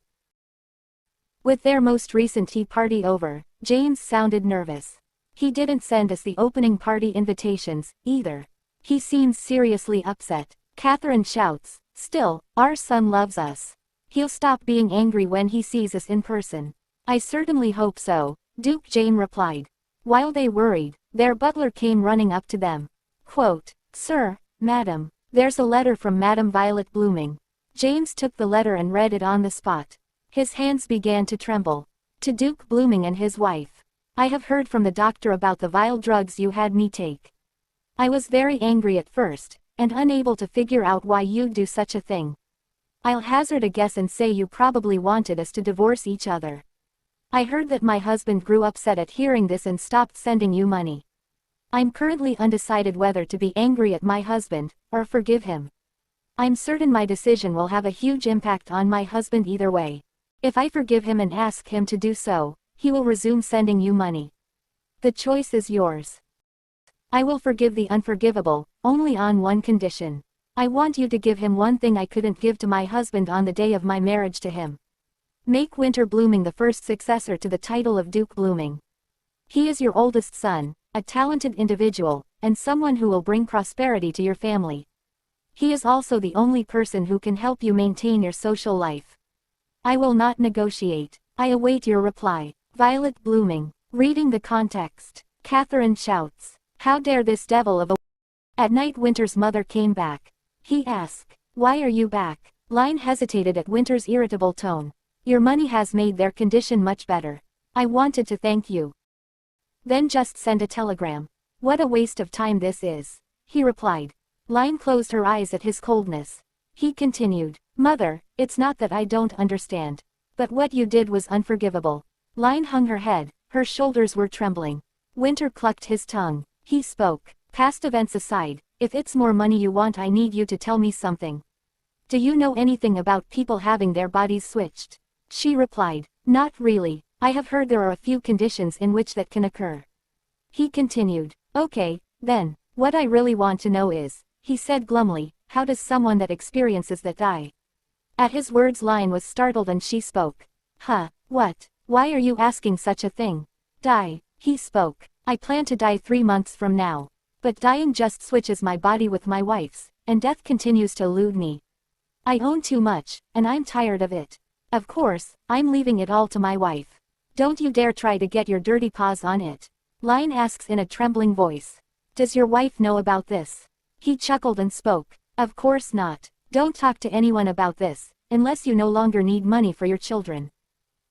With their most recent tea party over, James sounded nervous. He didn't send us the opening party invitations, either. He seems seriously upset. Catherine shouts, still, our son loves us. He'll stop being angry when he sees us in person. I certainly hope so, Duke Jane replied. While they worried, their butler came running up to them. Quote, Sir, Madam, there's a letter from Madam Violet Blooming. James took the letter and read it on the spot. His hands began to tremble. To Duke Blooming and his wife. I have heard from the doctor about the vile drugs you had me take. I was very angry at first, and unable to figure out why you'd do such a thing. I'll hazard a guess and say you probably wanted us to divorce each other. I heard that my husband grew upset at hearing this and stopped sending you money. I'm currently undecided whether to be angry at my husband, or forgive him. I'm certain my decision will have a huge impact on my husband either way. If I forgive him and ask him to do so, he will resume sending you money. The choice is yours. I will forgive the unforgivable, only on one condition. I want you to give him one thing I couldn't give to my husband on the day of my marriage to him. Make Winter Blooming the first successor to the title of Duke Blooming. He is your oldest son, a talented individual, and someone who will bring prosperity to your family. He is also the only person who can help you maintain your social life. I will not negotiate. I await your reply. Violet Blooming. Reading the context. Catherine shouts. How dare this devil of a... At night Winter's mother came back. He asked, why are you back? Line hesitated at Winter's irritable tone. Your money has made their condition much better. I wanted to thank you. Then just send a telegram. What a waste of time this is. He replied. Line closed her eyes at his coldness. He continued, Mother, it's not that I don't understand. But what you did was unforgivable. Line hung her head, her shoulders were trembling. Winter clucked his tongue. He spoke. Past events aside, if it's more money you want, I need you to tell me something. Do you know anything about people having their bodies switched? She replied, not really. I have heard there are a few conditions in which that can occur. He continued, okay, then, what I really want to know is, he said glumly, how does someone that experiences that die? At his words Line was startled and she spoke. What? Why are you asking such a thing? Die, he spoke. I plan to die 3 months from now. But dying just switches my body with my wife's, and death continues to elude me. I own too much, and I'm tired of it. Of course, I'm leaving it all to my wife. Don't you dare try to get your dirty paws on it. Line asks in a trembling voice. Does your wife know about this? He chuckled and spoke. Of course not. Don't talk to anyone about this, unless you no longer need money for your children.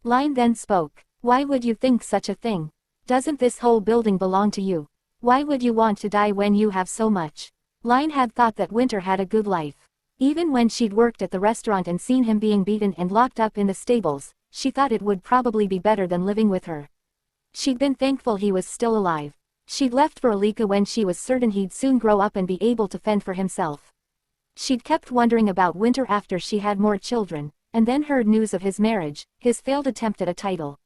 Line then spoke. Why would you think such a thing? Doesn't this whole building belong to you? Why would you want to die when you have so much? Line had thought that Winter had a good life. Even when she'd worked at the restaurant and seen him being beaten and locked up in the stables, she thought it would probably be better than living with her. She'd been thankful he was still alive. She'd left for Alika when she was certain he'd soon grow up and be able to fend for himself. She'd kept wondering about Winter after she had more children, and then heard news of his marriage, his failed attempt at a title.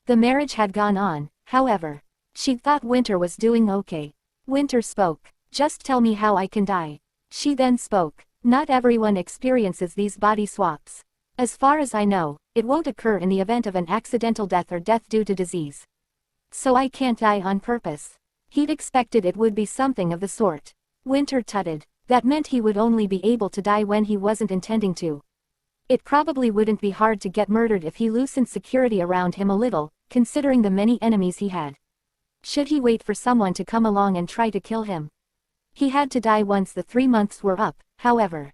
The marriage had gone on, however. She'd thought Winter was doing okay. Winter spoke. Just tell me how I can die. She then spoke. Not everyone experiences these body swaps. As far as I know, it won't occur in the event of an accidental death or death due to disease. So I can't die on purpose. He'd expected it would be something of the sort. Winter tutted. That meant he would only be able to die when he wasn't intending to. It probably wouldn't be hard to get murdered if he loosened security around him a little, considering the many enemies he had. Should he wait for someone to come along and try to kill him? He had to die once the 3 months were up, however.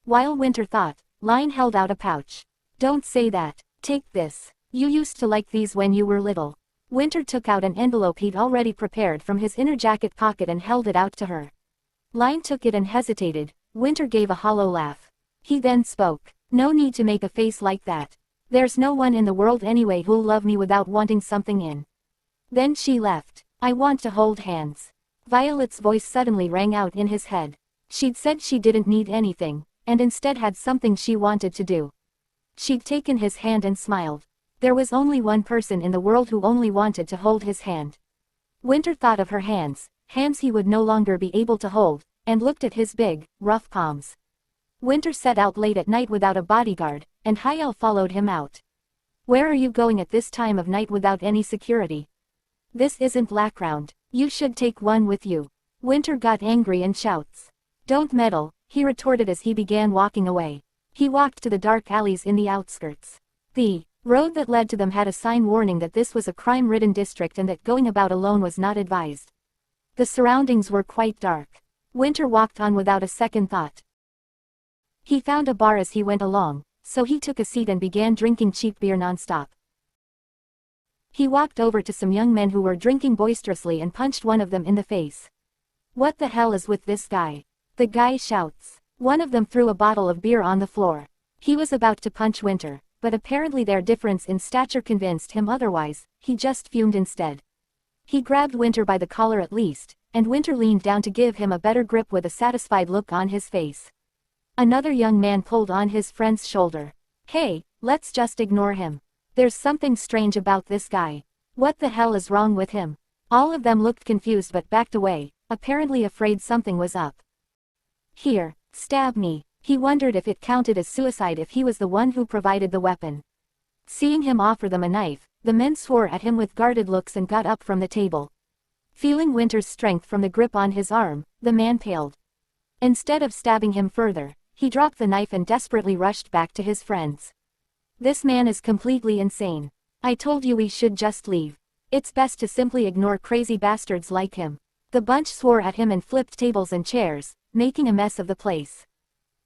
While Winter thought, Line held out a pouch. Don't say that. Take this. You used to like these when you were little. Winter took out an envelope he'd already prepared from his inner jacket pocket and held it out to her. Line took it and hesitated. Winter gave a hollow laugh. He then spoke. No need to make a face like that. There's no one in the world anyway who'll love me without wanting something in. Then she left. I want to hold hands. Violet's voice suddenly rang out in his head. She'd said she didn't need anything, and instead had something she wanted to do. She'd taken his hand and smiled. There was only one person in the world who only wanted to hold his hand. Winter thought of her hands he would no longer be able to hold, and looked at his big, rough palms. Winter set out late at night without a bodyguard, and Hyel followed him out. Where are you going at this time of night without any security? This isn't Lackround. You should take one with you. Winter got angry and shouts. Don't meddle, he retorted as he began walking away. He walked to the dark alleys in the outskirts. The road that led to them had a sign warning that this was a crime-ridden district and that going about alone was not advised. The surroundings were quite dark. Winter walked on without a second thought. He found a bar as he went along, so he took a seat and began drinking cheap beer non-stop. He walked over to some young men who were drinking boisterously and punched one of them in the face. What the hell is with this guy? The guy shouts. One of them threw a bottle of beer on the floor. He was about to punch Winter, but apparently their difference in stature convinced him otherwise. He just fumed instead. He grabbed Winter by the collar at least, and Winter leaned down to give him a better grip with a satisfied look on his face. Another young man pulled on his friend's shoulder. Hey, let's just ignore him. There's something strange about this guy. What the hell is wrong with him? All of them looked confused but backed away, apparently afraid something was up. Here, stab me. He wondered if it counted as suicide if he was the one who provided the weapon. Seeing him offer them a knife, the men swore at him with guarded looks and got up from the table. Feeling Winter's strength from the grip on his arm, the man paled. Instead of stabbing him further, he dropped the knife and desperately rushed back to his friends. This man is completely insane. I told you we should just leave. It's best to simply ignore crazy bastards like him. The bunch swore at him and flipped tables and chairs, making a mess of the place.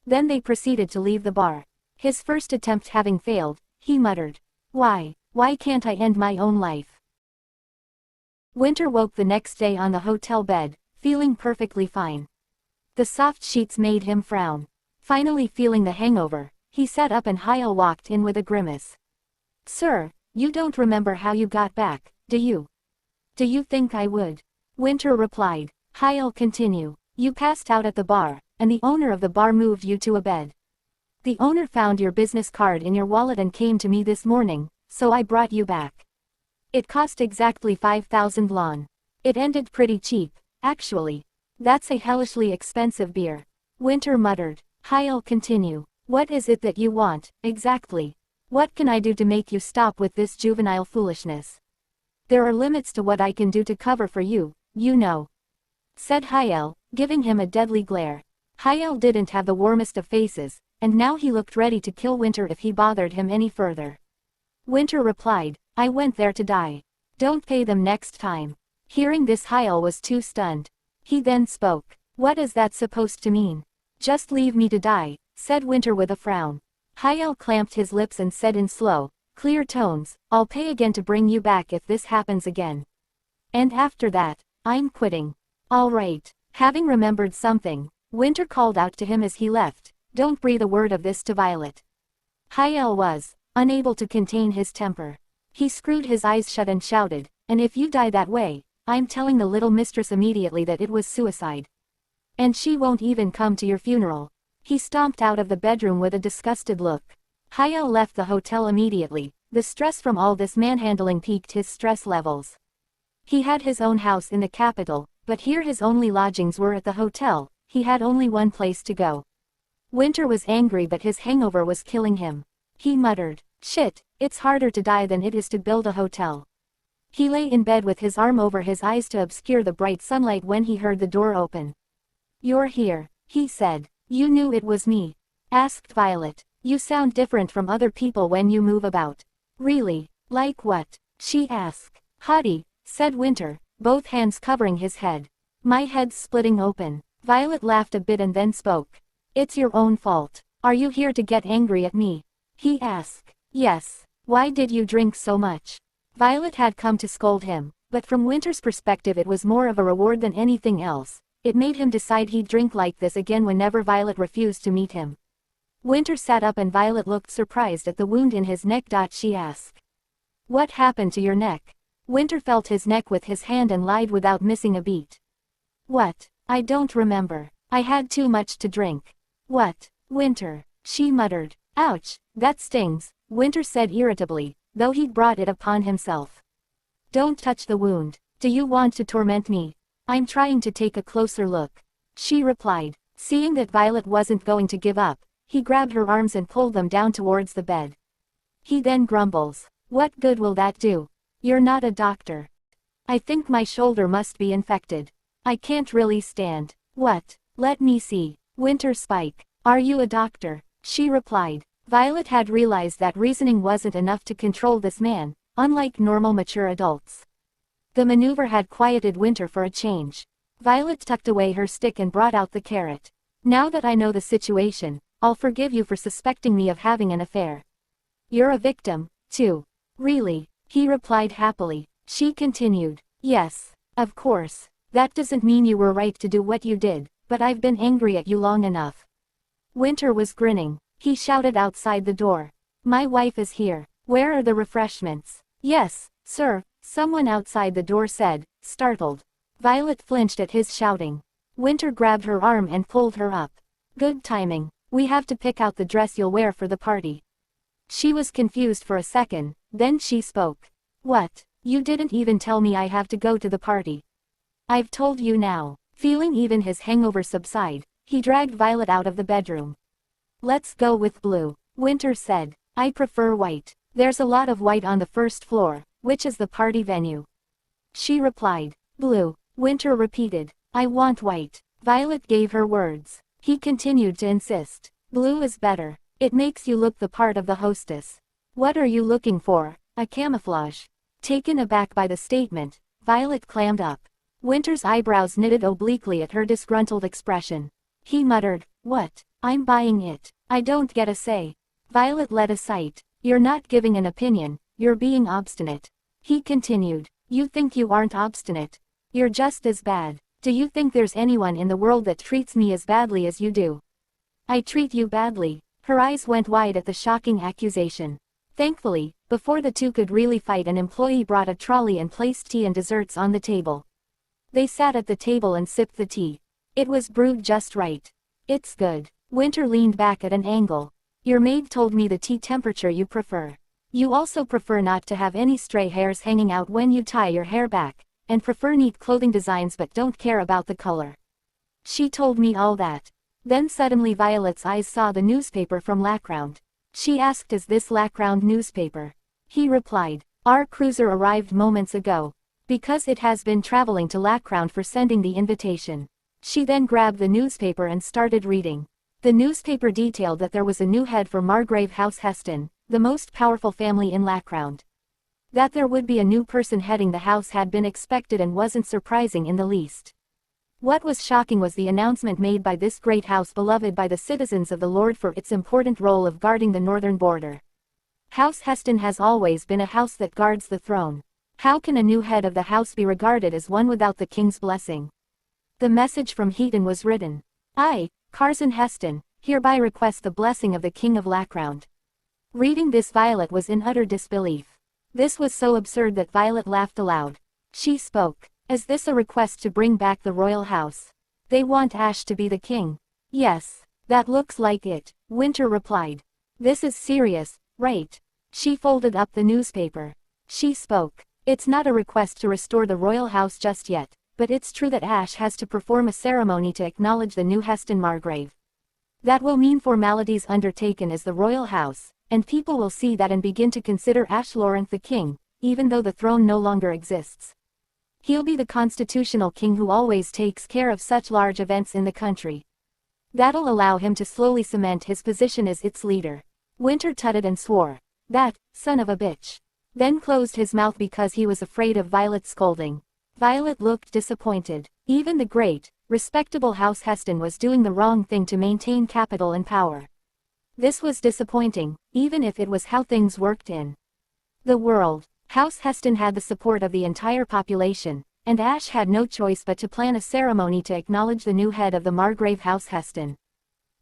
Then they proceeded to leave the bar. His first attempt having failed, he muttered. Why can't I end my own life? Winter woke the next day on the hotel bed, feeling perfectly fine. The soft sheets made him frown. Finally feeling the hangover, he sat up and Hyel walked in with a grimace. Sir, you don't remember how you got back, do you? Do you think I would? Winter replied. Hyel continue. You passed out at the bar, and the owner of the bar moved you to a bed. The owner found your business card in your wallet and came to me this morning, so I brought you back. It cost exactly 5,000 lon. It ended pretty cheap, actually. That's a hellishly expensive beer. Winter muttered. Hyel continue. What is it that you want, exactly? What can I do to make you stop with this juvenile foolishness? There are limits to what I can do to cover for you, you know. Said Hyel, giving him a deadly glare. Hyel didn't have the warmest of faces, and now he looked ready to kill Winter if he bothered him any further. Winter replied, I went there to die. Don't pay them next time. Hearing this, Hyel was too stunned. He then spoke. What is that supposed to mean? Just leave me to die, said Winter with a frown. Hyel clamped his lips and said in slow, clear tones, I'll pay again to bring you back if this happens again. And after that, I'm quitting. All right. Having remembered something, Winter called out to him as he left, don't breathe a word of this to Violet. Hyel was unable to contain his temper. He screwed his eyes shut and shouted, and if you die that way, I'm telling the little mistress immediately that it was suicide. And she won't even come to your funeral. He stomped out of the bedroom with a disgusted look. Hyel left the hotel immediately. The stress from all this manhandling piqued his stress levels. He had his own house in the capital, but here his only lodgings were at the hotel. He had only one place to go. Winter was angry but his hangover was killing him. He muttered, shit, it's harder to die than it is to build a hotel. He lay in bed with his arm over his eyes to obscure the bright sunlight when he heard the door open. You're here, he said. You knew it was me? Asked Violet. You sound different from other people when you move about. Really? Like what? She asked. Hottie, said Winter, both hands covering his head. My head's splitting open. Violet laughed a bit and then spoke. It's your own fault. Are you here to get angry at me? He asked. Yes. Why did you drink so much? Violet had come to scold him, but from Winter's perspective it was more of a reward than anything else. It made him decide he'd drink like this again whenever Violet refused to meet him. Winter sat up and Violet looked surprised at the wound in his neck. She asked. What happened to your neck? Winter felt his neck with his hand and lied without missing a beat. What? I don't remember. I had too much to drink. What? Winter. She muttered. Ouch, that stings, Winter said irritably, though he'd brought it upon himself. Don't touch the wound. Do you want to torment me? I'm trying to take a closer look. She replied. Seeing that Violet wasn't going to give up, he grabbed her arms and pulled them down towards the bed. He then grumbles. What good will that do? You're not a doctor. I think my shoulder must be infected. I can't really stand. What? Let me see. Winter Spike. Are you a doctor? She replied. Violet had realized that reasoning wasn't enough to control this man, unlike normal mature adults. The maneuver had quieted Winter for a change. Violet tucked away her stick and brought out the carrot. Now that I know the situation, I'll forgive you for suspecting me of having an affair. You're a victim, too. Really? He replied happily. She continued. Yes, of course. That doesn't mean you were right to do what you did, but I've been angry at you long enough. Winter was grinning. He shouted outside the door. My wife is here. Where are the refreshments? Yes, sir, someone outside the door said, startled. Violet flinched at his shouting. Winter grabbed her arm and pulled her up. Good timing. We have to pick out the dress you'll wear for the party. She was confused for a second, then she spoke. What? You didn't even tell me I have to go to the party. I've told you now. Feeling even his hangover subside, he dragged Violet out of the bedroom. Let's go with blue, Winter said. I prefer white. There's a lot of white on the first floor, which is the party venue. She replied. Blue, Winter repeated. I want white. Violet gave her words. He continued to insist. Blue is better. It makes you look the part of the hostess. What are you looking for? A camouflage? Taken aback by the statement, Violet clammed up. Winter's eyebrows knitted obliquely at her disgruntled expression. He muttered, What? I'm buying it. I don't get a say. Violet led a sight. You're not giving an opinion, you're being obstinate. He continued. You think you aren't obstinate? You're just as bad. Do you think there's anyone in the world that treats me as badly as you do? I treat you badly. Her eyes went wide at the shocking accusation. Thankfully, before the two could really fight, an employee brought a trolley and placed tea and desserts on the table. They sat at the table and sipped the tea. It was brewed just right. It's good. Winter leaned back at an angle. Your maid told me the tea temperature you prefer. You also prefer not to have any stray hairs hanging out when you tie your hair back, and prefer neat clothing designs but don't care about the color. She told me all that. Then suddenly Violet's eyes saw the newspaper from Lackround. She asked, Is this Lackround newspaper? He replied, Our cruiser arrived moments ago. Because it has been traveling to Lackround for sending the invitation. She then grabbed the newspaper and started reading. The newspaper detailed that there was a new head for Margrave House Heston, the most powerful family in Lackround. That there would be a new person heading the house had been expected and wasn't surprising in the least. What was shocking was the announcement made by this great house, beloved by the citizens of the Lord for its important role of guarding the northern border. House Heston has always been a house that guards the throne. How can a new head of the house be regarded as one without the king's blessing? The message from Heaton was written. I, Carson Heston, hereby request the blessing of the King of Lackround. Reading this, Violet was in utter disbelief. This was so absurd that Violet laughed aloud. She spoke. Is this a request to bring back the royal house? They want Ash to be the king. Yes, that looks like it, Winter replied. This is serious, right? She folded up the newspaper. She spoke. It's not a request to restore the royal house just yet, but it's true that Ash has to perform a ceremony to acknowledge the new Heston Margrave. That will mean formalities undertaken as the royal house, and people will see that and begin to consider Ash Lawrence the king, even though the throne no longer exists. He'll be the constitutional king who always takes care of such large events in the country. That'll allow him to slowly cement his position as its leader. Winter tutted and swore. That, son of a bitch. Then closed his mouth because he was afraid of Violet's scolding. Violet looked disappointed. Even the great, respectable House Heston was doing the wrong thing to maintain capital and power. This was disappointing, even if it was how things worked in the world. House Heston had the support of the entire population, and Ash had no choice but to plan a ceremony to acknowledge the new head of the Margrave House Heston.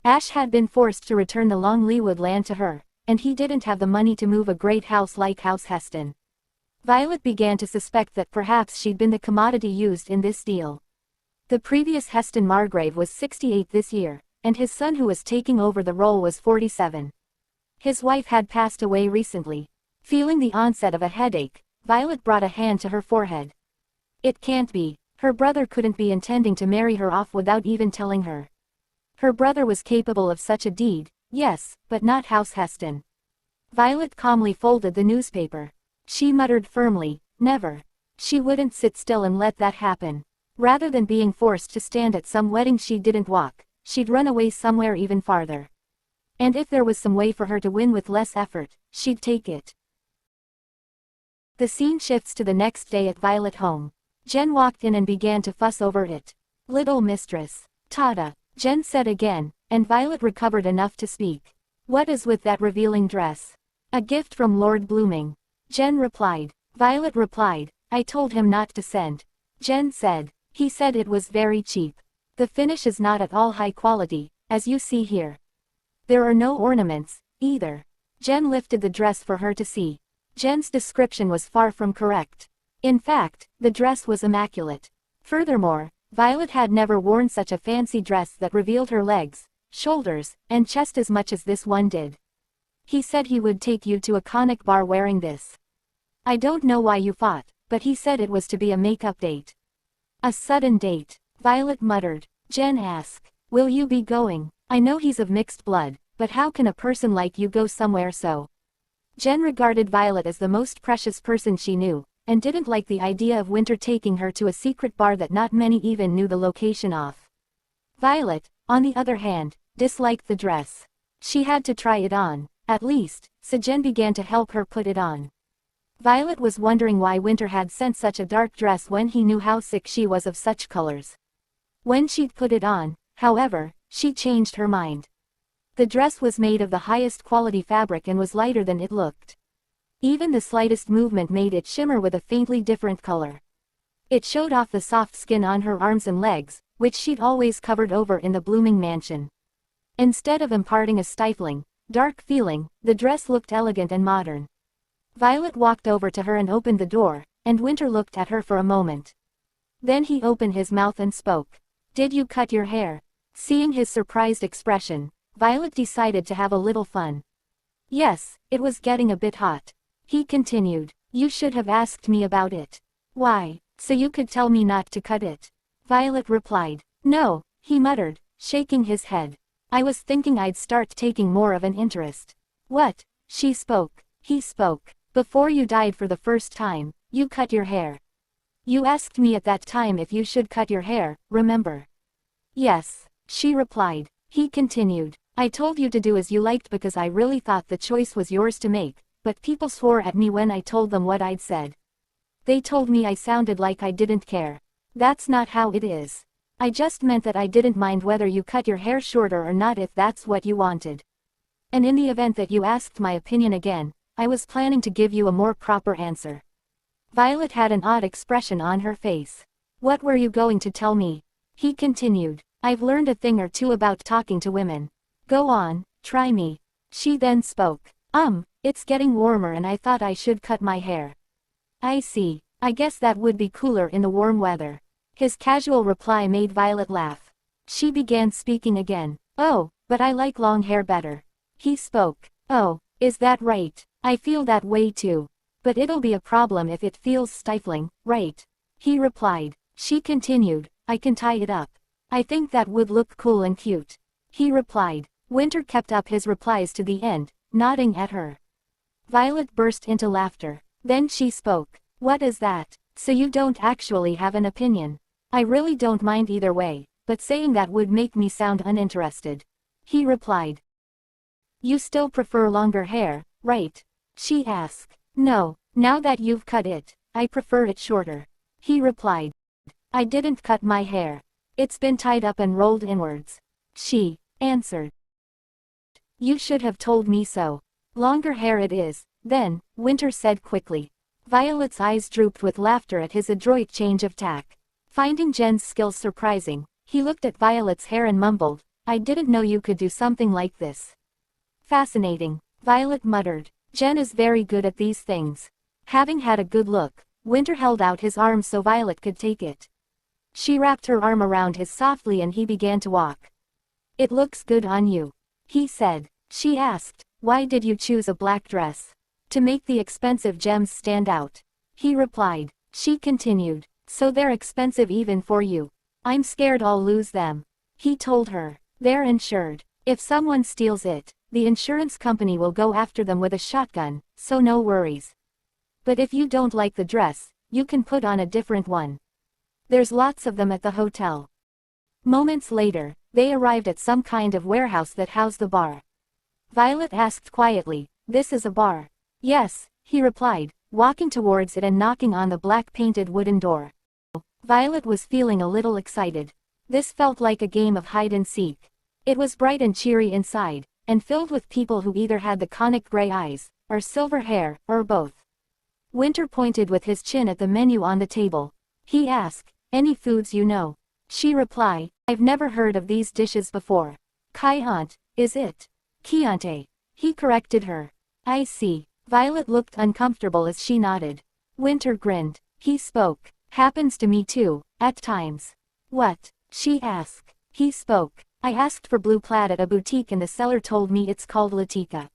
Ash had been forced to return the Long Leawood land to her, and he didn't have the money to move a great house like House Heston. Violet began to suspect that perhaps she'd been the commodity used in this deal. The previous Heston Margrave was 68 this year, and his son who was taking over the role was 47. His wife had passed away recently. Feeling the onset of a headache, Violet brought a hand to her forehead. It can't be. Her brother couldn't be intending to marry her off without even telling her. Her brother was capable of such a deed, yes, but not House Heston. Violet calmly folded the newspaper. She muttered firmly, never. She wouldn't sit still and let that happen. Rather than being forced to stand at some wedding she didn't walk, she'd run away somewhere even farther. And if there was some way for her to win with less effort, she'd take it. The scene shifts to the next day at Violet home. Jen walked in and began to fuss over it. Little mistress. Tada, Jen said again, and Violet recovered enough to speak. What is with that revealing dress? A gift from Lord Blooming. Jen replied. Violet replied, I told him not to send. Jen said. He said it was very cheap. The finish is not at all high quality, as you see here. There are no ornaments, either. Jen lifted the dress for her to see. Jen's description was far from correct. In fact, the dress was immaculate. Furthermore, Violet had never worn such a fancy dress that revealed her legs, shoulders, and chest as much as this one did. He said he would take you to a conic bar wearing this. I don't know why you fought, but he said it was to be a makeup date. A sudden date, Violet muttered. Jen asked, will you be going? I know he's of mixed blood, but how can a person like you go somewhere so? Jen regarded Violet as the most precious person she knew, and didn't like the idea of Winter taking her to a secret bar that not many even knew the location of. Violet, on the other hand, disliked the dress. She had to try it on, at least, so Jen began to help her put it on. Violet was wondering why Winter had sent such a dark dress when he knew how sick she was of such colors. When she'd put it on, however, she changed her mind. The dress was made of the highest quality fabric and was lighter than it looked. Even the slightest movement made it shimmer with a faintly different color. It showed off the soft skin on her arms and legs, which she'd always covered over in the Blooming mansion. Instead of imparting a stifling, dark feeling, the dress looked elegant and modern. Violet walked over to her and opened the door, and Winter looked at her for a moment. Then he opened his mouth and spoke. Did you cut your hair? Seeing his surprised expression, Violet decided to have a little fun. Yes, it was getting a bit hot. He continued. You should have asked me about it. Why? So you could tell me not to cut it. Violet replied. No, he muttered, shaking his head. I was thinking I'd start taking more of an interest. What? She spoke. He spoke. Before you died for the first time, you cut your hair. You asked me at that time if you should cut your hair, remember? Yes, she replied. He continued. I told you to do as you liked because I really thought the choice was yours to make, but people swore at me when I told them what I'd said. They told me I sounded like I didn't care. That's not how it is. I just meant that I didn't mind whether you cut your hair shorter or not if that's what you wanted. And in the event that you asked my opinion again, I was planning to give you a more proper answer. Violet had an odd expression on her face. What were you going to tell me? He continued. I've learned a thing or two about talking to women. Go on, try me. She then spoke. It's getting warmer and I thought I should cut my hair. I see. I guess that would be cooler in the warm weather. His casual reply made Violet laugh. She began speaking again. Oh, but I like long hair better. He spoke. Oh, is that right? I feel that way too. But it'll be a problem if it feels stifling, right? He replied. She continued. I can tie it up. I think that would look cool and cute. He replied. Winter kept up his replies to the end, nodding at her. Violet burst into laughter. Then she spoke. What is that? So you don't actually have an opinion? I really don't mind either way, but saying that would make me sound uninterested. He replied. You still prefer longer hair, right? She asked. No, now that you've cut it, I prefer it shorter. He replied. I didn't cut my hair. It's been tied up and rolled inwards. She answered. You should have told me so. Longer hair it is, then, Winter said quickly. Violet's eyes drooped with laughter at his adroit change of tack. Finding Jen's skills surprising, he looked at Violet's hair and mumbled, I didn't know you could do something like this. Fascinating, Violet muttered. Jen is very good at these things. Having had a good look, Winter held out his arm so Violet could take it. She wrapped her arm around his softly and he began to walk. It looks good on you, he said. She asked, why did you choose a black dress? To make the expensive gems stand out. He replied. She continued. So they're expensive even for you. I'm scared I'll lose them. He told her. They're insured. If someone steals it, the insurance company will go after them with a shotgun, so no worries. But if you don't like the dress, you can put on a different one. There's lots of them at the hotel. Moments later, they arrived at some kind of warehouse that housed the bar. Violet asked quietly, "This is a bar?" "Yes," he replied, walking towards it and knocking on the black painted wooden door. Violet was feeling a little excited. This felt like a game of hide and seek. It was bright and cheery inside, and filled with people who either had the conic gray eyes, or silver hair, or both. Winter pointed with his chin at the menu on the table. He asked, "Any foods you know?" She replied, "I've never heard of these dishes before." "Kaiant, is it?" "Kiante." He corrected her. "I see." Violet looked uncomfortable as she nodded. Winter grinned. He spoke. "Happens to me too, at times." "What?" she asked. He spoke. "I asked for blue plaid at a boutique and the seller told me it's called Latika.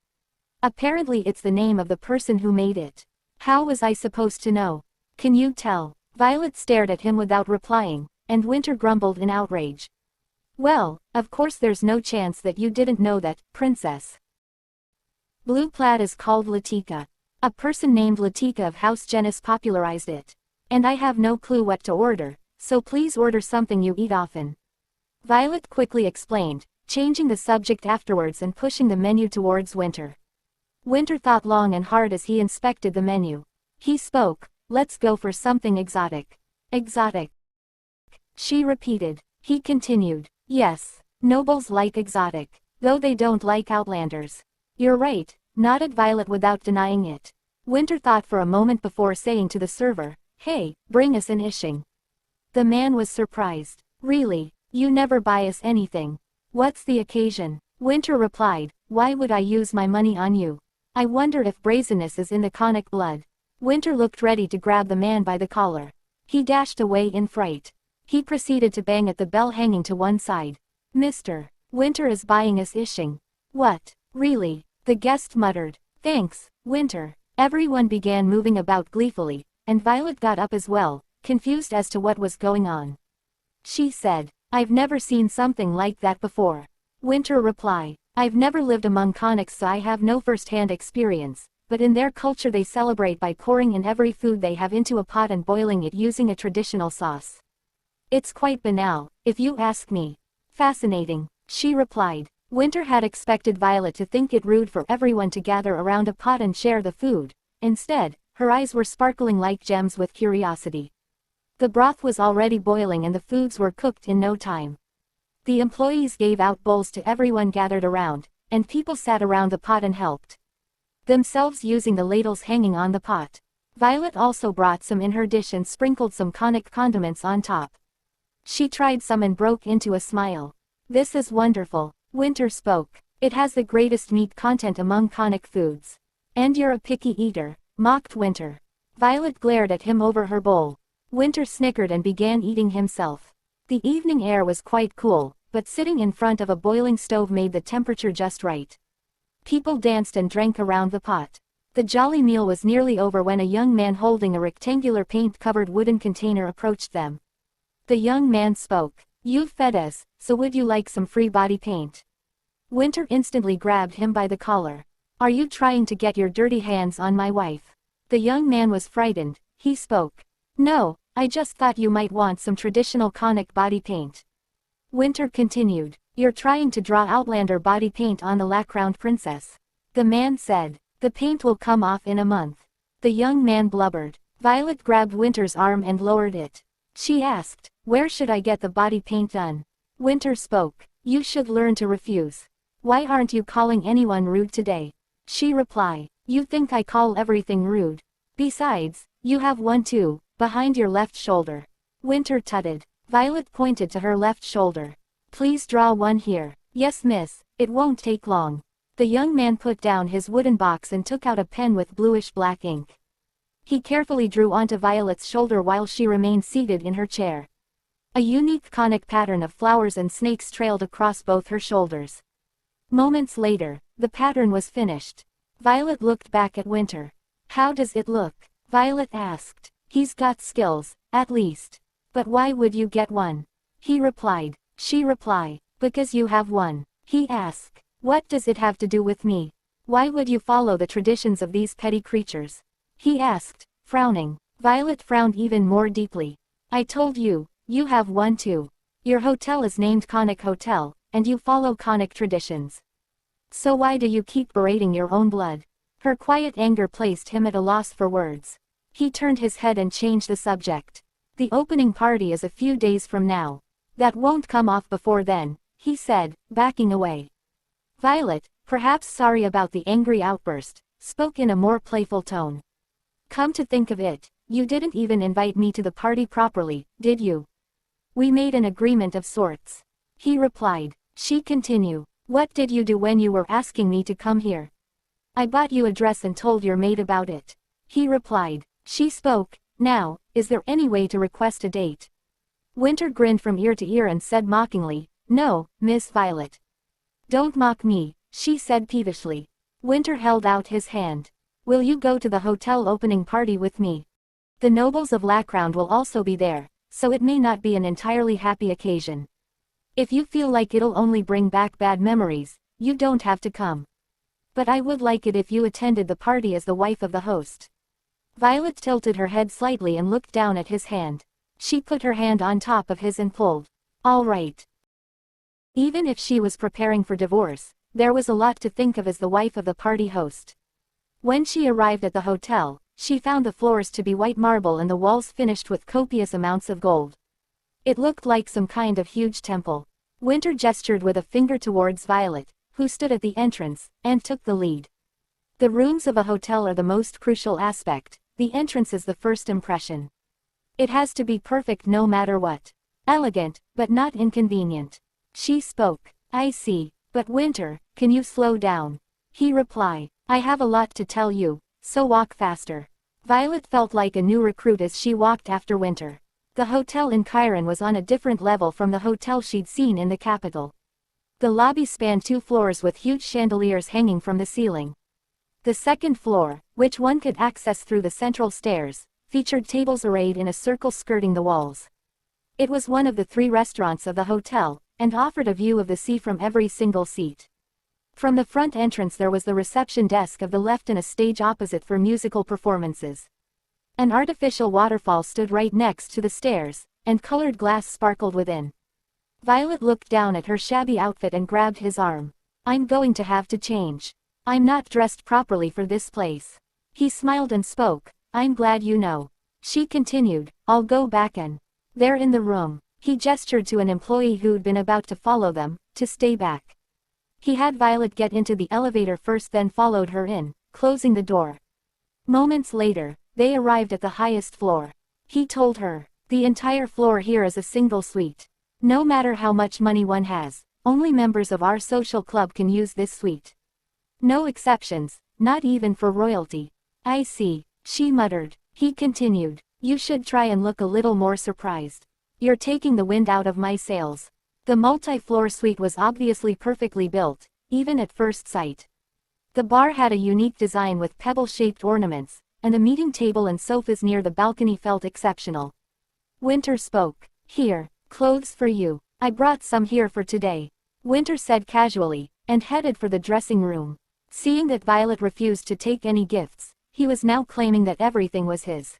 Apparently it's the name of the person who made it. How was I supposed to know? Can you tell?" Violet stared at him without replying, and Winter grumbled in outrage. "Well, of course there's no chance that you didn't know that, princess. Blue plaid is called Latika. A person named Latika of House Genis popularized it. And I have no clue what to order, so please order something you eat often." Violet quickly explained, changing the subject afterwards and pushing the menu towards Winter. Winter thought long and hard as he inspected the menu. He spoke, "Let's go for something exotic." "Exotic?" she repeated. He continued, "Yes, nobles like exotic, though they don't like outlanders." "You're right," nodded Violet without denying it. Winter thought for a moment before saying to the server, "Hey, bring us an ishing." The man was surprised. "Really? You never buy us anything. What's the occasion?" Winter replied, "Why would I use my money on you? I wonder if brazenness is in the conic blood." Winter looked ready to grab the man by the collar. He dashed away in fright. He proceeded to bang at the bell hanging to one side. "Mr. Winter is buying us ishing." "What? Really?" the guest muttered. "Thanks, Winter." Everyone began moving about gleefully, and Violet got up as well, confused as to what was going on. She said, "I've never seen something like that before." Winter replied, "I've never lived among conics so I have no first-hand experience, but in their culture they celebrate by pouring in every food they have into a pot and boiling it using a traditional sauce. It's quite banal, if you ask me." "Fascinating," she replied. Winter had expected Violet to think it rude for everyone to gather around a pot and share the food. Instead, her eyes were sparkling like gems with curiosity. The broth was already boiling and the foods were cooked in no time. The employees gave out bowls to everyone gathered around, and people sat around the pot and helped themselves using the ladles hanging on the pot. Violet also brought some in her dish and sprinkled some conic condiments on top. She tried some and broke into a smile. "This is wonderful," Winter spoke. "It has the greatest meat content among conic foods." "And you're a picky eater," mocked Winter. Violet glared at him over her bowl. Winter snickered and began eating himself. The evening air was quite cool, but sitting in front of a boiling stove made the temperature just right. People danced and drank around the pot. The jolly meal was nearly over when a young man holding a rectangular paint-covered wooden container approached them. The young man spoke. "You've fed us, so would you like some free body paint?" Winter instantly grabbed him by the collar. "Are you trying to get your dirty hands on my wife?" The young man was frightened. He spoke. "No, I just thought you might want some traditional conic body paint." Winter continued. "You're trying to draw outlander body paint on the lacrowned princess." The man said. "The paint will come off in a month." The young man blubbered. Violet grabbed Winter's arm and lowered it. She asked, "Where should I get the body paint done?" Winter spoke. "You should learn to refuse." "Why aren't you calling anyone rude today?" She replied. "You think I call everything rude. Besides, you have one too, behind your left shoulder." Winter tutted. Violet pointed to her left shoulder. "Please draw one here." "Yes miss, it won't take long." The young man put down his wooden box and took out a pen with bluish-black ink. He carefully drew onto Violet's shoulder while she remained seated in her chair. A unique conic pattern of flowers and snakes trailed across both her shoulders. Moments later, the pattern was finished. Violet looked back at Winter. "How does it look?" Violet asked. He's got skills, at least. But why would you get one? He replied. She replied. Because you have one. He asked. What does it have to do with me? Why would you follow the traditions of these petty creatures? He asked, frowning. Violet frowned even more deeply. I told you, you have one too. Your hotel is named Conic Hotel, and you follow Conic traditions. So why do you keep berating your own blood? Her quiet anger placed him at a loss for words. He turned his head and changed the subject. The opening party is a few days from now. That won't come off before then, he said, backing away. Violet, perhaps sorry about the angry outburst, spoke in a more playful tone. Come to think of it, you didn't even invite me to the party properly, did you? We made an agreement of sorts. He replied. She continued. What did you do when you were asking me to come here? I bought you a dress and told your maid about it. He replied. She spoke. Now, is there any way to request a date? Winter grinned from ear to ear and said mockingly, No, Miss Violet. Don't mock me, she said peevishly. Winter held out his hand. Will you go to the hotel opening party with me? The nobles of Lacround will also be there, so it may not be an entirely happy occasion. If you feel like it'll only bring back bad memories, you don't have to come. But I would like it if you attended the party as the wife of the host. Violet tilted her head slightly and looked down at his hand. She put her hand on top of his and pulled. All right. Even if she was preparing for divorce, there was a lot to think of as the wife of the party host. When she arrived at the hotel, she found the floors to be white marble and the walls finished with copious amounts of gold. It looked like some kind of huge temple. Winter gestured with a finger towards Violet, who stood at the entrance, and took the lead. The rooms of a hotel are the most crucial aspect, the entrance is the first impression. It has to be perfect no matter what. Elegant, but not inconvenient. She spoke. I see, but Winter, can you slow down? He replied. I have a lot to tell you, so walk faster. Violet felt like a new recruit as she walked after Winter. The hotel in Chiron was on a different level from the hotel she'd seen in the capital. The lobby spanned 2 floors with huge chandeliers hanging from the ceiling. The second floor, which one could access through the central stairs, featured tables arrayed in a circle skirting the walls. It was one of the 3 restaurants of the hotel, and offered a view of the sea from every single seat. From the front entrance there was the reception desk of the left and a stage opposite for musical performances. An artificial waterfall stood right next to the stairs, and colored glass sparkled within. Violet looked down at her shabby outfit and grabbed his arm. I'm going to have to change. I'm not dressed properly for this place. He smiled and spoke. I'm glad you know. She continued. I'll go back and. They're in the room. He gestured to an employee who'd been about to follow them, to stay back. He had Violet get into the elevator first, then followed her in, closing the door. Moments later, they arrived at the highest floor. He told her, the entire floor here is a single suite. No matter how much money one has, only members of our social club can use this suite. No exceptions, not even for royalty. I see, she muttered. He continued, you should try and look a little more surprised. You're taking the wind out of my sails. The multi-floor suite was obviously perfectly built, even at first sight. The bar had a unique design with pebble-shaped ornaments, and the meeting table and sofas near the balcony felt exceptional. Winter spoke. Here, clothes for you. I brought some here for today. Winter said casually, and headed for the dressing room. Seeing that Violet refused to take any gifts, he was now claiming that everything was his.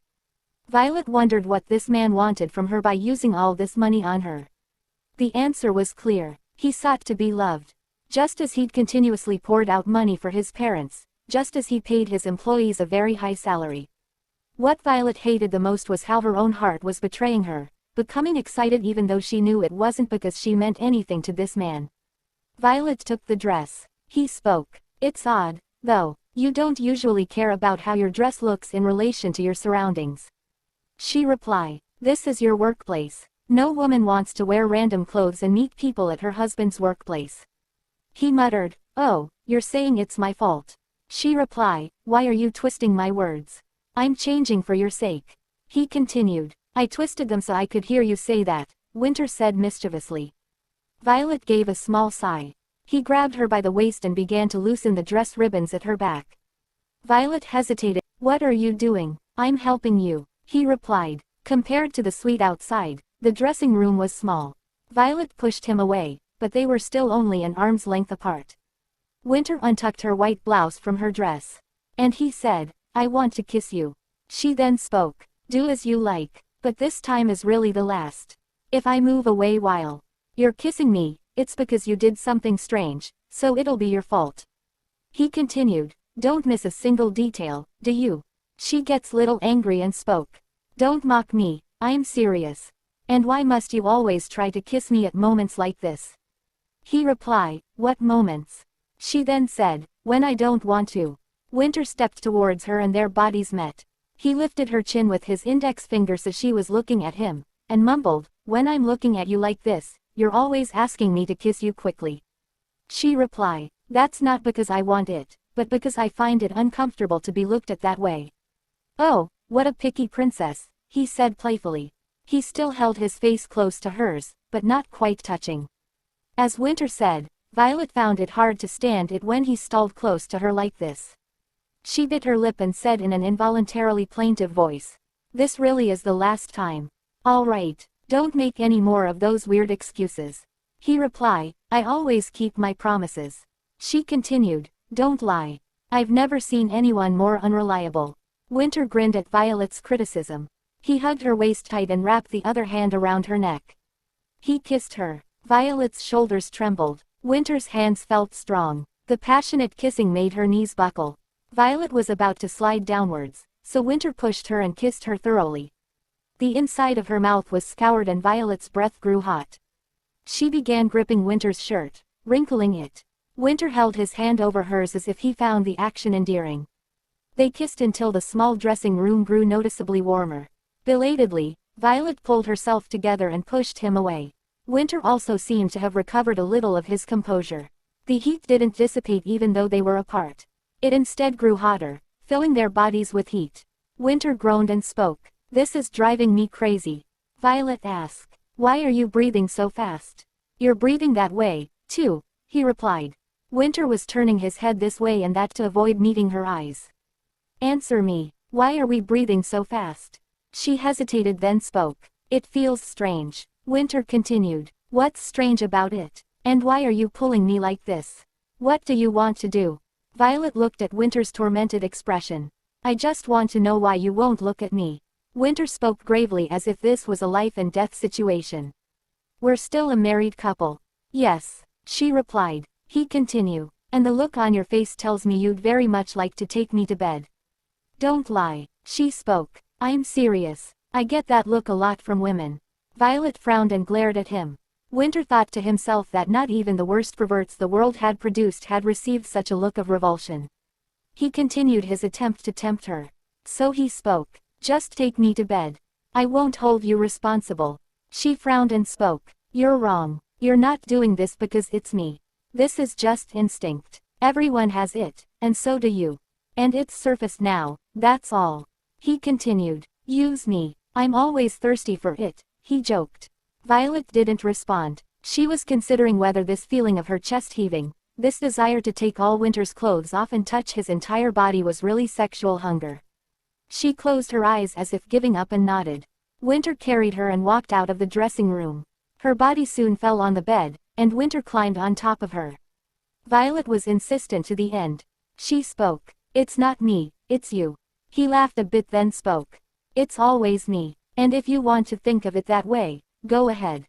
Violet wondered what this man wanted from her by using all this money on her. The answer was clear. He sought to be loved. Just as he'd continuously poured out money for his parents, just as he paid his employees a very high salary. What Violet hated the most was how her own heart was betraying her, becoming excited even though she knew it wasn't because she meant anything to this man. Violet took the dress. He spoke. It's odd, though, you don't usually care about how your dress looks in relation to your surroundings. She replied. This is your workplace. No woman wants to wear random clothes and meet people at her husband's workplace. He muttered. Oh, you're saying it's my fault. She replied. Why are you twisting my words? I'm changing for your sake. He continued. I twisted them so I could hear you say that, Winter said mischievously. Violet gave a small sigh. He grabbed her by the waist and began to loosen the dress ribbons at her back. Violet hesitated. What are you doing? I'm helping you. He replied. Compared to the suite outside, the dressing room was small. Violet pushed him away, but they were still only an arm's length apart. Winter untucked her white blouse from her dress. And he said, "I want to kiss you." She then spoke. "Do as you like, but this time is really the last. If I move away while you're kissing me, it's because you did something strange, so it'll be your fault." He continued. "Don't miss a single detail, do you?" She gets little angry and spoke. "Don't mock me, I'm serious. And why must you always try to kiss me at moments like this?" He replied, "What moments?" She then said, "When I don't want to." Winter stepped towards her and their bodies met. He lifted her chin with his index finger so she was looking at him, and mumbled, "When I'm looking at you like this, you're always asking me to kiss you quickly." She replied, "That's not because I want it, but because I find it uncomfortable to be looked at that way." "Oh, what a picky princess," he said playfully. He still held his face close to hers, but not quite touching. As Winter said, Violet found it hard to stand it when he stalled close to her like this. She bit her lip and said in an involuntarily plaintive voice, "This really is the last time. All right, don't make any more of those weird excuses." He replied, "I always keep my promises." She continued, "Don't lie. I've never seen anyone more unreliable." Winter grinned at Violet's criticism. He hugged her waist tight and wrapped the other hand around her neck. He kissed her. Violet's shoulders trembled. Winter's hands felt strong. The passionate kissing made her knees buckle. Violet was about to slide downwards, so Winter pushed her and kissed her thoroughly. The inside of her mouth was scoured and Violet's breath grew hot. She began gripping Winter's shirt, wrinkling it. Winter held his hand over hers as if he found the action endearing. They kissed until the small dressing room grew noticeably warmer. Belatedly, Violet pulled herself together and pushed him away. Winter also seemed to have recovered a little of his composure. The heat didn't dissipate even though they were apart. It instead grew hotter, filling their bodies with heat. Winter groaned and spoke. "This is driving me crazy." Violet asked, "Why are you breathing so fast?" "You're breathing that way, too," he replied. Winter was turning his head this way and that to avoid meeting her eyes. "Answer me, why are we breathing so fast?" She hesitated then spoke. "It feels strange." Winter continued, "What's strange about it? And why are you pulling me like this? What do you want to do?" Violet looked at Winter's tormented expression. "I just want to know why you won't look at me." Winter spoke gravely as if this was a life and death situation. "We're still a married couple." "Yes," she replied. He continued, "And the look on your face tells me you'd very much like to take me to bed." "Don't lie," she spoke. "I'm serious. I get that look a lot from women." Violet frowned and glared at him. Winter thought to himself that not even the worst perverts the world had produced had received such a look of revulsion. He continued his attempt to tempt her. So he spoke, "Just take me to bed. I won't hold you responsible." She frowned and spoke, "You're wrong. You're not doing this because it's me. This is just instinct. Everyone has it, and so do you. And it's surfaced now, that's all." He continued, "Use me. I'm always thirsty for it," he joked. Violet didn't respond. She was considering whether this feeling of her chest heaving, this desire to take all Winter's clothes off and touch his entire body was really sexual hunger. She closed her eyes as if giving up and nodded. Winter carried her and walked out of the dressing room. Her body soon fell on the bed, and Winter climbed on top of her. Violet was insistent to the end. She spoke, "It's not me, it's you." He laughed a bit then spoke, "It's always me, and if you want to think of it that way, go ahead."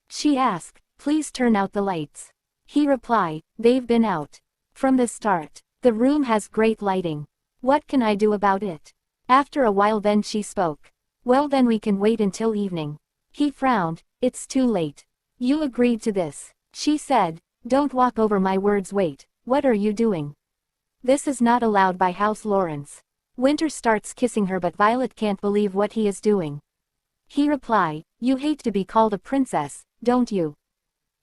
She asked, "Please turn out the lights." He replied, "They've been out from the start. The room has great lighting. What can I do about it?" After a while then she spoke, "Well then we can wait until evening." He frowned, "It's too late. You agreed to this." She said, "Don't walk over my words. Wait, what are you doing? This is not allowed by House Lawrence." Winter starts kissing her but Violet can't believe what he is doing. He replied, "You hate to be called a princess, don't you?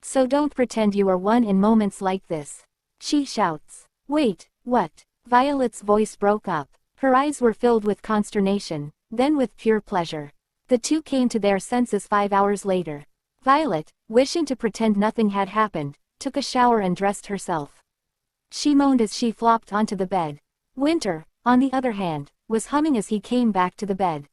So don't pretend you are one in moments like this." She shouts, "Wait, what?" Violet's voice broke up. Her eyes were filled with consternation, then with pure pleasure. The two came to their senses 5 hours later. Violet, wishing to pretend nothing had happened, took a shower and dressed herself. She moaned as she flopped onto the bed. Winter, on the other hand, was humming as he came back to the bed.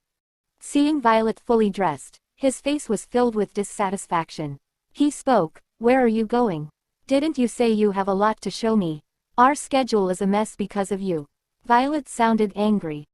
Seeing Violet fully dressed, his face was filled with dissatisfaction. He spoke, "Where are you going? Didn't you say you have a lot to show me? Our schedule is a mess because of you." Violet sounded angry.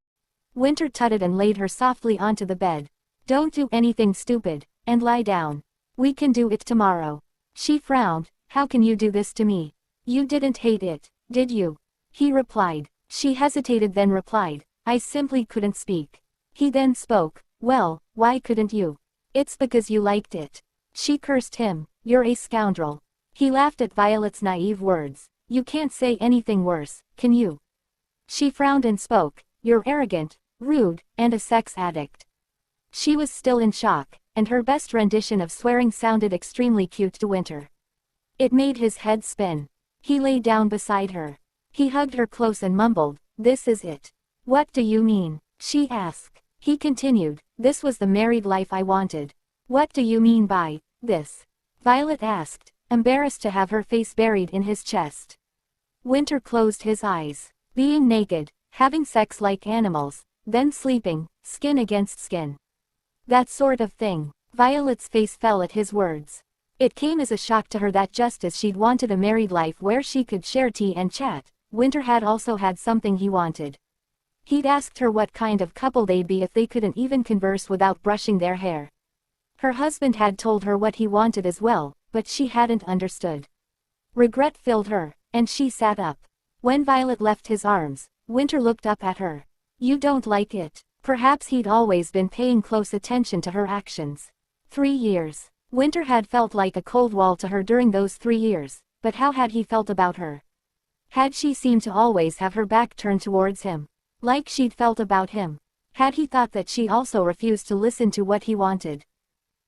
Winter tutted and laid her softly onto the bed. "Don't do anything stupid, and lie down. We can do it tomorrow." She frowned. "How can you do this to me? You didn't hate it, did you?" He replied. She hesitated then replied, "I simply couldn't speak." He then spoke, "Well, why couldn't you?" "It's because you liked it." She cursed him, "You're a scoundrel." He laughed at Violet's naive words. "You can't say anything worse, can you?" She frowned and spoke, "You're arrogant, rude, and a sex addict." She was still in shock, and her best rendition of swearing sounded extremely cute to Winter. It made his head spin. He lay down beside her. He hugged her close and mumbled, "This is it." "What do you mean?" she asked. He continued, "This was the married life I wanted." "What do you mean by this?" Violet asked, embarrassed to have her face buried in his chest. Winter closed his eyes. Being naked, having sex like animals, then sleeping, skin against skin. That sort of thing. Violet's face fell at his words. It came as a shock to her that just as she'd wanted a married life where she could share tea and chat, Winter had also had something he wanted. He'd asked her what kind of couple they'd be if they couldn't even converse without brushing their hair. Her husband had told her what he wanted as well, but she hadn't understood. Regret filled her, and she sat up. When Violet left his arms, Winter looked up at her. "You don't like it?" Perhaps he'd always been paying close attention to her actions. 3 years. Winter had felt like a cold wall to her during those 3 years, but how had he felt about her? Had she seemed to always have her back turned towards him? Like she'd felt about him? Had he thought that she also refused to listen to what he wanted?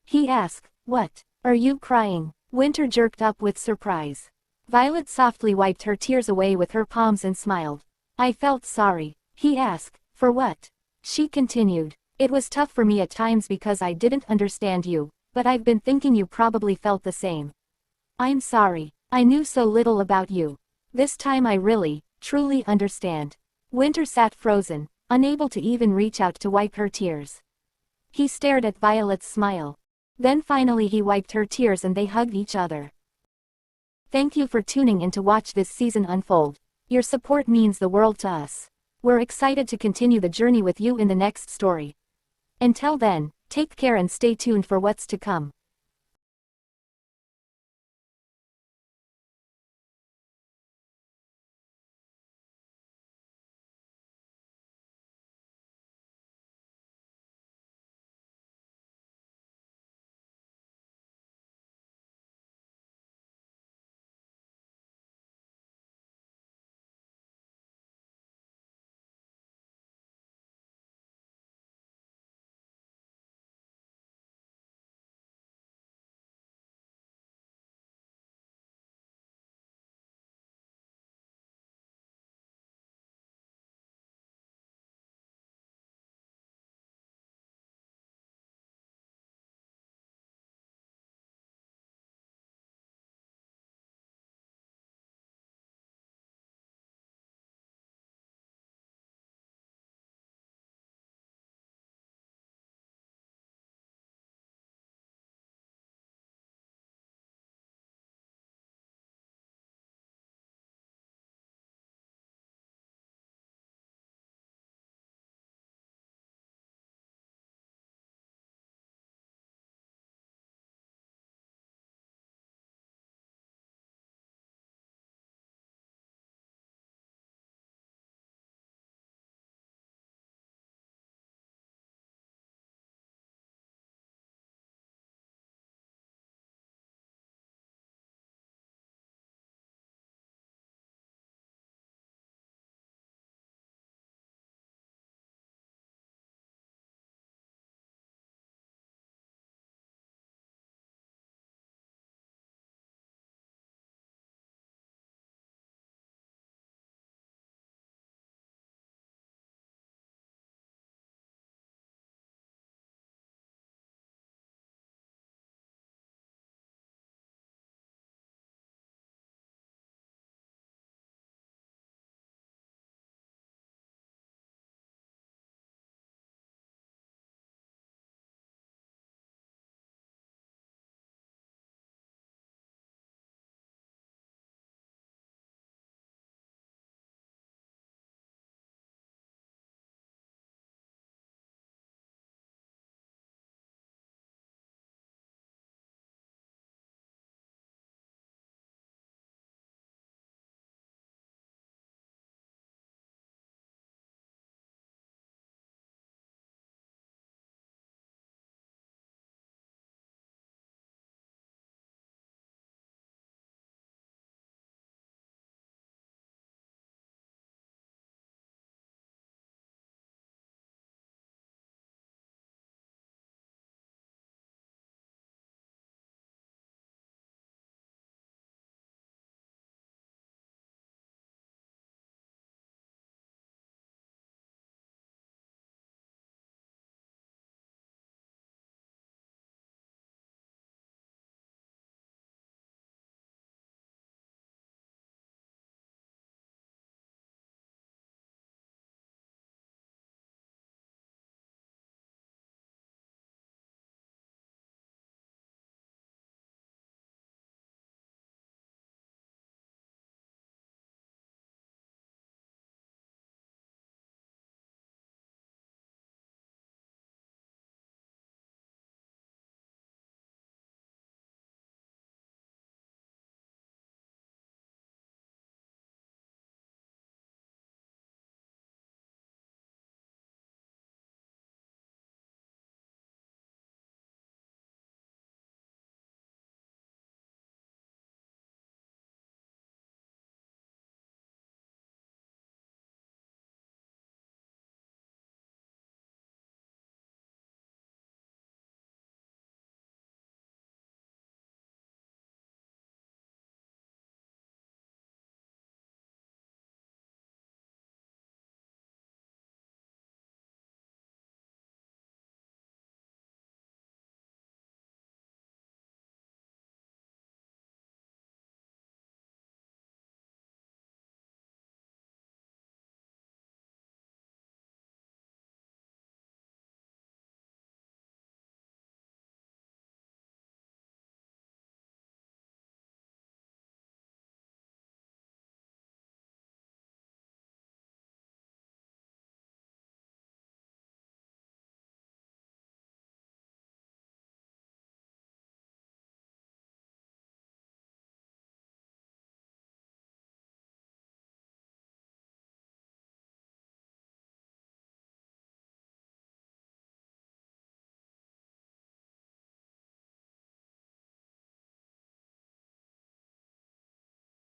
He asked, "What? Are you crying?" Winter jerked up with surprise. Violet softly wiped her tears away with her palms and smiled. "I felt sorry." He asked, "For what?" She continued, "It was tough for me at times because I didn't understand you, but I've been thinking you probably felt the same. I'm sorry. I knew so little about you. This time I really, truly understand." Winter sat frozen, unable to even reach out to wipe her tears. He stared at Violet's smile. Then finally he wiped her tears and they hugged each other. Thank you for tuning in to watch this season unfold. Your support means the world to us. We're excited to continue the journey with you in the next story. Until then, take care and stay tuned for what's to come.